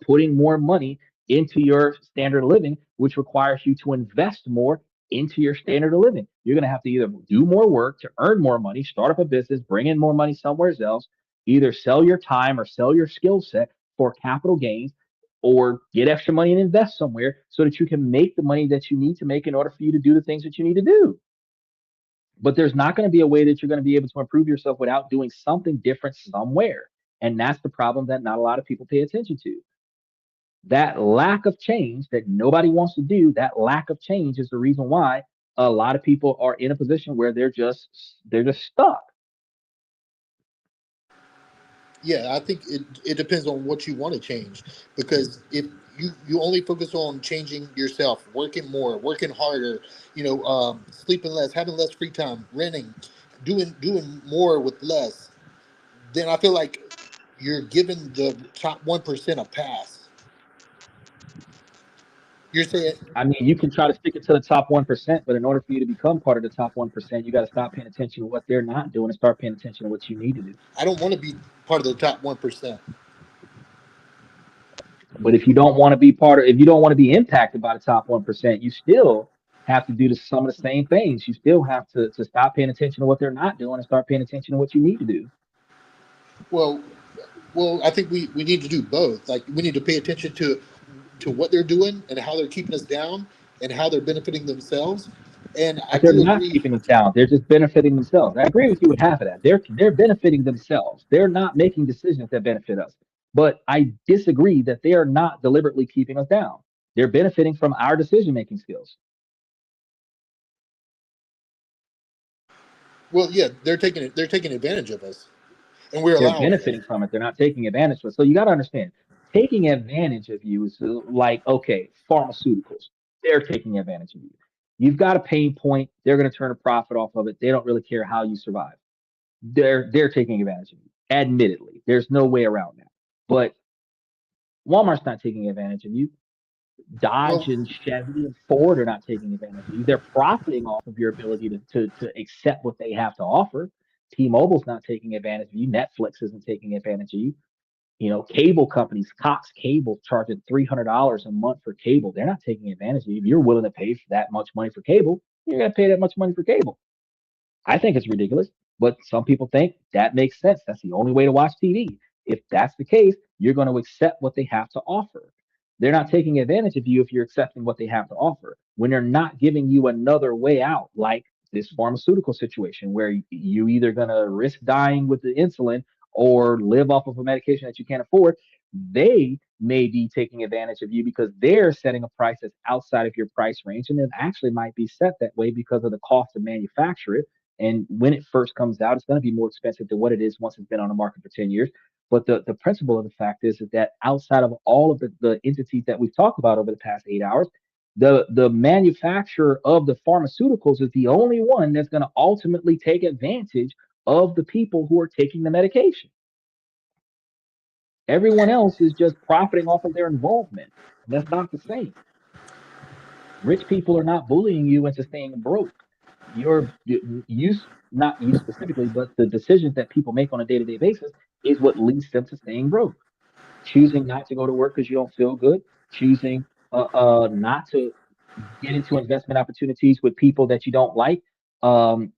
putting more money into your standard of living, which requires you to invest more into your standard of living. You're going to have to either do more work to earn more money, start up a business, bring in more money somewhere else, either sell your time or sell your skill set for capital gains, or get extra money and invest somewhere so that you can make the money that you need to make in order for you to do the things that you need to do. But there's not going to be a way that you're going to be able to improve yourself without doing something different somewhere. And that's the problem that not a lot of people pay attention to. That lack of change that nobody wants to do, that lack of change is the reason why a lot of people are in a position where they're just stuck. Yeah, I think it depends on what you want to change. Because if you only focus on changing yourself, working more, working harder, sleeping less, having less free time, renting, doing more with less, then I feel like you're giving the top 1% a pass. You're saying, I mean, you can try to stick it to the top 1%, but in order for you to become part of the top 1%, you got to stop paying attention to what they're not doing and start paying attention to what you need to do. I don't want to be part of the top 1%. But if you don't want to be if you don't want to be impacted by the top 1%, you still have to do some of the same things. You still have to stop paying attention to what they're not doing and start paying attention to what you need to do. Well, I think we need to do both. Like we need to pay attention to what they're doing and how they're keeping us down and how they're benefiting themselves. And I But they're do not agree. keeping us down. They're just benefiting themselves. I agree with you with half of that. They're benefiting themselves. They're not making decisions that benefit us. But I disagree that they are not deliberately keeping us down. They're benefiting from our decision making skills. Well, yeah, they're taking advantage of us, and we're They're allowing benefiting it. from it. They're not taking advantage of it. So you got to understand, taking advantage of you is like, okay, pharmaceuticals. They're taking advantage of you. You've got a pain point. They're going to turn a profit off of it. They don't really care how you survive. They're taking advantage of you. Admittedly, there's no way around that. But Walmart's not taking advantage of you. Well, Dodge and Chevy and Ford are not taking advantage of you. They're profiting off of your ability to accept what they have to offer. T-Mobile's not taking advantage of you. Netflix isn't taking advantage of you. Cable companies, Cox Cable charging $300 a month for cable. They're not taking advantage of you. If you're willing to pay for that much money for cable, you're going to pay that much money for cable. I think it's ridiculous, but some people think that makes sense. That's the only way to watch TV. If that's the case, you're going to accept what they have to offer. They're not taking advantage of you if you're accepting what they have to offer. When they're not giving you another way out, like this pharmaceutical situation where you either going to risk dying with the insulin or live off of a medication that you can't afford, they may be taking advantage of you because they're setting a price that's outside of your price range. And it actually might be set that way because of the cost to manufacture it. And when it first comes out, it's going to be more expensive than what it is once it's been on the market for 10 years. But the principle of the fact is that outside of all of the entities that we've talked about over the past 8 hours, the manufacturer of the pharmaceuticals is the only one that's going to ultimately take advantage of the people who are taking the medication. Everyone else is just profiting off of their involvement. And that's not the same. Rich people are not bullying you into staying broke. Not you specifically, but the decisions that people make on a day-to-day basis is what leads them to staying broke. Choosing not to go to work because you don't feel good, choosing not to get into investment opportunities with people that you don't like, um,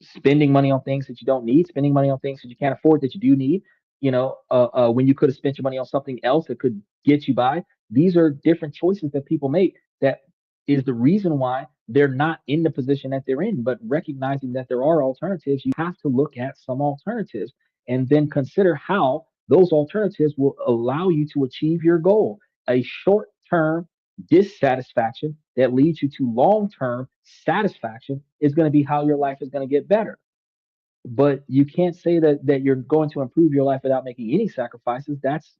spending money on things that you don't need, spending money on things that you can't afford that you do need, when you could have spent your money on something else that could get you by. These are different choices that people make that is the reason why they're not in the position that they're in. But recognizing that there are alternatives, you have to look at some alternatives and then consider how those alternatives will allow you to achieve your goal. A short term dissatisfaction that leads you to long-term satisfaction is going to be how your life is going to get better. But you can't say that you're going to improve your life without making any sacrifices. That's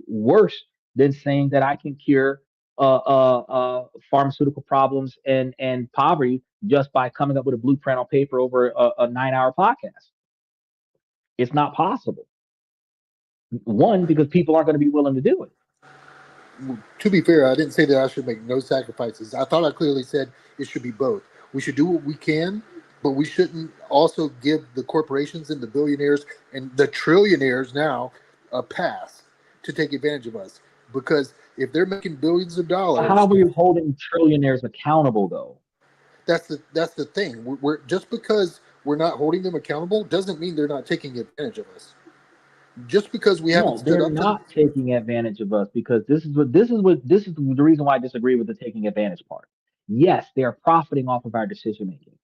worse than saying that I can cure pharmaceutical problems and poverty just by coming up with a blueprint on paper over a 9-hour podcast. It's not possible. One, because people aren't going to be willing to do it. To be fair, I didn't say that I should make no sacrifices. I thought I clearly said it should be both. We should do what we can, but we shouldn't also give the corporations and the billionaires and the trillionaires now a pass to take advantage of us. Because if they're making billions of dollars, How are you holding trillionaires accountable, though? that's the thing. We're just because we're not holding them accountable doesn't mean they're not taking advantage of us. Just because we haven't No, stood they're up not taking advantage of us, because this is the reason why I disagree with the taking advantage part. Yes, they are profiting off of our decision making.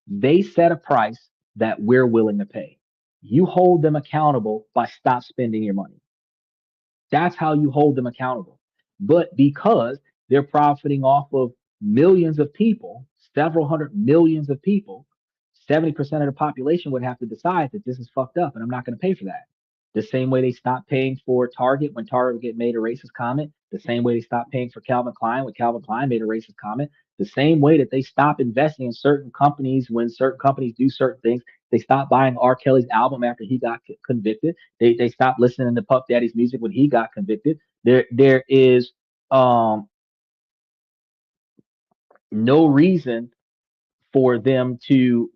They set a price that we're willing to pay. You hold them accountable by stop spending your money. That's how you hold them accountable. But because they're profiting off of millions of people, several hundred millions of people, 70% of the population would have to decide that this is fucked up and I'm not going to pay for that. The same way they stopped paying for Target when Target made a racist comment, the same way they stopped paying for Calvin Klein when Calvin Klein made a racist comment, the same way that they stop investing in certain companies when certain companies do certain things. They stopped buying R. Kelly's album after he got convicted. They stopped listening to Puff Daddy's music when he got convicted. There is no reason for them to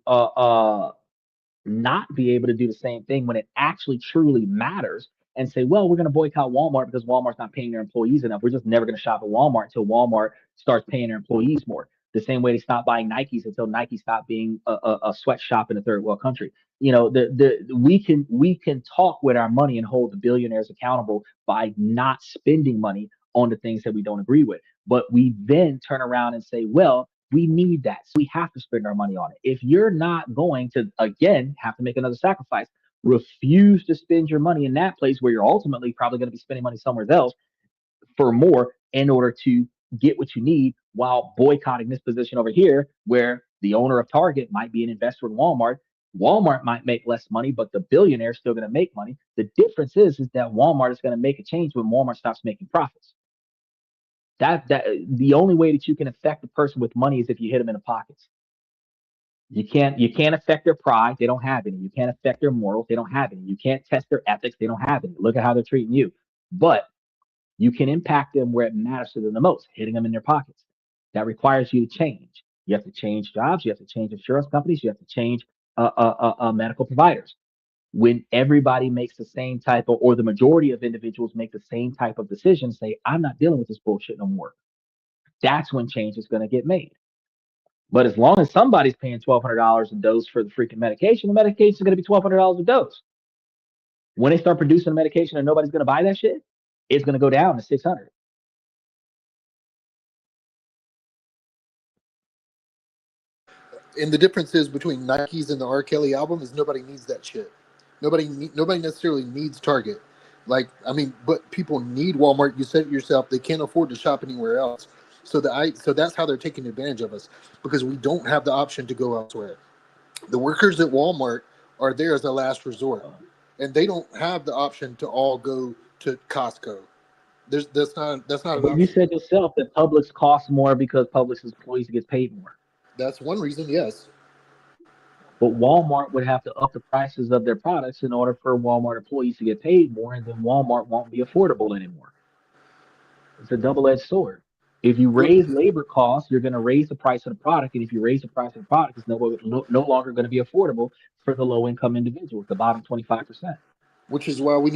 not be able to do the same thing when it actually truly matters, and say, well, we're going to boycott Walmart because Walmart's not paying their employees enough. We're just never going to shop at Walmart until Walmart starts paying their employees more. The same way they stopped buying Nikes until Nike stopped being a sweatshop in a third world country. You know, we can talk with our money and hold the billionaires accountable by not spending money on the things that we don't agree with. But we then turn around and say, well, we need that, so we have to spend our money on it. If you're not going to, again, have to make another sacrifice, refuse to spend your money in that place where you're ultimately probably going to be spending money somewhere else for more in order to get what you need, while boycotting this position over here where the owner of Target might be an investor in Walmart. Walmart might make less money, but the billionaire is still going to make money. The difference is that Walmart is going to make a change when Walmart stops making profits. That the only way that you can affect a person with money is if you hit them in the pockets. You can't affect their pride. They don't have any. You can't affect their morals. They don't have any. You can't test their ethics. They don't have any. Look at how they're treating you. But you can impact them where it matters to them the most, hitting them in their pockets. That requires you to change. You have to change jobs. You have to change insurance companies. You have to change medical providers. When everybody makes the same type of, or the majority of individuals make the same type of decision, say, I'm not dealing with this bullshit no more. That's when change is going to get made. But as long as somebody's paying $1,200 a dose for the freaking medication, the medication is going to be $1,200 a dose. When they start producing a medication and nobody's going to buy that shit, it's going to go down to $600. And the difference is between Nikes and the R. Kelly album is nobody needs that shit. Nobody necessarily needs Target. Like, I mean, but people need Walmart. You said it yourself. They can't afford to shop anywhere else. So that's how they're taking advantage of us, because we don't have the option to go elsewhere. The workers at Walmart are there as a last resort, and they don't have the option to all go to Costco. That's not an option. You said yourself that Publix costs more because Publix employees get paid more. That's one reason, yes. But Walmart would have to up the prices of their products in order for Walmart employees to get paid more, and then Walmart won't be affordable anymore. It's a double-edged sword. If you raise labor costs, you're going to raise the price of the product, and if you raise the price of the product, it's no longer going to be affordable for the low-income individuals, the bottom 25%. Which is why we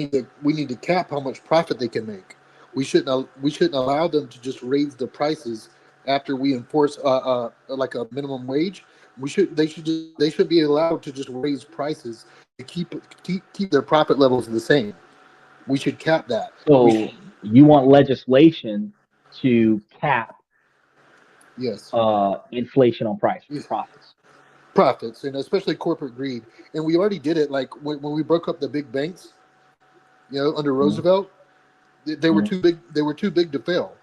need to cap how much profit they can make. We shouldn't allow them to just raise the prices after we enforce like a minimum wage. They should be allowed to just raise prices to keep their profit levels the same. We should cap that. So you want legislation to cap inflation on profits, and especially corporate greed. And we already did it. Like when we broke up the big banks, under Roosevelt, they were too big. They were too big to fail.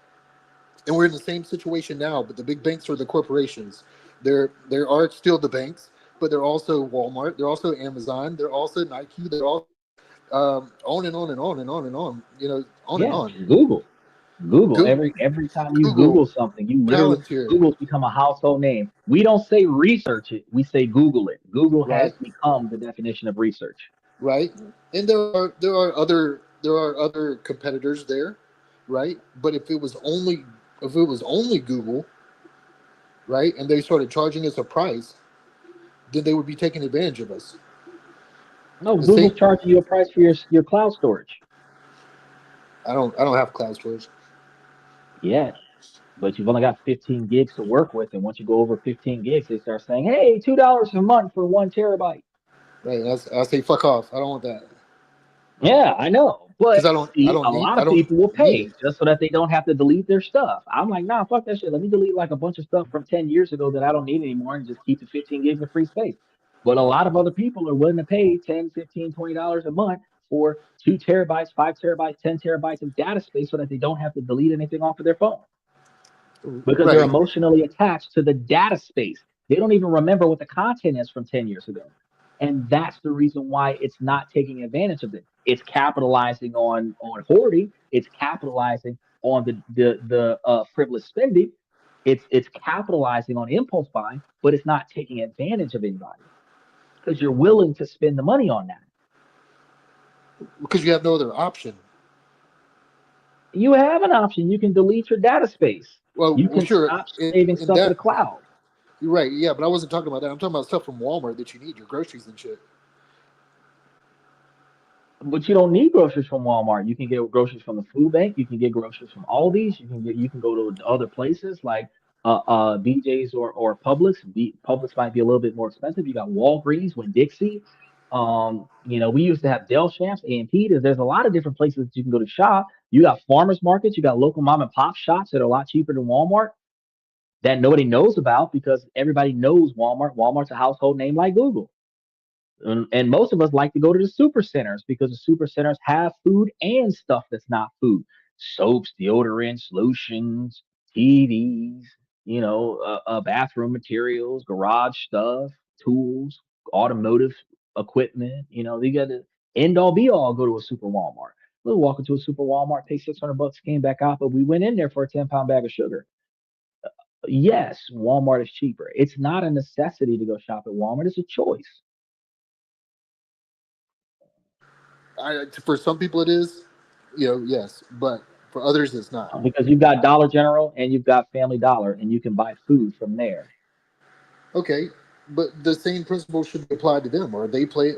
And we're in the same situation now, but the big banks are the corporations. There are still the banks, but they're also Walmart, they're also Amazon, they're also Nike, they're all on and on and on and on and on, on and Yeah, on. Google. Google. Go, Every time you Google, Google something, you literally Palantir, Google's become a household name. We don't say research it, we say Google it. Google has right? become the definition of research. Right? And there are other competitors there, right? But if it was only Google, right, and they started charging us a price, then they would be taking advantage of us. No, The Google's same. charging you a price for your cloud storage. I don't have cloud storage. Yeah, but you've only got 15 gigs to work with, and once you go over 15 gigs, they start saying, "Hey, $2 a month for 1 terabyte." Right? I say fuck off. I don't want that Yeah, I know. because But I don't. I see, don't a need. lot I of don't people will need pay it. just so that they don't have to delete their stuff. I'm like, nah, fuck that shit. Let me delete like a bunch of stuff from 10 years ago that I don't need anymore and just keep the 15 gigs of free space. But a lot of other people are willing to pay 10, 15, $20 a month for 2 terabytes, 5 terabytes, 10 terabytes of data space so that they don't have to delete anything off of their phone because they're Right. emotionally attached to the data space. They don't even remember what the content is from 10 years ago. And that's the reason why it's not taking advantage of it. It's capitalizing on hoarding. It's capitalizing on the frivolous spending. It's capitalizing on impulse buying, but it's not taking advantage of anybody because you're willing to spend the money on that. Because you have no other option. You have an option. You can delete your data space. You Well, can sure. stop saving In stuff to the that, cloud. you're right. Yeah, but I wasn't talking about that. I'm talking about stuff from Walmart that you need, your groceries and shit. But you don't need groceries from Walmart. You can get groceries from the food bank. You can get groceries from Aldi's. You can go to other places like BJ's or Publix. Publix might be a little bit more expensive. You got Walgreens, Winn Dixie. We used to have Del Shamps, A&P. There's a lot of different places that you can go to shop. You got farmers markets. You got local mom and pop shops that are a lot cheaper than Walmart that nobody knows about because everybody knows Walmart. Walmart's a household name like Google. And most of us like to go to the super centers because the super centers have food and stuff that's not food. Soaps, deodorants, lotions, TVs, bathroom materials, garage stuff, tools, automotive equipment. They got to end all be all go to a super Walmart. We'll walk into a super Walmart, pay $600, came back out, but we went in there for a 10-pound bag of sugar. Yes, Walmart is cheaper. It's not a necessity to go shop at Walmart, it's a choice. For some people it is, yes, but for others it's not. Because you've got Dollar General and you've got Family Dollar, and you can buy food from there. Okay, but the same principle should be applied to them. Are they paying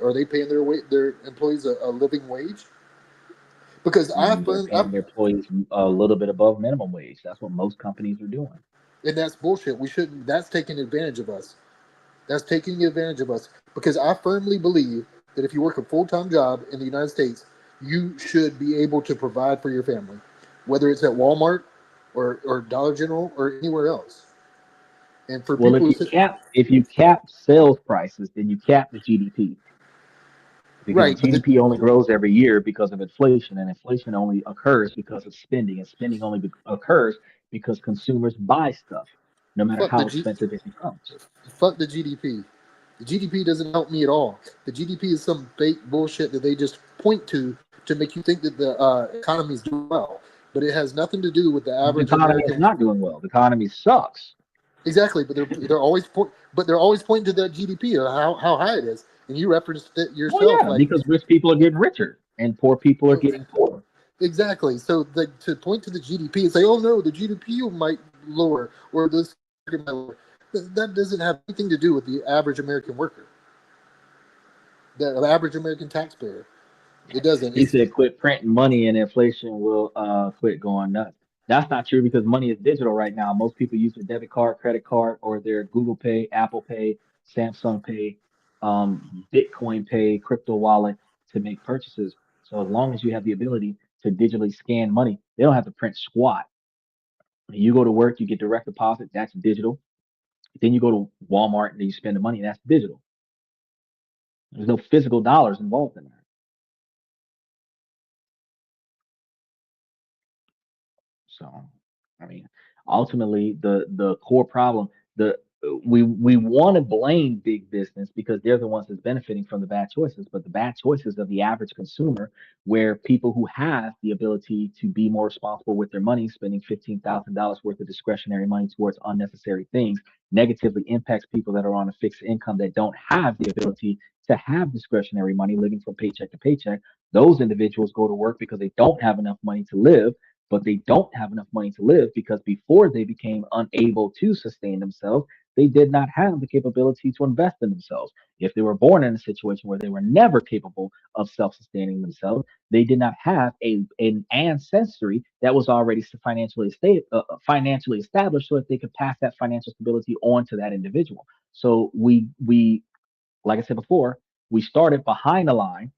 their employees a living wage? Because They're paying their employees a little bit above minimum wage. That's what most companies are doing. and that's bullshit. We shouldn't. That's taking advantage of us. That's taking advantage of us. Because I firmly believe that if you work a full-time job in the United States, you should be able to provide for your family, whether it's at Walmart or Dollar General or anywhere else. And for Well, people who say, if you cap sales prices, then you cap the GDP because the right, GDP only grows every year because of inflation, and inflation only occurs because of spending, and spending only occurs because consumers buy stuff, no matter fuck the how G, expensive it becomes. fuck the GDP. The GDP doesn't help me at all. The GDP is some fake bullshit that they just point to make you think that the economy is doing well, but it has nothing to do with the The average economy is American. not doing well. The economy sucks. Exactly, but they're always pointing to that GDP or how high it is, and you referenced it Well, yourself. yeah, Like, because rich people are getting richer and poor people are getting poorer. exactly. So to point to the GDP and say, "Oh no, the GDP might lower or this might lower," that doesn't have anything to do with the average American worker, the average American taxpayer. It doesn't. He It's said, "Quit printing money and inflation will quit going nuts." That's not true because money is digital right now. Most people use their debit card, credit card, or their Google Pay, Apple Pay, Samsung Pay, Bitcoin Pay, crypto wallet to make purchases. So as long as you have the ability to digitally scan money, they don't have to print squat. You go to work, you get direct deposit, that's digital. Then you go to Walmart and you spend the money, that's digital. There's no physical dollars involved in that. So, I mean, ultimately the core problem, the we want to blame big business because they're the ones that's benefiting from the bad choices, but the bad choices of the average consumer, where people who have the ability to be more responsible with their money, spending $15,000 worth of discretionary money towards unnecessary things, negatively impacts people that are on a fixed income that don't have the ability to have discretionary money, living from paycheck to paycheck. Those individuals go to work because they don't have enough money to live, but they don't have enough money to live because before they became unable to sustain themselves, they did not have the capability to invest in themselves. If they were born in a situation where they were never capable of self-sustaining themselves, they did not have an ancestry that was already financially established, so that they could pass that financial stability on to that individual. So we like I said before, we started behind the line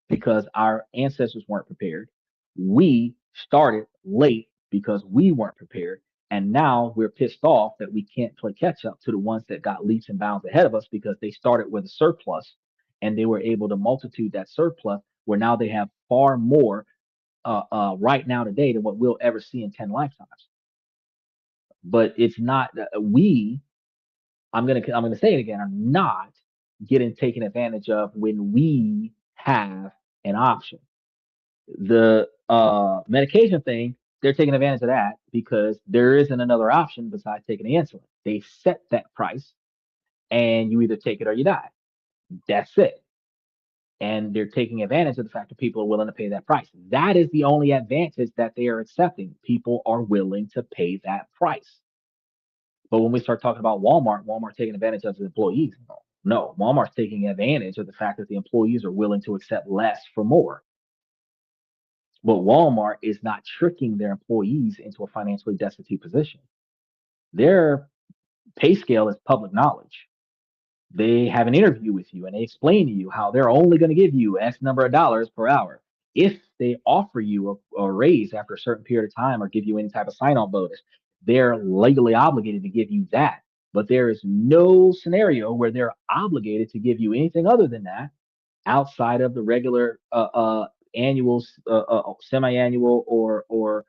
because our ancestors weren't prepared. We started late because we weren't prepared. And now we're pissed off that we can't play catch up to the ones that got leaps and bounds ahead of us because they started with a surplus and they were able to multitude that surplus, where now they have far more right now today than what we'll ever see in 10 lifetimes. But it's not I'm gonna say it again, are not getting taken advantage of when we have an option. The medication thing, they're taking advantage of that because there isn't another option besides taking the insulin. They set that price, and you either take it or you die. That's it. And they're taking advantage of the fact that people are willing to pay that price. That is the only advantage that they are accepting. People are willing to pay that price. But when we start talking about Walmart taking advantage of the employees. No, Walmart's taking advantage of the fact that the employees are willing to accept less for more. But Walmart is not tricking their employees into a financially destitute position. Their pay scale is public knowledge. They have an interview with you and they explain to you how they're only going to give you X number of dollars per hour. If they offer you a raise after a certain period of time or give you any type of sign-on bonus, they're legally obligated to give you that. But there is no scenario where they're obligated to give you anything other than that outside of the regular annual, semi-annual, or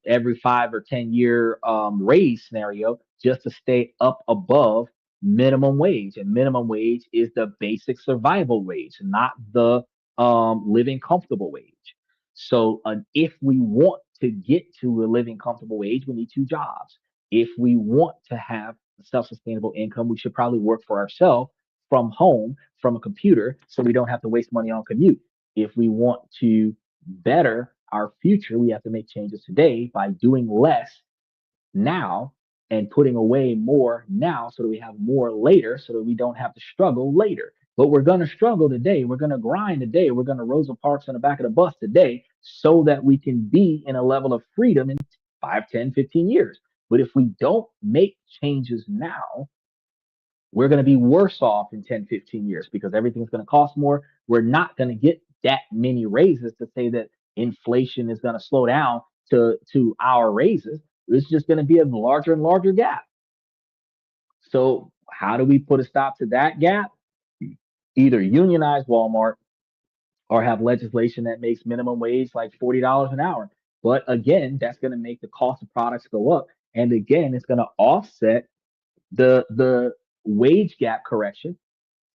every 5 or 10 year raise scenario, just to stay up above minimum wage. And minimum wage is the basic survival wage, not the living comfortable wage. So if we want to get to a living comfortable wage, we need 2 jobs. If we want to have a self-sustainable income, we should probably work for ourselves from home, from a computer, so we don't have to waste money on commute. If we want to better our future, we have to make changes today by doing less now and putting away more now so that we have more later, so that we don't have to struggle later. But we're going to struggle today. We're going to grind today. We're going to Rosa Parks on the back of the bus today so that we can be in a level of freedom in 5, 10, 15 years. But if we don't make changes now, we're going to be worse off in 10, 15 years because everything's going to cost more. We're not going to get that many raises to say that inflation is going to slow down to our raises. It's just going to be a larger and larger gap. So how do we put a stop to that gap? Either unionize Walmart or have legislation that makes minimum wage like $40 an hour. But again, that's going to make the cost of products go up. And again, it's going to offset the wage gap correction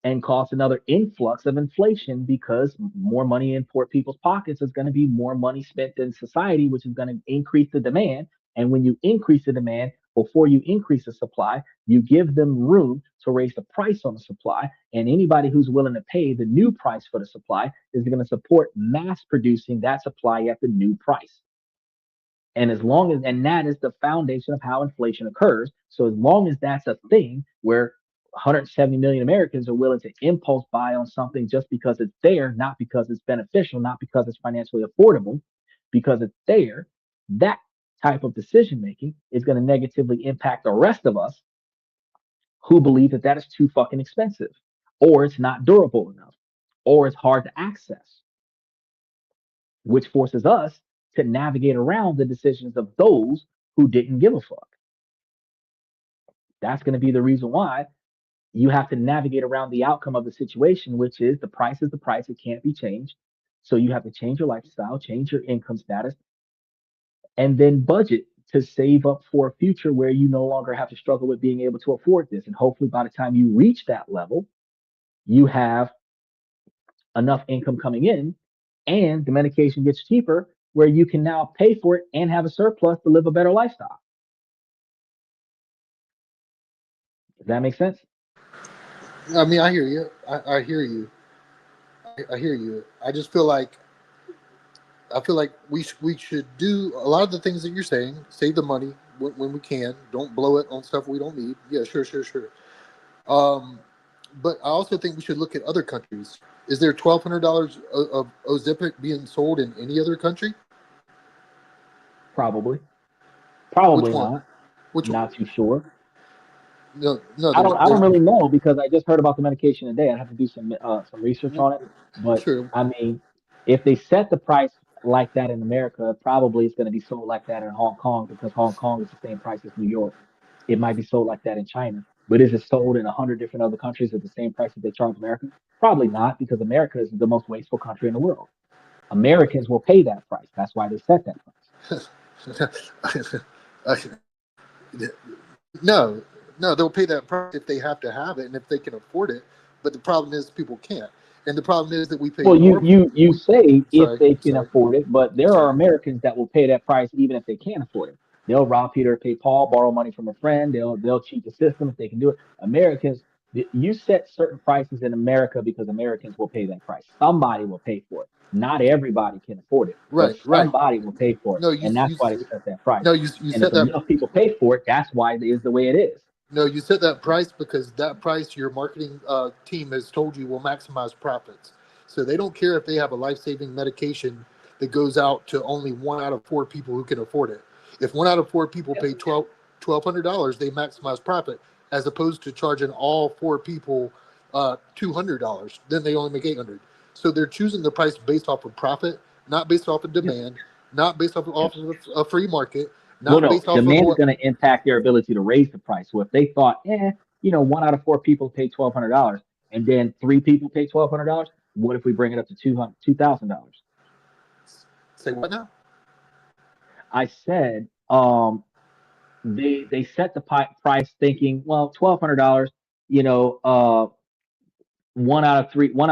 and cause another influx of inflation, because more money in poor people's pockets is going to be more money spent in society, which is going to increase the demand. And when you increase the demand before you increase the supply, you give them room to raise the price on the supply. And anybody who's willing to pay the new price for the supply is going to support mass producing that supply at the new price. And that is the foundation of how inflation occurs. So as long as that's a thing where 170 million Americans are willing to impulse buy on something just because it's there, not because it's beneficial, not because it's financially affordable, because it's there, that type of decision making is going to negatively impact the rest of us who believe that is too fucking expensive, or it's not durable enough, or it's hard to access, which forces us to navigate around the decisions of those who didn't give a fuck. That's going to be the reason why you have to navigate around the outcome of the situation, which is the price is the price. It can't be changed. So you have to change your lifestyle, change your income status, and then budget to save up for a future where you no longer have to struggle with being able to afford this. And hopefully by the time you reach that level, you have enough income coming in and the medication gets cheaper where you can now pay for it and have a surplus to live a better lifestyle. Does that make sense? I mean, I hear you. I hear you. I hear you. I just feel like we should do a lot of the things that you're saying. Save the money when we can. Don't blow it on stuff we don't need. Yeah, sure. But I also think we should look at other countries. Is there $1,200 of Ozempic being sold in any other country? Probably Which one? not. Which one? Not too sure. No. I don't really know because I just heard about the medication today. I'd have to do some research on it. But Sure. I mean, if they set the price like that in America, probably it's going to be sold like that in Hong Kong because Hong Kong is the same price as New York. It might be sold like that in China, but is it sold in 100 different other countries at the same price that they charge America? Probably not, because America is the most wasteful country in the world. Americans will pay that price. That's why they set that price. No, they'll pay that price if they have to have it and if they can afford it. But the problem is people can't, and the problem is that we pay. Well, you say if they can sorry. afford it, but there are Americans that will pay that price even if they can't afford it. They'll rob Peter, pay Paul, borrow money from a friend. They'll cheat the system if they can do it. Americans, you set certain prices in America because Americans will pay that price. Somebody will pay for it. Not everybody can afford it. Right. Somebody will pay for it. No, and that's why they set that price. No, you and set if that. enough people pay for it, that's why it is the way it is. No, you set that price because that price your marketing team has told you will maximize profits. So they don't care if they have a life-saving medication that goes out to only 1 out of 4 people who can afford it. If 1 out of 4 people pay $1,200, they maximize profit, as opposed to charging all 4 people $200. Then they only make $800. So they're choosing the price based off of profit, not based off of demand, not based off of a free market. Demand is going to impact their ability to raise the price. So if they thought, 1 out of 4 people pay $1,200, and then 3 people pay $1,200, what if we bring it up to $2,000? Say what now? I said they set the price thinking, well, $1,200. 1 out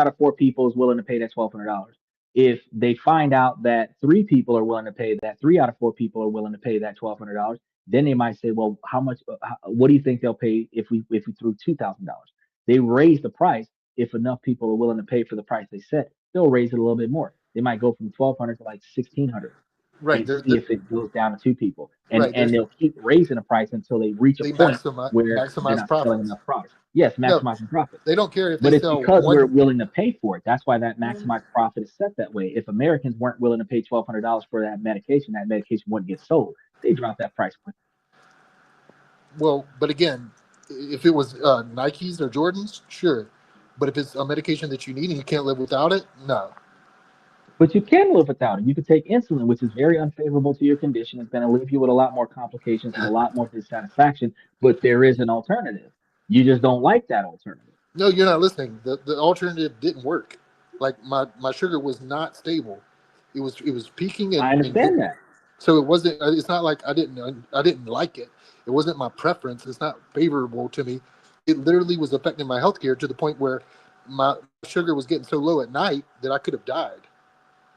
of 4 people is willing to pay that $1,200. If they find out that 3 people are willing to pay that, 3 out of 4 people are willing to pay that $1,200, then they might say, well, how much? What do you think they'll pay if we threw $2,000? They raise the price. If enough people are willing to pay for the price they set, they'll raise it a little bit more. They might go from $1,200 to like $1,600. Right. And see if it goes down to 2 people. And right, and they'll keep raising the price until they reach a point where they're not selling enough product. Yes, maximizing profit. They don't care if but they it's sell because we're willing to pay for it. That's why that maximized profit is set that way. If Americans weren't willing to pay $1,200 for that medication wouldn't get sold. They drop that price quickly. Well, but again, if it was Nikes or Jordans, sure. But if it's a medication that you need and you can't live without it, no. But you can live without it. You can take insulin, which is very unfavorable to your condition. It's going to leave you with a lot more complications and a lot more dissatisfaction. But there is an alternative. You just don't like that alternative. No, you're not listening. The alternative didn't work. Like my sugar was not stable. It was peaking. And, I understand that. So it wasn't. It's not like I didn't like it. It wasn't my preference. It's not favorable to me. It literally was affecting my healthcare to the point where my sugar was getting so low at night that I could have died.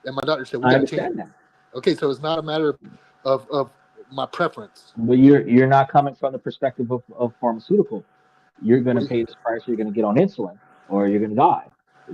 And my doctor said, "We got to change that." Okay, so it's not a matter of my preference. But you're not coming from the perspective of pharmaceutical. You're going to pay this price. You're going to get on insulin, or you're going to die.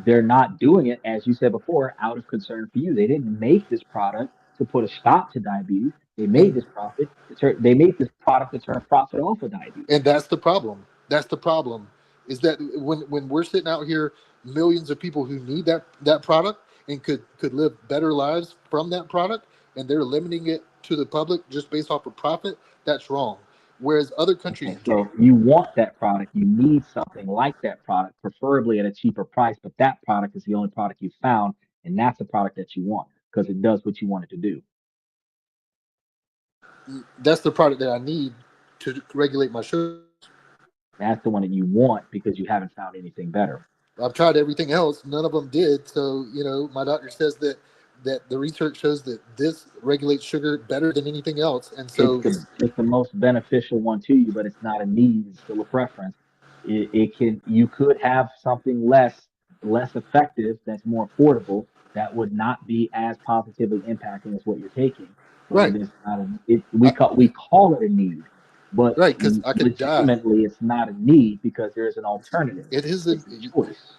They're not doing it, as you said before, out of concern for you. They didn't make this product to put a stop to diabetes. They made this product to turn profit off of diabetes. And that's the problem. That's the problem. Is that when we're sitting out here, millions of people who need that product and could live better lives from that product, and they're limiting it to the public just based off of profit, that's wrong. Whereas other countries... So you want that product, you need something like that product, preferably at a cheaper price, but that product is the only product you found, and that's the product that you want, because it does what you want it to do. That's the product that I need to regulate my sugar. That's the one that you want because you haven't found anything better. I've tried everything else. None of them did. So, my doctor says that that the research shows that this regulates sugar better than anything else, and so It's the most beneficial one to you, but it's not a need. It's still a preference. You could have something less effective that's more affordable that would not be as positively impacting as what you're taking, but right, it is not a it I, we call it a need, but right, because I could die. legitimately it's not a need because there is an alternative. It It's isn't. a choice.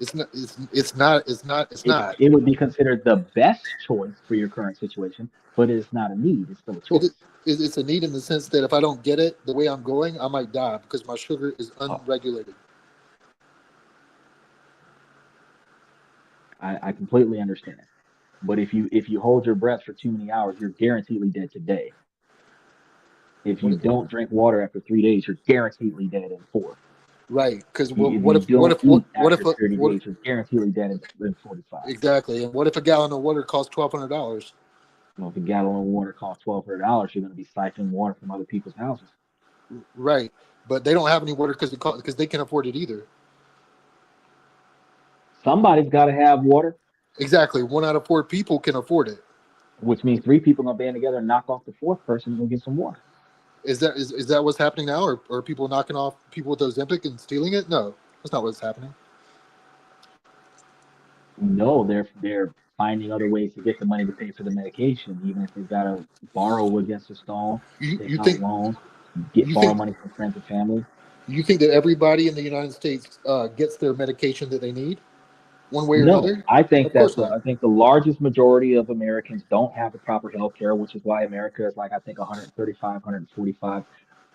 It's not. It's not. It's not. It's not. It would be considered the best choice for your current situation, but it is not a need. It's still a It, choice. it's a need in the sense that if I don't get it the way I'm going, I might die because my sugar is Oh, unregulated. I completely understand. But if you hold your breath for too many hours, you're guaranteedly dead today. If What you it- don't drink water after 3 days, you're guaranteedly dead in four. right? Because If what you if what don't if eat what if after 30 what days, you're guaranteedly dead in 45. exactly? And what if a gallon of water costs $1,200? Well, if a gallon of water costs $1,200, you're going to be siphoning water from other people's houses. Right, but they don't have any water because they can't afford it either. Somebody's got to have water, Exactly, 1 out of 4 people can afford it. which means three people going to band together and knock off the fourth person and go get some water. Is that what's happening now, or are people knocking off people with Ozempic and stealing it? No, that's not what's happening. No, they're finding other ways to get the money to pay for the medication, even if they've got to borrow against a stone, You take you out think loans, you borrow think money from friends and family. you think that everybody in the United States gets their medication that they need, one way or No, another? I think Of course that not. I think the largest majority of Americans don't have the proper health care, which is why America is like I think 135, 145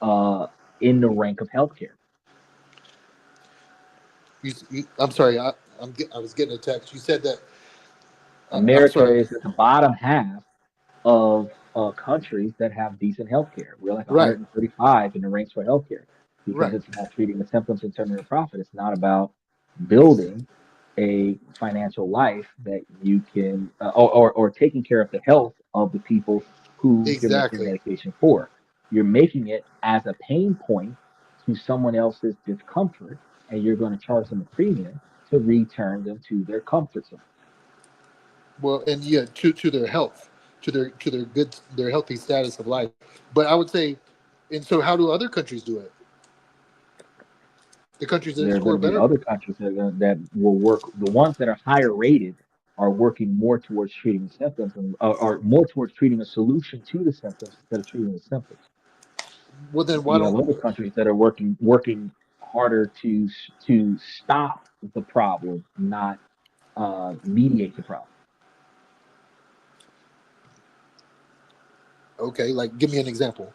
uh, in the rank of healthcare. I'm sorry, I was getting a text. You said that. I'm America sorry. is at the bottom half of countries that have decent healthcare. We're like Right, 135 in the ranks for healthcare because right. it's about treating the symptoms and turning a profit. It's not about building a financial life that you can or taking care of the health of the people who you're making Exactly. medication for. You're making it as a pain point to someone else's discomfort, and you're going to charge them a premium to return them to their comfort zone. Well, and yeah, to their health, to their healthy status of life. But I would say, and so how do other countries do it? The countries that There are going score to be better. other countries that will work. The ones that are higher rated are working more towards treating the symptoms and are more towards treating a solution to the symptoms instead of treating the symptoms. Well, then why You have don't other countries that are working harder to stop the problem, not mediate the problem. okay, like give me an example.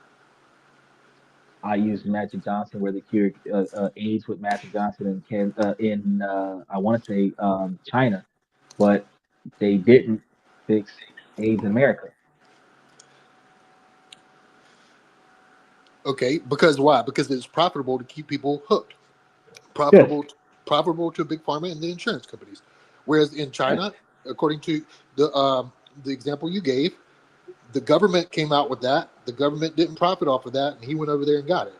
I used Magic Johnson where they cured AIDS with Magic Johnson in I want to say China, but they didn't fix AIDS in America. Okay, because why? Because it's profitable to keep people hooked. Yes, Profitable, profitable to big pharma and the insurance companies. Whereas in yes. China, according to the example you gave, the government came out with that. The government didn't profit off of that, and he went over there and got it.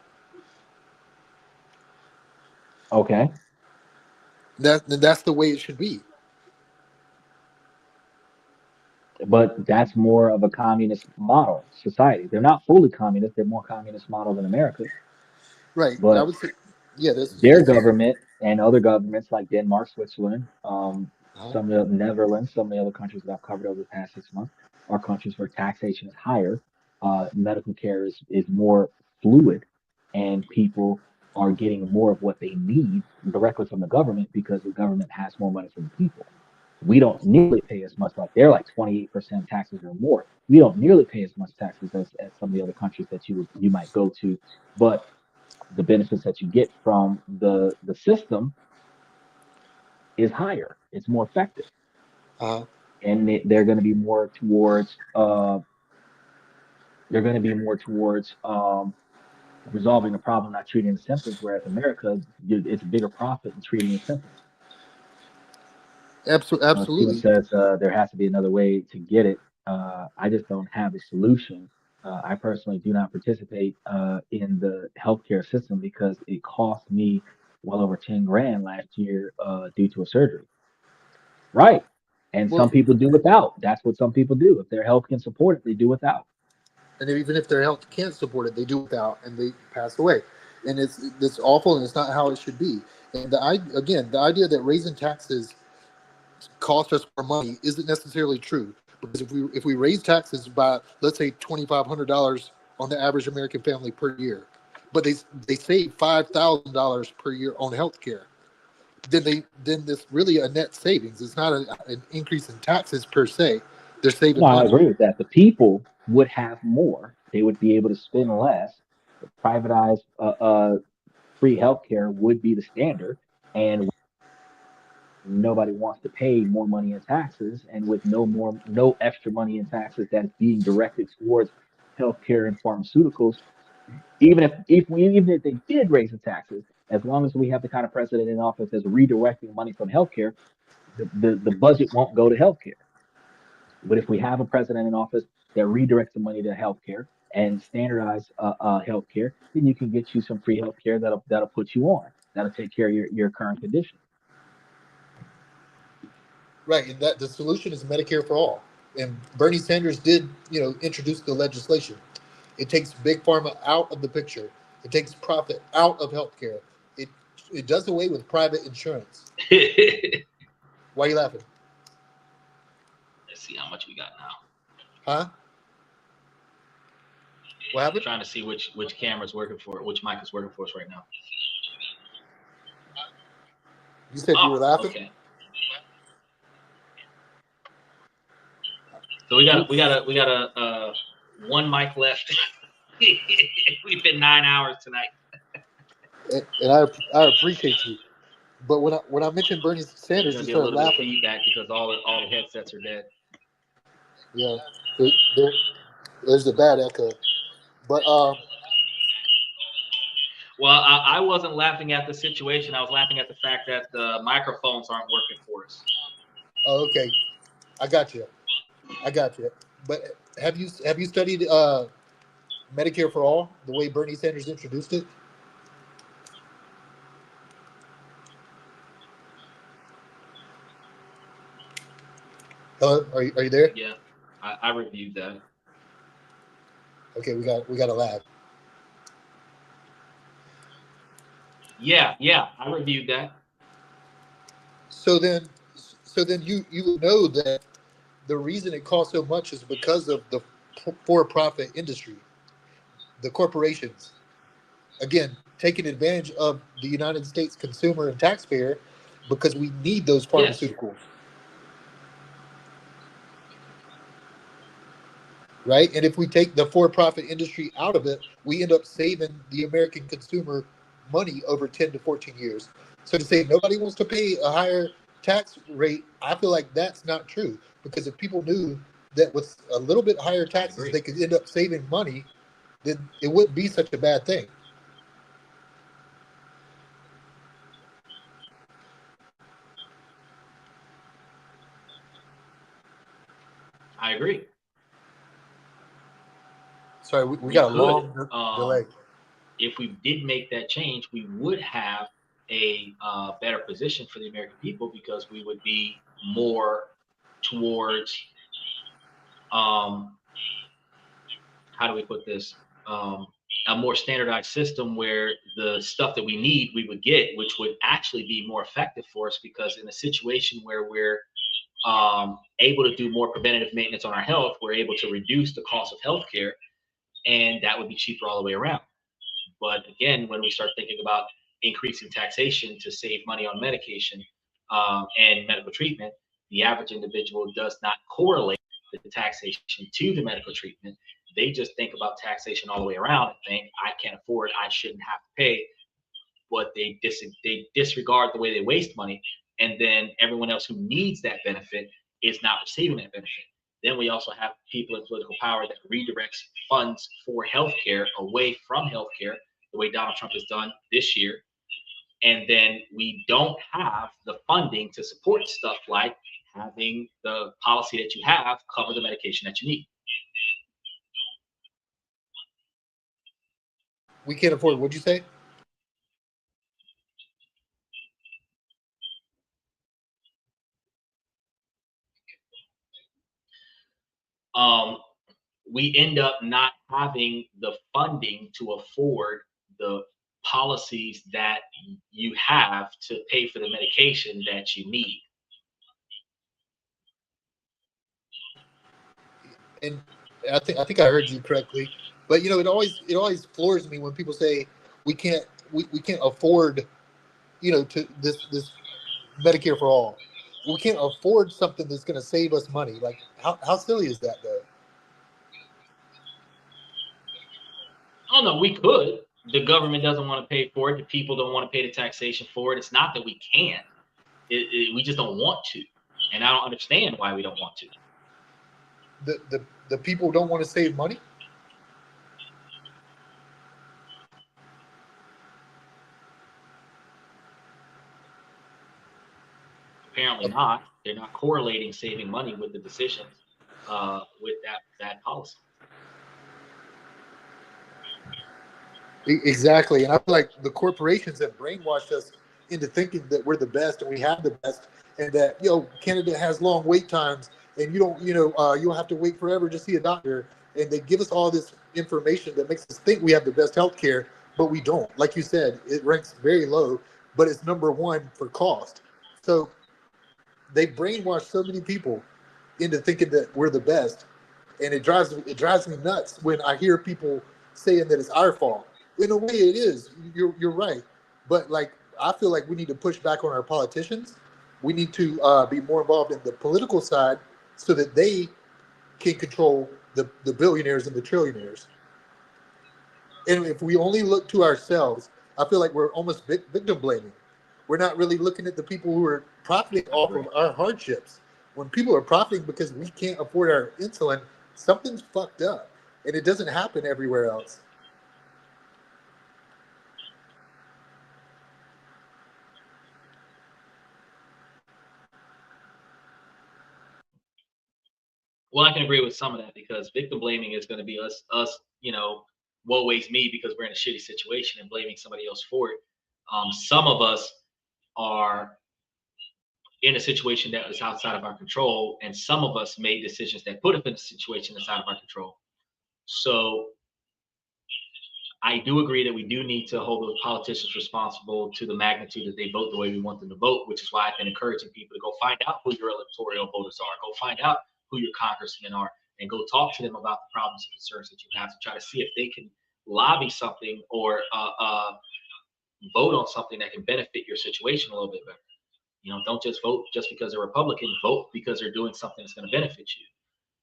Okay, That's the way it should be. but that's more of a communist model society. They're not fully communist. They're more communist model than America, Right. I but would say, yeah, their this government and other governments like Denmark, Switzerland, uh, some of the Netherlands, some of the other countries that I've covered over the past 6 months are countries where taxation is higher, medical care is more fluid, and people are getting more of what they need directly from the government because the government has more money for the people. We don't nearly pay as much, like they're like 28% taxes or more. We don't nearly pay as much taxes as some of the other countries that you might go to, but the benefits that you get from the system is higher. It's more effective, uh, and they're going to be more towards resolving the problem, not treating the symptoms. Whereas America, it's a bigger profit in treating the symptoms. Steven absolutely. says there has to be another way to get it. I just don't have a solution. I personally do not participate in the healthcare system because it cost me well over 10 grand last year due to a surgery. Right. And Well, some people do without. That's what some people do. If their health can support it, they do without. and even if their health can't support it, they do without, and they pass away, and it's awful, and it's not how it should be. And again, the idea that raising taxes cost us more money isn't necessarily true, because if we raise taxes by, let's say, $2,500 on the average American family per year, but they save $5,000 per year on healthcare, then this really a net savings. It's not an increase in taxes per se. They're No, saving I money. agree with that. The people would have more. They would be able to spend less. The privatized free healthcare would be the standard, and nobody wants to pay more money in taxes. And with no extra money in taxes that's being directed towards healthcare and pharmaceuticals, even if they did raise the taxes, as long as we have the kind of president in office that's redirecting money from healthcare, the budget won't go to healthcare. But if we have a president in office that redirects the money to healthcare and standardize healthcare, then you can get you some free healthcare that'll put you on. That'll take care of your current condition. Right, and that the solution is Medicare for all. And Bernie Sanders did, introduce the legislation. It takes big pharma out of the picture. It takes profit out of healthcare. It it does away with private insurance. Let's Why are you laughing? see how much we got now. Huh? What I'm happened? trying to see which camera's working for which mic is working for us right now. You said you were laughing? Okay. So we got a one mic left. We've been 9 hours tonight. And I appreciate you. But when I mentioned Bernie There's Sanders, gonna you be a started little bit of laughing. feedback because all the headsets are dead. Yeah, there's a bad echo. But Well, I wasn't laughing at the situation. I was laughing at the fact that the microphones aren't working for us. okay, I got you. But have you studied Medicare for all the way Bernie Sanders introduced it? Hello, are you there? Yeah, I reviewed that. Okay, we got a laugh. Yeah, I reviewed that. So then you would know that the reason it costs so much is because of the for-profit industry, the corporations. Again, taking advantage of the United States consumer and taxpayer because we need those Yes. pharmaceuticals. Right? And if we take the for-profit industry out of it, we end up saving the American consumer money over 10 to 14 years. So to say nobody wants to pay a higher tax rate, I feel like that's not true. Because if people knew that with a little bit higher taxes, agree. they could end up saving money, then it wouldn't be such a bad thing. I agree. Sorry, we got a could, long delay. If we did make that change, we would have a better position for the American people because we would be more towards how do we put this? A more standardized system where the stuff that we need we would get, which would actually be more effective for us because in a situation where we're able to do more preventative maintenance on our health, we're able to reduce the cost of healthcare, and that would be cheaper all the way around. But again, when we start thinking about increasing taxation to save money on medication and medical treatment, the average individual does not correlate the taxation to the medical treatment. They just think about taxation all the way around and think, I can't afford, I shouldn't have to pay. But they disregard the way they waste money. And then everyone else who needs that benefit is not receiving that benefit. Then we also have people in political power that redirects funds for healthcare away from healthcare, the way Donald Trump has done this year. And then we don't have the funding to support stuff like having the policy that you have cover the medication that you need. We can't afford. What'd you say? we end up not having the funding to afford the policies that you have to pay for the medication that you need. And I think I heard you correctly, but it always floors me when people say we can't afford to this Medicare for all. We can't afford something that's going to save us money. Like how silly is that though? Oh no, we could. The government doesn't want to pay for it. The people don't want to pay the taxation for it. It's not that we can't. We just don't want to, and I don't understand why we don't want to. The people don't want to save money. Apparently not. They're not correlating saving money with the decisions with that policy. Exactly, and I feel like the corporations have brainwashed us into thinking that we're the best and we have the best, and that Canada has long wait times, and you don't have to wait forever to see a doctor, and they give us all this information that makes us think we have the best healthcare, but we don't. Like you said, it ranks very low, but it's number one for cost. So they brainwash so many people into thinking that we're the best, and it drives me nuts when I hear people saying that it's our fault. In a way, it is. You're right, but like I feel like we need to push back on our politicians. We need to be more involved in the political side so that they can control the billionaires and the trillionaires. And if we only look to ourselves, I feel like we're almost victim blaming. We're not really looking at the people who are profiting off of our hardships. When people are profiting because we can't afford our insulin, something's fucked up, and it doesn't happen everywhere else. Well, I can agree with some of that, because victim blaming is going to be us, woe is me because we're in a shitty situation and blaming somebody else for it. Some of us are in a situation that is outside of our control, and some of us made decisions that put us in a situation that's out of our control. So I do agree that we do need to hold those politicians responsible to the magnitude that they vote the way we want them to vote, which is why I've been encouraging people to go find out who your electoral voters are, go find out who your congressmen are, and go talk to them about the problems and concerns that you have, to try to see if they can lobby something or vote on something that can benefit your situation a little bit better. Don't just vote just because they're Republican. Vote because they're doing something that's going to benefit you.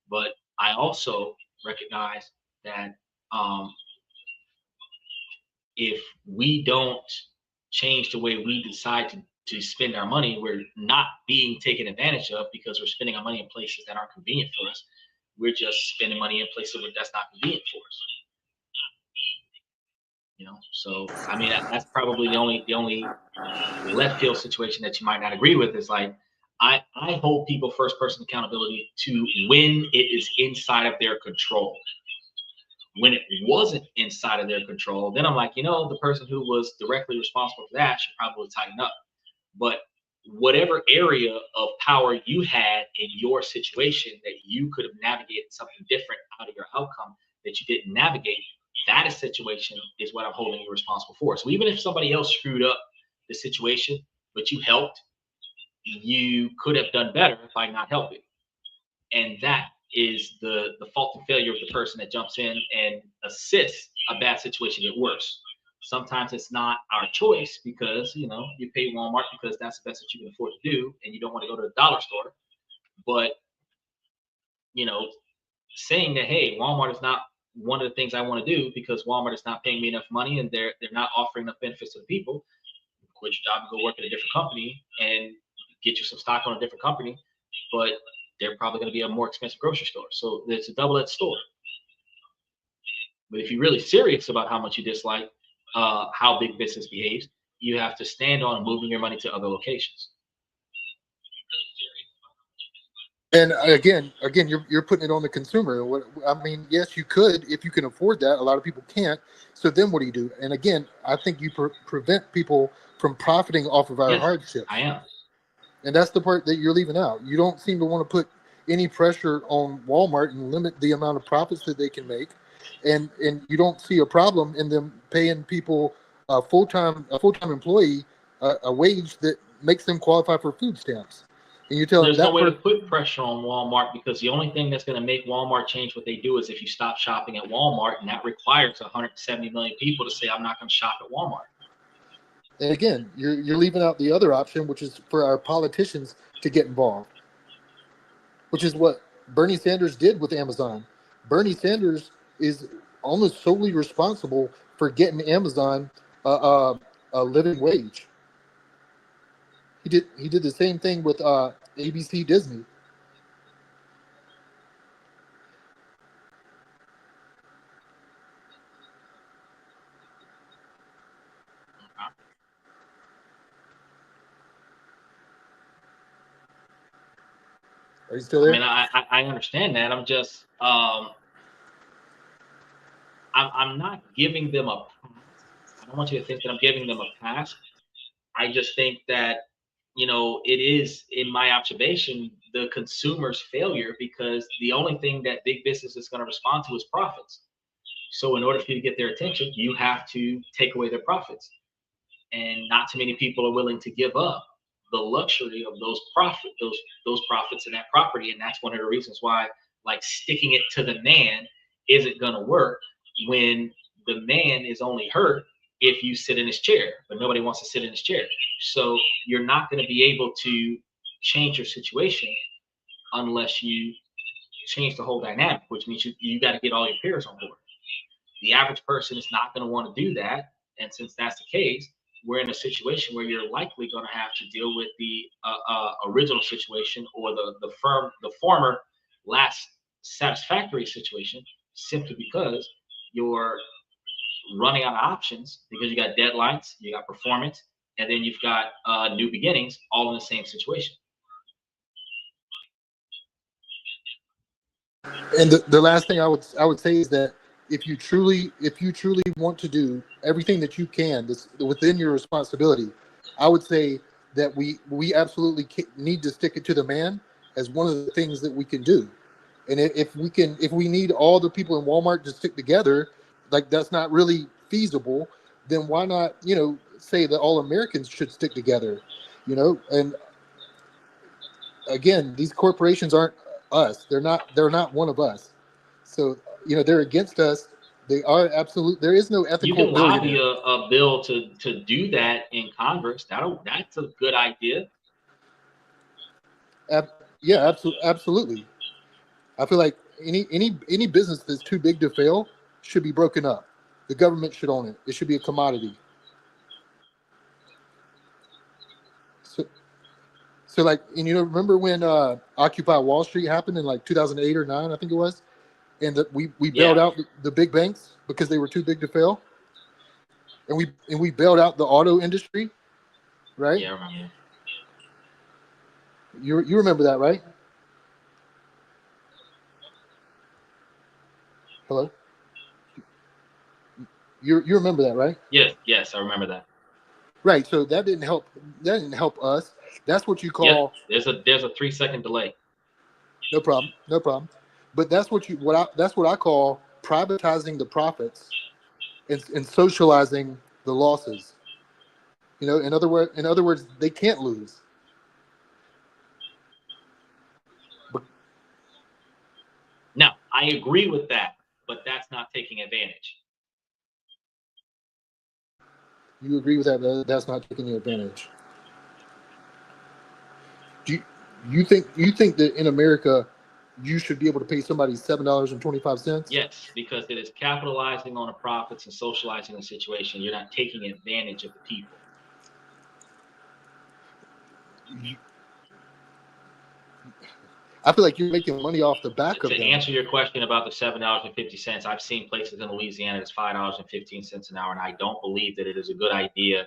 But I also recognize that if we don't change the way we decide to spend our money, we're not being taken advantage of because we're spending our money in places that aren't convenient for us. We're just spending money in places where that's not convenient for us. So I mean that's probably the only left field situation that you might not agree with is like I hold people first person accountability to when it is inside of their control. When it wasn't inside of their control, then I'm like, the person who was directly responsible for that should probably tighten up. But whatever area of power you had in your situation that you could have navigated something different out of your outcome that you didn't navigate, that situation is what I'm holding you responsible for. So even if somebody else screwed up the situation, but you helped, you could have done better by not helping. And that is the fault and failure of the person that jumps in and assists a bad situation get worse. Sometimes it's not our choice because, you pay Walmart because that's the best that you can afford to do, and you don't want to go to the dollar store. But, saying that, hey, Walmart is not one of the things I want to do because Walmart is not paying me enough money and they're not offering enough benefits to the people, quit your job and go work at a different company and get you some stock on a different company. But they're probably going to be a more expensive grocery store. So it's a double-edged sword. But if you're really serious about how much you dislike how big business behaves, you have to stand on moving your money to other locations. And again, you're putting it on the consumer. I mean, yes, you could if you can afford that. A lot of people can't. So then what do you do? And again, I think you prevent people from profiting off of our hardships. I am. And that's the part that you're leaving out. You don't seem to want to put any pressure on Walmart and limit the amount of profits that they can make, and you don't see a problem in them paying people a full-time employee a wage that makes them qualify for food stamps. And you tell them There's no that way to put pressure on Walmart, because the only thing that's going to make Walmart change what they do is if you stop shopping at Walmart, and that requires 170 million people to say, I'm not going to shop at Walmart. And again, you're leaving out the other option, which is for our politicians to get involved, which is what Bernie Sanders did with Amazon. Bernie Sanders is almost solely responsible for getting Amazon a living wage. He did the same thing with ABC Disney. Are you still there? I mean, I understand that. I'm just I'm not giving them a pass. I don't want you to think that I'm giving them a pass. I just think that, you know, it is, in my observation, the consumer's failure, because the only thing that big business is going to respond to is profits. So in order for you to get their attention, you have to take away their profits. And not too many people are willing to give up the luxury of those profits and that property. And that's one of the reasons why, like, sticking it to the man isn't going to work, when the man is only hurt if you sit in his chair, but nobody wants to sit in his chair. So you're not going to be able to change your situation unless you change the whole dynamic, which means you got to get all your peers on board. The average person is not going to want to do that. And since that's the case, we're in a situation where you're likely going to have to deal with the original situation, or the former last satisfactory situation, simply because you're running out of options, because you got deadlines, you got performance, and then you've got new beginnings, all in the same situation. And the last thing I would say is that if you truly want to do everything that you can that's within your responsibility, I would say that we absolutely need to stick it to the man as one of the things that we can do. And if we need all the people in Walmart to stick together, like, that's not really feasible, then why not, say that all Americans should stick together, and again, these corporations aren't us. They're not one of us. So, they're against us. They are absolute. There is no ethical. You can lobby a bill to do that in Congress. That's a good idea. Yeah, absolutely. I feel like any business that's too big to fail should be broken up. The government should own it. It should be a commodity. So like, and remember when Occupy Wall Street happened in like 2008 or 9, I think it was, and that we bailed out the big banks because they were too big to fail, and we bailed out the auto industry, right? Yeah, I remember. You remember that, right? Hello? You remember that, right? Yes, I remember that. Right. So that didn't help us. That's what you call. Yeah, there's a 3-second delay. No problem. But that's what I call privatizing the profits and socializing the losses. In other words, they can't lose. No, I agree with that, but that's not taking advantage. You agree with that? That's not taking advantage. Do you think that in America you should be able to pay somebody $7.25? Yes, because it is capitalizing on the profits and socializing the situation. You're not taking advantage of the people. I feel like you're making money off the back of them. To answer your question about the $7.50, I've seen places in Louisiana that's $5.15 an hour, and I don't believe that it is a good idea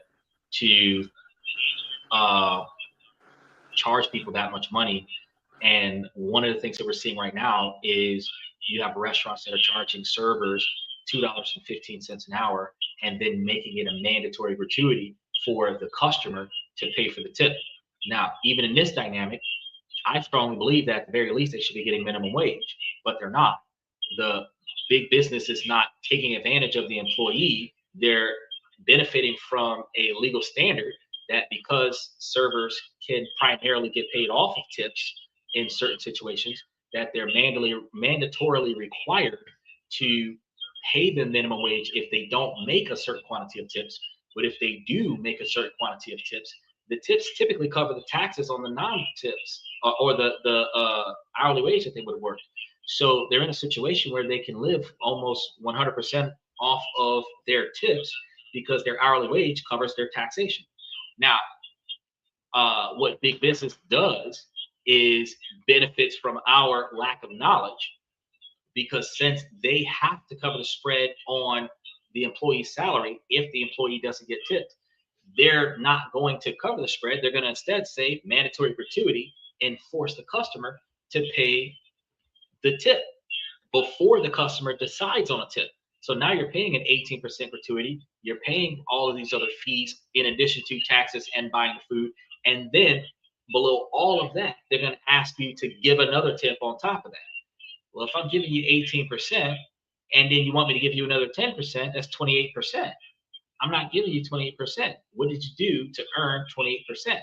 to charge people that much money. And one of the things that we're seeing right now is you have restaurants that are charging servers $2.15 an hour, and then making it a mandatory gratuity for the customer to pay for the tip. Now, even in this dynamic, I strongly believe that at the very least they should be getting minimum wage, but they're not. The big business is not taking advantage of the employee. They're benefiting from a legal standard that because servers can primarily get paid off of tips in certain situations, that they're mandatorily required to pay the minimum wage if they don't make a certain quantity of tips. But if they do make a certain quantity of tips, the tips typically cover the taxes on the non-tips or the hourly wage that they would have worked. So they're in a situation where they can live almost 100% off of their tips because their hourly wage covers their taxation. Now, what big business does is benefits from our lack of knowledge, because since they have to cover the spread on the employee's salary if the employee doesn't get tipped, they're not going to cover the spread. They're going to instead say mandatory gratuity and force the customer to pay the tip before the customer decides on a tip. So now you're paying an 18% gratuity. You're paying all of these other fees in addition to taxes and buying the food. And then below all of that, they're going to ask you to give another tip on top of that. Well, if I'm giving you 18% and then you want me to give you another 10%, that's 28%. I'm not giving you 28%. What did you do to earn 28%?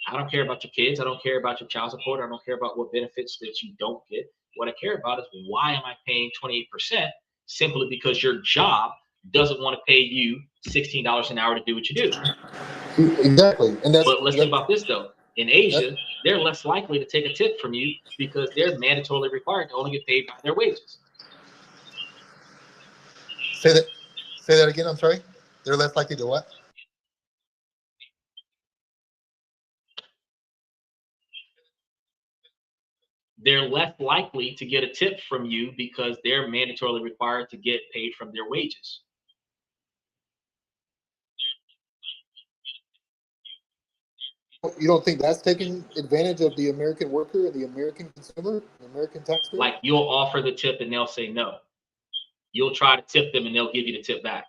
I don't care about your kids. I don't care about your child support. I don't care about what benefits that you don't get. What I care about is why am I paying 28%? Simply because your job doesn't want to pay you $16 an hour to do what you do. Exactly. And but let's think about this though. In Asia, they're less likely to take a tip from you because they're mandatorily required to only get paid by their wages. Say that again. I'm sorry. They're less likely to what? They're less likely to get a tip from you because they're mandatorily required to get paid from their wages. You don't think that's taking advantage of the American worker, the American consumer, the American taxpayer? Like you'll offer the tip and they'll say no. You'll try to tip them and they'll give you the tip back.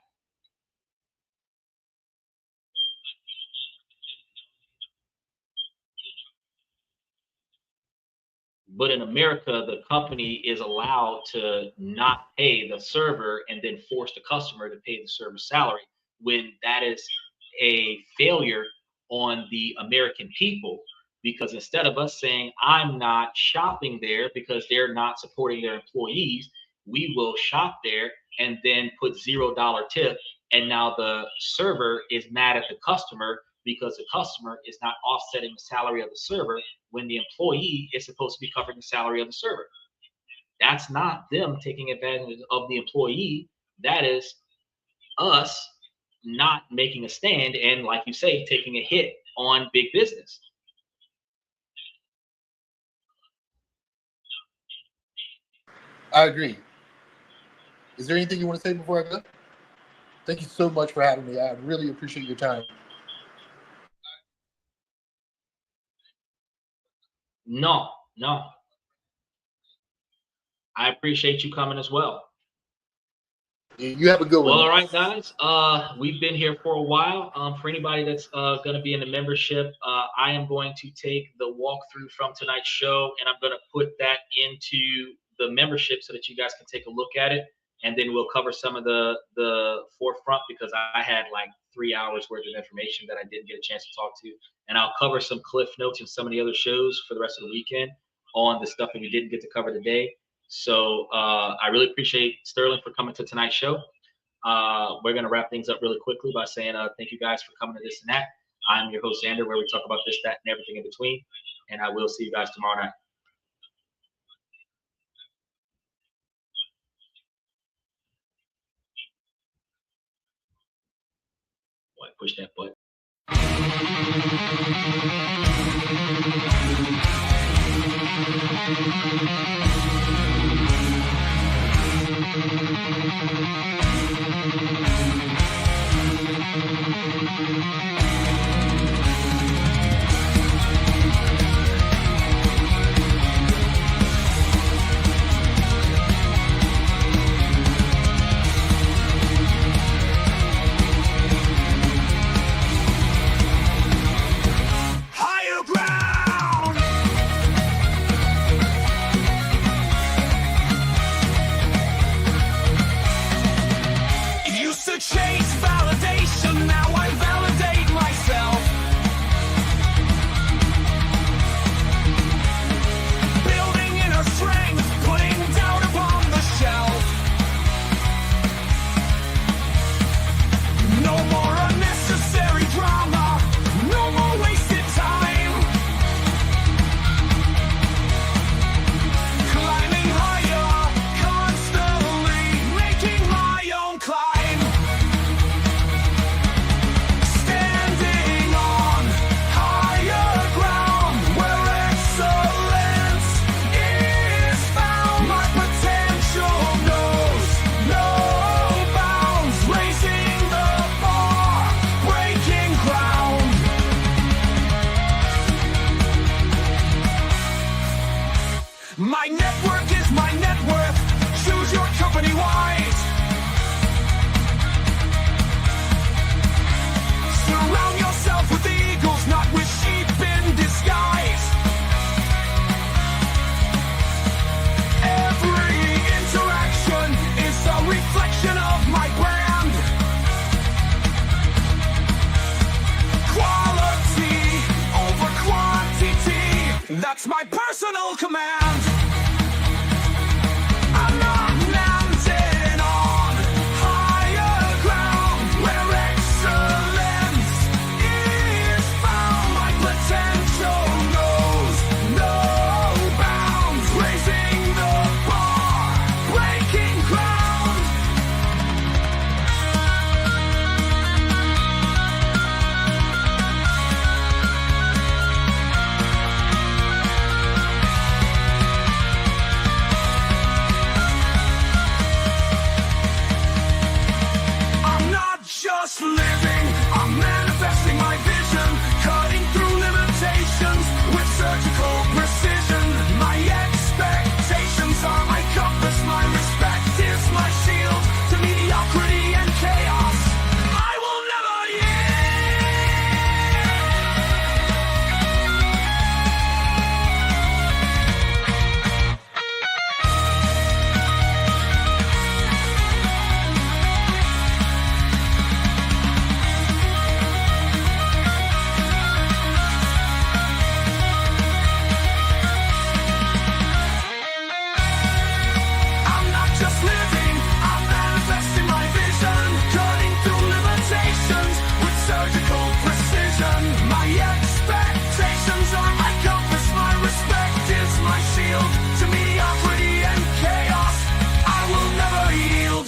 But in America, the company is allowed to not pay the server and then force the customer to pay the server's salary, when that is a failure on the American people. Because instead of us saying, I'm not shopping there because they're not supporting their employees, we will shop there and then put $0 tip. And now the server is mad at the customer because the customer is not offsetting the salary of the server when the employee is supposed to be covering the salary of the server. That's not them taking advantage of the employee. That is us not making a stand and, like you say, taking a hit on big business. I agree. Is there anything you want to say before I go? Thank you so much for having me. I really appreciate your time. No. I appreciate you coming as well. You have a good one. Well, all right, guys. We've been here for a while. For anybody that's going to be in the membership, I am going to take the walkthrough from tonight's show, and I'm going to put that into the membership so that you guys can take a look at it. And then we'll cover some of the forefront, because I had like 3 hours worth of information that I didn't get a chance to talk to. And I'll cover some cliff notes and some of the other shows for the rest of the weekend on the stuff that we didn't get to cover today. So I really appreciate Sterling for coming to tonight's show. We're going to wrap things up really quickly by saying thank you guys for coming to this and that. I'm your host, Xander, where we talk about this, that, and everything in between. And I will see you guys tomorrow night. Boy, push that button. Higher ground! to chase validation, now I validate myself. Building inner strength, putting doubt upon the shelf. No more unnecessary drama, no more wasted time. Climbing higher, constantly making my own climb. Standing on higher ground where excellence is found. My potential knows no bounds, raising the bar, breaking ground. My network is my net worth. Choose your company wise. Surround yourself with eagles, not with sheep in disguise. Every interaction is a reflection of my brand. Quality over quantity, that's my personal command. I'm not landing on higher ground where excellence is found. My potential knows no bounds, raising the bar, breaking ground. I'm not just living, I'm manifesting my vision, cutting through limitations with surgical precision. My expectations are my compass, my respect is my shield to mediocrity and chaos. I will never I'm not just living, I'm manifesting my vision, cutting through limitations with surgical precision. My expectations are my compass, my respect is my shield to mediocrity and chaos. I will never yield.